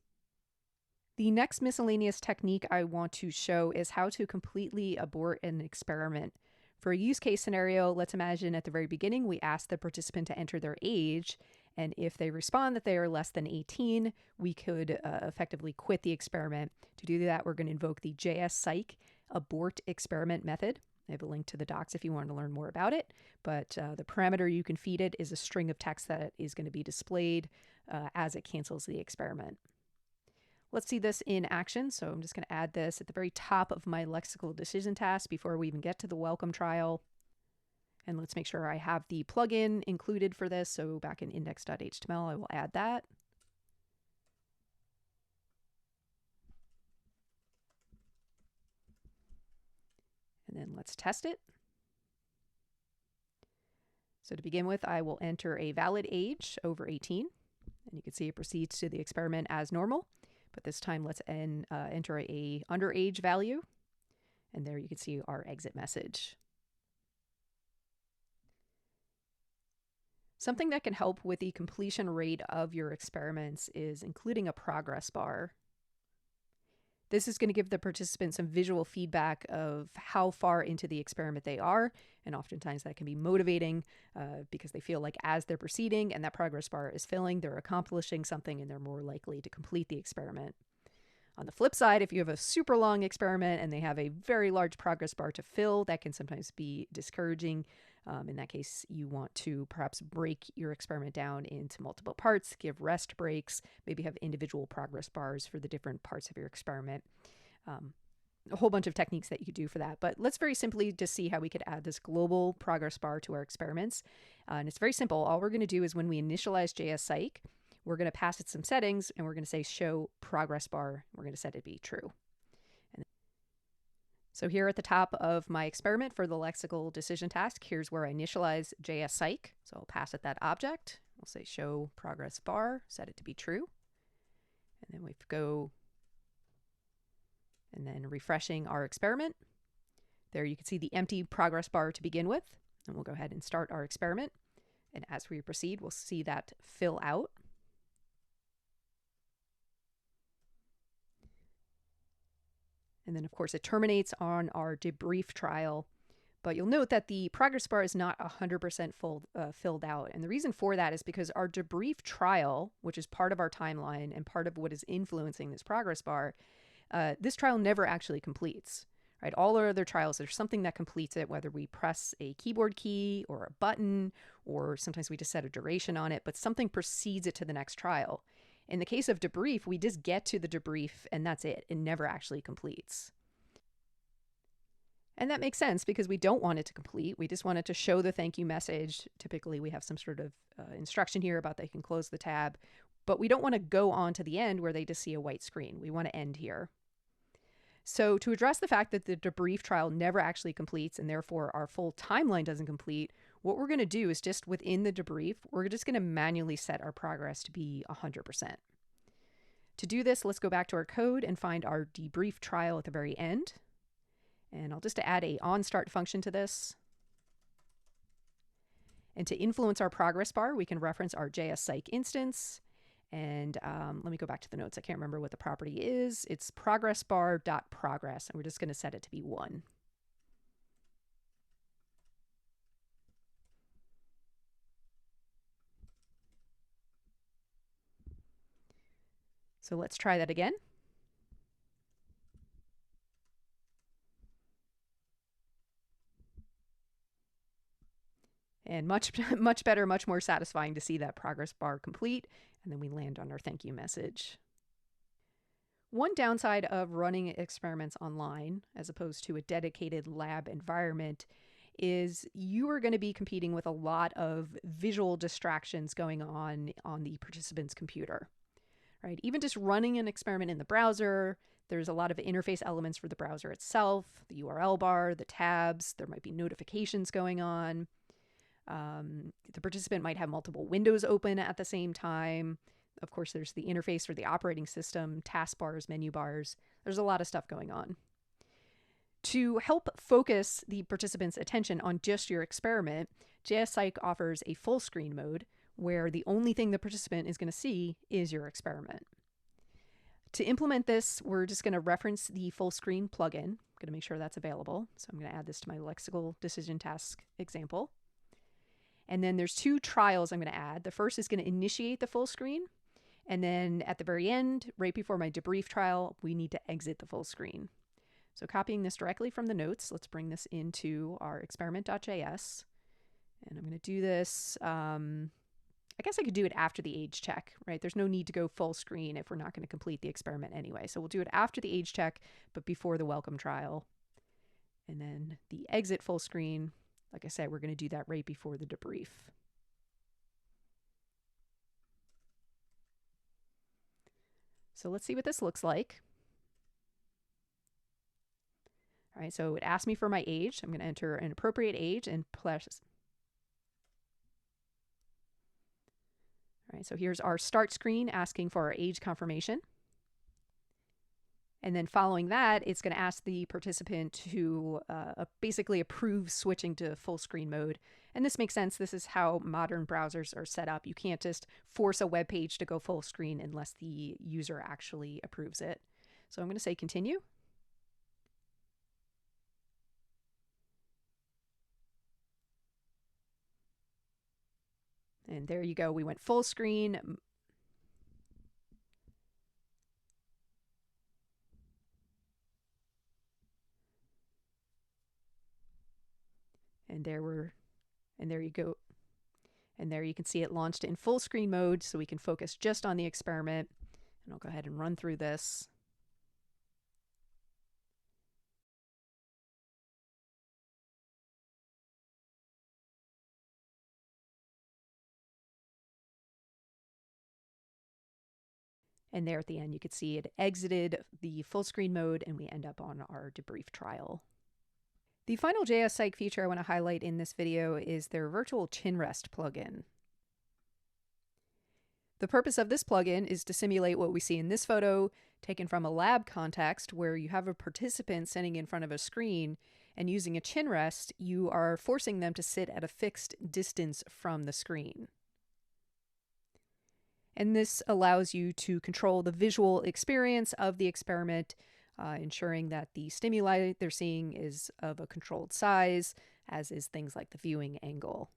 The next miscellaneous technique I want to show is how to completely abort an experiment. For a use case scenario, let's imagine at the very beginning we ask the participant to enter their age, and if they respond that they are less than 18, we could effectively quit the experiment. To do that, we're going to invoke the jsPsych abort experiment method. I have a link to the docs if you want to learn more about it, but the parameter you can feed it is a string of text that is going to be displayed as it cancels the experiment. Let's see this in action. So I'm just going to add this at the very top of my lexical decision task before we even get to the welcome trial. And let's make sure I have the plugin included for this. So back in index.html, I will add that. And then let's test it. So to begin with, I will enter a valid age over 18. And you can see it proceeds to the experiment as normal. But this time, let's enter a underage value. And there you can see our exit message. Something that can help with the completion rate of your experiments is including a progress bar. This is going to give the participants some visual feedback of how far into the experiment they are, and oftentimes that can be motivating because they feel like as they're proceeding and that progress bar is filling, they're accomplishing something and they're more likely to complete the experiment. On the flip side, if you have a super long experiment and they have a very large progress bar to fill, that can sometimes be discouraging. In that case, you want to perhaps break your experiment down into multiple parts, give rest breaks, maybe have individual progress bars for the different parts of your experiment. A whole bunch of techniques that you could do for that. But let's very simply just see how we could add this global progress bar to our experiments. And it's very simple. All we're going to do is when we initialize jsPsych, we're going to pass it some settings, and we're going to say show progress bar. We're going to set it to be true. So here at the top of my experiment for the lexical decision task, here's where I initialize jsPsych. So I'll pass it that object. We'll say show progress bar, set it to be true. And then we go and then refreshing our experiment. There you can see the empty progress bar to begin with. And we'll go ahead and start our experiment. And as we proceed, we'll see that fill out. And then, of course, it terminates on our debrief trial. But you'll note that the progress bar is not 100% filled out. And the reason for that is because our debrief trial, which is part of our timeline and part of what is influencing this progress bar, this trial never actually completes. Right? All our other trials, there's something that completes it, whether we press a keyboard key or a button, or sometimes we just set a duration on it, but something precedes it to the next trial. In the case of debrief, we just get to the debrief and that's it. It never actually completes. And that makes sense because we don't want it to complete. We just want it to show the thank you message. Typically, we have some sort of instruction here about they can close the tab, but we don't want to go on to the end where they just see a white screen. We want to end here. So to address the fact that the debrief trial never actually completes and therefore our full timeline doesn't complete, what we're going to do is just within the debrief, we're just going to manually set our progress to be 100%. To do this, let's go back to our code and find our debrief trial at the very end. And I'll just add a onStart function to this. And to influence our progress bar, we can reference our jsPsych instance. And let me go back to the notes. I can't remember what the property is. It's progressbar.progress, and we're just going to set it to be 1. So let's try that again. And much better, much more satisfying to see that progress bar complete. And then we land on our thank you message. One downside of running experiments online, as opposed to a dedicated lab environment, is you are going to be competing with a lot of visual distractions going on the participant's computer, right? Even just running an experiment in the browser, there's a lot of interface elements for the browser itself, the URL bar, the tabs, there might be notifications going on. The participant might have multiple windows open at the same time. Of course, there's the interface for the operating system, taskbars, menu bars. There's a lot of stuff going on. To help focus the participant's attention on just your experiment, jsPsych offers a full screen mode where the only thing the participant is going to see is your experiment. To implement this, we're just going to reference the full screen plugin. I'm going to make sure that's available. So I'm going to add this to my Lexical Decision Task example. And then there's two trials I'm going to add. The first is going to initiate the full screen. And then at the very end, right before my debrief trial, we need to exit the full screen. So copying this directly from the notes, let's bring this into our experiment.js. And I'm going to do this, I guess I could do it after the age check, right? There's no need to go full screen if we're not going to complete the experiment anyway. So we'll do it after the age check, but before the welcome trial. And then the exit full screen, like I said, we're going to do that right before the debrief. So let's see what this looks like. All right, so it asked me for my age. I'm going to enter an appropriate age and press. All right, so here's our start screen asking for our age confirmation. And then following that, it's going to ask the participant to basically approve switching to full screen mode. And this makes sense. This is how modern browsers are set up. You can't just force a web page to go full screen unless the user actually approves it. So I'm going to say continue. And there you go. We went full screen. And there you go. And there you can see it launched in full screen mode, so we can focus just on the experiment. And I'll go ahead and run through this. And there at the end, you could see it exited the full screen mode and we end up on our debrief trial. The final jsPsych feature I want to highlight in this video is their virtual chin rest plugin. The purpose of this plugin is to simulate what we see in this photo, taken from a lab context where you have a participant sitting in front of a screen, and using a chin rest, you are forcing them to sit at a fixed distance from the screen. And this allows you to control the visual experience of the experiment, ensuring that the stimuli they're seeing is of a controlled size, as is things like the viewing angle.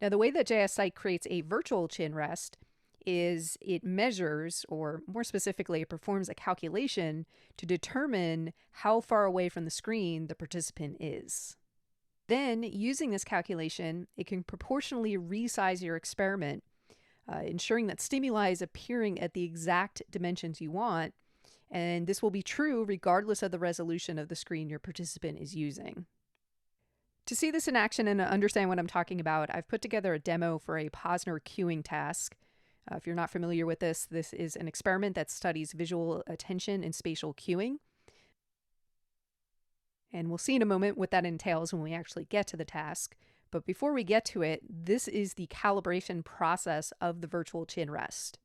Now, the way that jsPsych creates a virtual chin rest is it measures, or more specifically, it performs a calculation to determine how far away from the screen the participant is. Then, using this calculation, it can proportionally resize your experiment, ensuring that stimuli is appearing at the exact dimensions you want, and this will be true regardless of the resolution of the screen your participant is using. To see this in action and understand what I'm talking about, I've put together a demo for a Posner queuing task. If you're not familiar with this, this is an experiment that studies visual attention and spatial queuing. And we'll see in a moment what that entails when we actually get to the task. But before we get to it, this is the calibration process of the virtual chin rest.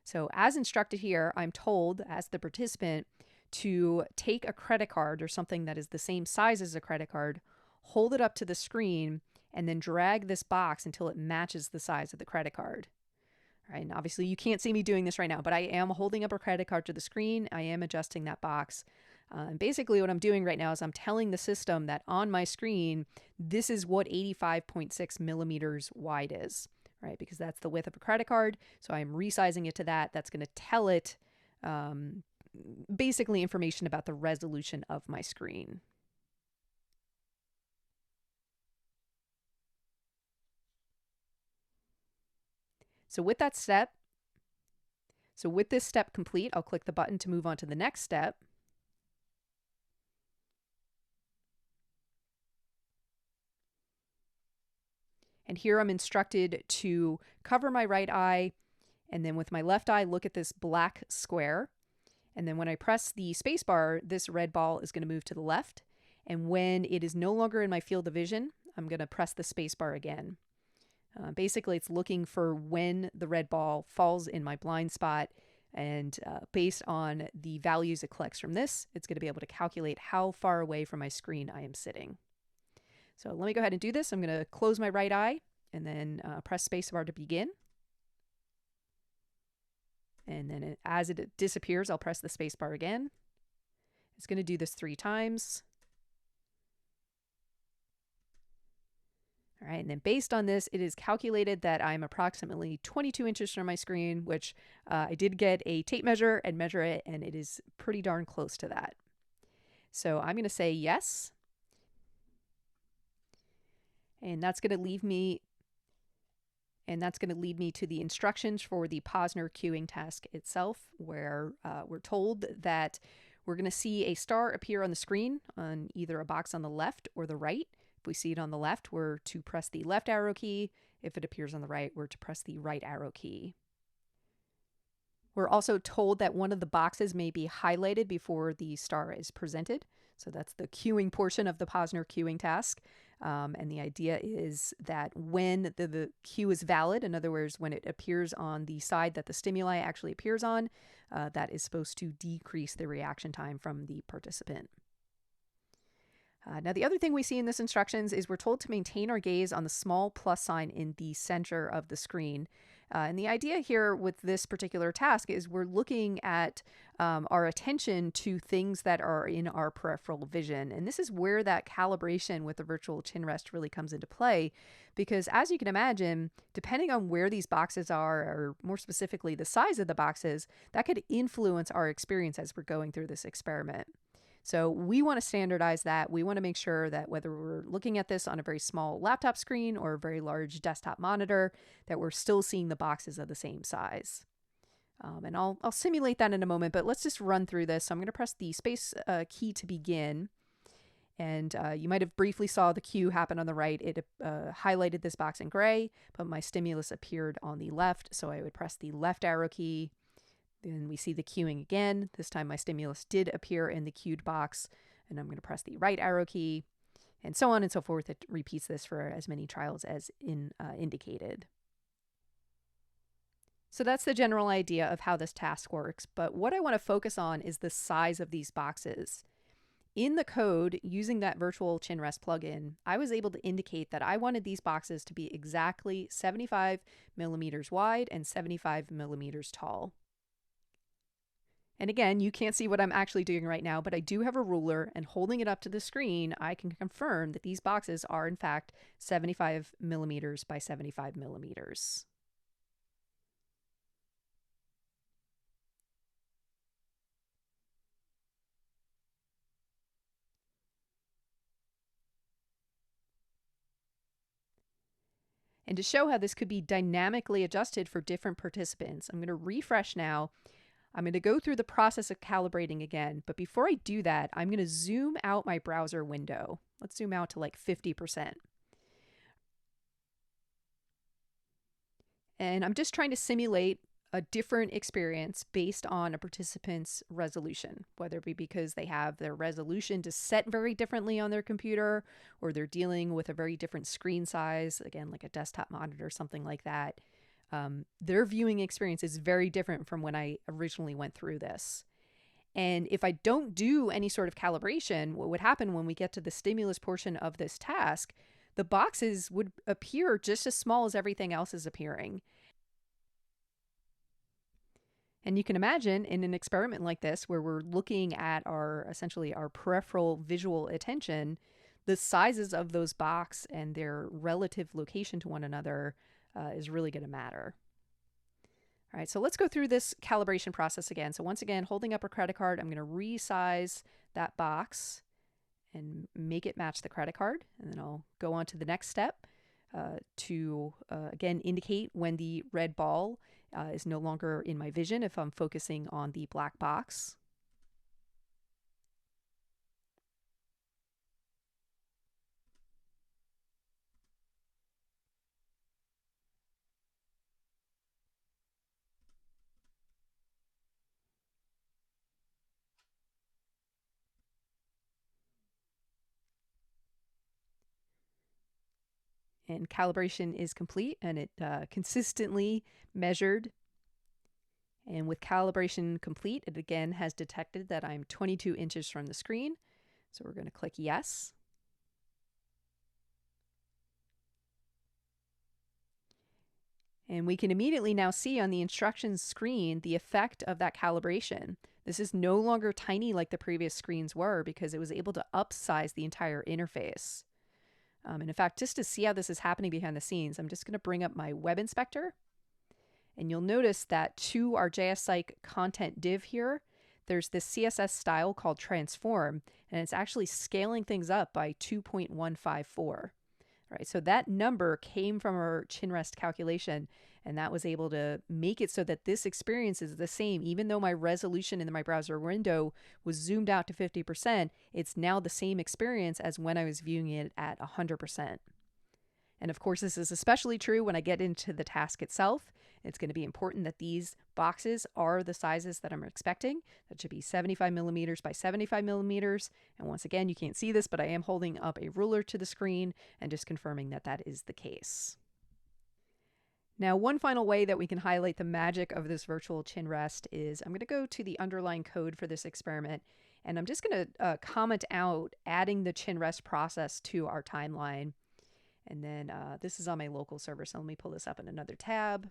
So as instructed here, I'm told as the participant to take a credit card or something that is the same size as a credit card, hold it up to the screen, and then drag this box until it matches the size of the credit card. All right, and obviously you can't see me doing this right now, but I am holding up a credit card to the screen. I am adjusting that box. And basically what I'm doing right now is I'm telling the system that on my screen, this is what 85.6 millimeters wide is, right? Because that's the width of a credit card. So I'm resizing it to that. That's going to tell it basically information about the resolution of my screen. So with that step, So with this step complete, I'll click the button to move on to the next step. And here I'm instructed to cover my right eye, and then with my left eye, look at this black square. And then when I press the spacebar, this red ball is going to move to the left. And when it is no longer in my field of vision, I'm going to press the spacebar again. Basically, it's looking for when the red ball falls in my blind spot. And based on the values it collects from this, it's going to be able to calculate how far away from my screen I am sitting. So let me go ahead and do this. I'm going to close my right eye and then press spacebar to begin. And then as it disappears, I'll press the spacebar again. It's going to do this 3 times. All right, and then based on this, it is calculated that I'm approximately 22 inches from my screen, which I did get a tape measure and measure it, and it is pretty darn close to that. So I'm going to say yes. And that's going to leave me to the instructions for the Posner queuing task itself, where we're told that we're going to see a star appear on the screen on either a box on the left or the right. If we see it on the left, we're to press the left arrow key. If it appears on the right, we're to press the right arrow key. We're also told that one of the boxes may be highlighted before the star is presented. So that's the queuing portion of the Posner queuing task. And the idea is that when the queue is valid, in other words, when it appears on the side that the stimuli actually appears on, that is supposed to decrease the reaction time from the participant. Now, the other thing we see in this instructions is we're told to maintain our gaze on the small plus sign in the center of the screen. And the idea here with this particular task is we're looking at our attention to things that are in our peripheral vision. And this is where that calibration with the virtual chin rest really comes into play, because as you can imagine, depending on where these boxes are, or more specifically the size of the boxes, that could influence our experience as we're going through this experiment. So we want to standardize that. We want to make sure that whether we're looking at this on a very small laptop screen or a very large desktop monitor, that we're still seeing the boxes of the same size. And I'll simulate that in a moment, but let's just run through this. So I'm going to press the space key to begin. And you might have briefly saw the queue happen on the right. It highlighted this box in gray, but my stimulus appeared on the left. So I would press the left arrow key. Then we see the queuing again. This time my stimulus did appear in the queued box, and I'm going to press the right arrow key, and so on and so forth. It repeats this for as many trials as indicated. So that's the general idea of how this task works, but what I want to focus on is the size of these boxes. In the code, using that virtual chin rest plugin, I was able to indicate that I wanted these boxes to be exactly 75 millimeters wide and 75 millimeters tall. And again, you can't see what I'm actually doing right now, but I do have a ruler, and holding it up to the screen, I can confirm that these boxes are in fact 75 millimeters by 75 millimeters. And to show how this could be dynamically adjusted for different participants, I'm going to refresh now. I'm going to go through the process of calibrating again, but before I do that, I'm going to zoom out my browser window. Let's zoom out to like 50%. And I'm just trying to simulate a different experience based on a participant's resolution, whether it be because they have their resolution to set very differently on their computer, or they're dealing with a very different screen size, again, like a desktop monitor or something like that. Their viewing experience is very different from when I originally went through this. And if I don't do any sort of calibration, what would happen when we get to the stimulus portion of this task, the boxes would appear just as small as everything else is appearing. And you can imagine in an experiment like this, where we're looking at essentially our peripheral visual attention, the sizes of those boxes and their relative location to one another is really going to matter. All right, so let's go through this calibration process again. So once again, holding up a credit card, I'm going to resize that box and make it match the credit card. And then I'll go on to the next step. to, again, indicate when the red ball is no longer in my vision if I'm focusing on the black box. And calibration is complete, and it consistently measured. And with calibration complete, it again has detected that I'm 22 inches from the screen. So we're going to click yes. And we can immediately now see on the instructions screen the effect of that calibration. This is no longer tiny like the previous screens were because it was able to upsize the entire interface. And in fact, just to see how this is happening behind the scenes, I'm just going to bring up my web inspector. And you'll notice that to our jsPsych content div here, there's this CSS style called transform, and it's actually scaling things up by 2.154. Right, so that number came from our chin rest calculation, and that was able to make it so that this experience is the same. Even though my resolution in my browser window was zoomed out to 50%, it's now the same experience as when I was viewing it at 100%. And of course, this is especially true when I get into the task itself. It's going to be important that these boxes are the sizes that I'm expecting. That should be 75 millimeters by 75 millimeters. And once again, you can't see this, but I am holding up a ruler to the screen and just confirming that that is the case. Now, one final way that we can highlight the magic of this virtual chin rest is I'm going to go to the underlying code for this experiment, and I'm just going to comment out adding the chin rest process to our timeline. And then this is on my local server, so let me pull this up in another tab.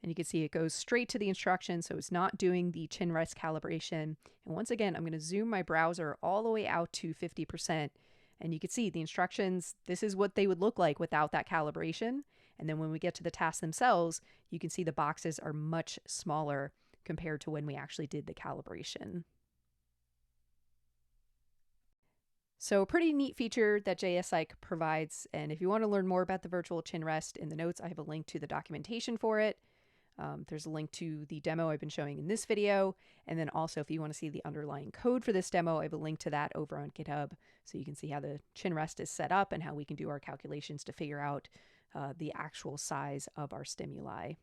And you can see it goes straight to the instructions, so it's not doing the chin rest calibration. And once again, I'm going to zoom my browser all the way out to 50%. And you can see the instructions, this is what they would look like without that calibration. And then when we get to the tasks themselves, you can see the boxes are much smaller compared to when we actually did the calibration. So a pretty neat feature that jsPsych provides. And if you want to learn more about the virtual chin rest, in the notes, I have a link to the documentation for it. There's a link to the demo I've been showing in this video. And then also, if you want to see the underlying code for this demo, I have a link to that over on GitHub. So you can see how the chin rest is set up and how we can do our calculations to figure out the actual size of our stimuli.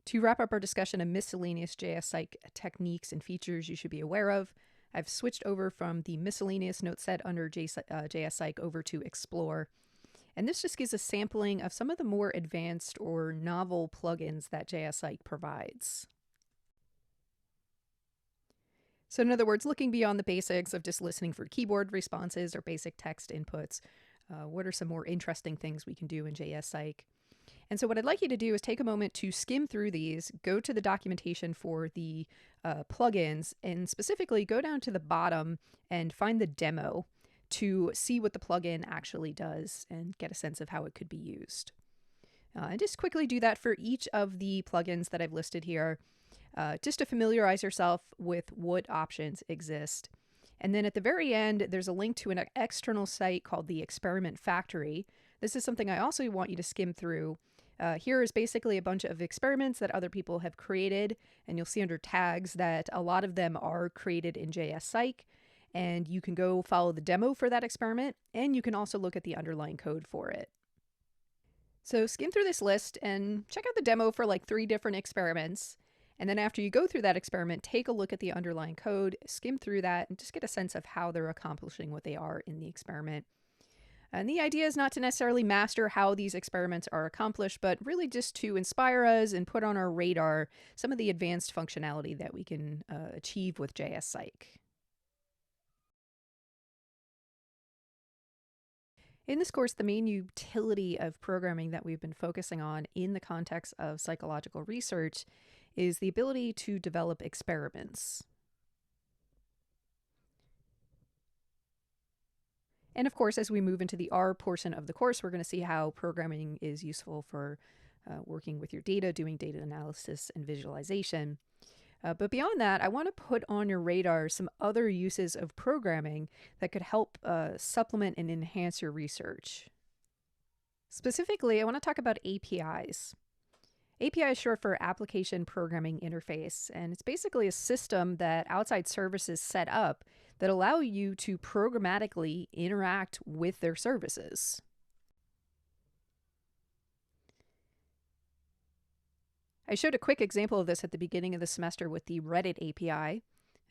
To wrap up our discussion of miscellaneous jsPsych techniques and features you should be aware of, I've switched over from the miscellaneous note set under jsPsych over to Explore. And this just gives a sampling of some of the more advanced or novel plugins that jsPsych provides. So in other words, looking beyond the basics of just listening for keyboard responses or basic text inputs, what are some more interesting things we can do in jsPsych? And so what I'd like you to do is take a moment to skim through these, go to the documentation for the plugins, and specifically go down to the bottom and find the demo to see what the plugin actually does and get a sense of how it could be used. And just quickly do that for each of the plugins that I've listed here, just to familiarize yourself with what options exist. And then at the very end, there's a link to an external site called the Experiment Factory. This is something I also want you to skim through. Here is basically a bunch of experiments that other people have created, and you'll see under tags that a lot of them are created in jsPsych. And you can go follow the demo for that experiment, and you can also look at the underlying code for it. So skim through this list and check out the demo for like 3 different experiments. And then after you go through that experiment, take a look at the underlying code, skim through that, and just get a sense of how they're accomplishing what they are in the experiment. And the idea is not to necessarily master how these experiments are accomplished, but really just to inspire us and put on our radar some of the advanced functionality that we can achieve with jsPsych. In this course, the main utility of programming that we've been focusing on in the context of psychological research is the ability to develop experiments. And of course, as we move into the R portion of the course, we're going to see how programming is useful for working with your data, doing data analysis and visualization. But beyond that, I want to put on your radar some other uses of programming that could help supplement and enhance your research. Specifically, I want to talk about APIs. API is short for Application Programming Interface, and it's basically a system that outside services set up that allow you to programmatically interact with their services. I showed a quick example of this at the beginning of the semester with the Reddit API.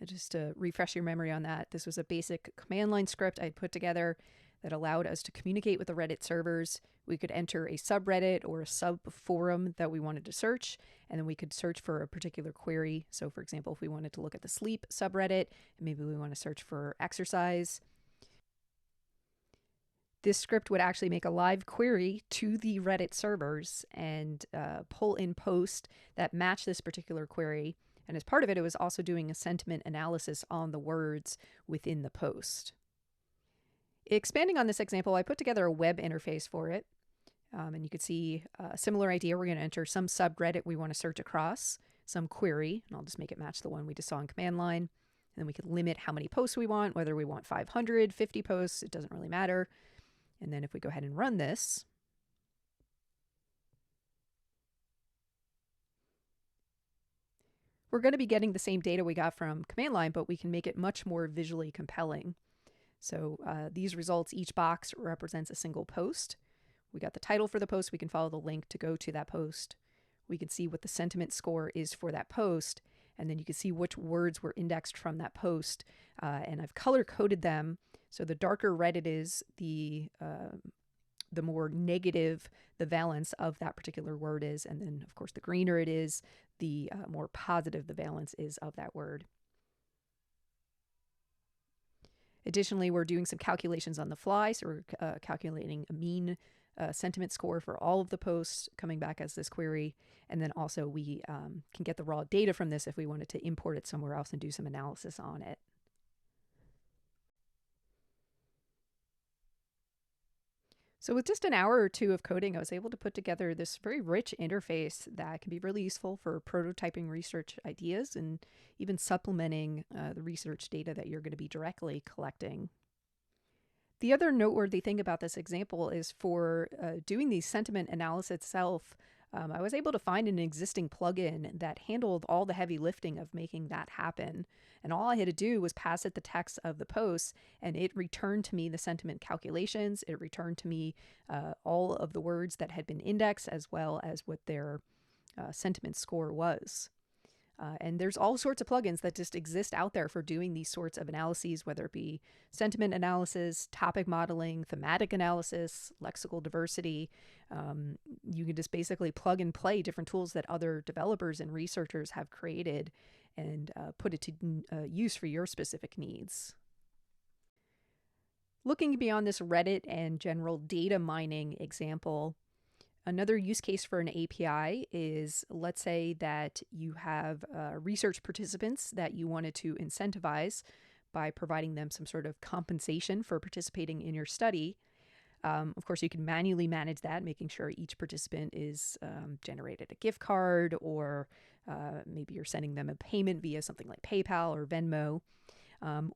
Just to refresh your memory on that, this was a basic command line script I'd put together that allowed us to communicate with the Reddit servers. We could enter a subreddit or a sub-forum that we wanted to search, and then we could search for a particular query. So for example, if we wanted to look at the sleep subreddit, and maybe we want to search for exercise, this script would actually make a live query to the Reddit servers and pull in posts that match this particular query. And as part of it, it was also doing a sentiment analysis on the words within the post. Expanding on this example, I put together a web interface for it. And you could see a similar idea. We're going to enter some subreddit we want to search across, some query, and I'll just make it match the one we just saw in command line. And then we could limit how many posts we want, whether we want 500, 50 posts, it doesn't really matter. And then if we go ahead and run this, we're going to be getting the same data we got from command line, but we can make it much more visually compelling. So these results, each box represents a single post. We got the title for the post. We can follow the link to go to that post. We can see what the sentiment score is for that post. And then you can see which words were indexed from that post. And I've color-coded them. So the darker red it is, the more negative the valence of that particular word is. And then, of course, the greener it is, the more positive the valence is of that word. Additionally, we're doing some calculations on the fly. So we're calculating a mean sentiment score for all of the posts coming back as this query. And then also we can get the raw data from this if we wanted to import it somewhere else and do some analysis on it. So with just an hour or two of coding, I was able to put together this very rich interface that can be really useful for prototyping research ideas and even supplementing the research data that you're going to be directly collecting. The other noteworthy thing about this example is for doing the sentiment analysis itself, I was able to find an existing plugin that handled all the heavy lifting of making that happen. And all I had to do was pass it the text of the posts, and it returned to me the sentiment calculations. It returned to me all of the words that had been indexed, as well as what their sentiment score was. And there's all sorts of plugins that just exist out there for doing these sorts of analyses, whether it be sentiment analysis, topic modeling, thematic analysis, lexical diversity. You can just basically plug and play different tools that other developers and researchers have created and put it to use for your specific needs. Looking beyond this Reddit and general data mining example, another use case for an API is, let's say that you have research participants that you wanted to incentivize by providing them some sort of compensation for participating in your study. Of course, you can manually manage that, making sure each participant is generated a gift card, or maybe you're sending them a payment via something like PayPal or Venmo,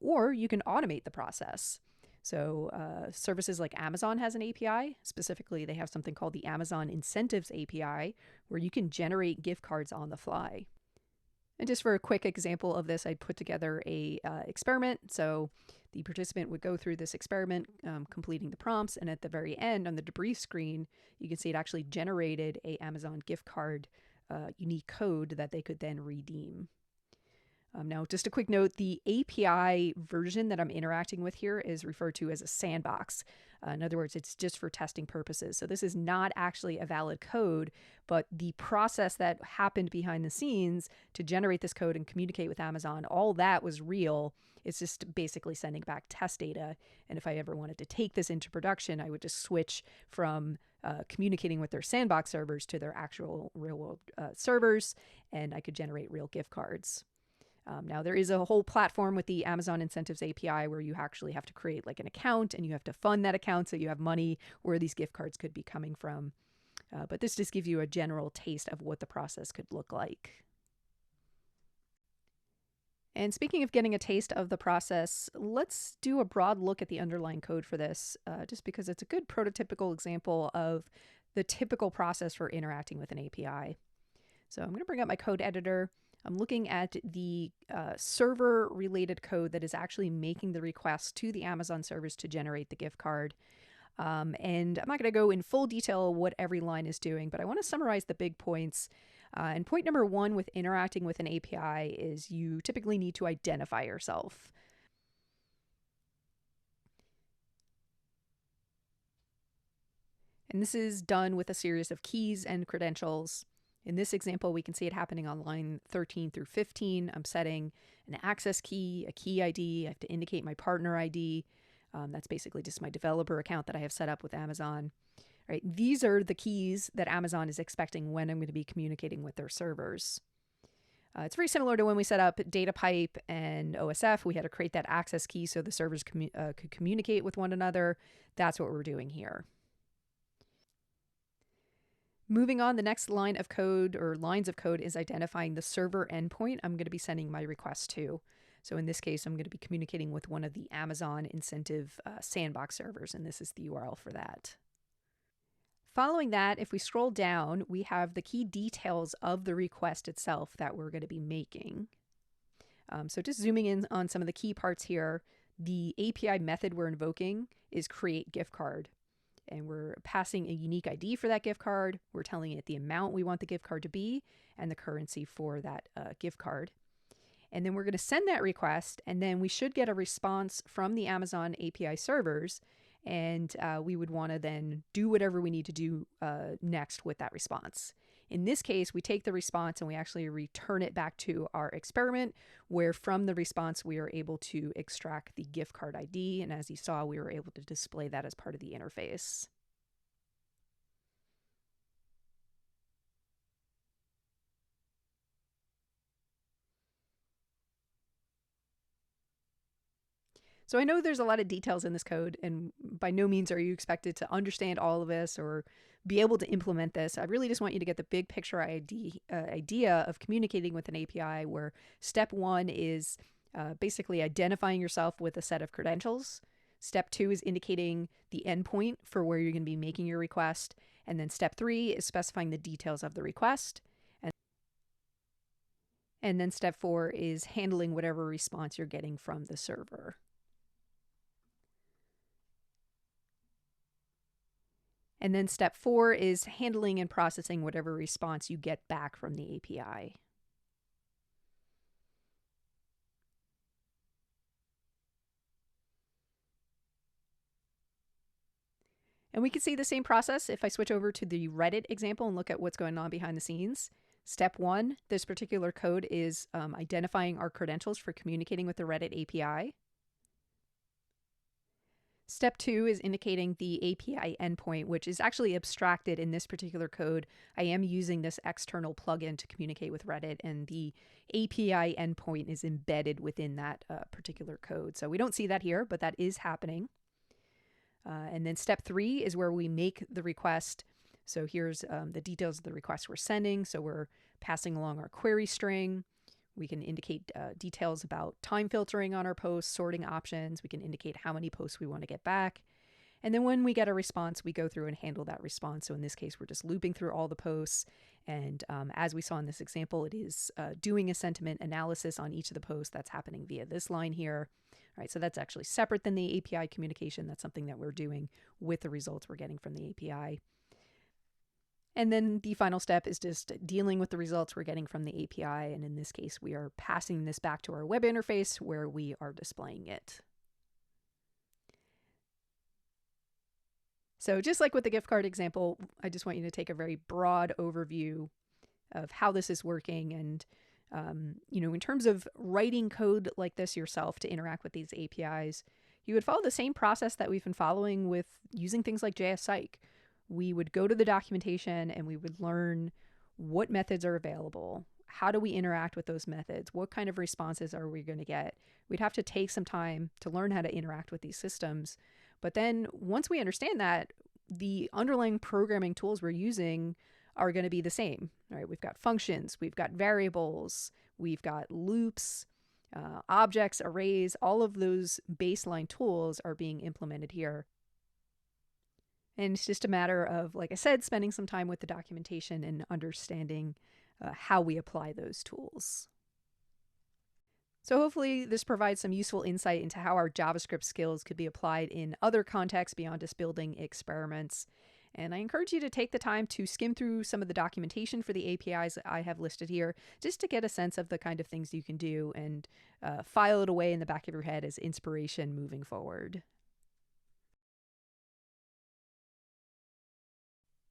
or you can automate the process. So services like Amazon has an API. Specifically, they have something called the Amazon Incentives API, where you can generate gift cards on the fly. And just for a quick example of this, I put together a experiment. So the participant would go through this experiment, completing the prompts, and at the very end on the debrief screen, you can see it actually generated a Amazon gift card unique code that they could then redeem. Now, just a quick note, the API version that I'm interacting with here is referred to as a sandbox. In other words, it's just for testing purposes. So this is not actually a valid code, but the process that happened behind the scenes to generate this code and communicate with Amazon, all that was real. It's just basically sending back test data. And if I ever wanted to take this into production, I would just switch from communicating with their sandbox servers to their actual real-world servers, and I could generate real gift cards. Now, there is a whole platform with the Amazon Incentives API where you actually have to create like an account, and you have to fund that account so you have money where these gift cards could be coming from. But this just gives you a general taste of what the process could look like. And speaking of getting a taste of the process, let's do a broad look at the underlying code for this, just because it's a good prototypical example of the typical process for interacting with an API. So I'm going to bring up my code editor. I'm looking at the server-related code that is actually making the request to the Amazon servers to generate the gift card. And I'm not going to go in full detail what every line is doing, but I want to summarize the big points. And point number one with interacting with an API is you typically need to identify yourself. And this is done with a series of keys and credentials. In this example, we can see it happening on line 13 through 15. I'm setting an access key, a key ID. I have to indicate my partner ID. That's basically just my developer account that I have set up with Amazon. Right? These are the keys that Amazon is expecting when I'm going to be communicating with their servers. It's very similar to when we set up DataPipe and OSF. We had to create that access key so the servers could communicate with one another. That's what we're doing here. Moving on, the next line of code or lines of code is identifying the server endpoint I'm going to be sending my request to. So in this case, I'm going to be communicating with one of the Amazon incentive sandbox servers, and this is the URL for that. Following that, if we scroll down, we have the key details of the request itself that we're going to be making. So just zooming in on some of the key parts here, the API method we're invoking is create gift card. And we're passing a unique ID for that gift card. We're telling it the amount we want the gift card to be and the currency for that gift card. And then we're going to send that request, and then we should get a response from the Amazon API servers, and we would want to then do whatever we need to do next with that response. In this case, we take the response and we actually return it back to our experiment, where from the response we are able to extract the gift card ID, and as you saw, we were able to display that as part of the interface. So I know there's a lot of details in this code, and by no means are you expected to understand all of this or be able to implement this. I really just want you to get the big picture idea of communicating with an API, where step one is basically identifying yourself with a set of credentials. Step two is indicating the endpoint for where you're going to be making your request. And then step three is specifying the details of the request. And then step four is handling whatever response you're getting from the server. And then step four is handling and processing whatever response you get back from the API. And we can see the same process if I switch over to the Reddit example and look at what's going on behind the scenes. Step one, this particular code is identifying our credentials for communicating with the Reddit API. Step two is indicating the API endpoint, which is actually abstracted in this particular code. I am using this external plugin to communicate with Reddit, and the API endpoint is embedded within that particular code. So we don't see that here, but that is happening. And then step three is where we make the request. So here's the details of the request we're sending. So we're passing along our query string. We can indicate details about time filtering on our posts, sorting options. We can indicate how many posts we want to get back. And then when we get a response, we go through and handle that response. So in this case, we're just looping through all the posts. And as we saw in this example, it is doing a sentiment analysis on each of the posts. That's happening via this line here. All right, so that's actually separate than the API communication. That's something that we're doing with the results we're getting from the API. And then the final step is just dealing with the results we're getting from the API. And in this case, we are passing this back to our web interface where we are displaying it. So just like with the gift card example, I just want you to take a very broad overview of how this is working. And, in terms of writing code like this yourself to interact with these APIs, you would follow the same process that we've been following with using things like jsPsych. We would go to the documentation and we would learn what methods are available. How do we interact with those methods? What kind of responses are we going to get? We'd have to take some time to learn how to interact with these systems. But then once we understand that, the underlying programming tools we're using are going to be the same, right? We've got functions, we've got variables, we've got loops, objects, arrays. All of those baseline tools are being implemented here. And it's just a matter of, like I said, spending some time with the documentation and understanding how we apply those tools. So hopefully this provides some useful insight into how our JavaScript skills could be applied in other contexts beyond just building experiments. And I encourage you to take the time to skim through some of the documentation for the APIs that I have listed here, just to get a sense of the kind of things you can do and file it away in the back of your head as inspiration moving forward.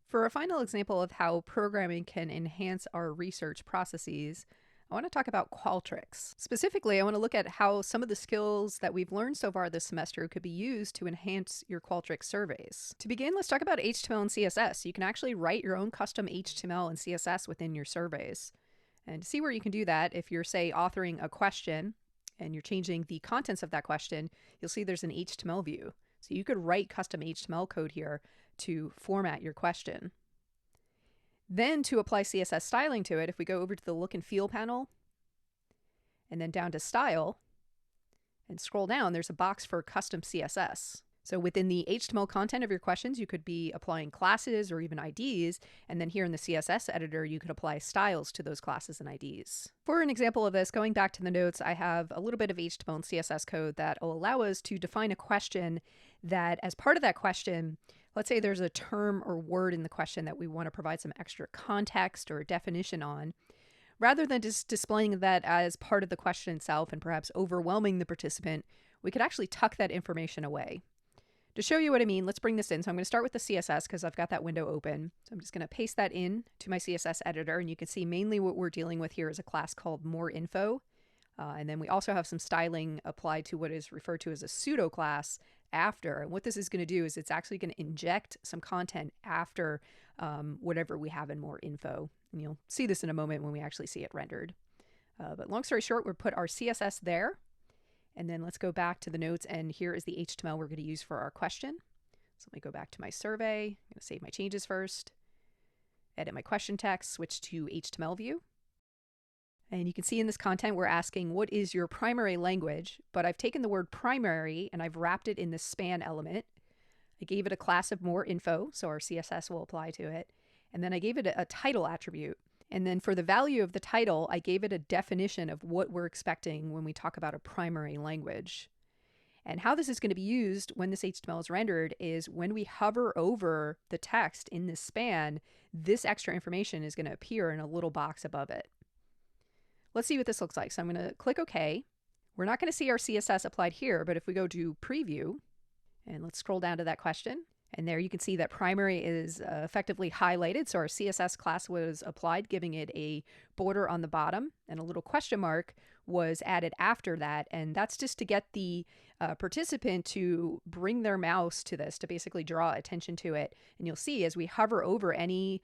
For a final example of how programming can enhance our research processes, I want to talk about Qualtrics. Specifically, I want to look at how some of the skills that we've learned so far this semester could be used to enhance your Qualtrics surveys. To begin, let's talk about HTML and CSS. You can actually write your own custom HTML and CSS within your surveys. And to see where you can do that, if you're, say, authoring a question and you're changing the contents of that question, you'll see there's an HTML view. So you could write custom HTML code here to format your question. Then to apply CSS styling to it, if we go over to the look and feel panel and then down to style and scroll down, there's a box for custom CSS. So within the HTML content of your questions, you could be applying classes or even IDs. And then here in the CSS editor, you could apply styles to those classes and IDs. For an example of this, going back to the notes, I have a little bit of HTML and CSS code that will allow us to define a question that as part of that question, let's say there's a term or word in the question that we want to provide some extra context or definition on. Rather than just displaying that as part of the question itself and perhaps overwhelming the participant, we could actually tuck that information away. To show you what I mean, let's bring this in. So I'm going to start with the CSS because I've got that window open. So I'm just going to paste that in to my CSS editor. And you can see mainly what we're dealing with here is a class called more info. And then we also have some styling applied to what is referred to as a pseudo class after. And what this is going to do is it's actually going to inject some content after whatever we have in more info. And you'll see this in a moment when we actually see it rendered. But long story short, we'll put our CSS there. And then let's go back to the notes. And here is the HTML we're going to use for our question. So let me go back to my survey. I'm going to save my changes first. Edit my question text, switch to HTML view. And you can see in this content, we're asking, what is your primary language? But I've taken the word primary and I've wrapped it in this span element. I gave it a class of more info, so our CSS will apply to it. And then I gave it a title attribute. And then for the value of the title, I gave it a definition of what we're expecting when we talk about a primary language. And how this is going to be used when this HTML is rendered is when we hover over the text in this span, this extra information is going to appear in a little box above it. Let's see what this looks like. So I'm going to click OK. We're not going to see our CSS applied here, but if we go to preview and let's scroll down to that question, and there you can see that primary is effectively highlighted. So our CSS class was applied, giving it a border on the bottom, and a little question mark was added after that. And that's just to get the participant to bring their mouse to this, to basically draw attention to it. And you'll see as we hover over any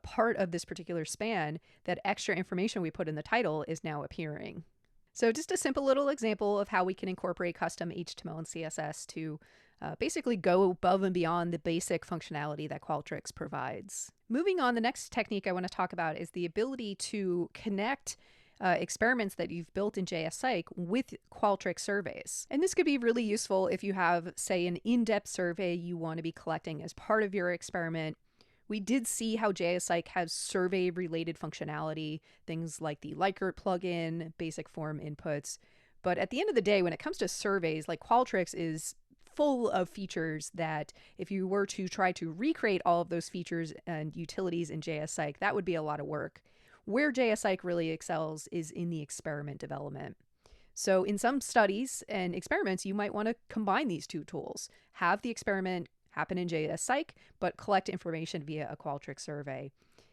part of this particular span, that extra information we put in the title is now appearing. So just a simple little example of how we can incorporate custom HTML and CSS to basically go above and beyond the basic functionality that Qualtrics provides. Moving on, the next technique I want to talk about is the ability to connect experiments that you've built in jsPsych with Qualtrics surveys. And this could be really useful if you have, say, an in-depth survey you want to be collecting as part of your experiment. We did see how jsPsych has survey-related functionality, things like the Likert plugin, basic form inputs. But at the end of the day, when it comes to surveys, like Qualtrics is full of features that if you were to try to recreate all of those features and utilities in jsPsych, that would be a lot of work. Where jsPsych really excels is in the experiment development. So in some studies and experiments, you might want to combine these two tools. Have the experiment happen in jsPsych, but collect information via a Qualtrics survey.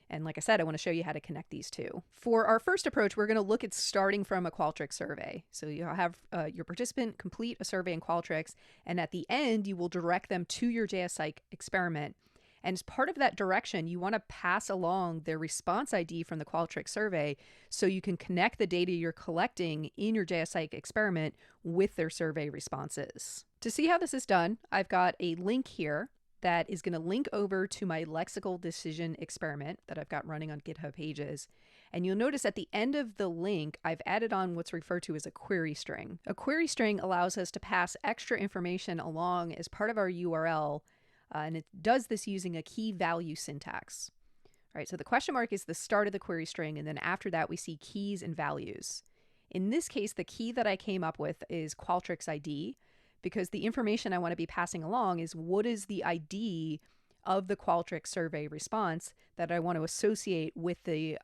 And like I said, I want to show you how to connect these two. For our first approach, we're going to look at starting from a Qualtrics survey. So you'll have your participant complete a survey in Qualtrics, and at the end, you will direct them to your jsPsych experiment. And as part of that direction, you want to pass along their response ID from the Qualtrics survey so you can connect the data you're collecting in your jsPsych experiment with their survey responses. To see how this is done, I've got a link here that is going to link over to my lexical decision experiment that I've got running on GitHub Pages. And you'll notice at the end of the link, I've added on what's referred to as a query string. A query string allows us to pass extra information along as part of our URL, and it does this using a key value syntax. All right, so the question mark is the start of the query string, and then after that, we see keys and values. In this case, the key that I came up with is Qualtrics ID, because the information I want to be passing along is what is the ID of the Qualtrics survey response that I want to associate with the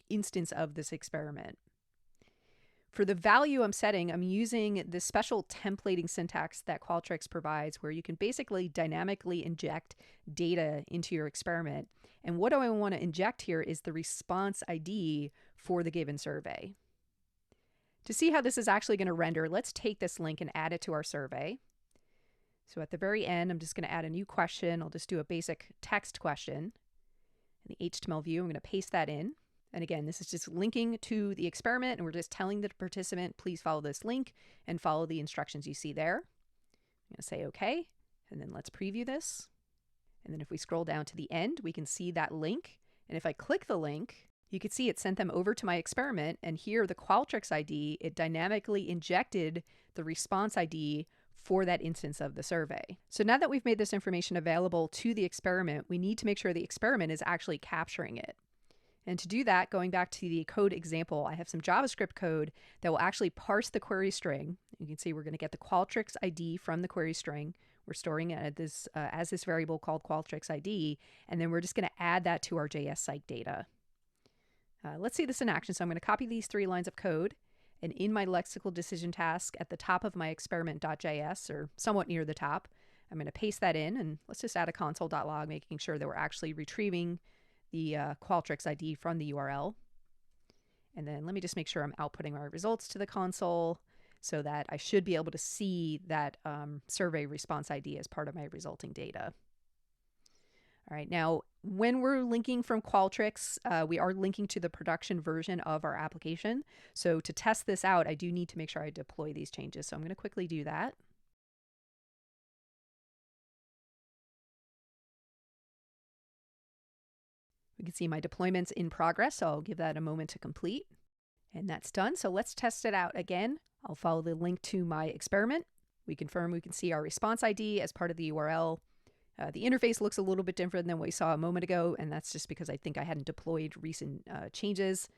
instance of this experiment. For the value I'm setting, I'm using this special templating syntax that Qualtrics provides where you can basically dynamically inject data into your experiment. And what do I want to inject here is the response ID for the given survey. To see how this is actually going to render, let's take this link and add it to our survey. So at the very end, I'm just going to add a new question. I'll just do a basic text question. In the HTML view, I'm going to paste that in. And again, this is just linking to the experiment, and we're just telling the participant, please follow this link and follow the instructions you see there. I'm going to say OK, and then let's preview this. And then if we scroll down to the end, we can see that link. And if I click the link, you can see it sent them over to my experiment, and here the Qualtrics ID, it dynamically injected the response ID for that instance of the survey. So now that we've made this information available to the experiment, we need to make sure the experiment is actually capturing it. And to do that, going back to the code example, I have some JavaScript code that will actually parse the query string. You can see we're going to get the Qualtrics ID from the query string. We're storing it as this variable called Qualtrics ID, and then we're just going to add that to our jsPsych data. Let's see this in action. So I'm going to copy these 3 lines of code, and in my lexical decision task at the top of my experiment.js, or somewhat near the top, I'm going to paste that in, and let's just add a console.log, making sure that we're actually retrieving the Qualtrics ID from the URL. And then let me just make sure I'm outputting our results to the console so that I should be able to see that survey response ID as part of my resulting data. All right, now when we're linking from Qualtrics, we are linking to the production version of our application. So to test this out, I do need to make sure I deploy these changes. So I'm going to quickly do that. We can see my deployment's in progress, so I'll give that a moment to complete. And that's done, so let's test it out again. I'll follow the link to my experiment. We confirm we can see our response ID as part of the URL. The interface looks a little bit different than what we saw a moment ago, and that's just because I think I hadn't deployed recent changes,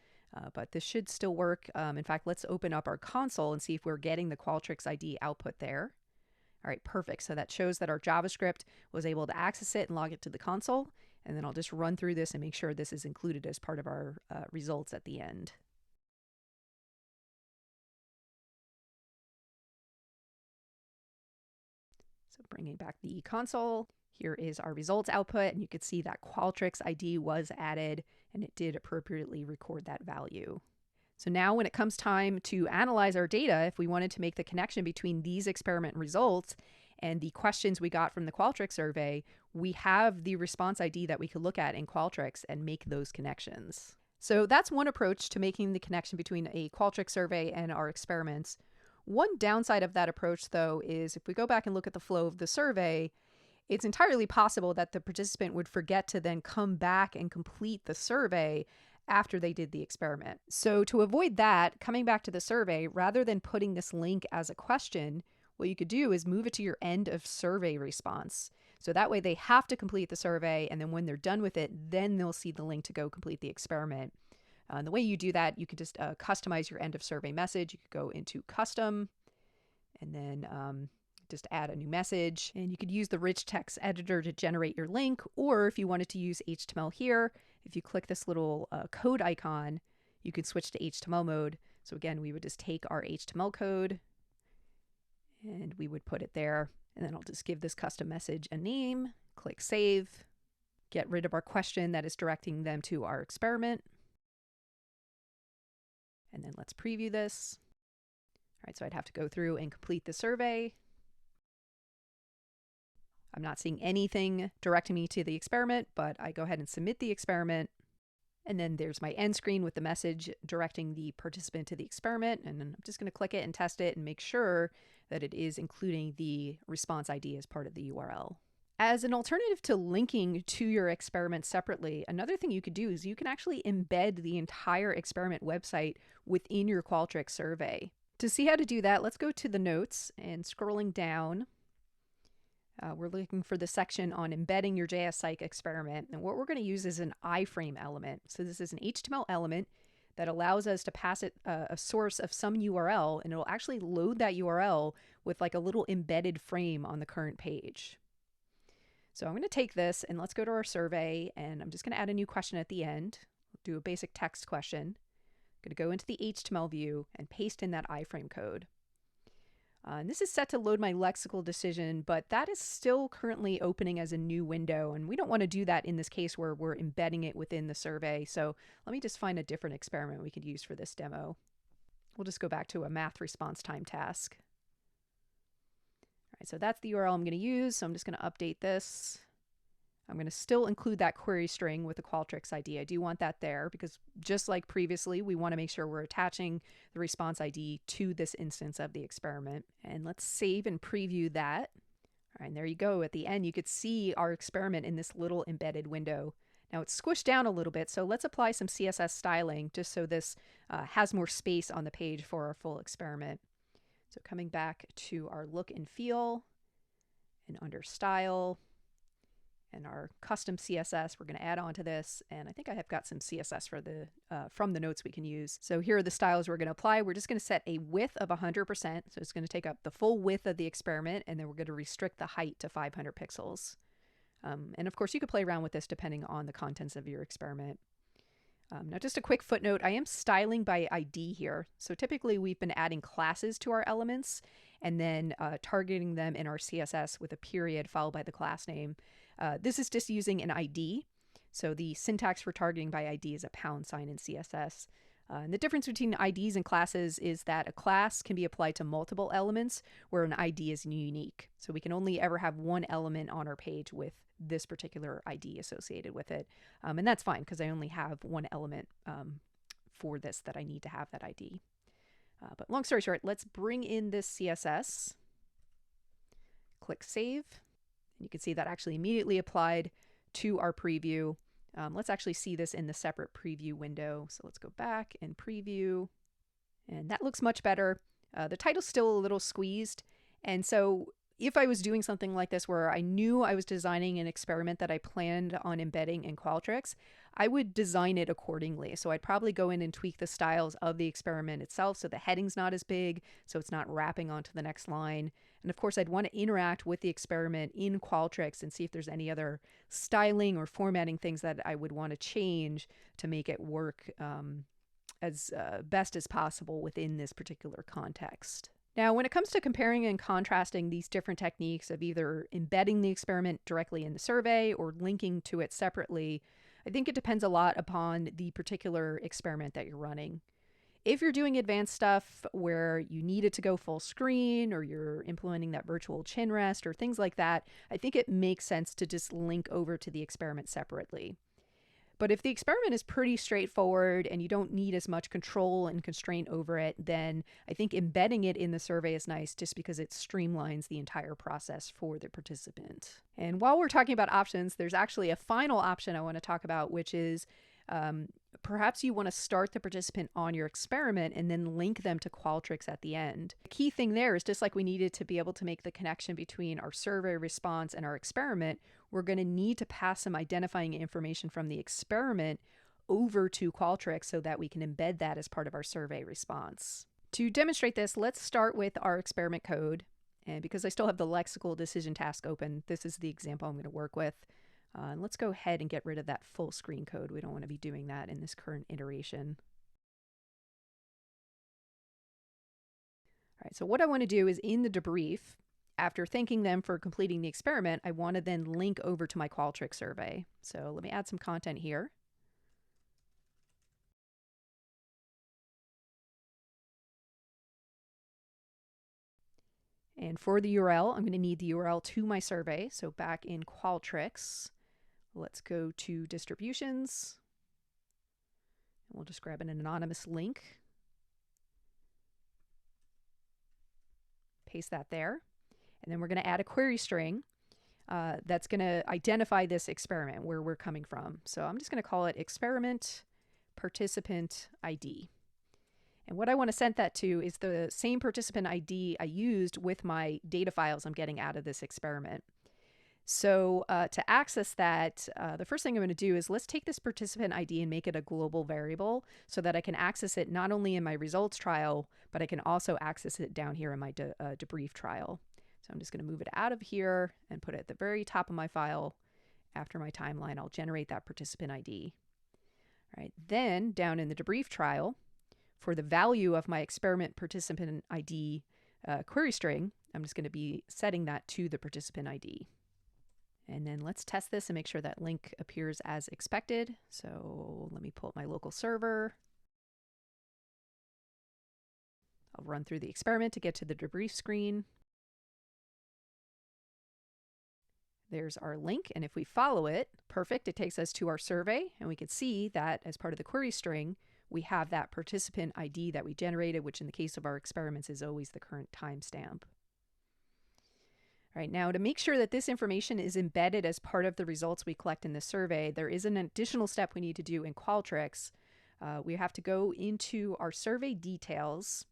but this should still work. In fact, let's open up our console and see if we're getting the Qualtrics ID output there. All right, perfect. So that shows that our JavaScript was able to access it and log it to the console. And then I'll just run through this and make sure this is included as part of our results at the end. So bringing back the console, here is our results output, and you can see that Qualtrics ID was added, and it did appropriately record that value. So now when it comes time to analyze our data, if we wanted to make the connection between these experiment results and the questions we got from the Qualtrics survey, we have the response ID that we could look at in Qualtrics and make those connections. So that's one approach to making the connection between a Qualtrics survey and our experiments. One downside of that approach, though, is if we go back and look at the flow of the survey, it's entirely possible that the participant would forget to then come back and complete the survey after they did the experiment. So to avoid that, coming back to the survey, rather than putting this link as a question, what you could do is move it to your end of survey response. So that way they have to complete the survey, and then when they're done with it, then they'll see the link to go complete the experiment. And the way you do that, you can just customize your end of survey message. You could go into custom, and then Just add a new message, and you could use the rich text editor to generate your link, or if you wanted to use HTML here, if you click this little code icon, you could switch to HTML mode. So again, we would just take our HTML code and we would put it there, and then I'll just give this custom message a name, click save, get rid of our question that is directing them to our experiment, and then let's preview this. All right, so I'd have to go through and complete the survey. I'm not seeing anything directing me to the experiment, but I go ahead and submit the experiment. And then there's my end screen with the message directing the participant to the experiment. And then I'm just going to click it and test it and make sure that it is including the response ID as part of the URL. As an alternative to linking to your experiment separately, another thing you could do is you can actually embed the entire experiment website within your Qualtrics survey. To see how to do that, let's go to the notes, and scrolling down, we're looking for the section on embedding your jsPsych experiment. And what we're going to use is an iframe element. So this is an HTML element that allows us to pass it a source of some URL, and it'll actually load that URL with like a little embedded frame on the current page. So I'm going to take this and let's go to our survey, and I'm just going to add a new question at the end. Do a basic text question. I'm going to go into the HTML view and paste in that iframe code. And this is set to load my lexical decision, but that is still currently opening as a new window, and we don't want to do that in this case where we're embedding it within the survey. So let me just find a different experiment we could use for this demo. We'll just go back to a math response time task. All right, so that's the URL I'm going to use, so I'm just going to update this. I'm going to still include that query string with the Qualtrics ID. I do want that there because just like previously, we want to make sure we're attaching the response ID to this instance of the experiment. And let's save and preview that. All right, and there you go. At the end, you could see our experiment in this little embedded window. Now it's squished down a little bit, so let's apply some CSS styling just so this has more space on the page for our full experiment. So coming back to our look and feel, and under style, and our custom CSS, we're going to add on to this. And I think I have got some CSS for the from the notes we can use. So here are the styles we're going to apply. We're just going to set a width of 100%. So it's going to take up the full width of the experiment, and then we're going to restrict the height to 500 pixels. And of course, you could play around with this depending on the contents of your experiment. Now, just a quick footnote, I am styling by ID here. So typically we've been adding classes to our elements and then targeting them in our CSS with a period followed by the class name. This is just using an ID. So the syntax for targeting by ID is a # in CSS. And the difference between IDs and classes is that a class can be applied to multiple elements where an ID is unique. So we can only ever have one element on our page with this particular ID associated with it. And that's fine because I only have one element for this that I need to have that ID. But long story short, let's bring in this CSS, click save. And you can see that actually immediately applied to our preview. Let's actually see this in the separate preview window. So let's go back and preview. And that looks much better. The title's still a little squeezed. And so if I was doing something like this where I knew I was designing an experiment that I planned on embedding in Qualtrics, I would design it accordingly. So I'd probably go in and tweak the styles of the experiment itself so the heading's not as big, so it's not wrapping onto the next line. And of course, I'd want to interact with the experiment in Qualtrics and see if there's any other styling or formatting things that I would want to change to make it work as best as possible within this particular context. Now, when it comes to comparing and contrasting these different techniques of either embedding the experiment directly in the survey or linking to it separately, I think it depends a lot upon the particular experiment that you're running. If you're doing advanced stuff where you need it to go full screen or you're implementing that virtual chin rest or things like that, I think it makes sense to just link over to the experiment separately. But if the experiment is pretty straightforward and you don't need as much control and constraint over it, then I think embedding it in the survey is nice just because it streamlines the entire process for the participant. And while we're talking about options, there's actually a final option I want to talk about, which is perhaps you want to start the participant on your experiment and then link them to Qualtrics at the end. The key thing there is just like we needed to be able to make the connection between our survey response and our experiment, we're going to need to pass some identifying information from the experiment over to Qualtrics so that we can embed that as part of our survey response. To demonstrate this, let's start with our experiment code. And because I still have the Lexical Decision Task open, this is the example I'm going to work with. And let's go ahead and get rid of that full screen code. We don't want to be doing that in this current iteration. All right, so what I want to do is in the debrief, after thanking them for completing the experiment, I want to then link over to my Qualtrics survey. So let me add some content here. And for the URL, I'm going to need the URL to my survey. So back in Qualtrics, let's go to distributions. We'll just grab an anonymous link. Paste that there. And then we're going to add a query string that's going to identify this experiment, where we're coming from. So I'm just going to call it experiment participant ID. And what I want to send that to is the same participant ID I used with my data files I'm getting out of this experiment. So to access that, the first thing I'm going to do is let's take this participant ID and make it a global variable so that I can access it not only in my results trial, but I can also access it down here in my debrief trial. So I'm just going to move it out of here and put it at the very top of my file. After my timeline, I'll generate that participant ID. All right, then down in the debrief trial, for the value of my experiment participant ID query string, I'm just going to be setting that to the participant ID. And then let's test this and make sure that link appears as expected. So let me pull up my local server. I'll run through the experiment to get to the debrief screen. There's our link, and if we follow it, perfect, it takes us to our survey, and we can see that as part of the query string, we have that participant ID that we generated, which in the case of our experiments is always the current timestamp. All right, now to make sure that this information is embedded as part of the results we collect in the survey, there is an additional step we need to do in Qualtrics. We have to go into our survey details,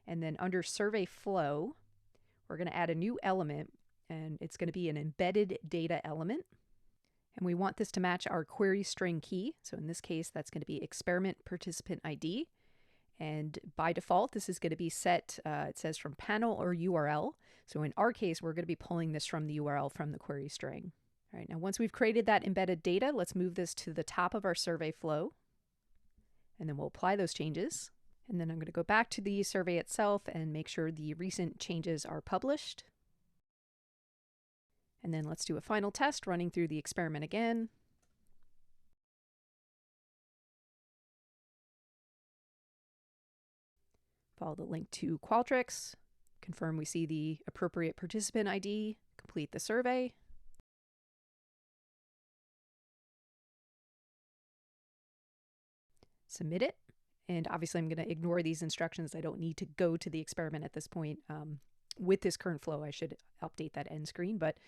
and then under survey flow, we're going to add a new element, and it's going to be an embedded data element. And we want this to match our query string key. So in this case, that's going to be experiment participant ID. And by default, this is going to be set, it says from panel or URL. So in our case, we're going to be pulling this from the URL from the query string. All right, now once we've created that embedded data, let's move this to the top of our survey flow. And then we'll apply those changes. And then I'm going to go back to the survey itself and make sure the recent changes are published. And then let's do a final test running through the experiment again. Follow the link to Qualtrics, confirm we see the appropriate participant ID, complete the survey. Submit it. And obviously I'm going to ignore these instructions. I don't need to go to the experiment at this point. With this current flow, I should update that end screen, but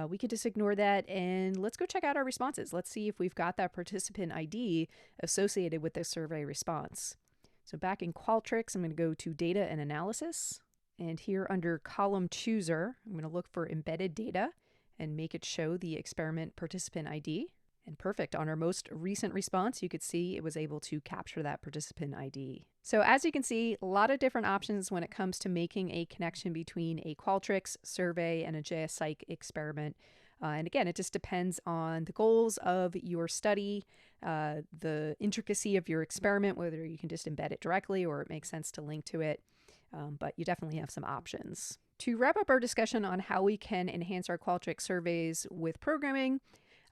we could just ignore that, and let's go check out our responses. Let's see if we've got that participant ID associated with this survey response. So back in Qualtrics, I'm going to go to Data and Analysis, and here under Column Chooser, I'm going to look for Embedded Data and make it show the experiment participant ID. And perfect, on our most recent response, you could see it was able to capture that participant ID. So as you can see, a lot of different options when it comes to making a connection between a Qualtrics survey and a jsPsych experiment. And again, it just depends on the goals of your study, the intricacy of your experiment, whether you can just embed it directly or it makes sense to link to it. But you definitely have some options. To wrap up our discussion on how we can enhance our Qualtrics surveys with programming,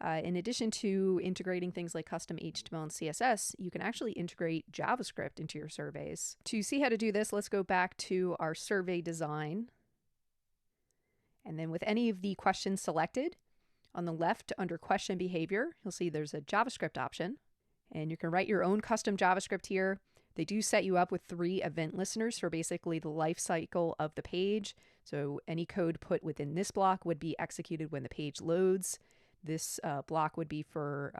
in addition to integrating things like custom HTML and CSS, you can actually integrate JavaScript into your surveys. To see how to do this, let's go back to our survey design. And then with any of the questions selected, on the left under question behavior, you'll see there's a JavaScript option. And you can write your own custom JavaScript here. They do set you up with 3 event listeners for basically the life cycle of the page. So any code put within this block would be executed when the page loads. This block would be for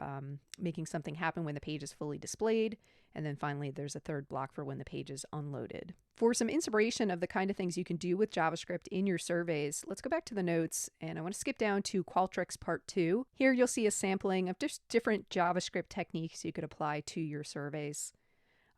making something happen when the page is fully displayed. And then finally, there's a third block for when the page is unloaded. For some inspiration of the kind of things you can do with JavaScript in your surveys, let's go back to the notes, and I want to skip down to Qualtrics Part 2. Here you'll see a sampling of just different JavaScript techniques you could apply to your surveys.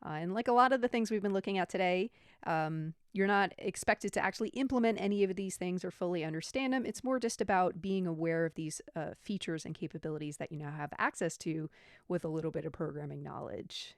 And like a lot of the things we've been looking at today, You're not expected to actually implement any of these things or fully understand them. It's more just about being aware of these features and capabilities that you now have access to with a little bit of programming knowledge.